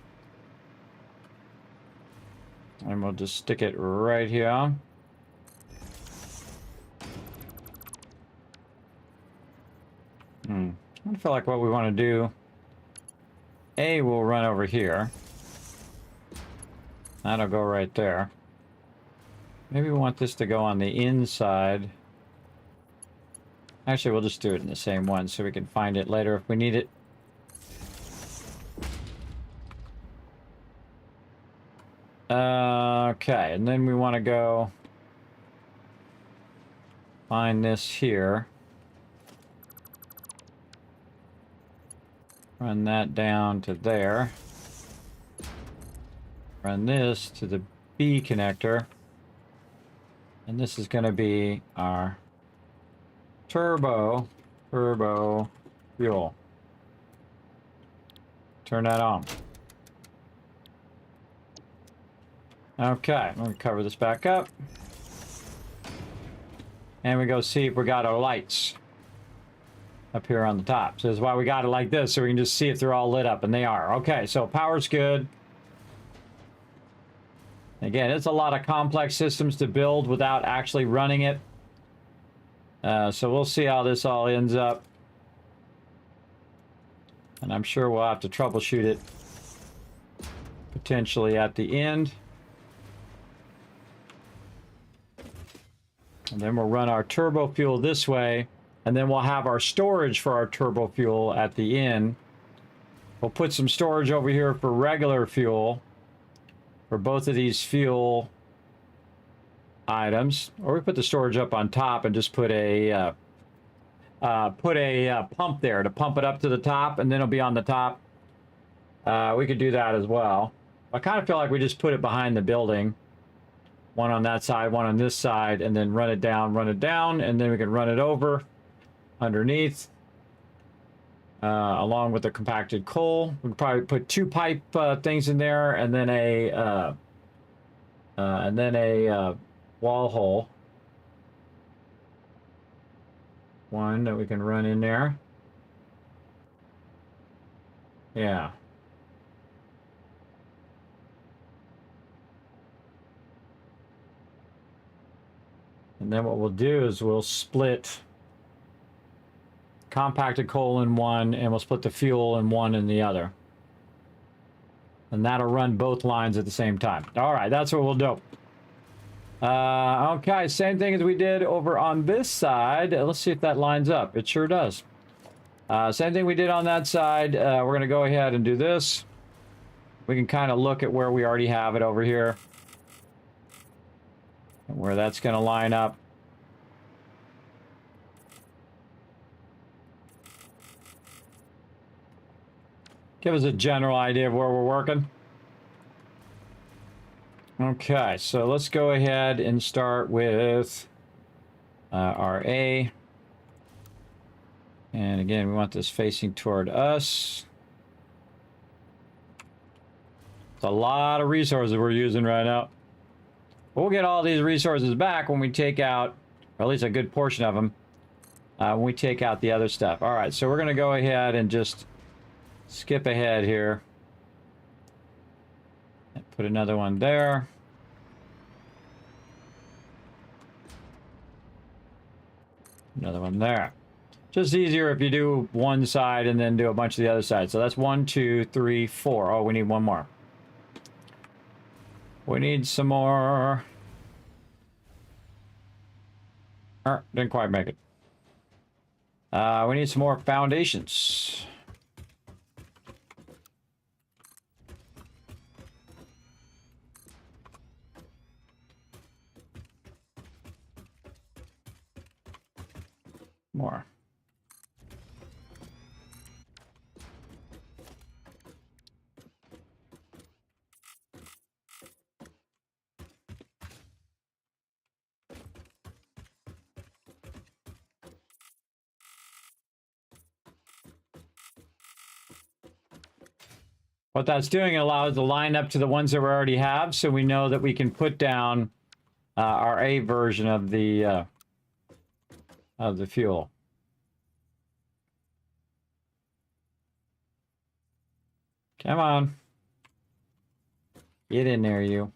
And we'll just stick it right here. I feel like what we want to do, we'll run over here. That'll go right there. Maybe we want this to go on the inside. Actually, we'll just do it in the same one so we can find it later if we need it. Okay, and then we want to go find this here. Run that down to there. Run this to the B connector. And this is going to be our turbo fuel. Turn that on. Okay, I'm going to cover this back up. And we go see if we got our lights up here on the top. So that's why we got it like this, so we can just see if they're all lit up, and they are. Okay, so power's good. Again, it's a lot of complex systems to build without actually running it. So we'll see how this all ends up. And I'm sure we'll have to troubleshoot it potentially at the end. And then we'll run our turbo fuel this way. And then we'll have our storage for our turbo fuel at the end. We'll put some storage over here for regular fuel. For both of these fuel items, or we put the storage up on top and just put a pump there to pump it up to the top, and then it'll be on the top. We could do that as well. I kind of feel like we just put it behind the building, one on that side, one on this side, and then run it down, and then we can run it over underneath. Along with the compacted coal. We could probably put 2 pipe things in there, and then a wall hole. One that we can run in there. Yeah. And then what we'll do is we'll split compacted coal in one, and we'll split the fuel in one and the other. And that'll run both lines at the same time. All right, that's what we'll do. Okay, same thing as we did over on this side. Let's see if that lines up. It sure does. Same thing we did on that side. We're going to go ahead and do this. We can kind of look at where we already have it over here. And where that's going to line up. Give us a general idea of where we're working. Okay, so let's go ahead and start with our A. And again, we want this facing toward us. a lot of resources we're using right now. We'll get all these resources back when we take out, or at least a good portion of them, when we take out the other stuff. All right, so we're going to go ahead and just skip ahead here. And put another one there. Another one there. Just easier if you do one side and then do a bunch of the other side. So that's 1, 2, 3, 4. Oh, we need one more. We need some more. Didn't quite make it. We need some more foundations. More. What that's doing, it allows to line up to the ones that we already have, so we know that we can put down our A version of the fuel. Come on. Get in there, you.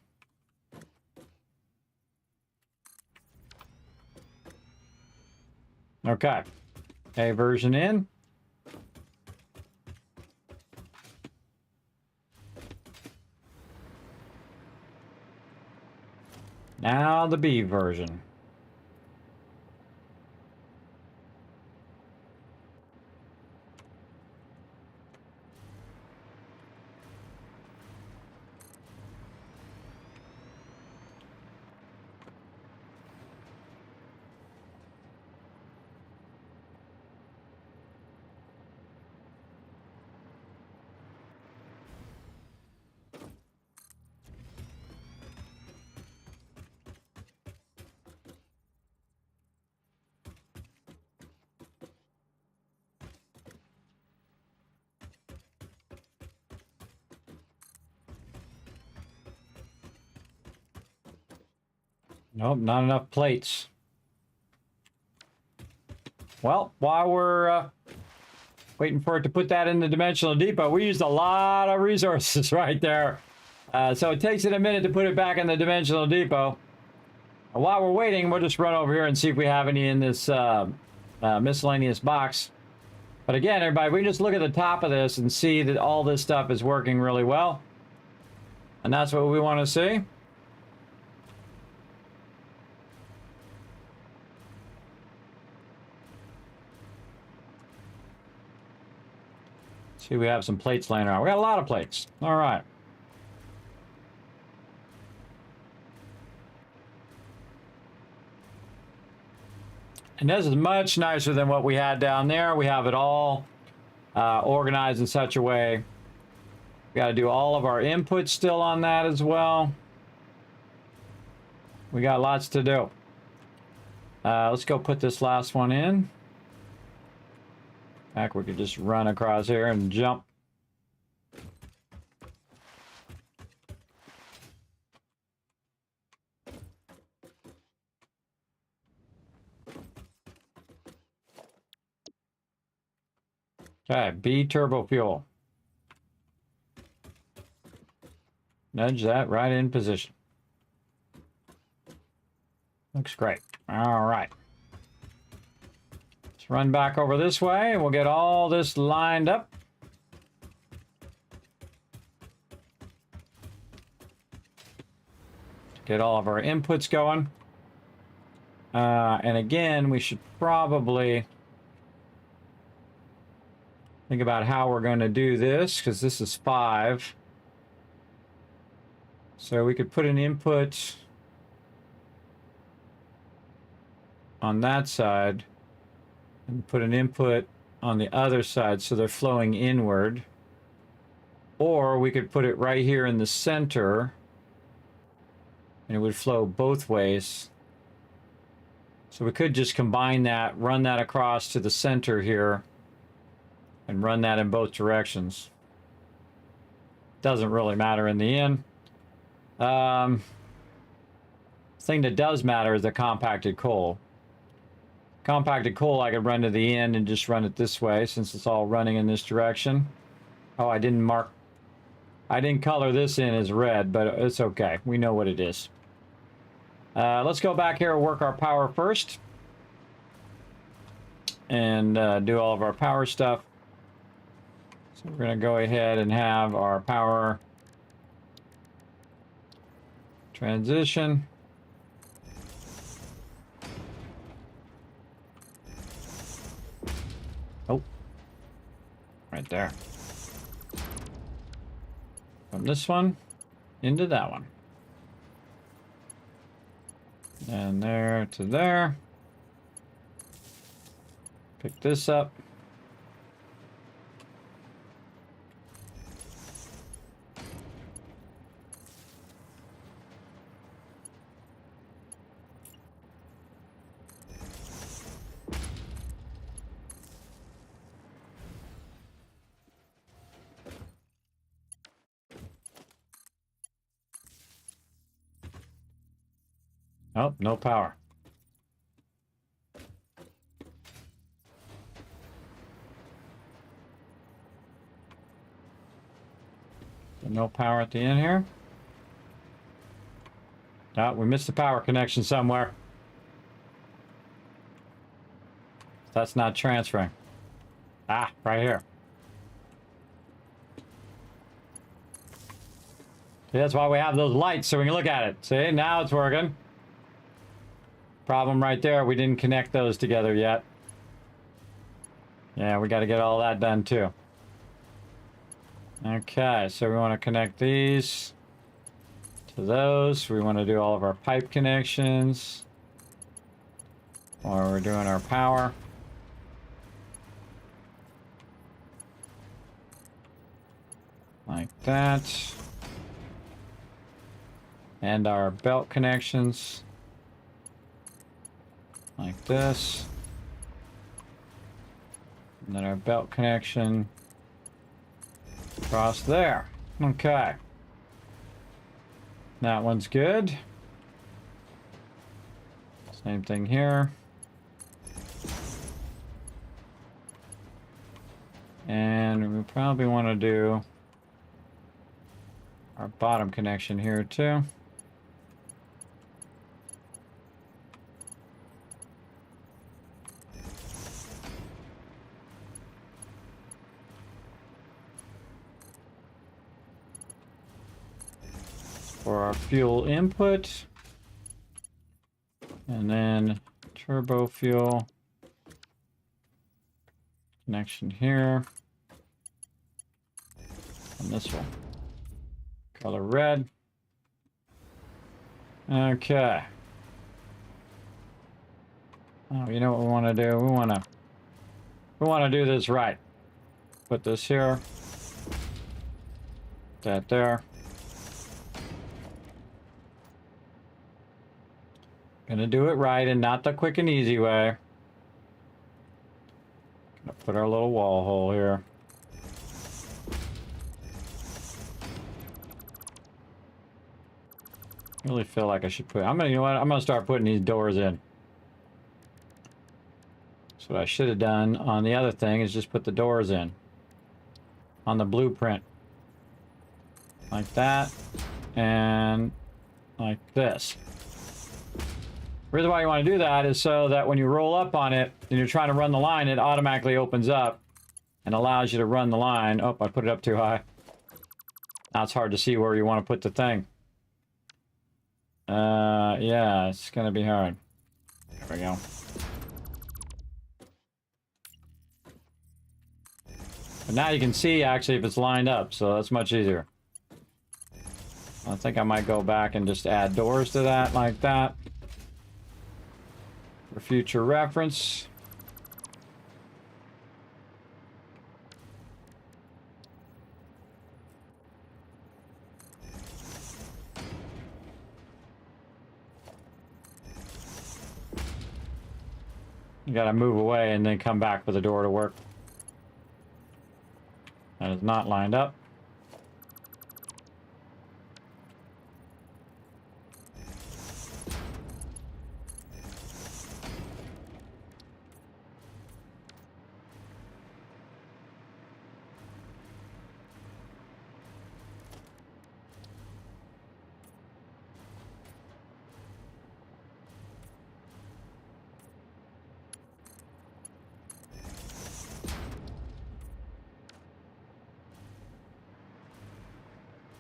Okay. A version in. Now the B version. Nope, not enough plates. Well, while we're waiting for it to put that in the dimensional depot, we used a lot of resources right there. So it takes it a minute to put it back in the dimensional depot. And while we're waiting, we'll just run over here and see if we have any in this miscellaneous box. But again, everybody, we can just look at the top of this and see that all this stuff is working really well. And that's what we want to see. See, we have some plates laying around. We got a lot of plates. All right. And this is much nicer than what we had down there. We have it all organized in such a way. We got to do all of our inputs still on that as well. We got lots to do. Let's go put this last one in. Heck, we could just run across here and jump. Okay, B turbo fuel. Nudge that right in position. Looks great. All right. Let's run back over this way and we'll get all this lined up. Get all of our inputs going. And again, we should probably think about how we're going to do this, because this is 5. So we could put an input on that side and put an input on the other side so they're flowing inward. Or we could put it right here in the center and it would flow both ways. So we could just combine that, run that across to the center here and run that in both directions. Doesn't really matter in the end. Thing that does matter is the compacted coal. Compacted coal, I could run to the end and just run it this way since it's all running in this direction. Oh, I didn't color this in as red, but it's okay. We know what it is. Let's go back here and work our power first. And do all of our power stuff. So we're going to go ahead and have our power transition. Oh, right there. From this one into that one. And there to there. Pick this up. Oh, no power. No power at the end here. Oh, we missed the power connection somewhere. That's not transferring. Ah, right here. See, that's why we have those lights so we can look at it. See, now it's working. Problem right there, we didn't connect those together yet. Yeah, we got to get all that done too. Okay, so we want to connect these to those. We want to do all of our pipe connections while we're doing our power. Like that. And our belt connections. Like this. And then our belt connection across there. Okay. That one's good. Same thing here. And we probably want to do our bottom connection here too. For our fuel input, and then turbo fuel connection here, and this one, color red. Okay. Oh, you know what we want to do? We want to do this right. Put this here, that there. Gonna do it right and not the quick and easy way. Gonna put our little wall hole here. Really feel like I should put. You know what? I'm gonna start putting these doors in. So what I should have done on the other thing is just put the doors in on the blueprint, like that, and like this. The reason why you want to do that is so that when you roll up on it and you're trying to run the line, it automatically opens up and allows you to run the line. Oh, I put it up too high. Now it's hard to see where you want to put the thing. Yeah, it's going to be hard. There we go. But now you can see actually if it's lined up, so that's much easier. I think I might go back and just add doors to that like that. For future reference. You gotta move away and then come back for the door to work. That is not lined up.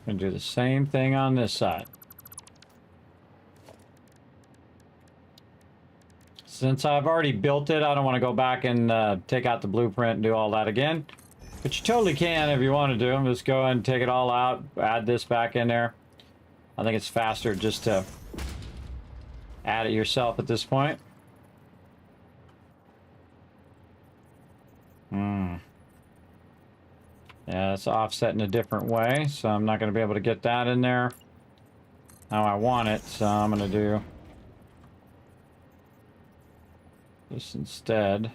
And do the same thing on this side. Since I've already built it, I don't want to go back and take out the blueprint and do all that again. But you totally can if you want to do them. Just go ahead and take it all out, add this back in there. I think it's faster just to add it yourself at this point. Yeah, it's offset in a different way, so I'm not going to be able to get that in there how I want it, so I'm going to do this instead.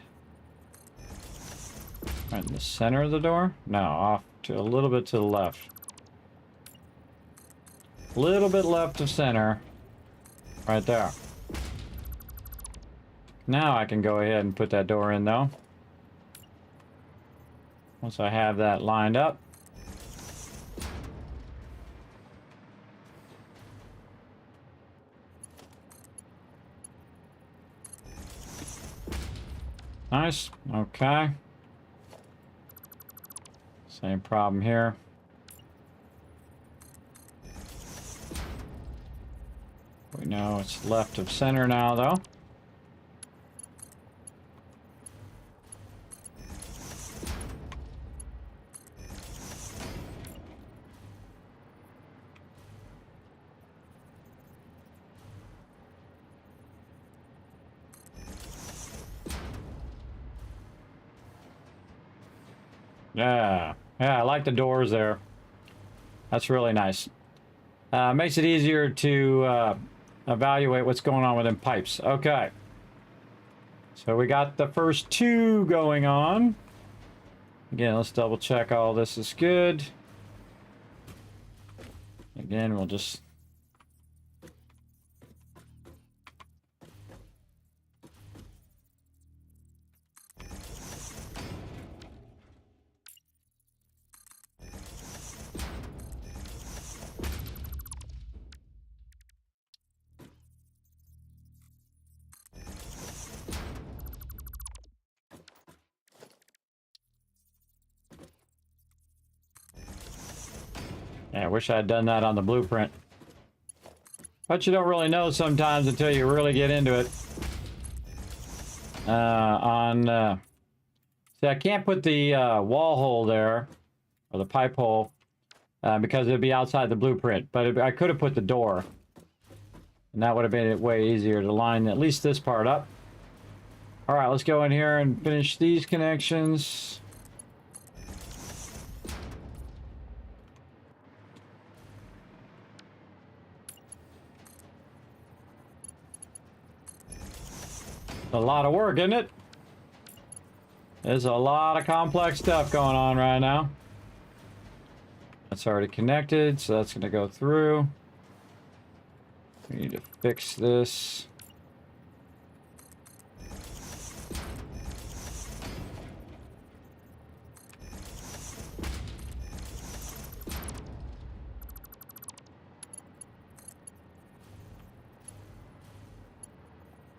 Right in the center of the door? No, off to a little bit to the left. A little bit left of center. Right there. Now I can go ahead and put that door in though. Once I have that lined up. Nice. Okay. Same problem here. We know it's left of center now though. Yeah, I like the doors there. That's really nice. Makes it easier to evaluate what's going on within pipes. Okay. So we got the first two going on. Again, let's double check all this is good. Again, we'll just... Yeah, I wish I had done that on the blueprint. But you don't really know sometimes until you really get into it. See, I can't put the wall hole there, or the pipe hole, because it'd be outside the blueprint. But I could have put the door. And that would have made it way easier to line at least this part up. All right, let's go in here and finish these connections. A lot of work, isn't it? There's a lot of complex stuff going on right now. That's already connected, so that's going to go through. We need to fix this.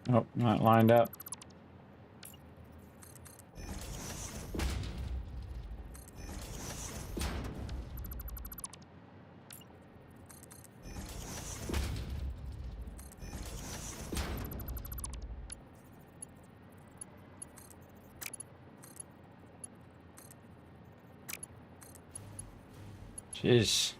Oh, not lined up. Jeez.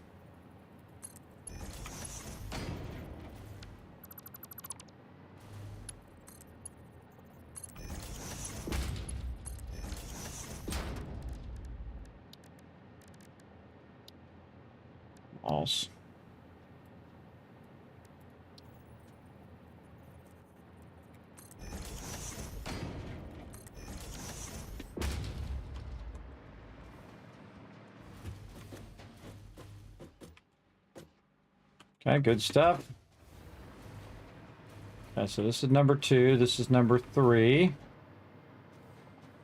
Walls. Okay, good stuff. Okay, so this is number 2. This is number 3.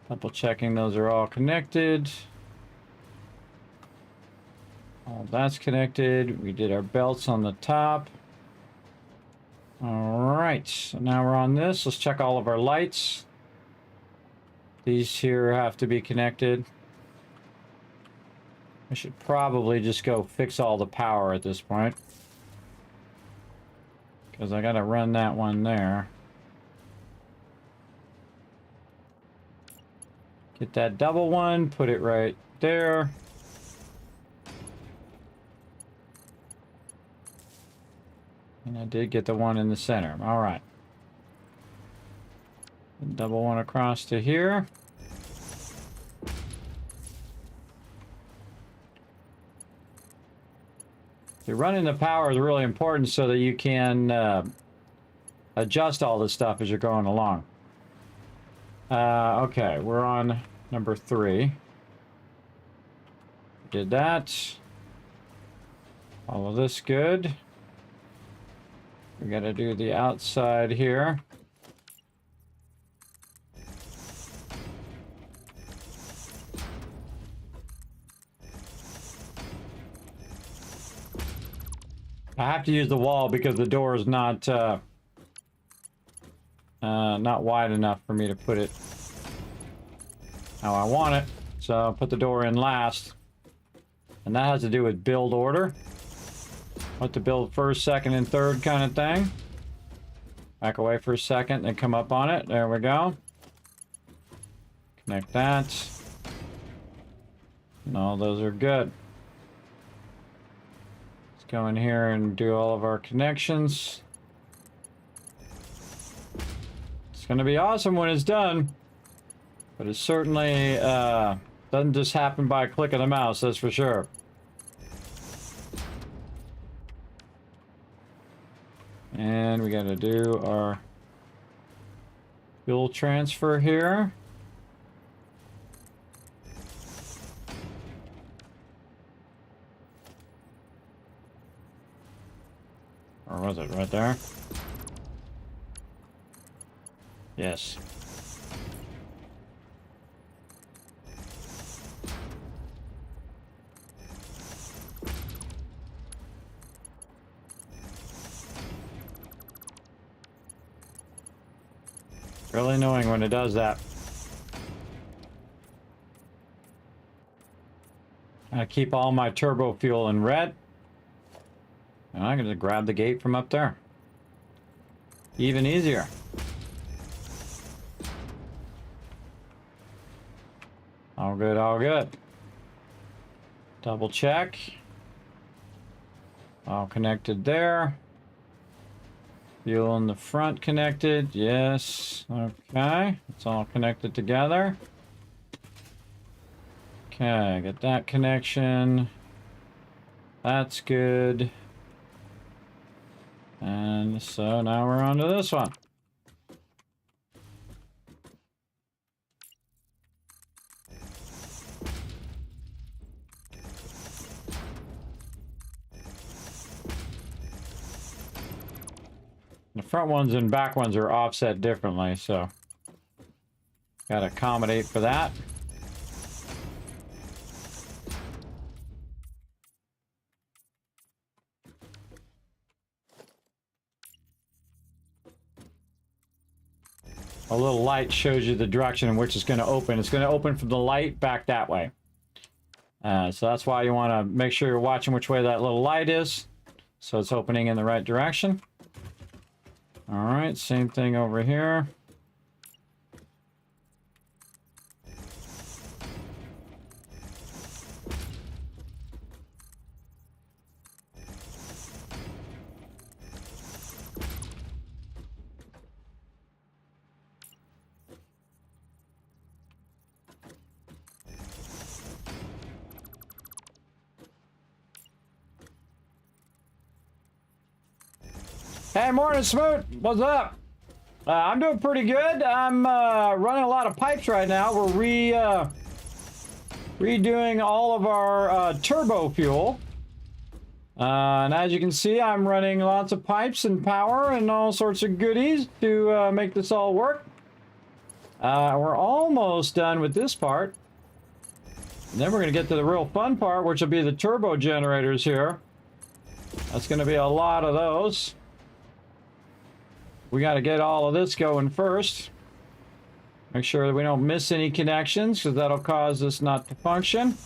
Double checking those are all connected. All that's connected. We did our belts on the top. All right, so now we're on this. Let's check all of our lights. These here have to be connected. I should probably just go fix all the power at this point. Because I gotta run that one there. Get that double one, put it right there. And I did get the one in the center. All right. Double one across to here. So running the power is really important so that you can adjust all this stuff as you're going along. Okay, we're on number 3. Did that. All of this good. We gotta do the outside here. I have to use the wall because the door is not wide enough for me to put it how I want it. So I'll put the door in last. And that has to do with build order. What to build first, second, and third kind of thing. Back away for a second, then come up on it. There we go. Connect that. And all those are good. Let's go in here and do all of our connections. It's going to be awesome when it's done. But it certainly doesn't just happen by a click of the mouse, that's for sure. And we got to do our fuel transfer here. Or was it right there? Yes. Really annoying when it does that. I keep all my turbo fuel in red. And I'm going to grab the gate from up there. Even easier. All good, all good. Double check. All connected there. Fuel in the front connected, yes. Okay, it's all connected together. Okay, get that connection. That's good. And so now we're on to this one. The front ones and back ones are offset differently, so gotta accommodate for that. A little light shows you the direction in which it's going to open. It's going to open from the light back that way. So that's why you want to make sure you're watching which way that little light is, so it's opening in the right direction. All right, same thing over here. Hey, morning, Smoot. What's up? I'm doing pretty good. I'm running a lot of pipes right now. We're redoing all of our turbo fuel. And as you can see, I'm running lots of pipes and power and all sorts of goodies to make this all work. We're almost done with this part. And then we're going to get to the real fun part, which will be the turbo generators here. That's going to be a lot of those. We got to get all of this going first. Make sure that we don't miss any connections, because that'll cause this not to function.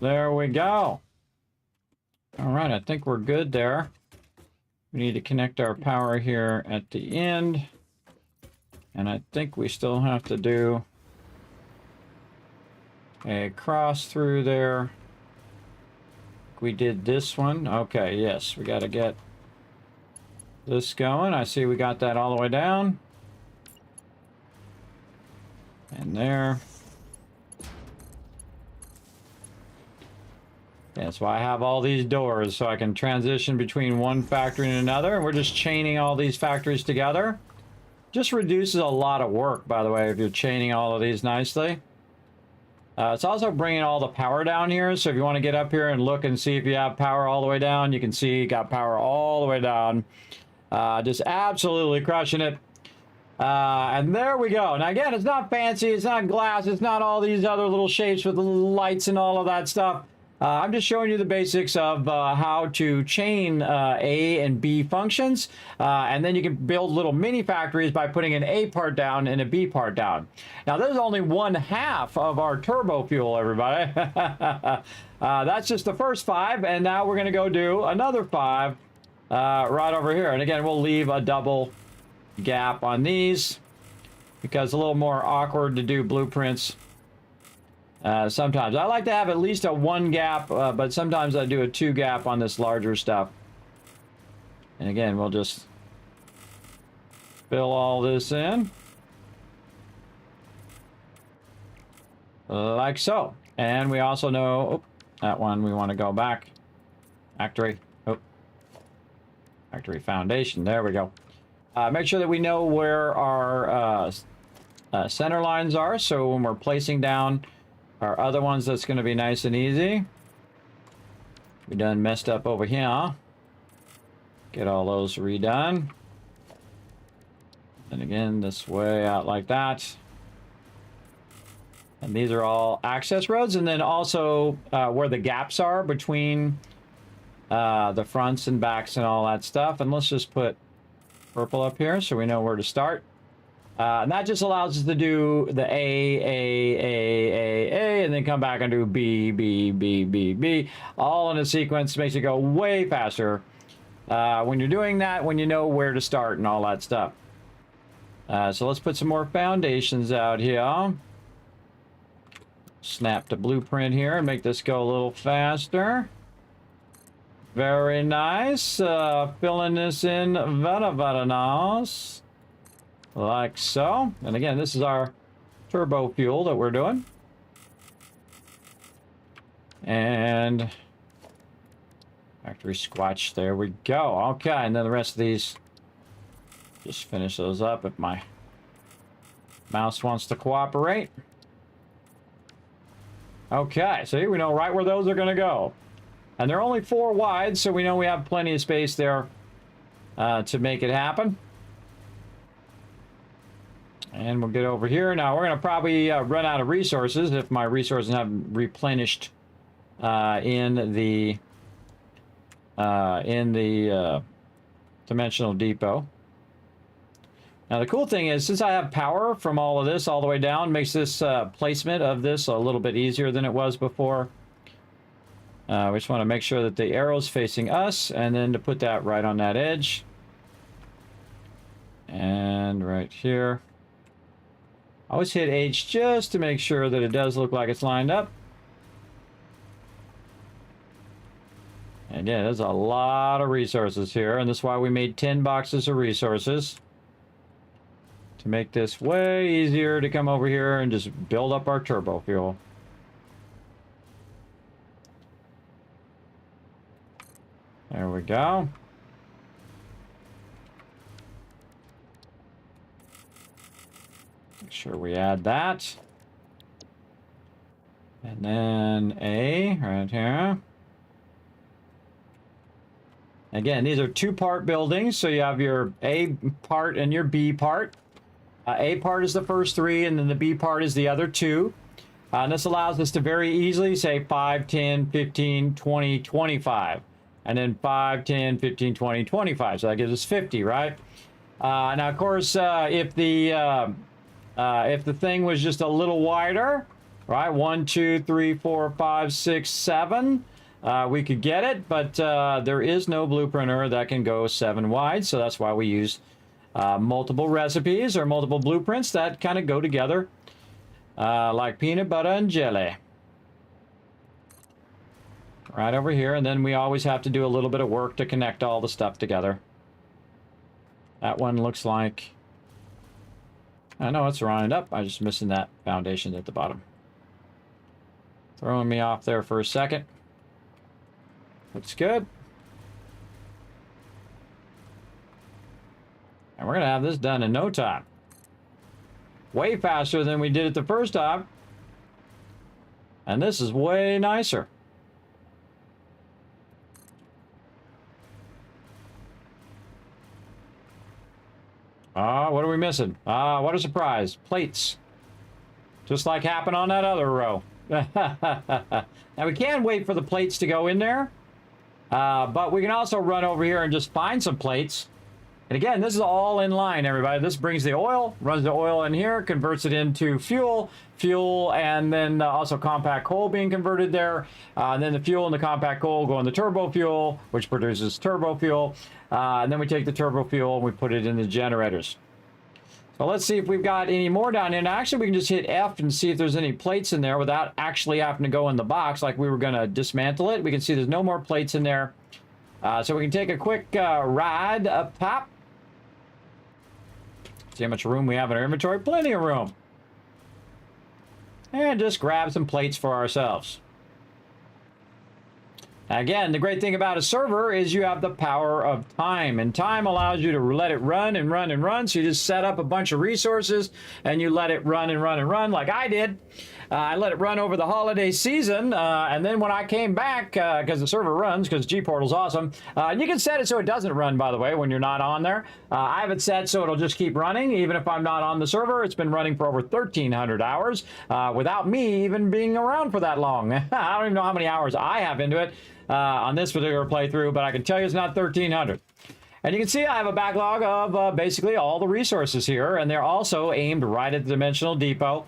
There we go. All right, I think we're good there. We need to connect our power here at the end. And I think we still have to do a cross through there. We did this one. Okay, yes, we got to get this going. I see we got that all the way down. And there. That's why I have all these doors, so I can transition between one factory and another. And we're just chaining all these factories together. Just reduces a lot of work, by the way, if you're chaining all of these nicely. It's also bringing all the power down here. So if you want to get up here and look and see if you have power all the way down, you can see you got power all the way down. Just absolutely crushing it. And there we go. Now again, it's not fancy. It's not glass. It's not all these other little shapes with the lights and all of that stuff. I'm just showing you the basics of how to chain A and B functions, and then you can build little mini factories by putting an A part down and a B part down. Now, there's only 1/2 of our turbo fuel, everybody. That's just the first 5, and now we're going to go do another 5 right over here. And again, we'll leave a double gap on these because it's a little more awkward to do blueprints. Sometimes I like to have at least a 1 gap, but sometimes I do a 2 gap on this larger stuff. And again, we'll just fill all this in like so. And we also know, oh, that one we want to go back. Factory, oh, factory foundation. There we go. Make sure that we know where our center lines are. So when we're placing down our other ones, that's going to be nice and easy. We done messed up over here. Get all those redone. And again, this way out like that. And these are all access roads. And then also where the gaps are between the fronts and backs and all that stuff. And let's just put purple up here so we know where to start. And that just allows us to do the A, and then come back and do B, B, B, B, B, all in a sequence. Makes it go way faster when you're doing that, when you know where to start and all that stuff. So let's put some more foundations out here. Snap the blueprint here and make this go a little faster. Very nice. Filling this in very nice. Like so. And again, this is our turbo fuel that we're doing. And factory squatch. There we go. Okay, and then the rest of these, just finish those up if my mouse wants to cooperate. Okay, so we know right where those are going to go. And they're only 4 wide, so we know we have plenty of space there to make it happen. And we'll get over here. Now, we're going to probably run out of resources if my resources haven't replenished in the dimensional depot. Now, the cool thing is, since I have power from all of this all the way down, makes this placement of this a little bit easier than it was before. We just want to make sure that the arrow's facing us, and then to put that right on that edge. And right here. Always hit H just to make sure that it does look like it's lined up. And yeah, there's a lot of resources here, and that's why we made 10 boxes of resources. To make this way easier to come over here and just build up our turbo fuel. There we go. Make sure we add that. And then A right here. Again, these are 2-part buildings, so you have your A part and your B part. A part is the first 3, and then the B part is the other 2. And this allows us to very easily say 5, 10, 15, 20, 25. And then 5, 10, 15, 20, 25. So that gives us 50, right? Now, of course, if the thing was just a little wider, All right, 1, 2, 3, 4, 5, 6, 7. We could get it, but there is no blueprinter that can go 7 wide, so that's why we use multiple recipes or multiple blueprints that kind of go together like peanut butter and jelly. Right over here, and then we always have to do a little bit of work to connect all the stuff together. That one looks like... I know it's rounded up. I'm just missing that foundation at the bottom. Throwing me off there for a second. Looks good. And we're going to have this done in no time. Way faster than we did it the first time. And this is way nicer. What are we missing? What a surprise. Plates. Just like happened on that other row. Now we can wait for the plates to go in there. But we can also run over here and just find some plates. And again, this is all in line, everybody. This brings the oil, runs the oil in here, converts it into fuel, and then also compact coal being converted there. And then the fuel and the compact coal go in the turbo fuel, which produces turbo fuel. And then we take the turbo fuel and we put it in the generators. So let's see if we've got any more down here. Now, actually, we can just hit F and see if there's any plates in there without actually having to go in the box like we were going to dismantle it. We can see there's no more plates in there. So we can take a quick ride up top. See how much room we have in our inventory. Plenty of room. And just grab some plates for ourselves. Again, the great thing about a server is you have the power of time. And time allows you to let it run and run and run. So you just set up a bunch of resources and you let it run and run and run like I did. I let it run over the holiday season, and then when I came back, because the server runs, because G-Portal's awesome, you can set it so it doesn't run, by the way, when you're not on there. I have it set so it'll just keep running, even if I'm not on the server. It's been running for over 1,300 hours, without me even being around for that long. I don't even know how many hours I have into it on this particular playthrough, but I can tell you it's not 1,300. And you can see I have a backlog of basically all the resources here, and they're also aimed right at the Dimensional Depot.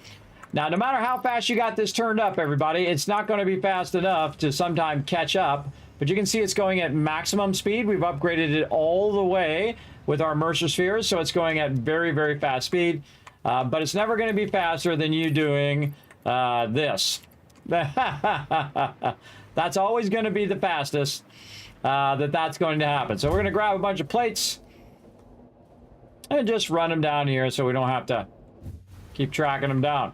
Now, no matter how fast you got this turned up, everybody, it's not going to be fast enough to sometime catch up. But you can see it's going at maximum speed. We've upgraded it all the way with our Mercer spheres, so it's going at very, very fast speed. But it's never going to be faster than you doing this. That's always going to be the fastest that's going to happen. So we're going to grab a bunch of plates and just run them down here so we don't have to keep tracking them down.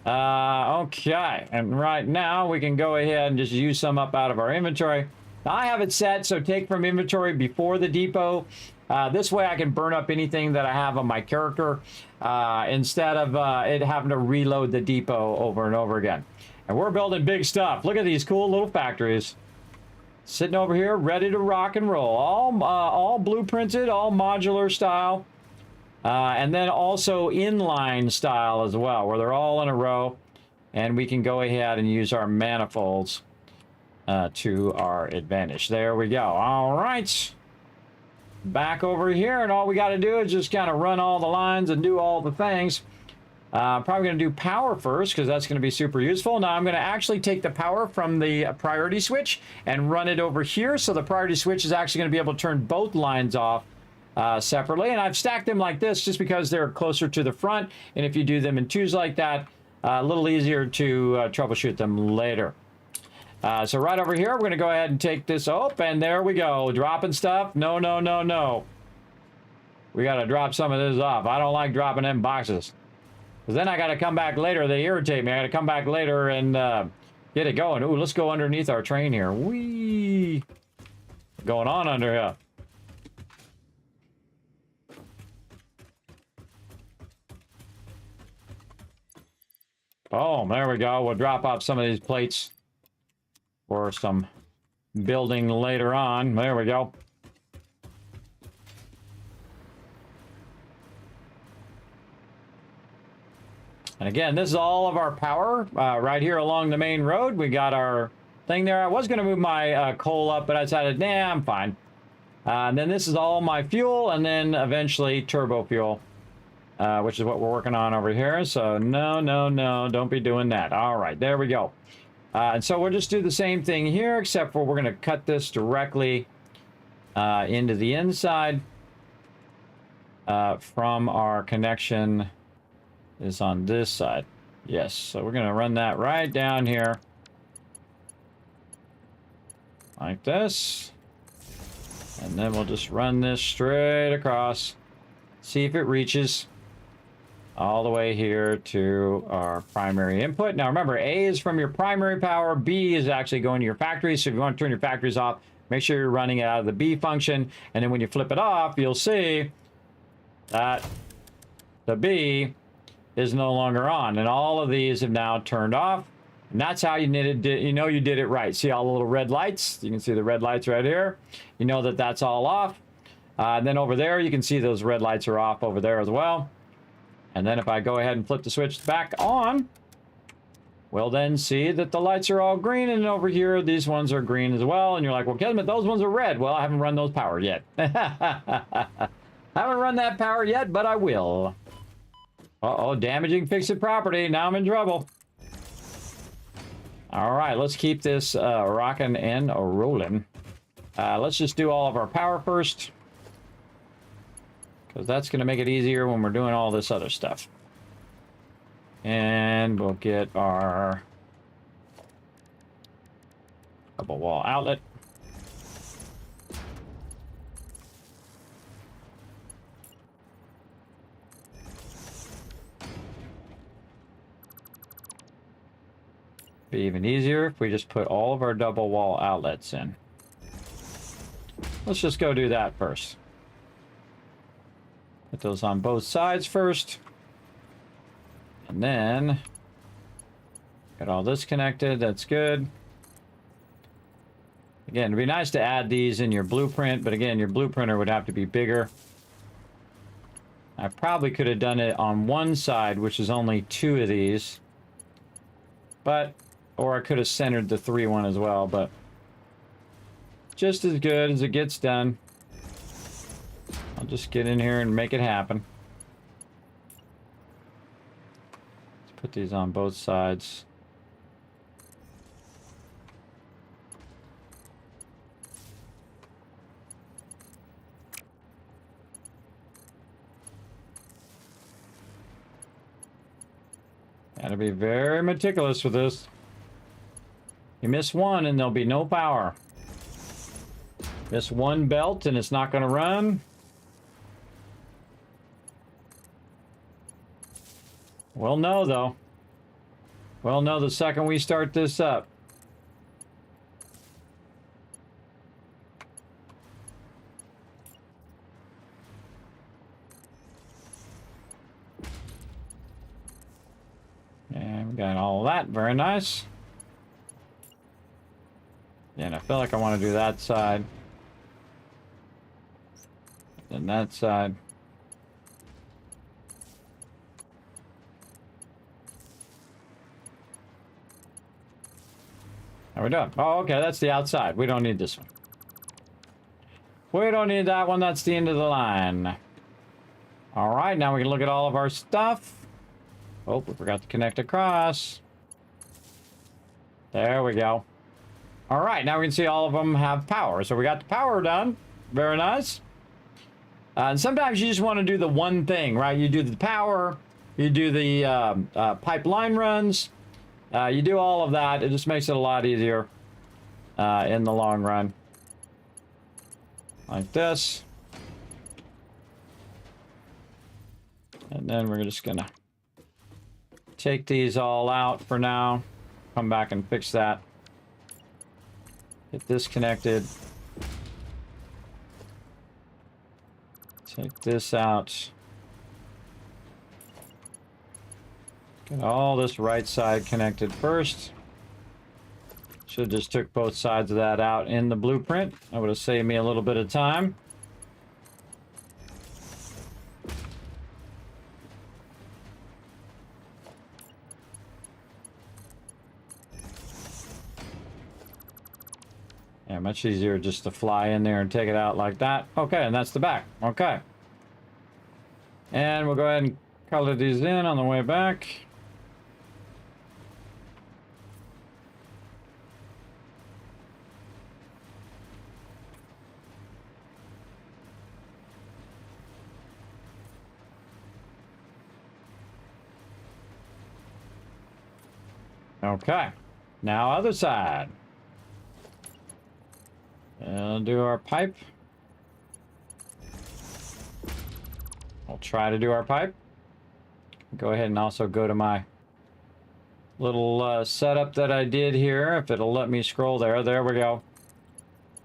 Okay, and right now we can go ahead and just use some up out of our inventory. Now I have it set so take from inventory before the depot. This way I can burn up anything that I have on my character instead of it having to reload the depot over and over again. And we're building big stuff. Look at these cool little factories sitting over here ready to rock and roll. All blueprinted, all modular style. And then also inline style as well, where they're all in a row. And we can go ahead and use our manifolds to our advantage. There we go. All right. Back over here, and all we got to do is just kind of run all the lines and do all the things. Probably going to do power first, because that's going to be super useful. Now I'm going to actually take the power from the priority switch and run it over here. So the priority switch is actually going to be able to turn both lines off separately, and I've stacked them like this just because they're closer to the front, and if you do them in twos like that, a little easier to troubleshoot them later. So right over here, we're going to go ahead and take this up, and there we go. Dropping stuff. No, no, no, no. We got to drop some of this off. I don't like dropping them boxes, because then I got to come back later. They irritate me. I got to come back later and get it going. Ooh, let's go underneath our train here. Whee! Going on under here. Oh, there we go. We'll drop off some of these plates for some building later on. There we go. And again, this is all of our power right here along the main road. We got our thing there. I was going to move my coal up, but I decided, nah, I'm fine. And then this is all my fuel, and then eventually turbo fuel which is what we're working on over here. So no, no, no, don't be doing that. All right, there we go. And so we'll just do the same thing here, except for we're going to cut this directly into the inside from our connection is on this side. Yes, so we're going to run that right down here like this. And then we'll just run this straight across. See if it reaches all the way here to our primary input. Now remember, A is from your primary power, B is actually going to your factory. So if you want to turn your factories off, make sure you're running it out of the B function. And then when you flip it off, you'll see that the B is no longer on. And all of these have now turned off. And that's how you did it. You know you did it right. See all the little red lights? You can see the red lights right here. You know that that's all off. And then over there, you can see those red lights are off over there as well. And then if I go ahead and flip the switch back on, we'll then see that the lights are all green. And over here, these ones are green as well. And you're like, well, Kismet, those ones are red. Well, I haven't run those power yet. Haven't run that power yet, but I will. Uh-oh, damaging fix-it property. Now I'm in trouble. All right, let's keep this rocking and rolling. Let's just do all of our power first, because that's going to make it easier when we're doing all this other stuff. And we'll get our double wall outlet. Be even easier if we just put all of our double wall outlets in. Let's just go do that first. Put those on both sides first. And then get all this connected. That's good. Again, it'd be nice to add these in your blueprint, but again, your blueprinter would have to be bigger. I probably could have done it on one side, which is only 2 of these. But or I could have centered the 3 one as well, but just as good as it gets done. I'll just get in here and make it happen. Let's put these on both sides. Gotta be very meticulous with this. You miss one and there'll be no power. Miss one belt and it's not going to run. We'll know though. We'll know the second we start this up. And we got all that. Very nice. And I feel like I want to do that side. Then that side. How we doing? Oh, okay, that's the outside. We don't need this one. We don't need that one. That's the end of the line. All right, now we can look at all of our stuff. Oh, we forgot to connect across. There we go. All right, now we can see all of them have power. So we got the power done. Very nice. And sometimes you just want to do the one thing, right? You do the power, you do the pipeline runs, you do all of that. It just makes it a lot easier in the long run. Like this. And then we're just gonna take these all out for now. Come back and fix that. Get this connected. Take this out. Get all this right side connected first. Should have just took both sides of that out in the blueprint. That would have saved me a little bit of time. Yeah, much easier just to fly in there and take it out like that. Okay, and that's the back. Okay. And we'll go ahead and color these in on the way back. Okay, now other side. And do our pipe. We'll try to do our pipe. Go ahead and also go to my little setup that I did here. If it'll let me scroll there. There we go.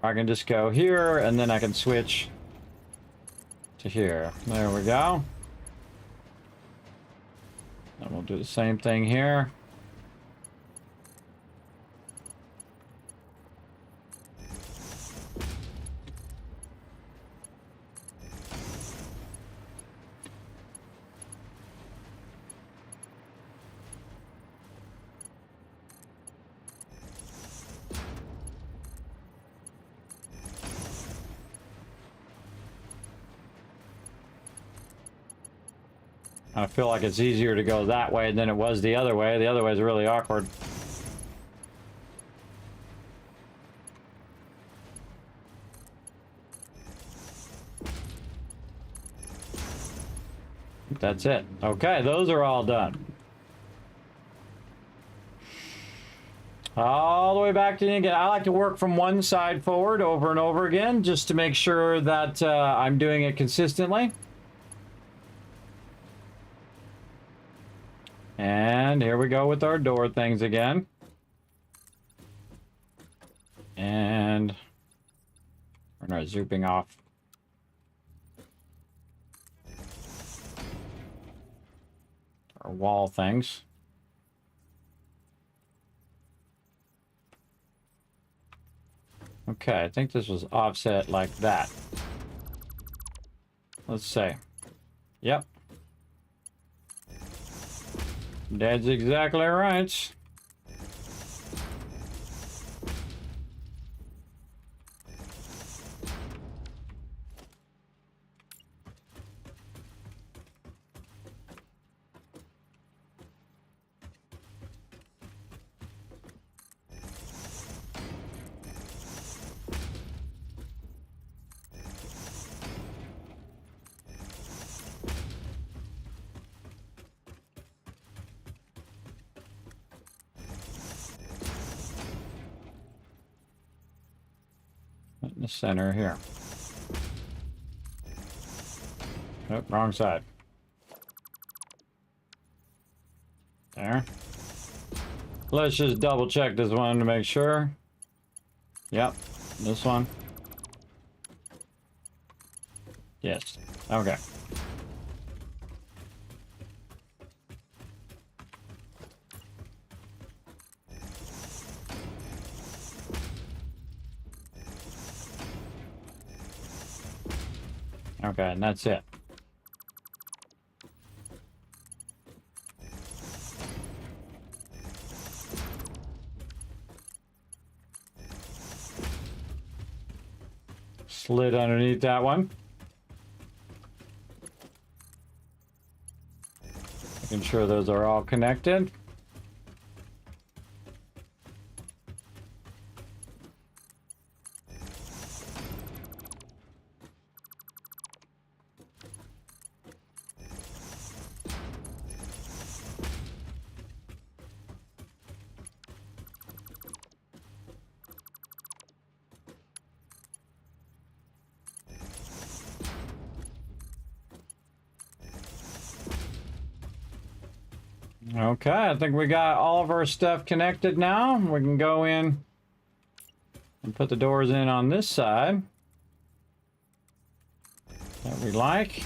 I can just go here and then I can switch to here. There we go. And we'll do the same thing here. I feel like it's easier to go that way than it was the other way. The other way is really awkward. That's it. Okay, those are all done. All the way back to the again. I like to work from one side forward over and over again just to make sure that I'm doing it consistently. And here we go with our door things again. And we're not zooming off. Our wall things. Okay, I think this was offset like that. Let's see. Yep. That's exactly right. In the center here. Nope, wrong side. There. Let's just double check this one to make sure. Yep, this one. Yes, okay. Okay, and that's it. Slit underneath that one. Making sure those are all connected. Okay, I think we got all of our stuff connected now. We can go in and put the doors in on this side that we like.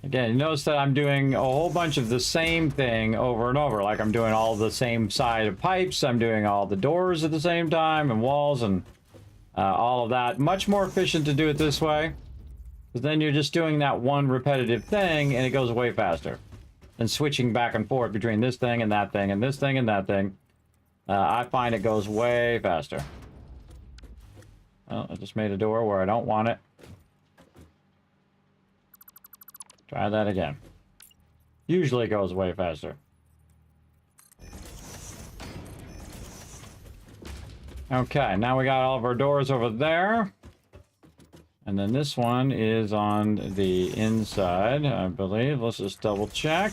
Again, you notice that I'm doing a whole bunch of the same thing over and over. Like I'm doing all the same side of pipes. I'm doing all the doors at the same time and walls and all of that. Much more efficient to do it this way. Because then you're just doing that one repetitive thing and it goes way faster than switching back and forth between this thing and that thing and this thing and that thing. I find it goes way faster. Well, I just made a door where I don't want it. Try that again. Usually it goes way faster. Okay, now we got all of our doors over there. And then this one is on the inside, I believe. Let's just double check.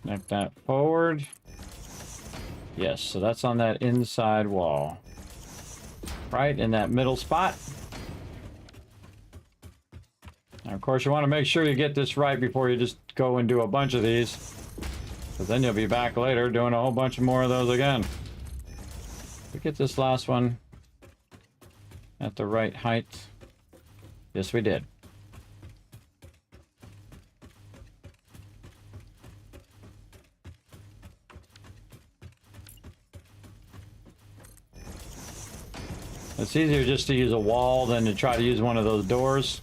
Connect that forward. Yes, so that's on that inside wall. Right in that middle spot. Now, of course, you want to make sure you get this right before you just go and do a bunch of these. Because then you'll be back later doing a whole bunch more of those again. We get this last one at the right height. Yes, we did. It's easier just to use a wall than to try to use one of those doors.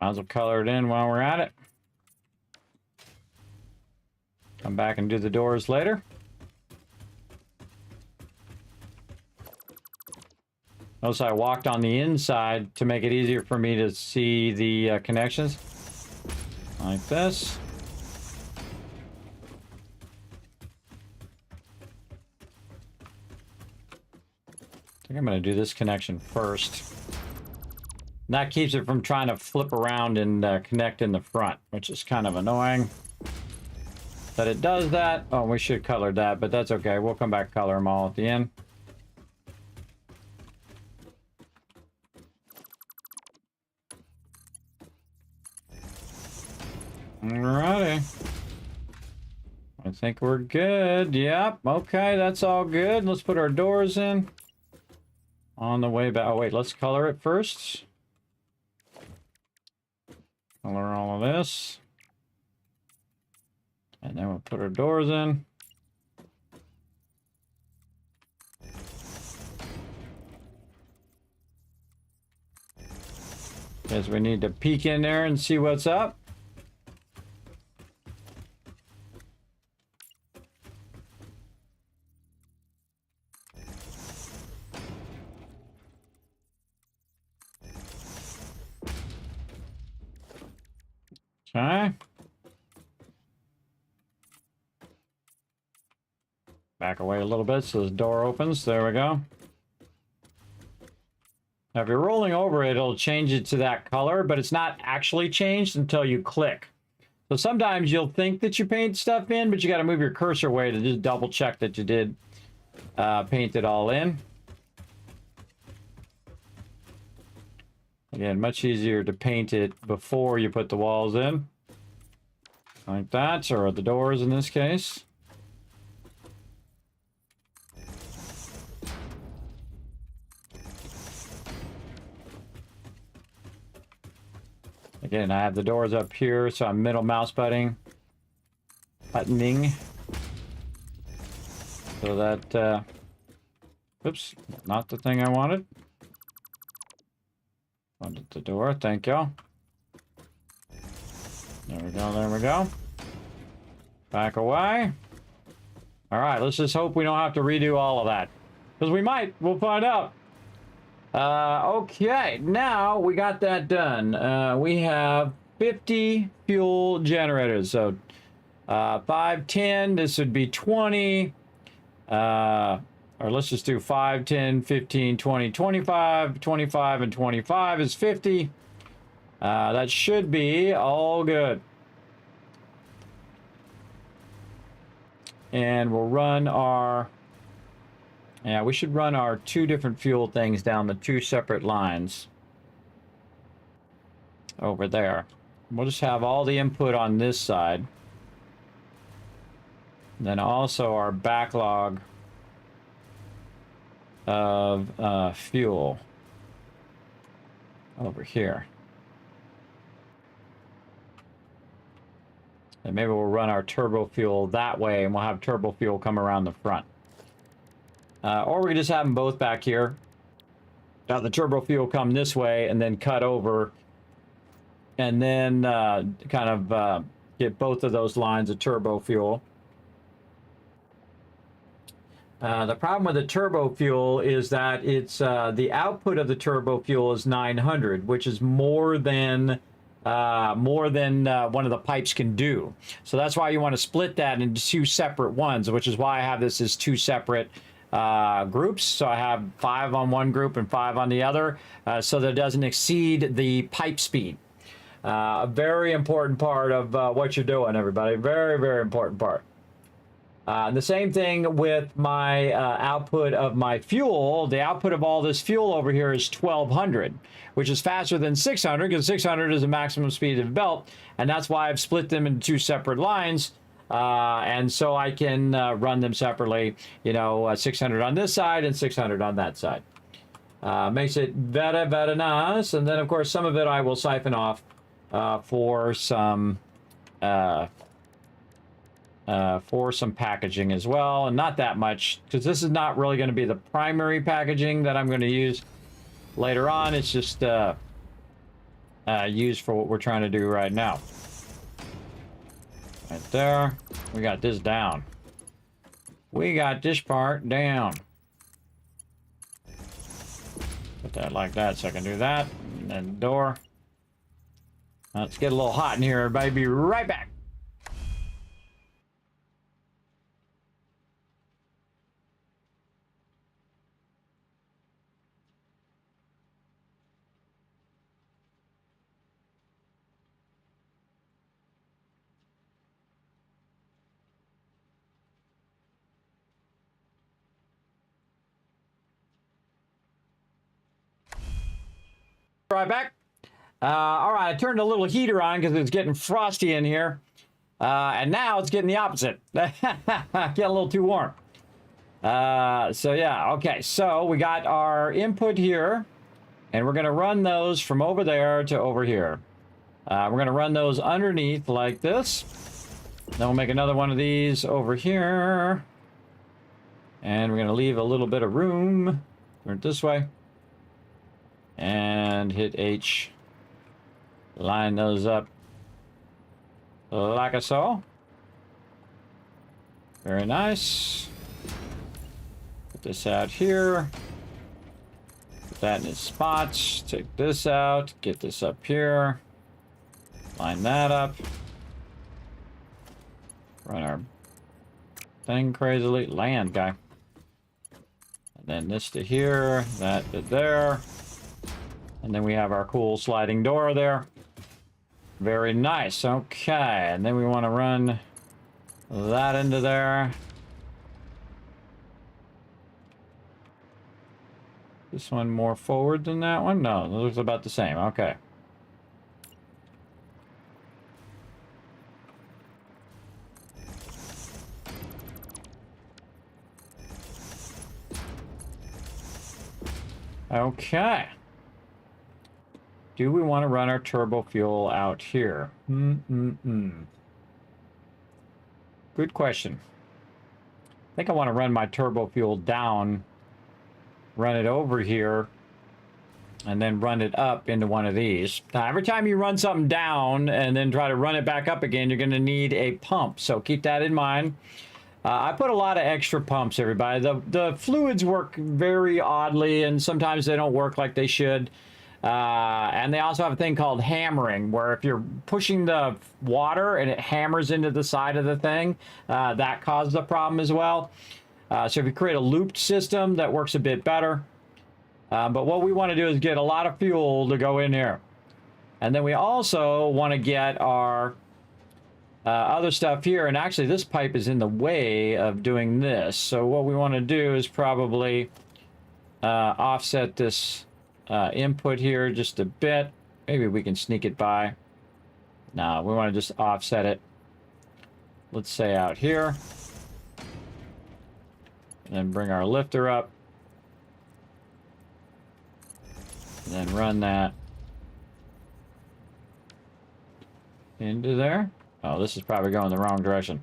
Might as well color it in while we're at it. Come back and do the doors later. Notice I walked on the inside to make it easier for me to see the connections. Like this. I think I'm going to do this connection first. That keeps it from trying to flip around and connect in the front, which is kind of annoying. That it does that. Oh, we should color that, but that's okay. We'll come back color them all at the end. Alrighty. I think we're good. Yep. Okay, that's all good. Let's put our doors in. On the way back. Oh, wait, let's color it first. Color all of this. And then we'll put our doors in. Because we need to peek in there and see what's up. Okay. Back away a little bit so the door opens. There we go. Now, if you're rolling over it, it'll change it to that color, but it's not actually changed until you click. So sometimes you'll think that you paint stuff in, but you got to move your cursor away to just double check that you did paint it all in. Again, much easier to paint it before you put the walls in. Like that, or the doors in this case. Again, I have the doors up here, so I'm middle mouse buttoning. So that, oops, not the thing I wanted. Wanted the door, thank you. There we go, there we go. Back away. All right, let's just hope we don't have to redo all of that. Because we might, we'll find out. Okay, now we got that done. We have 50 fuel generators. So 5, 10, this would be 20. Or let's just do 5, 10, 15, 20, 25. 25 and 25 is 50. That should be all good. And we'll run our... Yeah, we should run our 2 different fuel things down the 2 separate lines. Over there. We'll just have all the input on this side. And then also our backlog of fuel over here. And maybe we'll run our turbo fuel that way, and we'll have turbo fuel come around the front. Or we could just have them both back here. Have the turbo fuel come this way and then cut over. And then kind of get both of those lines of turbo fuel. The problem with the turbo fuel is that it's the output of the turbo fuel is 900, which is more than one of the pipes can do. So that's why you want to split that into two separate ones, which is why I have this as two separate groups. So I have 5 on one group and 5 on the other, so that it doesn't exceed the pipe speed. A very important part of what you're doing, everybody. Very, very important part. The same thing with my output of my fuel. The output of all this fuel over here is 1200, which is faster than 600 because 600 is the maximum speed of the belt. And that's why I've split them into two separate lines. And so I can run them separately, you know, 600 on this side and 600 on that side. Makes it very, very nice. And then, of course, some of it I will siphon off for some packaging as well, and not that much because this is not really going to be the primary packaging that I'm going to use later on. It's just used for what we're trying to do right now. Right there, we got this down. We got this part down. Put that like that so I can do that, and then door. Let's get a little hot in here, everybody. Be right back. Right back. All right, I turned a little heater on because it's getting frosty in here. And now it's getting the opposite. Get a little too warm. So yeah, okay. So we got our input here. And we're going to run those from over there to over here. We're going to run those underneath like this. Then we'll make another one of these over here. And we're going to leave a little bit of room. Turn it this way. And hit H. Line those up like so. Very nice. Put this out here. Put that in its spots. Take this out. Get this up here. Line that up. Run our thing crazily. Land, guy. And then this to here. That to there. And then we have our cool sliding door there. Very nice. Okay. And then we want to run that into there. This one more forward than that one? No, those are about the same. Okay. Okay. Do we want to run our turbo fuel out here? Good question. I think I want to run my turbo fuel down, run it over here, and then run it up into one of these. Now, every time you run something down and then try to run it back up again, you're going to need a pump. So keep that in mind. I put a lot of extra pumps, everybody. The fluids work very oddly, and sometimes they don't work like they should. And they also have a thing called hammering, where if you're pushing the water and it hammers into the side of the thing, that causes a problem as well. So if you create a looped system, that works a bit better. But what we want to do is get a lot of fuel to go in here. And then we also want to get our other stuff here. And actually, this pipe is in the way of doing this. So what we want to do is probably offset this input here just a bit. Maybe we can sneak it by. No, we want to just offset it. Let's say out here. And then bring our lifter up. And then run that into there. Oh, this is probably going the wrong direction.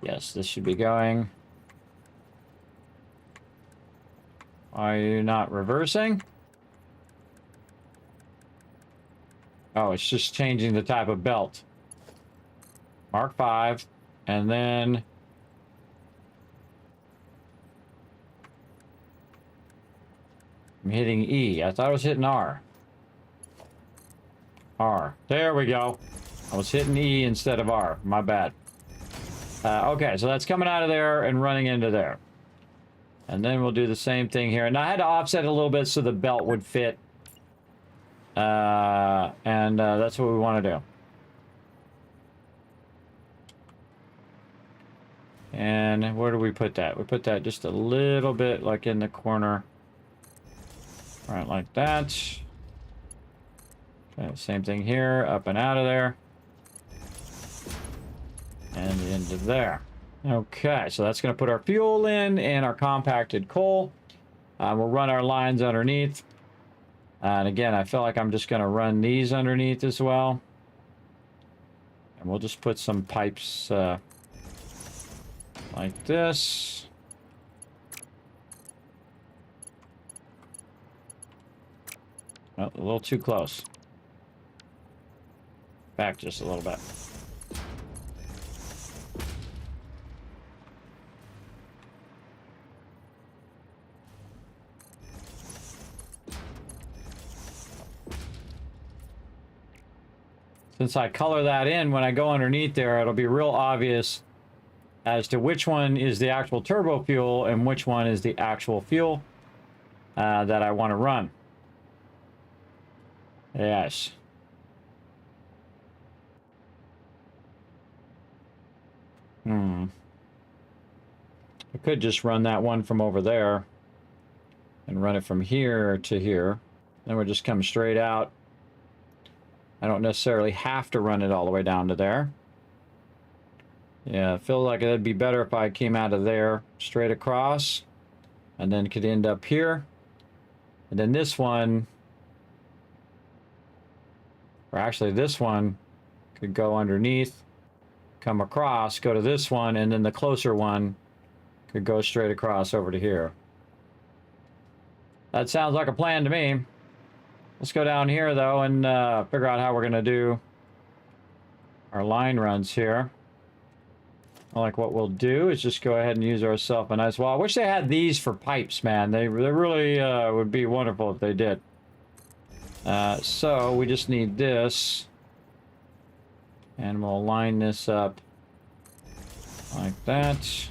Yes, this should be going Are you not reversing? Oh, it's just changing the type of belt. Mark 5, and then I'm hitting E. I thought I was hitting R. R. There we go. I was hitting E instead of R. My bad. Okay, so that's coming out of there and running into there. And then we'll do the same thing here. And I had to offset a little bit so the belt would fit. That's what we want to do. And where do we put that? We put that just a little bit like in the corner. Right, like that. Okay, same thing here, up and out of there. And into there. Okay, so that's going to put our fuel in and our compacted coal. We'll run our lines underneath. And again, I feel like I'm just going to run these underneath as well. And we'll just put some pipes like this. Oh, a little too close. Back just a little bit. Since I color that in, when I go underneath there, it'll be real obvious as to which one is the actual turbo fuel and which one is the actual fuel that I want to run. Yes. I could just run that one from over there and run it from here to here. Then we'll just come straight out. I don't necessarily have to run it all the way down to there. Yeah, I feel like it'd be better if I came out of there straight across and then could end up here. And then this one, or actually this one could go underneath, come across, go to this one, and then the closer one could go straight across over to here. That sounds like a plan to me. Let's go down here, though, and figure out how we're going to do our line runs here. Like what we'll do is just go ahead and use ourselves a nice wall. I wish they had these for pipes, man. They really would be wonderful if they did. So we just need this. And we'll line this up like that.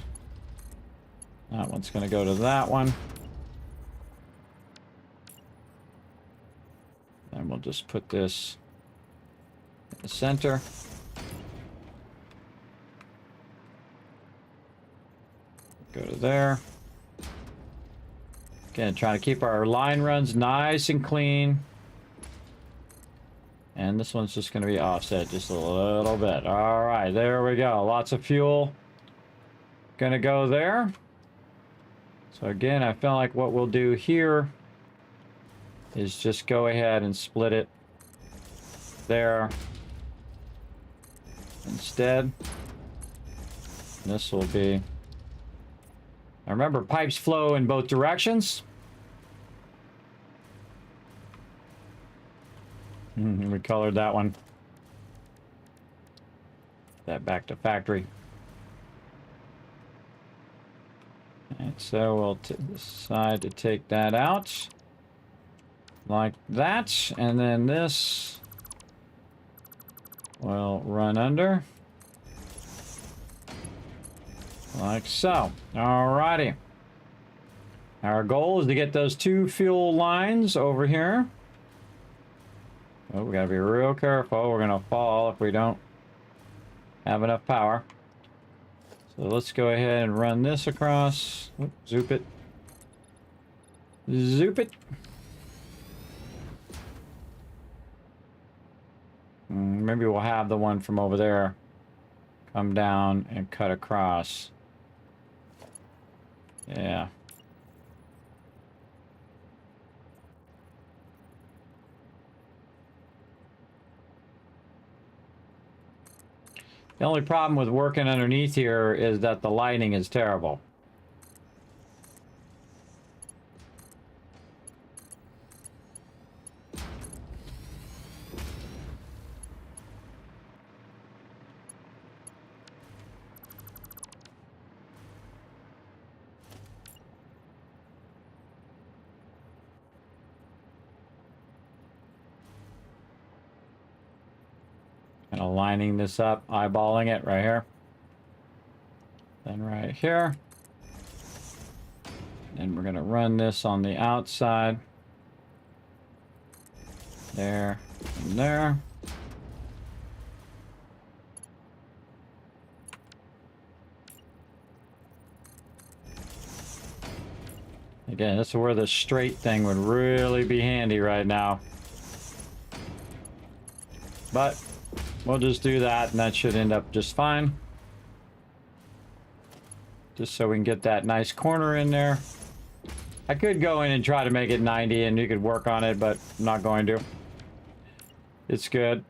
That one's going to go to that one. And we'll just put this in the center. Go to there. Again, trying to keep our line runs nice and clean. And this one's just going to be offset just a little bit. All right, there we go. Lots of fuel going to go there. So again, I feel like what we'll do here is just go ahead and split it there instead. This will be... Now remember, pipes flow in both directions. We colored that one. That back to factory. And so we'll decide to take that out. Like that, and then this will run under. Like so. Alrighty. Our goal is to get those two fuel lines over here. Oh, we gotta be real careful. We're gonna fall if we don't have enough power. So let's go ahead and run this across. Oop, zoop it. Zoop it. Maybe we'll have the one from over there come down and cut across. Yeah. The only problem with working underneath here is that the lighting is terrible. Kind of lining this up, eyeballing it right here. Then right here. And we're going to run this on the outside. There and there. Again, this is where the straight thing would really be handy right now. But we'll just do that, and that should end up just fine. Just so we can get that nice corner in there. I could go in and try to make it 90, and you could work on it, but I'm not going to. It's good.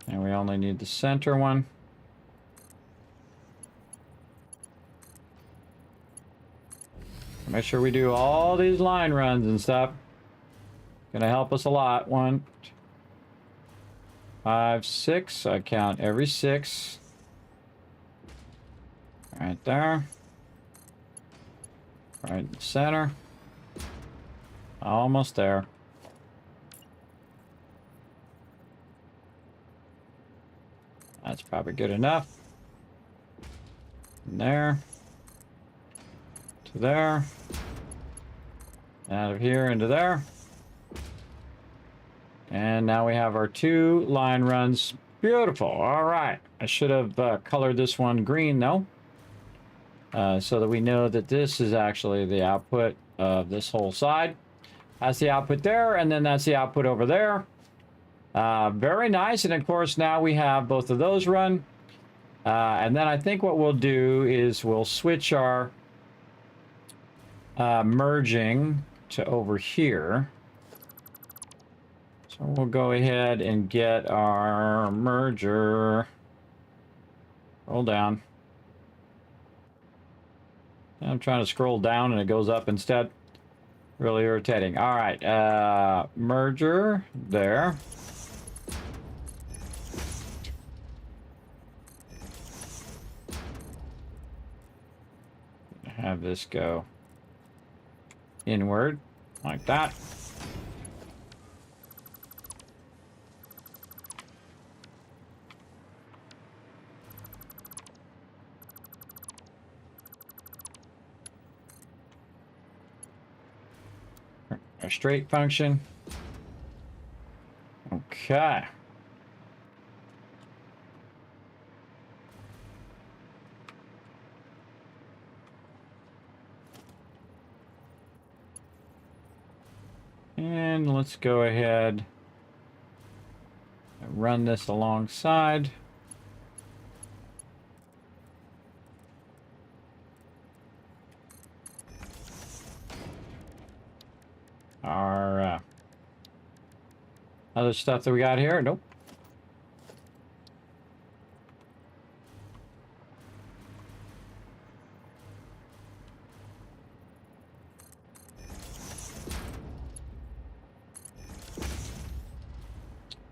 And we only need the center one. Make sure we do all these line runs and stuff. Gonna help us a lot. 1, 5, 6. I count every 6. Right there. Right in the center. Almost there. That's probably good enough. From there. To there. Out of here into there. And now we have our 2 line runs. Beautiful. All right. I should have colored this one green though. So that we know that this is actually the output of this whole side. That's the output there, and then that's the output over there. Very nice, and of course now we have both of those run. And then I think what we'll do is we'll switch our merging to over here. So we'll go ahead and get our merger. Roll down. I'm trying to scroll down and it goes up instead. Really irritating. All right, merger there. Have this go inward like that. A straight function. Okay. And let's go ahead and run this alongside. Our other stuff that we got here. Nope.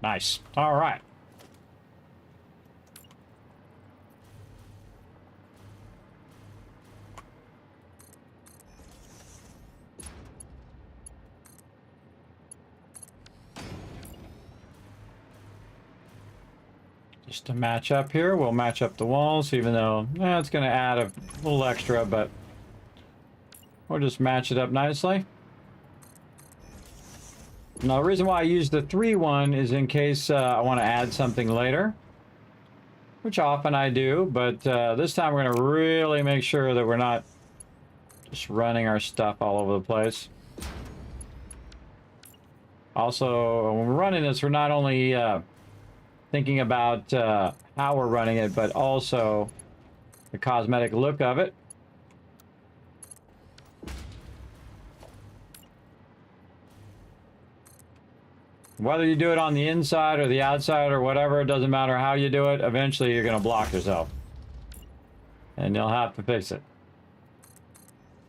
Nice. All right. Just to match up here, we'll match up the walls, even though it's going to add a little extra, but we'll just match it up nicely. Now, the reason why I use the 3-1 is in case I want to add something later, which often I do, but this time we're going to really make sure that we're not just running our stuff all over the place. Also, when we're running this, we're not only thinking about how we're running it, but also the cosmetic look of it. Whether you do it on the inside or the outside or whatever, it doesn't matter how you do it, eventually you're going to block yourself. And you'll have to fix it.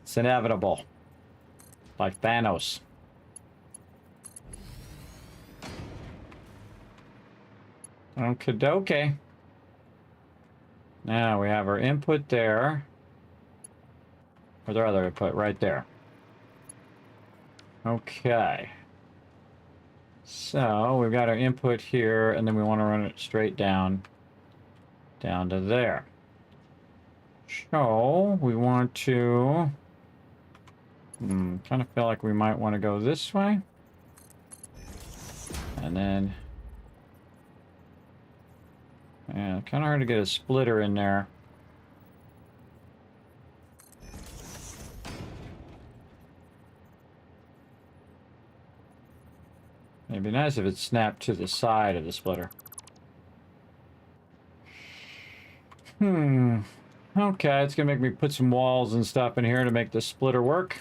It's inevitable. Like Thanos. Okie-dokie. Now we have our input there. Where's our other input? Right there. Okay. So we've got our input here, and then we want to run it straight down to there. So we want to kind of feel like we might want to go this way. And then yeah, kind of hard to get a splitter in there. It'd be nice if it snapped to the side of the splitter. Okay, it's gonna make me put some walls and stuff in here to make the splitter work.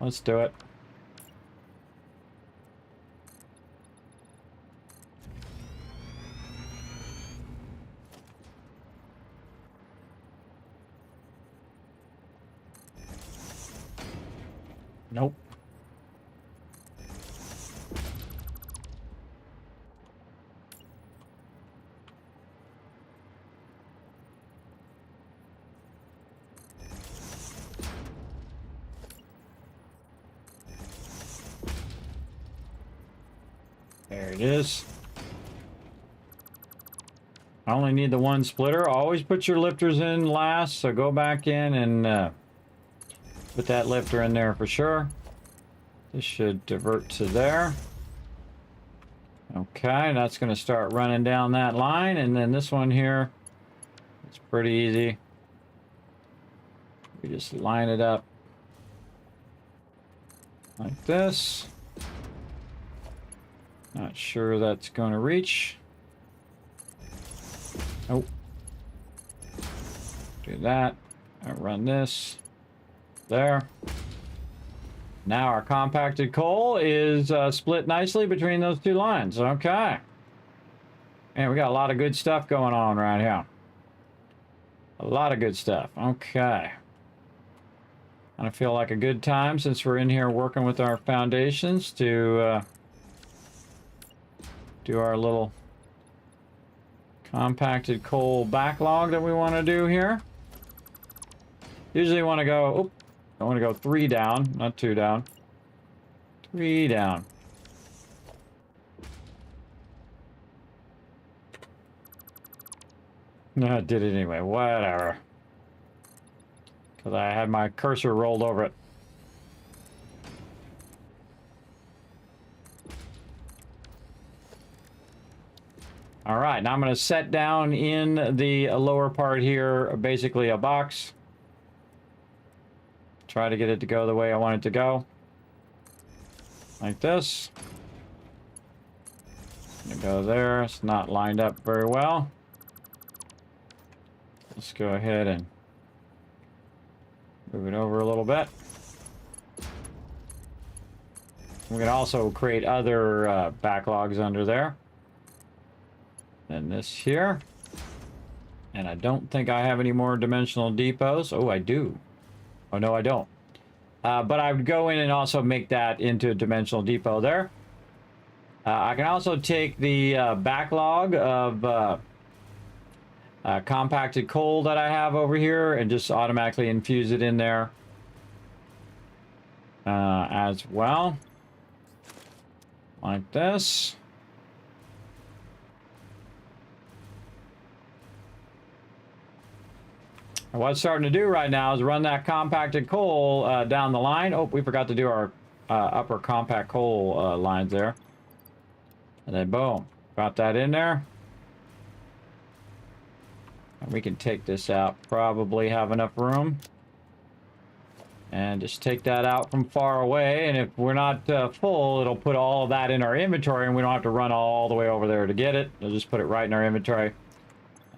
Let's do it. Nope. There it is. I only need the one splitter. Always put your lifters in last, so go back in and put that lifter in there for sure. This should divert to there. Okay, that's going to start running down that line, and then this one here, it's pretty easy. We just line it up like this. Not sure that's going to reach. Oh. Do that. I run this. There. Now our compacted coal is split nicely between those two lines. Okay. And we got a lot of good stuff going on right here. A lot of good stuff. Okay. I feel like a good time since we're in here working with our foundations to do our little compacted coal backlog that we want to do here. Usually want to go, oh, I want to go 3 down, not 2 down. 3 down. No, it did it anyway, whatever. Because I had my cursor rolled over it. All right, now I'm going to set down in the lower part here, basically a box. Try to get it to go the way I want it to go. Like this. Go there. It's not lined up very well. Let's go ahead and move it over a little bit. We can also create other backlogs under there. And this here. And I don't think I have any more dimensional depots. Oh, I do. Oh, no, I don't. But I would go in and also make that into a dimensional depot there. I can also take the backlog of compacted coal that I have over here and just automatically infuse it in there as well. Like this. And what I'm starting to do right now is run that compacted coal down the line. Oh, we forgot to do our upper compact coal lines there. And then boom, got that in there. And we can take this out, probably have enough room. And just take that out from far away. And if we're not full, it'll put all of that in our inventory and we don't have to run all the way over there to get it. We'll just put it right in our inventory.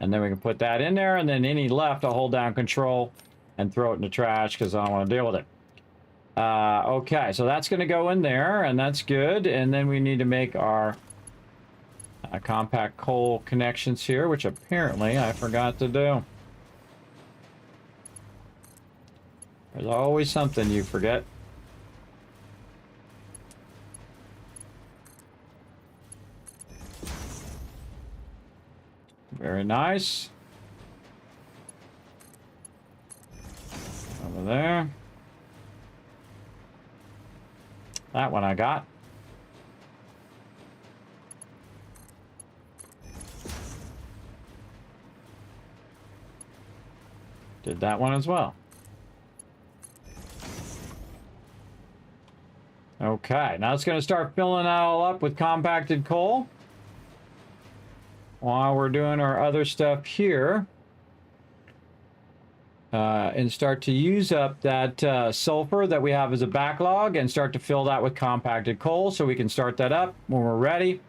And then we can put that in there, and then any left, I'll hold down control and throw it in the trash because I don't want to deal with it. Okay, so that's going to go in there, and that's good. And then we need to make our compact coal connections here, which apparently I forgot to do. There's always something you forget. Very nice. Over there. That one I got. Did that one as well. Okay, now it's going to start filling it all up with compacted coal while we're doing our other stuff here. And start to use up that sulfur that we have as a backlog and start to fill that with compacted coal so we can start that up when we're ready.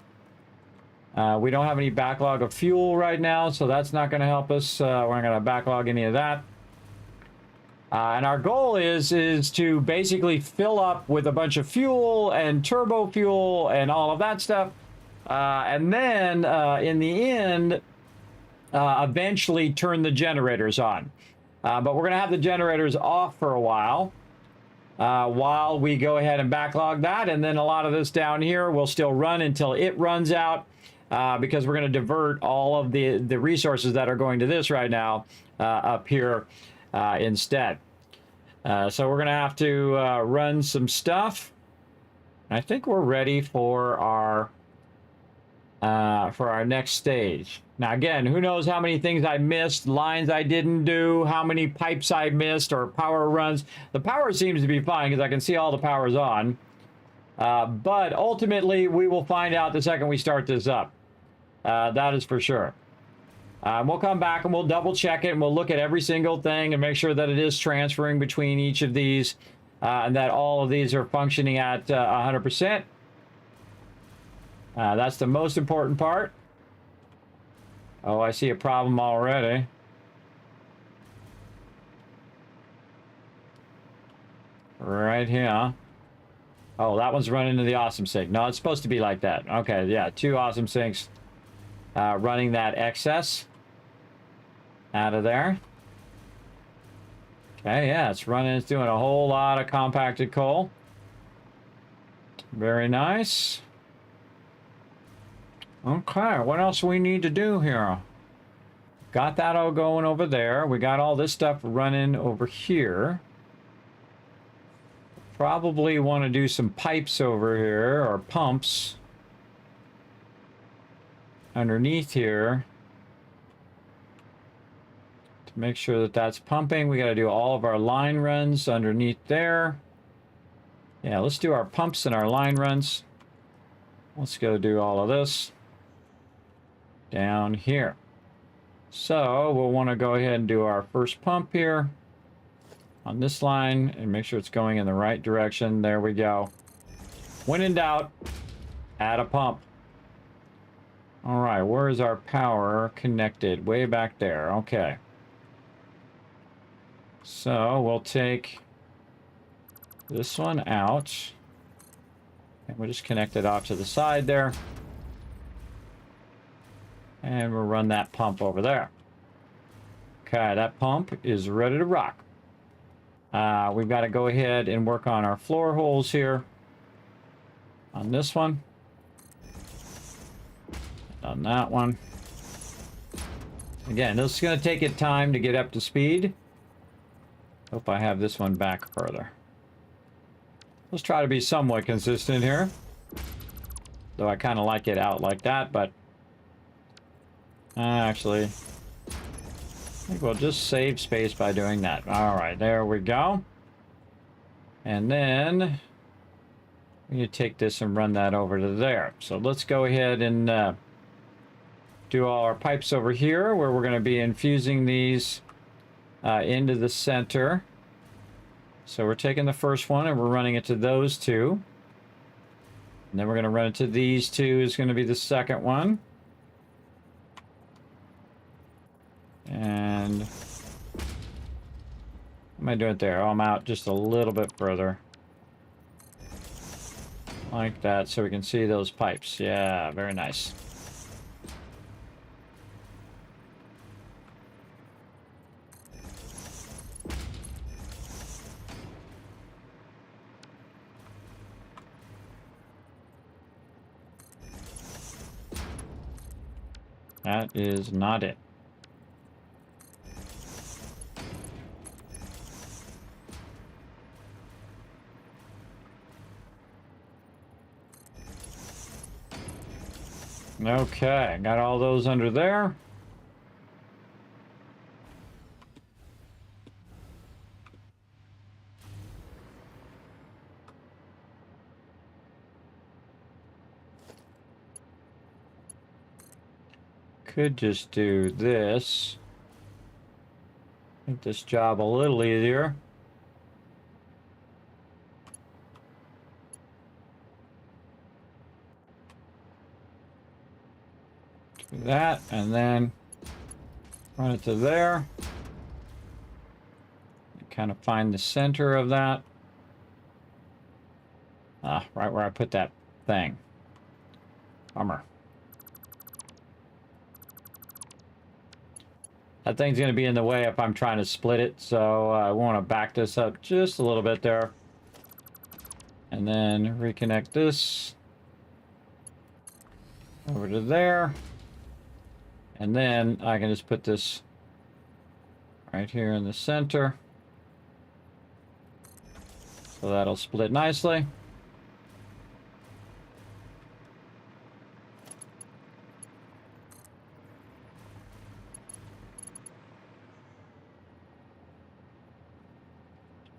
We don't have any backlog of fuel right now, so that's not going to help us. We're not going to backlog any of that. And our goal is to basically fill up with a bunch of fuel and turbo fuel and all of that stuff. And then in the end, eventually turn the generators on. But we're going to have the generators off for a while we go ahead and backlog that. And then a lot of this down here will still run until it runs out because we're going to divert all of the resources that are going to this right now up here instead. So we're going to have to run some stuff. I think we're ready for our next stage. Now, again, who knows how many things I missed, lines I didn't do, how many pipes I missed, or power runs. The power seems to be fine because I can see all the power's on. But ultimately, we will find out the second we start this up. That is for sure. We'll come back and we'll double check it and we'll look at every single thing and make sure that it is transferring between each of these and that all of these are functioning at 100%. That's the most important part. Oh, I see a problem already. Right here. Oh, that one's running into the awesome sink. No, it's supposed to be like that. Okay, yeah, 2 awesome sinks running that excess out of there. Okay, yeah, it's running. It's doing a whole lot of compacted coal. Very nice. Okay, what else we need to do here? Got that all going over there. We got all this stuff running over here. Probably want to do some pipes over here, or pumps underneath here to make sure that that's pumping. We got to do all of our line runs underneath there. Yeah, let's do our pumps and our line runs. Let's go do all of this down here. So we'll want to go ahead and do our first pump here on this line and make sure it's going in the right direction. There we go. When in doubt, add a pump. All right, where is our power connected? Way back there. Okay. So we'll take this one out and we'll just connect it off to the side there. And we'll run that pump over there. Okay, that pump is ready to rock. We've got to go ahead and work on our floor holes here. On this one. On that one. Again, this is going to take it time to get up to speed. Hope I have this one back further. Let's try to be somewhat consistent here. Though I kind of like it out like that, but... actually, I think we'll just save space by doing that. All right, there we go. And then we need to take this and run that over to there. So let's go ahead and do all our pipes over here where we're going to be infusing these into the center. So we're taking the first one and we're running it to those two. And then we're going to run it to these two is going to be the second one. And what am I doing there? Oh, I'm out just a little bit further. Like that, so we can see those pipes. Yeah, very nice. That is not it. Okay, got all those under there. Could just do this. Make this job a little easier. Do that, and then run it to there. Kind of find the center of that. Ah, right where I put that thing. Bummer. That thing's going to be in the way if I'm trying to split it, so I want to back this up just a little bit there. And then reconnect this over to there. And then I can just put this right here in the center. So that'll split nicely.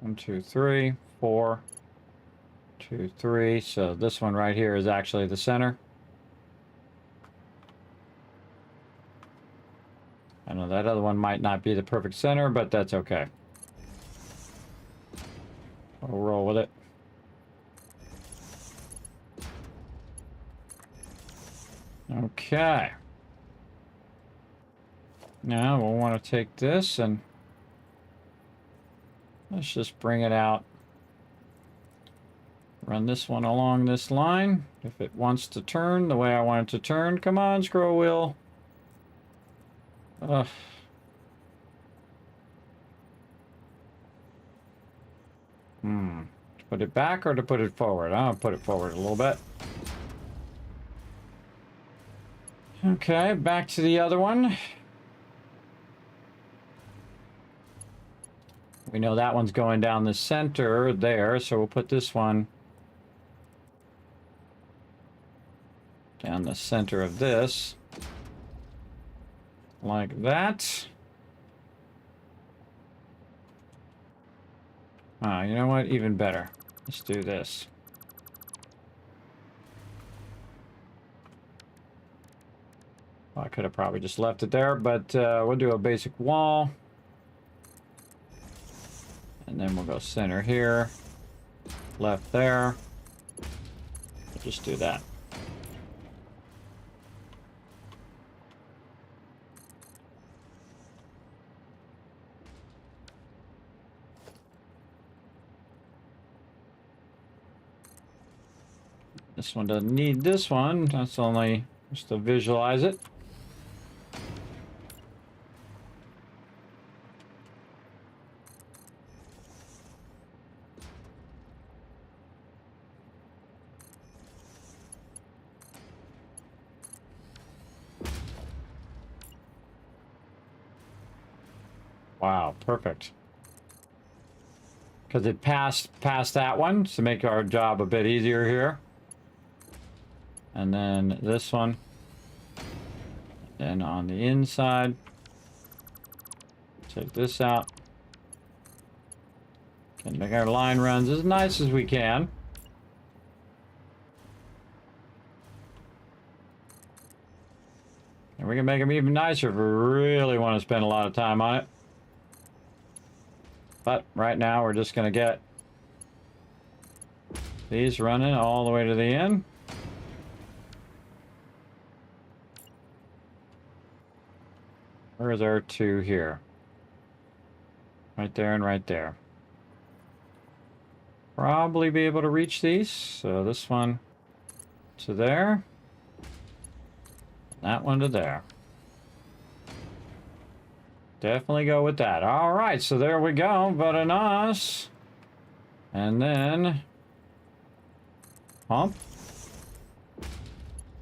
One, two, three, 4, 2, 3. So this one right here is actually the center. I know that other one might not be the perfect center, but that's okay. We'll roll with it. Okay. Now we'll want to take this and let's just bring it out. Run this one along this line. If it wants to turn the way I want it to turn, come on, scroll wheel. Ugh. To put it back or to put it forward? I'll put it forward a little bit. Okay, back to the other one. We know that one's going down the center there, so we'll put this one down the center of this. Like that. You know what? Even better. Let's do this. Well, I could have probably just left it there, but we'll do a basic wall. And then we'll go center here. Left there. We'll just do that. This one doesn't need this one. That's only just to visualize it. Wow, perfect. Because it passed that one to make our job a bit easier here. And then this one. And on the inside, take this out. Can make our line runs as nice as we can. And we can make them even nicer if we really want to spend a lot of time on it. But right now we're just going to get these running all the way to the end. Where is our 2 here? Right there and right there. Probably be able to reach these. So this one to there. That one to there. Definitely go with that. All right, so there we go. Button-us. And then pump.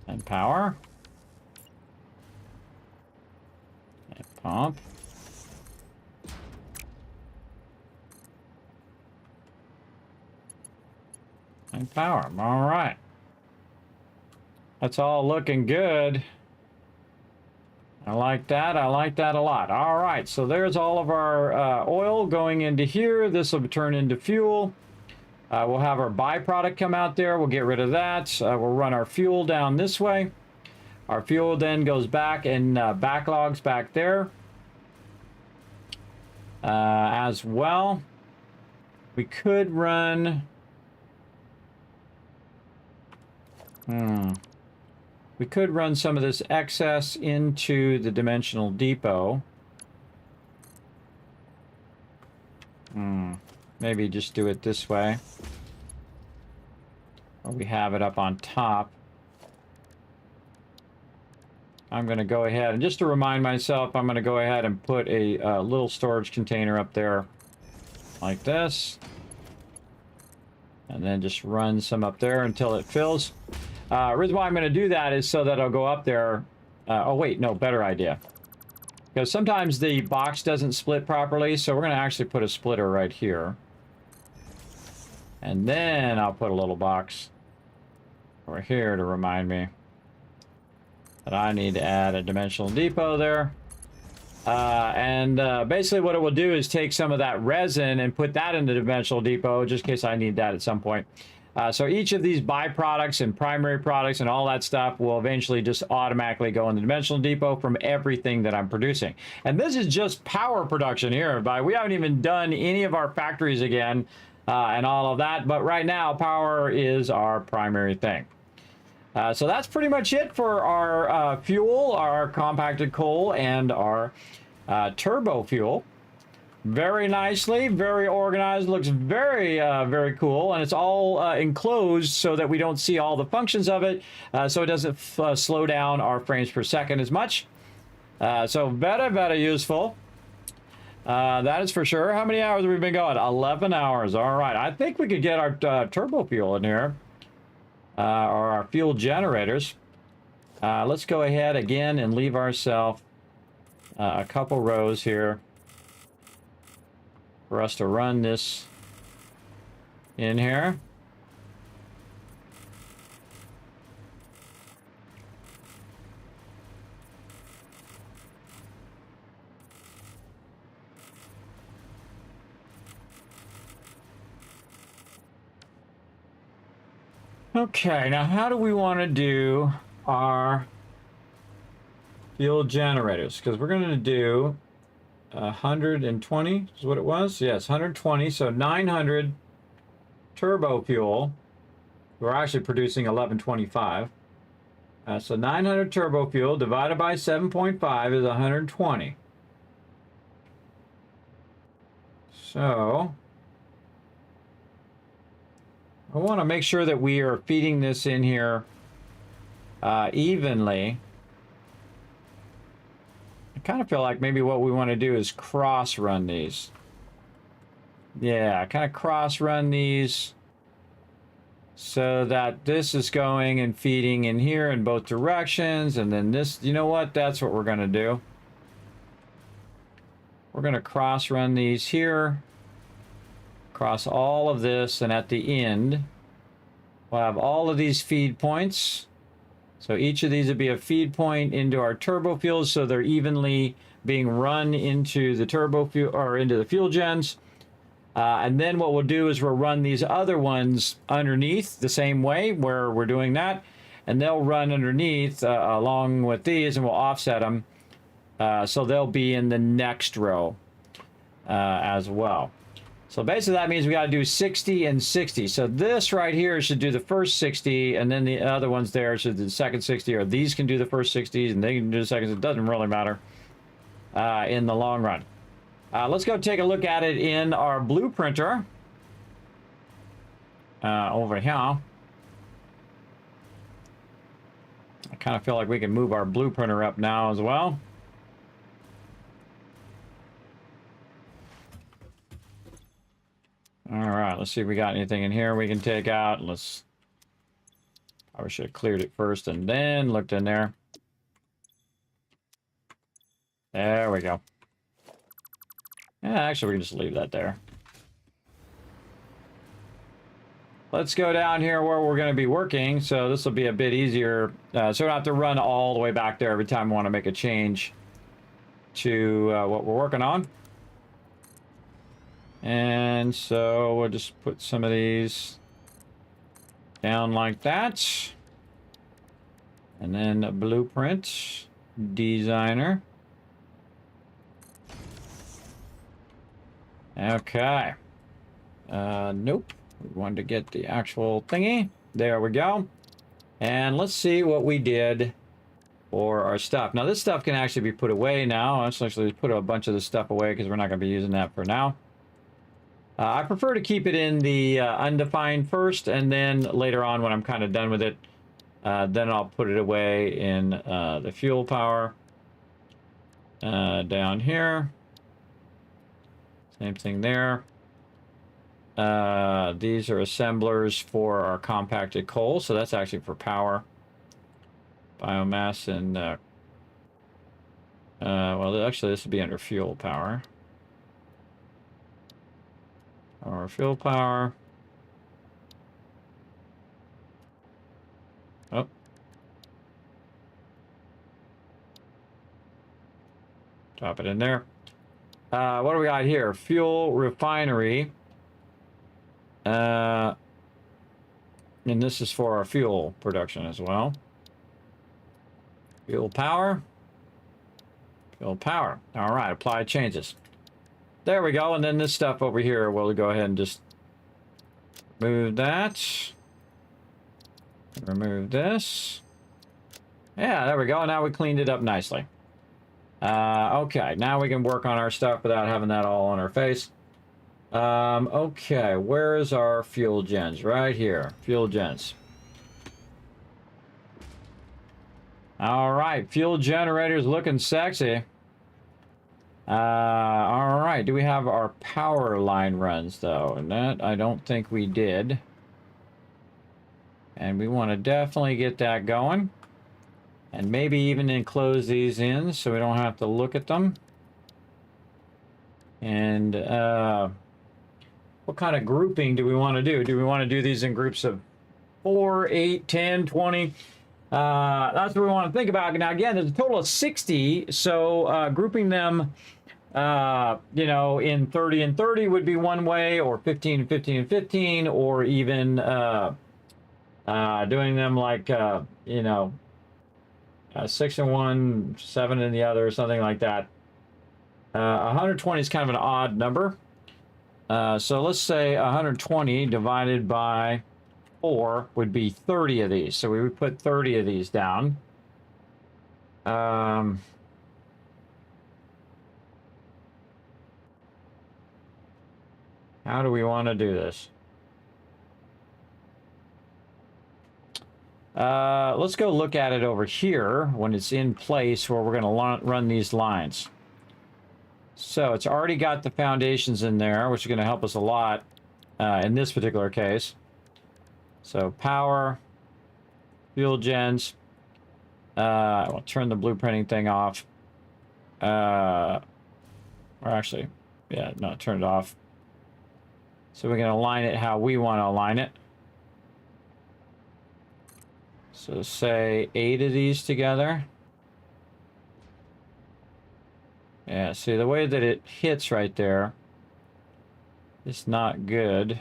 And power. And pump. And power. All right. That's all looking good. I like that. I like that a lot. All right, so there's all of our oil going into here. This will turn into fuel. We'll have our byproduct come out there. We'll get rid of that. We'll run our fuel down this way. Our fuel then goes back and backlogs back there as well. We could run... We could run some of this excess into the dimensional depot. Maybe just do it this way. Or we have it up on top. I'm going to go ahead, and just to remind myself, I'm going to go ahead and put a little storage container up there like this. And then just run some up there until it fills. Reason why I'm going to do that is so that I'll go up there. Oh, wait, no, better idea. Because sometimes the box doesn't split properly, so we're going to actually put a splitter right here. And then I'll put a little box over here to remind me that I need to add a dimensional depot there. Basically what it will do is take some of that resin and put that in the dimensional depot, just in case I need that at some point. So each of these byproducts and primary products and all that stuff will eventually just automatically go in the dimensional depot from everything that I'm producing. And this is just power production here, everybody. We haven't even done any of our factories again and all of that. But right now, power is our primary thing. So that's pretty much it for our fuel, our compacted coal, and our turbo fuel. Very nicely, very organized, looks very, very cool, and it's all enclosed so that we don't see all the functions of it, so it doesn't slow down our frames per second as much. So very useful. That is for sure. How many hours have we been going? 11 hours. All right. I think we could get our turbo fuel in here. Or our fuel generators. Let's go ahead again and leave ourselves a couple rows here for us to run this in here. Okay, now how do we want to do our fuel generators? Because we're going to do 120 is what it was. Yes, 120. So 900 turbo fuel. We're actually producing 1125. So 900 turbo fuel divided by 7.5 is 120. So I want to make sure that we are feeding this in here evenly. I kind of feel like maybe what we want to do is cross run these. Yeah, kind of cross run these so that this is going and feeding in here in both directions. And then this, you know what? That's what we're going to do. We're going to cross run these here. Across all of this, and at the end we'll have all of these feed points. So each of these would be a feed point into our turbo fuels, so they're evenly being run into the turbo fuel or into the fuel gens. And then what we'll do is we'll run these other ones underneath the same way where we're doing that, and they'll run underneath along with these, and we'll offset them so they'll be in the next row as well. So basically that means we got to do 60 and 60. So this right here should do the first 60, and then the other ones there should do the second 60, or these can do the first 60s and they can do the second. It doesn't really matter in the long run. Let's go take a look at it in our blueprinter over here. I kind of feel like we can move our blueprinter up now as well. All right, let's see if we got anything in here we can take out. I should have cleared it first and then looked in there. There we go. Yeah, actually, we can just leave that there. let's go down here where we're going to be working. So this will be a bit easier. So we don't have to run all the way back there every time we want to make a change to what we're working on. And so we'll just put some of these down like that. And then a blueprint, designer. Okay. Nope. We wanted to get the actual thingy. There we go. And let's see what we did for our stuff. Now this stuff can actually be put away now. Let's actually put a bunch of this stuff away because we're not going to be using that for now. I prefer to keep it in the undefined first, and then later on when I'm kind of done with it, then I'll put it away in the fuel power down here. Same thing there. These are assemblers for our compacted coal, so that's actually for power. Biomass and, well, actually this would be under fuel power. Or fuel power. Oh. Drop it in there. What do we got here? Fuel refinery. And this is for our fuel production as well. Fuel power. Fuel power. All right, apply changes. There we go. And then this stuff over here, we'll go ahead and just remove that. Remove this. Yeah, there we go. Now we cleaned it up nicely. Okay, now we can work on our stuff without having that all on our face. Okay, where is our fuel gens? Right here, fuel gens. All right, fuel generators looking sexy. All right, do we have our power line runs though? And that I don't think we did. And we want to definitely get that going. And maybe even enclose these in so we don't have to look at them. And what kind of grouping do we want to do? Do we want to do these in groups of 4, 8, 10, 20? That's what we want to think about. Now, again, there's a total of 60. So grouping them, you know, in 30 and 30 would be one way, or 15 and 15 and 15, or even doing them like, you know, 6 in one, 7 in the other, or something like that. 120 is kind of an odd number. So let's say 120 divided by 4 would be 30 of these. So we would put 30 of these down. How do we want to do this? Let's go look at it over here when it's in place where we're going to run these lines. So it's already got the foundations in there, which is going to help us a lot in this particular case. So power, fuel gens. I'll turn the blueprinting thing off. Or actually, yeah, no, turn it off. So we're going to align it how we want to align it. So say 8 of these together. Yeah, see the way that it hits right there, it's not good.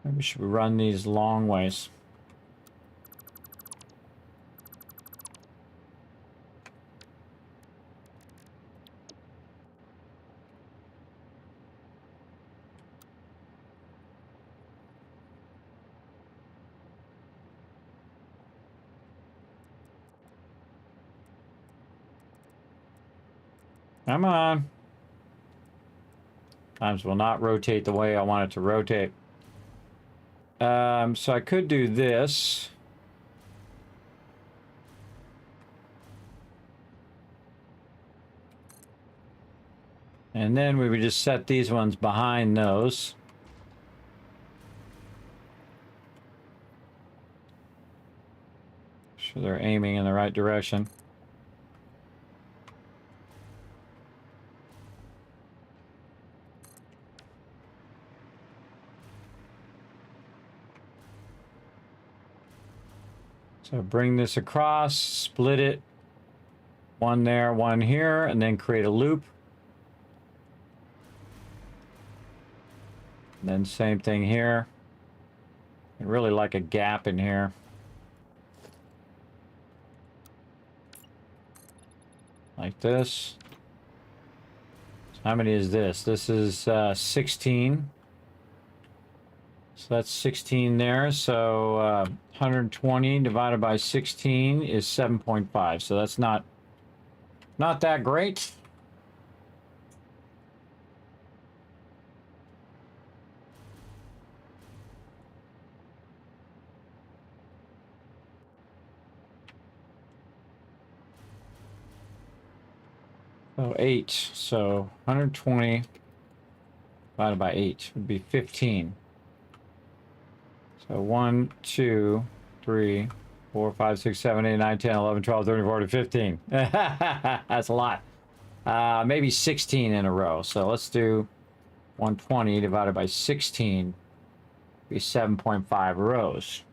Maybe we should run these long ways. Come on. Times will not rotate the way I want it to rotate. So I could do this. And then we would just set these ones behind those. So they're aiming in the right direction. So bring this across, split it, one there, one here, and then create a loop. And then same thing here. I really like a gap in here. Like this. So how many is this? This is 16. So that's 16 there. So 120 divided by 16 is 7.5. So that's not that great. Oh, 8. So 120 divided by 8 would be 15. So 1, 2, 3, 4, 5, 6, 7, 8, 9, 10, 11, 12, 13, 14, 15. That's a lot. Maybe 16 in a row. So let's do 120 divided by 16. Be 7.5 rows.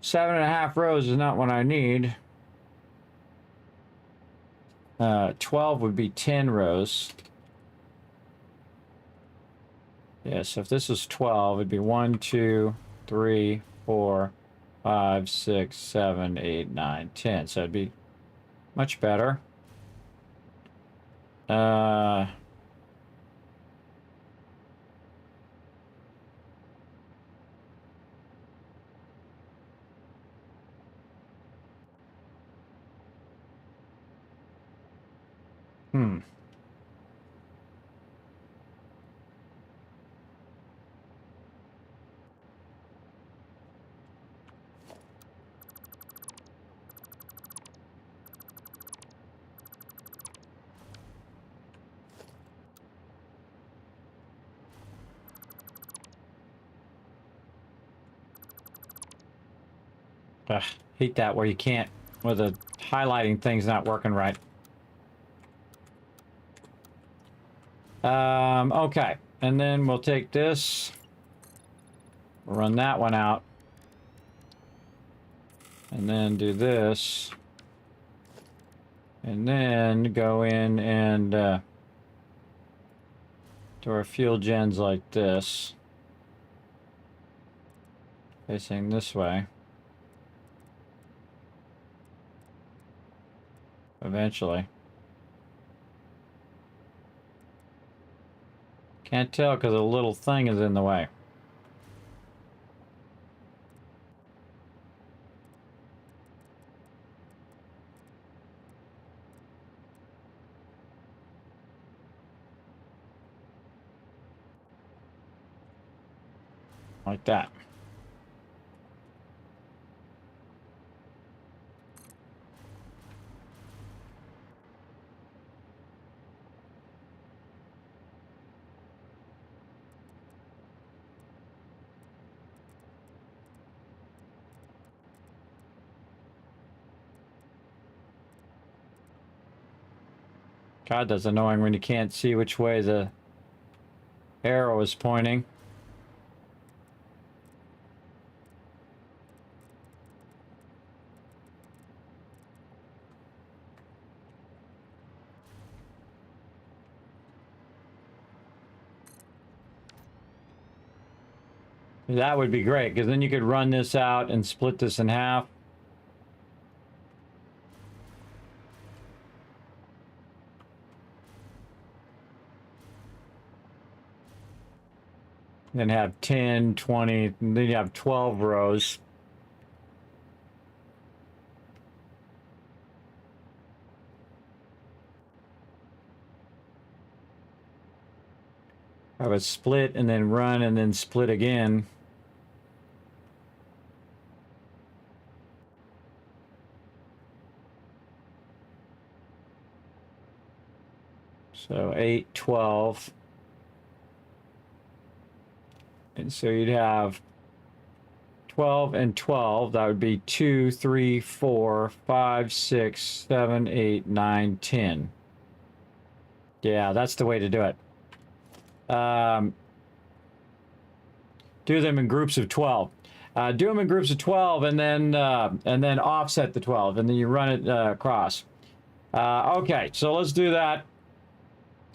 7.5 rows is not what I need. 12 would be 10 rows. Yeah, so if this was 12, it'd be 1, 2, 3, 4, 5, 6, 7, 8, 9, 10. So it'd be much better. Ugh, hate that where you can't, where the highlighting thing's not working right. Okay, and then we'll take this, run that one out, and then do this, and then go in and do our fuel gens like this, facing this way. Eventually. Can't tell because a little thing is in the way. Like that. God, that's annoying when you can't see which way the arrow is pointing. That would be great, because then you could run this out and split this in half. Then have 10, 20, and then you have 12 rows. Have a split and then run and then split again. So 8, 12. And so you'd have 12 and 12. That would be 2, 3, 4, 5, 6, 7, 8, 9, 10. Yeah, that's the way to do it. Do them in groups of 12. Do them in groups of 12 and then offset the 12 and then you run it across. Okay, so let's do that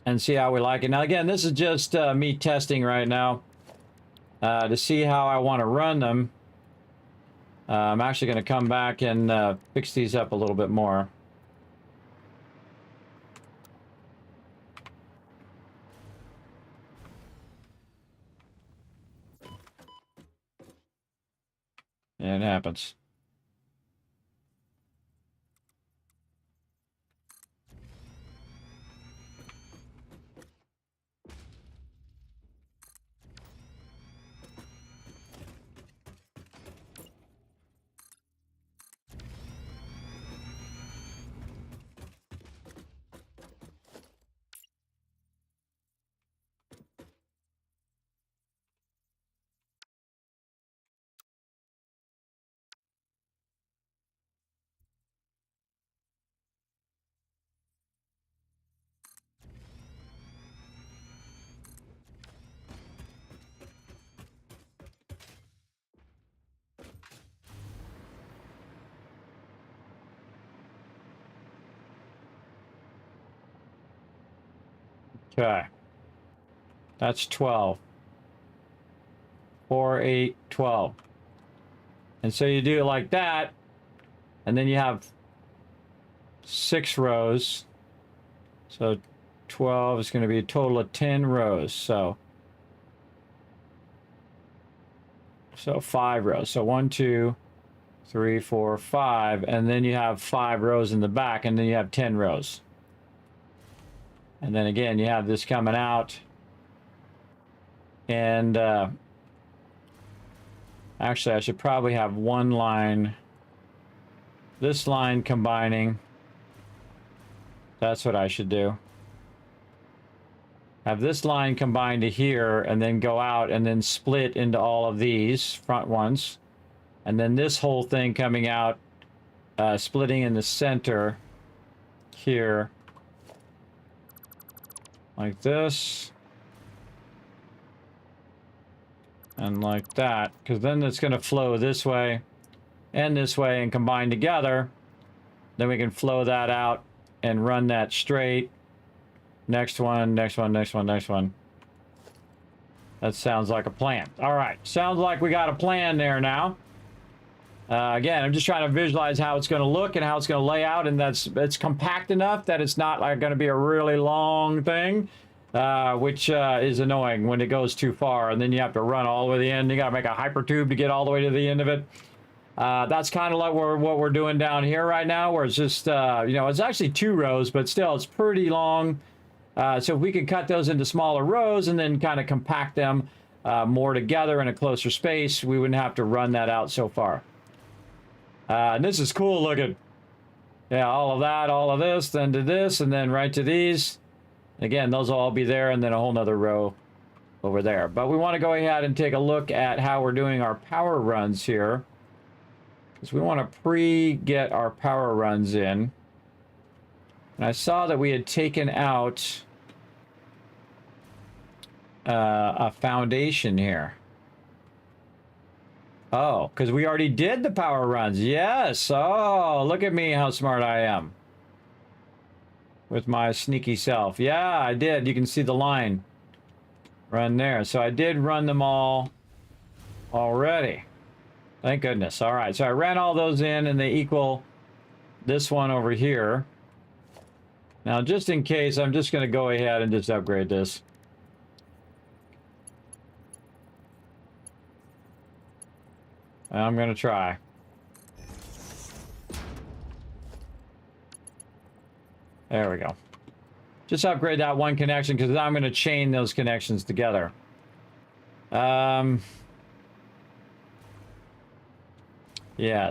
and see how we like it. Now again, this is just me testing right now to see how I want to run them. I'm actually going to come back and fix these up a little bit more. And it happens. Okay. That's 12. 4, 8, 12. And so you do it like that, and then you have 6 rows. So 12 is going to be a total of 10 rows. So 5 rows. So 1, 2, 3, 4, 5, and then you have 5 rows in the back, and then you have 10 rows. And then again, you have this coming out, and actually, I should probably have one line, this line combining. That's what I should do. Have this line combined to here, and then go out and then split into all of these front ones. And then this whole thing coming out, splitting in the center here. Like this. And like that. Because then it's going to flow this way and combine together. Then we can flow that out and run that straight. Next one, next one, next one, next one. That sounds like a plan. All right. Sounds like we got a plan there now. Again, I'm just trying to visualize how it's going to look and how it's going to lay out, and it's compact enough that it's not like going to be a really long thing, which is annoying when it goes too far, and then you have to run all the way to the end. You got to make a hyper tube to get all the way to the end of it. That's kind of like what we're doing down here right now, where it's just you know, it's actually 2 rows, but still it's pretty long. So if we could cut those into smaller rows and then kind of compact them more together in a closer space, we wouldn't have to run that out so far. And this is cool looking. Yeah, all of that, all of this, then to this, and then right to these. Again, those will all be there, and then a whole nother row over there. But we want to go ahead and take a look at how we're doing our power runs here, because we want to pre-get our power runs in. And I saw that we had taken out a foundation here. Oh, because we already did the power runs. Yes. Oh, look at me, how smart I am. With my sneaky self. Yeah, I did. You can see the line run there. So I did run them all already. Thank goodness. All right. So I ran all those in, and they equal this one over here. Now, just in case, I'm just going to go ahead and just upgrade this. I'm going to try. There we go. Just upgrade that one connection, because I'm going to chain those connections together. Yeah,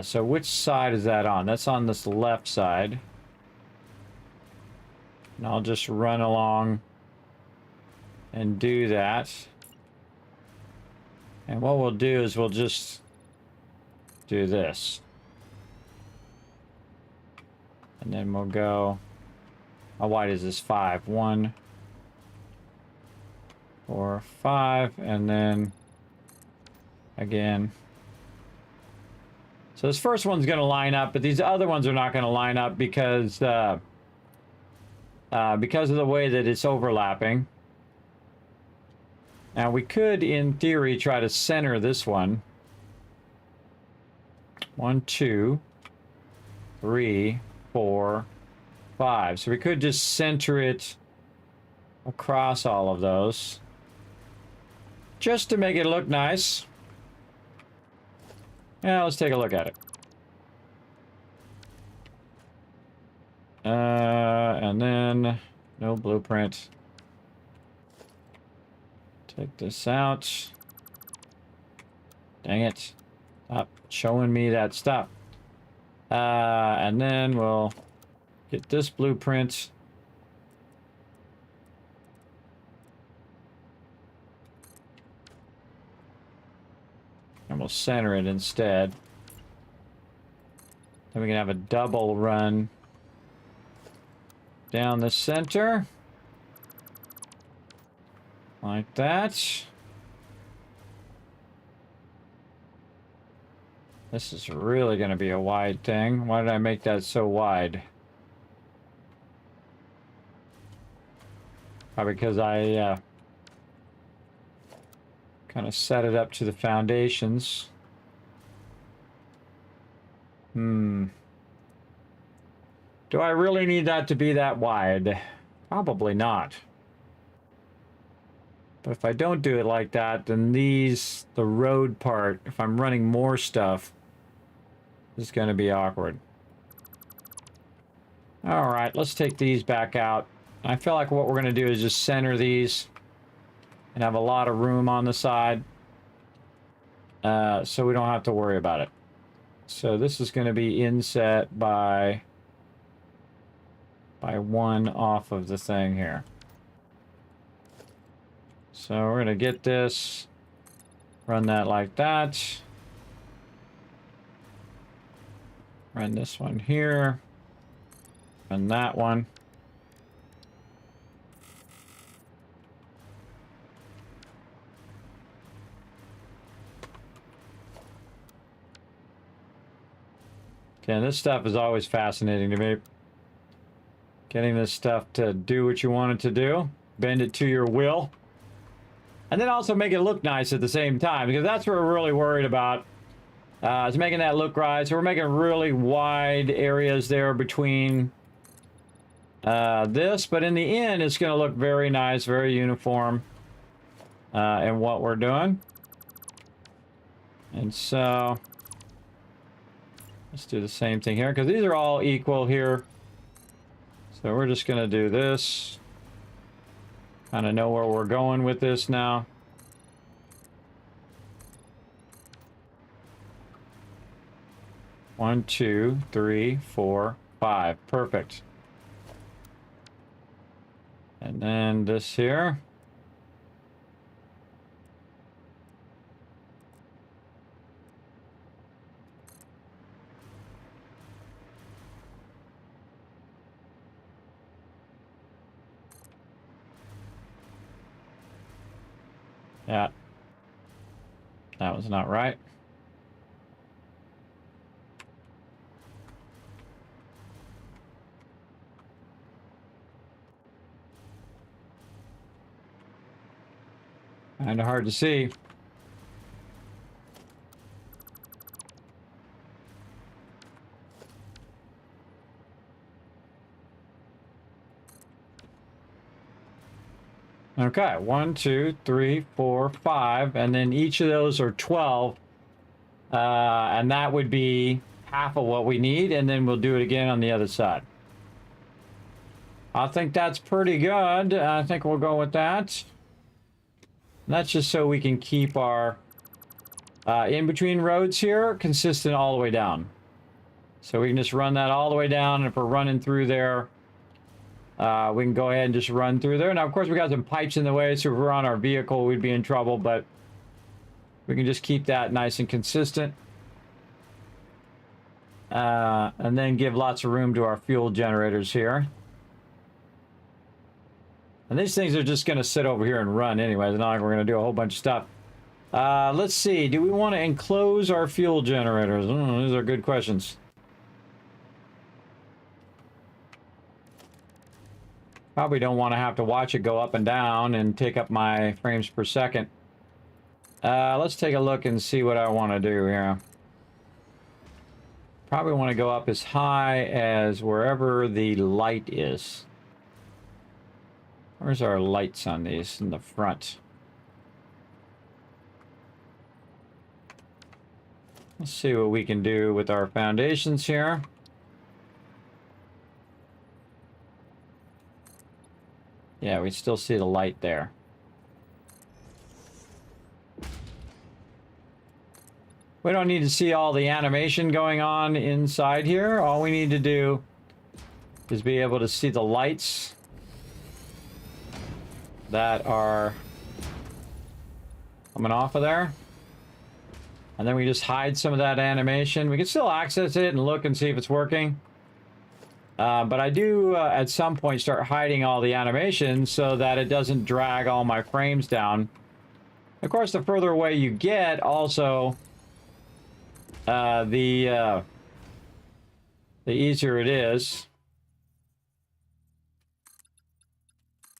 so which side is that on? That's on this left side. And I'll just run along and do that. And what we'll do is we'll just do this. And then we'll go, how wide is this? 5. 1, 4, 5, and then again. So this first one's going to line up, but these other ones are not going to line up because of the way that it's overlapping. Now we could, in theory, try to center this one. 1, 2, 3, 4, 5. So we could just center it across all of those, just to make it look nice. Yeah, let's take a look at it. And then no blueprint. Take this out. Dang it. Stop showing me that stuff. And then we'll get this blueprint. And we'll center it instead. Then we can have a double run down the center. Like that. This is really going to be a wide thing. Why did I make that so wide? Probably because I kind of set it up to the foundations. Do I really need that to be that wide? Probably not. But if I don't do it like that, then the road part, if I'm running more stuff, is going to be awkward. All right, let's take these back out. I feel like what we're going to do is just center these and have a lot of room on the side, so we don't have to worry about it. So this is going to be inset by 1 off of the thing here. So we're going to get this, run that like that. Run this one here. Run that one. Okay, this stuff is always fascinating to me. Getting this stuff to do what you want it to do. Bend it to your will. And then also make it look nice at the same time, because that's what we're really worried about. Is making that look right. So we're making really wide areas there between this, but in the end, it's going to look very nice, very uniform in what we're doing. And so let's do the same thing here, because these are all equal here. So we're just going to do this. Kind of know where we're going with this now. One, 2, 3, 4, 5. Perfect. And then this here. Yeah. That was not right. Kind of hard to see. Okay, 1, 2, 3, 4, 5, and then each of those are 12, and that would be half of what we need, and then we'll do it again on the other side. I think that's pretty good. I think we'll go with that. And that's just so we can keep our in-between roads here consistent all the way down. So we can just run that all the way down, and if we're running through there, we can go ahead and just run through there. Now, of course, we got some pipes in the way, so if we're on our vehicle, we'd be in trouble, but we can just keep that nice and consistent. And then give lots of room to our fuel generators here. And these things are just going to sit over here and run anyway. It's not like we're going to do a whole bunch of stuff. Let's see. Do we want to enclose our fuel generators? These are good questions. Probably don't want to have to watch it go up and down and take up my frames per second. Let's take a look and see what I want to do here. Probably want to go up as high as wherever the light is. Where's our lights on these in the front? Let's see what we can do with our foundations here. Yeah, we still see the light there. We don't need to see all the animation going on inside here. All we need to do is be able to see the lights that are coming off of there. And then we just hide some of that animation. We can still access it and look and see if it's working. But I do, at some point, start hiding all the animations so that it doesn't drag all my frames down. Of course, the further away you get, also, the easier it is.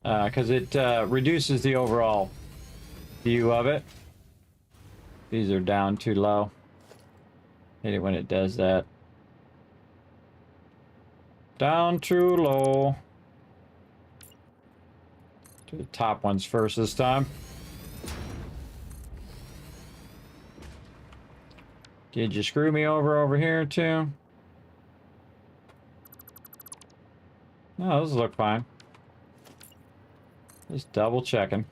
Because it reduces the overall view of it. These are down too low. Hate it when it does that. Down too low. Do the top ones first this time. Did you screw me over here too? No, those look fine. Just double checking.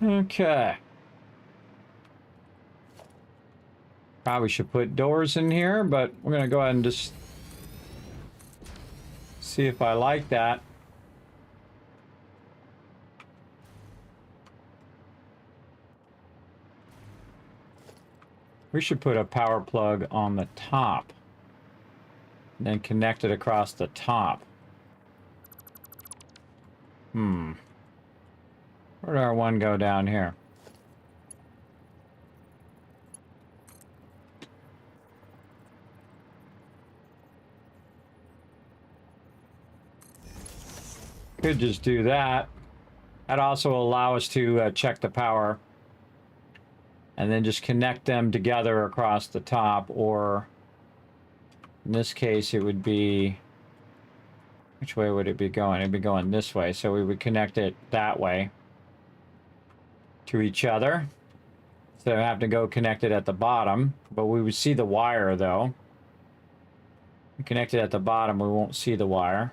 Okay. Probably should put doors in here, but we're going to go ahead and just see if I like that. We should put a power plug on the top. And then connect it across the top. Where did our one go down here? Could just do that. That'd also allow us to check the power. And then just connect them together across the top, or in this case it would be, which way would it be going? It'd be going this way, so we would connect it that way to each other. So I have to go connect it at the bottom, but we would see the wire though. We connect it at the bottom, we won't see the wire.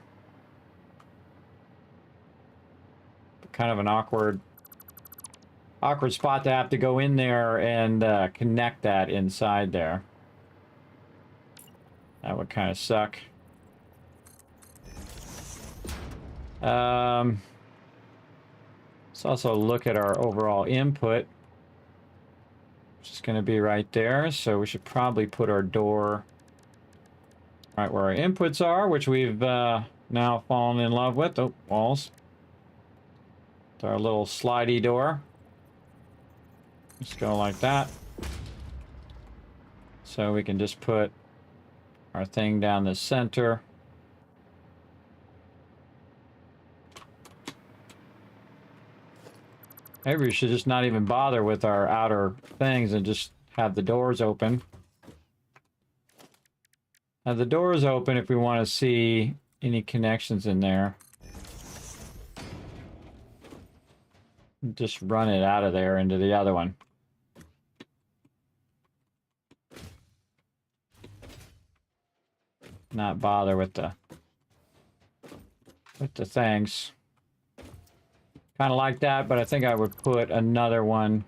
Kind of an awkward spot to have to go in there and connect that inside there. That would kind of suck. Let's also look at our overall input, which is going to be right there. So we should probably put our door right where our inputs are, which we've now fallen in love with. Oh, walls. It's our little slidey door. Just go like that. So we can just put our thing down the center. Maybe we should just not even bother with our outer things and just have the doors open. Have the doors open if we want to see any connections in there. Just run it out of there into the other one. Not bother with the things. Kind of like that, but I think I would put another one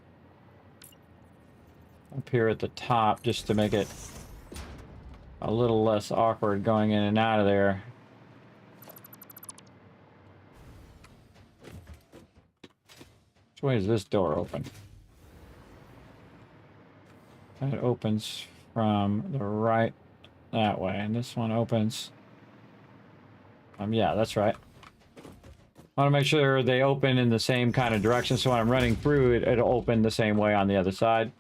up here at the top just to make it a little less awkward going in and out of there. Which way is this door open? That opens from the right that way, and this one opens. Yeah, that's right. I want to make sure they open in the same kind of direction, so when I'm running through it, it'll open the same way on the other side.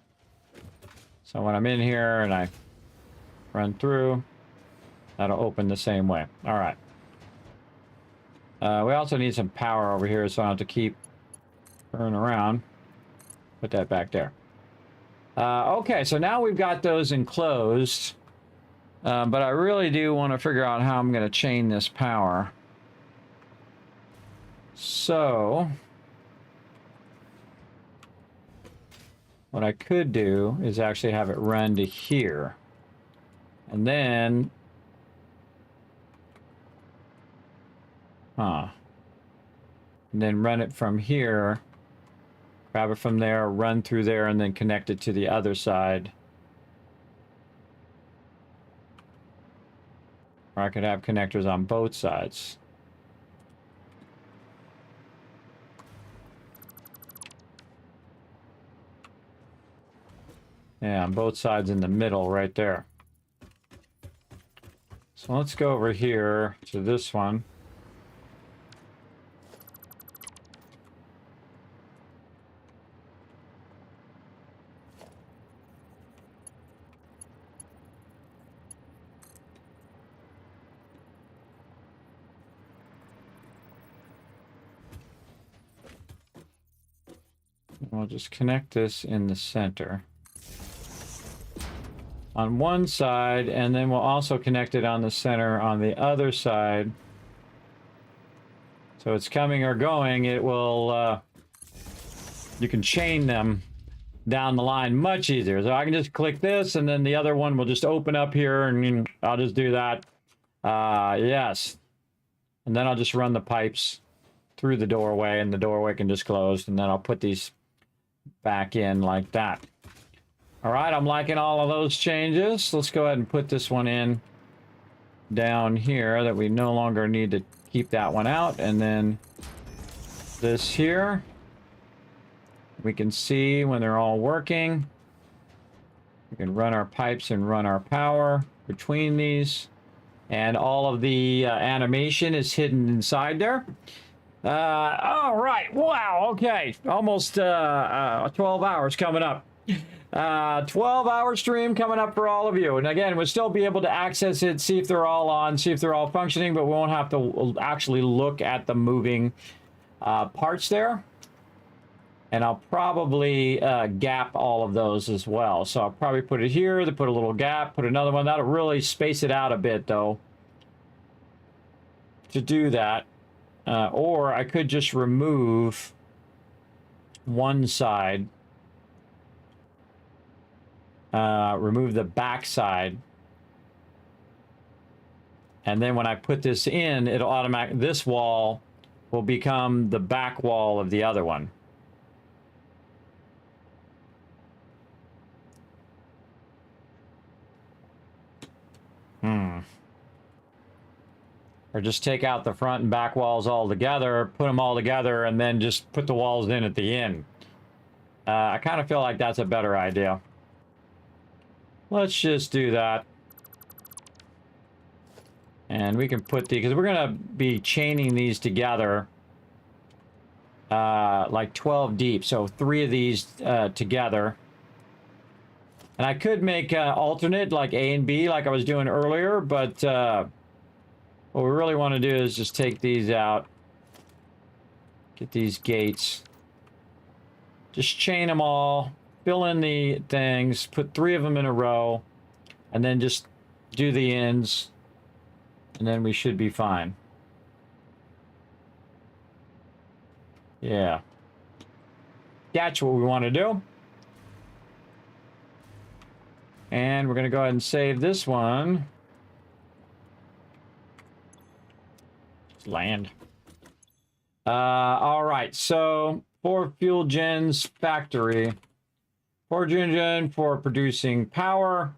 So when I'm in here and I run through, that'll open the same way. All right. We also need some power over here, so I don't have to keep turning around. Put that back there. Okay, so now we've got those enclosed. But I really do want to figure out how I'm going to chain this power. So, what I could do is actually have it run to here. And then... And then run it from here. Grab it from there, run through there, and then connect it to the other side. Or I could have connectors on both sides. Yeah, on both sides in the middle right there. So let's go over here to this one. We'll just connect this in the center on one side, and then we'll also connect it on the center on the other side. So it's coming or going, it will, you can chain them down the line much easier. So I can just click this, and then the other one will just open up here, and I'll just do that. Yes. And then I'll just run the pipes through the doorway, and the doorway can just close, and then I'll put these back in like that. All right, I'm liking all of those changes. Let's go ahead and put this one in down here that we no longer need to keep that one out. And then this here, we can see when they're all working. We can run our pipes and run our power between these. And all of the animation is hidden inside there. All right. Wow. Okay. Almost 12 hours coming up. 12-hour stream coming up for all of you. And again, we'll still be able to access it, see if they're all on, see if they're all functioning, but we won't have to actually look at the moving parts there. And I'll probably gap all of those as well. So I'll probably put it here, then put a little gap, put another one. That'll really space it out a bit, though, to do that. Or I could just remove one side. Remove the back side. And then when I put this in, it'll automatically, this wall will become the back wall of the other one. Or just take out the front and back walls all together, put them all together, and then just put the walls in at the end. I kind of feel like that's a better idea. Let's just do that. And we can put the, because we're going to be chaining these together like 12 deep. So 3 of these together. And I could make alternate like A and B like I was doing earlier, but what we really want to do is just take these out. Get these gates. Just chain them all. Fill in the things. Put 3 of them in a row. And then just do the ends. And then we should be fine. Yeah. That's what we want to do. And we're going to go ahead and save this one. Land. All right, so for fuel gens factory, for fuel gen for producing power,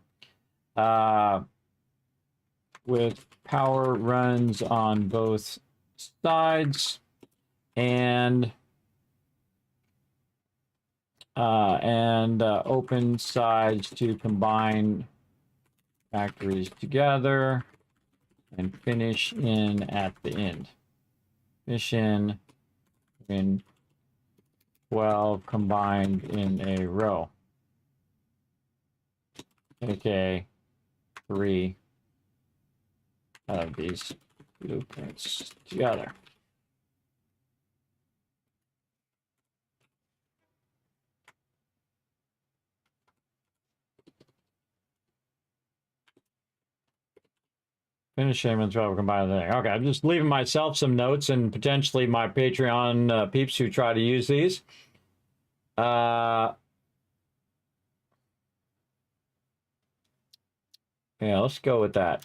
with power runs on both sides and open sides to combine factories together and finish in at the end. Finish in 12 combined in a row. Okay, 3 of these blueprints together. Finish him and 12 combined thing. Okay, I'm just leaving myself some notes and potentially my Patreon peeps who try to use these. Yeah, let's go with that.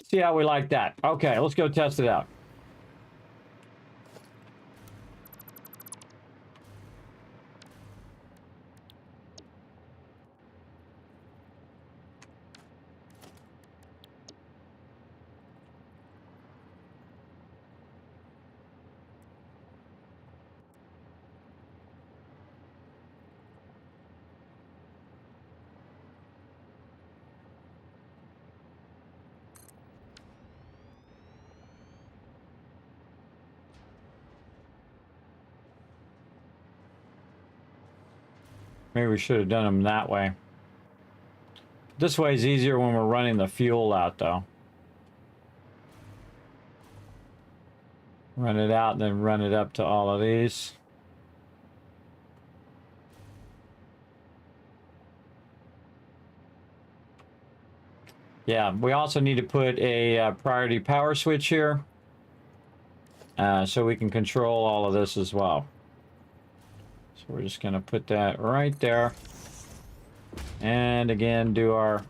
See how we like that. Okay, let's go test it out. Maybe we should have done them that way. This way is easier when we're running the fuel out, though. Run it out and then run it up to all of these. Yeah, we also need to put a priority power switch here so we can control all of this as well. So we're just going to put that right there. And again, do our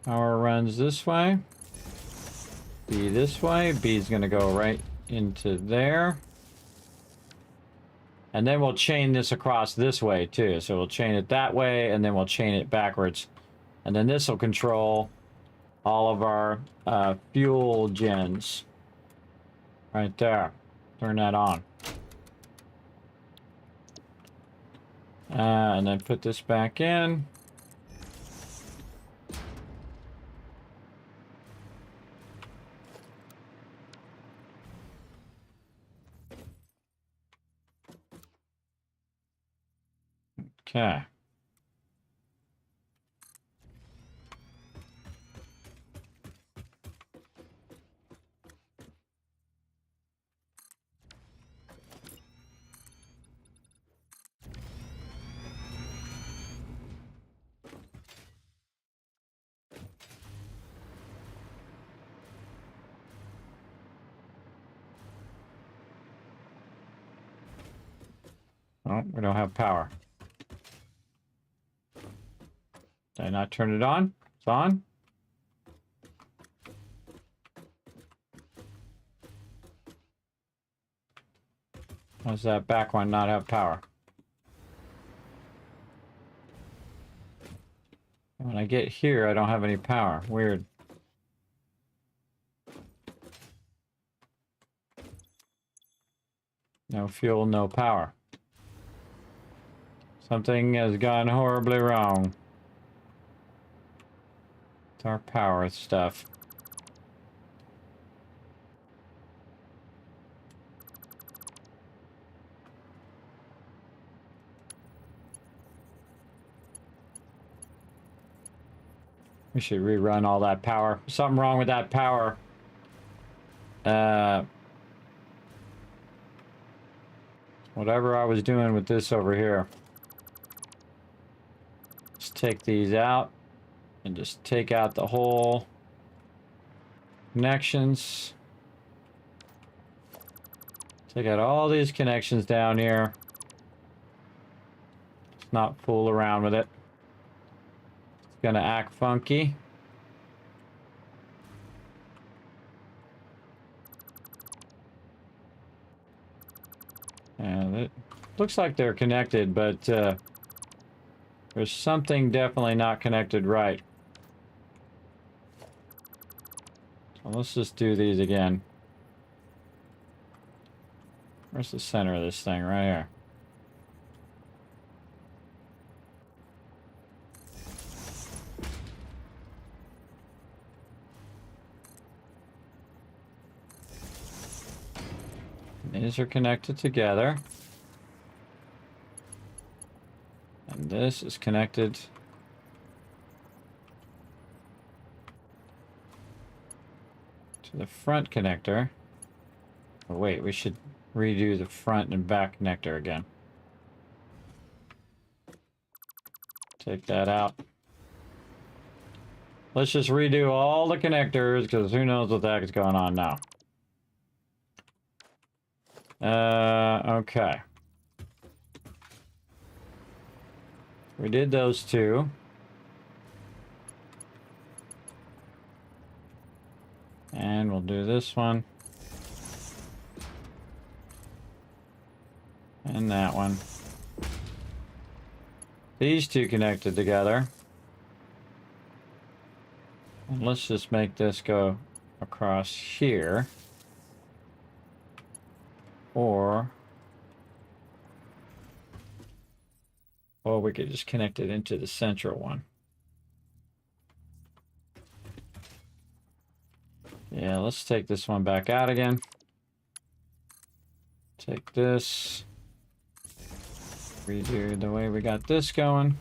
power runs this way. B this way. B is going to go right into there. And then we'll chain this across this way too. So we'll chain it that way and then we'll chain it backwards. And then this will control all of our fuel gens. Right there. Turn that on. And then put this back in. Okay. Oh, we don't have power. Did I not turn it on? It's on. How does that back one not have power? When I get here, I don't have any power. Weird. No fuel, no power. Something has gone horribly wrong. It's our power stuff. We should rerun all that power. Something wrong with that power. Whatever I was doing with this over here. Let's take these out and just take out the whole connections. Take out all these connections down here. Let's not fool around with it. It's gonna act funky. And it looks like they're connected, but There's something definitely not connected right. So let's just do these again. Where's the center of this thing? Right here. These are connected together. And this is connected to the front connector. Oh, wait, we should redo the front and back connector again. Take that out. Let's just redo all the connectors, because who knows what the heck is going on now. Okay. We did those two. And we'll do this one. And that one. These two connected together. And let's just make this go across here. Or we could just connect it into the central one. Yeah, let's take this one back out again. Take this. Redo the way we got this going.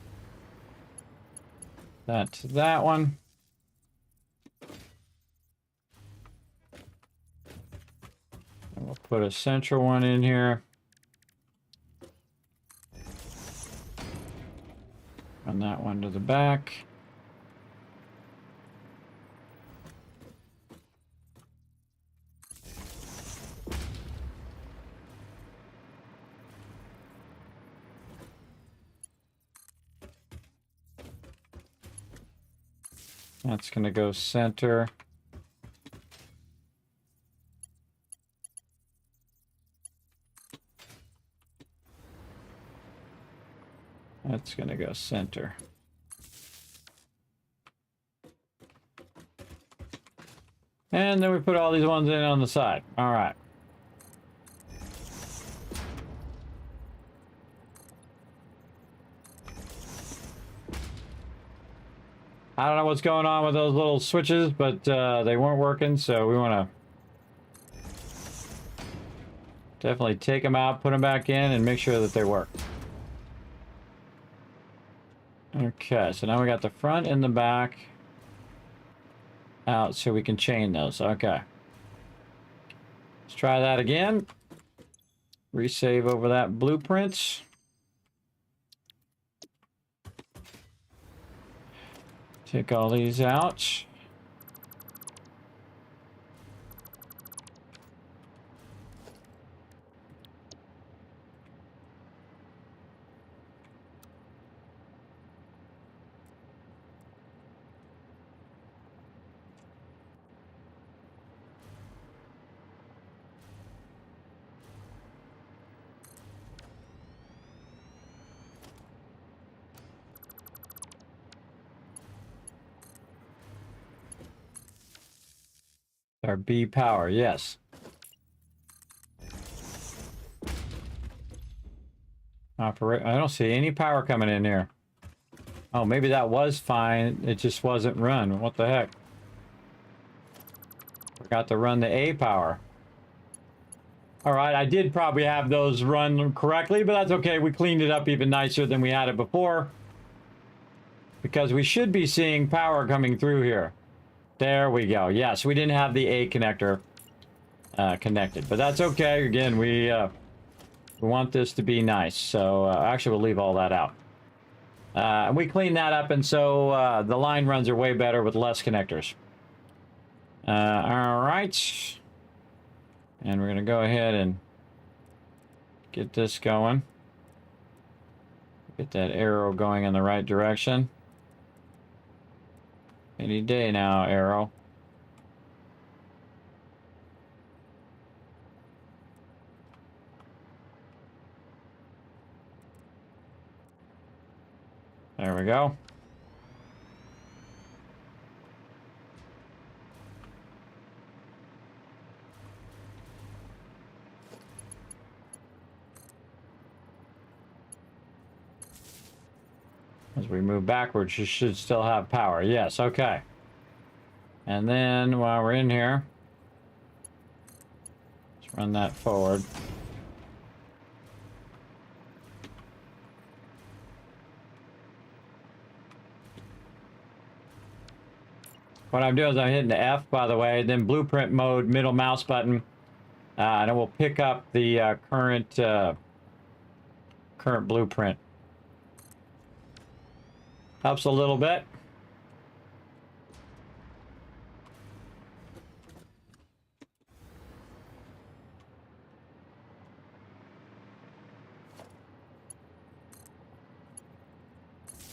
That to that one. And we'll put a central one in here. Run that one to the back. That's going to go center. That's going to go center. And then we put all these ones in on the side. All right. I don't know what's going on with those little switches, but they weren't working, so we want to definitely take them out, put them back in, and make sure that they work. Okay, so now we got the front and the back out so we can chain those. Okay. Let's try that again. Resave over that blueprint. Take all these out. Our B power, yes. Operate. I don't see any power coming in here. Oh, maybe that was fine. It just wasn't run. What the heck? Forgot to run the A power. All right, I did probably have those run correctly, but that's okay. We cleaned it up even nicer than we had it before. Because we should be seeing power coming through here. There we go. Yes, we didn't have the A connector connected, but that's okay. Again, we want this to be nice, so actually we'll leave all that out. We cleaned that up, and so the line runs are way better with less connectors. All right, and we're gonna go ahead and get this going. Get that arrow going in the right direction. Any day now, arrow. There we go. As we move backwards, you should still have power. Yes, okay. And then while we're in here, let's run that forward. What I'm doing is I'm hitting the F, by the way, then blueprint mode, middle mouse button, and it will pick up the current blueprint. Helps a little bit.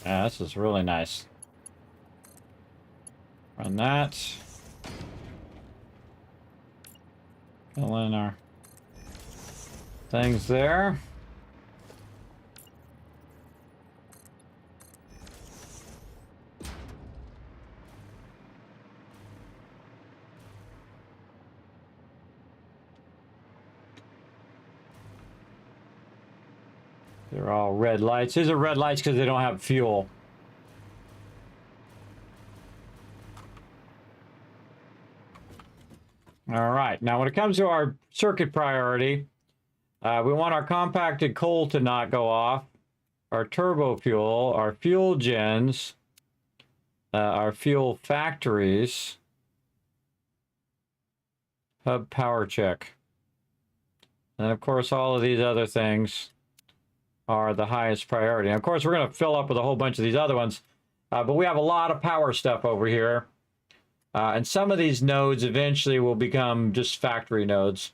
Yeah, this is really nice. Run that. Fill in our things there. They're all red lights. These are red lights because they don't have fuel. All right, now when it comes to our circuit priority, we want our compacted coal to not go off, our turbo fuel, our fuel gens, our fuel factories, hub power check. And of course, all of these other things are the highest priority. And of course, we're going to fill up with a whole bunch of these other ones, but we have a lot of power stuff over here. And some of these nodes eventually will become just factory nodes.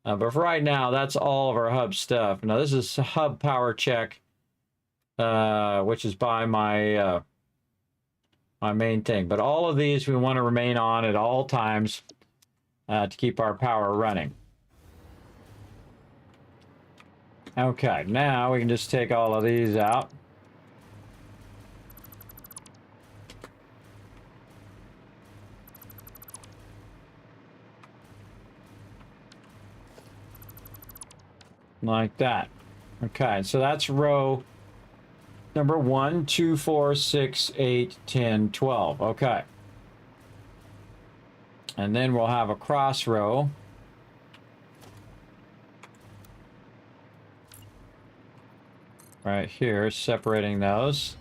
But for right now, that's all of our hub stuff. Now, this is hub power check, which is by my my main thing. But all of these we want to remain on at all times to keep our power running. Okay, now we can just take all of these out. Like that. Okay, so that's row number 1, 2, 4, 6, 8, 10, 12. Okay. And then we'll have a cross row. Right here, separating those.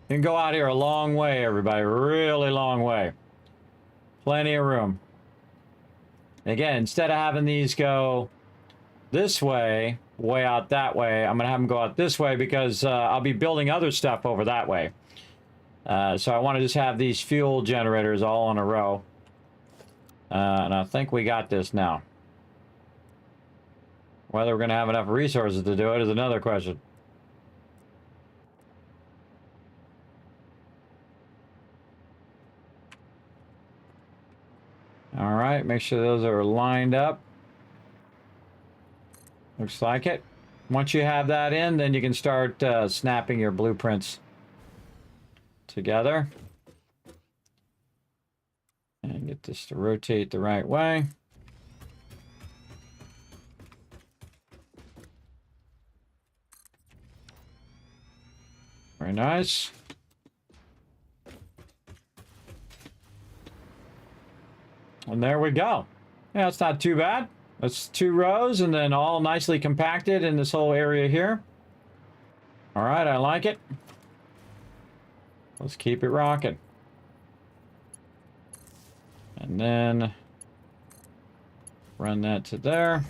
You can go out here a long way, everybody. Really long way. Plenty of room. Again, instead of having these go this way, way out that way, I'm going to have them go out this way because I'll be building other stuff over that way. So I want to just have these fuel generators all in a row. And I think we got this now. Whether we're going to have enough resources to do it is another question. All right, make sure those are lined up. Looks like it. Once you have that in, then you can start snapping your blueprints together. And get this to rotate the right way. Very nice. And there we go. Yeah, it's not too bad. That's 2 rows and then all nicely compacted in this whole area here. All right, I like it. Let's keep it rocking. And then run that to there.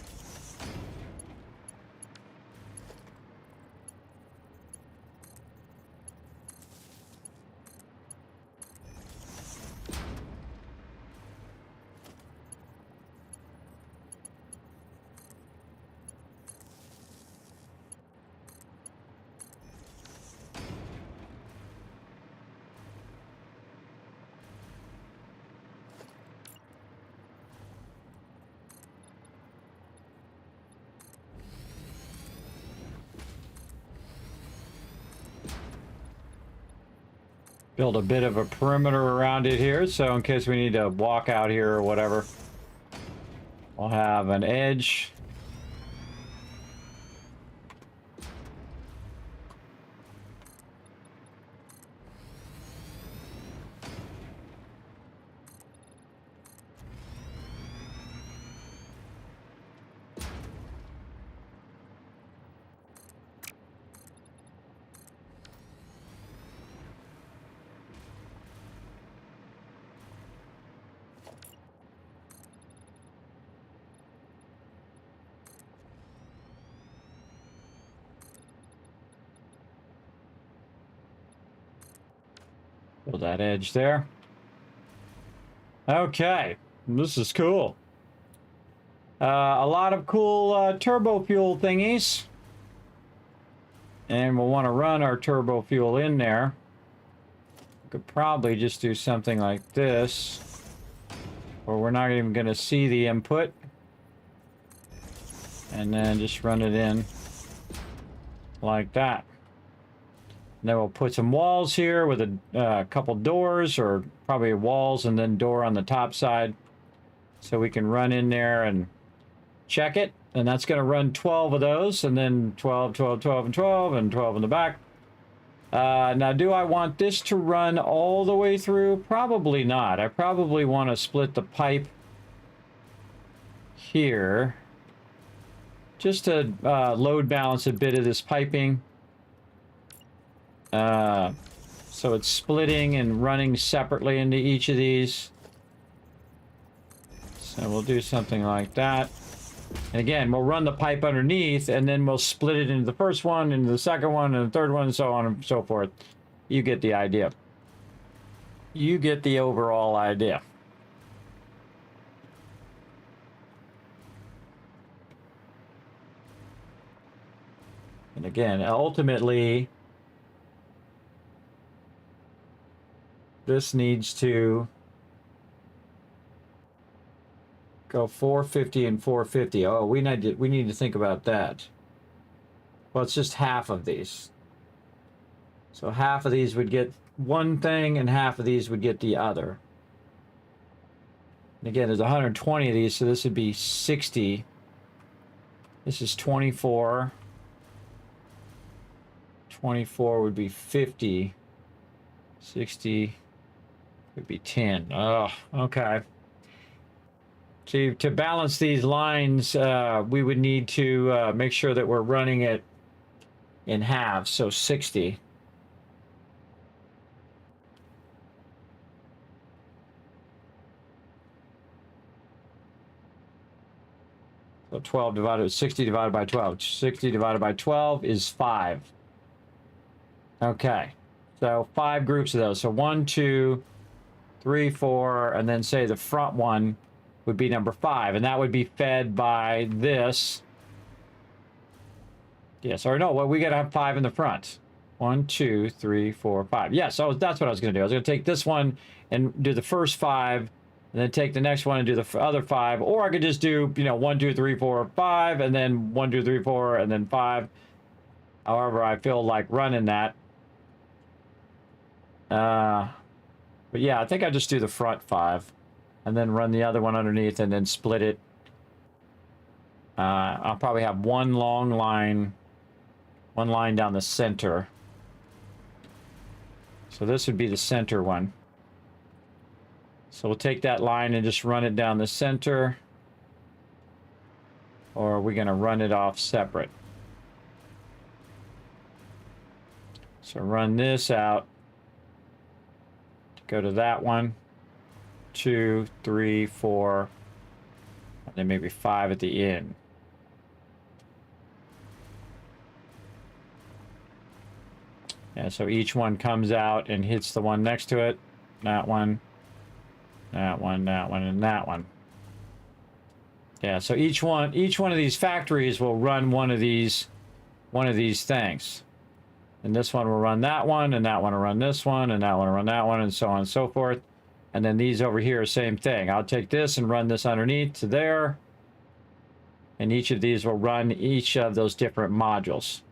Build a bit of a perimeter around it here, so in case we need to walk out here or whatever, we'll have an edge. Build that edge there. Okay, this is cool. A lot of cool turbo fuel thingies. And we'll want to run our turbo fuel in there. We could probably just do something like this, or we're not even going to see the input. And then just run it in like that. And then we'll put some walls here with a couple doors, or probably walls and then door on the top side, so we can run in there and check it. And that's going to run 12 of those, and then 12, 12, 12, and 12, and 12 in the back. Now, do I want this to run all the way through? Probably not. I probably want to split the pipe here, just to load balance a bit of this piping. So it's splitting and running separately into each of these. So we'll do something like that. And again, we'll run the pipe underneath, and then we'll split it into the first one, into the second one, and the third one, and so on and so forth. You get the idea. You get the overall idea. And again, ultimately, this needs to go 450 and 450. Oh, we need to think about that. Well, it's just half of these. So half of these would get one thing, and half of these would get the other. And again, there's 120 of these, so this would be 60. This is 24. 24 would be 50. 60 would be 10. Oh, okay. So to balance these lines, we would need to make sure that we're running it in halves, so 60. So 12 divided, 60 divided by 12. 60 divided by 12 is 5. Okay, so 5 groups of those. So 1, 2, 3, 4, and then say the front one would be number 5, and that would be fed by this. Yes, or no, well, we got to have 5 in the front. 1, 2, 3, 4, 5. Yeah, so that's what I was going to do. I was going to take this one and do the first 5, and then take the next one and do the other 5. Or I could just do, 1, 2, 3, 4, 5, and then 1, 2, 3, 4, and then 5. However, I feel like running that. But yeah, I think I just do the front 5, and then run the other one underneath, and then split it. I'll probably have one long line, one line down the center. So this would be the center one. So we'll take that line and just run it down the center. Or are we going to run it off separate? So run this out. Go to that one. 2, 3, 4. And then maybe 5 at the end. Yeah, so each one comes out and hits the one next to it. That one. That one, that one, and that one. Yeah, so each one of these factories will run one of these things. And this one will run that one, and that one will run this one, and that one will run that one, and so on and so forth. And then these over here, same thing. I'll take this and run this underneath to there. And each of these will run each of those different modules.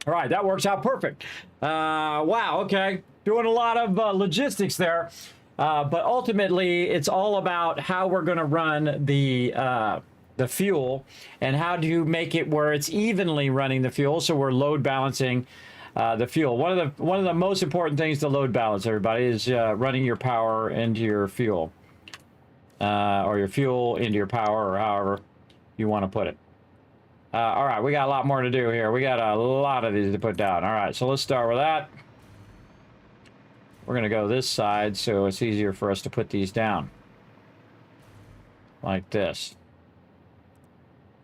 All right, that works out perfect. Wow, okay. Doing a lot of logistics there. But ultimately, it's all about how we're going to run the fuel and how do you make it where it's evenly running the fuel. So we're load balancing the fuel. One of the most important things to load balance, everybody, is running your power into your fuel, or your fuel into your power, or however you want to put it. All right, we got a lot more to do here. We got a lot of these to put down. All right, so let's start with that. We're going to go this side so it's easier for us to put these down. Like this.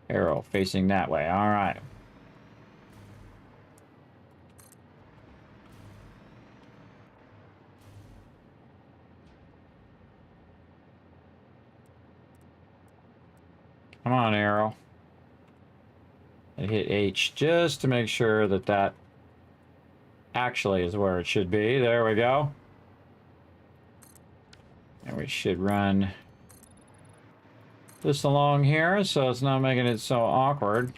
Arrow facing that way. All right. Come on, arrow. I hit H just to make sure that that actually is where it should be. There we go. And we should run this along here so it's not making it so awkward.